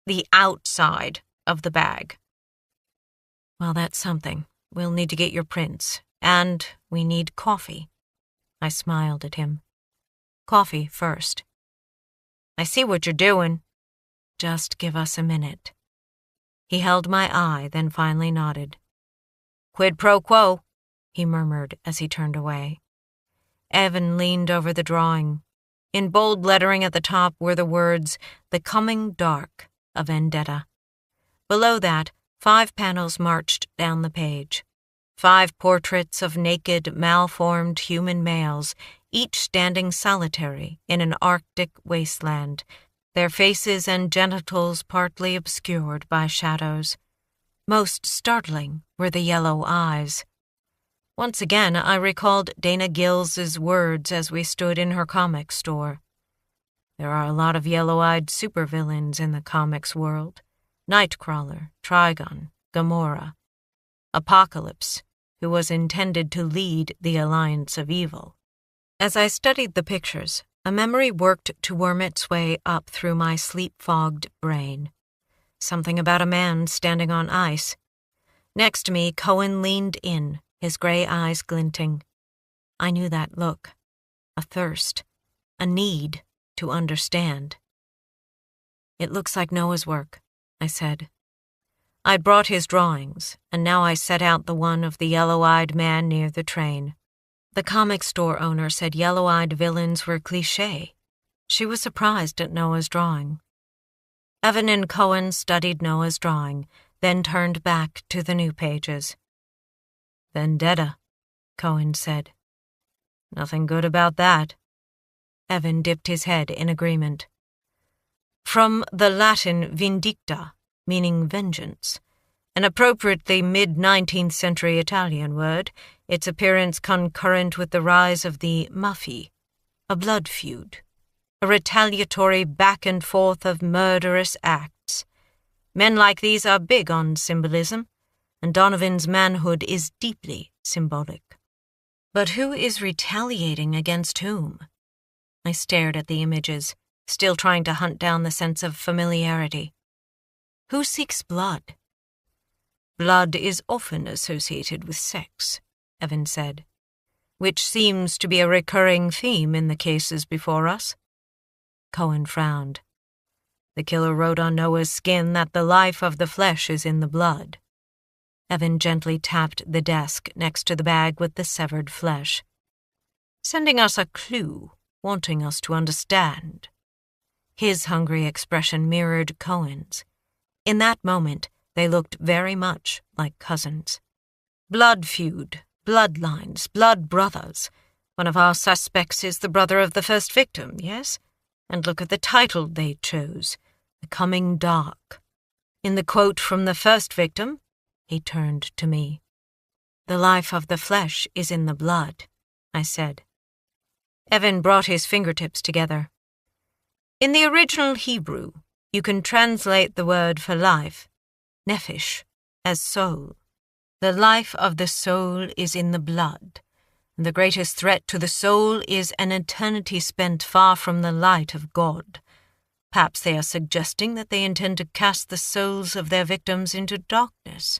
Speaker 1: "The outside of the bag." "Well, that's something. We'll need to get your prints. And we need coffee." I smiled at him. "Coffee first." "I see what you're doing." "Just give us a minute." He held my eye, then finally nodded. "Quid pro quo," he murmured as he turned away. Evan leaned over the drawing. In bold lettering at the top were the words, "The Coming Dark, a Vendetta." Below that, 5 panels marched down the page. 5 portraits of naked, malformed human males, each standing solitary in an Arctic wasteland, their faces and genitals partly obscured by shadows. Most startling were the yellow eyes. Once again, I recalled Dana Gills's words as we stood in her comic store. There are a lot of yellow-eyed supervillains in the comics world. Nightcrawler, Trigon, Gamora. Apocalypse, who was intended to lead the Alliance of Evil. As I studied the pictures, a memory worked to worm its way up through my sleep-fogged brain. Something about a man standing on ice. Next to me, Cohen leaned in, his gray eyes glinting. I knew that look. A thirst. A need to understand. "It looks like Noah's work," I said. I'd brought his drawings, and now I set out the one of the yellow-eyed man near the train. The comic store owner said yellow-eyed villains were cliché. She was surprised at Noah's drawing. Evan and Cohen studied Noah's drawing, then turned back to the new pages. "Vendetta," Cohen said. "Nothing good about that." Evan dipped his head in agreement. "From the Latin vindicta, meaning vengeance, an appropriately mid-19th century Italian word, its appearance concurrent with the rise of the mafia, a blood feud, a retaliatory back and forth of murderous acts. Men like these are big on symbolism, and Donovan's manhood is deeply symbolic. But who is retaliating against whom?" I stared at the images, still trying to hunt down the sense of familiarity. "Who seeks blood?" "Blood is often associated with sex," Evan said, "which seems to be a recurring theme in the cases before us." Cohen frowned. "The killer wrote on Noah's skin that the life of the flesh is in the blood." Evan gently tapped the desk next to the bag with the severed flesh. "Sending us a clue, wanting us to understand." His hungry expression mirrored Cohen's. In that moment, they looked very much like cousins. "Blood feud, bloodlines, blood brothers. One of our suspects is the brother of the first victim, yes? And look at the title they chose, The Coming Dark. In the quote from the first victim," he turned to me. "The life of the flesh is in the blood," I said. Evan brought his fingertips together. "In the original Hebrew, you can translate the word for life, nephesh, as soul. The life of the soul is in the blood, and the greatest threat to the soul is an eternity spent far from the light of God. Perhaps they are suggesting that they intend to cast the souls of their victims into darkness."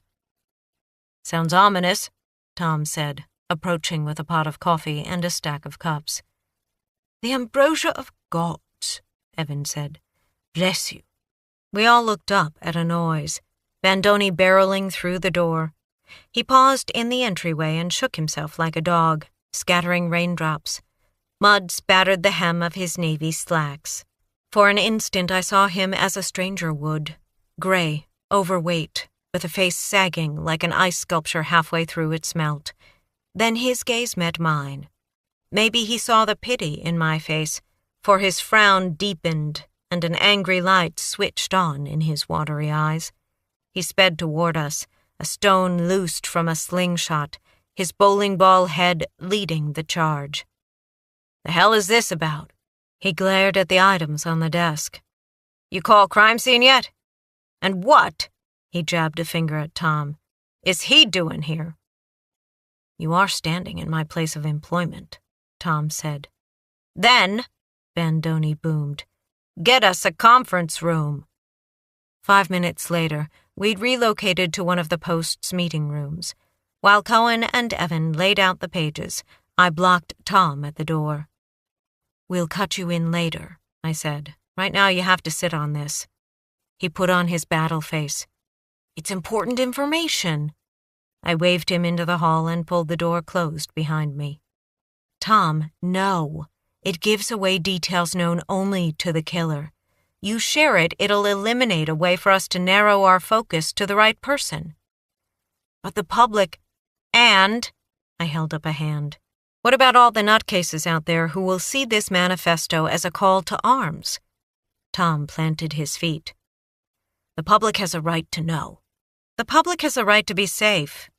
Speaker 1: "Sounds ominous," Tom said, approaching with a pot of coffee and a stack of cups. "The ambrosia of gods," Evan said. "Bless you." We all looked up at a noise, Bandoni barreling through the door. He paused in the entryway and shook himself like a dog, scattering raindrops. Mud spattered the hem of his navy slacks. For an instant I saw him as a stranger would,
Speaker 2: gray, overweight, with a face sagging like an ice sculpture halfway through its melt. Then his gaze met mine. Maybe he saw the pity in my face, for his frown deepened and an angry light switched on in his watery eyes. He sped toward us, a stone loosed from a slingshot, his bowling ball head leading the charge. "The hell is this about?" He glared at the items on the desk. "You call crime scene yet? And what," he jabbed a finger at Tom, "is he doing here?" "You are standing in my place of employment," Tom said. "Then," Bandoni boomed, "get us a conference room." 5 minutes later, we'd relocated to one of the post's meeting rooms. While Cohen and Evan laid out the pages, I blocked Tom at the door. "We'll cut you in later," I said. "Right now you have to sit on this." He put on his battle face. "It's important information." I waved him into the hall and pulled the door closed behind me. "Tom, no. It gives away details known only to the killer. You share it, it'll eliminate a way for us to narrow our focus to the right person." "But the public—" "And," I held up a hand, "what about all the nutcases out there who will see this manifesto as a call to arms?" Tom planted his feet. "The public has a right to know. The public has a right to be safe.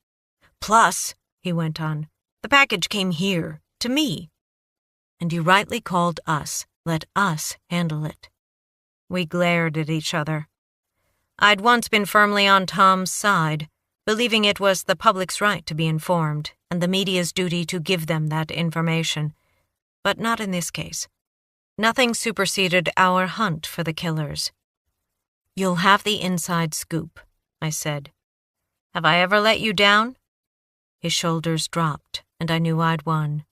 Speaker 2: Plus," he went on, "the package came here, to me. And you rightly called us. Let us handle it." We glared at each other. I'd once been firmly on Tom's side, believing it was the public's right to be informed and the media's duty to give them that information. But not in this case. Nothing superseded our hunt for the killers. "You'll have the inside scoop," I said. "Have I ever let you down?" His shoulders dropped, and I knew I'd won.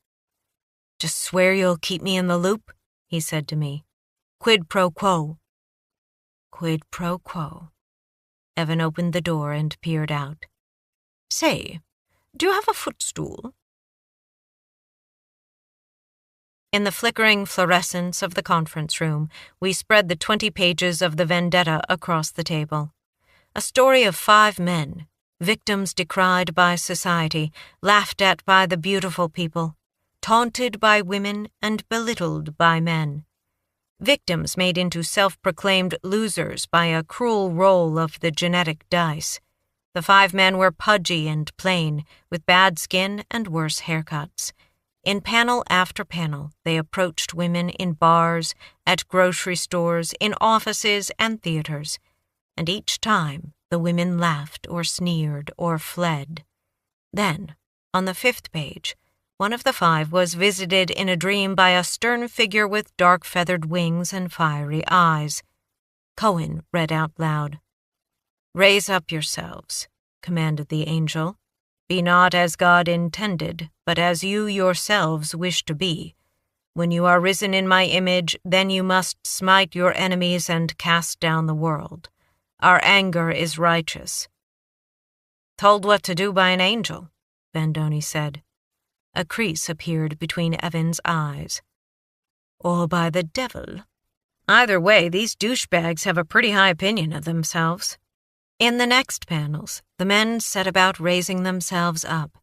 Speaker 2: "Just swear you'll keep me in the loop," he said to me. "Quid pro quo." Quid pro quo. Evan opened the door and peered out. "Say, do you have a footstool?" In the flickering fluorescence of the conference room, we spread the 20 pages of the vendetta across the table. A story of 5 men, victims decried by society, laughed at by the beautiful people, taunted by women and belittled by men. Victims made into self-proclaimed losers by a cruel roll of the genetic dice. The 5 men were pudgy and plain, with bad skin and worse haircuts. In panel after panel, they approached women in bars, at grocery stores, in offices and theaters, and each time the women laughed or sneered or fled. Then, on the 5th page, one of the 5 was visited in a dream by a stern figure with dark feathered wings and fiery eyes. Cohen read out loud. "Raise up yourselves," commanded the angel. "Be not as God intended, but as you yourselves wish to be. When you are risen in my image, then you must smite your enemies and cast down the world. Our anger is righteous." "Told what to do by an angel," Bandoni said. A crease appeared between Evan's eyes. "Or by the devil. Either way, these douchebags have a pretty high opinion of themselves." In the next panels, the men set about raising themselves up.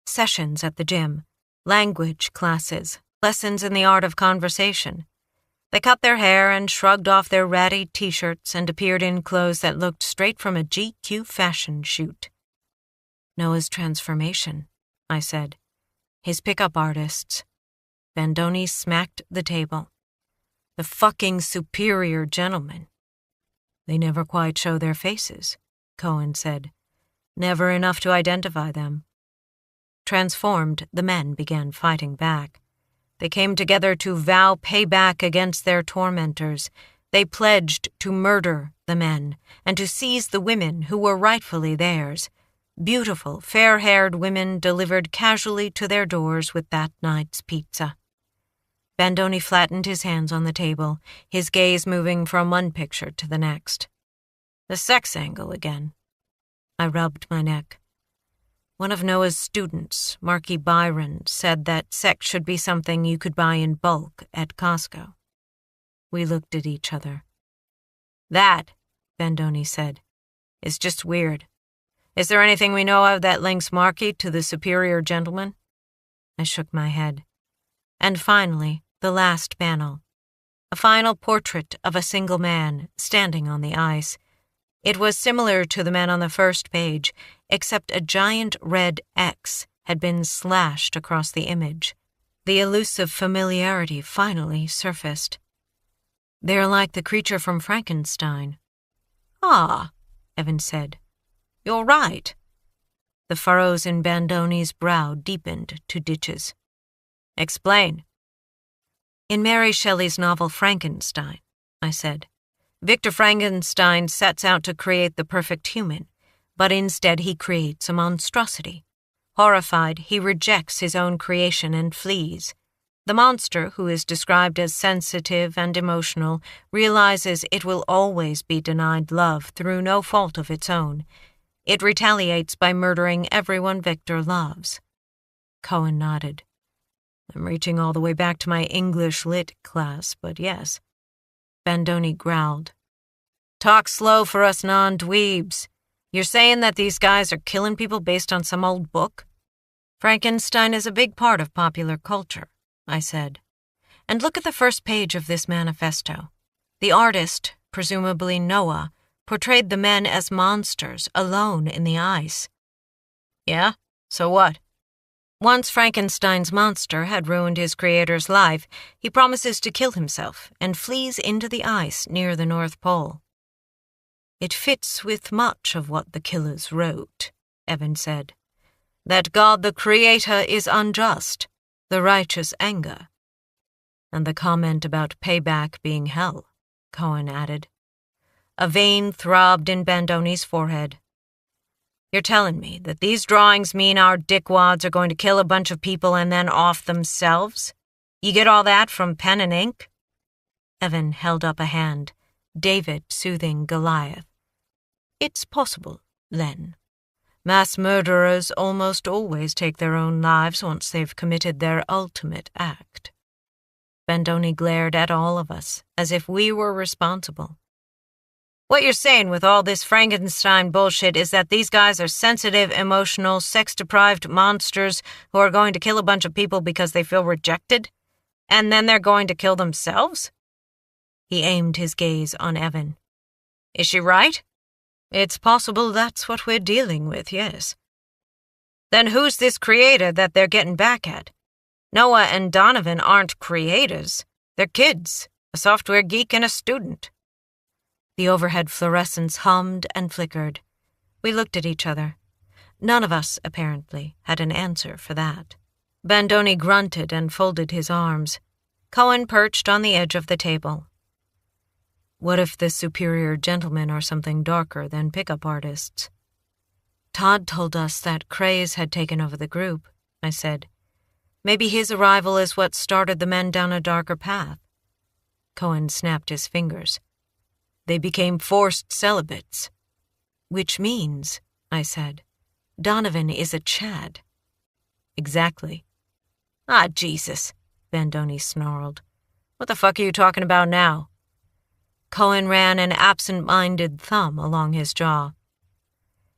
Speaker 2: Sessions at the gym, language classes, lessons in the art of conversation. They cut their hair and shrugged off their ratty t-shirts and appeared in clothes that looked straight from a GQ fashion shoot. "Noah's transformation," I said. "His pickup artists." Bandoni smacked the table. "The fucking superior gentlemen." "They never quite show their faces," Cohen said. "Never enough to identify them." Transformed, the men began fighting back. They came together to vow payback against their tormentors. They pledged to murder the men and to seize the women who were rightfully theirs. Beautiful, fair-haired women delivered casually to their doors with that night's pizza. Bandoni flattened his hands on the table, his gaze moving from one picture to the next. "The sex angle again." I rubbed my neck. "One of Noah's students, Marky Byron, said that sex should be something you could buy in bulk at Costco." We looked at each other. "That," Bandoni said. "It's just weird. Is there anything we know of that links Marky to the superior gentleman?" I shook my head. And finally, the last panel. A final portrait of a single man standing on the ice. It was similar to the man on the first page, except a giant red X had been slashed across the image. The elusive familiarity finally surfaced. "They're like the creature from Frankenstein." "Ah," Evan said. "You're right." The furrows in Bandoni's brow deepened to ditches. "Explain." "In Mary Shelley's novel Frankenstein," I said, "Victor Frankenstein sets out to create the perfect human, but instead he creates a monstrosity. Horrified, he rejects his own creation and flees. The monster, who is described as sensitive and emotional, realizes it will always be denied love through no fault of its own. It retaliates by murdering everyone Victor loves." Cohen nodded. "I'm reaching all the way back to my English lit class, but yes." Bandoni growled. "Talk slow for us non-dweebs. You're saying that these guys are killing people based on some old book?" "Frankenstein is a big part of popular culture," I said. "And look at the first page of this manifesto. The artist, presumably Noah, portrayed the men as monsters alone in the ice." "Yeah? So what?" "Once Frankenstein's monster had ruined his creator's life, he promises to kill himself and flees into the ice near the North Pole." "It fits with much of what the killers wrote," Evan said. "That God the Creator is unjust, the righteous anger." "And the comment about payback being hell," Cohen added. A vein throbbed in Bandoni's forehead. "You're telling me that these drawings mean our dickwads are going to kill a bunch of people and then off themselves? You get all that from pen and ink?" Evan held up a hand, David soothing Goliath. "It's possible, Len. Mass murderers almost always take their own lives once they've committed their ultimate act." Bandoni glared at all of us, as if we were responsible. "What you're saying with all this Frankenstein bullshit is that these guys are sensitive, emotional, sex-deprived monsters who are going to kill a bunch of people because they feel rejected? And then they're going to kill themselves?" He aimed his gaze on Evan. "Is she right?" "It's possible that's what we're dealing with, yes." "Then who's this creator that they're getting back at? Noah and Donovan aren't creators. They're kids, a software geek and a student." The overhead fluorescents hummed and flickered. We looked at each other. None of us, apparently, had an answer for that. Bandoni grunted and folded his arms. Cohen perched on the edge of the table. "What if the superior gentlemen are something darker than pickup artists?" "Todd told us that craze had taken over the group," I said. "Maybe his arrival is what started the men down a darker path." Cohen snapped his fingers. "They became forced celibates." "Which means," I said, "Donovan is a Chad." "Exactly." "Ah, Jesus," Bandoni snarled. "What the fuck are you talking about now?" Cohen ran an absent-minded thumb along his jaw.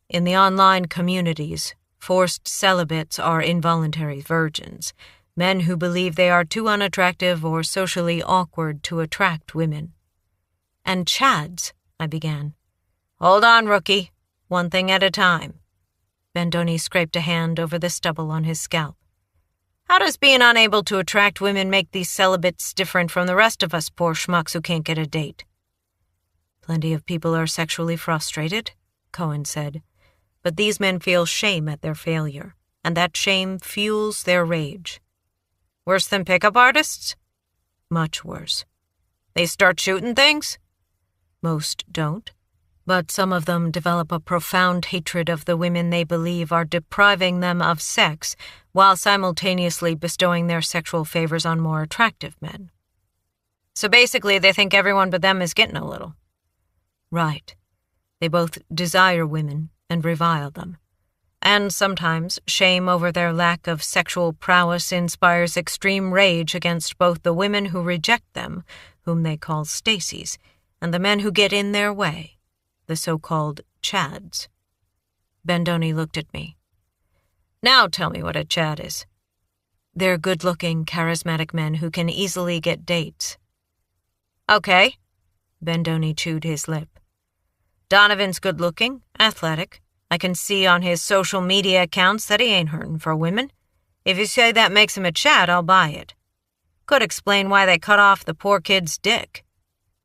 Speaker 2: "In the online communities, forced celibates are involuntary virgins, men who believe they are too unattractive or socially awkward to attract women." "And Chads," I began. "Hold on, rookie. One thing at a time." Bandoni scraped a hand over the stubble on his scalp. "How does being unable to attract women make these celibates different from the rest of us poor schmucks who can't get a date?" "Plenty of people are sexually frustrated," Cohen said, "but these men feel shame at their failure, and that shame fuels their rage." "Worse than pickup artists?" "Much worse." "They start shooting things?" "Most don't, but some of them develop a profound hatred of the women they believe are depriving them of sex while simultaneously bestowing their sexual favors on more attractive men." "So basically they think everyone but them is getting a little." "Right. They both desire women and revile them. And sometimes shame over their lack of sexual prowess inspires extreme rage against both the women who reject them, whom they call Stacys, and the men who get in their way."
Speaker 1: the so-called Chads. Bendoni looked at me. Now tell me what a Chad is. They're good-looking, charismatic men who can easily get dates. Okay. Bendoni chewed his lip. Donovan's good-looking, athletic. I can see on his social media accounts that he ain't hurting for women. If you say that makes him a Chad, I'll buy it. Could explain why they cut off the poor kid's dick.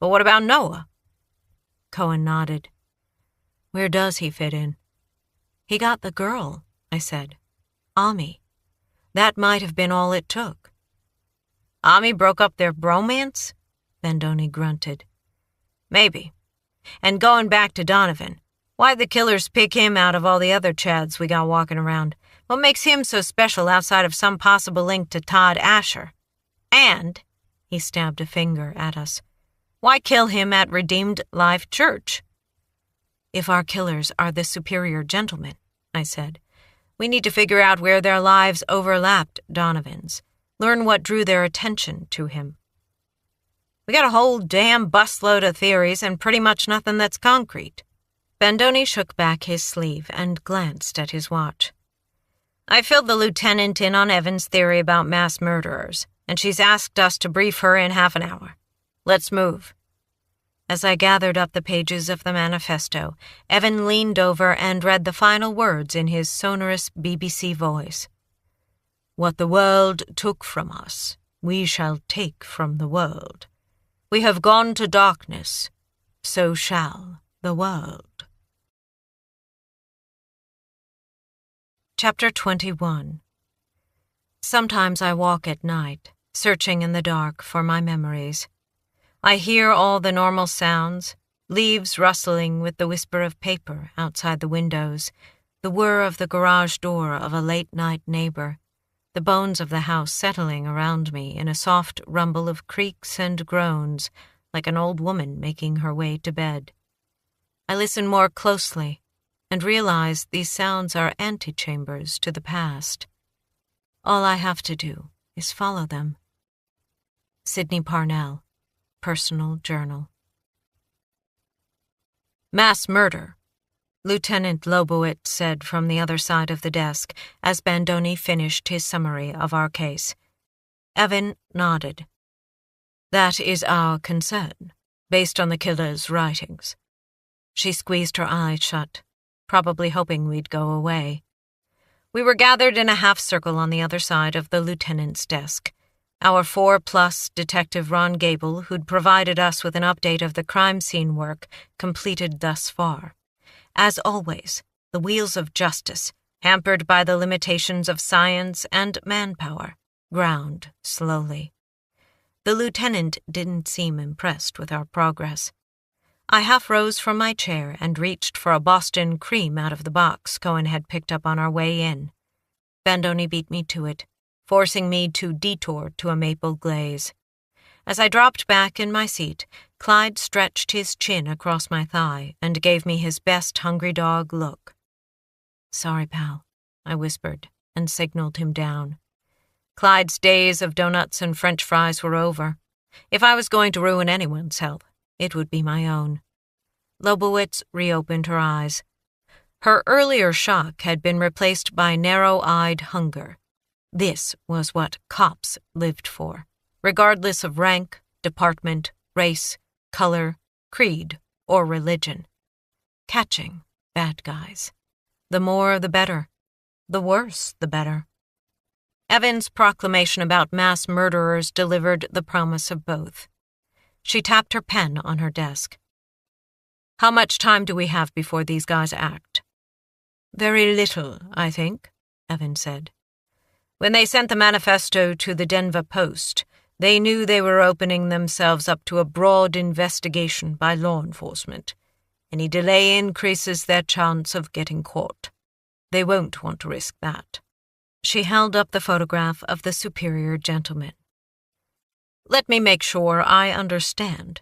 Speaker 1: But what about Noah? Cohen nodded. Where does he fit in? He got the girl, I said. Ami. That might have been all it took. Ami broke up their bromance? Bendoni grunted. Maybe. And going back to Donovan, why'd the killers pick him out of all the other Chads we got walking around? What makes him so special outside of some possible link to Todd Asher? And, he stabbed a finger at us, why kill him at Redeemed Life Church? If our killers are the superior gentlemen, I said, we need to figure out where their lives overlapped Donovan's, learn what drew their attention to him. We got a whole damn busload of theories and pretty much nothing that's concrete. Bendoni shook back his sleeve and glanced at his watch. I filled the lieutenant in on Evan's theory about mass murderers, and she's asked us to brief her in half an hour. Let's move. As I gathered up the pages of the manifesto, Evan leaned over and read the final words in his sonorous BBC voice. What the world took from us, we shall take from the world. We have gone to darkness, so shall the world. Chapter 21. Sometimes I walk at night, searching in the dark for my memories. I hear all the normal sounds, leaves rustling with the whisper of paper outside the windows, the whir of the garage door of a late-night neighbor, the bones of the house settling around me in a soft rumble of creaks and groans, like an old woman making her way to bed. I listen more closely and realize these sounds are antechambers to the past. All I have to do is follow them. Sydney Parnell, Personal Journal. Mass murder, Lieutenant Lobowitz said from the other side of the desk as Bendoni finished his summary of our case. Evan nodded. That is our concern, based on the killer's writings. She squeezed her eyes shut, probably hoping we'd go away. We were gathered in a half-circle on the other side of the lieutenant's desk. Our 4+ Detective Ron Gable, who'd provided us with an update of the crime scene work completed thus far. As always, the wheels of justice, hampered by the limitations of science and manpower, ground slowly. The lieutenant didn't seem impressed with our progress. I half rose from my chair and reached for a Boston cream out of the box Cohen had picked up on our way in. Bendoni beat me to it, forcing me to detour to a maple glaze. As I dropped back in my seat, Clyde stretched his chin across my thigh and gave me his best hungry dog look. Sorry, pal, I whispered and signaled him down. Clyde's days of donuts and French fries were over. If I was going to ruin anyone's health, it would be my own. Lobowitz reopened her eyes. Her earlier shock had been replaced by narrow-eyed hunger. This was what cops lived for, regardless of rank, department, race, color, creed, or religion. Catching bad guys. The more the better. The worse the better. Evan's proclamation about mass murderers delivered the promise of both. She tapped her pen on her desk. How much time do we have before these guys act? Very little, I think, Evan said. When they sent the manifesto to the Denver Post, they knew they were opening themselves up to a broad investigation by law enforcement. Any delay increases their chance of getting caught. They won't want to risk that. She held up the photograph of the superior gentleman. Let me make sure I understand.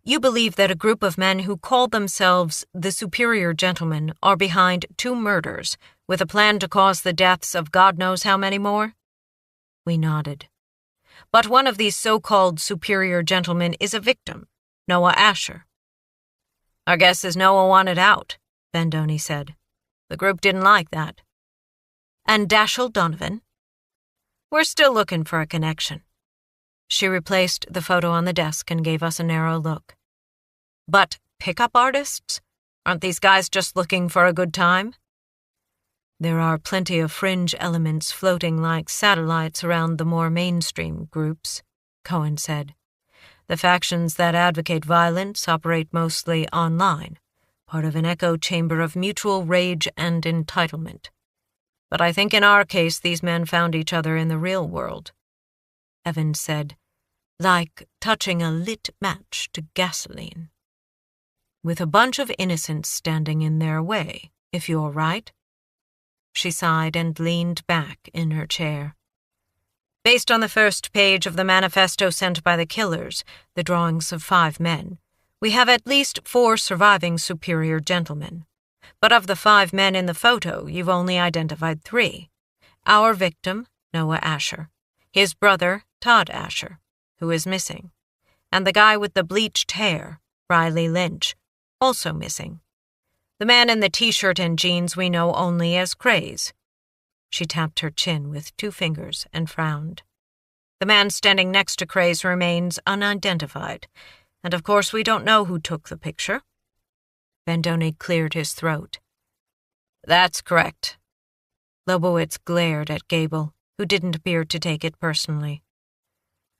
Speaker 1: You believe that a group of men who call themselves the superior gentlemen are behind 2 murders, with a plan to cause the deaths of God knows how many more? We nodded. But one of these so-called superior gentlemen is a victim, Noah Asher.
Speaker 2: Our guess is Noah wanted out, Bandoni said. The group didn't like that. And Dashiell Donovan? We're still looking for a connection. She replaced the photo on the desk and gave us a narrow look. But pickup artists? Aren't these guys just looking for a good time? There are plenty of fringe elements floating like satellites around the more mainstream groups, Cohen said. The factions that advocate violence operate mostly online, part of an echo chamber of mutual rage and entitlement. But I think in our case these men found each other in the real world. Evans said, like touching a lit match to gasoline. With a bunch of innocents standing in their way, if you're right. She sighed and leaned back in her chair. Based on the first page of the manifesto sent by the killers, the drawings of 5 men, we have at least 4 surviving superior gentlemen. But of the 5 men in the photo, you've only identified 3. Our victim, Noah Asher, his brother, Todd Asher, who is missing, and the guy with the bleached hair, Riley Lynch, also missing. The man in the t-shirt and jeans we know only as Craze. She tapped her chin with 2 fingers and frowned. The man standing next to Craze remains unidentified, and of course we don't know who took the picture. Bandoni cleared his throat. That's correct. Lobowitz glared at Gable, who didn't appear to take it personally.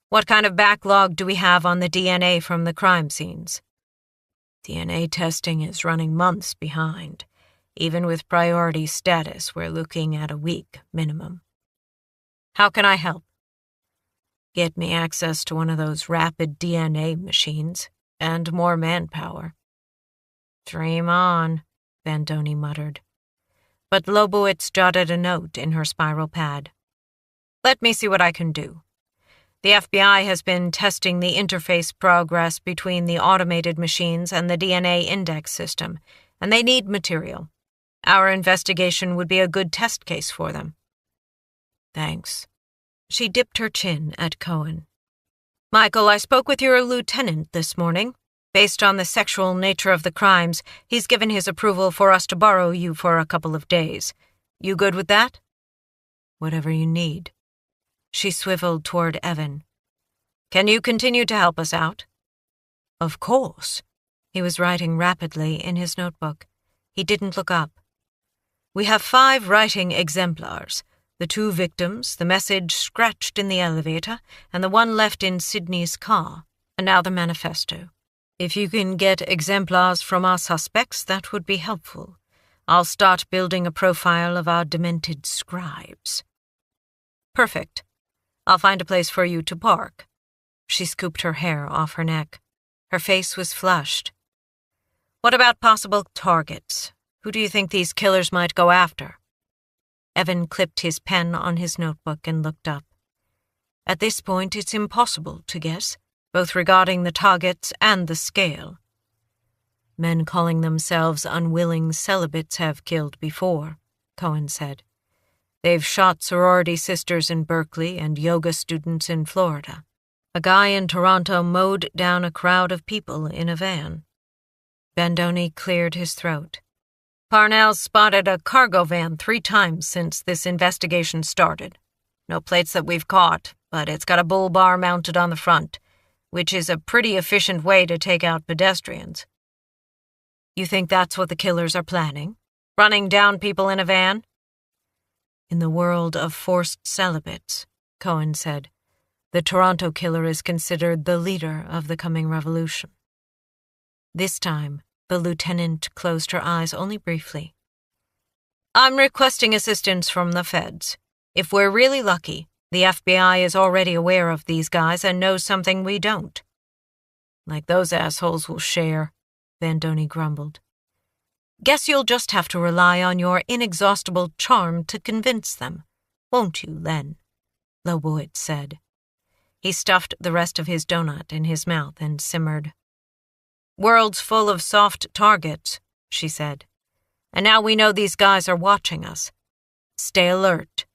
Speaker 2: What kind of backlog do we have on the DNA from the crime scenes? DNA testing is running months behind. Even with priority status, we're looking at a week minimum. How can I help? Get me access to one of those rapid DNA machines, and more manpower. Dream on, Bandoni muttered. But Lobowitz jotted a note in her spiral pad. Let me see what I can do. The FBI has been testing the interface progress between the automated machines and the DNA index system, and they need material. Our investigation would be a good test case for them. Thanks. She dipped her chin at Cohen. Michael, I spoke with your lieutenant this morning. Based on the sexual nature of the crimes, he's given his approval for us to borrow you for a couple of days. You good with that? Whatever you need. She swiveled toward Evan. Can you continue to help us out? Of course. He was writing rapidly in his notebook. He didn't look up. We have 5 writing exemplars. The 2 victims, the message scratched in the elevator, and the one left in Sydney's car, and now the manifesto. If you can get exemplars from our suspects, that would be helpful. I'll start building a profile of our demented scribes. Perfect. I'll find a place for you to park. She scooped her hair off her neck. Her face was flushed. What about possible targets? Who do you think these killers might go after? Evan clipped his pen on his notebook and looked up. At this point, it's impossible to guess, both regarding the targets and the scale. Men calling themselves unwilling celibates have killed before, Cohen said. They've shot sorority sisters in Berkeley and yoga students in Florida. A guy in Toronto mowed down a crowd of people in a van. Bandoni cleared his throat. Parnell's spotted a cargo van 3 times since this investigation started. No plates that we've caught, but it's got a bull bar mounted on the front, which is a pretty efficient way to take out pedestrians. You think that's what the killers are planning? Running down people in a van? In the world of forced celibates, Cohen said, the Toronto killer is considered the leader of the coming revolution. This time, the lieutenant closed her eyes only briefly. I'm requesting assistance from the feds. If we're really lucky, the FBI is already aware of these guys and knows something we don't. Like those assholes will share, Bandoni grumbled. Guess you'll just have to rely on your inexhaustible charm to convince them, won't you, Len? Lobowitz said. He stuffed the rest of his donut in his mouth and simmered. World's full of soft targets, she said. And now we know these guys are watching us. Stay alert.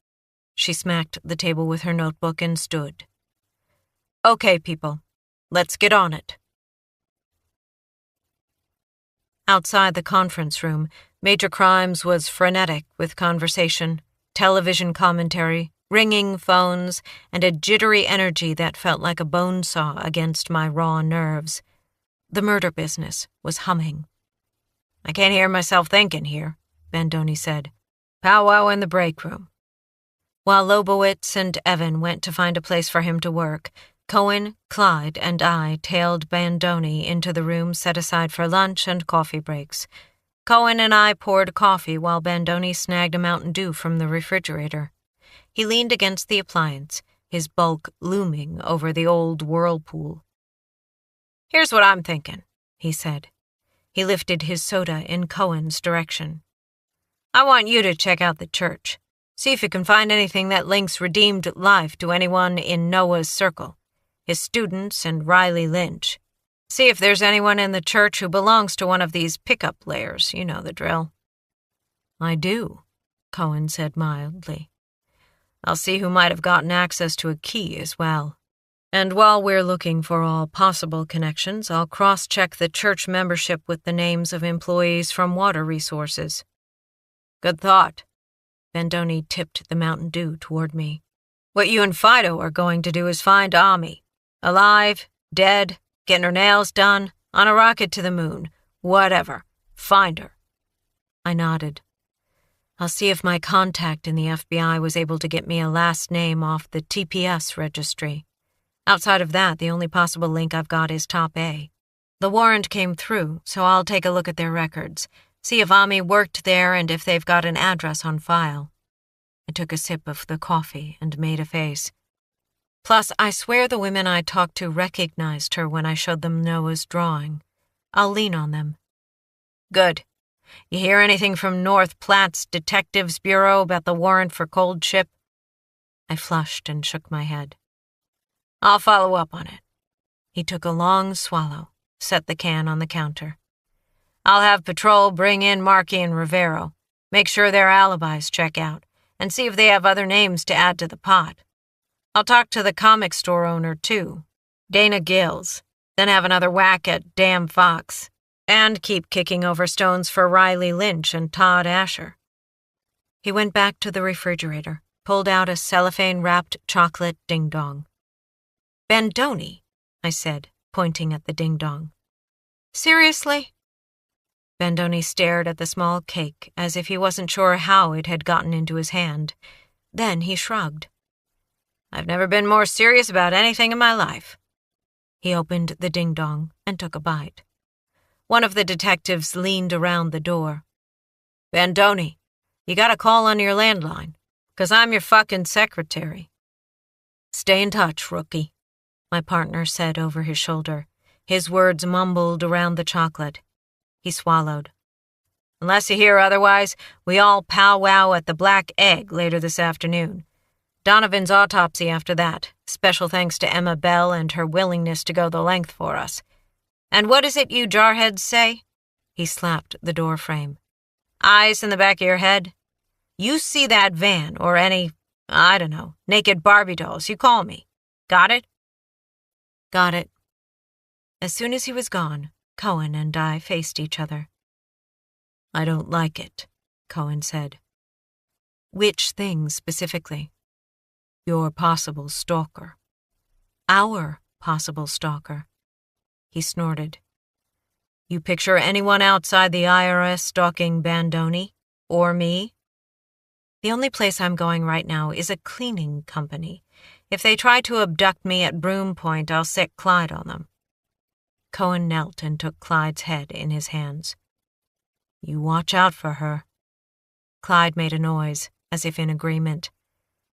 Speaker 2: She smacked the table with her notebook and stood. Okay, people, let's get on it.
Speaker 1: Outside the conference room, Major Crimes was frenetic with conversation, television commentary, ringing phones, and a jittery energy that felt like a bone saw against my raw nerves. The murder business was humming. "I can't hear myself thinking here," Bandoni said. "Powwow in the break room." While Lobowitz and Evan went to find a place for him to work, Cohen, Clyde, and I tailed Bandoni into the room set aside for lunch and coffee breaks. Cohen and I poured coffee while Bandoni snagged a Mountain Dew from the refrigerator. He leaned against the appliance, his bulk looming over the old whirlpool. "Here's what I'm thinking," he said. He lifted his soda in Cohen's direction. "I want you to check out the church. See if you can find anything that links redeemed life to anyone in Noah's circle, his students and Riley Lynch. See if there's anyone in the church who belongs to one of these pickup layers. You know the drill." "I do," Cohen said mildly. "I'll see who might have gotten access to a key as well. And while we're looking for all possible connections, I'll cross-check the church membership with the names of employees from Water Resources." "Good thought." Bandoni tipped the Mountain Dew toward me. "What you and Fido are going to do is find Ami. Alive, dead, getting her nails done, on a rocket to the moon, whatever. Find her." I nodded. "I'll see if my contact in the FBI was able to get me a last name off the TPS registry. Outside of that, the only possible link I've got is Top A. The warrant came through, so I'll take a look at their records, see if Ami worked there and if they've got an address on file." I took a sip of the coffee and made a face. "Plus, I swear the women I talked to recognized her when I showed them Noah's drawing. I'll lean on them." "Good. You hear anything from North Platte's Detectives Bureau about the warrant for Cold Ship?" I flushed and shook my head. "I'll follow up on it." He took a long swallow, set the can on the counter. "I'll have patrol bring in Markey and Rivero, make sure their alibis check out, and see if they have other names to add to the pot. I'll talk to the comic store owner, too, Dana Gills, then have another whack at Damn Fox, and keep kicking over stones for Riley Lynch and Todd Asher." He went back to the refrigerator, pulled out a cellophane-wrapped chocolate ding-dong. "Bandoni," I said, pointing at the ding-dong. "Seriously?" Bandoni stared at the small cake as if he wasn't sure how it had gotten into his hand. Then he shrugged. "I've never been more serious about anything in my life." He opened the ding-dong and took a bite. One of the detectives leaned around the door. "Bandoni, you got a call on your landline, 'cause I'm your fucking secretary." "Stay in touch, rookie," my partner said over his shoulder, his words mumbled around the chocolate. He swallowed. "Unless you hear otherwise, we all powwow at the Black Egg later this afternoon. Donovan's autopsy after that. Special thanks to Emma Bell and her willingness to go the length for us. And what is it you jarheads say?" He slapped the door frame. "Eyes in the back of your head? You see that van or any, I don't know, naked Barbie dolls, you call me. Got it?" "Got it." As soon as he was gone, Cohen and I faced each other. "I don't like it," Cohen said. "Which thing specifically?" "Your possible stalker." "Our possible stalker." He snorted. "You picture anyone outside the IRS stalking Bandoni? Or me?" "The only place I'm going right now is a cleaning company. If they try to abduct me at Broom Point, I'll set Clyde on them." Cohen knelt and took Clyde's head in his hands. "You watch out for her." Clyde made a noise, as if in agreement.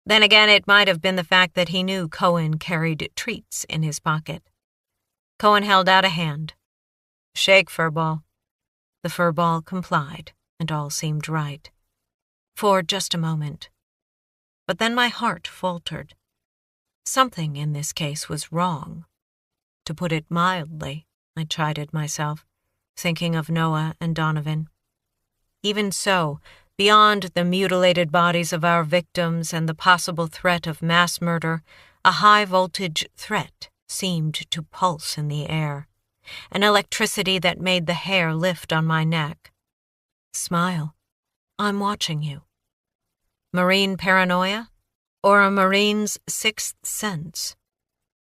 Speaker 1: Then again, it might have been the fact that he knew Cohen carried treats in his pocket. Cohen held out a hand. "Shake, Furball." The Furball complied, and all seemed right. For just a moment. But then my heart faltered. Something in this case was wrong. To put it mildly, I chided myself, thinking of Noah and Donovan. Even so, beyond the mutilated bodies of our victims and the possible threat of mass murder, a high-voltage threat seemed to pulse in the air. an electricity that made the hair lift on my neck. Smile. I'm watching you. Marine paranoia? Or a Marine's sixth sense?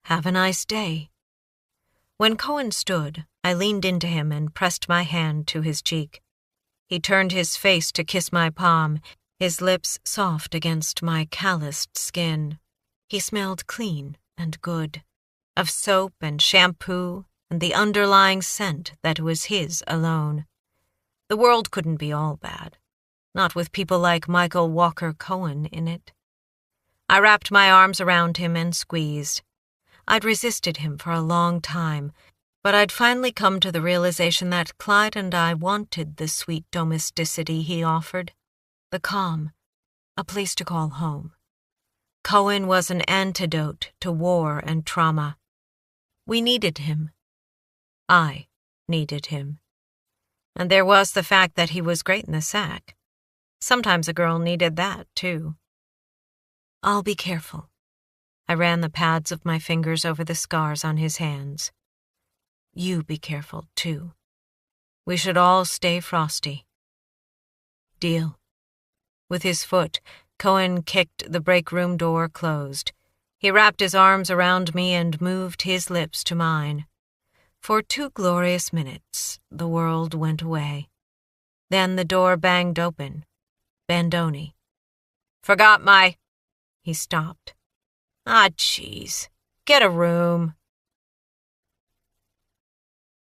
Speaker 1: Have a nice day. When Cohen stood, I leaned into him and pressed my hand to his cheek. He turned his face to kiss my palm, his lips soft against my calloused skin. He smelled clean and good, of soap and shampoo and the underlying scent that was his alone. The world couldn't be all bad, not with people like Michael Walker Cohen in it. I wrapped my arms around him and squeezed. I'd resisted him for a long time, but I'd finally come to the realization that Clyde and I wanted the sweet domesticity he offered, the calm, a place to call home. Cohen was an antidote to war and trauma. We needed him. I needed him. And there was the fact that he was great in the sack. Sometimes a girl needed that, too. I'll be careful. I ran the pads of my fingers over the scars on his hands. You be careful, too. We should all stay frosty. Deal. With his foot, Cohen kicked the break room door closed. He wrapped his arms around me and moved his lips to mine. For 2 glorious minutes, the world went away. Then the door banged open. Bandoni. Forgot my... He stopped. Ah, jeez. Get a room.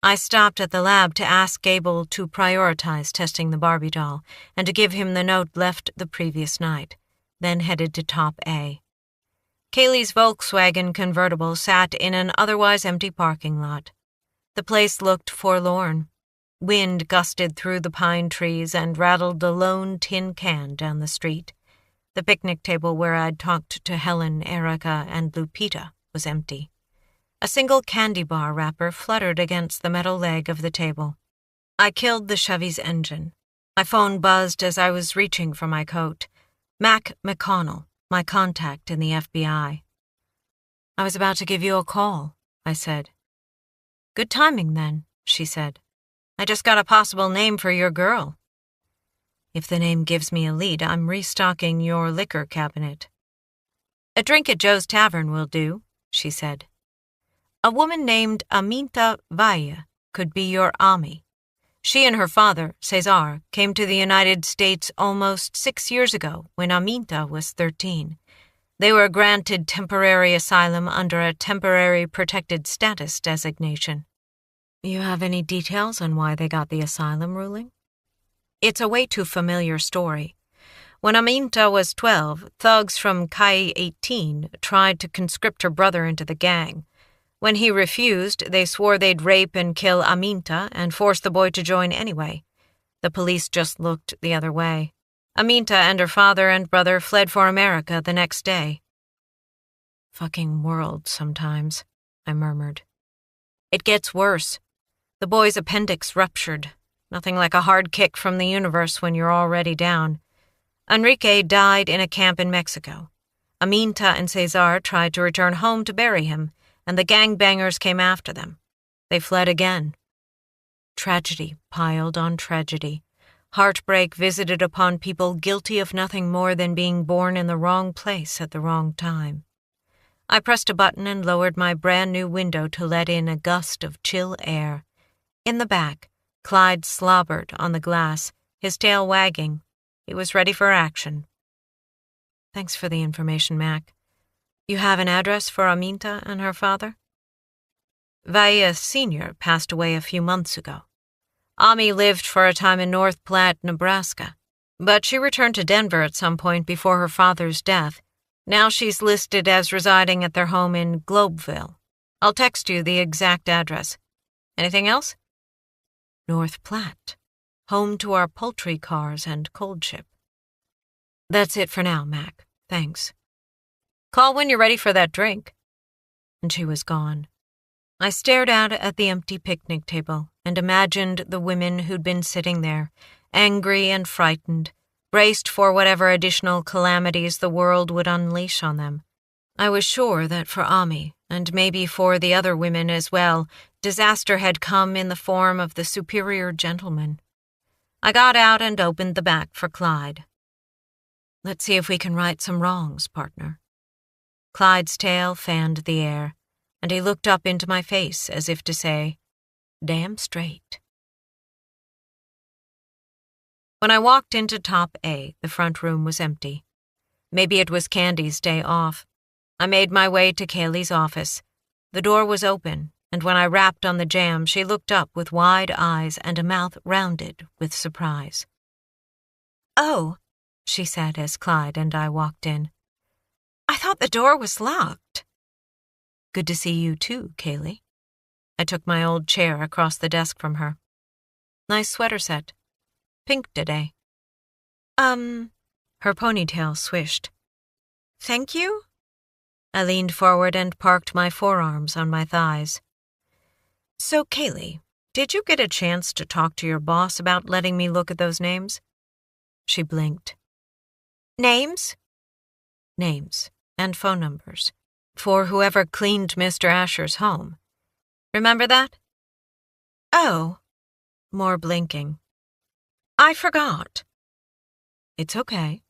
Speaker 1: I stopped at the lab to ask Gable to prioritize testing the Barbie doll and to give him the note left the previous night, then headed to Top A. Kaylee's Volkswagen convertible sat in an otherwise empty parking lot. The place looked forlorn. Wind gusted through the pine trees and rattled a lone tin can down the street. The picnic table where I'd talked to Helen, Erica, and Lupita was empty. A single candy bar wrapper fluttered against the metal leg of the table. I killed the Chevy's engine. My phone buzzed as I was reaching for my coat. Mac McConnell, my contact in the FBI. I was about to give you a call, I said. Good timing, then, she said. I just got a possible name for your girl. If the name gives me a lead, I'm restocking your liquor cabinet. A drink at Joe's Tavern will do, she said. A woman named Aminta Valle could be your Ami. She and her father, Cesar, came to the United States almost 6 years ago when Aminta was 13. They were granted temporary asylum under a temporary protected status designation. You have any details on why they got the asylum ruling? It's a way too familiar story. When Aminta was 12, thugs from Kai 18 tried to conscript her brother into the gang. When he refused, they swore they'd rape and kill Aminta and force the boy to join anyway. The police just looked the other way. Aminta and her father and brother fled for America the next day. Fucking world sometimes, I murmured. It gets worse. The boy's appendix ruptured. Nothing like a hard kick from the universe when you're already down. Enrique died in a camp in Mexico. Aminta and Cesar tried to return home to bury him, and the gangbangers came after them. They fled again. Tragedy piled on tragedy. Heartbreak visited upon people guilty of nothing more than being born in the wrong place at the wrong time. I pressed a button and lowered my brand-new window to let in a gust of chill air. In the back, Clyde slobbered on the glass, his tail wagging. He was ready for action. Thanks for the information, Mac. You have an address for Aminta and her father? Valle Sr. passed away a few months ago. Ami lived for a time in North Platte, Nebraska, but she returned to Denver at some point before her father's death. Now she's listed as residing at their home in Globeville. I'll text you the exact address. Anything else? North Platte, home to our poultry cars and cold ship. That's it for now, Mac. Thanks. Call when you're ready for that drink. And she was gone. I stared out at the empty picnic table and imagined the women who'd been sitting there, angry and frightened, braced for whatever additional calamities the world would unleash on them.
Speaker 2: I was sure that for Ami, and maybe for the other women as well, disaster had come in the form of the superior gentleman. I got out and opened the back for Clyde. Let's see if we can right some wrongs, partner. Clyde's tail fanned the air, and he looked up into my face as if to say, damn straight. When I walked into Top A, the front room was empty. Maybe it was Candy's day off. I made my way to Kaylee's office. The door was open, and when I rapped on the jamb, she looked up with wide eyes and a mouth rounded with surprise. "Oh," she said as Clyde and I walked in. "I thought the door was locked." "Good to see you too, Kaylee." I took my old chair across the desk from her. "Nice sweater set. Pink today." Her ponytail swished. "Thank you?" I leaned forward and parked my forearms on my thighs. "So, Kaylee, did you get a chance to talk to your boss about letting me look at those names?" She blinked. "Names?" "Names and phone numbers for whoever cleaned Mr. Asher's home. Remember that?" "Oh." More blinking. "I forgot." "It's okay."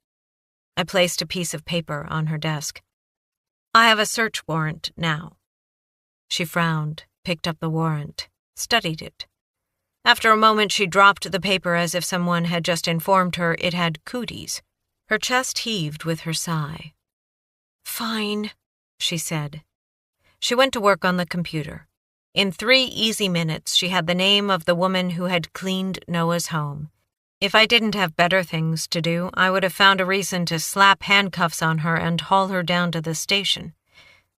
Speaker 2: I placed a piece of paper on her desk. "I have a search warrant now." She frowned, picked up the warrant, studied it. After a moment, she dropped the paper as if someone had just informed her it had cooties. Her chest heaved with her sigh. "Fine," she said. She went to work on the computer. In 3 easy minutes, she had the name of the woman who had cleaned Noah's home. If I didn't have better things to do, I would have found a reason to slap handcuffs on her and haul her down to the station.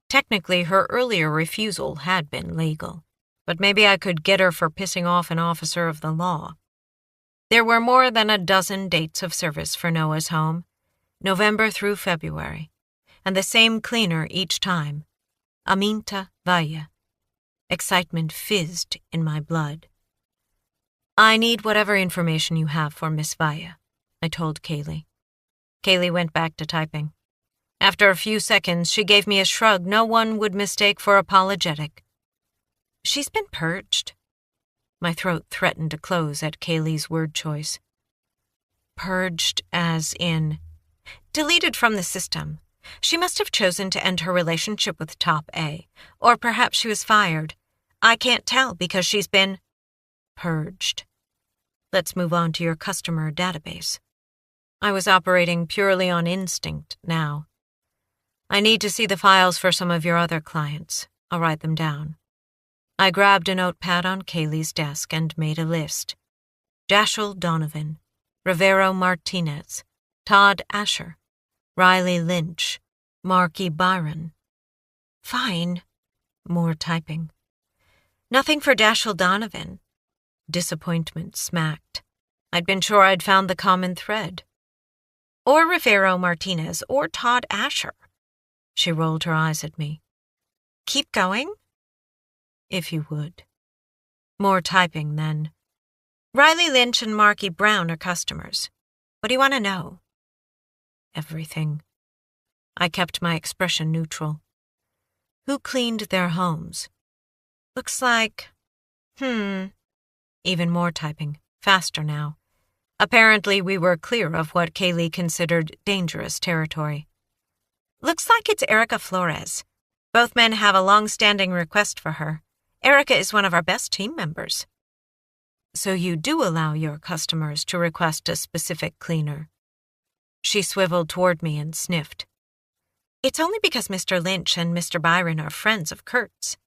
Speaker 2: Technically, her earlier refusal had been legal, but maybe I could get her for pissing off an officer of the law. There were more than a dozen dates of service for Noah's home, November through February, and the same cleaner each time, Aminta Vaya. Excitement fizzed in my blood. "I need whatever information you have for Miss Vaya," I told Kaylee. Kaylee went back to typing. After a few seconds, she gave me a shrug no one would mistake for apologetic. "She's been purged." My throat threatened to close at Kaylee's word choice. "Purged as in?" "Deleted from the system. She must have chosen to end her relationship with Top A, or perhaps she was fired. I can't tell because she's been purged. Let's move on to your customer database." I was operating purely on instinct now. "I need to see the files for some of your other clients. I'll write them down." I grabbed a notepad on Kaylee's desk and made a list. Dashiell Donovan, Rivero Martinez, Todd Asher, Riley Lynch, Marky Byron. "Fine." More typing. "Nothing for Dashiell Donovan." Disappointment smacked. I'd been sure I'd found the common thread. "Or Rivero Martinez, or Todd Asher." She rolled her eyes at me. "Keep going?" "If you would." More typing then. "Riley Lynch and Marky Brown are customers. What do you want to know?" "Everything." I kept my expression neutral. "Who cleaned their homes?" "Looks like... Even more typing, faster now. Apparently we were clear of what Kaylee considered dangerous territory. "Looks like it's Erica Flores. Both men have a long-standing request for her. Erica is one of our best team members." "So you do allow your customers to request a specific cleaner?" She swiveled toward me and sniffed. "It's only because Mr. Lynch and Mr. Byron are friends of Kurt's."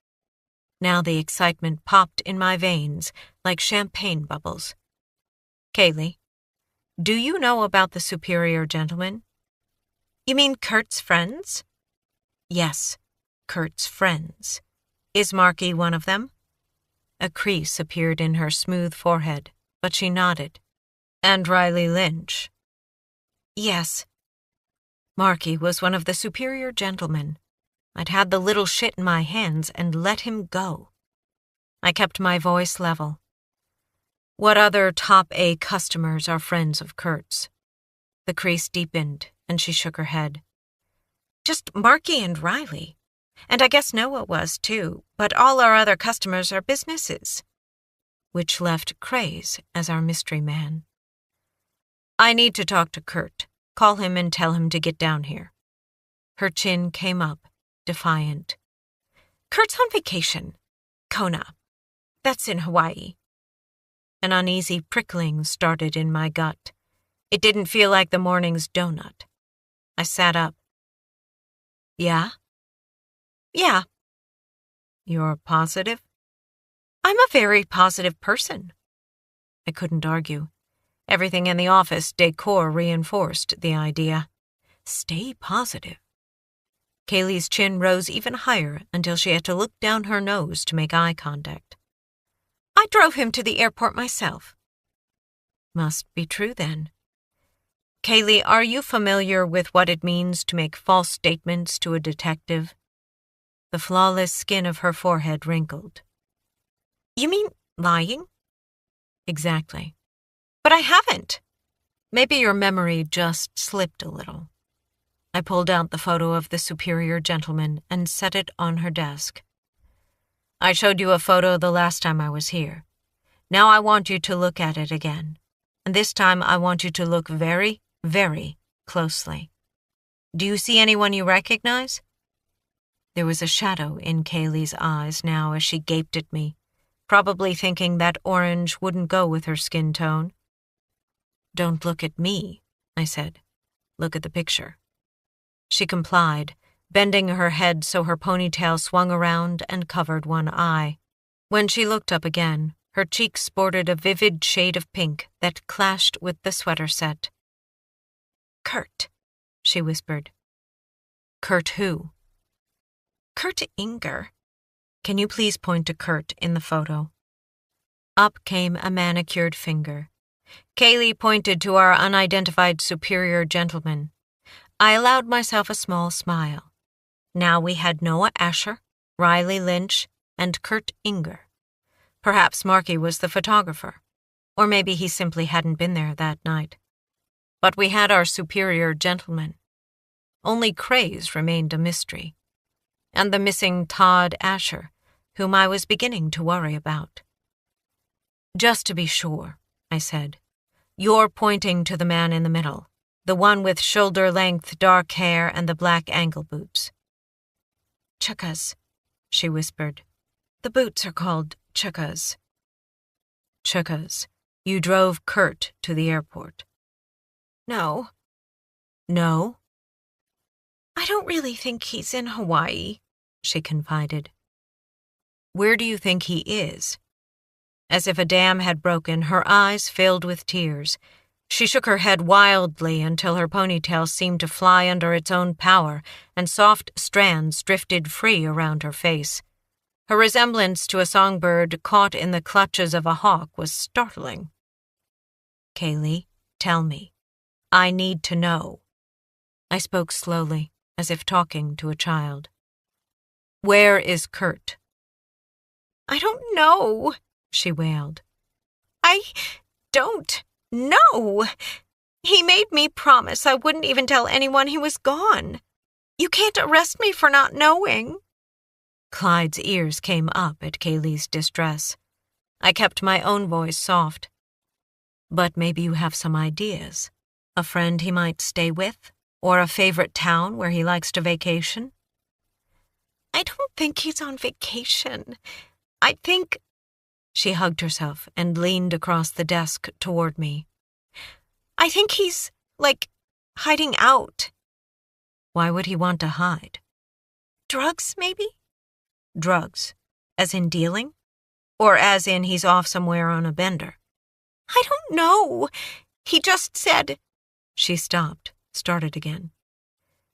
Speaker 2: Now the excitement popped in my veins like champagne bubbles. "Kaylee, do you know about the superior gentleman?" "You mean Kurt's friends?" "Yes, Kurt's friends. Is Marky one of them?" A crease appeared in her smooth forehead, but she nodded. "And Riley Lynch?" "Yes." Marky was one of the superior gentlemen. I'd had the little shit in my hands and let him go. I kept my voice level. "What other Top A customers are friends of Kurt's?" The crease deepened, and she shook her head. Just Marky and Riley. And I guess Noah was too, but all our other customers are businesses. Which left Craze as our mystery man. I need to talk to Kurt. Call him and tell him to get down here. Her chin came up, defiant. Kurt's on vacation. Kona. That's in Hawaii. An uneasy prickling started in my gut. It didn't feel like the morning's donut. I sat up. Yeah? Yeah. You're positive? I'm a very positive person. I couldn't argue. Everything in the office decor reinforced the idea. Stay positive. Kaylee's chin rose even higher until she had to look down her nose to make eye contact. I drove him to the airport myself. Must be true then. Kaylee, are you familiar with what it means to make false statements to a detective? The flawless skin of her forehead wrinkled. You mean lying? Exactly. But I haven't. Maybe your memory just slipped a little. I pulled out the photo of the superior gentleman and set it on her desk. I showed you a photo the last time I was here. Now I want you to look at it again. And this time I want you to look very, very closely. Do you see anyone you recognize? There was a shadow in Kaylee's eyes now as she gaped at me, probably thinking that orange wouldn't go with her skin tone. Don't look at me, I said. Look at the picture. She complied, bending her head so her ponytail swung around and covered one eye. When she looked up again, her cheeks sported a vivid shade of pink that clashed with the sweater set. Kurt, she whispered. Kurt who? Kurt Inger. Can you please point to Kurt in the photo? Up came a manicured finger. Kaylee pointed to our unidentified superior gentleman. I allowed myself a small smile. Now we had Noah Asher, Riley Lynch, and Kurt Inger. Perhaps Marky was the photographer, or maybe he simply hadn't been there that night. But we had our superior gentleman. Only Craze remained a mystery, and the missing Todd Asher, whom I was beginning to worry about. Just to be sure, I said, you're pointing to the man in the middle, the one with shoulder-length dark hair and the black ankle boots. Chukkas, she whispered. The boots are called chukkas. Chukkas, you drove Kurt to the airport. No. No? I don't really think he's in Hawaii, she confided. Where do you think he is? As if a dam had broken, her eyes filled with tears. She shook her head wildly until her ponytail seemed to fly under its own power, and soft strands drifted free around her face. Her resemblance to a songbird caught in the clutches of a hawk was startling. Kaylee, tell me. I need to know. I spoke slowly, as if talking to a child. Where is Kurt? I don't know, she wailed. I don't know. He made me promise I wouldn't even tell anyone he was gone. You can't arrest me for not knowing. Clyde's ears came up at Kaylee's distress. I kept my own voice soft. But maybe you have some ideas. A friend he might stay with, or a favorite town where he likes to vacation? I don't think he's on vacation. I think... She hugged herself and leaned across the desk toward me. I think he's, hiding out. Why would he want to hide? Drugs, maybe? Drugs. As in dealing? Or as in he's off somewhere on a bender? I don't know. He just said... She stopped, started again.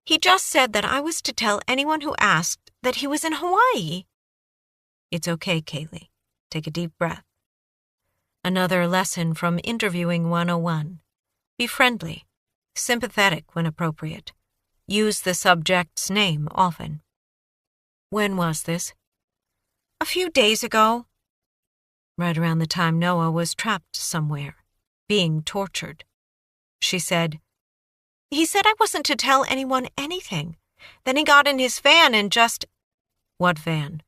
Speaker 2: He just said that I was to tell anyone who asked that he was in Hawaii. It's okay, Kaylee. Take a deep breath. Another lesson from Interviewing 101. Be friendly, sympathetic when appropriate. Use the subject's name often. When was this? A few days ago. Right around the time Noah was trapped somewhere, being tortured. She said, He said I wasn't to tell anyone anything, Then he got in his van and just—"
Speaker 1: "What van?"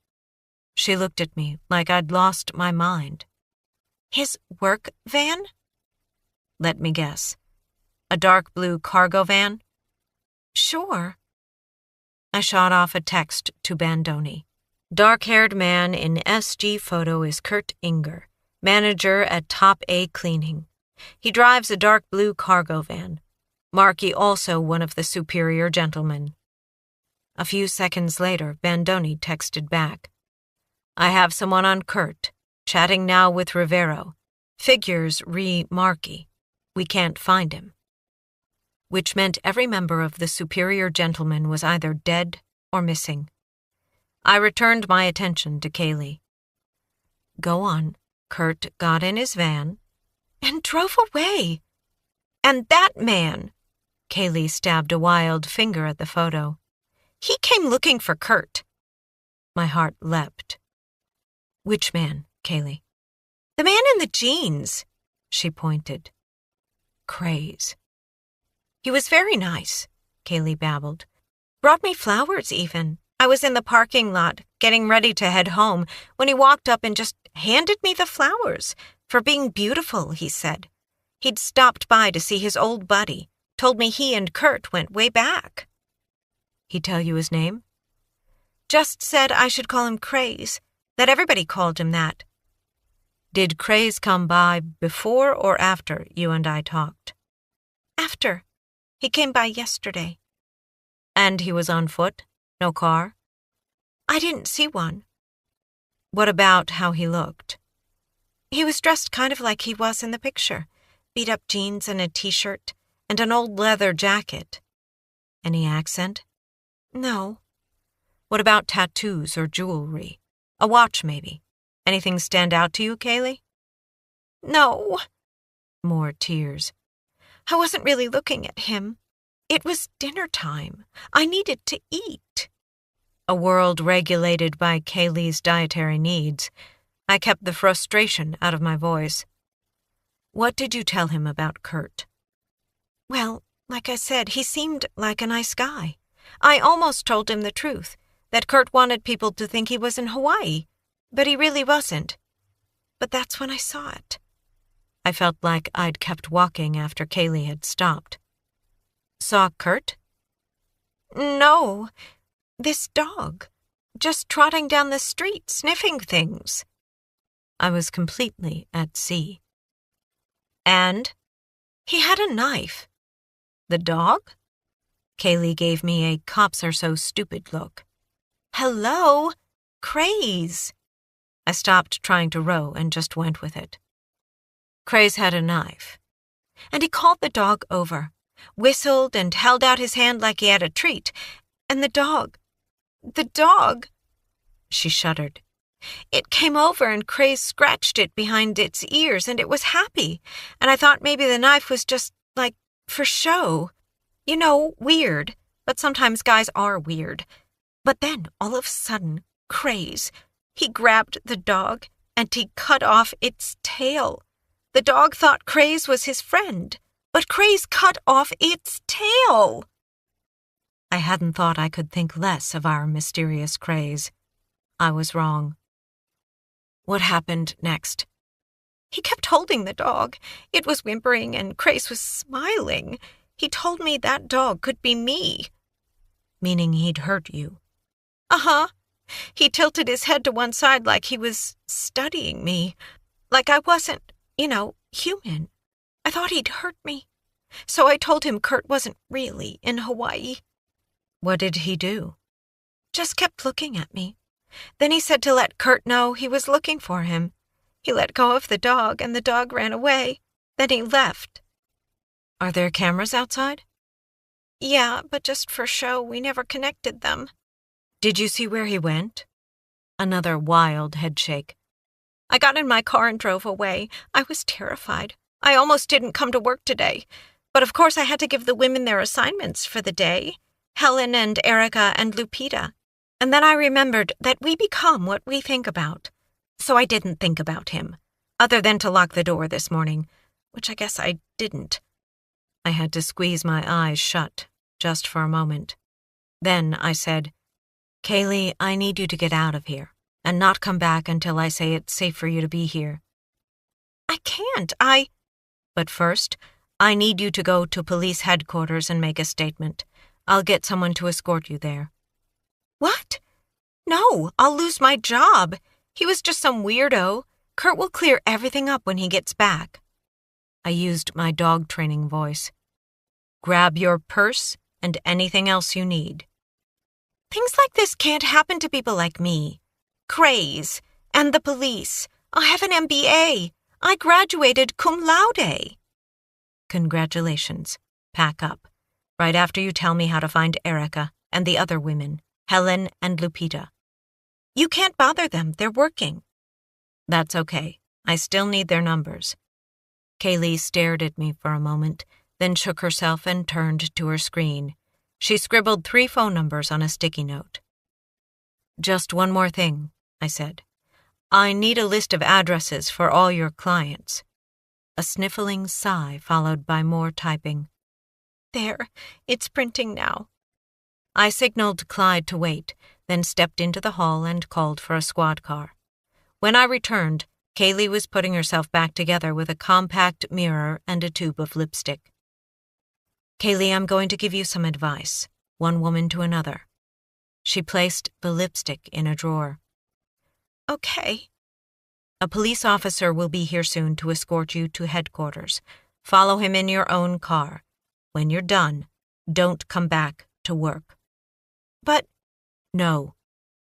Speaker 1: She looked at me like I'd lost my mind.
Speaker 2: "His work van?"
Speaker 1: "Let me guess. A dark blue cargo van?"
Speaker 2: "Sure."
Speaker 1: I shot off a text to Bandoni. Dark-haired man in SG photo is Kurt Inger, manager at Top A Cleaning. He drives a dark blue cargo van. Markey also one of the superior gentlemen. A few seconds later, Bandoni texted back. "I have someone on Kurt, chatting now with Rivero. Figures re Markey. We can't find him." Which meant every member of the superior gentleman was either dead or missing. I returned my attention to Kaylee. "Go on. Kurt got in his van."
Speaker 2: "And drove away. And that man,"
Speaker 1: Kaylee stabbed a wild finger at the photo.
Speaker 2: "He came looking for Kurt."
Speaker 1: My heart leapt. "Which man, Kaylee?"
Speaker 2: "The man in the jeans,"
Speaker 1: she pointed. "Craze."
Speaker 2: "He was very nice," Kaylee babbled. "Brought me flowers, even. I was in the parking lot, getting ready to head home, when he walked up and just handed me the flowers. For being beautiful, he said. He'd stopped by to see his old buddy. Told me he and Kurt went way back."
Speaker 1: "He tell you his name?"
Speaker 2: "Just said I should call him Craze. That everybody called him that."
Speaker 1: "Did Craze come by before or after you and I talked?"
Speaker 2: "After. He came by yesterday."
Speaker 1: "And he was on foot? No car?"
Speaker 2: "I didn't see one."
Speaker 1: "What about how he looked?"
Speaker 2: "He was dressed kind of like he was in the picture. Beat-up jeans and a t-shirt, and an old leather jacket."
Speaker 1: "Any accent?"
Speaker 2: "No."
Speaker 1: "What about tattoos or jewelry? A watch, maybe? Anything stand out to you, Kaylee?"
Speaker 2: "No."
Speaker 1: More tears.
Speaker 2: "I wasn't really looking at him. It was dinner time. I needed to eat."
Speaker 1: A world regulated by Kaylee's dietary needs. I kept the frustration out of my voice. "What did you tell him about Kurt?"
Speaker 2: "Well, like I said, he seemed like a nice guy. I almost told him the truth, that Kurt wanted people to think he was in Hawaii, but he really wasn't. But that's when I saw it."
Speaker 1: I felt like I'd kept walking after Kaylee had stopped. "Saw Kurt?"
Speaker 2: "No. This dog. Just trotting down the street, sniffing things."
Speaker 1: I was completely at sea.
Speaker 2: "And?" "He had a knife."
Speaker 1: "The dog?" Kaylee gave me a cops are so stupid look.
Speaker 2: "Hello? Craze."
Speaker 1: I stopped trying to row and just went with it. Craze had a knife.
Speaker 2: "And he called the dog over, whistled and held out his hand like he had a treat. And the dog,
Speaker 1: She shuddered.
Speaker 2: It came over and Craze scratched it behind its ears and it was happy. And I thought maybe the knife was just, like, for show. You know, weird. But sometimes guys are weird. But then, all of a sudden, Craze, he grabbed the dog and he cut off its tail. The dog thought Craze was his friend, but Craze cut off its tail."
Speaker 1: I hadn't thought I could think less of our mysterious Craze. I was wrong. What happened next?
Speaker 2: "He kept holding the dog. It was whimpering and Craze was smiling. He told me that dog could be me."
Speaker 1: "Meaning he'd hurt you?"
Speaker 2: "Uh-huh. He tilted his head to one side like he was studying me. Like I wasn't, human. I thought he'd hurt me. So I told him Kurt wasn't really in Hawaii."
Speaker 1: "What did he do?"
Speaker 2: "Just kept looking at me. Then he said to let Kurt know he was looking for him. He let go of the dog and the dog ran away. Then he left."
Speaker 1: "Are there cameras outside?"
Speaker 2: "Yeah, but just for show, we never connected them."
Speaker 1: "Did you see where he went?" Another wild headshake.
Speaker 2: "I got in my car and drove away. I was terrified. I almost didn't come to work today. But of course I had to give the women their assignments for the day. Helen and Erica and Lupita. And then I remembered that we become what we think about. So I didn't think about him, other than to lock the door this morning, which I guess I didn't."
Speaker 1: I had to squeeze my eyes shut, just for a moment.
Speaker 2: Then I said, "Kaylee, I need you to get out of here and not come back until I say it's safe for you to be here." "I can't, But first, I need you to go to police headquarters and make a statement. I'll get someone to escort you there." "What? No, I'll lose my job. He was just some weirdo. Kurt will clear everything up when he gets back." I used my dog training voice. "Grab your purse and anything else you need." "Things like this can't happen to people like me. Craze, and the police. I have an MBA. I graduated cum laude." "Congratulations. Pack up. Right after you tell me how to find Erica and the other women, Helen and Lupita." "You can't bother them. They're working." "That's okay. I still need their numbers." Kaylee stared at me for a moment, then shook herself and turned to her screen. She scribbled 3 phone numbers on a sticky note. "Just one more thing," I said. "I need a list of addresses for all your clients." A sniffling sigh followed by more typing. "There, it's printing now." I signaled Clyde to wait, then stepped into the hall and called for a squad car. When I returned, Kaylee was putting herself back together with a compact mirror and a tube of lipstick. "Kaylee, I'm going to give you some advice, one woman to another." She placed the lipstick in a drawer. "Okay." "A police officer will be here soon to escort you to headquarters. Follow him in your own car. When you're done, don't come back to work." "But—" "No.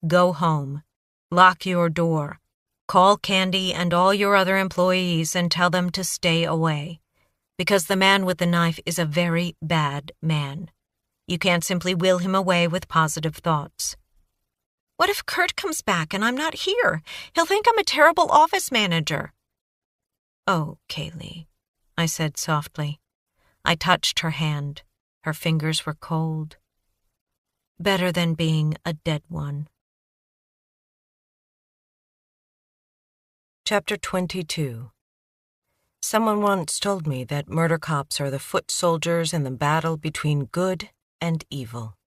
Speaker 2: Go home. Lock your door. Call Candy and all your other employees and tell them to stay away. Because the man with the knife is a very bad man. You can't simply will him away with positive thoughts." "What if Kurt comes back and I'm not here? He'll think I'm a terrible office manager." "Oh, Kaylee," I said softly. I touched her hand. Her fingers were cold. "Better than being a dead one." Chapter 22. Someone once told me that murder cops are the foot soldiers in the battle between good and evil.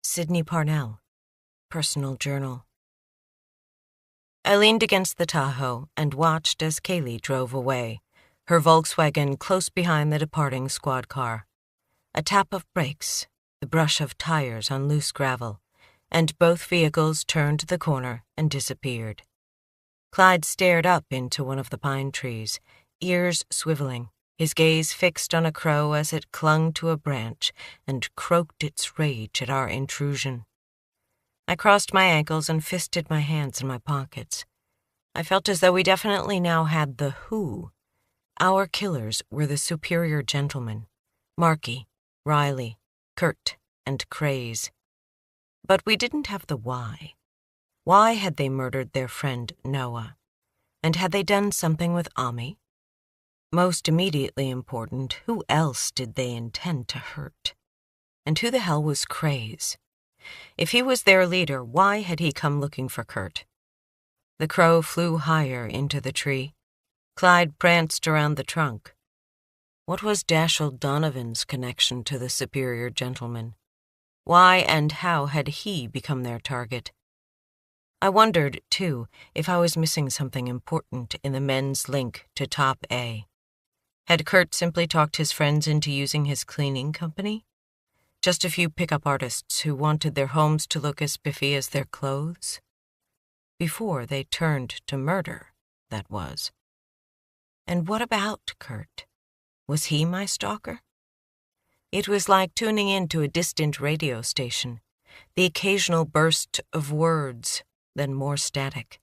Speaker 2: Sydney Parnell, Personal Journal. I leaned against the Tahoe and watched as Kaylee drove away, her Volkswagen close behind the departing squad car. A tap of brakes, the brush of tires on loose gravel, and both vehicles turned the corner and disappeared. Clyde stared up into one of the pine trees, ears swiveling, his gaze fixed on a crow as it clung to a branch and croaked its rage at our intrusion. I crossed my ankles and fisted my hands in my pockets. I felt as though we definitely now had the who. Our killers were the superior gentlemen, Marky, Riley, Kurt, and Craze. But we didn't have the why. Why had they murdered their friend Noah? And had they done something with Ami? Most immediately important, who else did they intend to hurt? And who the hell was Craze? If he was their leader, why had he come looking for Kurt? The crow flew higher into the tree. Clyde pranced around the trunk. What was Dashiell Donovan's connection to the superior gentleman? Why and how had he become their target? I wondered, too, if I was missing something important in the men's link to Top A. Had Kurt simply talked his friends into using his cleaning company? Just a few pickup artists who wanted their homes to look as spiffy as their clothes? Before they turned to murder, that was. And what about Kurt? Was he my stalker? It was like tuning in to a distant radio station, the occasional burst of words, then more static.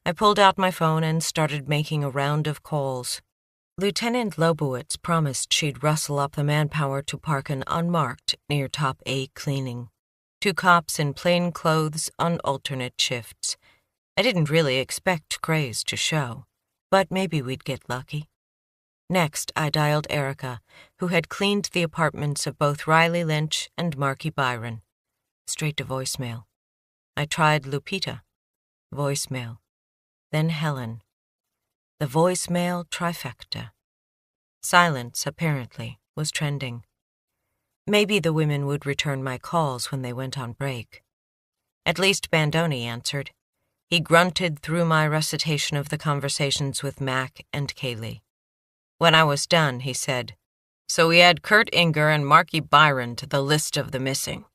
Speaker 2: I pulled out my phone and started making a round of calls. Lieutenant Lobowitz promised she'd rustle up the manpower to park an unmarked near Top A cleaning. 2 cops in plain clothes on alternate shifts. I didn't really expect Craze to show, but maybe we'd get lucky. Next, I dialed Erica, who had cleaned the apartments of both Riley Lynch and Marky Byron. Straight to voicemail. I tried Lupita. Voicemail. Then Helen. The voicemail trifecta. Silence, apparently, was trending.
Speaker 1: Maybe the women would return my calls when they went on break. At least Bandoni answered. He grunted through my recitation of the conversations with Mac and Kaylee. When I was done, he said, "So we add Kurt Inger and Marky Byron to the list of the missing.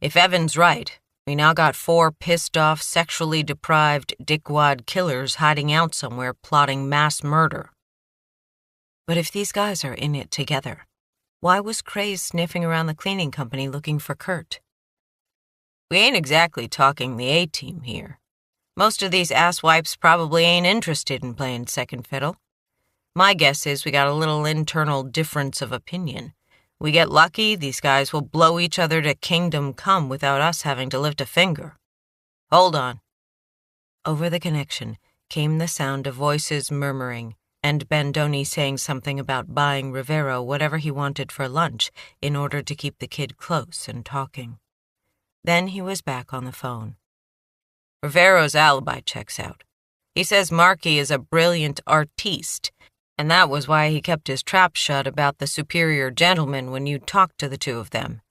Speaker 1: If Evan's right, we now got 4 pissed-off, sexually deprived dickwad killers hiding out somewhere plotting mass murder." But if these guys are in it together, why was Craze sniffing around the cleaning company looking for Kurt? We ain't exactly talking the A-team here. Most of these asswipes probably ain't interested in playing second fiddle. My guess is we got a little internal difference of opinion. We get lucky, these guys will blow each other to kingdom come without us having to lift a finger. Hold on. Over the connection came the sound of voices murmuring, and Bandoni saying something about buying Rivero whatever he wanted for lunch in order to keep the kid close and talking. Then he was back on the phone. Rivero's alibi checks out. He says Marky is a brilliant artiste, and that was why he kept his trap shut about the superior gentleman when you talked to the two of them.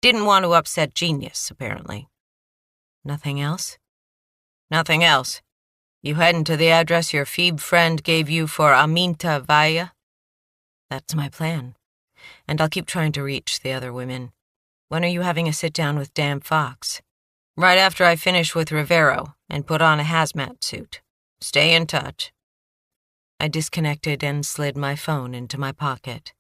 Speaker 1: Didn't want to upset genius, apparently. Nothing else? Nothing else. You heading to the address your Phoebe friend gave you for Aminta Vaya? That's my plan. And I'll keep trying to reach the other women. When are you having a sit-down with Dan Fox? Right after I finish with Rivero and put on a hazmat suit. Stay in touch. I disconnected and slid my phone into my pocket.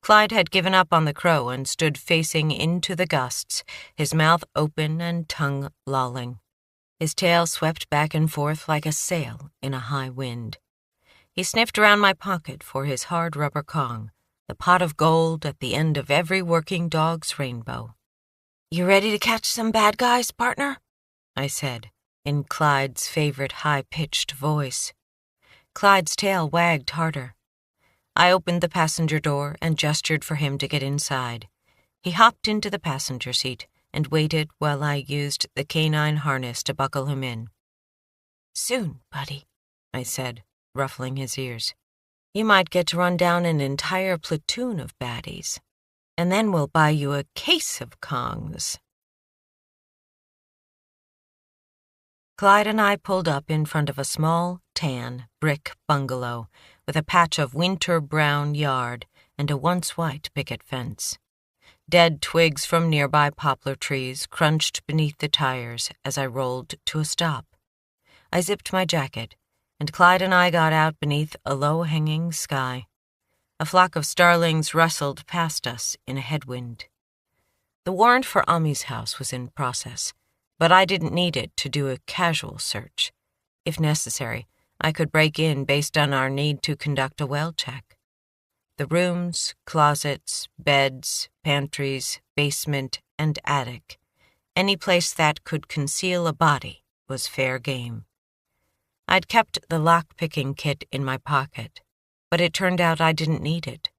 Speaker 1: Clyde had given up on the crow and stood facing into the gusts, his mouth open and tongue lolling. His tail swept back and forth like a sail in a high wind. He sniffed around my pocket for his hard rubber Kong, the pot of gold at the end of every working dog's rainbow. "You ready to catch some bad guys, partner?" I said, in Clyde's favorite high-pitched voice. Clyde's tail wagged harder. I opened the passenger door and gestured for him to get inside. He hopped into the passenger seat and waited while I used the canine harness to buckle him in. "Soon, buddy," I said, ruffling his ears. "You might get to run down an entire platoon of baddies, and then we'll buy you a case of Kongs." Clyde and I pulled up in front of a small, tan, brick bungalow with a patch of winter-brown yard and a once-white picket fence. Dead twigs from nearby poplar trees crunched beneath the tires as I rolled to a stop. I zipped my jacket, and Clyde and I got out beneath a low-hanging sky. A flock of starlings rustled past us in a headwind. The warrant for Ami's house was in process, but I didn't need it to do a casual search. If necessary, I could break in based on our need to conduct a well check. The rooms, closets, beds, pantries, basement, and attic, any place that could conceal a body, was fair game. I'd kept the lock-picking kit in my pocket, but it turned out I didn't need it.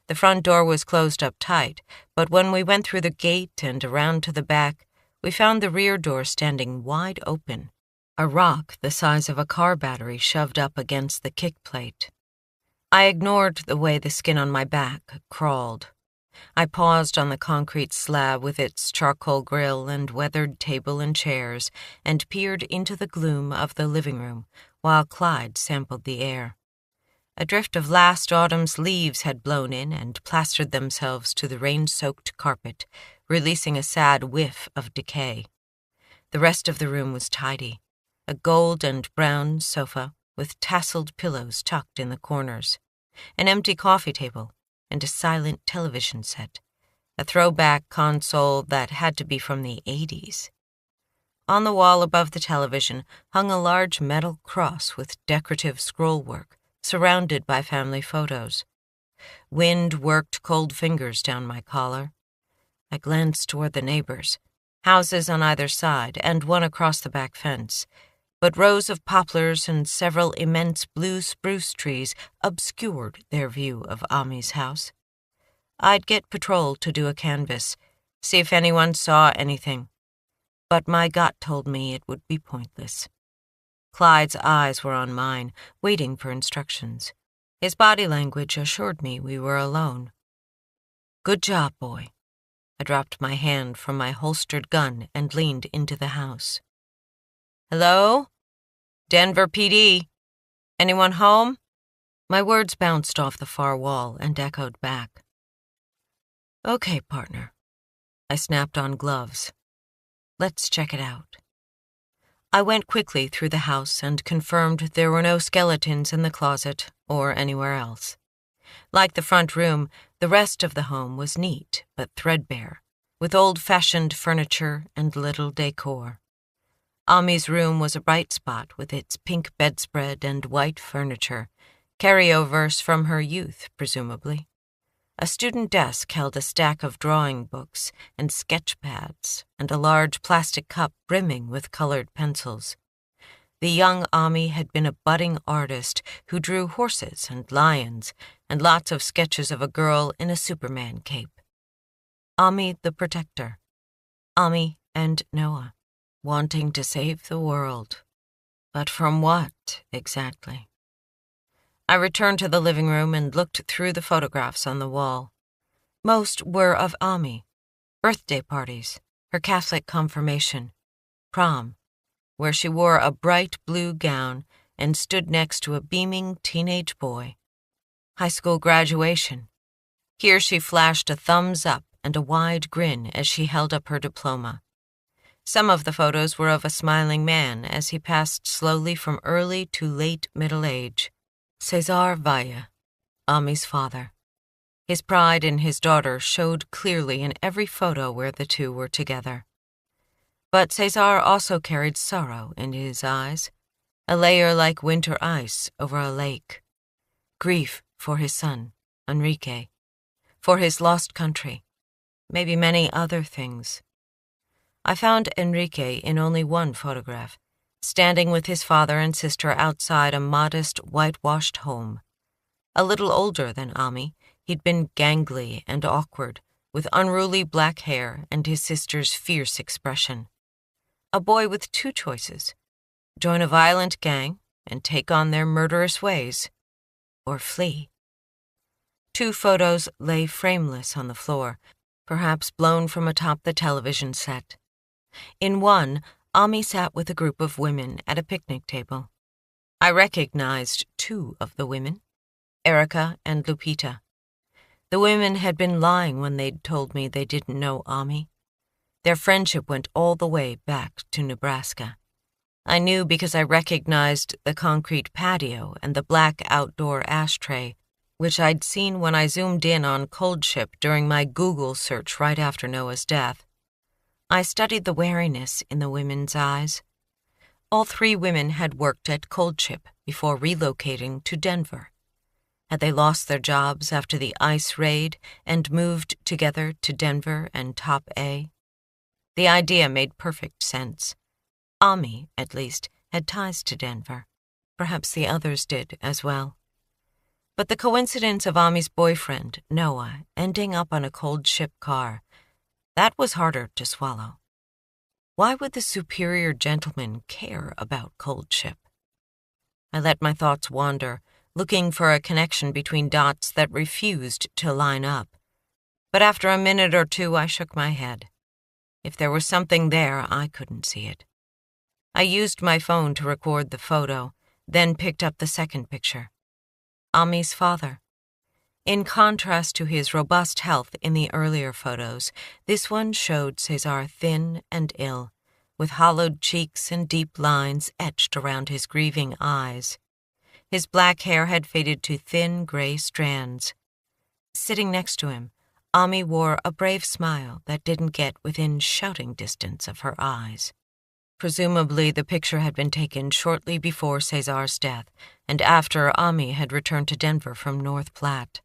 Speaker 1: The front door was closed up tight, but when we went through the gate and around to the back, we found the rear door standing wide open, a rock the size of a car battery shoved up against the kick plate. I ignored the way the skin on my back crawled. I paused on the concrete slab with its charcoal grill and weathered table and chairs and peered into the gloom of the living room while Clyde sampled the air. A drift of last autumn's leaves had blown in and plastered themselves to the rain-soaked carpet, releasing a sad whiff of decay. The rest of the room was tidy, a gold and brown sofa with tasseled pillows tucked in the corners, an empty coffee table, and a silent television set, a throwback console that had to be from the 80s. On the wall above the television hung a large metal cross with decorative scrollwork, surrounded by family photos. Wind worked cold fingers down my collar. I glanced toward the neighbors, houses on either side and one across the back fence, but rows of poplars and several immense blue spruce trees obscured their view of Ami's house. I'd get patrol to do a canvass, see if anyone saw anything, but my gut told me it would be pointless. Clyde's eyes were on mine, waiting for instructions. His body language assured me we were alone. "Good job, boy," I dropped my hand from my holstered gun and leaned into the house. "Hello? Denver PD. Anyone home?" My words bounced off the far wall and echoed back. "Okay, partner." I snapped on gloves. "Let's check it out." I went quickly through the house and confirmed there were no skeletons in the closet or anywhere else. Like the front room, the rest of the home was neat but threadbare, with old-fashioned furniture and little decor. Ami's room was a bright spot with its pink bedspread and white furniture, carryovers from her youth, presumably. A student desk held a stack of drawing books and sketch pads and a large plastic cup brimming with colored pencils. The young Ami had been a budding artist who drew horses and lions and lots of sketches of a girl in a Superman cape. Ami the Protector. Ami and Noah, wanting to save the world. But from what, exactly? I returned to the living room and looked through the photographs on the wall. Most were of Ami. Birthday parties, her Catholic confirmation, prom, where she wore a bright blue gown and stood next to a beaming teenage boy. High school graduation. Here she flashed a thumbs up and a wide grin as she held up her diploma. Some of the photos were of a smiling man as he passed slowly from early to late middle age. César Valle, Ami's father. His pride in his daughter showed clearly in every photo where the two were together. But César also carried sorrow in his eyes, a layer like winter ice over a lake. Grief for his son, Enrique, for his lost country, maybe many other things. I found Enrique in only one photograph, standing with his father and sister outside a modest, whitewashed home. A little older than Ami, he'd been gangly and awkward, with unruly black hair and his sister's fierce expression. A boy with two choices: join a violent gang and take on their murderous ways, or flee. Two photos lay frameless on the floor, perhaps blown from atop the television set. In one, Ami sat with a group of women at a picnic table. I recognized two of the women, Erica and Lupita. The women had been lying when they'd told me they didn't know Ami. Their friendship went all the way back to Nebraska. I knew because I recognized the concrete patio and the black outdoor ashtray, which I'd seen when I zoomed in on Cold Ship during my Google search right after Noah's death. I studied the wariness in the women's eyes. All three women had worked at Cold Ship before relocating to Denver. Had they lost their jobs after the ICE raid and moved together to Denver and Top A? The idea made perfect sense. Ami, at least, had ties to Denver. Perhaps the others did as well. But the coincidence of Ami's boyfriend, Noah, ending up on a Cold Ship car, that was harder to swallow. Why would the superior gentleman care about Cold Ship? I let my thoughts wander, looking for a connection between dots that refused to line up. But after a minute or two, I shook my head. If there was something there, I couldn't see it. I used my phone to record the photo, then picked up the second picture. Ami's father. In contrast to his robust health in the earlier photos, this one showed César thin and ill, with hollowed cheeks and deep lines etched around his grieving eyes. His black hair had faded to thin gray strands. Sitting next to him, Ami wore a brave smile that didn't get within shouting distance of her eyes. Presumably, the picture had been taken shortly before César's death and after Ami had returned to Denver from North Platte.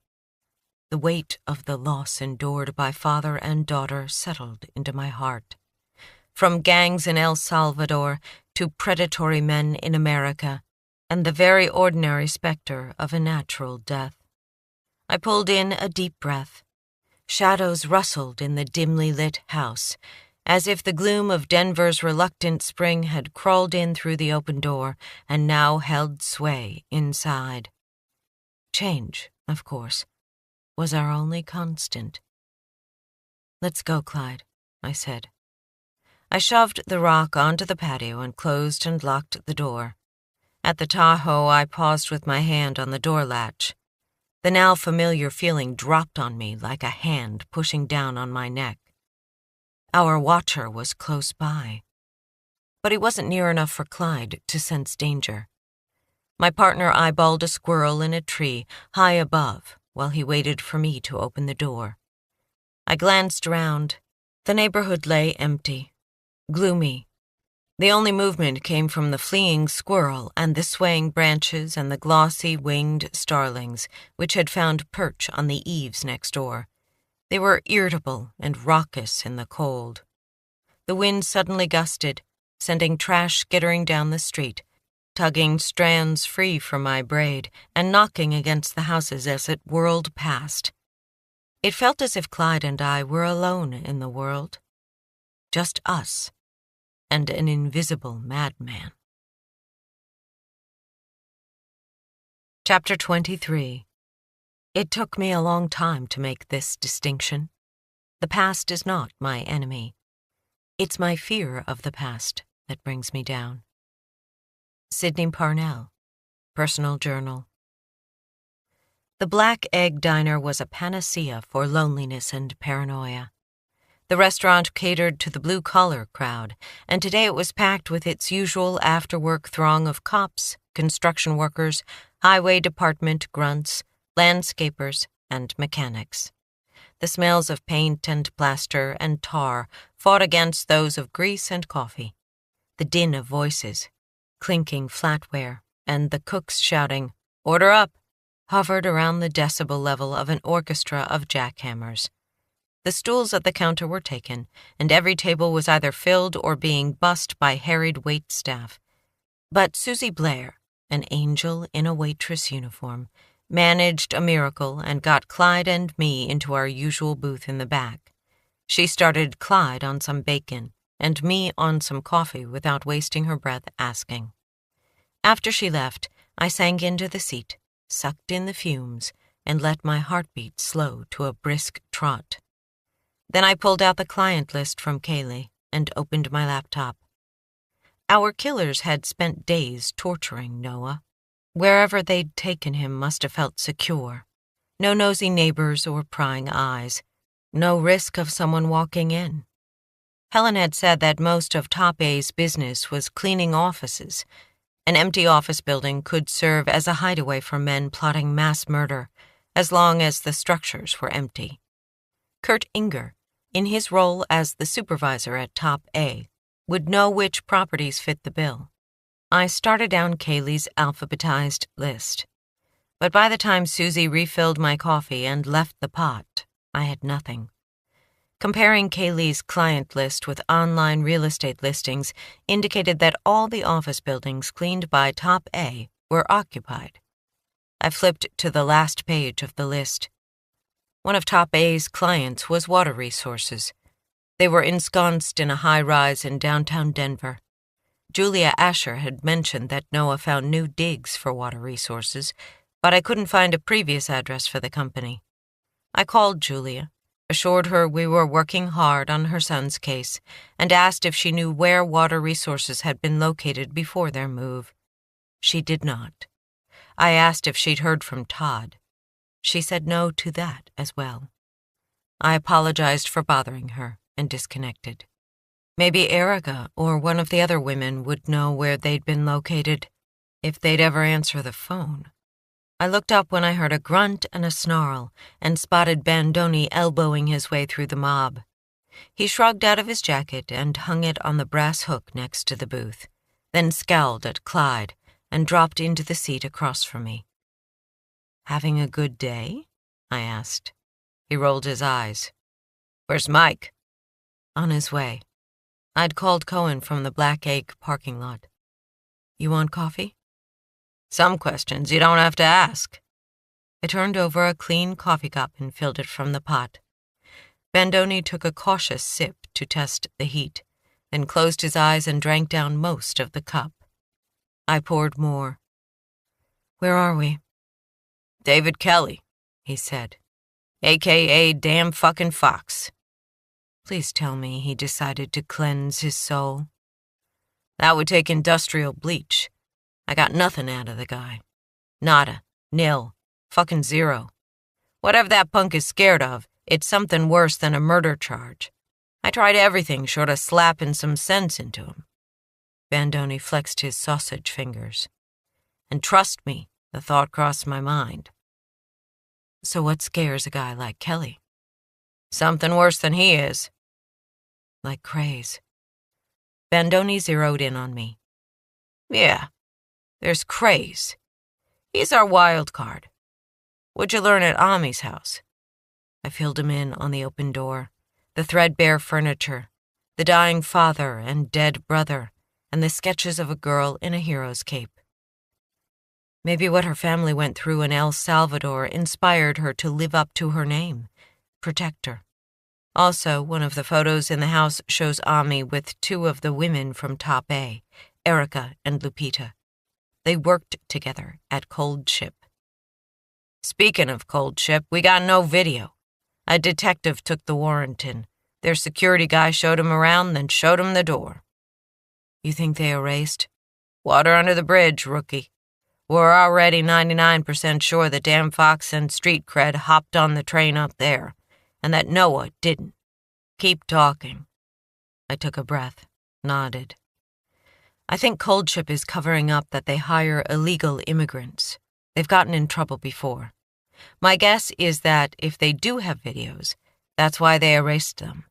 Speaker 1: The weight of the loss endured by father and daughter settled into my heart. From gangs in El Salvador to predatory men in America, and the very ordinary specter of a natural death. I pulled in a deep breath. Shadows rustled in the dimly lit house, as if the gloom of Denver's reluctant spring had crawled in through the open door and now held sway inside. Change, of course, was our only constant.
Speaker 2: "Let's go, Clyde," I said. I shoved the rock onto the patio and closed and locked the door. At the Tahoe, I paused with my hand on the door latch. The now familiar feeling dropped on me like a hand pushing down on my neck. Our watcher was close by. But he wasn't near enough for Clyde to sense danger. My partner eyeballed a squirrel in a tree high above while he waited for me to open the door. I glanced around. The neighborhood lay empty, gloomy. The only movement came from the fleeing squirrel and the swaying branches and the glossy winged starlings which had found perch on the eaves next door. They were irritable and raucous in the cold. The wind suddenly gusted, sending trash skittering down the street, tugging strands free from my braid and knocking against the houses as it whirled past. It felt as if Clyde and I were alone in the world. Just us and an invisible madman. Chapter 23. It took me a long time to make this distinction. The past is not my enemy. It's my fear of the past that brings me down. Sydney Parnell, Personal Journal. The Black Egg Diner was a panacea for loneliness and paranoia. The restaurant catered to the blue-collar crowd, and today it was packed with its usual after-work throng of cops, construction workers, highway department grunts, landscapers, and mechanics. The smells of paint and plaster and tar fought against those of grease and coffee. The din of voices, clinking flatware, and the cooks shouting, "Order up," hovered around the decibel level of an orchestra of jackhammers. The stools at the counter were taken, and every table was either filled or being bussed by harried waitstaff. But Susie Blair, an angel in a waitress uniform, managed a miracle and got Clyde and me into our usual booth in the back. She started Clyde on some bacon, and me on some coffee without wasting her breath asking. After she left, I sank into the seat, sucked in the fumes, and let my heartbeat slow to a brisk trot. Then I pulled out the client list from Kaylee and opened my laptop. Our killers had spent days torturing Noah. Wherever they'd taken him must have felt secure. No nosy neighbors or prying eyes. No risk of someone walking in. Helen had said that most of Top A's business was cleaning offices. An empty office building could serve as a hideaway for men plotting mass murder, as long as the structures were empty. Kurt Inger, in his role as the supervisor at Top A, would know which properties fit the bill. I started down Kaylee's alphabetized list. But by the time Susie refilled my coffee and left the pot, I had nothing. Comparing Kaylee's client list with online real estate listings indicated that all the office buildings cleaned by Top A were occupied. I flipped to the last page of the list. One of Top A's clients was Water Resources. They were ensconced in a high-rise in downtown Denver. Julia Asher had mentioned that Noah found new digs for Water Resources, but I couldn't find a previous address for the company. I called Julia, assured her we were working hard on her son's case, and asked if she knew where Water Resources had been located before their move. She did not. I asked if she'd heard from Todd. She said no to that as well. I apologized for bothering her and disconnected. Maybe Erica or one of the other women would know where they'd been located, if they'd ever answer the phone. I looked up when I heard a grunt and a snarl and spotted Bandoni elbowing his way through the mob. He shrugged out of his jacket and hung it on the brass hook next to the booth, then scowled at Clyde and dropped into the seat across from me. "Having a good day?" I asked. He rolled his eyes. "Where's Mike?" "On his way. I'd called Cohen from the Black Egg parking lot. You want coffee?" "Some questions you don't have to ask." I turned over a clean coffee cup and filled it from the pot. Bandoni took a cautious sip to test the heat, then closed his eyes and drank down most of the cup. I poured more. "Where are we?" "David Kelly," he said, a.k.a. Damn Fucking Fox.
Speaker 1: Please tell me he decided to cleanse his soul. That would take industrial bleach. I got nothing out of the guy. Nada. Nil. Fucking zero. Whatever that punk is scared of, it's something worse than a murder charge. I tried everything short of slapping some sense into him. Bandoni flexed his sausage fingers. And trust me, the thought crossed my mind. So what scares a guy like Kelly? Something worse than he is. Like craze. Bandoni zeroed in on me. Yeah, there's craze. He's our wild card. What'd you learn at Ami's house? I filled him in on the open door, the threadbare furniture, the dying father and dead brother, and the sketches of a girl in a hero's cape. Maybe what her family went through in El Salvador inspired her to live up to her name, protector. Also, one of the photos in the house shows Ami with two of the women from Top A, Erica and Lupita. They worked together at Cold Ship. Speaking of Cold Ship, we got no video. A detective took the warrant in. Their security guy showed him around, then showed him the door. You think they erased? Water under the bridge, rookie. We're already 99% sure that Dan Fox and street cred hopped on the train up there, and that Noah didn't. Keep talking. I took a breath, nodded. I think Cold Ship is covering up that they hire illegal immigrants. They've gotten in trouble before. My guess is that if they do have videos, that's why they erased them.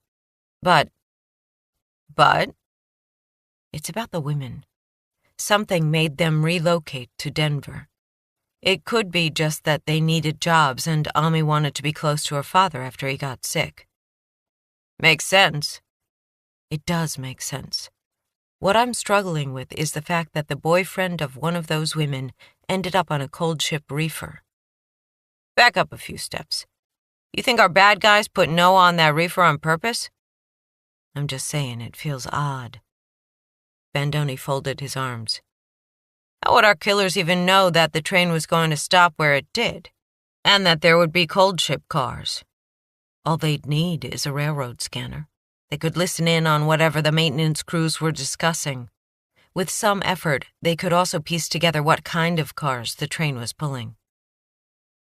Speaker 1: But, it's about the women. Something made them relocate to Denver. It could be just that they needed jobs and Ami wanted to be close to her father after he got sick. Makes sense. It does make sense. What I'm struggling with is the fact that the boyfriend of one of those women ended up on a Cold Ship reefer. Back up a few steps. You think our bad guys put Noah on that reefer on purpose? I'm just saying it feels odd. Bandoni folded his arms. How would our killers even know that the train was going to stop where it did, and that there would be Cold Ship cars? All they'd need is a railroad scanner. They could listen in on whatever the maintenance crews were discussing. With some effort, they could also piece together what kind of cars the train was pulling.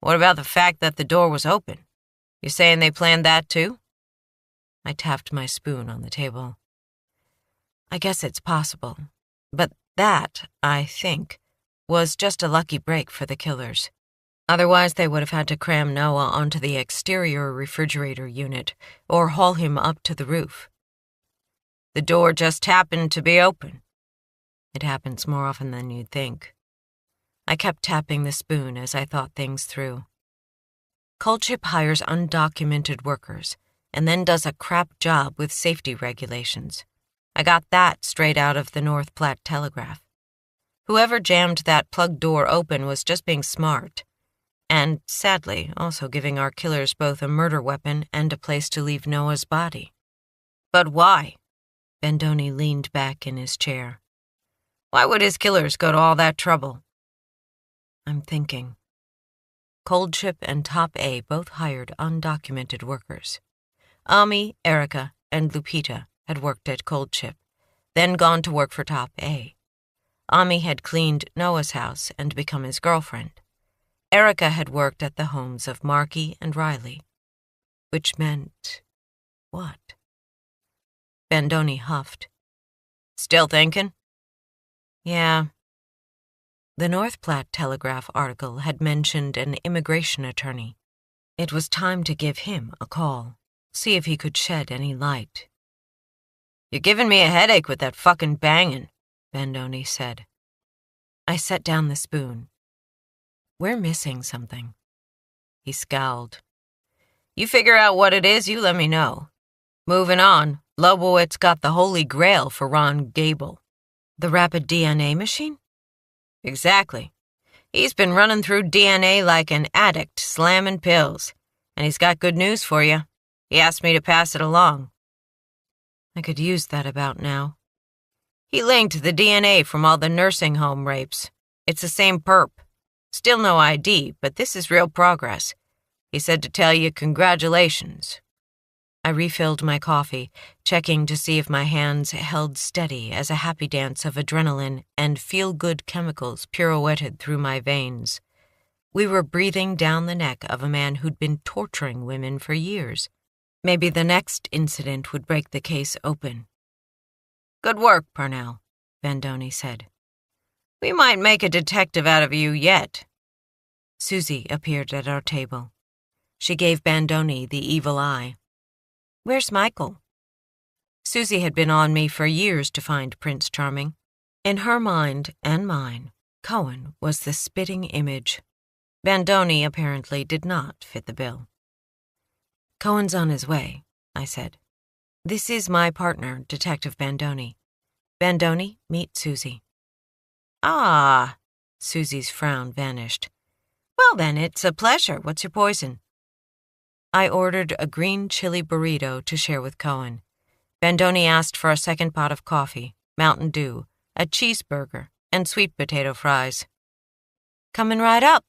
Speaker 1: What about the fact that the door was open? You saying they planned that too? I tapped my spoon on the table. I guess it's possible, but that, I think, was just a lucky break for the killers. Otherwise, they would have had to cram Noah onto the exterior refrigerator unit or haul him up to the roof. The door just happened to be open. It happens more often than you'd think. I kept tapping the spoon as I thought things through. Cold Ship hires undocumented workers and then does a crap job with safety regulations. I got that straight out of the North Platte Telegraph. Whoever jammed that plug door open was just being smart. And, sadly, also giving our killers both a murder weapon and a place to leave Noah's body. But why? Bandoni leaned back in his chair. Why would his killers go to all that trouble? I'm thinking. Cold Ship and Top A both hired undocumented workers. Ami, Erica, and Lupita had worked at Cold Ship, then gone to work for Top A. Ami had cleaned Noah's house and become his girlfriend. Erica had worked at the homes of Marky and Riley, which meant what? Bandoni huffed. Still thinking? Yeah. The North Platte Telegraph article had mentioned an immigration attorney. It was time to give him a call, see if he could shed any light. You're giving me a headache with that fucking banging, Bandoni said. I set down the spoon. We're missing something. He scowled. You figure out what it is, you let me know. Moving on, Lobowitz got the holy grail for Ron Gable. The rapid DNA machine? Exactly. He's been running through DNA like an addict slamming pills. And he's got good news for you. He asked me to pass it along. I could use that about now. He linked the DNA from all the nursing home rapes. It's the same perp. Still no ID, but this is real progress. He said to tell you congratulations. I refilled my coffee, checking to see if my hands held steady as a happy dance of adrenaline and feel-good chemicals pirouetted through my veins. We were breathing down the neck of a man who'd been torturing women for years. Maybe the next incident would break the case open. "Good work, Parnell," Bandoni said. "We might make a detective out of you yet." Susie appeared at our table. She gave Bandoni the evil eye. "Where's Michael?" Susie had been on me for years to find Prince Charming. In her mind and mine, Cohen was the spitting image. Bandoni apparently did not fit the bill. "Cohen's on his way," I said. "This is my partner, Detective Bandoni. Bandoni, meet Susie." "Ah," Susie's frown vanished. "Well then, it's a pleasure. What's your poison?" I ordered a green chili burrito to share with Cohen. Bandoni asked for a second pot of coffee, Mountain Dew, a cheeseburger, and sweet potato fries. "Coming right up,"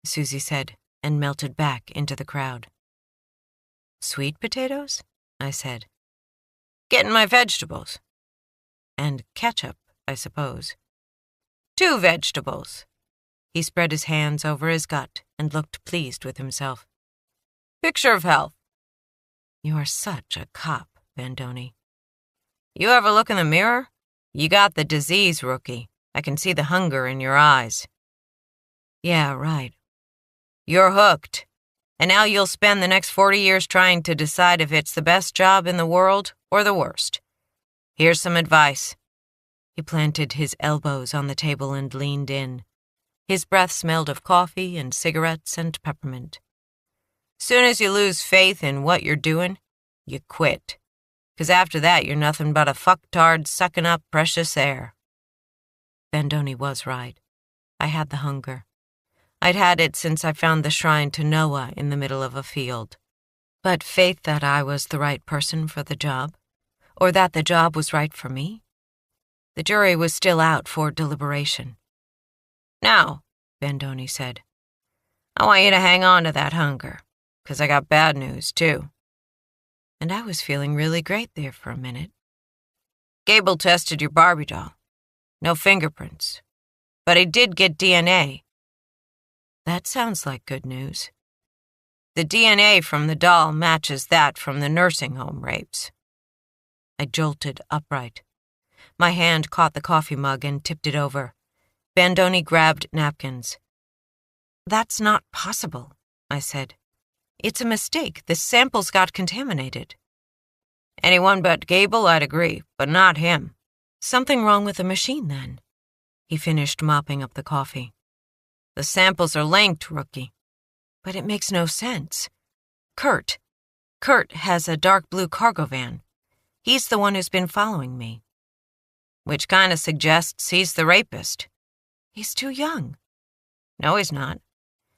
Speaker 1: Susie said, and melted back into the crowd. "Sweet potatoes?" I said. "Getting my vegetables." "And ketchup, I suppose." "2 vegetables." He spread his hands over his gut and looked pleased with himself. "Picture of health." "You are such a cop, Bandoni." "You ever look in the mirror? You got the disease, rookie. I can see the hunger in your eyes." "Yeah, right." "You're hooked. And now you'll spend the next 40 years trying to decide if it's the best job in the world or the worst. Here's some advice." He planted his elbows on the table and leaned in. His breath smelled of coffee and cigarettes and peppermint. "Soon as you lose faith in what you're doing, you quit. 'Cause after that, you're nothing but a fucktard sucking up precious air." Bandoni was right. I had the hunger. I'd had it since I found the shrine to Noah in the middle of a field. But faith that I was the right person for the job, or that the job was right for me? The jury was still out for deliberation. "Now," Bandoni said, "I want you to hang on to that hunger, 'cause I got bad news, too." And I was feeling really great there for a minute. "Gable tested your Barbie doll. No fingerprints. But he did get DNA. That sounds like good news. The DNA from the doll matches that from the nursing home rapes." I jolted upright. My hand caught the coffee mug and tipped it over. Bandoni grabbed napkins. "That's not possible," I said. "It's a mistake. The samples got contaminated." "Anyone but Gable, I'd agree, but not him." "Something wrong with the machine, then." He finished mopping up the coffee. "The samples are linked, rookie." "But it makes no sense. Kurt has a dark blue cargo van. He's the one who's been following me." "Which kind of suggests he's the rapist." "He's too young." "No, he's not.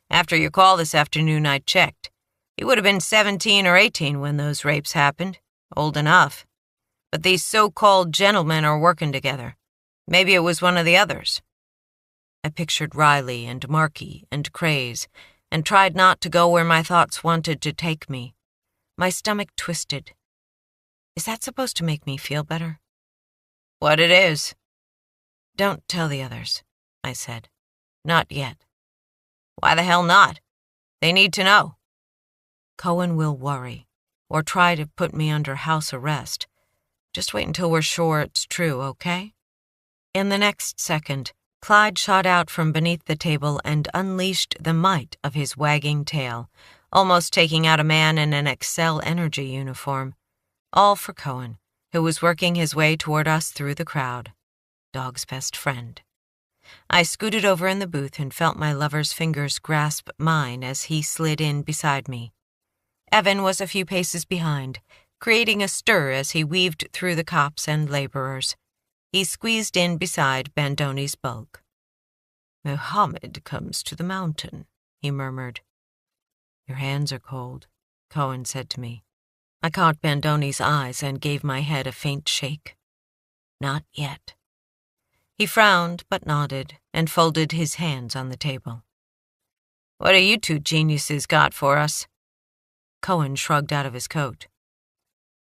Speaker 1: After your call this afternoon, I checked. He would have been 17 or 18 when those rapes happened. Old enough. But these so-called gentlemen are working together. Maybe it was one of the others." I pictured Riley and Marky and Craze, and tried not to go where my thoughts wanted to take me. My stomach twisted. Is that supposed to make me feel better? "What it is." "Don't tell the others," I said. "Not yet." "Why the hell not? They need to know." "Cohen will worry, or try to put me under house arrest. Just wait until we're sure it's true, okay?" In the next second, Clyde shot out from beneath the table and unleashed the might of his wagging tail, almost taking out a man in an Excel Energy uniform. All for Cohen, who was working his way toward us through the crowd. Dog's best friend. I scooted over in the booth and felt my lover's fingers grasp mine as he slid in beside me. Evan was a few paces behind, creating a stir as he weaved through the cops and laborers. He squeezed in beside Bandoni's bulk. "Mohammed comes to the mountain," he murmured. "Your hands are cold," Cohen said to me. I caught Bandoni's eyes and gave my head a faint shake. "Not yet." He frowned but nodded and folded his hands on the table. "What do you two geniuses got for us?" Cohen shrugged out of his coat.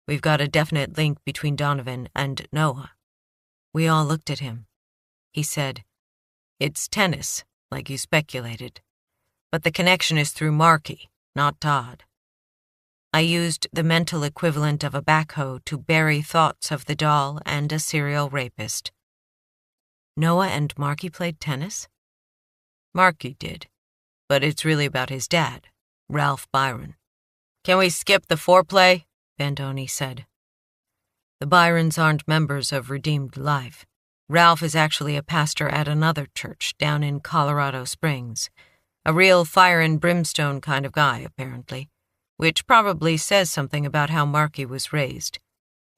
Speaker 1: We've got a definite link between Donovan and Noah." We all looked at him. He said, "It's tennis, like you speculated. But the connection is through Marky, not Todd." I used the mental equivalent of a backhoe to bury thoughts of the doll and a serial rapist. Noah and Marky played tennis? Marky did, but it's really about his dad, Ralph Byron. "Can we skip the foreplay?" Bandoni said. "The Byrons aren't members of Redeemed Life. Ralph is actually a pastor at another church down in Colorado Springs. A real fire and brimstone kind of guy, apparently, which probably says something about how Marky was raised.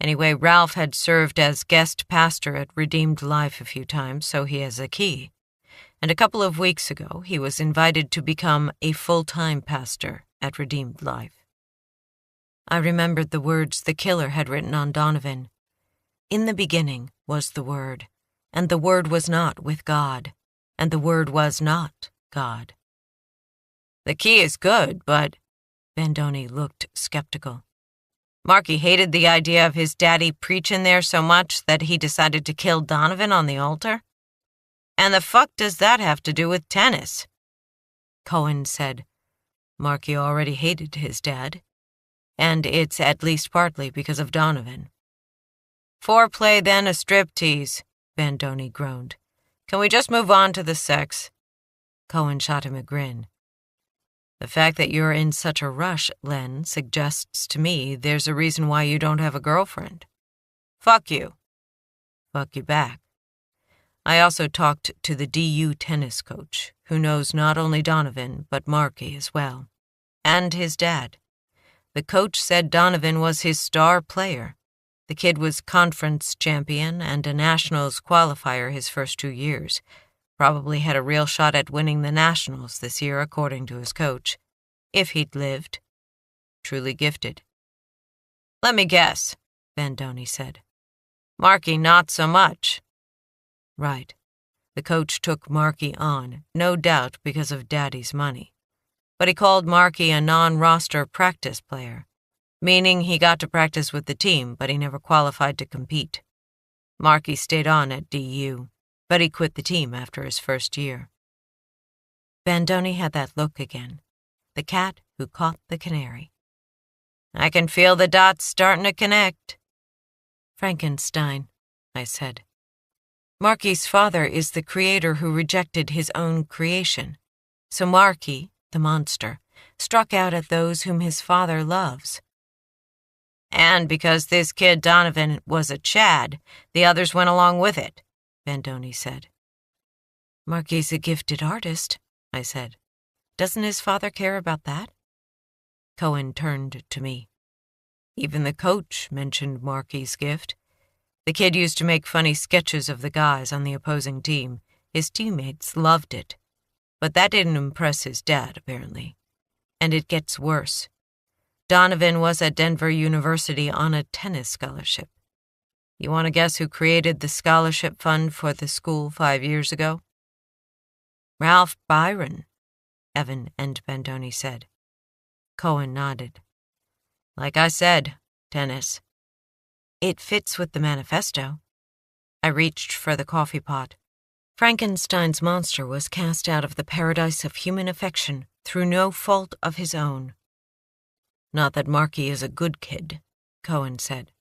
Speaker 1: Anyway, Ralph had served as guest pastor at Redeemed Life a few times, so he has a key. And a couple of weeks ago, he was invited to become a full-time pastor at Redeemed Life." I remembered the words the killer had written on Donovan. "In the beginning was the Word, and the Word was not with God, and the Word was not God." "The key is good, but—" Bandoni looked skeptical. "Marky hated the idea of his daddy preaching there so much that he decided to kill Donovan on the altar? And the fuck does that have to do with tennis?" Cohen said, "Marky already hated his dad, and it's at least partly because of Donovan." "Foreplay, then a striptease," Bandoni groaned. "Can we just move on to the sex?" Cohen shot him a grin. "The fact that you're in such a rush, Len, suggests to me there's a reason why you don't have a girlfriend." "Fuck you." "Fuck you back." I also talked to the DU tennis coach, who knows not only Donovan, but Marky as well. And his dad. The coach said Donovan was his star player. The kid was conference champion and a nationals qualifier his first 2 years. Probably had a real shot at winning the nationals this year, according to his coach. If he'd lived. Truly gifted. "Let me guess," Bandoni said. "Marky not so much." Right. The coach took Marky on, no doubt because of Daddy's money. But he called Marky a non-roster practice player, meaning he got to practice with the team, but he never qualified to compete. Marky stayed on at DU, but he quit the team after his first year. Bandoni had that look again, the cat who caught the canary. "I can feel the dots starting to connect." "Frankenstein," I said. "Marky's father is the creator who rejected his own creation. So Marky, the monster, struck out at those whom his father loves." "And because this kid Donovan was a Chad, the others went along with it," Bandoni said. "Marky's a gifted artist," I said. "Doesn't his father care about that?" Cohen turned to me. "Even the coach mentioned Marky's gift. The kid used to make funny sketches of the guys on the opposing team. His teammates loved it. But that didn't impress his dad, apparently. And it gets worse. Donovan was at Denver University on a tennis scholarship. You want to guess who created the scholarship fund for the school 5 years ago?" "Ralph Byron," Evan and Bandoni said. Cohen nodded. "Like I said, tennis." "It fits with the manifesto." I reached for the coffee pot. Frankenstein's monster was cast out of the paradise of human affection through no fault of his own. "Not that Marky is a good kid," Cohen said.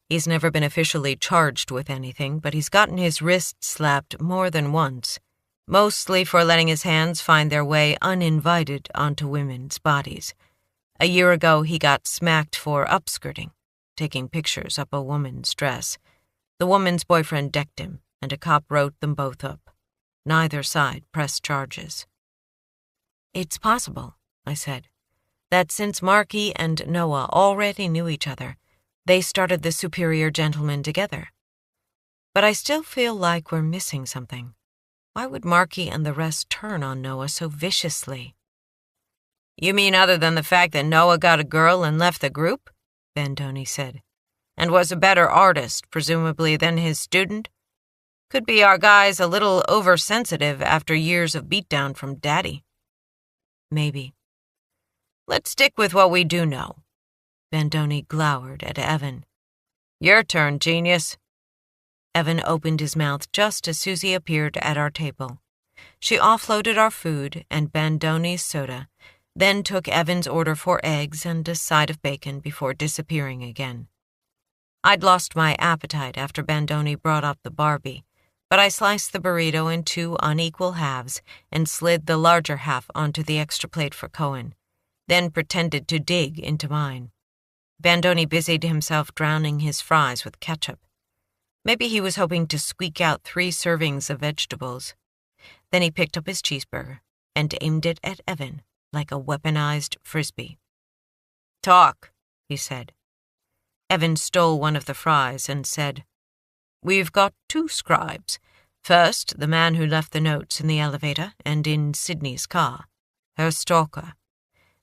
Speaker 1: "He's never been officially charged with anything, but he's gotten his wrist slapped more than once, mostly for letting his hands find their way uninvited onto women's bodies. A year ago, he got smacked for upskirting, taking pictures up a woman's dress. The woman's boyfriend decked him, and a cop wrote them both up. Neither side pressed charges." "It's possible," I said, "that since Marky and Noah already knew each other, they started the Superior Gentlemen together. But I still feel like we're missing something. Why would Marky and the rest turn on Noah so viciously?" "You mean other than the fact that Noah got a girl and left the group?" Bandoni said. "And was a better artist, presumably, than his student? Could be our guy's a little oversensitive after years of beatdown from Daddy." "Maybe." "Let's stick with what we do know. Bandoni glowered at Evan. "Your turn, genius." Evan opened his mouth just as Susie appeared at our table. She offloaded our food and Bandoni's soda, then took Evan's order for eggs and a side of bacon before disappearing again. I'd lost my appetite after Bandoni brought up the Barbie, but I sliced the burrito in 2 unequal halves and slid the larger half onto the extra plate for Cohen, then pretended to dig into mine. Bandoni busied himself drowning his fries with ketchup. Maybe he was hoping to squeak out 3 servings of vegetables. Then he picked up his cheeseburger and aimed it at Evan like a weaponized frisbee. "Talk," he said. Evan stole one of the fries and said, "We've got 2 scribes. First, the man who left the notes in the elevator and in Sydney's car, her stalker.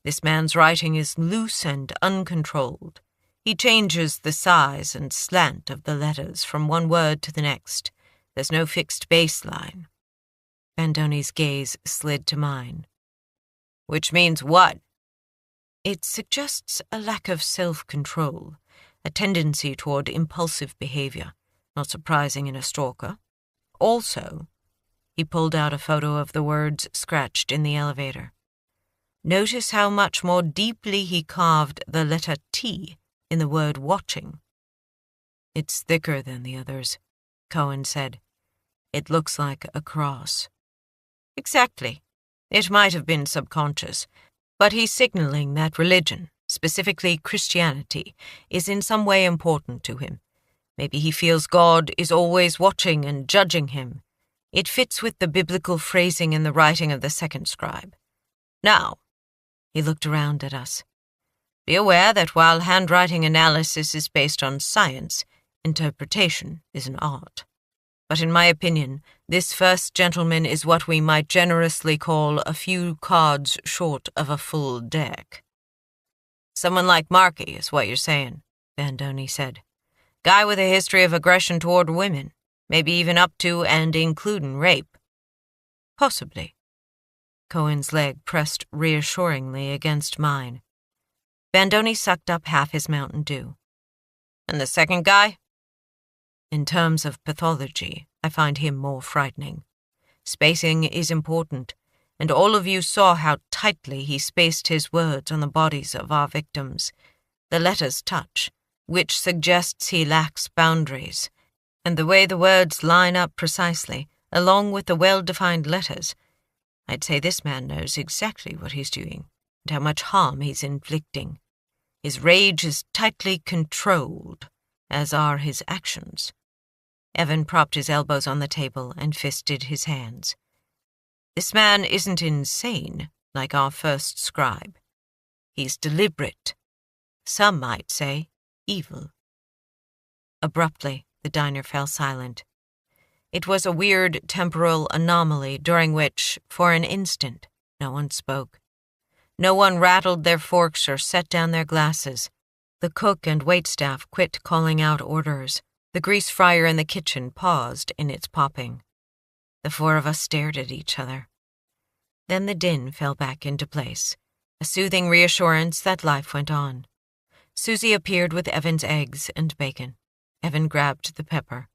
Speaker 1: This man's writing is loose and uncontrolled. He changes the size and slant of the letters from one word to the next. There's no fixed baseline." Bandoni's gaze slid to mine. "Which means what?" "It suggests a lack of self-control, a tendency toward impulsive behavior, not surprising in a stalker. Also," he pulled out a photo of the words scratched in the elevator. "Notice how much more deeply he carved the letter T in the word watching." "It's thicker than the others," Cohen said. "It looks like a cross." "Exactly. It might have been subconscious, but he's signaling that religion, specifically Christianity, is in some way important to him. Maybe he feels God is always watching and judging him. It fits with the biblical phrasing in the writing of the second scribe. Now," he looked around at us, "be aware that while handwriting analysis is based on science, interpretation is an art. But in my opinion, this first gentleman is what we might generously call a few cards short of a full deck." "Someone like Markey is what you're saying," Bandoni said. "Guy with a history of aggression toward women, maybe even up to and including rape." "Possibly." Cohen's leg pressed reassuringly against mine. Bandoni sucked up half his Mountain Dew. "And the second guy?" "In terms of pathology, I find him more frightening. Spacing is important, and all of you saw how tightly he spaced his words on the bodies of our victims. The letters touch, which suggests he lacks boundaries, and the way the words line up precisely, along with the well-defined letters. I'd say this man knows exactly what he's doing and how much harm he's inflicting. His rage is tightly controlled, as are his actions." Evan propped his elbows on the table and fisted his hands. "This man isn't insane, like our first scribe. He's deliberate. Some might say evil." Abruptly, the diner fell silent. It was a weird temporal anomaly during which, for an instant, no one spoke. No one rattled their forks or set down their glasses. The cook and waitstaff quit calling out orders. The grease fryer in the kitchen paused in its popping. The 4 of us stared at each other. Then the din fell back into place, a soothing reassurance that life went on. Susie appeared with Evan's eggs and bacon. Evan grabbed the pepper.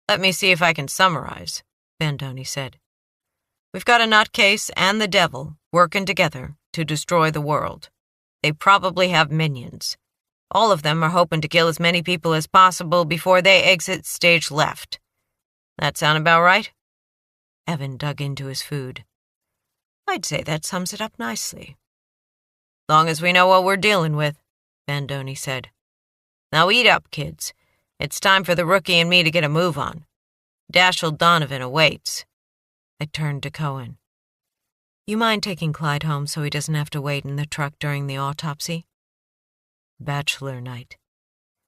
Speaker 1: "Let me see if I can summarize," Bandoni said. "We've got a nutcase and the devil working together to destroy the world. They probably have minions. All of them are hoping to kill as many people as possible before they exit stage left. That sound about right?" Evan dug into his food. "I'd say that sums it up nicely." "Long as we know what we're dealing with," Bandoni said. "Now eat up, kids. It's time for the rookie and me to get a move on. Dashiell Donovan awaits." I turned to Cohen. "You mind taking Clyde home so he doesn't have to wait in the truck during the autopsy?" Bachelor night.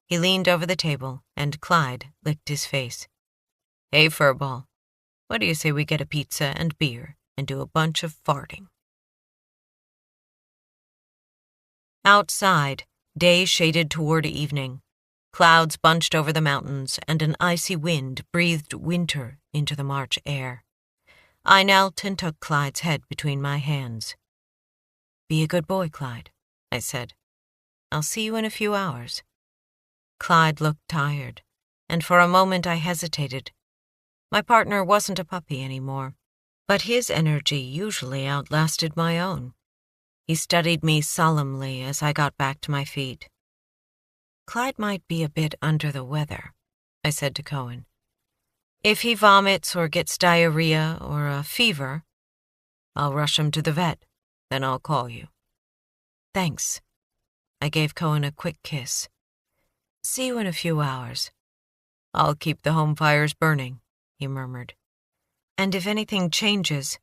Speaker 1: He leaned over the table, and Clyde licked his face. "Hey, Furball, what do you say we get a pizza and beer and do a bunch of farting?" Outside, day shaded toward evening. Clouds bunched over the mountains, and an icy wind breathed winter into the March air. I knelt and took Clyde's head between my hands. "Be a good boy, Clyde," I said. I'll see you in a few hours." Clyde looked tired, and for a moment I hesitated. My partner wasn't a puppy anymore, but his energy usually outlasted my own. He studied me solemnly as I got back to my feet. "Clyde might be a bit under the weather," I said to Cohen. "If he vomits or gets diarrhea or a fever, I'll rush him to the vet, then I'll call you." "Thanks." I gave Cohen a quick kiss. "See you in a few hours." "I'll keep the home fires burning," he murmured. "And if anything changes,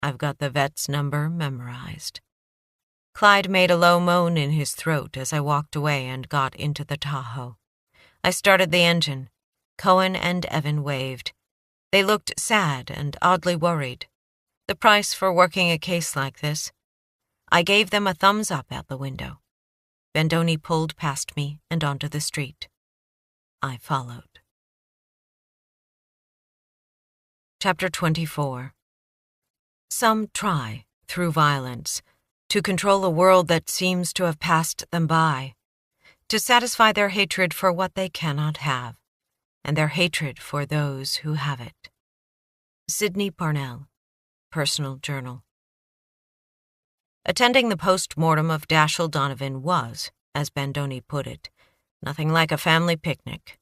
Speaker 1: I've got the vet's number memorized." Clyde made a low moan in his throat as I walked away and got into the Tahoe. I started the engine. Cohen and Evan waved. They looked sad and oddly worried. The price for working a case like this. I gave them a thumbs up out the window. Bandoni pulled past me and onto the street. I followed. Chapter 24. Some try, through violence, to control a world that seems to have passed them by, to satisfy their hatred for what they cannot have, and their hatred for those who have it. Sydney Parnell, Personal Journal. Attending the post-mortem of Dashiell Donovan was, as Bandoni put it, nothing like a family picnic.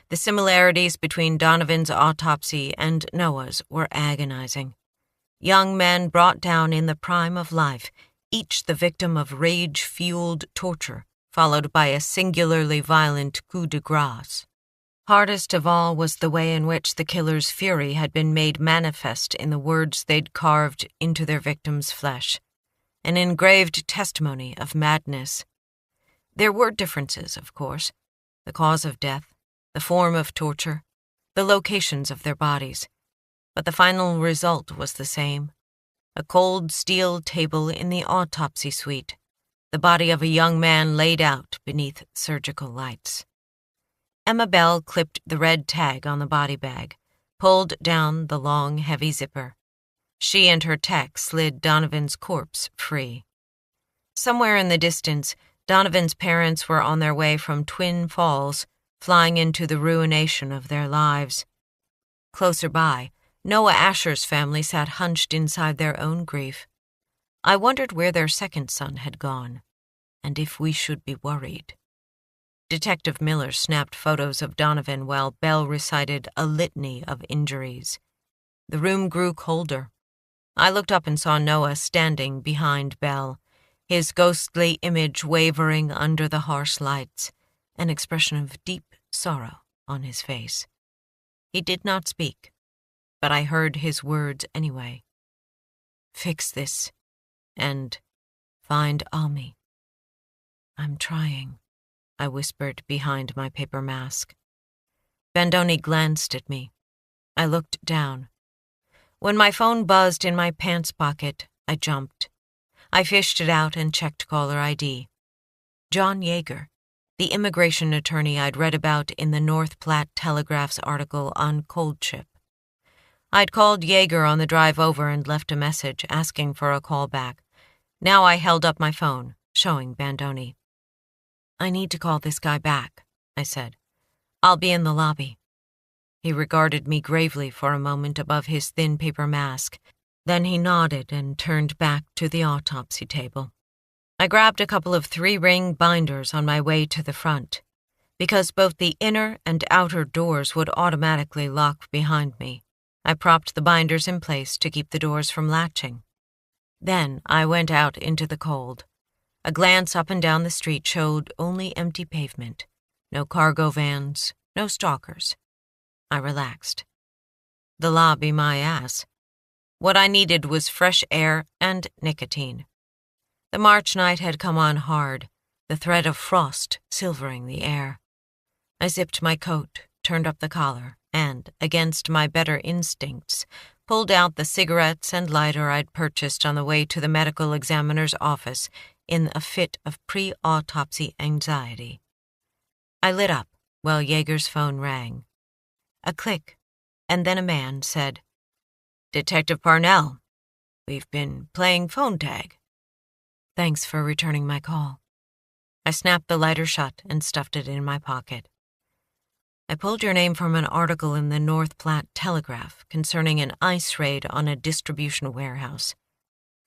Speaker 1: The similarities between Donovan's autopsy and Noah's were agonizing. Young men brought down in the prime of life, each the victim of rage-fueled torture, followed by a singularly violent coup de grace. Hardest of all was the way in which the killer's fury had been made manifest in the words they'd carved into their victim's flesh, an engraved testimony of madness. There were differences, of course, the cause of death, the form of torture, the locations of their bodies, but the final result was the same. A cold steel table in the autopsy suite, the body of a young man laid out beneath surgical lights. Emma Bell clipped the red tag on the body bag, pulled down the long, heavy zipper. She and her tech slid Donovan's corpse free. Somewhere in the distance, Donovan's parents were on their way from Twin Falls, flying into the ruination of their lives. Closer by, Noah Asher's family sat hunched inside their own grief. I wondered where their second son had gone, and if we should be worried. Detective Miller snapped photos of Donovan while Bell recited a litany of injuries. The room grew colder. I looked up and saw Noah standing behind Bell, his ghostly image wavering under the harsh lights, an expression of deep sorrow on his face. He did not speak, but I heard his words anyway. "Fix this, and find Ami." "I'm trying," I whispered behind my paper mask. Bandoni glanced at me. I looked down. When my phone buzzed in my pants pocket, I jumped. I fished it out and checked caller ID. John Yeager, the immigration attorney I'd read about in the North Platte Telegraph's article on Cold Chip. I'd called Yeager on the drive over and left a message asking for a call back. Now I held up my phone, showing Bandoni. "I need to call this guy back," I said. "I'll be in the lobby." He regarded me gravely for a moment above his thin paper mask. Then he nodded and turned back to the autopsy table. I grabbed a couple of 3-ring binders on my way to the front, because both the inner and outer doors would automatically lock behind me. I propped the binders in place to keep the doors from latching. Then I went out into the cold. A glance up and down the street showed only empty pavement, no cargo vans, no stalkers. I relaxed. The lobby my ass. What I needed was fresh air and nicotine. The March night had come on hard, the thread of frost silvering the air. I zipped my coat, turned up the collar, and, against my better instincts, pulled out the cigarettes and lighter I'd purchased on the way to the medical examiner's office in a fit of pre-autopsy anxiety. I lit up while Yeager's phone rang. A click, and then a man said, "Detective Parnell, we've been playing phone tag." "Thanks for returning my call." I snapped the lighter shut and stuffed it in my pocket. I pulled your name from an article in the North Platte Telegraph concerning an ICE raid on a distribution warehouse.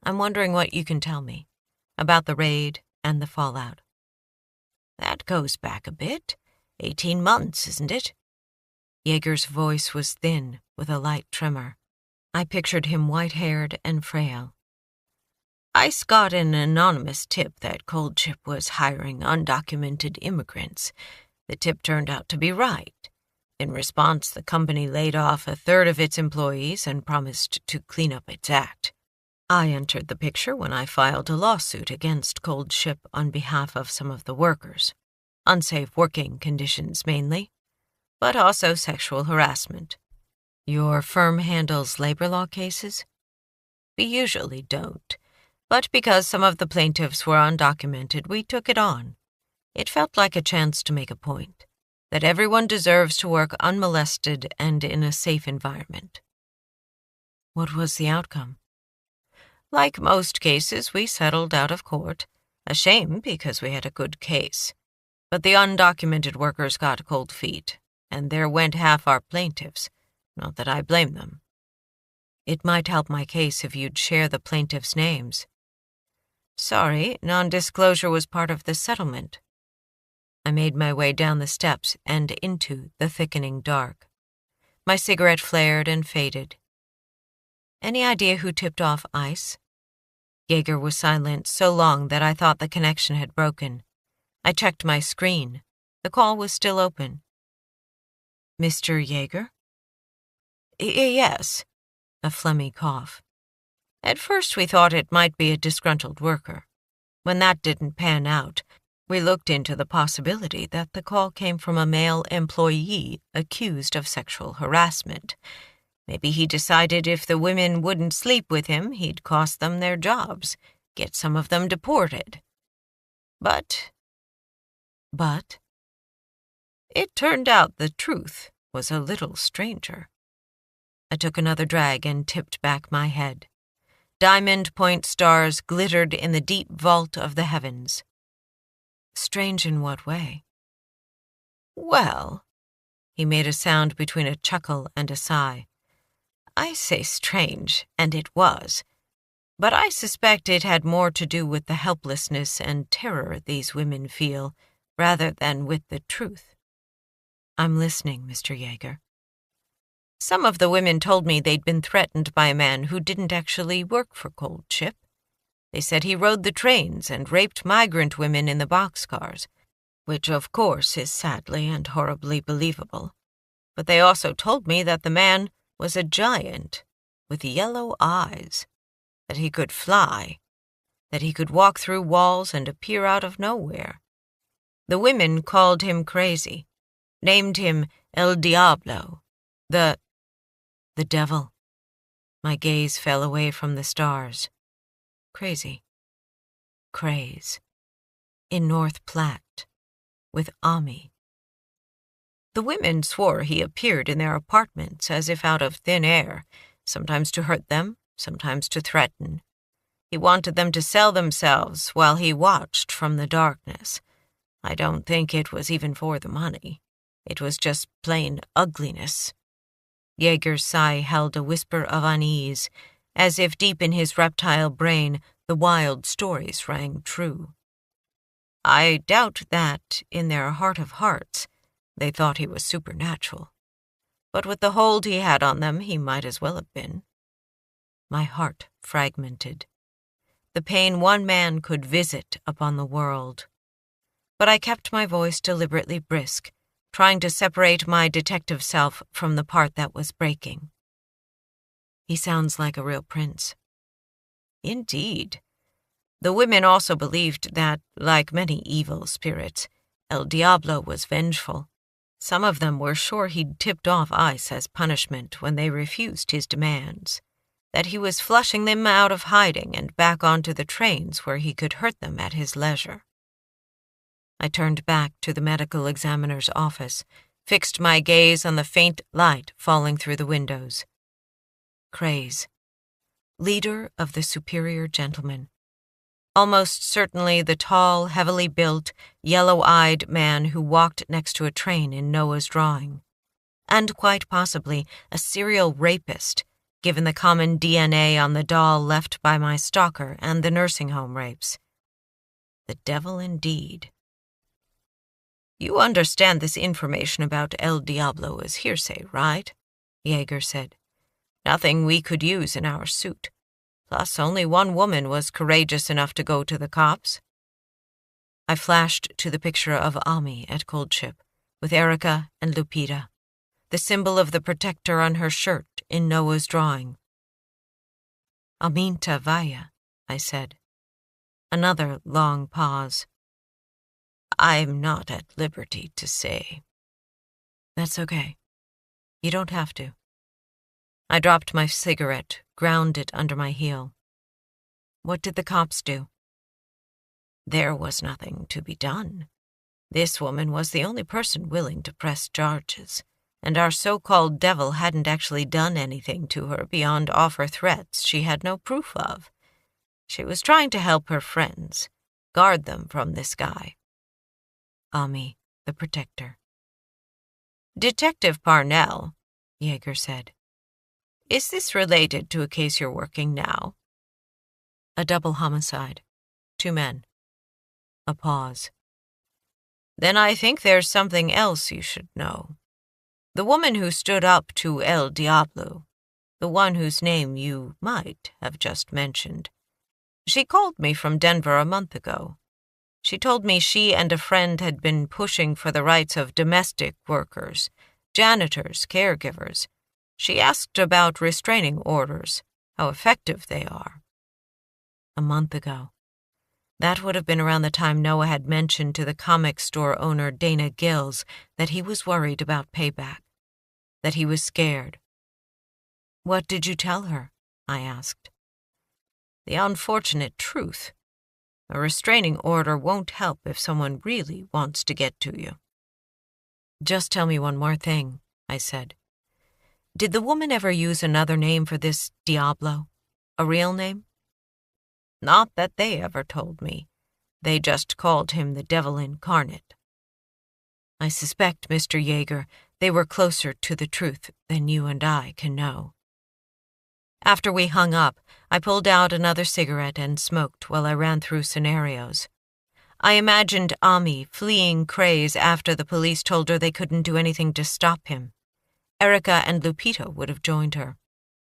Speaker 1: I'm wondering what you can tell me about the raid and the fallout.
Speaker 2: That goes back a bit. 18 months, isn't it?
Speaker 1: Yeager's voice was thin, with a light tremor. I pictured him white-haired and frail.
Speaker 2: ICE got an anonymous tip that Cold Chip was hiring undocumented immigrants. The tip turned out to be right. In response, the company laid off a third of its employees and promised to clean up its act. I entered the picture when I filed a lawsuit against Cold Chip on behalf of some of the workers. Unsafe working conditions mainly, but also sexual harassment.
Speaker 1: Your firm handles labor law cases?
Speaker 2: We usually don't, but because some of the plaintiffs were undocumented, we took it on. It felt like a chance to make a point, that everyone deserves to work unmolested and in a safe environment.
Speaker 1: What was the outcome?
Speaker 2: Like most cases, we settled out of court. A shame because we had a good case. But the undocumented workers got cold feet, and there went half our plaintiffs. Not that I blame them.
Speaker 1: It might help my case if you'd share the plaintiffs' names.
Speaker 2: Sorry, non-disclosure was part of the settlement.
Speaker 1: I made my way down the steps and into the thickening dark. My cigarette flared and faded. Any idea who tipped off ICE? Yeager was silent so long that I thought the connection had broken. I checked my screen. The call was still open.
Speaker 2: Mr. Yeager? Yes.
Speaker 1: A phlegmy cough.
Speaker 2: At first we thought it might be a disgruntled worker. When that didn't pan out, we looked into the possibility that the call came from a male employee accused of sexual harassment. Maybe he decided if the women wouldn't sleep with him, he'd cost them their jobs, get some of them deported. But it turned out the truth was a little stranger.
Speaker 1: I took another drag and tipped back my head. Diamond point stars glittered in the deep vault of the heavens. Strange in what way?
Speaker 2: Well,
Speaker 1: he made a sound between a chuckle and a sigh.
Speaker 2: I say strange, and it was. But I suspect it had more to do with the helplessness and terror these women feel, rather than with the truth.
Speaker 1: I'm listening, Mr. Yeager.
Speaker 2: Some of the women told me they'd been threatened by a man who didn't actually work for Cold Chip. They said he rode the trains and raped migrant women in the boxcars, which of course is sadly and horribly believable. But they also told me that the man was a giant with yellow eyes, that he could fly, that he could walk through walls and appear out of nowhere. The women called him crazy, named him El Diablo, the devil. My gaze fell away from the stars.
Speaker 1: Crazy. Craze. In North Platte. With Ami.
Speaker 2: The women swore he appeared in their apartments as if out of thin air, sometimes to hurt them, sometimes to threaten. He wanted them to sell themselves while he watched from the darkness. I don't think it was even for the money. It was just plain ugliness.
Speaker 1: Yeager's sigh held a whisper of unease, as if deep in his reptile brain the wild stories rang true.
Speaker 2: I doubt that, in their heart of hearts, they thought he was supernatural. But with the hold he had on them, he might as well have been.
Speaker 1: My heart fragmented. The pain one man could visit upon the world. But I kept my voice deliberately brisk, trying to separate my detective self from the part that was breaking. He sounds like a real prince.
Speaker 2: Indeed. The women also believed that, like many evil spirits, El Diablo was vengeful. Some of them were sure he'd tipped off ICE as punishment when they refused his demands, that he was flushing them out of hiding and back onto the trains where he could hurt them at his leisure.
Speaker 1: I turned back to the medical examiner's office, fixed my gaze on the faint light falling through the windows. Craze. Leader of the superior gentlemen. Almost certainly the tall, heavily built, yellow-eyed man who walked next to a train in Noah's drawing. And quite possibly a serial rapist, given the common DNA on the doll left by my stalker and the nursing home rapes. The devil indeed. "You understand this information about El Diablo is hearsay, right?" Jaeger said. "Nothing we could use in our suit. Plus, only one woman was courageous enough to go to the cops." I flashed to the picture of Ami at Coldship, with Erica and Lupita, the symbol of the protector on her shirt in Noah's drawing. "Aminta Vaya," I said. Another long pause. "I'm not at liberty to say." "That's okay. You don't have to." I dropped my cigarette, ground it under my heel. "What did the cops do?" "There was nothing to be done. This woman was the only person willing to press charges, and our so-called devil hadn't actually done anything to her beyond offer threats she had no proof of. She was trying to help her friends, guard them from this guy." Ami, the protector. "Detective Parnell," Jaeger said. "Is this related to a case you're working now?" "A double homicide. 2 men." A pause. "Then I think there's something else you should know. The woman who stood up to El Diablo, the one whose name you might have just mentioned, she called me from Denver a month ago. She told me she and a friend had been pushing for the rights of domestic workers, janitors, caregivers. She asked about restraining orders, how effective they are." A month ago. That would have been around the time Noah had mentioned to the comic store owner Dana Gills that he was worried about payback, that he was scared. "What did you tell her?" I asked. "The unfortunate truth. A restraining order won't help if someone really wants to get to you." "Just tell me one more thing," I said. "Did the woman ever use another name for this Diablo? A real name?" "Not that they ever told me. They just called him the devil incarnate." "I suspect, Mr. Jaeger, they were closer to the truth than you and I can know." After we hung up, I pulled out another cigarette and smoked while I ran through scenarios. I imagined Ami fleeing craze after the police told her they couldn't do anything to stop him. Erica and Lupita would have joined her.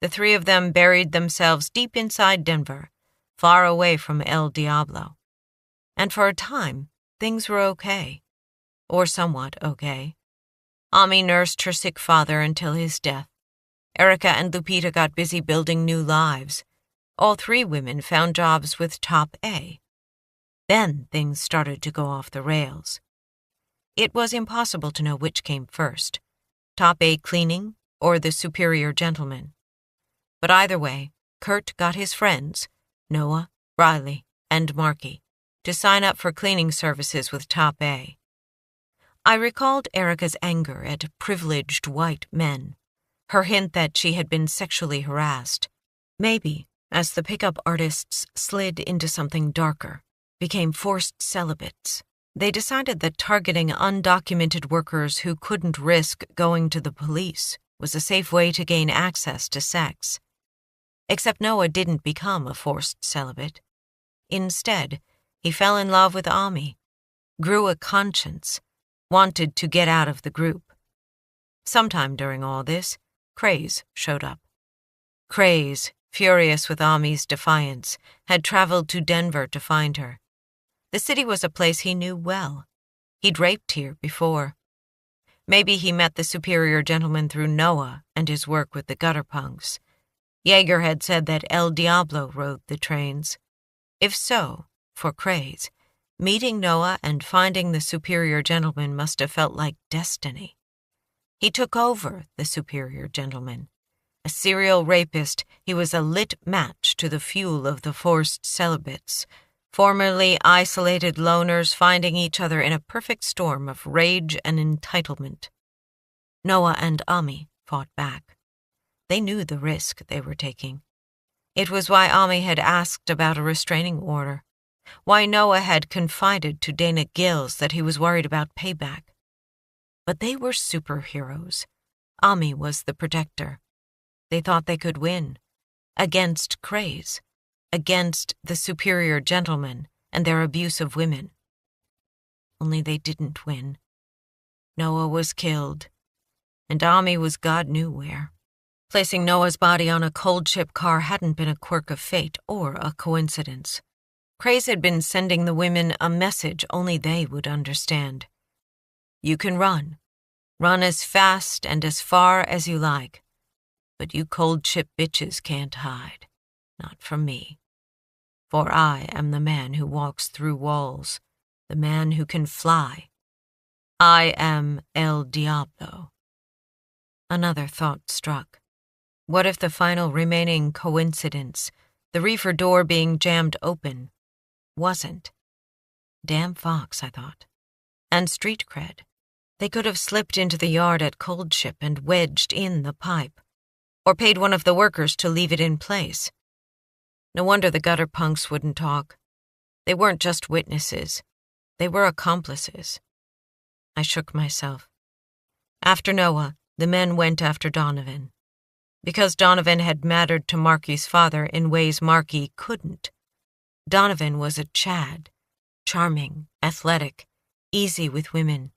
Speaker 1: The 3 of them buried themselves deep inside Denver, far away from El Diablo. And for a time, things were okay. Or somewhat okay. Ami nursed her sick father until his death. Erica and Lupita got busy building new lives. All 3 women found jobs with Top A. Then things started to go off the rails. It was impossible to know which came first, Top A cleaning or the superior gentleman. But either way, Kurt got his friends, Noah, Riley, and Marky, to sign up for cleaning services with Top A. I recalled Erica's anger at privileged white men, her hint that she had been sexually harassed. Maybe, as the pickup artists slid into something darker, became forced celibates, they decided that targeting undocumented workers who couldn't risk going to the police was a safe way to gain access to sex. Except Noah didn't become a forced celibate. Instead, he fell in love with Ami, grew a conscience, wanted to get out of the group. Sometime during all this, Craze showed up. Craze, furious with Ami's defiance, had traveled to Denver to find her. The city was a place he knew well. He'd raped here before. Maybe he met the superior gentleman through Noah and his work with the gutter punks. Jaeger had said that El Diablo rode the trains. If so, for Craze, meeting Noah and finding the superior gentleman must have felt like destiny. He took over the superior gentleman. A serial rapist, he was a lit match to the fuel of the forced celibates, formerly isolated loners finding each other in a perfect storm of rage and entitlement. Noah and Ami fought back. They knew the risk they were taking. It was why Ami had asked about a restraining order. Why Noah had confided to Dana Gills that he was worried about payback. But they were superheroes. Ami was the protector. They thought they could win. Against Craze. Against the superior gentlemen and their abuse of women. Only they didn't win. Noah was killed, and Ami was God knew where. Placing Noah's body on a cold ship car hadn't been a quirk of fate or a coincidence. Craze had been sending the women a message only they would understand. You can run. Run as fast and as far as you like. But you cold ship bitches can't hide. Not from me. For I am the man who walks through walls. The man who can fly. I am El Diablo. Another thought struck. What if the final remaining coincidence, the reefer door being jammed open, wasn't? Damn Fox, I thought. And street cred. They could have slipped into the yard at Cold Ship and wedged in the pipe, or paid one of the workers to leave it in place. No wonder the gutter punks wouldn't talk. They weren't just witnesses. They were accomplices. I shook myself. After Noah, the men went after Donovan. Because Donovan had mattered to Marky's father in ways Marky couldn't. Donovan was a Chad. Charming, athletic, easy with women.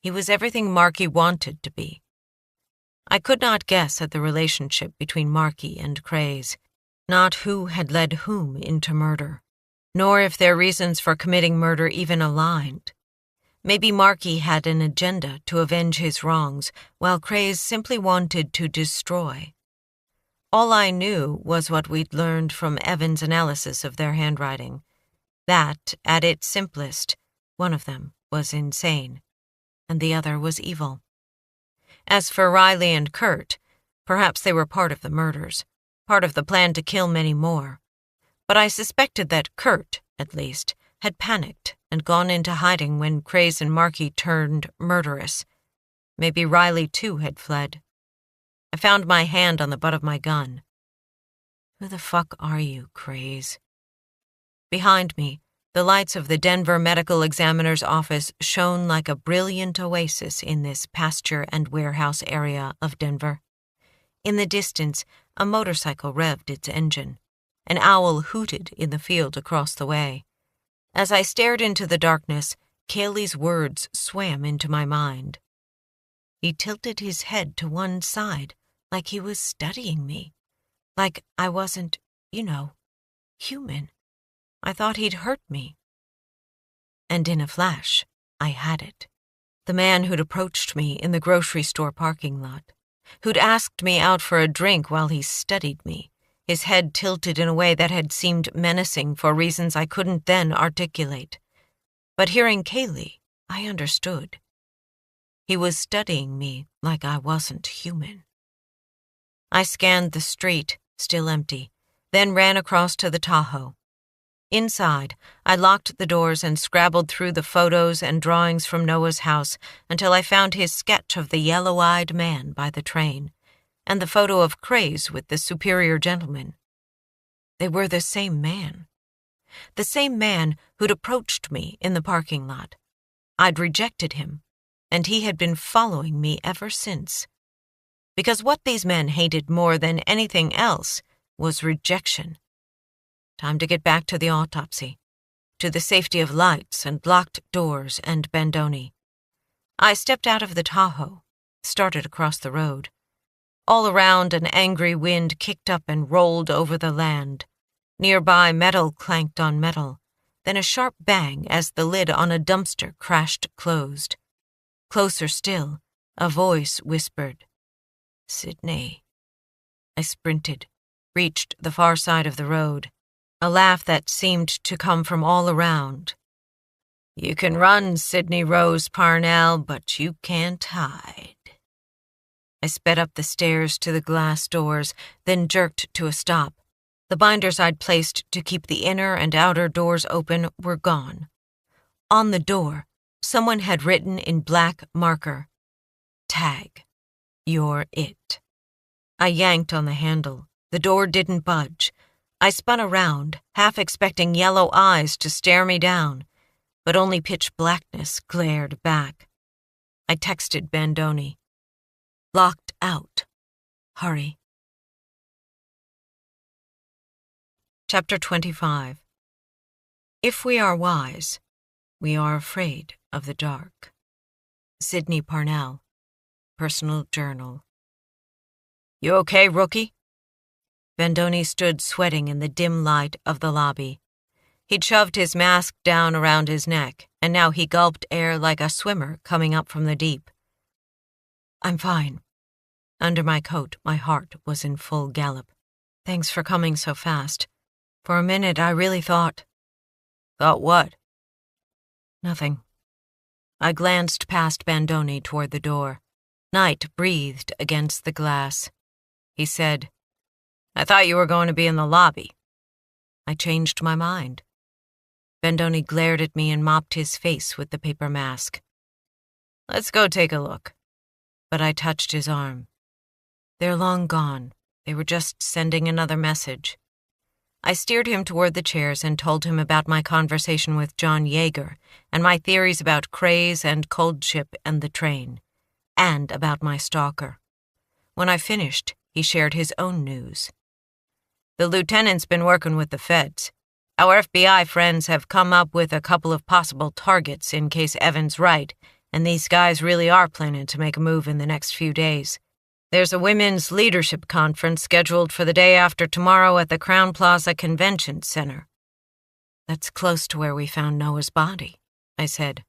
Speaker 1: He was everything Marky wanted to be. I could not guess at the relationship between Marky and Craze, not who had led whom into murder, nor if their reasons for committing murder even aligned. Maybe Marky had an agenda to avenge his wrongs, while Craze simply wanted to destroy. All I knew was what we'd learned from Evan's analysis of their handwriting, that, at its simplest, one of them was insane, and the other was evil. As for Riley and Kurt, perhaps they were part of the murders, part of the plan to kill many more. But I suspected that Kurt, at least, had panicked and gone into hiding when Craze and Marky turned murderous. Maybe Riley, too, had fled. I found my hand on the butt of my gun. Who the fuck are you, Craze? Behind me, the lights of the Denver Medical Examiner's office shone like a brilliant oasis in this pasture and warehouse area of Denver. In the distance, a motorcycle revved its engine. An owl hooted in the field across the way. As I stared into the darkness, Kaylee's words swam into my mind. He tilted his head to one side, like he was studying me. Like I wasn't, human. I thought he'd hurt me. And in a flash, I had it. The man who'd approached me in the grocery store parking lot, who'd asked me out for a drink while he studied me, his head tilted in a way that had seemed menacing for reasons I couldn't then articulate. But hearing Kaylee, I understood. He was studying me like I wasn't human. I scanned the street, still empty, then ran across to the Tahoe. Inside, I locked the doors and scrabbled through the photos and drawings from Noah's house until I found his sketch of the yellow-eyed man by the train, and the photo of Craze with the superior gentleman. They were the same man. The same man who'd approached me in the parking lot. I'd rejected him, and he had been following me ever since. Because what these men hated more than anything else was rejection. Time to get back to the autopsy, to the safety of lights and locked doors and Bandoni. I stepped out of the Tahoe, started across the road. All around, an angry wind kicked up and rolled over the land. Nearby, metal clanked on metal, then a sharp bang as the lid on a dumpster crashed closed. Closer still, a voice whispered, "Sydney." I sprinted, reached the far side of the road. A laugh that seemed to come from all around. "You can run, Sydney Rose Parnell, but you can't hide." I sped up the stairs to the glass doors, then jerked to a stop. The binders I'd placed to keep the inner and outer doors open were gone. On the door, someone had written in black marker, "Tag, you're it." I yanked on the handle. The door didn't budge. I spun around, half expecting yellow eyes to stare me down, but only pitch blackness glared back. I texted Bandoni. Locked out. Hurry. Chapter 25. If we are wise, we are afraid of the dark. Sydney Parnell, Personal Journal. You okay, rookie? Bandoni stood sweating in the dim light of the lobby. He'd shoved his mask down around his neck, and now he gulped air like a swimmer coming up from the deep. I'm fine. Under my coat, my heart was in full gallop. Thanks for coming so fast. For a minute, I really thought... Thought what? Nothing. I glanced past Bandoni toward the door. Night breathed against the glass. He said, I thought you were going to be in the lobby. I changed my mind. Bandoni glared at me and mopped his face with the paper mask. Let's go take a look. But I touched his arm. They're long gone. They were just sending another message. I steered him toward the chairs and told him about my conversation with John Yeager and my theories about Craze and Cold Ship and the train, and about my stalker. When I finished, he shared his own news. The lieutenant's been working with the feds. Our FBI friends have come up with a couple of possible targets in case Evan's right, and these guys really are planning to make a move in the next few days. There's a women's leadership conference scheduled for the day after tomorrow at the Crown Plaza Convention Center. That's close to where we found Noah's body, I said.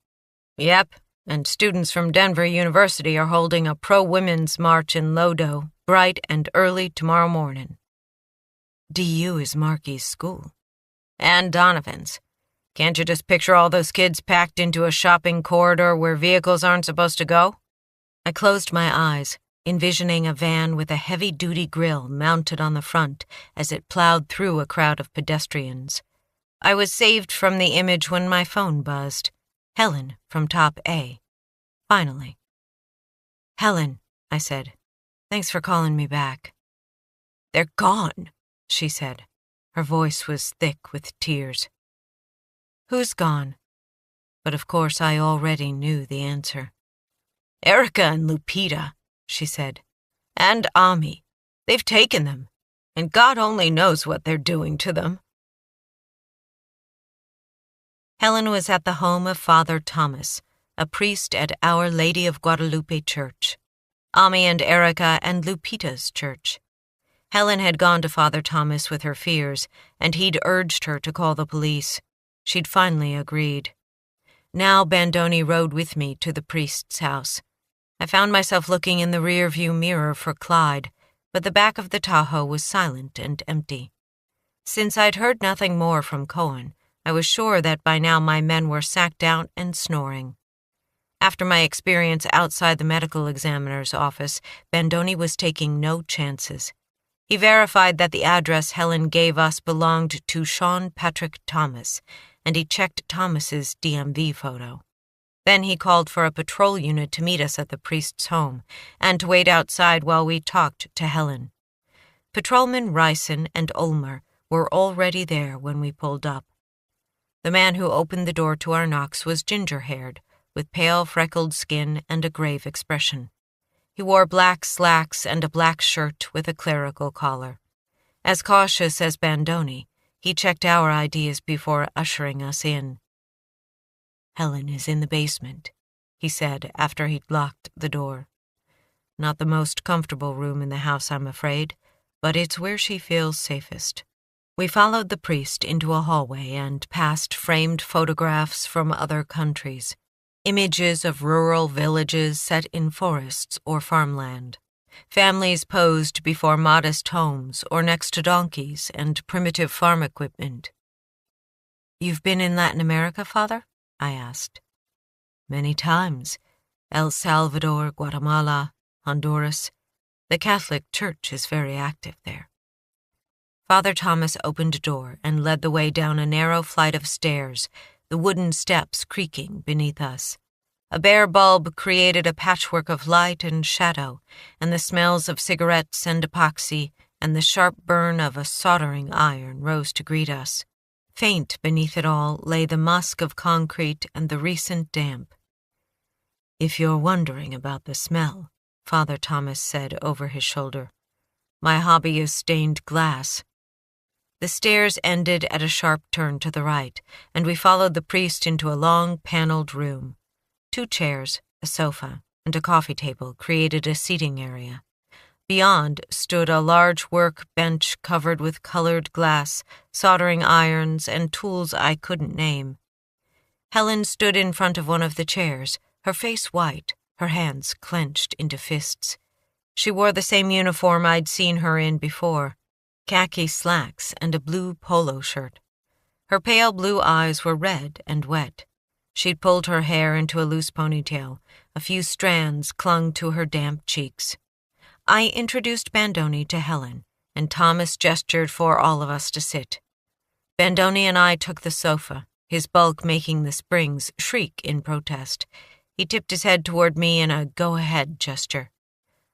Speaker 1: Yep, and students from Denver University are holding a pro-women's march in Lodo, bright and early tomorrow morning. DU is Marky's school. And Donovan's. Can't you just picture all those kids packed into a shopping corridor where vehicles aren't supposed to go? I closed my eyes, envisioning a van with a heavy-duty grill mounted on the front as it plowed through a crowd of pedestrians. I was saved from the image when my phone buzzed. Helen from Top A. Finally. Helen, I said. Thanks for calling me back. They're gone, she said. Her voice was thick with tears. Who's gone? But of course I already knew the answer. Erica and Lupita, she said. And Ami. They've taken them, and God only knows what they're doing to them. Helen was at the home of Father Thomas, a priest at Our Lady of Guadalupe Church. Ami and Erica and Lupita's church. Helen had gone to Father Thomas with her fears, and he'd urged her to call the police. She'd finally agreed. Now Bandoni rode with me to the priest's house. I found myself looking in the rear-view mirror for Clyde, but the back of the Tahoe was silent and empty. Since I'd heard nothing more from Cohen, I was sure that by now my men were sacked out and snoring. After my experience outside the medical examiner's office, Bandoni was taking no chances. He verified that the address Helen gave us belonged to Sean Patrick Thomas, and he checked Thomas's DMV photo. Then he called for a patrol unit to meet us at the priest's home, and to wait outside while we talked to Helen. Patrolmen Ryson and Ulmer were already there when we pulled up. The man who opened the door to our knocks was ginger-haired, with pale freckled skin and a grave expression. He wore black slacks and a black shirt with a clerical collar. As cautious as Bandoni, he checked our IDs before ushering us in. Helen is in the basement, he said after he'd locked the door. Not the most comfortable room in the house, I'm afraid, but it's where she feels safest. We followed the priest into a hallway and past framed photographs from other countries. Images of rural villages set in forests or farmland. Families posed before modest homes or next to donkeys and primitive farm equipment. You've been in Latin America, Father? I asked. Many times. El Salvador, Guatemala, Honduras. The Catholic Church is very active there. Father Thomas opened a door and led the way down a narrow flight of stairs, the wooden steps creaking beneath us. A bare bulb created a patchwork of light and shadow, and the smells of cigarettes and epoxy and the sharp burn of a soldering iron rose to greet us. Faint beneath it all lay the musk of concrete and the recent damp. "If you're wondering about the smell," Father Thomas said over his shoulder, "my hobby is stained glass." The stairs ended at a sharp turn to the right, and we followed the priest into a long, paneled room. 2 chairs, a sofa, and a coffee table created a seating area. Beyond stood a large work bench covered with colored glass, soldering irons, and tools I couldn't name. Helen stood in front of one of the chairs, her face white, her hands clenched into fists. She wore the same uniform I'd seen her in before, khaki slacks and a blue polo shirt. Her pale blue eyes were red and wet. She'd pulled her hair into a loose ponytail. A few strands clung to her damp cheeks. I introduced Bandoni to Helen, and Thomas gestured for all of us to sit. Bandoni and I took the sofa, his bulk making the springs shriek in protest. He tipped his head toward me in a go-ahead gesture.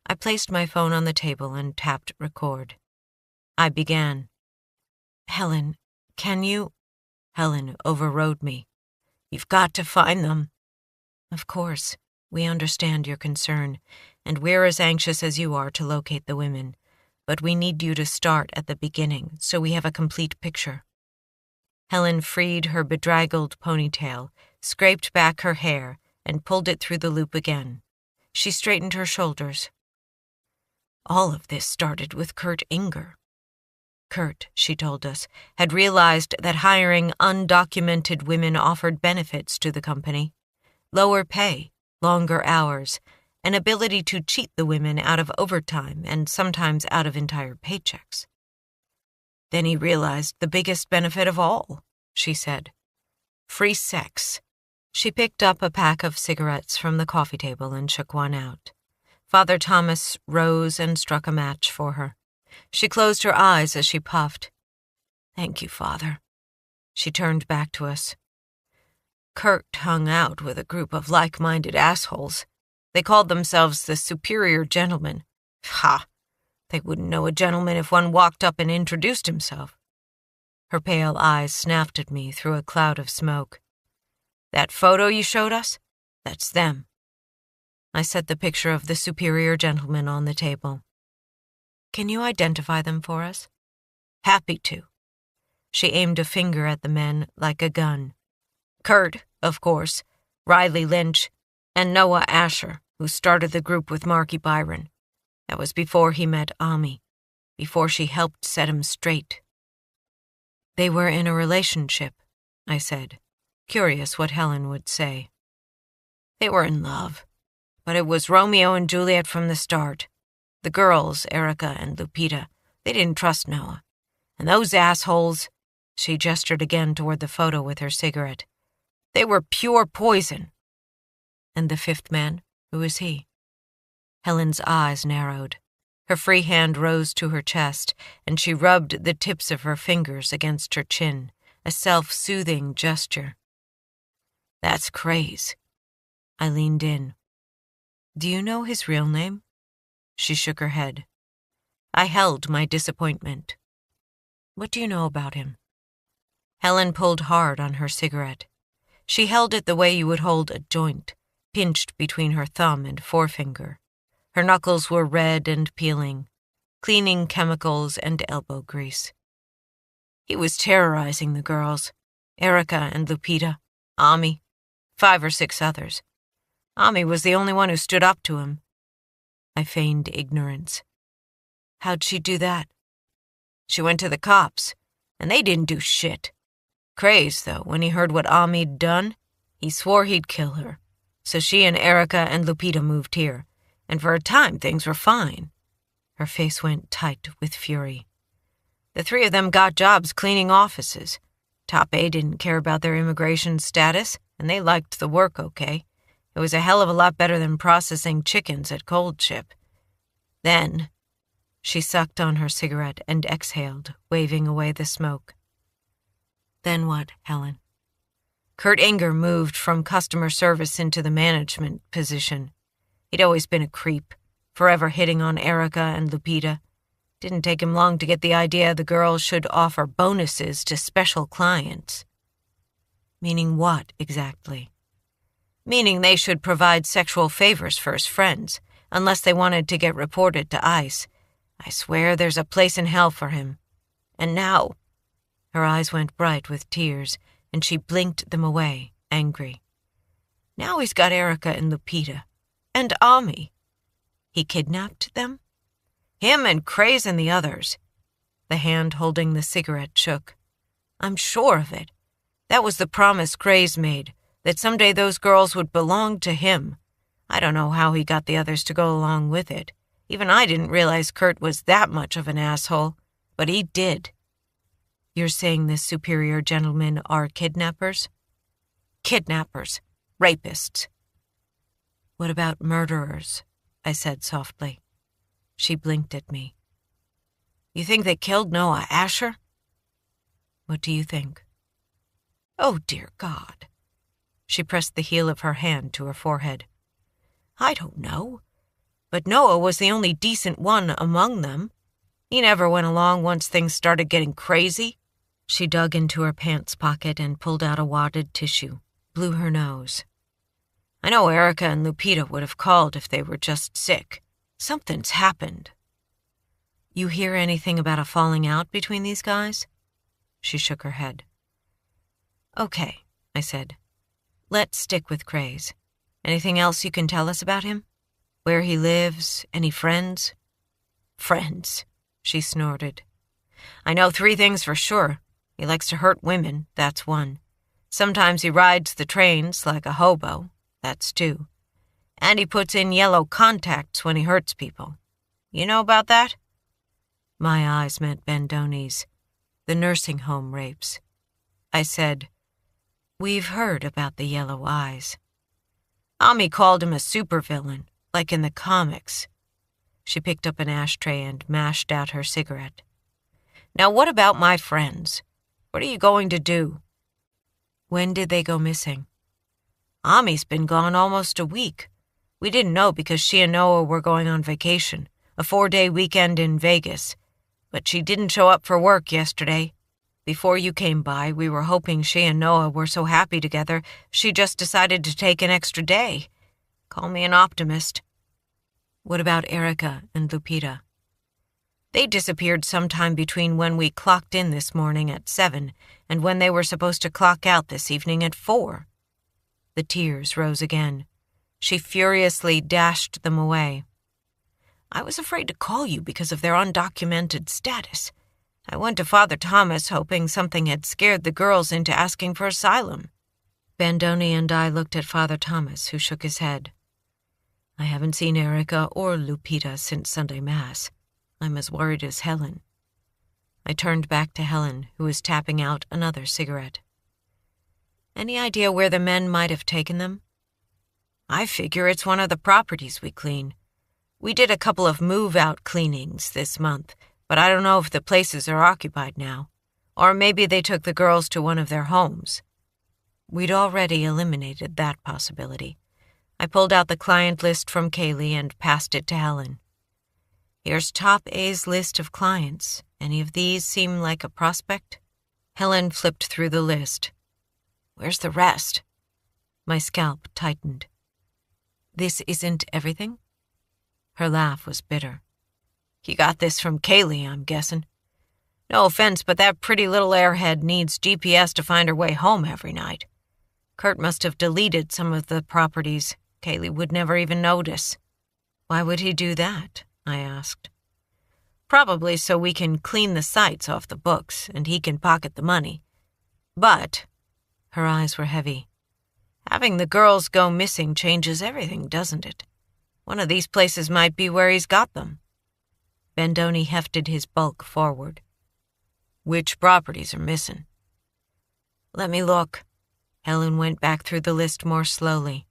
Speaker 1: I placed my phone on the table and tapped record. I began. "Helen, can you—" Helen overrode me. "You've got to find them." "Of course. We understand your concern, and we're as anxious as you are to locate the women, but we need you to start at the beginning so we have a complete picture." Helen freed her bedraggled ponytail, scraped back her hair, and pulled it through the loop again. She straightened her shoulders. "All of this started with Kurt Inger." Kurt, she told us, had realized that hiring undocumented women offered benefits to the company. Lower pay, longer hours, an ability to cheat the women out of overtime and sometimes out of entire paychecks. "Then he realized the biggest benefit of all," she said. "Free sex." She picked up a pack of cigarettes from the coffee table and shook one out. Father Thomas rose and struck a match for her. She closed her eyes as she puffed. "Thank you, Father." She turned back to us. "Kurt hung out with a group of like-minded assholes. They called themselves the Superior Gentlemen. Ha! They wouldn't know a gentleman if one walked up and introduced himself." Her pale eyes snapped at me through a cloud of smoke. "That photo you showed us? That's them." I set the picture of the Superior Gentleman on the table. "Can you identify them for us?" "Happy to." She aimed a finger at the men like a gun. "Kurt, of course, Riley Lynch, and Noah Asher, who started the group with Marky Byron. That was before he met Ami, before she helped set him straight." "They were in a relationship," I said, curious what Helen would say. "They were in love, but it was Romeo and Juliet from the start. The girls, Erica and Lupita, they didn't trust Noah. And those assholes," she gestured again toward the photo with her cigarette, "they were pure poison." "And the 5th man, who is he?" Helen's eyes narrowed. Her free hand rose to her chest, and she rubbed the tips of her fingers against her chin, a self-soothing gesture. "That's Craze." I leaned in. "Do you know his real name?" She shook her head. I held my disappointment. "What do you know about him?" Helen pulled hard on her cigarette. She held it the way you would hold a joint, pinched between her thumb and forefinger. Her knuckles were red and peeling, cleaning chemicals and elbow grease. "He was terrorizing the girls, Erica and Lupita, Ami, 5 or 6 others. Ami was the only one who stood up to him." I feigned ignorance. "How'd she do that?" "She went to the cops, and they didn't do shit. Craze, though, when he heard what Ami'd done, he swore he'd kill her. So she and Erica and Lupita moved here, and for a time things were fine." Her face went tight with fury. "The 3 of them got jobs cleaning offices. Top A didn't care about their immigration status, and they liked the work okay. It was a hell of a lot better than processing chickens at Cold Ship. Then," she sucked on her cigarette and exhaled, waving away the smoke. "Then what, Helen?" "Kurt Inger moved from customer service into the management position. He'd always been a creep, forever hitting on Erica and Lupita. Didn't take him long to get the idea the girls should offer bonuses to special clients. Meaning what, exactly? Meaning they should provide sexual favors for his friends, unless they wanted to get reported to ICE. I swear there's a place in hell for him. And now... Her eyes went bright with tears, and she blinked them away, angry. Now he's got Erica and Lupita. And Ami. He kidnapped them? Him and Craze and the others. The hand holding the cigarette shook. I'm sure of it. That was the promise Craze made, that someday those girls would belong to him. I don't know how he got the others to go along with it. Even I didn't realize Kurt was that much of an asshole, but he did. You're saying this superior gentlemen are kidnappers? Kidnappers. Rapists. What about murderers? I said softly. She blinked at me. You think they killed Noah Asher? What do you think? Oh, dear God. She pressed the heel of her hand to her forehead. I don't know. But Noah was the only decent one among them. He never went along once things started getting crazy. She dug into her pants pocket and pulled out a wadded tissue, blew her nose. I know Erica and Lupita would have called if they were just sick. Something's happened. You hear anything about a falling out between these guys? She shook her head. Okay, I said. Let's stick with Craze. Anything else you can tell us about him? Where he lives? Any friends? Friends, she snorted. I know 3 things for sure. He likes to hurt women, that's 1. Sometimes he rides the trains like a hobo, that's 2. And he puts in yellow contacts when he hurts people. You know about that? My eyes met Bendoni's. The nursing home rapes. I said, We've heard about the yellow eyes. Ami called him a supervillain, like in the comics. She picked up an ashtray and mashed out her cigarette. Now what about my friends? What are you going to do? When did they go missing? Ami's been gone almost a week. We didn't know because she and Noah were going on vacation, a 4-day weekend in Vegas. But she didn't show up for work yesterday. Before you came by, we were hoping she and Noah were so happy together, she just decided to take an extra day. Call me an optimist. What about Erica and Lupita? They disappeared sometime between when we clocked in this morning at 7 and when they were supposed to clock out this evening at 4. The tears rose again. She furiously dashed them away. I was afraid to call you because of their undocumented status. I went to Father Thomas hoping something had scared the girls into asking for asylum. Bandoni and I looked at Father Thomas, who shook his head. I haven't seen Erica or Lupita since Sunday Mass. I'm as worried as Helen. I turned back to Helen, who was tapping out another cigarette. Any idea where the men might have taken them? I figure it's one of the properties we clean. We did a couple of move-out cleanings this month, but I don't know if the places are occupied now. Or maybe they took the girls to one of their homes. We'd already eliminated that possibility. I pulled out the client list from Kaylee and passed it to Helen. Here's Top A's list of clients. Any of these seem like a prospect? Helen flipped through the list. Where's the rest? My scalp tightened. This isn't everything? Her laugh was bitter. You got this from Kaylee, I'm guessing. No offense, but that pretty little airhead needs GPS to find her way home every night. Kurt must have deleted some of the properties. Kaylee would never even notice. Why would he do that? I asked. Probably so we can clean the sites off the books and he can pocket the money. But, her eyes were heavy, having the girls go missing changes everything, doesn't it? One of these places might be where he's got them. Bandoni hefted his bulk forward. Which properties are missing? Let me look. Helen went back through the list more slowly.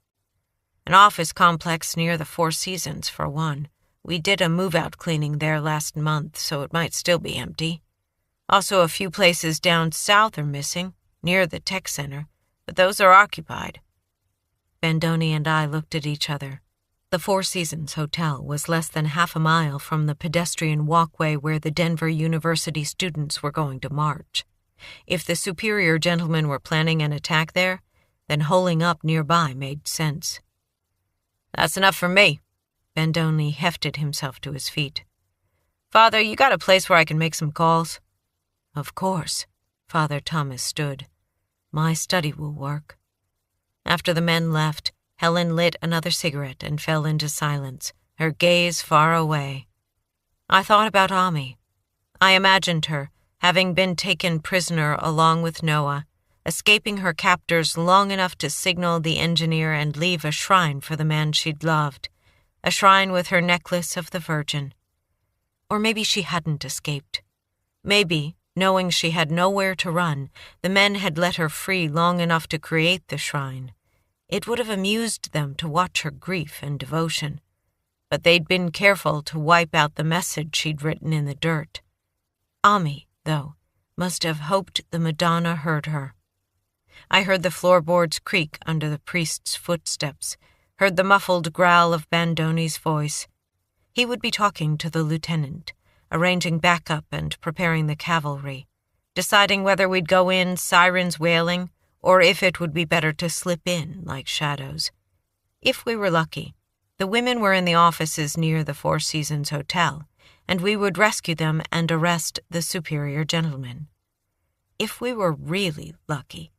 Speaker 1: An office complex near the Four Seasons, for one. We did a move-out cleaning there last month, so it might still be empty. Also, a few places down south are missing, near the tech center, but those are occupied. Bandoni and I looked at each other. The Four Seasons Hotel was less than half a mile from the pedestrian walkway where the Denver University students were going to march. If the superior gentlemen were planning an attack there, then holing up nearby made sense. "That's enough for me." Bandoni hefted himself to his feet. "Father, you got a place where I can make some calls?" "Of course." Father Thomas stood. "My study will work." After the men left, Helen lit another cigarette and fell into silence, her gaze far away. I thought about Ami. I imagined her, having been taken prisoner along with Noah, escaping her captors long enough to signal the engineer and leave a shrine for the man she'd loved, a shrine with her necklace of the Virgin. Or maybe she hadn't escaped. Maybe, knowing she had nowhere to run, the men had let her free long enough to create the shrine. It would have amused them to watch her grief and devotion, but they'd been careful to wipe out the message she'd written in the dirt. Ami, though, must have hoped the Madonna heard her. I heard the floorboards creak under the priest's footsteps, heard the muffled growl of Bandoni's voice. He would be talking to the lieutenant, arranging backup and preparing the cavalry, deciding whether we'd go in, sirens wailing, or if it would be better to slip in like shadows. If we were lucky, the women were in the offices near the Four Seasons Hotel, and we would rescue them and arrest the superior gentleman. If we were really lucky,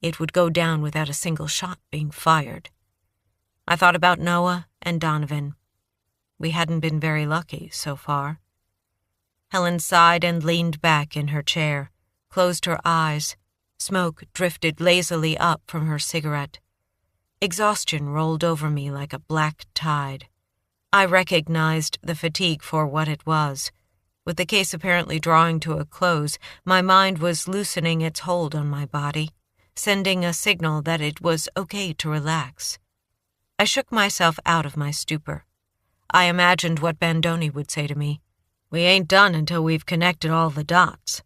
Speaker 1: it would go down without a single shot being fired. I thought about Noah and Donovan. We hadn't been very lucky so far. Helen sighed and leaned back in her chair, closed her eyes. Smoke drifted lazily up from her cigarette. Exhaustion rolled over me like a black tide. I recognized the fatigue for what it was. With the case apparently drawing to a close, my mind was loosening its hold on my body, sending a signal that it was okay to relax. I shook myself out of my stupor. I imagined what Bandoni would say to me. "We ain't done until we've connected all the dots."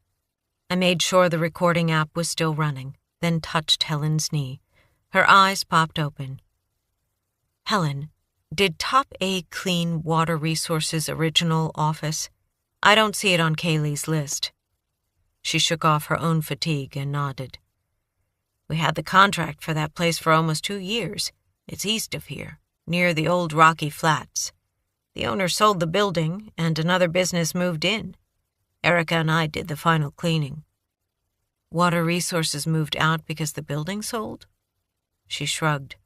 Speaker 1: I made sure the recording app was still running, then touched Helen's knee. Her eyes popped open. "Helen, did Top A clean Water Resources' original office? I don't see it on Kaylee's list." She shook off her own fatigue and nodded. "We had the contract for that place for almost 2 years. It's east of here, near the old Rocky Flats. The owner sold the building, and another business moved in. Erica and I did the final cleaning." "Water Resources moved out because the building sold?" She shrugged.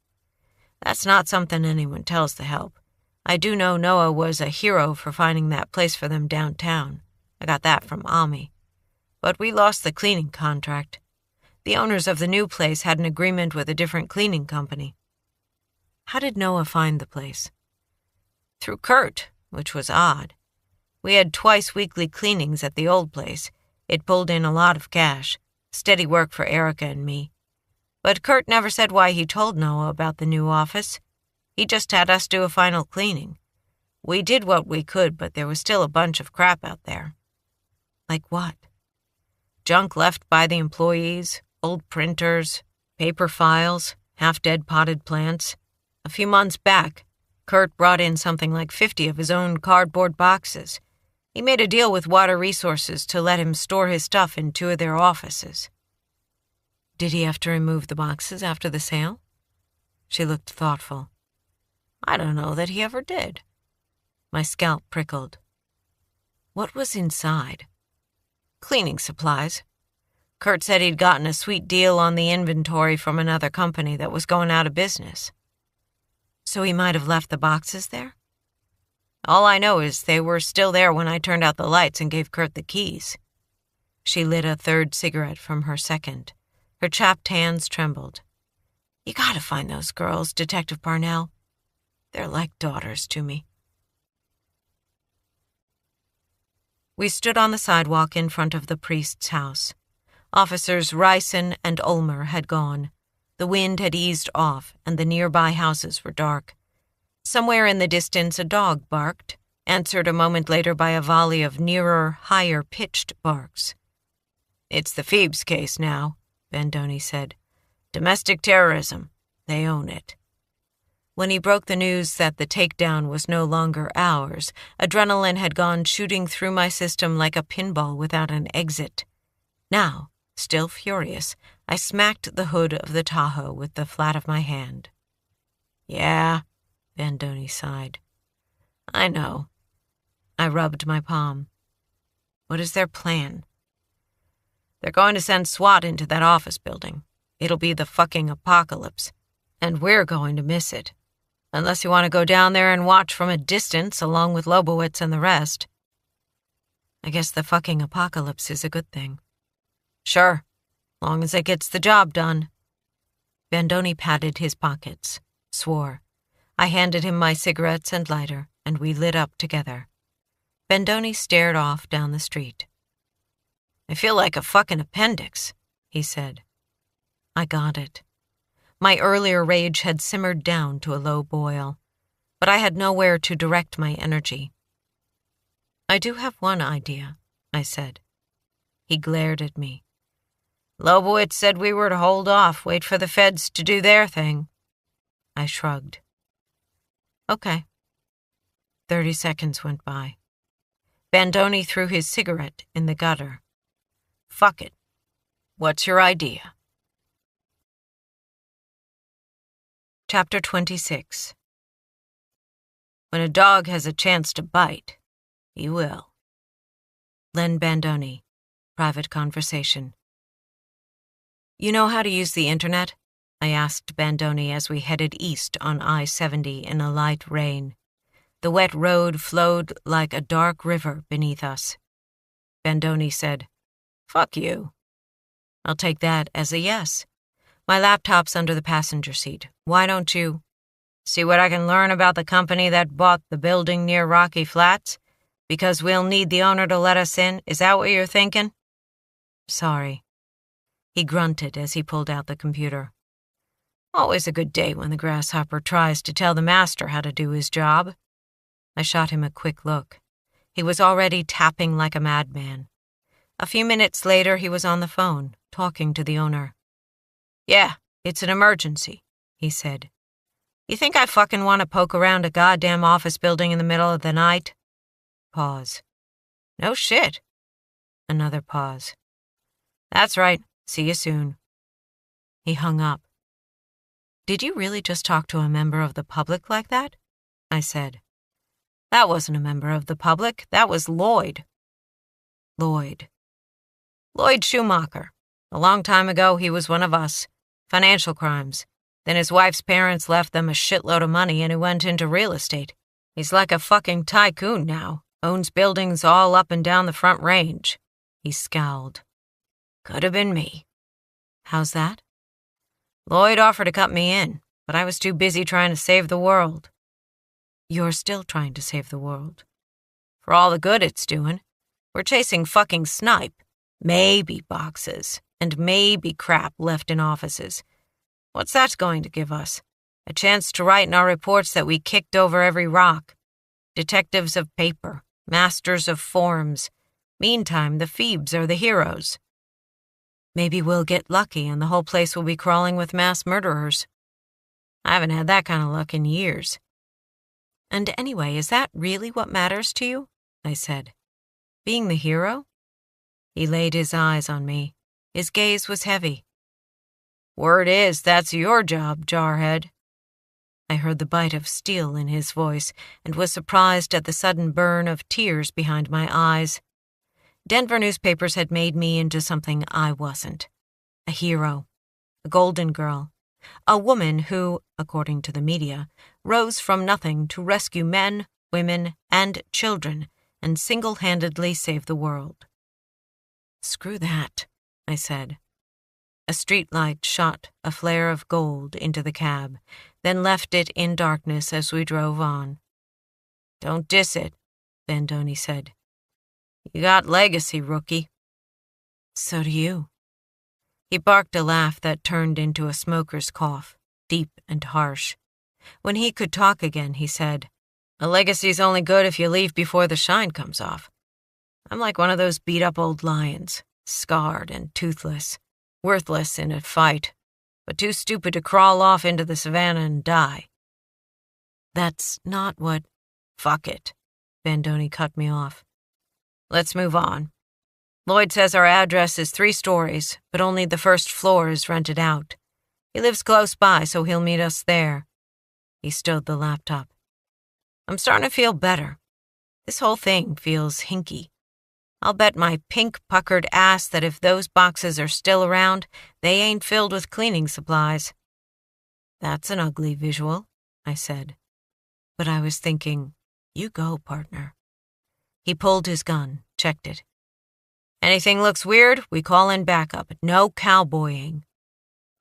Speaker 1: "That's not something anyone tells the help. I do know Noah was a hero for finding that place for them downtown. I got that from Ami. But we lost the cleaning contract. The owners of the new place had an agreement with a different cleaning company." "How did Noah find the place?" "Through Kurt, which was odd. We had twice weekly cleanings at the old place. It pulled in a lot of cash, steady work for Erica and me. But Kurt never said why he told Noah about the new office. He just had us do a final cleaning. We did what we could, but there was still a bunch of crap out there." "Like what?" "Junk left by the employees, old printers, paper files, half-dead potted plants. A few months back, Kurt brought in something like 50 of his own cardboard boxes. He made a deal with Water Resources to let him store his stuff in 2 of their offices." "Did he have to remove the boxes after the sale?" She looked thoughtful. "I don't know that he ever did." My scalp prickled. "What was inside?" "Cleaning supplies. Kurt said he'd gotten a sweet deal on the inventory from another company that was going out of business." "So he might have left the boxes there?" "All I know is they were still there when I turned out the lights and gave Kurt the keys." She lit a third cigarette from her second. Her chapped hands trembled. "You gotta find those girls, Detective Parnell. They're like daughters to me." We stood on the sidewalk in front of the priest's house. Officers Ryson and Ulmer had gone. The wind had eased off, and the nearby houses were dark. Somewhere in the distance a dog barked, answered a moment later by a volley of nearer, higher-pitched barks. "It's the Phoebes case now," Bandoni said. "Domestic terrorism. They own it." When he broke the news that the takedown was no longer ours, adrenaline had gone shooting through my system like a pinball without an exit. Now, still furious, I smacked the hood of the Tahoe with the flat of my hand. "Yeah," Bandoni sighed. "I know." I rubbed my palm. "What is their plan?" "They're going to send SWAT into that office building. It'll be the fucking apocalypse. And we're going to miss it. Unless you want to go down there and watch from a distance along with Lobowitz and the rest." "I guess the fucking apocalypse is a good thing." "Sure, long as it gets the job done." Bandoni patted his pockets, swore. I handed him my cigarettes and lighter, and we lit up together. Bandoni stared off down the street. "I feel like a fucking appendix," he said. I got it. My earlier rage had simmered down to a low boil, but I had nowhere to direct my energy. "I do have one idea," I said. He glared at me. "Lobowitz said we were to hold off, wait for the feds to do their thing." I shrugged. "Okay." 30 seconds went by. Bandoni threw his cigarette in the gutter. "Fuck it. What's your idea?" Chapter 26. When a dog has a chance to bite, he will. Len Bandoni, private conversation. "You know how to use the internet?" I asked Bandoni as we headed east on I-70 in a light rain. The wet road flowed like a dark river beneath us. Bandoni said, "Fuck you." "I'll take that as a yes. My laptop's under the passenger seat. Why don't you see what I can learn about the company that bought the building near Rocky Flats? Because we'll need the owner to let us in. Is that what you're thinking?" "Sorry." He grunted as he pulled out the computer. Always a good day when the grasshopper tries to tell the master how to do his job. I shot him a quick look. He was already tapping like a madman. A few minutes later, he was on the phone, talking to the owner. "Yeah, it's an emergency," he said. "You think I fucking want to poke around a goddamn office building in the middle of the night?" Pause. "No shit." Another pause. "That's right. See you soon." He hung up. "Did you really just talk to a member of the public like that?" I said. "That wasn't a member of the public. That was Lloyd." Lloyd Schumacher. A long time ago, he was one of us. Financial crimes. Then his wife's parents left them a shitload of money and he went into real estate. He's like a fucking tycoon now. Owns buildings all up and down the Front Range. He scowled. "Could have been me." "How's that?" "Lloyd offered to cut me in, but I was too busy trying to save the world." "You're still trying to save the world." "For all the good it's doing. We're chasing fucking snipe. Maybe boxes, and maybe crap left in offices. What's that going to give us? A chance to write in our reports that we kicked over every rock. Detectives of paper, masters of forms. Meantime, the Phoebes are the heroes. Maybe we'll get lucky and the whole place will be crawling with mass murderers. I haven't had that kind of luck in years." "And anyway, is that really what matters to you?" I said. "Being the hero?" He laid his eyes on me. His gaze was heavy. "Word is, that's your job, jarhead." I heard the bite of steel in his voice and was surprised at the sudden burn of tears behind my eyes. Denver newspapers had made me into something I wasn't. A hero. A golden girl. A woman who, according to the media, rose from nothing to rescue men, women, and children and single-handedly save the world. "Screw that," I said. A streetlight shot a flare of gold into the cab, then left it in darkness as we drove on. "Don't diss it," Bandoni said. "You got legacy, rookie." "So do you." He barked a laugh that turned into a smoker's cough, deep and harsh. When he could talk again, he said, "A legacy's only good if you leave before the shine comes off. I'm like one of those beat-up old lions, scarred and toothless, worthless in a fight, but too stupid to crawl off into the savannah and die. That's not what... Fuck it. Bandoni cut me off. Let's move on. Lloyd says our address is 3 stories, but only the first floor is rented out. He lives close by, so he'll meet us there. He stowed the laptop. I'm starting to feel better. This whole thing feels hinky. I'll bet my pink-puckered ass that if those boxes are still around, they ain't filled with cleaning supplies. That's an ugly visual, I said. But I was thinking, you go, partner. He pulled his gun, checked it. Anything looks weird, we call in backup. No cowboying.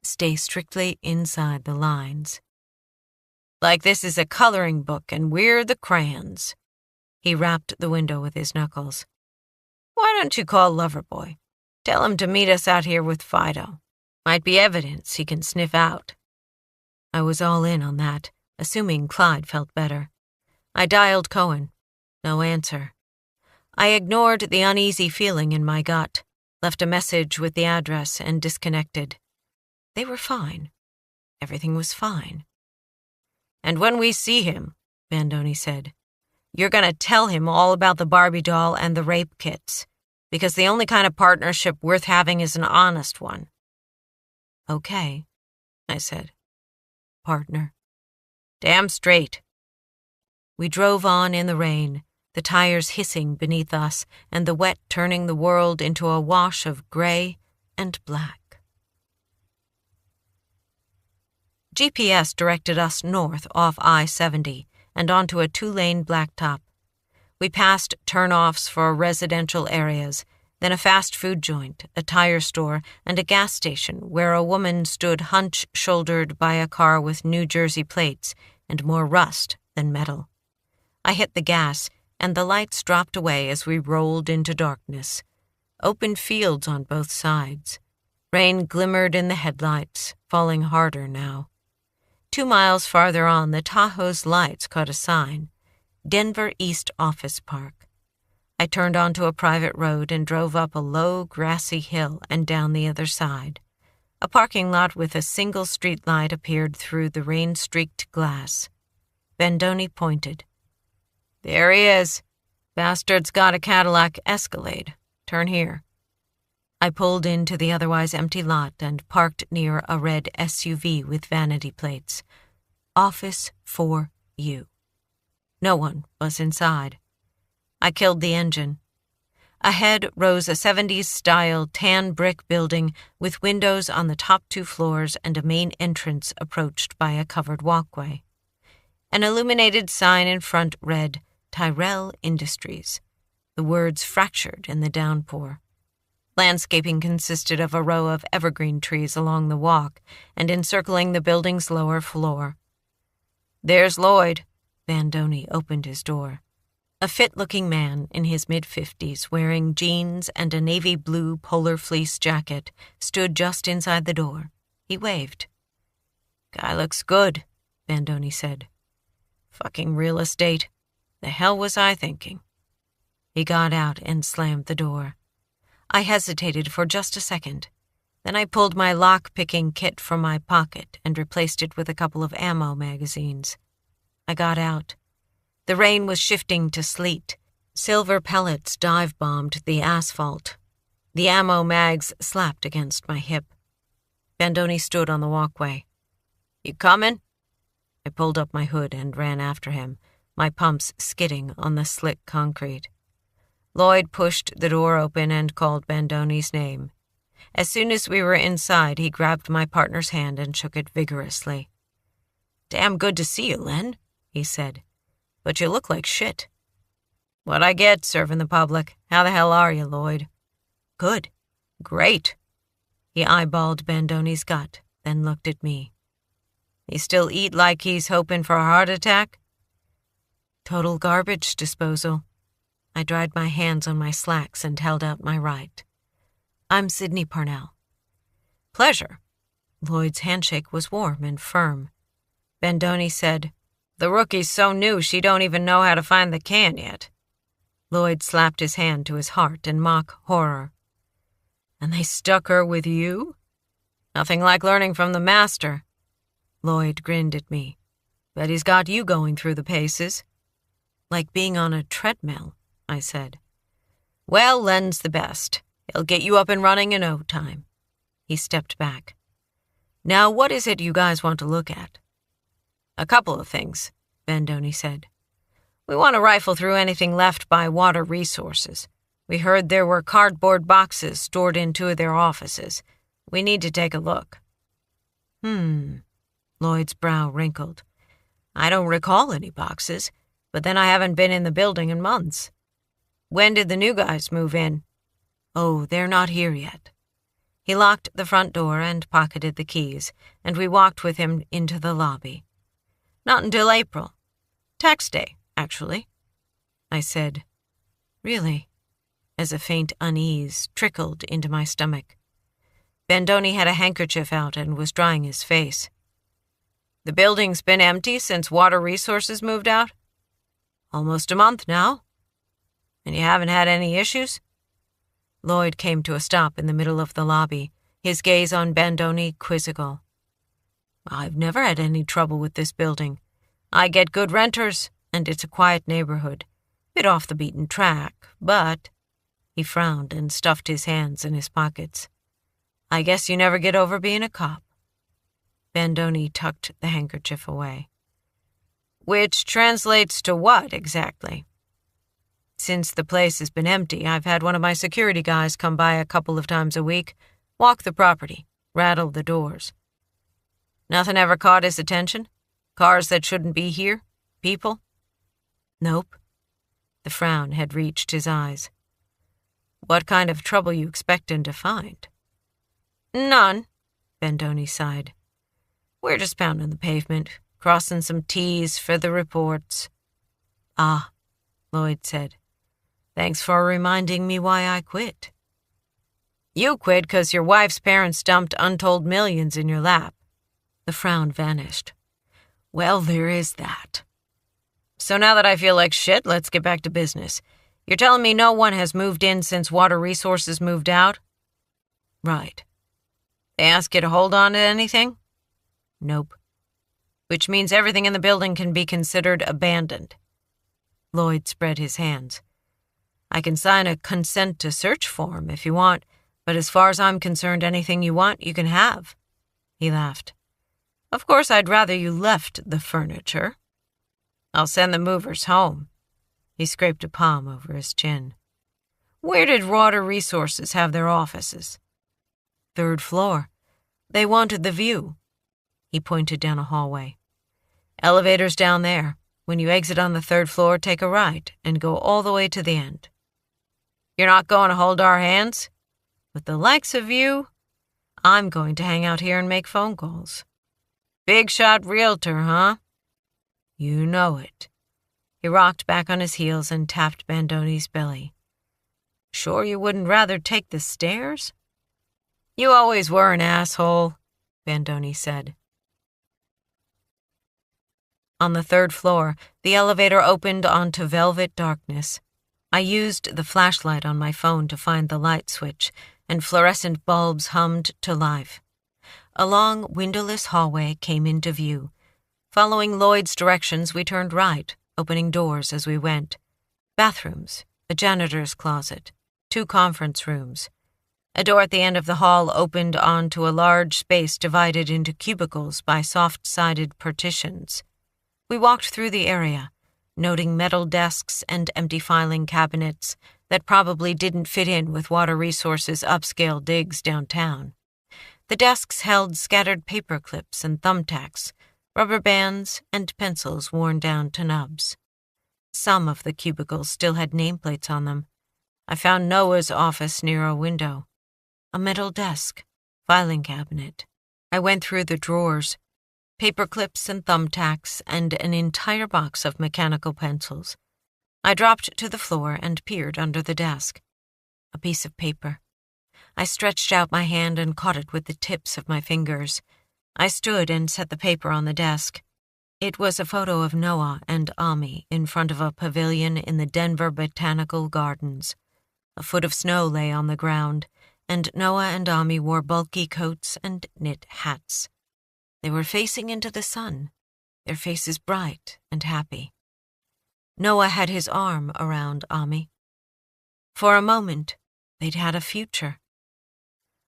Speaker 1: Stay strictly inside the lines. Like this is a coloring book and we're the crayons. He rapped the window with his knuckles. Why don't you call Loverboy? Tell him to meet us out here with Fido. Might be evidence he can sniff out. I was all in on that, assuming Clyde felt better. I dialed Cohen. No answer. I ignored the uneasy feeling in my gut, left a message with the address, and disconnected. They were fine. Everything was fine. And when we see him, Bandoni said, you're going to tell him all about the Barbie doll and the rape kits, because the only kind of partnership worth having is an honest one. Okay, I said. Partner. Damn straight. We drove on in the rain, the tires hissing beneath us and the wet turning the world into a wash of gray and black. GPS directed us north off I-70 and onto a 2-lane blacktop. We passed turn-offs for residential areas, then a fast food joint, a tire store, and a gas station where a woman stood hunch-shouldered by a car with New Jersey plates and more rust than metal. I hit the gas, and the lights dropped away as we rolled into darkness. Open fields on both sides. Rain glimmered in the headlights, falling harder now. 2 miles farther on, the Tahoe's lights caught a sign, Denver East Office Park. I turned onto a private road and drove up a low, grassy hill and down the other side. A parking lot with a single street light appeared through the rain-streaked glass. Bandoni pointed. There he is. Bastard's got a Cadillac Escalade. Turn here. I pulled into the otherwise empty lot and parked near a red SUV with vanity plates. Office for you. No one was inside. I killed the engine. Ahead rose a 70s-style tan brick building with windows on the top 2 floors and a main entrance approached by a covered walkway. An illuminated sign in front read, Tyrell Industries, the words fractured in the downpour. Landscaping consisted of a row of evergreen trees along the walk and encircling the building's lower floor. There's Lloyd. Bandoni opened his door. A fit-looking man in his mid-50s wearing jeans and a navy blue polar fleece jacket stood just inside the door. He waved. Guy looks good, Bandoni said. Fucking real estate. The hell was I thinking? He got out and slammed the door. I hesitated for just a second. Then I pulled my lock-picking kit from my pocket and replaced it with a couple of ammo magazines. I got out. The rain was shifting to sleet. Silver pellets dive-bombed the asphalt. The ammo mags slapped against my hip. Bandoni stood on the walkway. You coming? I pulled up my hood and ran after him, my pumps skidding on the slick concrete. Lloyd pushed the door open and called Bandoni's name. As soon as we were inside, he grabbed my partner's hand and shook it vigorously. Damn good to see you, Len, he said. But you look like shit. What I get serving the public. How the hell are you, Lloyd? Good. Great. He eyeballed Bandoni's gut, then looked at me. He still eat like he's hoping for a heart attack? Total garbage disposal. I dried my hands on my slacks and held out my right. I'm Sydney Parnell. Pleasure. Lloyd's handshake was warm and firm. Bandoni said, The rookie's so new she don't even know how to find the can yet. Lloyd slapped his hand to his heart in mock horror. And they stuck her with you? Nothing like learning from the master. Lloyd grinned at me. Bet he's got you going through the paces. Like being on a treadmill, I said. Well, Len's the best. He'll get you up and running in no time. He stepped back. Now, what is it you guys want to look at? A couple of things, Bandoni said. We want to rifle through anything left by Water Resources. We heard there were cardboard boxes stored in 2 of their offices. We need to take a look. Lloyd's brow wrinkled. I don't recall any boxes, but then I haven't been in the building in months. When did the new guys move in? Oh, they're not here yet. He locked the front door and pocketed the keys, and we walked with him into the lobby. Not until April. Tax day, actually. I said, Really? As a faint unease trickled into my stomach. Bandoni had a handkerchief out and was drying his face. The building's been empty since Water Resources moved out? Almost a month now. And you haven't had any issues? Lloyd came to a stop in the middle of the lobby, his gaze on Bandoni quizzical. I've never had any trouble with this building. I get good renters, and it's a quiet neighborhood. Bit off the beaten track, but... He frowned and stuffed his hands in his pockets. I guess you never get over being a cop. Bandoni tucked the handkerchief away. Which translates to what, exactly? Since the place has been empty, I've had one of my security guys come by a couple of times a week, walk the property, rattle the doors. Nothing ever caught his attention? Cars that shouldn't be here? People? Nope. The frown had reached his eyes. What kind of trouble you expectin' to find? None, Bandoni sighed. We're just pounding the pavement, crossing some T's for the reports. Ah, Lloyd said. Thanks for reminding me why I quit. You quit 'cause your wife's parents dumped untold millions in your lap. The frown vanished. Well, there is that. So now that I feel like shit, let's get back to business. You're telling me no one has moved in since Water Resources moved out? Right. They ask you to hold on to anything? Nope. Which means everything in the building can be considered abandoned. Lloyd spread his hands. I can sign a consent to search form if you want, but as far as I'm concerned, anything you want, you can have. He laughed. Of course, I'd rather you left the furniture. I'll send the movers home. He scraped a palm over his chin. Where did Water Resources have their offices? 3rd floor. They wanted the view. He pointed down a hallway. Elevator's down there. When you exit on the 3rd floor, take a right and go all the way to the end. You're not going to hold our hands? With the likes of you, I'm going to hang out here and make phone calls. Big shot realtor, huh? You know it. He rocked back on his heels and tapped Bandoni's belly. Sure you wouldn't rather take the stairs? You always were an asshole, Bandoni said. On the 3rd floor, the elevator opened onto velvet darkness. I used the flashlight on my phone to find the light switch, and fluorescent bulbs hummed to life. A long, windowless hallway came into view. Following Lloyd's directions, we turned right, opening doors as we went. Bathrooms, a janitor's closet, 2 conference rooms. A door at the end of the hall opened onto a large space divided into cubicles by soft-sided partitions. We walked through the area, noting metal desks and empty filing cabinets that probably didn't fit in with Water Resources' upscale digs downtown. The desks held scattered paper clips and thumbtacks, rubber bands, and pencils worn down to nubs. Some of the cubicles still had nameplates on them. I found Noah's office near a window. A metal desk, filing cabinet. I went through the drawers. Paper clips and thumbtacks, and an entire box of mechanical pencils. I dropped to the floor and peered under the desk. A piece of paper. I stretched out my hand and caught it with the tips of my fingers. I stood and set the paper on the desk. It was a photo of Noah and Ami in front of a pavilion in the Denver Botanical Gardens. A foot of snow lay on the ground, and Noah and Ami wore bulky coats and knit hats. They were facing into the sun. their faces bright and happy. Noah had his arm around Ami. For a moment, they'd had a future.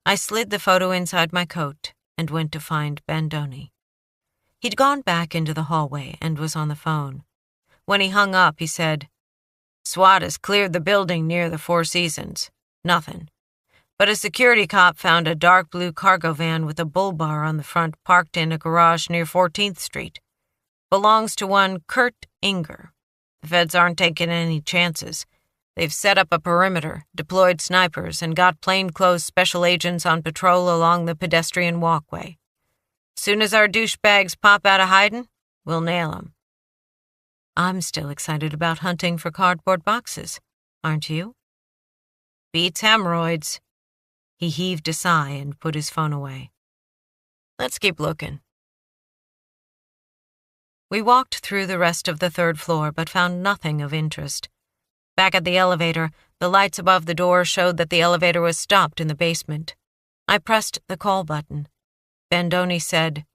Speaker 1: I slid the photo inside my coat and went to find Bandoni. He'd gone back into the hallway and was on the phone. When he hung up, he said, "SWAT has cleared the building near the Four Seasons. Nothing. But a security cop found a dark blue cargo van with a bull bar on the front parked in a garage near 14th Street. Belongs to one Kurt Inger. The feds aren't taking any chances. They've set up a perimeter, deployed snipers, and got plainclothes special agents on patrol along the pedestrian walkway. Soon as our douchebags pop out of hiding, we'll nail 'em." I'm still excited about hunting for cardboard boxes, aren't you? Beats hemorrhoids. He heaved a sigh and put his phone away. Let's keep looking. We walked through the rest of the third floor but found nothing of interest. Back at the elevator, the lights above the door showed that the elevator was stopped in the basement. I pressed the call button. Bandoni said,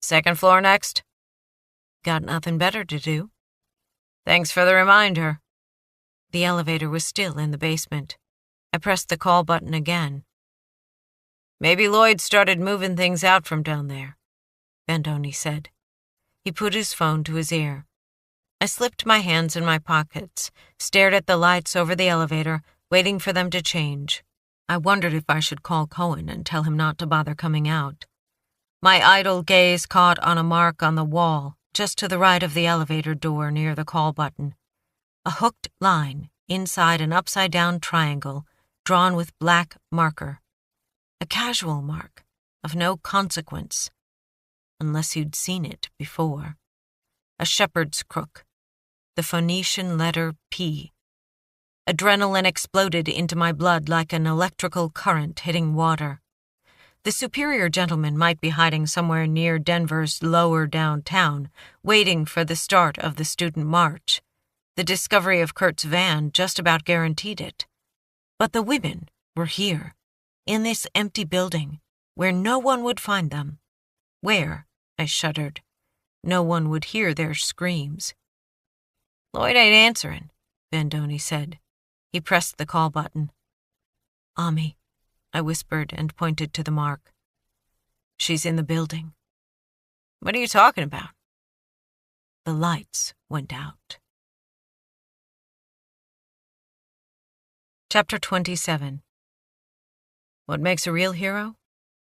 Speaker 1: "Second floor next?" "Got nothing better to do." "Thanks for the reminder." The elevator was still in the basement. I pressed the call button again. "Maybe Lloyd started moving things out from down there," Bandoni said. He put his phone to his ear. I slipped my hands in my pockets, stared at the lights over the elevator, waiting for them to change. I wondered if I should call Cohen and tell him not to bother coming out. My idle gaze caught on a mark on the wall, just to the right of the elevator door near the call button. A hooked line inside an upside-down triangle, drawn with black marker. A casual mark, of no consequence, unless you'd seen it before. A shepherd's crook, the Phoenician letter P. Adrenaline exploded into my blood like an electrical current hitting water. The superior gentleman might be hiding somewhere near Denver's lower downtown, waiting for the start of the student march. The discovery of Kurt's van just about guaranteed it. But the women were here, in this empty building, where no one would find them. Where, I shuddered, no one would hear their screams. "Lloyd ain't answering," Bandoni said. He pressed the call button. "Ami," I whispered and pointed to the mark. "She's in the building." "What are you talking about?" The lights went out. Chapter 27. What makes a real hero?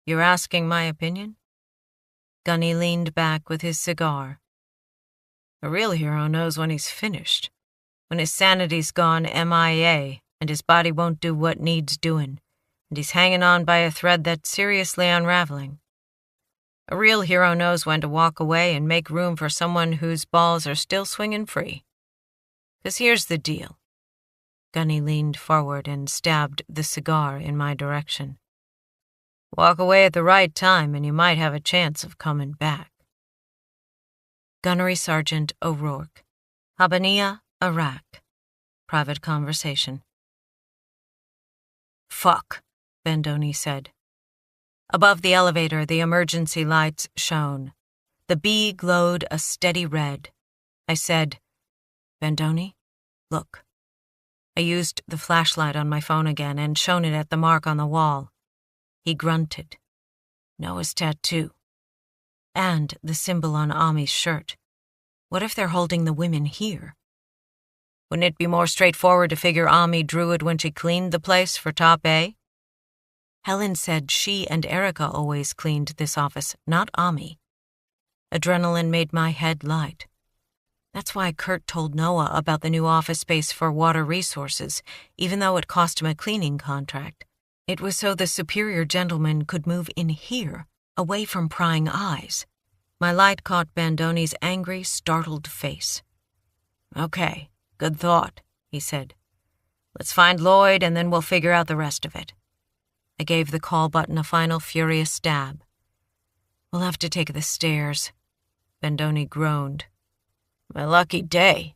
Speaker 1: You're asking my opinion? Gunny leaned back with his cigar. A real hero knows when he's finished, when his sanity's gone MIA and his body won't do what needs doing, and he's hanging on by a thread that's seriously unraveling. A real hero knows when to walk away and make room for someone whose balls are still swinging free. 'Cause here's the deal. Gunny leaned forward and stabbed the cigar in my direction. Walk away at the right time and you might have a chance of coming back. Gunnery Sergeant O'Rourke, Habaniya, Iraq. Private conversation. Fuck, Bandoni said. Above the elevator, the emergency lights shone. The B glowed a steady red. I said, Bandoni, look. I used the flashlight on my phone again and shone it at the mark on the wall. He grunted. Noah's tattoo. And the symbol on Ami's shirt. What if they're holding the women here? Wouldn't it be more straightforward to figure Ami drew it when she cleaned the place for Top A? Helen said she and Erica always cleaned this office, not Ami. Adrenaline made my head light. That's why Kurt told Noah about the new office space for water resources, even though it cost him a cleaning contract. It was so the superior gentleman could move in here, away from prying eyes. My light caught Bandoni's angry, startled face. Okay, good thought, he said. Let's find Lloyd and then we'll figure out the rest of it. I gave the call button a final furious stab. We'll have to take the stairs. Bandoni groaned. My lucky day.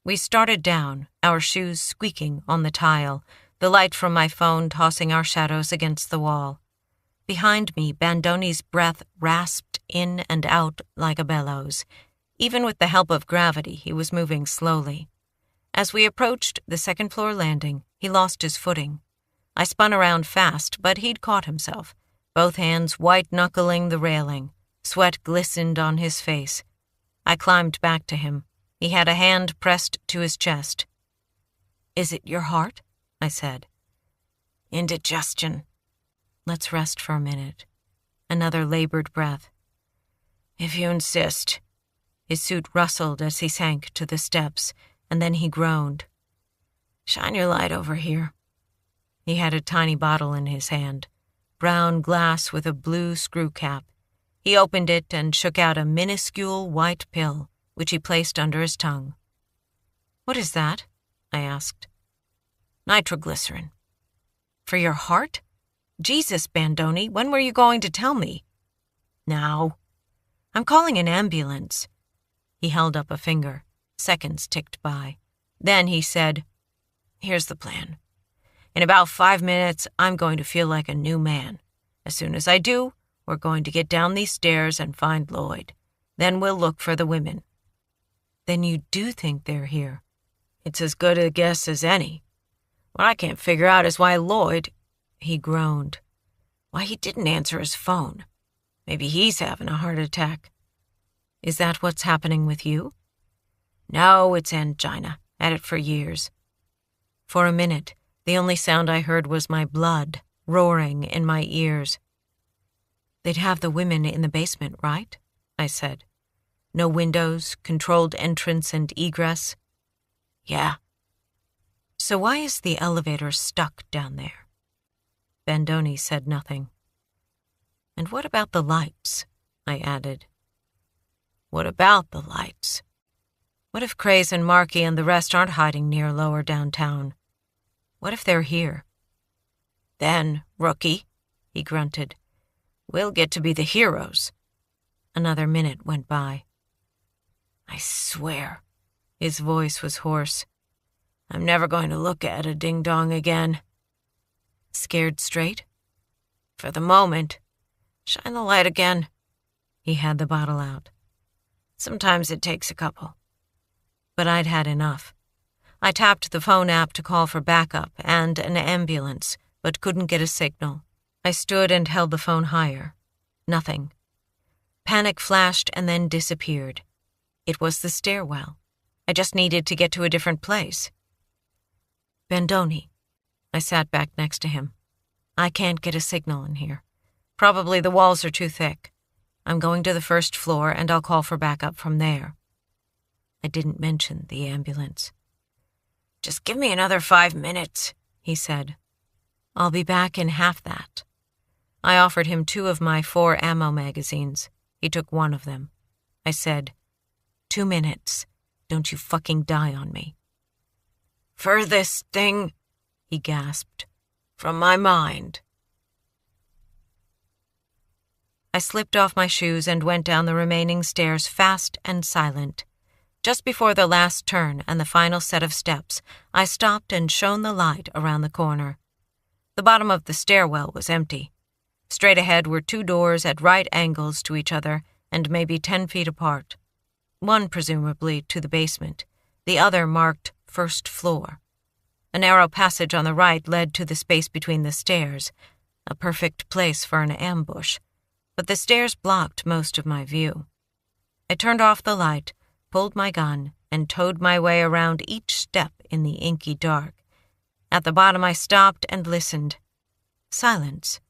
Speaker 1: We started down, our shoes squeaking on the tile, the light from my phone tossing our shadows against the wall. Behind me, Bandoni's breath rasped in and out like a bellows. Even with the help of gravity, he was moving slowly. As we approached the second-floor landing, he lost his footing. I spun around fast, but he'd caught himself, both hands white-knuckling the railing. Sweat glistened on his face. I climbed back to him. He had a hand pressed to his chest. "Is it your heart?" I said. "Indigestion." "Let's rest for a minute." Another labored breath. "If you insist." His suit rustled as he sank to the steps, and then he groaned. "Shine your light over here." He had a tiny bottle in his hand, brown glass with a blue screw cap. He opened it and shook out a minuscule white pill, which he placed under his tongue. "What is that?" I asked. "Nitroglycerin." "For your heart? Jesus, Bandoni, when were you going to tell me?" "Now." "I'm calling an ambulance." He held up a finger. Seconds ticked by. Then he said, "Here's the plan. In about 5 minutes, I'm going to feel like a new man. As soon as I do, we're going to get down these stairs and find Lloyd. Then we'll look for the women." "Then you do think they're here?" "It's as good a guess as any. What I can't figure out is why Lloyd," he groaned, "why he didn't answer his phone. Maybe he's having a heart attack." "Is that what's happening with you?" "No, it's angina. Had it for years." For a minute, the only sound I heard was my blood roaring in my ears. "They'd have the women in the basement, right?" I said. "No windows, controlled entrance and egress?" "Yeah." "So why is the elevator stuck down there?" Bandoni said nothing. "And what about the lights?" I added. "What about the lights?" "What if Craze and Markey and the rest aren't hiding near lower downtown? What if they're here?" "Then, rookie," he grunted, "we'll get to be the heroes." Another minute went by. "I swear," his voice was hoarse, "I'm never going to look at a ding-dong again." "Scared straight?" "For the moment. Shine the light again." He had the bottle out. "Sometimes it takes a couple." But I'd had enough. I tapped the phone app to call for backup and an ambulance, but couldn't get a signal. I stood and held the phone higher. Nothing. Panic flashed and then disappeared. It was the stairwell. I just needed to get to a different place. "Bandoni." I sat back next to him. "I can't get a signal in here. Probably the walls are too thick. I'm going to the first floor and I'll call for backup from there." I didn't mention the ambulance. "Just give me another 5 minutes," he said. "I'll be back in half that." I offered him 2 of my 4 ammo magazines. He took 1 of them. I said, 2 minutes. Don't you fucking die on me." "Furthest thing," he gasped, "from my mind." I slipped off my shoes and went down the remaining stairs fast and silent. Just before the last turn and the final set of steps, I stopped and shone the light around the corner. The bottom of the stairwell was empty. Straight ahead were 2 doors at right angles to each other and maybe 10 feet apart. One presumably to the basement, the other marked first floor. A narrow passage on the right led to the space between the stairs, a perfect place for an ambush, but the stairs blocked most of my view. I turned off the light, pulled my gun, and towed my way around each step in the inky dark. At the bottom I stopped and listened. Silence.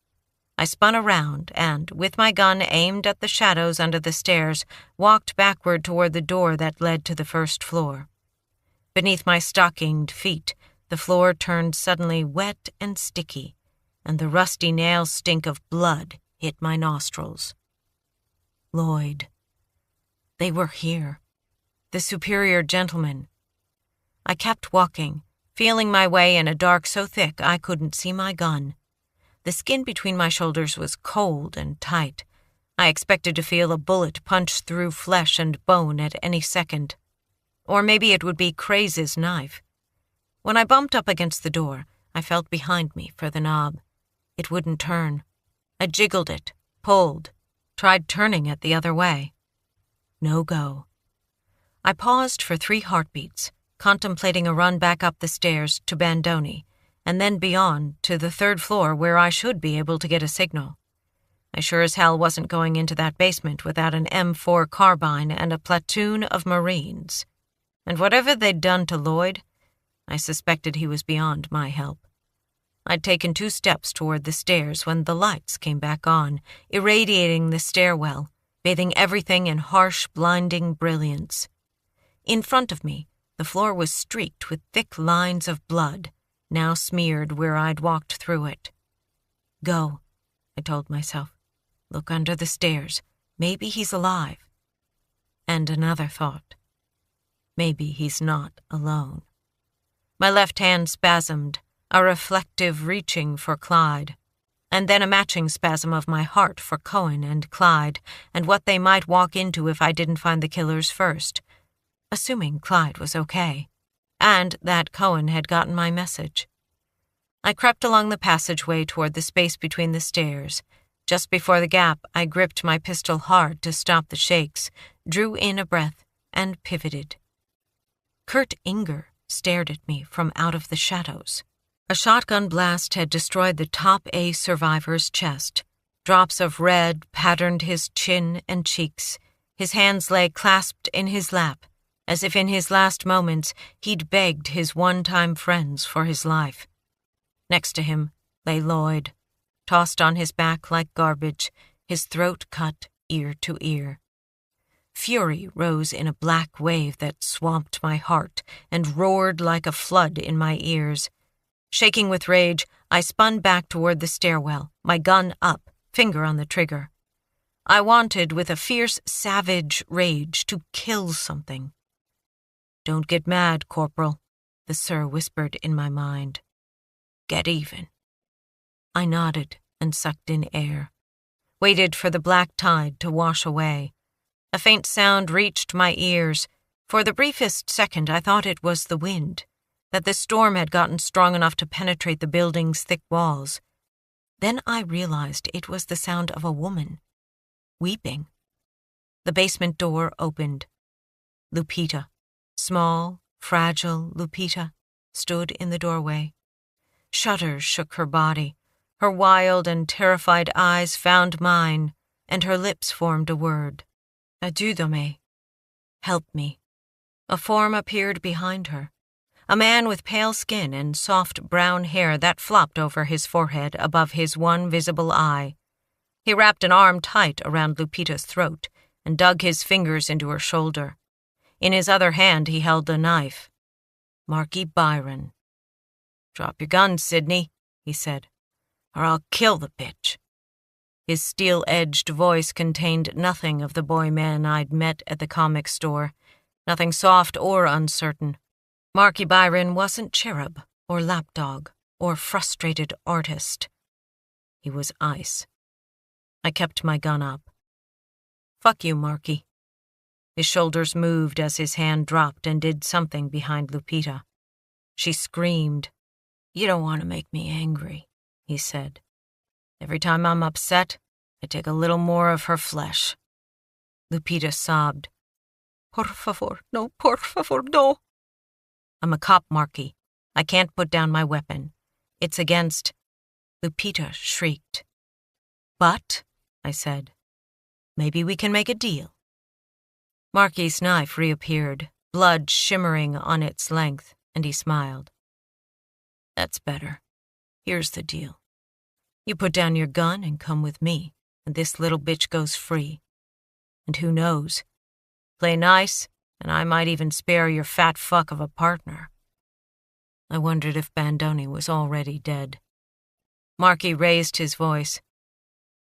Speaker 1: I spun around and, with my gun aimed at the shadows under the stairs, walked backward toward the door that led to the first floor. Beneath my stockinged feet, the floor turned suddenly wet and sticky, and the rusty nail stink of blood hit my nostrils. Lloyd. They were here. The superior gentleman. I kept walking, feeling my way in a dark so thick I couldn't see my gun. The skin between my shoulders was cold and tight. I expected to feel a bullet punch through flesh and bone at any second. Or maybe it would be Craze's knife. When I bumped up against the door, I felt behind me for the knob. It wouldn't turn. I jiggled it, pulled, tried turning it the other way. No go. I paused for 3 heartbeats, contemplating a run back up the stairs to Bandoni, and then beyond to the 3rd floor where I should be able to get a signal. I sure as hell wasn't going into that basement without an M4 carbine and a platoon of Marines. And whatever they'd done to Lloyd, I suspected he was beyond my help. I'd taken 2 steps toward the stairs when the lights came back on, irradiating the stairwell, bathing everything in harsh, blinding brilliance. In front of me, the floor was streaked with thick lines of blood, now smeared where I'd walked through it. Go, I told myself. Look under the stairs. Maybe he's alive. And another thought. Maybe he's not alone. My left hand spasmed, a reflective reaching for Clyde, and then a matching spasm of my heart for Cohen and Clyde, and what they might walk into if I didn't find the killers first, assuming Clyde was okay, and that Cohen had gotten my message. I crept along the passageway toward the space between the stairs. Just before the gap, I gripped my pistol hard to stop the shakes, drew in a breath, and pivoted. Kurt Inger stared at me from out of the shadows. A shotgun blast had destroyed the top A survivor's chest. Drops of red patterned his chin and cheeks. His hands lay clasped in his lap, as if in his last moments he'd begged his one-time friends for his life. Next to him lay Lloyd, tossed on his back like garbage, his throat cut ear to ear. Fury rose in a black wave that swamped my heart and roared like a flood in my ears. Shaking with rage, I spun back toward the stairwell, my gun up, finger on the trigger. I wanted, with a fierce, savage rage, to kill something. "Don't get mad, Corporal," the sir whispered in my mind. "Get even." I nodded and sucked in air, waited for the black tide to wash away. A faint sound reached my ears. For the briefest second, I thought it was the wind, that the storm had gotten strong enough to penetrate the building's thick walls. Then I realized it was the sound of a woman, weeping. The basement door opened. Lupita, small, fragile Lupita, stood in the doorway. Shudders shook her body. Her wild and terrified eyes found mine, and her lips formed a word. "Aidez-moi." Help me. A form appeared behind her. A man with pale skin and soft brown hair that flopped over his forehead above his one visible eye. He wrapped an arm tight around Lupita's throat and dug his fingers into her shoulder. In his other hand he held a knife. Marky Byron. "Drop your gun, Sydney," he said, "or I'll kill the bitch." His steel-edged voice contained nothing of the boy-man I'd met at the comic store, nothing soft or uncertain. Marky Byron wasn't cherub or lapdog or frustrated artist. He was ice. I kept my gun up. "Fuck you, Marky." His shoulders moved as his hand dropped and did something behind Lupita. She screamed. "You don't want to make me angry," he said. "Every time I'm upset, I take a little more of her flesh." Lupita sobbed. "Por favor, no, por favor, no." "I'm a cop, Marky. I can't put down my weapon. It's against—" Lupita shrieked. "But," I said, "maybe we can make a deal." Marky's knife reappeared, blood shimmering on its length, and he smiled. "That's better. Here's the deal. You put down your gun and come with me, and this little bitch goes free. And who knows? Play nice, and I might even spare your fat fuck of a partner." I wondered if Bandoni was already dead. Marky raised his voice.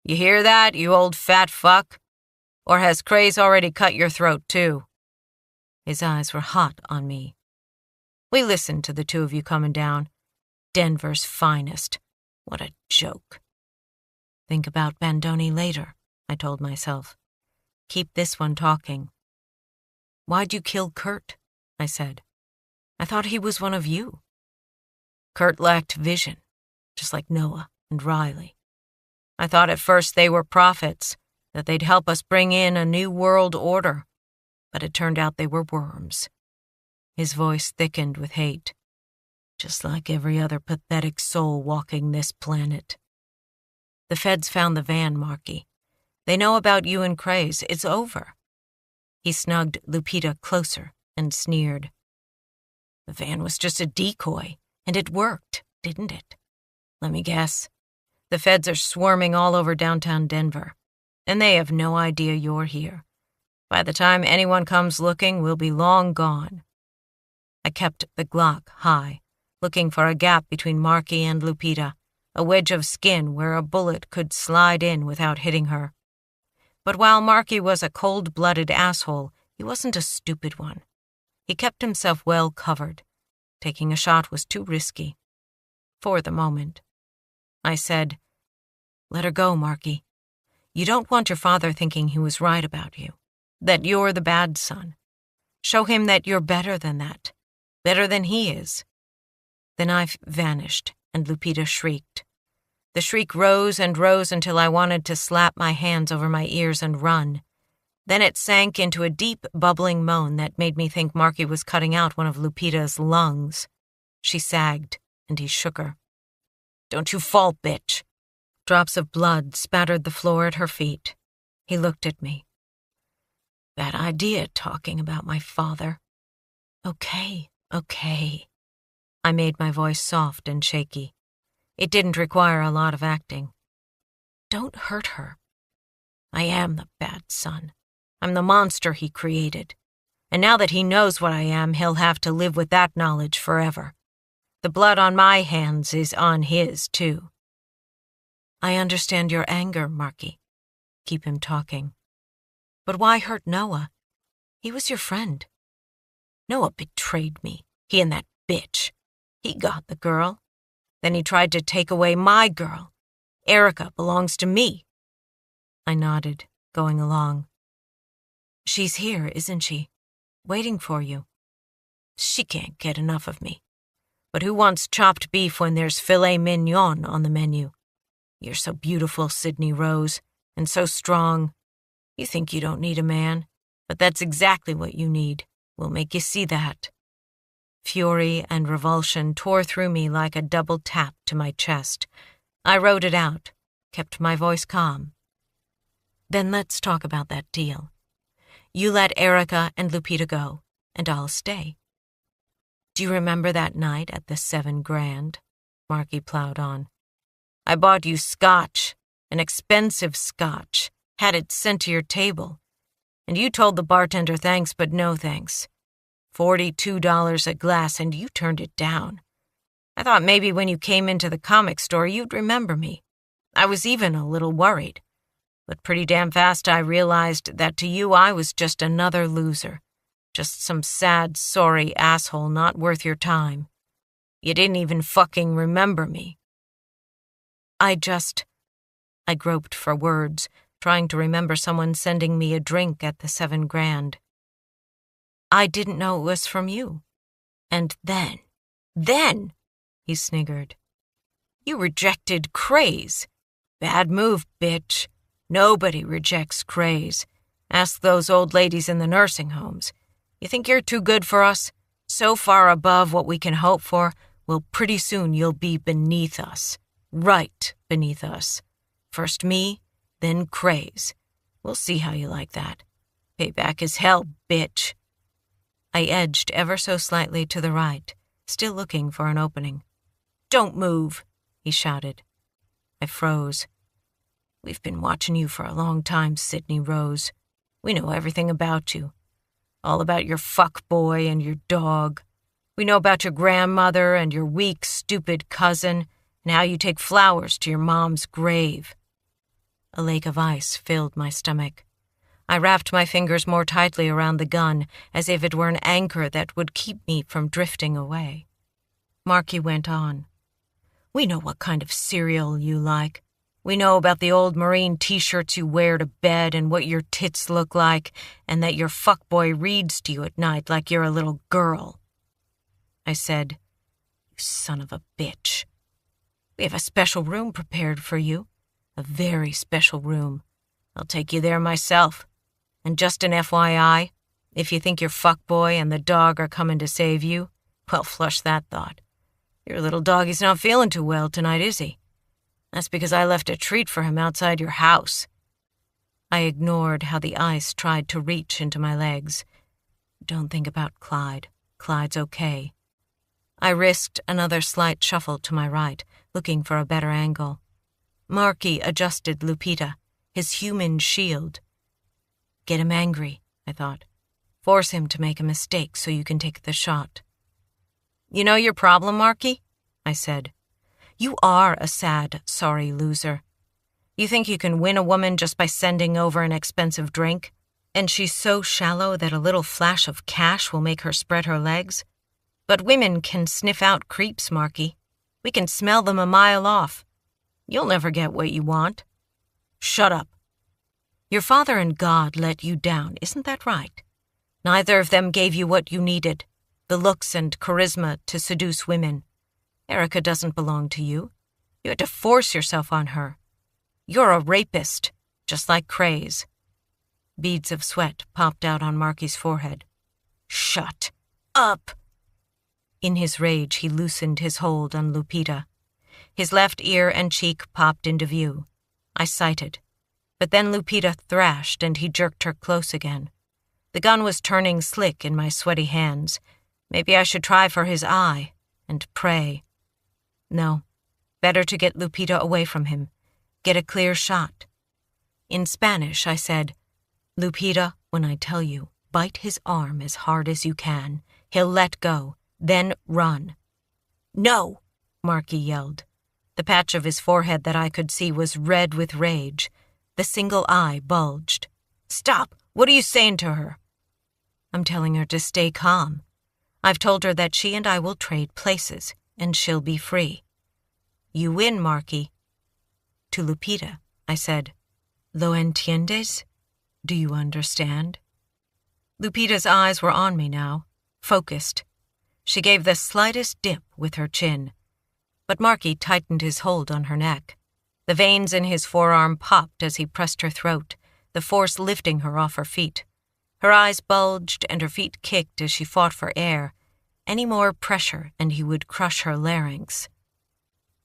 Speaker 1: "You hear that, you old fat fuck? Or has Craze already cut your throat, too?" His eyes were hot on me. "We listened to the two of you coming down. Denver's finest. What a joke." "Think about Bandoni later," I told myself. "Keep this one talking." "Why'd you kill Kurt?" I said. "I thought he was one of you." "Kurt lacked vision, just like Noah and Riley. I thought at first they were prophets, that they'd help us bring in a new world order, but it turned out they were worms." His voice thickened with hate. "Just like every other pathetic soul walking this planet." "The feds found the van, Marky. They know about you and Craze. It's over." He snugged Lupita closer and sneered. "The van was just a decoy, and it worked, didn't it? Let me guess. The feds are swarming all over downtown Denver, and they have no idea you're here. By the time anyone comes looking, we'll be long gone." I kept the Glock high, looking for a gap between Marky and Lupita, a wedge of skin where a bullet could slide in without hitting her. But while Marky was a cold-blooded asshole, he wasn't a stupid one. He kept himself well covered. Taking a shot was too risky. For the moment. I said, "Let her go, Marky. You don't want your father thinking he was right about you, that you're the bad son. Show him that you're better than that, better than he is." The knife vanished, and Lupita shrieked. The shriek rose and rose until I wanted to slap my hands over my ears and run. Then it sank into a deep, bubbling moan that made me think Marky was cutting out one of Lupita's lungs. She sagged, and he shook her. "Don't you fall, bitch." Drops of blood spattered the floor at her feet. He looked at me. "Bad idea talking about my father." Okay. I made my voice soft and shaky. It didn't require a lot of acting. "Don't hurt her. I am the bad son. I'm the monster he created. And now that he knows what I am, he'll have to live with that knowledge forever. The blood on my hands is on his, too." "I understand your anger, Marky. Keep him talking. But why hurt Noah? He was your friend." "Noah betrayed me, he and that bitch. He got the girl. Then he tried to take away my girl. Erica belongs to me." I nodded, going along. "She's here, isn't she? Waiting for you." "She can't get enough of me. But who wants chopped beef when there's filet mignon on the menu? You're so beautiful, Sydney Rose, and so strong. You think you don't need a man, but that's exactly what you need. We'll make you see that." Fury and revulsion tore through me like a double tap to my chest. I wrote it out, kept my voice calm. "Then let's talk about that deal. You let Erica and Lupita go, and I'll stay." "Do you remember that night at the 7 grand? Marky plowed on. "I bought you scotch, an expensive scotch, had it sent to your table. And you told the bartender thanks but no thanks. $42 a glass, and you turned it down. I thought maybe when you came into the comic store you'd remember me. I was even a little worried. But pretty damn fast I realized that to you I was just another loser. Just some sad, sorry asshole not worth your time. You didn't even fucking remember me." I groped for words, trying to remember someone sending me a drink at the 7 grand. "I didn't know it was from you. And then, he sniggered. "You rejected Craze. Bad move, bitch. Nobody rejects Craze. Ask those old ladies in the nursing homes. You think you're too good for us? So far above what we can hope for, well, pretty soon you'll be beneath us. Right beneath us. First me, then Craze. We'll see how you like that. Payback is hell, bitch." I edged ever so slightly to the right, still looking for an opening. "Don't move," he shouted. I froze. "We've been watching you for a long time, Sydney Rose. We know everything about you. All about your fuckboy and your dog. We know about your grandmother and your weak, stupid cousin, and how you take flowers to your mom's grave." A lake of ice filled my stomach. I wrapped my fingers more tightly around the gun, as if it were an anchor that would keep me from drifting away. Marky went on. "We know what kind of cereal you like. We know about the old Marine t-shirts you wear to bed and what your tits look like, and that your fuckboy reads to you at night like you're a little girl." I said, "You son of a bitch. We have a special room prepared for you. A very special room. I'll take you there myself. And just an FYI, if you think your fuckboy and the dog are coming to save you, well, flush that thought. Your little doggy's not feeling too well tonight, is he? That's because I left a treat for him outside your house. I ignored how the ice tried to reach into my legs. Don't think about Clyde. Clyde's okay. I risked another slight shuffle to my right, looking for a better angle. Marky adjusted Lupita, his human shield. Get him angry, I thought. Force him to make a mistake so you can take the shot. You know your problem, Marky? I said. You are a sad, sorry loser. You think you can win a woman just by sending over an expensive drink? And she's so shallow that a little flash of cash will make her spread her legs? But women can sniff out creeps, Marky. We can smell them a mile off. You'll never get what you want. Shut up. Your father and God let you down, isn't that right? Neither of them gave you what you needed, the looks and charisma to seduce women. Erica doesn't belong to you. You had to force yourself on her. You're a rapist, just like Craze. Beads of sweat popped out on Marky's forehead. Shut up! In his rage, he loosened his hold on Lupita. His left ear and cheek popped into view. I sighted. But then Lupita thrashed and he jerked her close again. The gun was turning slick in my sweaty hands. Maybe I should try for his eye and pray. No, better to get Lupita away from him. Get a clear shot. In Spanish, I said, Lupita, when I tell you, bite his arm as hard as you can. He'll let go, then run. No, Marky yelled. The patch of his forehead that I could see was red with rage. The single eye bulged. Stop! What are you saying to her? I'm telling her to stay calm. I've told her that she and I will trade places, and she'll be free. You win, Marky. To Lupita, I said, Lo entiendes? Do you understand? Lupita's eyes were on me now, focused. She gave the slightest dip with her chin. But Marky tightened his hold on her neck. The veins in his forearm popped as he pressed her throat, the force lifting her off her feet. Her eyes bulged and her feet kicked as she fought for air. Any more pressure and he would crush her larynx.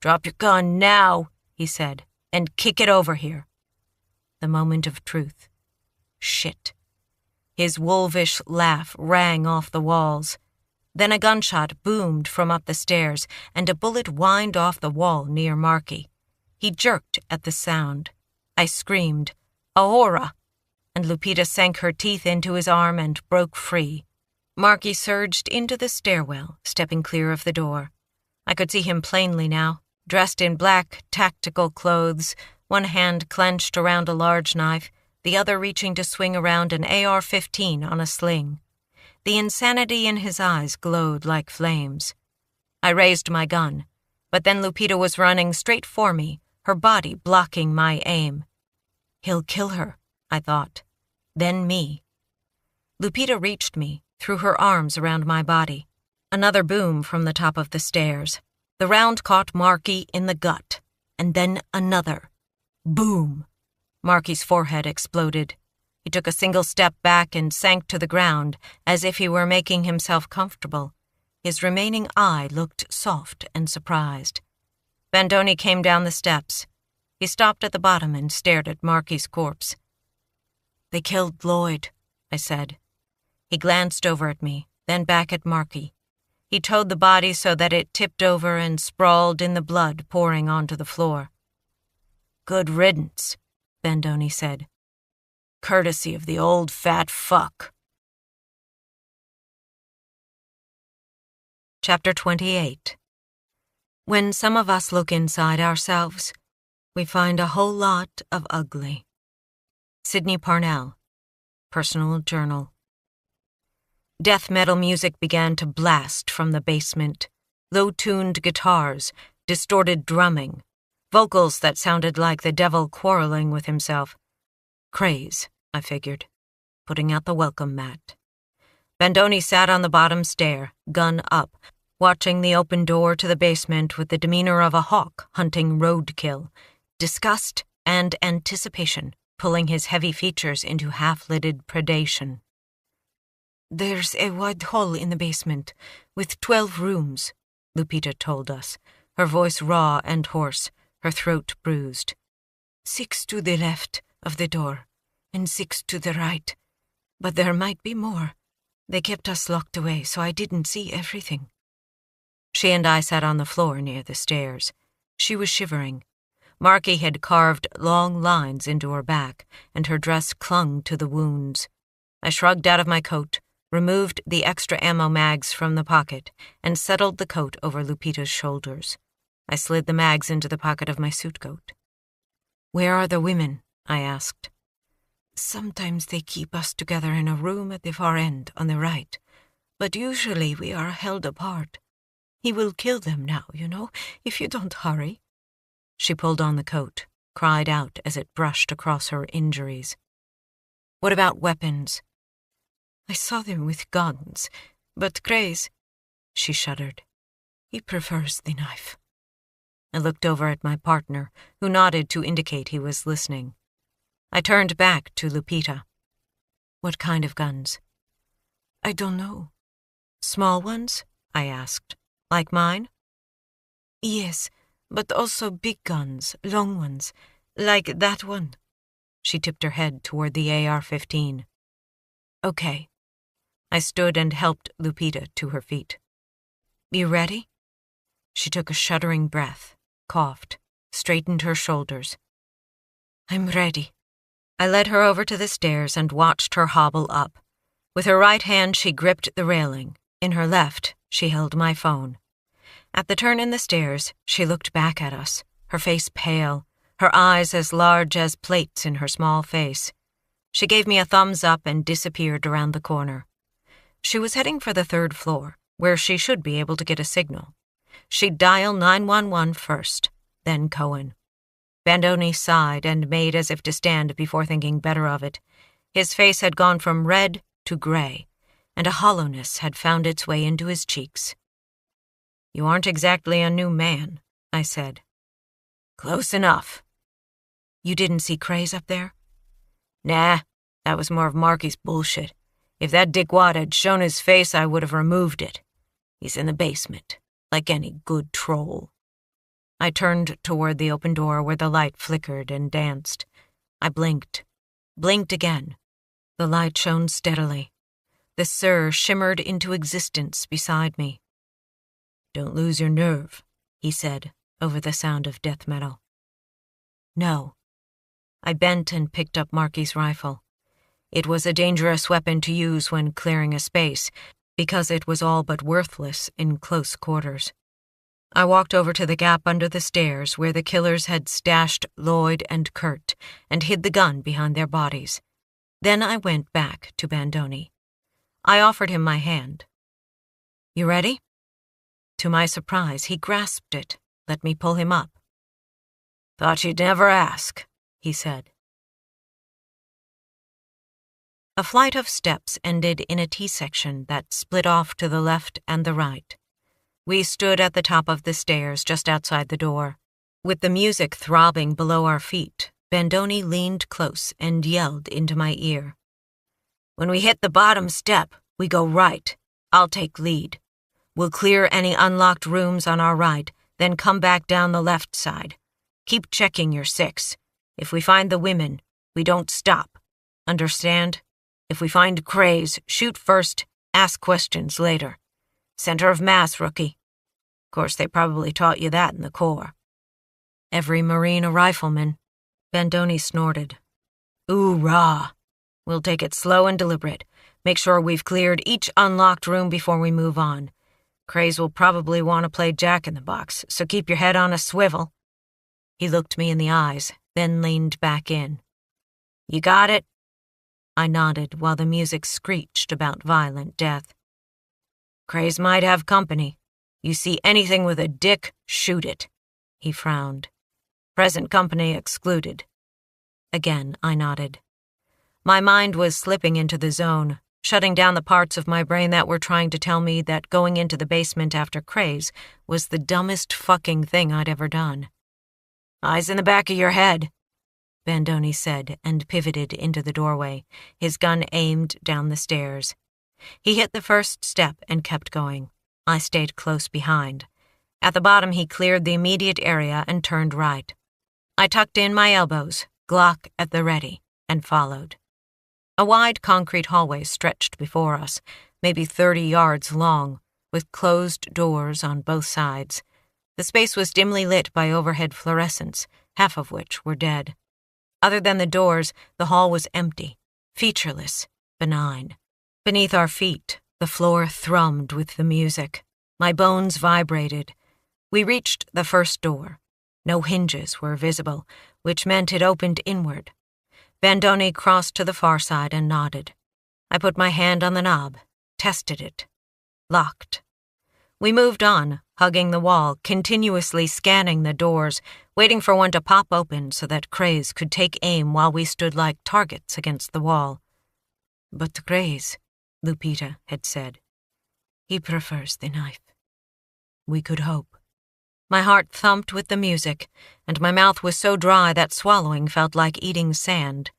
Speaker 1: Drop your gun now, he said, and kick it over here. The moment of truth. Shit. His wolfish laugh rang off the walls. Then a gunshot boomed from up the stairs, and a bullet whined off the wall near Marky. He jerked at the sound. I screamed, Ahora! And Lupita sank her teeth into his arm and broke free. Marky surged into the stairwell, stepping clear of the door. I could see him plainly now, dressed in black, tactical clothes, one hand clenched around a large knife, the other reaching to swing around an AR-15 on a sling. The insanity in his eyes glowed like flames. I raised my gun, but then Lupita was running straight for me, her body blocking my aim. He'll kill her, I thought. Then me. Lupita reached me, threw her arms around my body. Another boom from the top of the stairs. The round caught Marky in the gut, and then another. Boom! Marky's forehead exploded. He took a single step back and sank to the ground, as if he were making himself comfortable. His remaining eye looked soft and surprised. Bandoni came down the steps. He stopped at the bottom and stared at Marky's corpse. They killed Lloyd, I said. He glanced over at me, then back at Marky. He towed the body so that it tipped over and sprawled in the blood pouring onto the floor. Good riddance, Bandoni said. Courtesy of the old fat fuck. Chapter 28. When some of us look inside ourselves, we find a whole lot of ugly. Sydney Parnell, Personal Journal. Death metal music began to blast from the basement. Low-tuned guitars, distorted drumming, vocals that sounded like the devil quarreling with himself. Craze, I figured, putting out the welcome mat. Bandoni sat on the bottom stair, gun up, watching the open door to the basement with the demeanor of a hawk hunting roadkill, disgust and anticipation pulling his heavy features into half-lidded predation.
Speaker 2: "There's a wide hall in the basement, with 12 rooms," Lupita told us, her voice raw and hoarse, her throat bruised. 6 to the left of the door, and 6 to the right. But there might be more. They kept us locked away, so I didn't see everything.
Speaker 1: She and I sat on the floor near the stairs. She was shivering. Marky had carved long lines into her back, and her dress clung to the wounds. I shrugged out of my coat, removed the extra ammo mags from the pocket, and settled the coat over Lupita's shoulders. I slid the mags into the pocket of my suitcoat.
Speaker 2: "Where are the women?" I asked. "Sometimes they keep us together in a room at the far end on the right, but usually we are held apart. He will kill them now, if you don't hurry."
Speaker 1: She pulled on the coat, cried out as it brushed across her injuries. "What about weapons?"
Speaker 2: "I saw them with guns, but Gray's—" She shuddered. "He prefers the knife."
Speaker 1: I looked over at my partner, who nodded to indicate he was listening. I turned back to Lupita. "What kind of guns?"
Speaker 2: "I don't know."
Speaker 1: "Small ones?" I asked. "Like mine?"
Speaker 2: "Yes, but also big guns, long ones, like that one."
Speaker 1: She tipped her head toward the AR-15. "Okay." I stood and helped Lupita to her feet. "You ready?" She took a shuddering breath, coughed, straightened her shoulders.
Speaker 2: "I'm ready."
Speaker 1: I led her over to the stairs and watched her hobble up. With her right hand, she gripped the railing. In her left, she held my phone. At the turn in the stairs, she looked back at us, her face pale, her eyes as large as plates in her small face. She gave me a thumbs up and disappeared around the corner. She was heading for the 3rd floor, where she should be able to get a signal. She'd dial 911 first, then Cohen. Bandoni sighed and made as if to stand before thinking better of it. His face had gone from red to gray, and a hollowness had found its way into his cheeks. "You aren't exactly a new man," I said. "Close enough." "You didn't see Craze up there?" "Nah, that was more of Marky's bullshit. If that dickwad had shown his face, I would have removed it. He's in the basement, like any good troll." I turned toward the open door where the light flickered and danced. I blinked again. The light shone steadily. The Sir shimmered into existence beside me. "Don't lose your nerve," he said, over the sound of death metal. "No." I bent and picked up Marky's rifle. It was a dangerous weapon to use when clearing a space, because it was all but worthless in close quarters. I walked over to the gap under the stairs where the killers had stashed Lloyd and Kurt and hid the gun behind their bodies. Then I went back to Bandoni. I offered him my hand. "You ready?" To my surprise, he grasped it, let me pull him up. "Thought you'd never ask," he said. A flight of steps ended in a T-section that split off to the left and the right. We stood at the top of the stairs just outside the door. With the music throbbing below our feet, Bandoni leaned close and yelled into my ear. "When we hit the bottom step, we go right. I'll take lead. We'll clear any unlocked rooms on our right, then come back down the left side. Keep checking your 6. If we find the women, we don't stop. Understand? If we find Craze, shoot first, ask questions later. Center of mass, rookie. Of course, they probably taught you that in the Corps." "Every Marine a rifleman," Bandoni snorted. "Ooh-rah. We'll take it slow and deliberate. Make sure we've cleared each unlocked room before we move on. Craze will probably want to play Jack-in-the-Box, so keep your head on a swivel." He looked me in the eyes, then leaned back in. "You got it?" I nodded while the music screeched about violent death. "Craze might have company. You see anything with a dick, shoot it." He frowned. "Present company excluded." Again, I nodded. My mind was slipping into the zone, shutting down the parts of my brain that were trying to tell me that going into the basement after Craze was the dumbest fucking thing I'd ever done. "Eyes in the back of your head." Bandoni said and pivoted into the doorway, his gun aimed down the stairs. He hit the first step and kept going. I stayed close behind. At the bottom, he cleared the immediate area and turned right. I tucked in my elbows, Glock at the ready, and followed. A wide concrete hallway stretched before us, maybe 30 yards long, with closed doors on both sides. The space was dimly lit by overhead fluorescents, half of which were dead. Other than the doors, the hall was empty, featureless, benign. Beneath our feet, the floor thrummed with the music. My bones vibrated. We reached the first door. No hinges were visible, which meant it opened inward. Bandoni crossed to the far side and nodded. I put my hand on the knob, tested it. Locked. We moved on, hugging the wall, continuously scanning the doors, waiting for one to pop open so that Craze could take aim while we stood like targets against the wall. But Craze, Lupita had said, he prefers the knife. We could hope. My heart thumped with the music, and my mouth was so dry that swallowing felt like eating sand.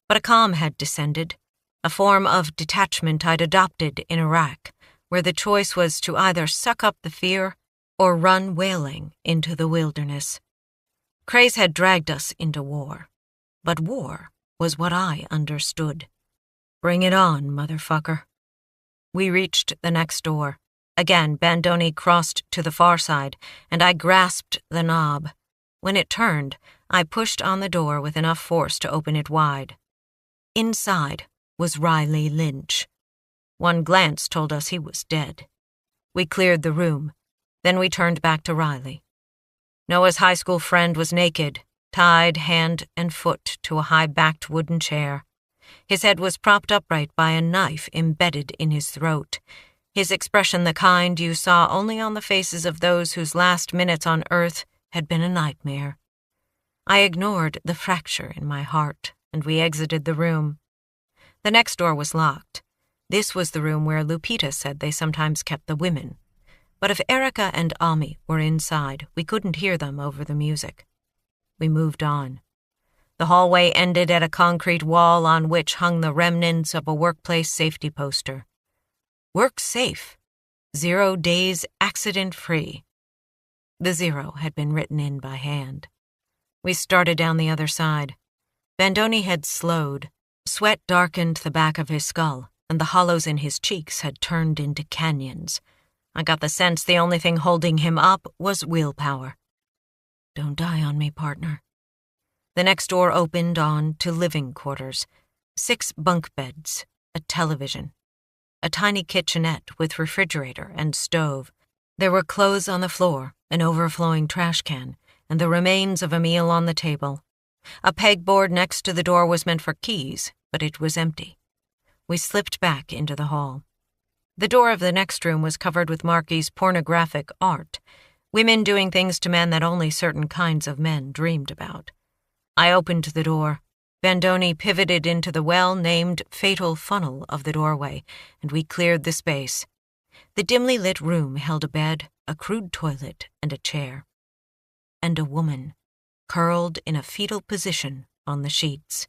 Speaker 1: But a calm had descended, a form of detachment I'd adopted in Iraq, where the choice was to either suck up the fear or run wailing into the wilderness. Craze had dragged us into war, but war was what I understood. Bring it on, motherfucker. We reached the next door. Again, Bandoni crossed to the far side, and I grasped the knob. When it turned, I pushed on the door with enough force to open it wide. Inside was Riley Lynch. One glance told us he was dead. We cleared the room. Then we turned back to Riley. Noah's high school friend was naked, tied hand and foot to a high-backed wooden chair. His head was propped upright by a knife embedded in his throat. His expression the kind you saw only on the faces of those whose last minutes on Earth had been a nightmare. I ignored the fracture in my heart, and we exited the room. The next door was locked. This was the room where Lupita said they sometimes kept the women. But if Erica and Ami were inside, we couldn't hear them over the music. We moved on. The hallway ended at a concrete wall on which hung the remnants of a workplace safety poster. Work safe. 0 days accident-free. The 0 had been written in by hand. We started down the other side. Bandoni had slowed. Sweat darkened the back of his skull, and the hollows in his cheeks had turned into canyons. I got the sense the only thing holding him up was willpower. Don't die on me, partner. The next door opened on to living quarters. 6 bunk beds, a television, a tiny kitchenette with refrigerator and stove. There were clothes on the floor, an overflowing trash can, and the remains of a meal on the table. A pegboard next to the door was meant for keys, but it was empty. We slipped back into the hall. The door of the next room was covered with Marky's pornographic art, women doing things to men that only certain kinds of men dreamed about. I opened the door. Bandoni pivoted into the well-named fatal funnel of the doorway, and we cleared the space. The dimly lit room held a bed, a crude toilet, and a chair. And a woman, curled in a fetal position on the sheets.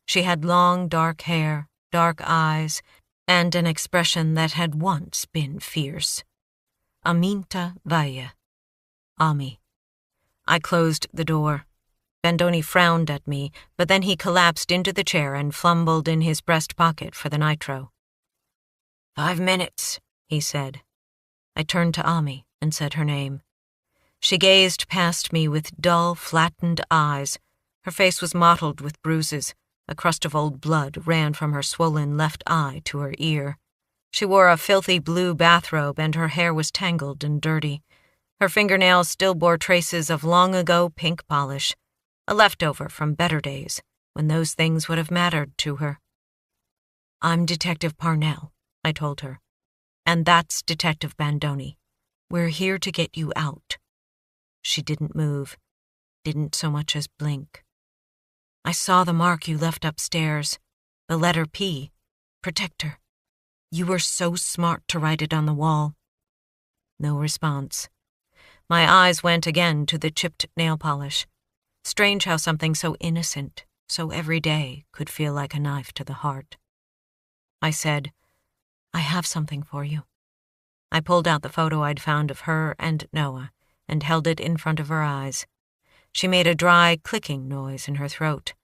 Speaker 1: She had long, dark hair, dark eyes, and an expression that had once been fierce. Aminta Valle. Ami. I closed the door. Bandoni frowned at me, but then he collapsed into the chair and fumbled in his breast pocket for the nitro. 5 minutes, he said. I turned to Ami and said her name. She gazed past me with dull, flattened eyes. Her face was mottled with bruises. A crust of old blood ran from her swollen left eye to her ear. She wore a filthy blue bathrobe, and her hair was tangled and dirty. Her fingernails still bore traces of long-ago pink polish, a leftover from better days, when those things would have mattered to her. I'm Detective Parnell, I told her. And that's Detective Bandoni. We're here to get you out. She didn't move, didn't so much as blink. I saw the mark you left upstairs, the letter P, Protector. You were so smart to write it on the wall. No response. My eyes went again to the chipped nail polish. Strange how something so innocent, so everyday, could feel like a knife to the heart. I said, "I have something for you." I pulled out the photo I'd found of her and Noah and held it in front of her eyes. She made a dry, clicking noise in her throat.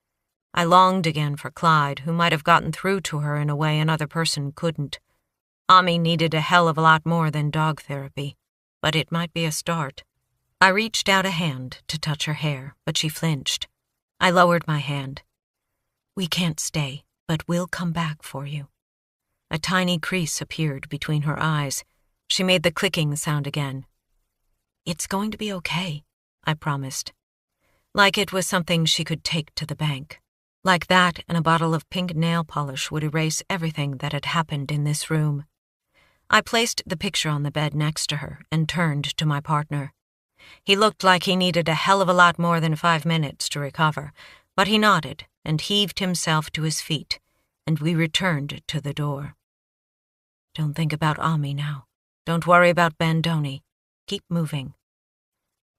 Speaker 1: I longed again for Clyde, who might have gotten through to her in a way another person couldn't. Ami needed a hell of a lot more than dog therapy, but it might be a start. I reached out a hand to touch her hair, but she flinched. I lowered my hand. "We can't stay, but we'll come back for you." A tiny crease appeared between her eyes. She made the clicking sound again. "It's going to be okay," I promised. Like it was something she could take to the bank. Like that and a bottle of pink nail polish would erase everything that had happened in this room. I placed the picture on the bed next to her and turned to my partner. He looked like he needed a hell of a lot more than 5 minutes to recover, but he nodded and heaved himself to his feet, and we returned to the door. "Don't think about Ami now. Don't worry about Bandoni. Keep moving."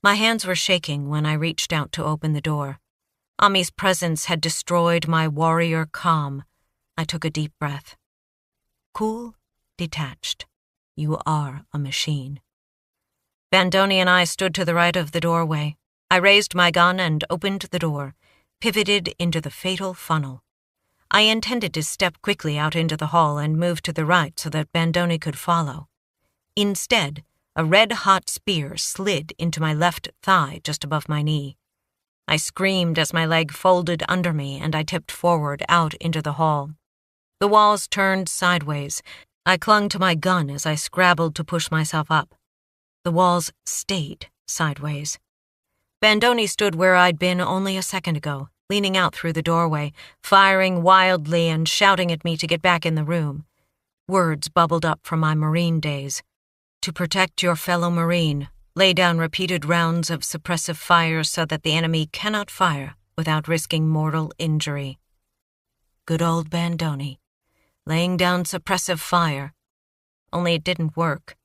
Speaker 1: My hands were shaking when I reached out to open the door. Ami's presence had destroyed my warrior calm. I took a deep breath. Cool, detached. You are a machine. Bandoni and I stood to the right of the doorway. I raised my gun and opened the door, pivoted into the fatal funnel. I intended to step quickly out into the hall and move to the right so that Bandoni could follow. Instead, a red-hot spear slid into my left thigh just above my knee. I screamed as my leg folded under me and I tipped forward out into the hall. The walls turned sideways. I clung to my gun as I scrabbled to push myself up. The walls stayed sideways. Bandoni stood where I'd been only a second ago, leaning out through the doorway, firing wildly and shouting at me to get back in the room. Words bubbled up from my Marine days. To protect your fellow Marine, lay down repeated rounds of suppressive fire so that the enemy cannot fire without risking mortal injury. Good old Bandoni, laying down suppressive fire. Only it didn't work.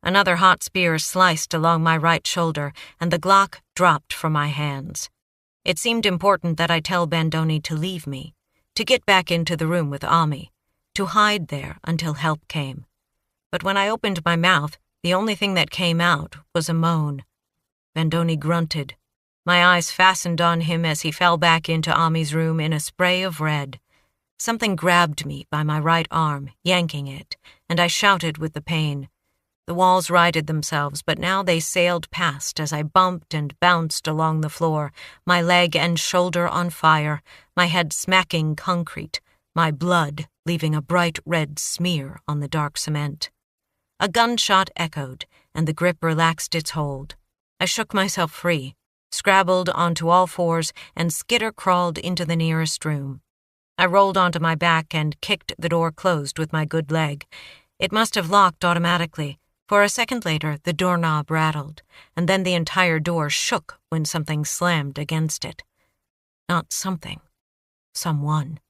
Speaker 1: Another hot spear sliced along my right shoulder, and the Glock dropped from my hands. It seemed important that I tell Bandoni to leave me, to get back into the room with Ami, to hide there until help came. But when I opened my mouth, the only thing that came out was a moan. Bandoni grunted. My eyes fastened on him as he fell back into Ami's room in a spray of red. Something grabbed me by my right arm, yanking it, and I shouted with the pain. The walls righted themselves, but now they sailed past as I bumped and bounced along the floor, my leg and shoulder on fire, my head smacking concrete, my blood leaving a bright red smear on the dark cement. A gunshot echoed, and the grip relaxed its hold. I shook myself free, scrabbled onto all fours, and skitter-crawled into the nearest room. I rolled onto my back and kicked the door closed with my good leg. It must have locked automatically, for a second later the doorknob rattled, and then the entire door shook when something slammed against it. Not something. Someone.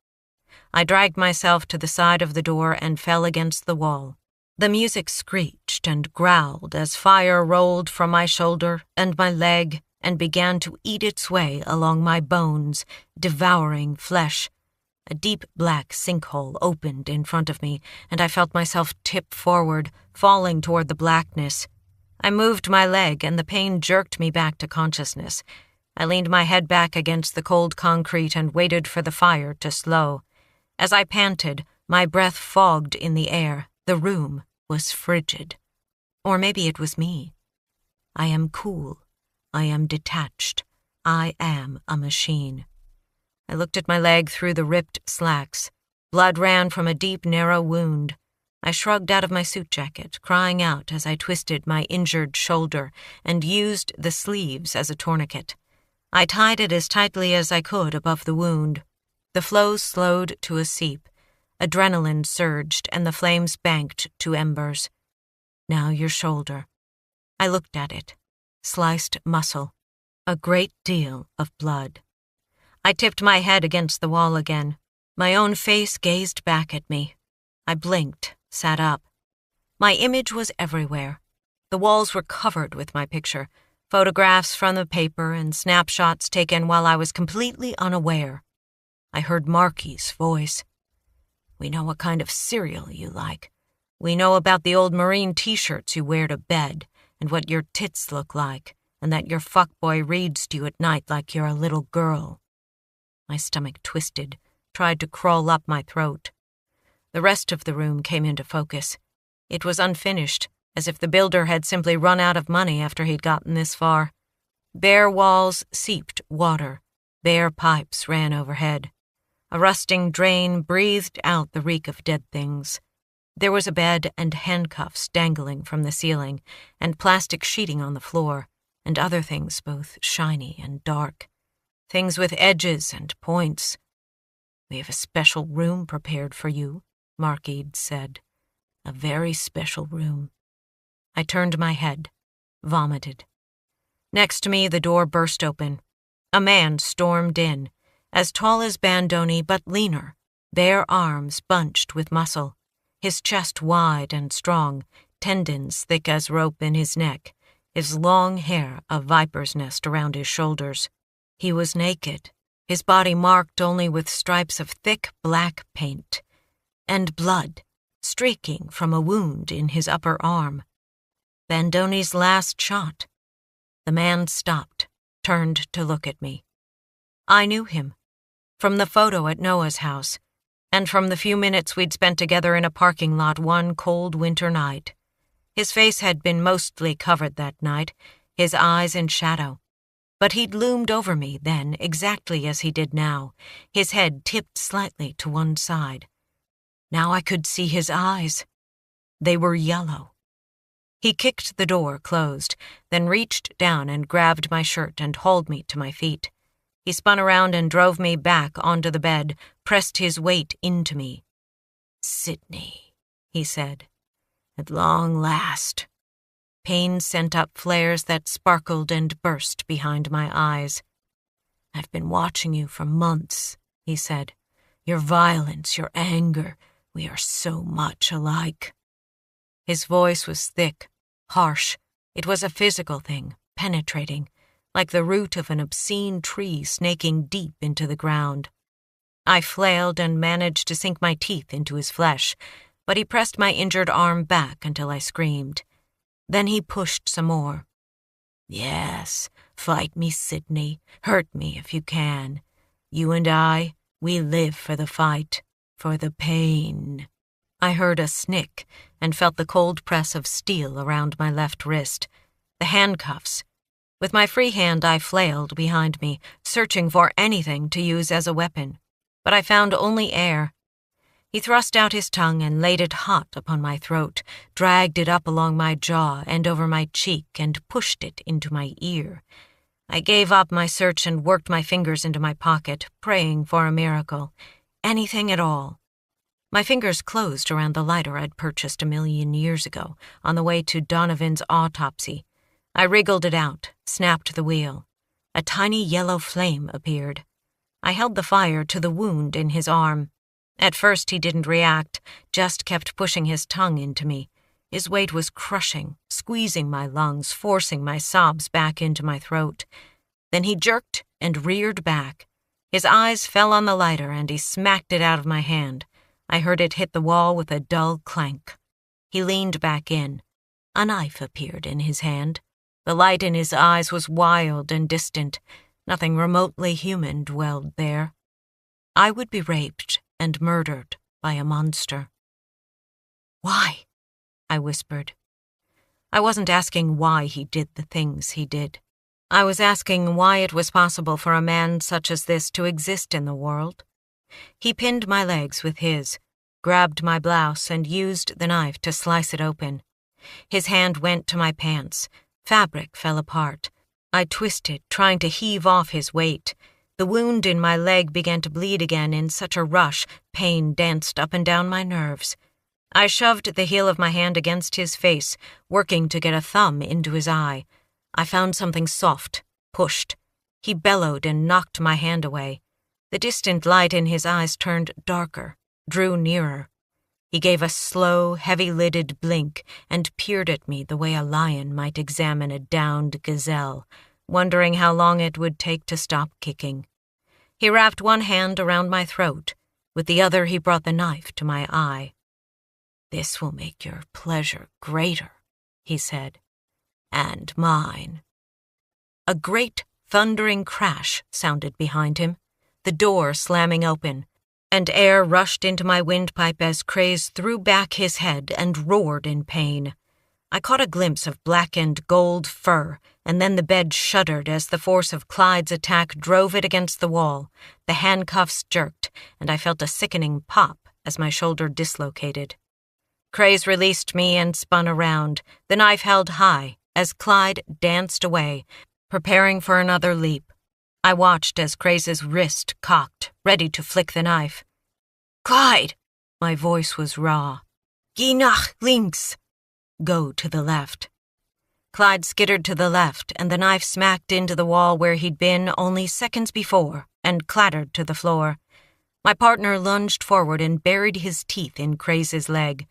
Speaker 1: I dragged myself to the side of the door and fell against the wall. The music screeched and growled as fire rolled from my shoulder and my leg and began to eat its way along my bones, devouring flesh. A deep black sinkhole opened in front of me, and I felt myself tip forward, falling toward the blackness. I moved my leg, and the pain jerked me back to consciousness. I leaned my head back against the cold concrete and waited for the fire to slow. As I panted, my breath fogged in the air. The room was frigid. Or maybe it was me. I am cool. I am detached. I am a machine. I looked at my leg through the ripped slacks. Blood ran from a deep, narrow wound. I shrugged out of my suit jacket, crying out as I twisted my injured shoulder and used the sleeves as a tourniquet. I tied it as tightly as I could above the wound. The flow slowed to a seep. Adrenaline surged, and the flames banked to embers. Now your shoulder. I looked at it. Sliced muscle. A great deal of blood. I tipped my head against the wall again. My own face gazed back at me. I blinked, sat up. My image was everywhere. The walls were covered with my picture. Photographs from the paper and snapshots taken while I was completely unaware. I heard Marky's voice. "We know what kind of cereal you like. We know about the old Marine t-shirts you wear to bed and what your tits look like, and that your fuckboy reads to you at night like you're a little girl." My stomach twisted, tried to crawl up my throat. The rest of the room came into focus. It was unfinished, as if the builder had simply run out of money after he'd gotten this far. Bare walls seeped water. Bare pipes ran overhead. A rusting drain breathed out the reek of dead things. There was a bed and handcuffs dangling from the ceiling, and plastic sheeting on the floor, and other things both shiny and dark. Things with edges and points. "We have a special room prepared for you," Marky'd said. "A very special room." I turned my head, vomited. Next to me, the door burst open. A man stormed in, as tall as Bandoni but leaner, bare arms bunched with muscle, his chest wide and strong, tendons thick as rope in his neck, his long hair a viper's nest around his shoulders. He was naked, his body marked only with stripes of thick black paint, and blood streaking from a wound in his upper arm. Bandoni's last shot. The man stopped, turned to look at me. I knew him, from the photo at Noah's house, and from the few minutes we'd spent together in a parking lot one cold winter night. His face had been mostly covered that night, his eyes in shadow. But he'd loomed over me then, exactly as he did now, his head tipped slightly to one side. Now I could see his eyes. They were yellow. He kicked the door closed, then reached down and grabbed my shirt and hauled me to my feet. He spun around and drove me back onto the bed, pressed his weight into me. "Sydney," he said, "at long last." Pain sent up flares that sparkled and burst behind my eyes. "I've been watching you for months," he said. "Your violence, your anger, we are so much alike." His voice was thick, harsh. It was a physical thing, penetrating, like the root of an obscene tree snaking deep into the ground. I flailed and managed to sink my teeth into his flesh, but he pressed my injured arm back until I screamed. Then he pushed some more. "Yes, fight me, Sydney. Hurt me if you can. You and I, we live for the fight, for the pain." I heard a snick and felt the cold press of steel around my left wrist, the handcuffs. With my free hand, I flailed behind me, searching for anything to use as a weapon, but I found only air. He thrust out his tongue and laid it hot upon my throat, dragged it up along my jaw and over my cheek, and pushed it into my ear. I gave up my search and worked my fingers into my pocket, praying for a miracle. Anything at all. My fingers closed around the lighter I'd purchased 1,000,000 years ago on the way to Donovan's autopsy. I wriggled it out, snapped the wheel. A tiny yellow flame appeared. I held the fire to the wound in his arm. At first he didn't react, just kept pushing his tongue into me. His weight was crushing, squeezing my lungs, forcing my sobs back into my throat. Then he jerked and reared back. His eyes fell on the lighter and he smacked it out of my hand. I heard it hit the wall with a dull clank. He leaned back in. A knife appeared in his hand. The light in his eyes was wild and distant. Nothing remotely human dwelled there. I would be raped and murdered by a monster. "Why?" I whispered. I wasn't asking why he did the things he did. I was asking why it was possible for a man such as this to exist in the world. He pinned my legs with his, grabbed my blouse, and used the knife to slice it open. His hand went to my pants. Fabric fell apart. I twisted, trying to heave off his weight. The wound in my leg began to bleed again in such a rush, pain danced up and down my nerves. I shoved the heel of my hand against his face, working to get a thumb into his eye. I found something soft, pushed. He bellowed and knocked my hand away. The distant light in his eyes turned darker, drew nearer. He gave a slow, heavy-lidded blink and peered at me the way a lion might examine a downed gazelle, wondering how long it would take to stop kicking. He wrapped one hand around my throat. With the other, he brought the knife to my eye. "This will make your pleasure greater," he said. "And mine." A great, thundering crash sounded behind him, the door slamming open, and air rushed into my windpipe as Craze threw back his head and roared in pain. I caught a glimpse of blackened gold fur, and then the bed shuddered as the force of Clyde's attack drove it against the wall. The handcuffs jerked, and I felt a sickening pop as my shoulder dislocated. Craze released me and spun around, the knife held high, as Clyde danced away, preparing for another leap. I watched as Craze's wrist cocked, ready to flick the knife. "Clyde!" My voice was raw. "Geh nach links!" Go to the left. Clyde skittered to the left, and the knife smacked into the wall where he'd been only seconds before, and clattered to the floor. My partner lunged forward and buried his teeth in Craze's leg.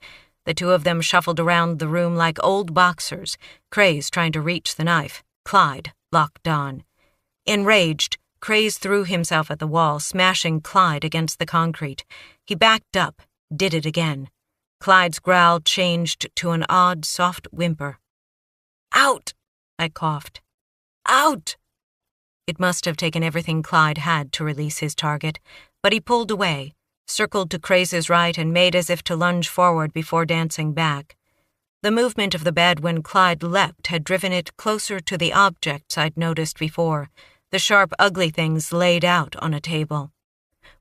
Speaker 1: The two of them shuffled around the room like old boxers, Craze trying to reach the knife, Clyde locked on. Enraged, Craze threw himself at the wall, smashing Clyde against the concrete. He backed up, did it again. Clyde's growl changed to an odd, soft whimper. "Out!" I coughed. "Out!" It must have taken everything Clyde had to release his target, but he pulled away, circled to Craze's right, and made as if to lunge forward before dancing back. The movement of the bed when Clyde leapt had driven it closer to the objects I'd noticed before, the sharp, ugly things laid out on a table.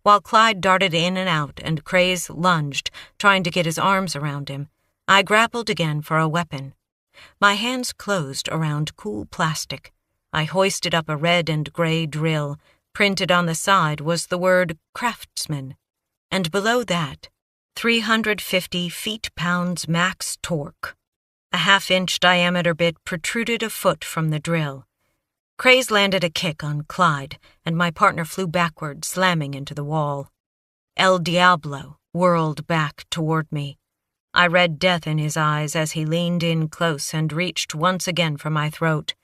Speaker 1: While Clyde darted in and out and Craze lunged, trying to get his arms around him, I grappled again for a weapon. My hands closed around cool plastic. I hoisted up a red and gray drill. Printed on the side was the word craftsman, and below that, 350 feet-pounds max torque. A half-inch diameter bit protruded a foot from the drill. Craze landed a kick on Clyde, and my partner flew backward, slamming into the wall. El Diablo whirled back toward me. I read death in his eyes as he leaned in close and reached once again for my throat.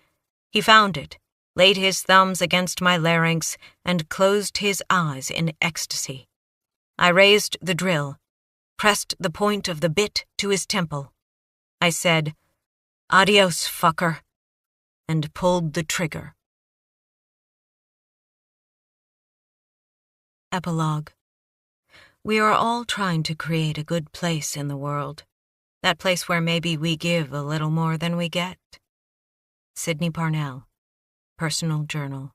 Speaker 1: He found it, laid his thumbs against my larynx, and closed his eyes in ecstasy. I raised the drill, pressed the point of the bit to his temple. I said, "Adios, fucker," and pulled the trigger. Epilogue. We are all trying to create a good place in the world, that place where maybe we give a little more than we get. Sydney Parnell, Personal Journal.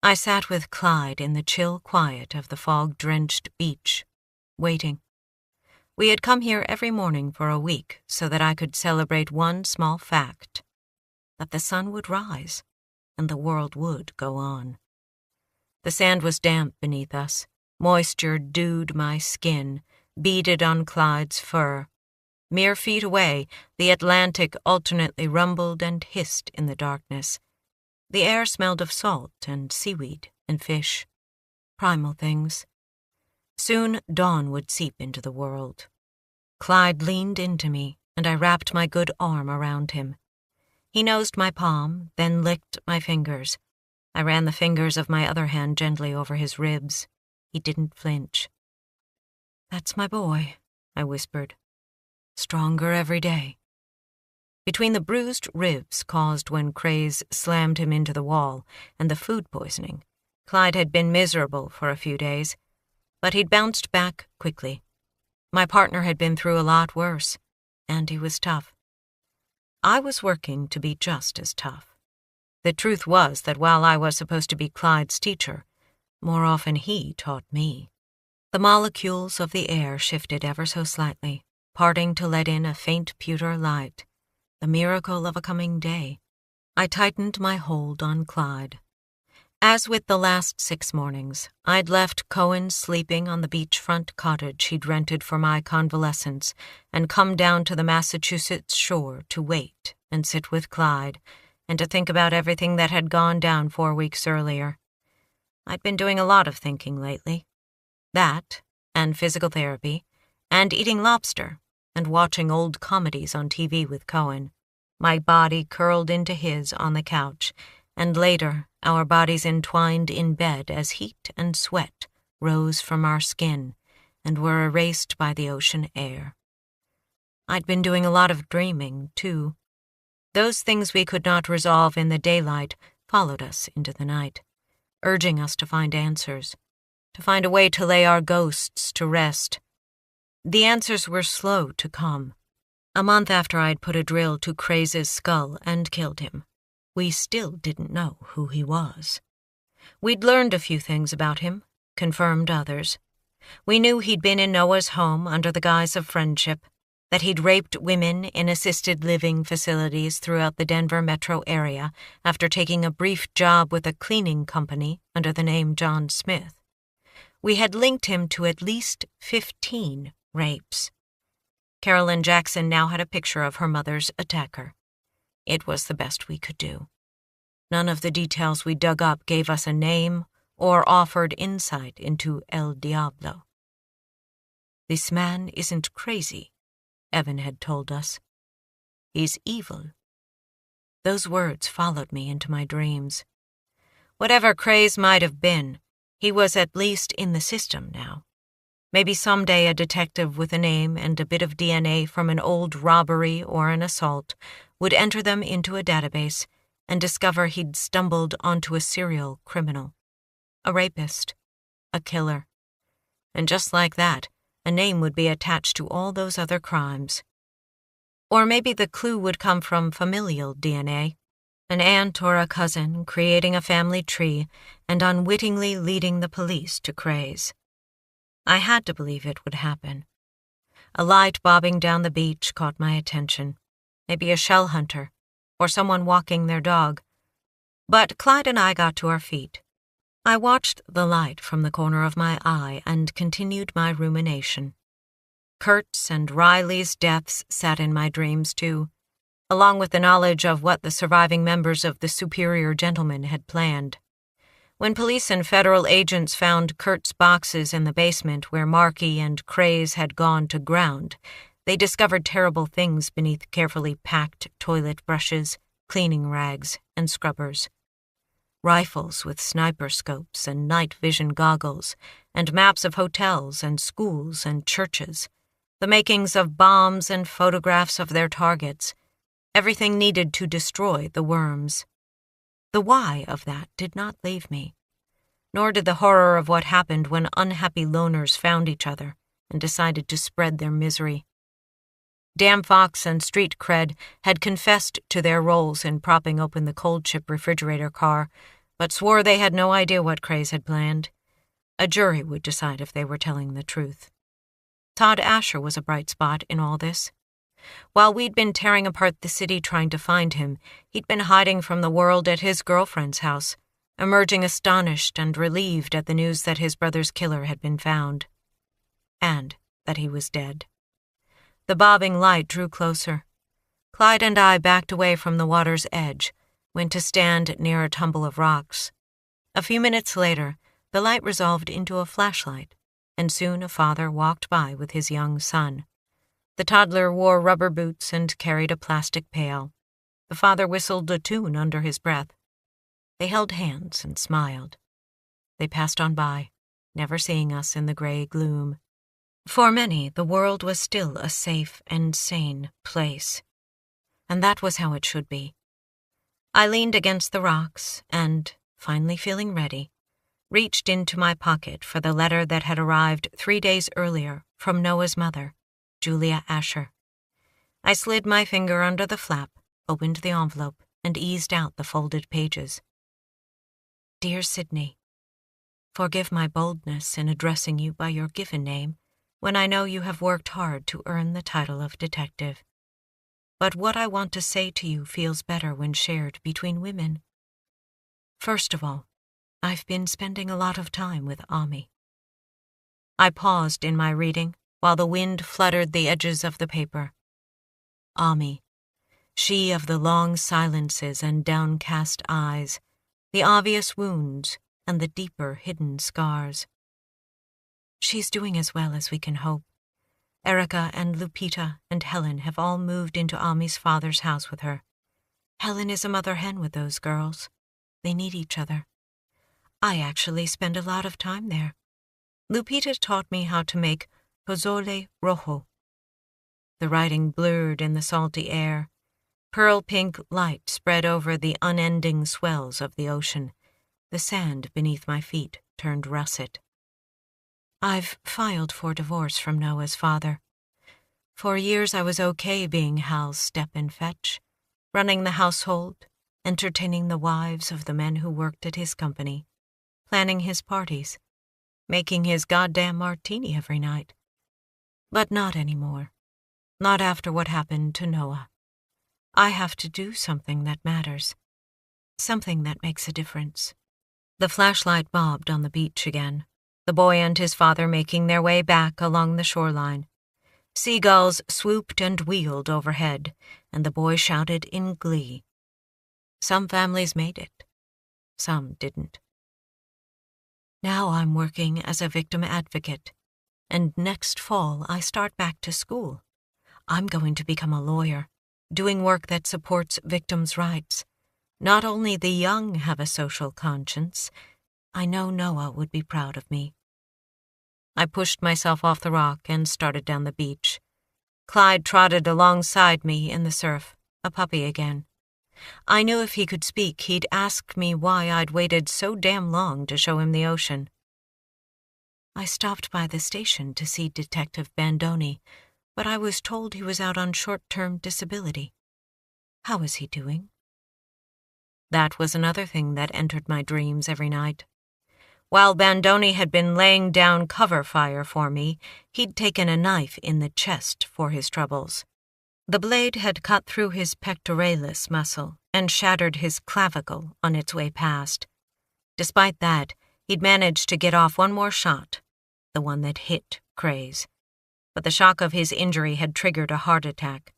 Speaker 1: I sat with Clyde in the chill quiet of the fog-drenched beach, waiting. We had come here every morning for a week so that I could celebrate one small fact, that the sun would rise and the world would go on. The sand was damp beneath us. Moisture dewed my skin, beaded on Clyde's fur. Mere feet away, the Atlantic alternately rumbled and hissed in the darkness. The air smelled of salt and seaweed and fish, primal things. Soon dawn would seep into the world. Clyde leaned into me, and I wrapped my good arm around him. He nosed my palm, then licked my fingers. I ran the fingers of my other hand gently over his ribs. He didn't flinch. "That's my boy," I whispered. "Stronger every day." Between the bruised ribs caused when Craze slammed him into the wall and the food poisoning, Clyde had been miserable for a few days, but he'd bounced back quickly. My partner had been through a lot worse, and he was tough. I was working to be just as tough. The truth was that while I was supposed to be Clyde's teacher, more often he taught me. The molecules of the air shifted ever so slightly, parting to let in a faint pewter light, the miracle of a coming day. I tightened my hold on Clyde. As with the last 6 mornings, I'd left Cohen sleeping on the beachfront cottage he'd rented for my convalescence and come down to the Massachusetts shore to wait and sit with Clyde and to think about everything that had gone down 4 weeks earlier. I'd been doing a lot of thinking lately. That, and physical therapy, and eating lobster and watching old comedies on TV with Cohen, my body curled into his on the couch, and later our bodies entwined in bed as heat and sweat rose from our skin and were erased by the ocean air. I'd been doing a lot of dreaming, too. Those things we could not resolve in the daylight followed us into the night, urging us to find answers, to find a way to lay our ghosts to rest. The answers were slow to come. A month after I'd put a drill to Craze's skull and killed him, we still didn't know who he was. We'd learned a few things about him, confirmed others. We knew he'd been in Noah's home under the guise of friendship, that he'd raped women in assisted living facilities throughout the Denver metro area after taking a brief job with a cleaning company under the name John Smith. We had linked him to at least 15 rapes. Carolyn Jackson now had a picture of her mother's attacker. It was the best we could do. None of the details we dug up gave us a name or offered insight into El Diablo. "This man isn't crazy," Evan had told us. "He's evil." Those words followed me into my dreams. Whatever Craze might have been, he was at least in the system now. Maybe someday a detective with a name and a bit of DNA from an old robbery or an assault would enter them into a database and discover he'd stumbled onto a serial criminal, a rapist, a killer. And just like that, a name would be attached to all those other crimes. Or maybe the clue would come from familial DNA, an aunt or a cousin creating a family tree and unwittingly leading the police to Craze. I had to believe it would happen. A light bobbing down the beach caught my attention. Maybe a shell hunter, or someone walking their dog. But Clyde and I got to our feet. I watched the light from the corner of my eye and continued my rumination. Kurt's and Riley's deaths sat in my dreams, too, along with the knowledge of what the surviving members of the Superior Gentlemen had planned. When police and federal agents found Kurt's boxes in the basement where Markey and Craze had gone to ground, they discovered terrible things beneath carefully packed toilet brushes, cleaning rags, and scrubbers. Rifles with sniper scopes and night vision goggles, and maps of hotels and schools and churches, the makings of bombs and photographs of their targets, everything needed to destroy the worms. The why of that did not leave me, nor did the horror of what happened when unhappy loners found each other and decided to spread their misery. Dan Fox and Street Cred had confessed to their roles in propping open the cold chip refrigerator car, but swore they had no idea what Craze had planned. A jury would decide if they were telling the truth. Todd Asher was a bright spot in all this. While we'd been tearing apart the city trying to find him, he'd been hiding from the world at his girlfriend's house, emerging astonished and relieved at the news that his brother's killer had been found. And that he was dead. The bobbing light drew closer. Clyde and I backed away from the water's edge, went to stand near a tumble of rocks. A few minutes later, the light resolved into a flashlight, and soon a father walked by with his young son. The toddler wore rubber boots and carried a plastic pail. The father whistled a tune under his breath. They held hands and smiled. They passed on by, never seeing us in the gray gloom. For many, the world was still a safe and sane place. And that was how it should be. I leaned against the rocks and, finally feeling ready, reached into my pocket for the letter that had arrived 3 days earlier from Noah's mother, Julia Asher. I slid my finger under the flap, opened the envelope, and eased out the folded pages. Dear Sydney, forgive my boldness in addressing you by your given name when I know you have worked hard to earn the title of detective. But what I want to say to you feels better when shared between women. First of all, I've been spending a lot of time with Ami. I paused in my reading while the wind fluttered the edges of the paper. Ami, she of the long silences and downcast eyes, the obvious wounds and the deeper hidden scars. She's doing as well as we can hope.
Speaker 2: Erica and Lupita and Helen have all moved into Ami's father's house with her. Helen is a mother hen with those girls. They need each other. I actually spend a lot of time there. Lupita taught me how to make pozole rojo. The writing blurred in the salty air. Pearl-pink light spread over the unending swells of the ocean. The sand beneath my feet turned russet. I've filed for divorce from Noah's father. For years I was okay being Hal's step and fetch, running the household, entertaining the wives of the men who worked at his company, planning his parties, making his goddamn martini every night. But not anymore. Not after what happened to Noah. I have to do something that matters. Something that makes a difference. The flashlight bobbed on the beach again, the boy and his father making their way back along the shoreline. Seagulls swooped and wheeled overhead, and the boy shouted in glee. Some families made it. Some didn't. Now I'm working as a victim advocate, and next fall I start back to school. I'm going to become a lawyer, doing work that supports victims' rights. Not only the young have a social conscience, I know Noah would be proud of me. I pushed myself off the rock and started down the beach. Clyde trotted alongside me in the surf, a puppy again. I knew if he could speak, he'd ask me why I'd waited so damn long to show him the ocean. I stopped by the station to see Detective Bandoni, but I was told he was out on short-term disability. How was he doing? That was another thing that entered my dreams every night. While Bandoni had been laying down cover fire for me, he'd taken a knife in the chest for his troubles. The blade had cut through his pectoralis muscle and shattered his clavicle on its way past. Despite that, he'd managed to get off one more shot, the one that hit Craze. But the shock of his injury had triggered a heart attack.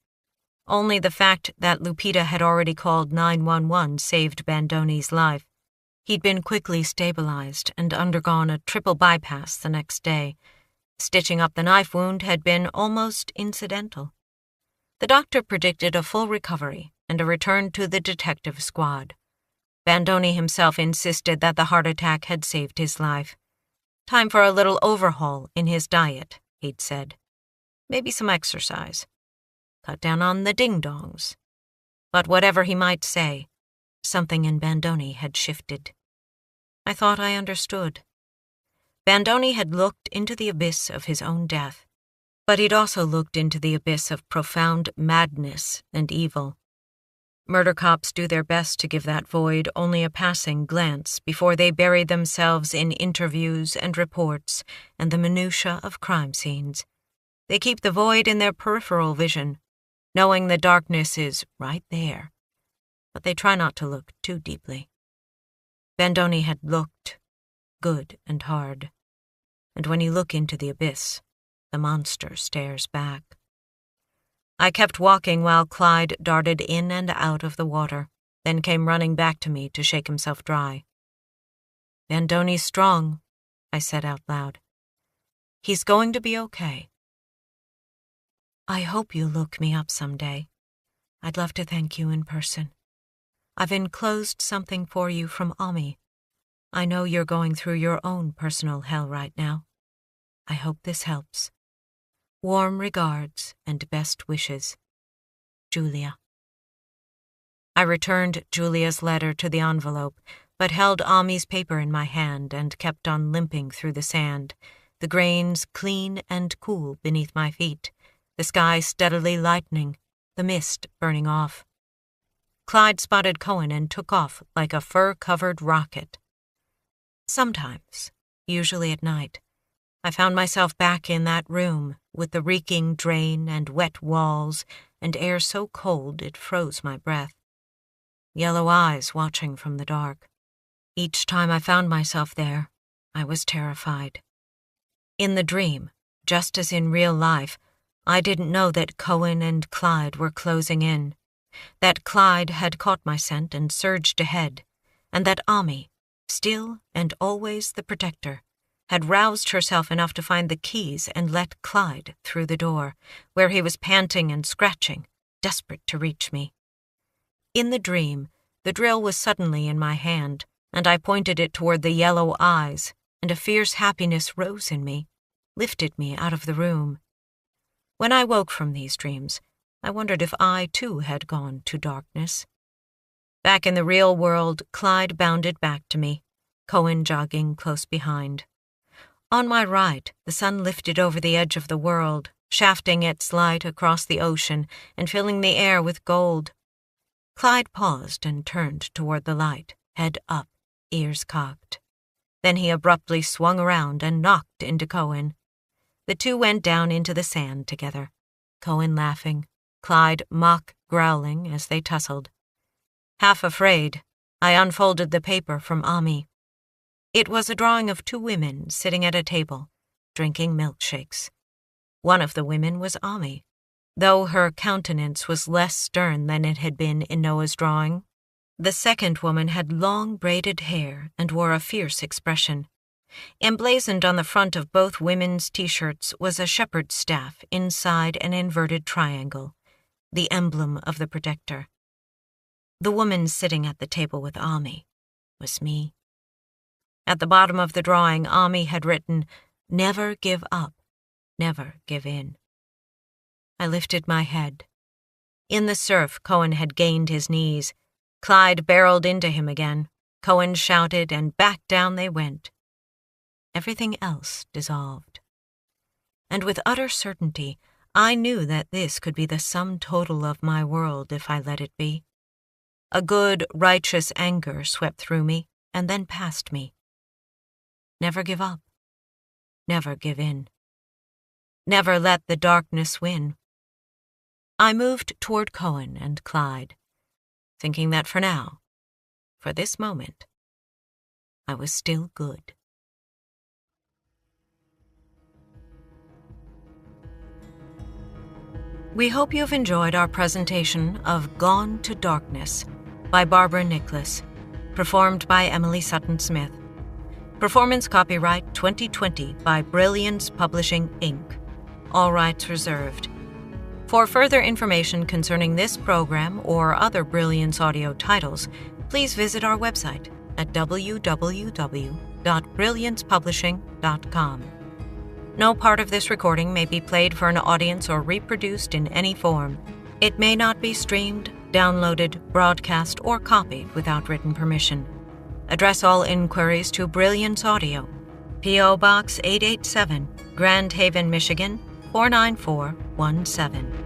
Speaker 2: Only the fact that Lupita had already called 911 saved Bandoni's life. He'd been quickly stabilized and undergone a triple bypass the next day. Stitching up the knife wound had been almost incidental. The doctor predicted a full recovery and a return to the detective squad. Bandoni himself insisted that the heart attack had saved his life. Time for a little overhaul in his diet, he'd said. Maybe some exercise. Cut down on the ding-dongs. But whatever he might say, something in Bandoni had shifted. I thought I understood. Bandoni had looked into the abyss of his own death, but he'd also looked into the abyss of profound madness and evil. Murder cops do their best to give that void only a passing glance before they bury themselves in interviews and reports and the minutiae of crime scenes. They keep the void in their peripheral vision, knowing the darkness is right there, but they try not to look too deeply. Bandoni had looked good and hard, and when you look into the abyss, the monster stares back. I kept walking while Clyde darted in and out of the water, then came running back to me to shake himself dry. "Bandoni's strong," I said out loud. "He's going to be okay." "I hope you'll look me up someday. I'd love to thank you in person. I've enclosed something for you from Ami. I know you're going through your own personal hell right now. I hope this helps. Warm regards and best wishes. Julia." I returned Julia's letter to the envelope, but held Ami's paper in my hand and kept on limping through the sand, the grains clean and cool beneath my feet, the sky steadily lightening, the mist burning off. Clyde spotted Cohen and took off like a fur-covered rocket. Sometimes, usually at night, I found myself back in that room with the reeking drain and wet walls and air so cold it froze my breath. Yellow eyes watching from the dark. Each time I found myself there, I was terrified. In the dream, just as in real life, I didn't know that Cohen and Clyde were closing in, that Clyde had caught my scent and surged ahead, and that Ami, still and always the protector,
Speaker 1: had roused herself enough to find the keys and let Clyde through the door, where he was panting and scratching, desperate to reach me. In the dream, the drill was suddenly in my hand, and I pointed it toward the yellow eyes, and a fierce happiness rose in me, lifted me out of the room. When I woke from these dreams, I wondered if I, too, had gone to darkness. Back in the real world, Clyde bounded back to me, Cohen jogging close behind. On my right, the sun lifted over the edge of the world, shafting its light across the ocean and filling the air with gold. Clyde paused and turned toward the light, head up, ears cocked. Then he abruptly swung around and knocked into Cohen. The two went down into the sand together, Cohen laughing, Clyde mock growling as they tussled. Half afraid, I unfolded the paper from Ami. It was a drawing of two women sitting at a table, drinking milkshakes. One of the women was Ami, though her countenance was less stern than it had been in Noah's drawing. The second woman had long braided hair and wore a fierce expression. Emblazoned on the front of both women's T-shirts was a shepherd's staff inside an inverted triangle, the emblem of the protector. The woman sitting at the table with Ami was me. At the bottom of the drawing, Ami had written, "Never give up, never give in." I lifted my head. In the surf, Cohen had gained his knees. Clyde barreled into him again. Cohen shouted, and back down they went. Everything else dissolved. And with utter certainty, I knew that this could be the sum total of my world if I let it be. A good, righteous anger swept through me and then past me. Never give up. Never give in. Never let the darkness win. I moved toward Cohen and Clyde, thinking that for now, for this moment, I was still good. We hope you've enjoyed our presentation of Gone to Darkness by Barbara Nickless, performed by Emily Sutton Smith. Performance copyright 2020 by Brilliance Publishing, Inc. All rights reserved. For further information concerning this program or other Brilliance audio titles, please visit our website at www.brilliancepublishing.com. No part of this recording may be played for an audience or reproduced in any form. It may not be streamed, downloaded, broadcast, or copied without written permission. Address all inquiries to Brilliance Audio, P.O. Box 887, Grand Haven, Michigan 49417.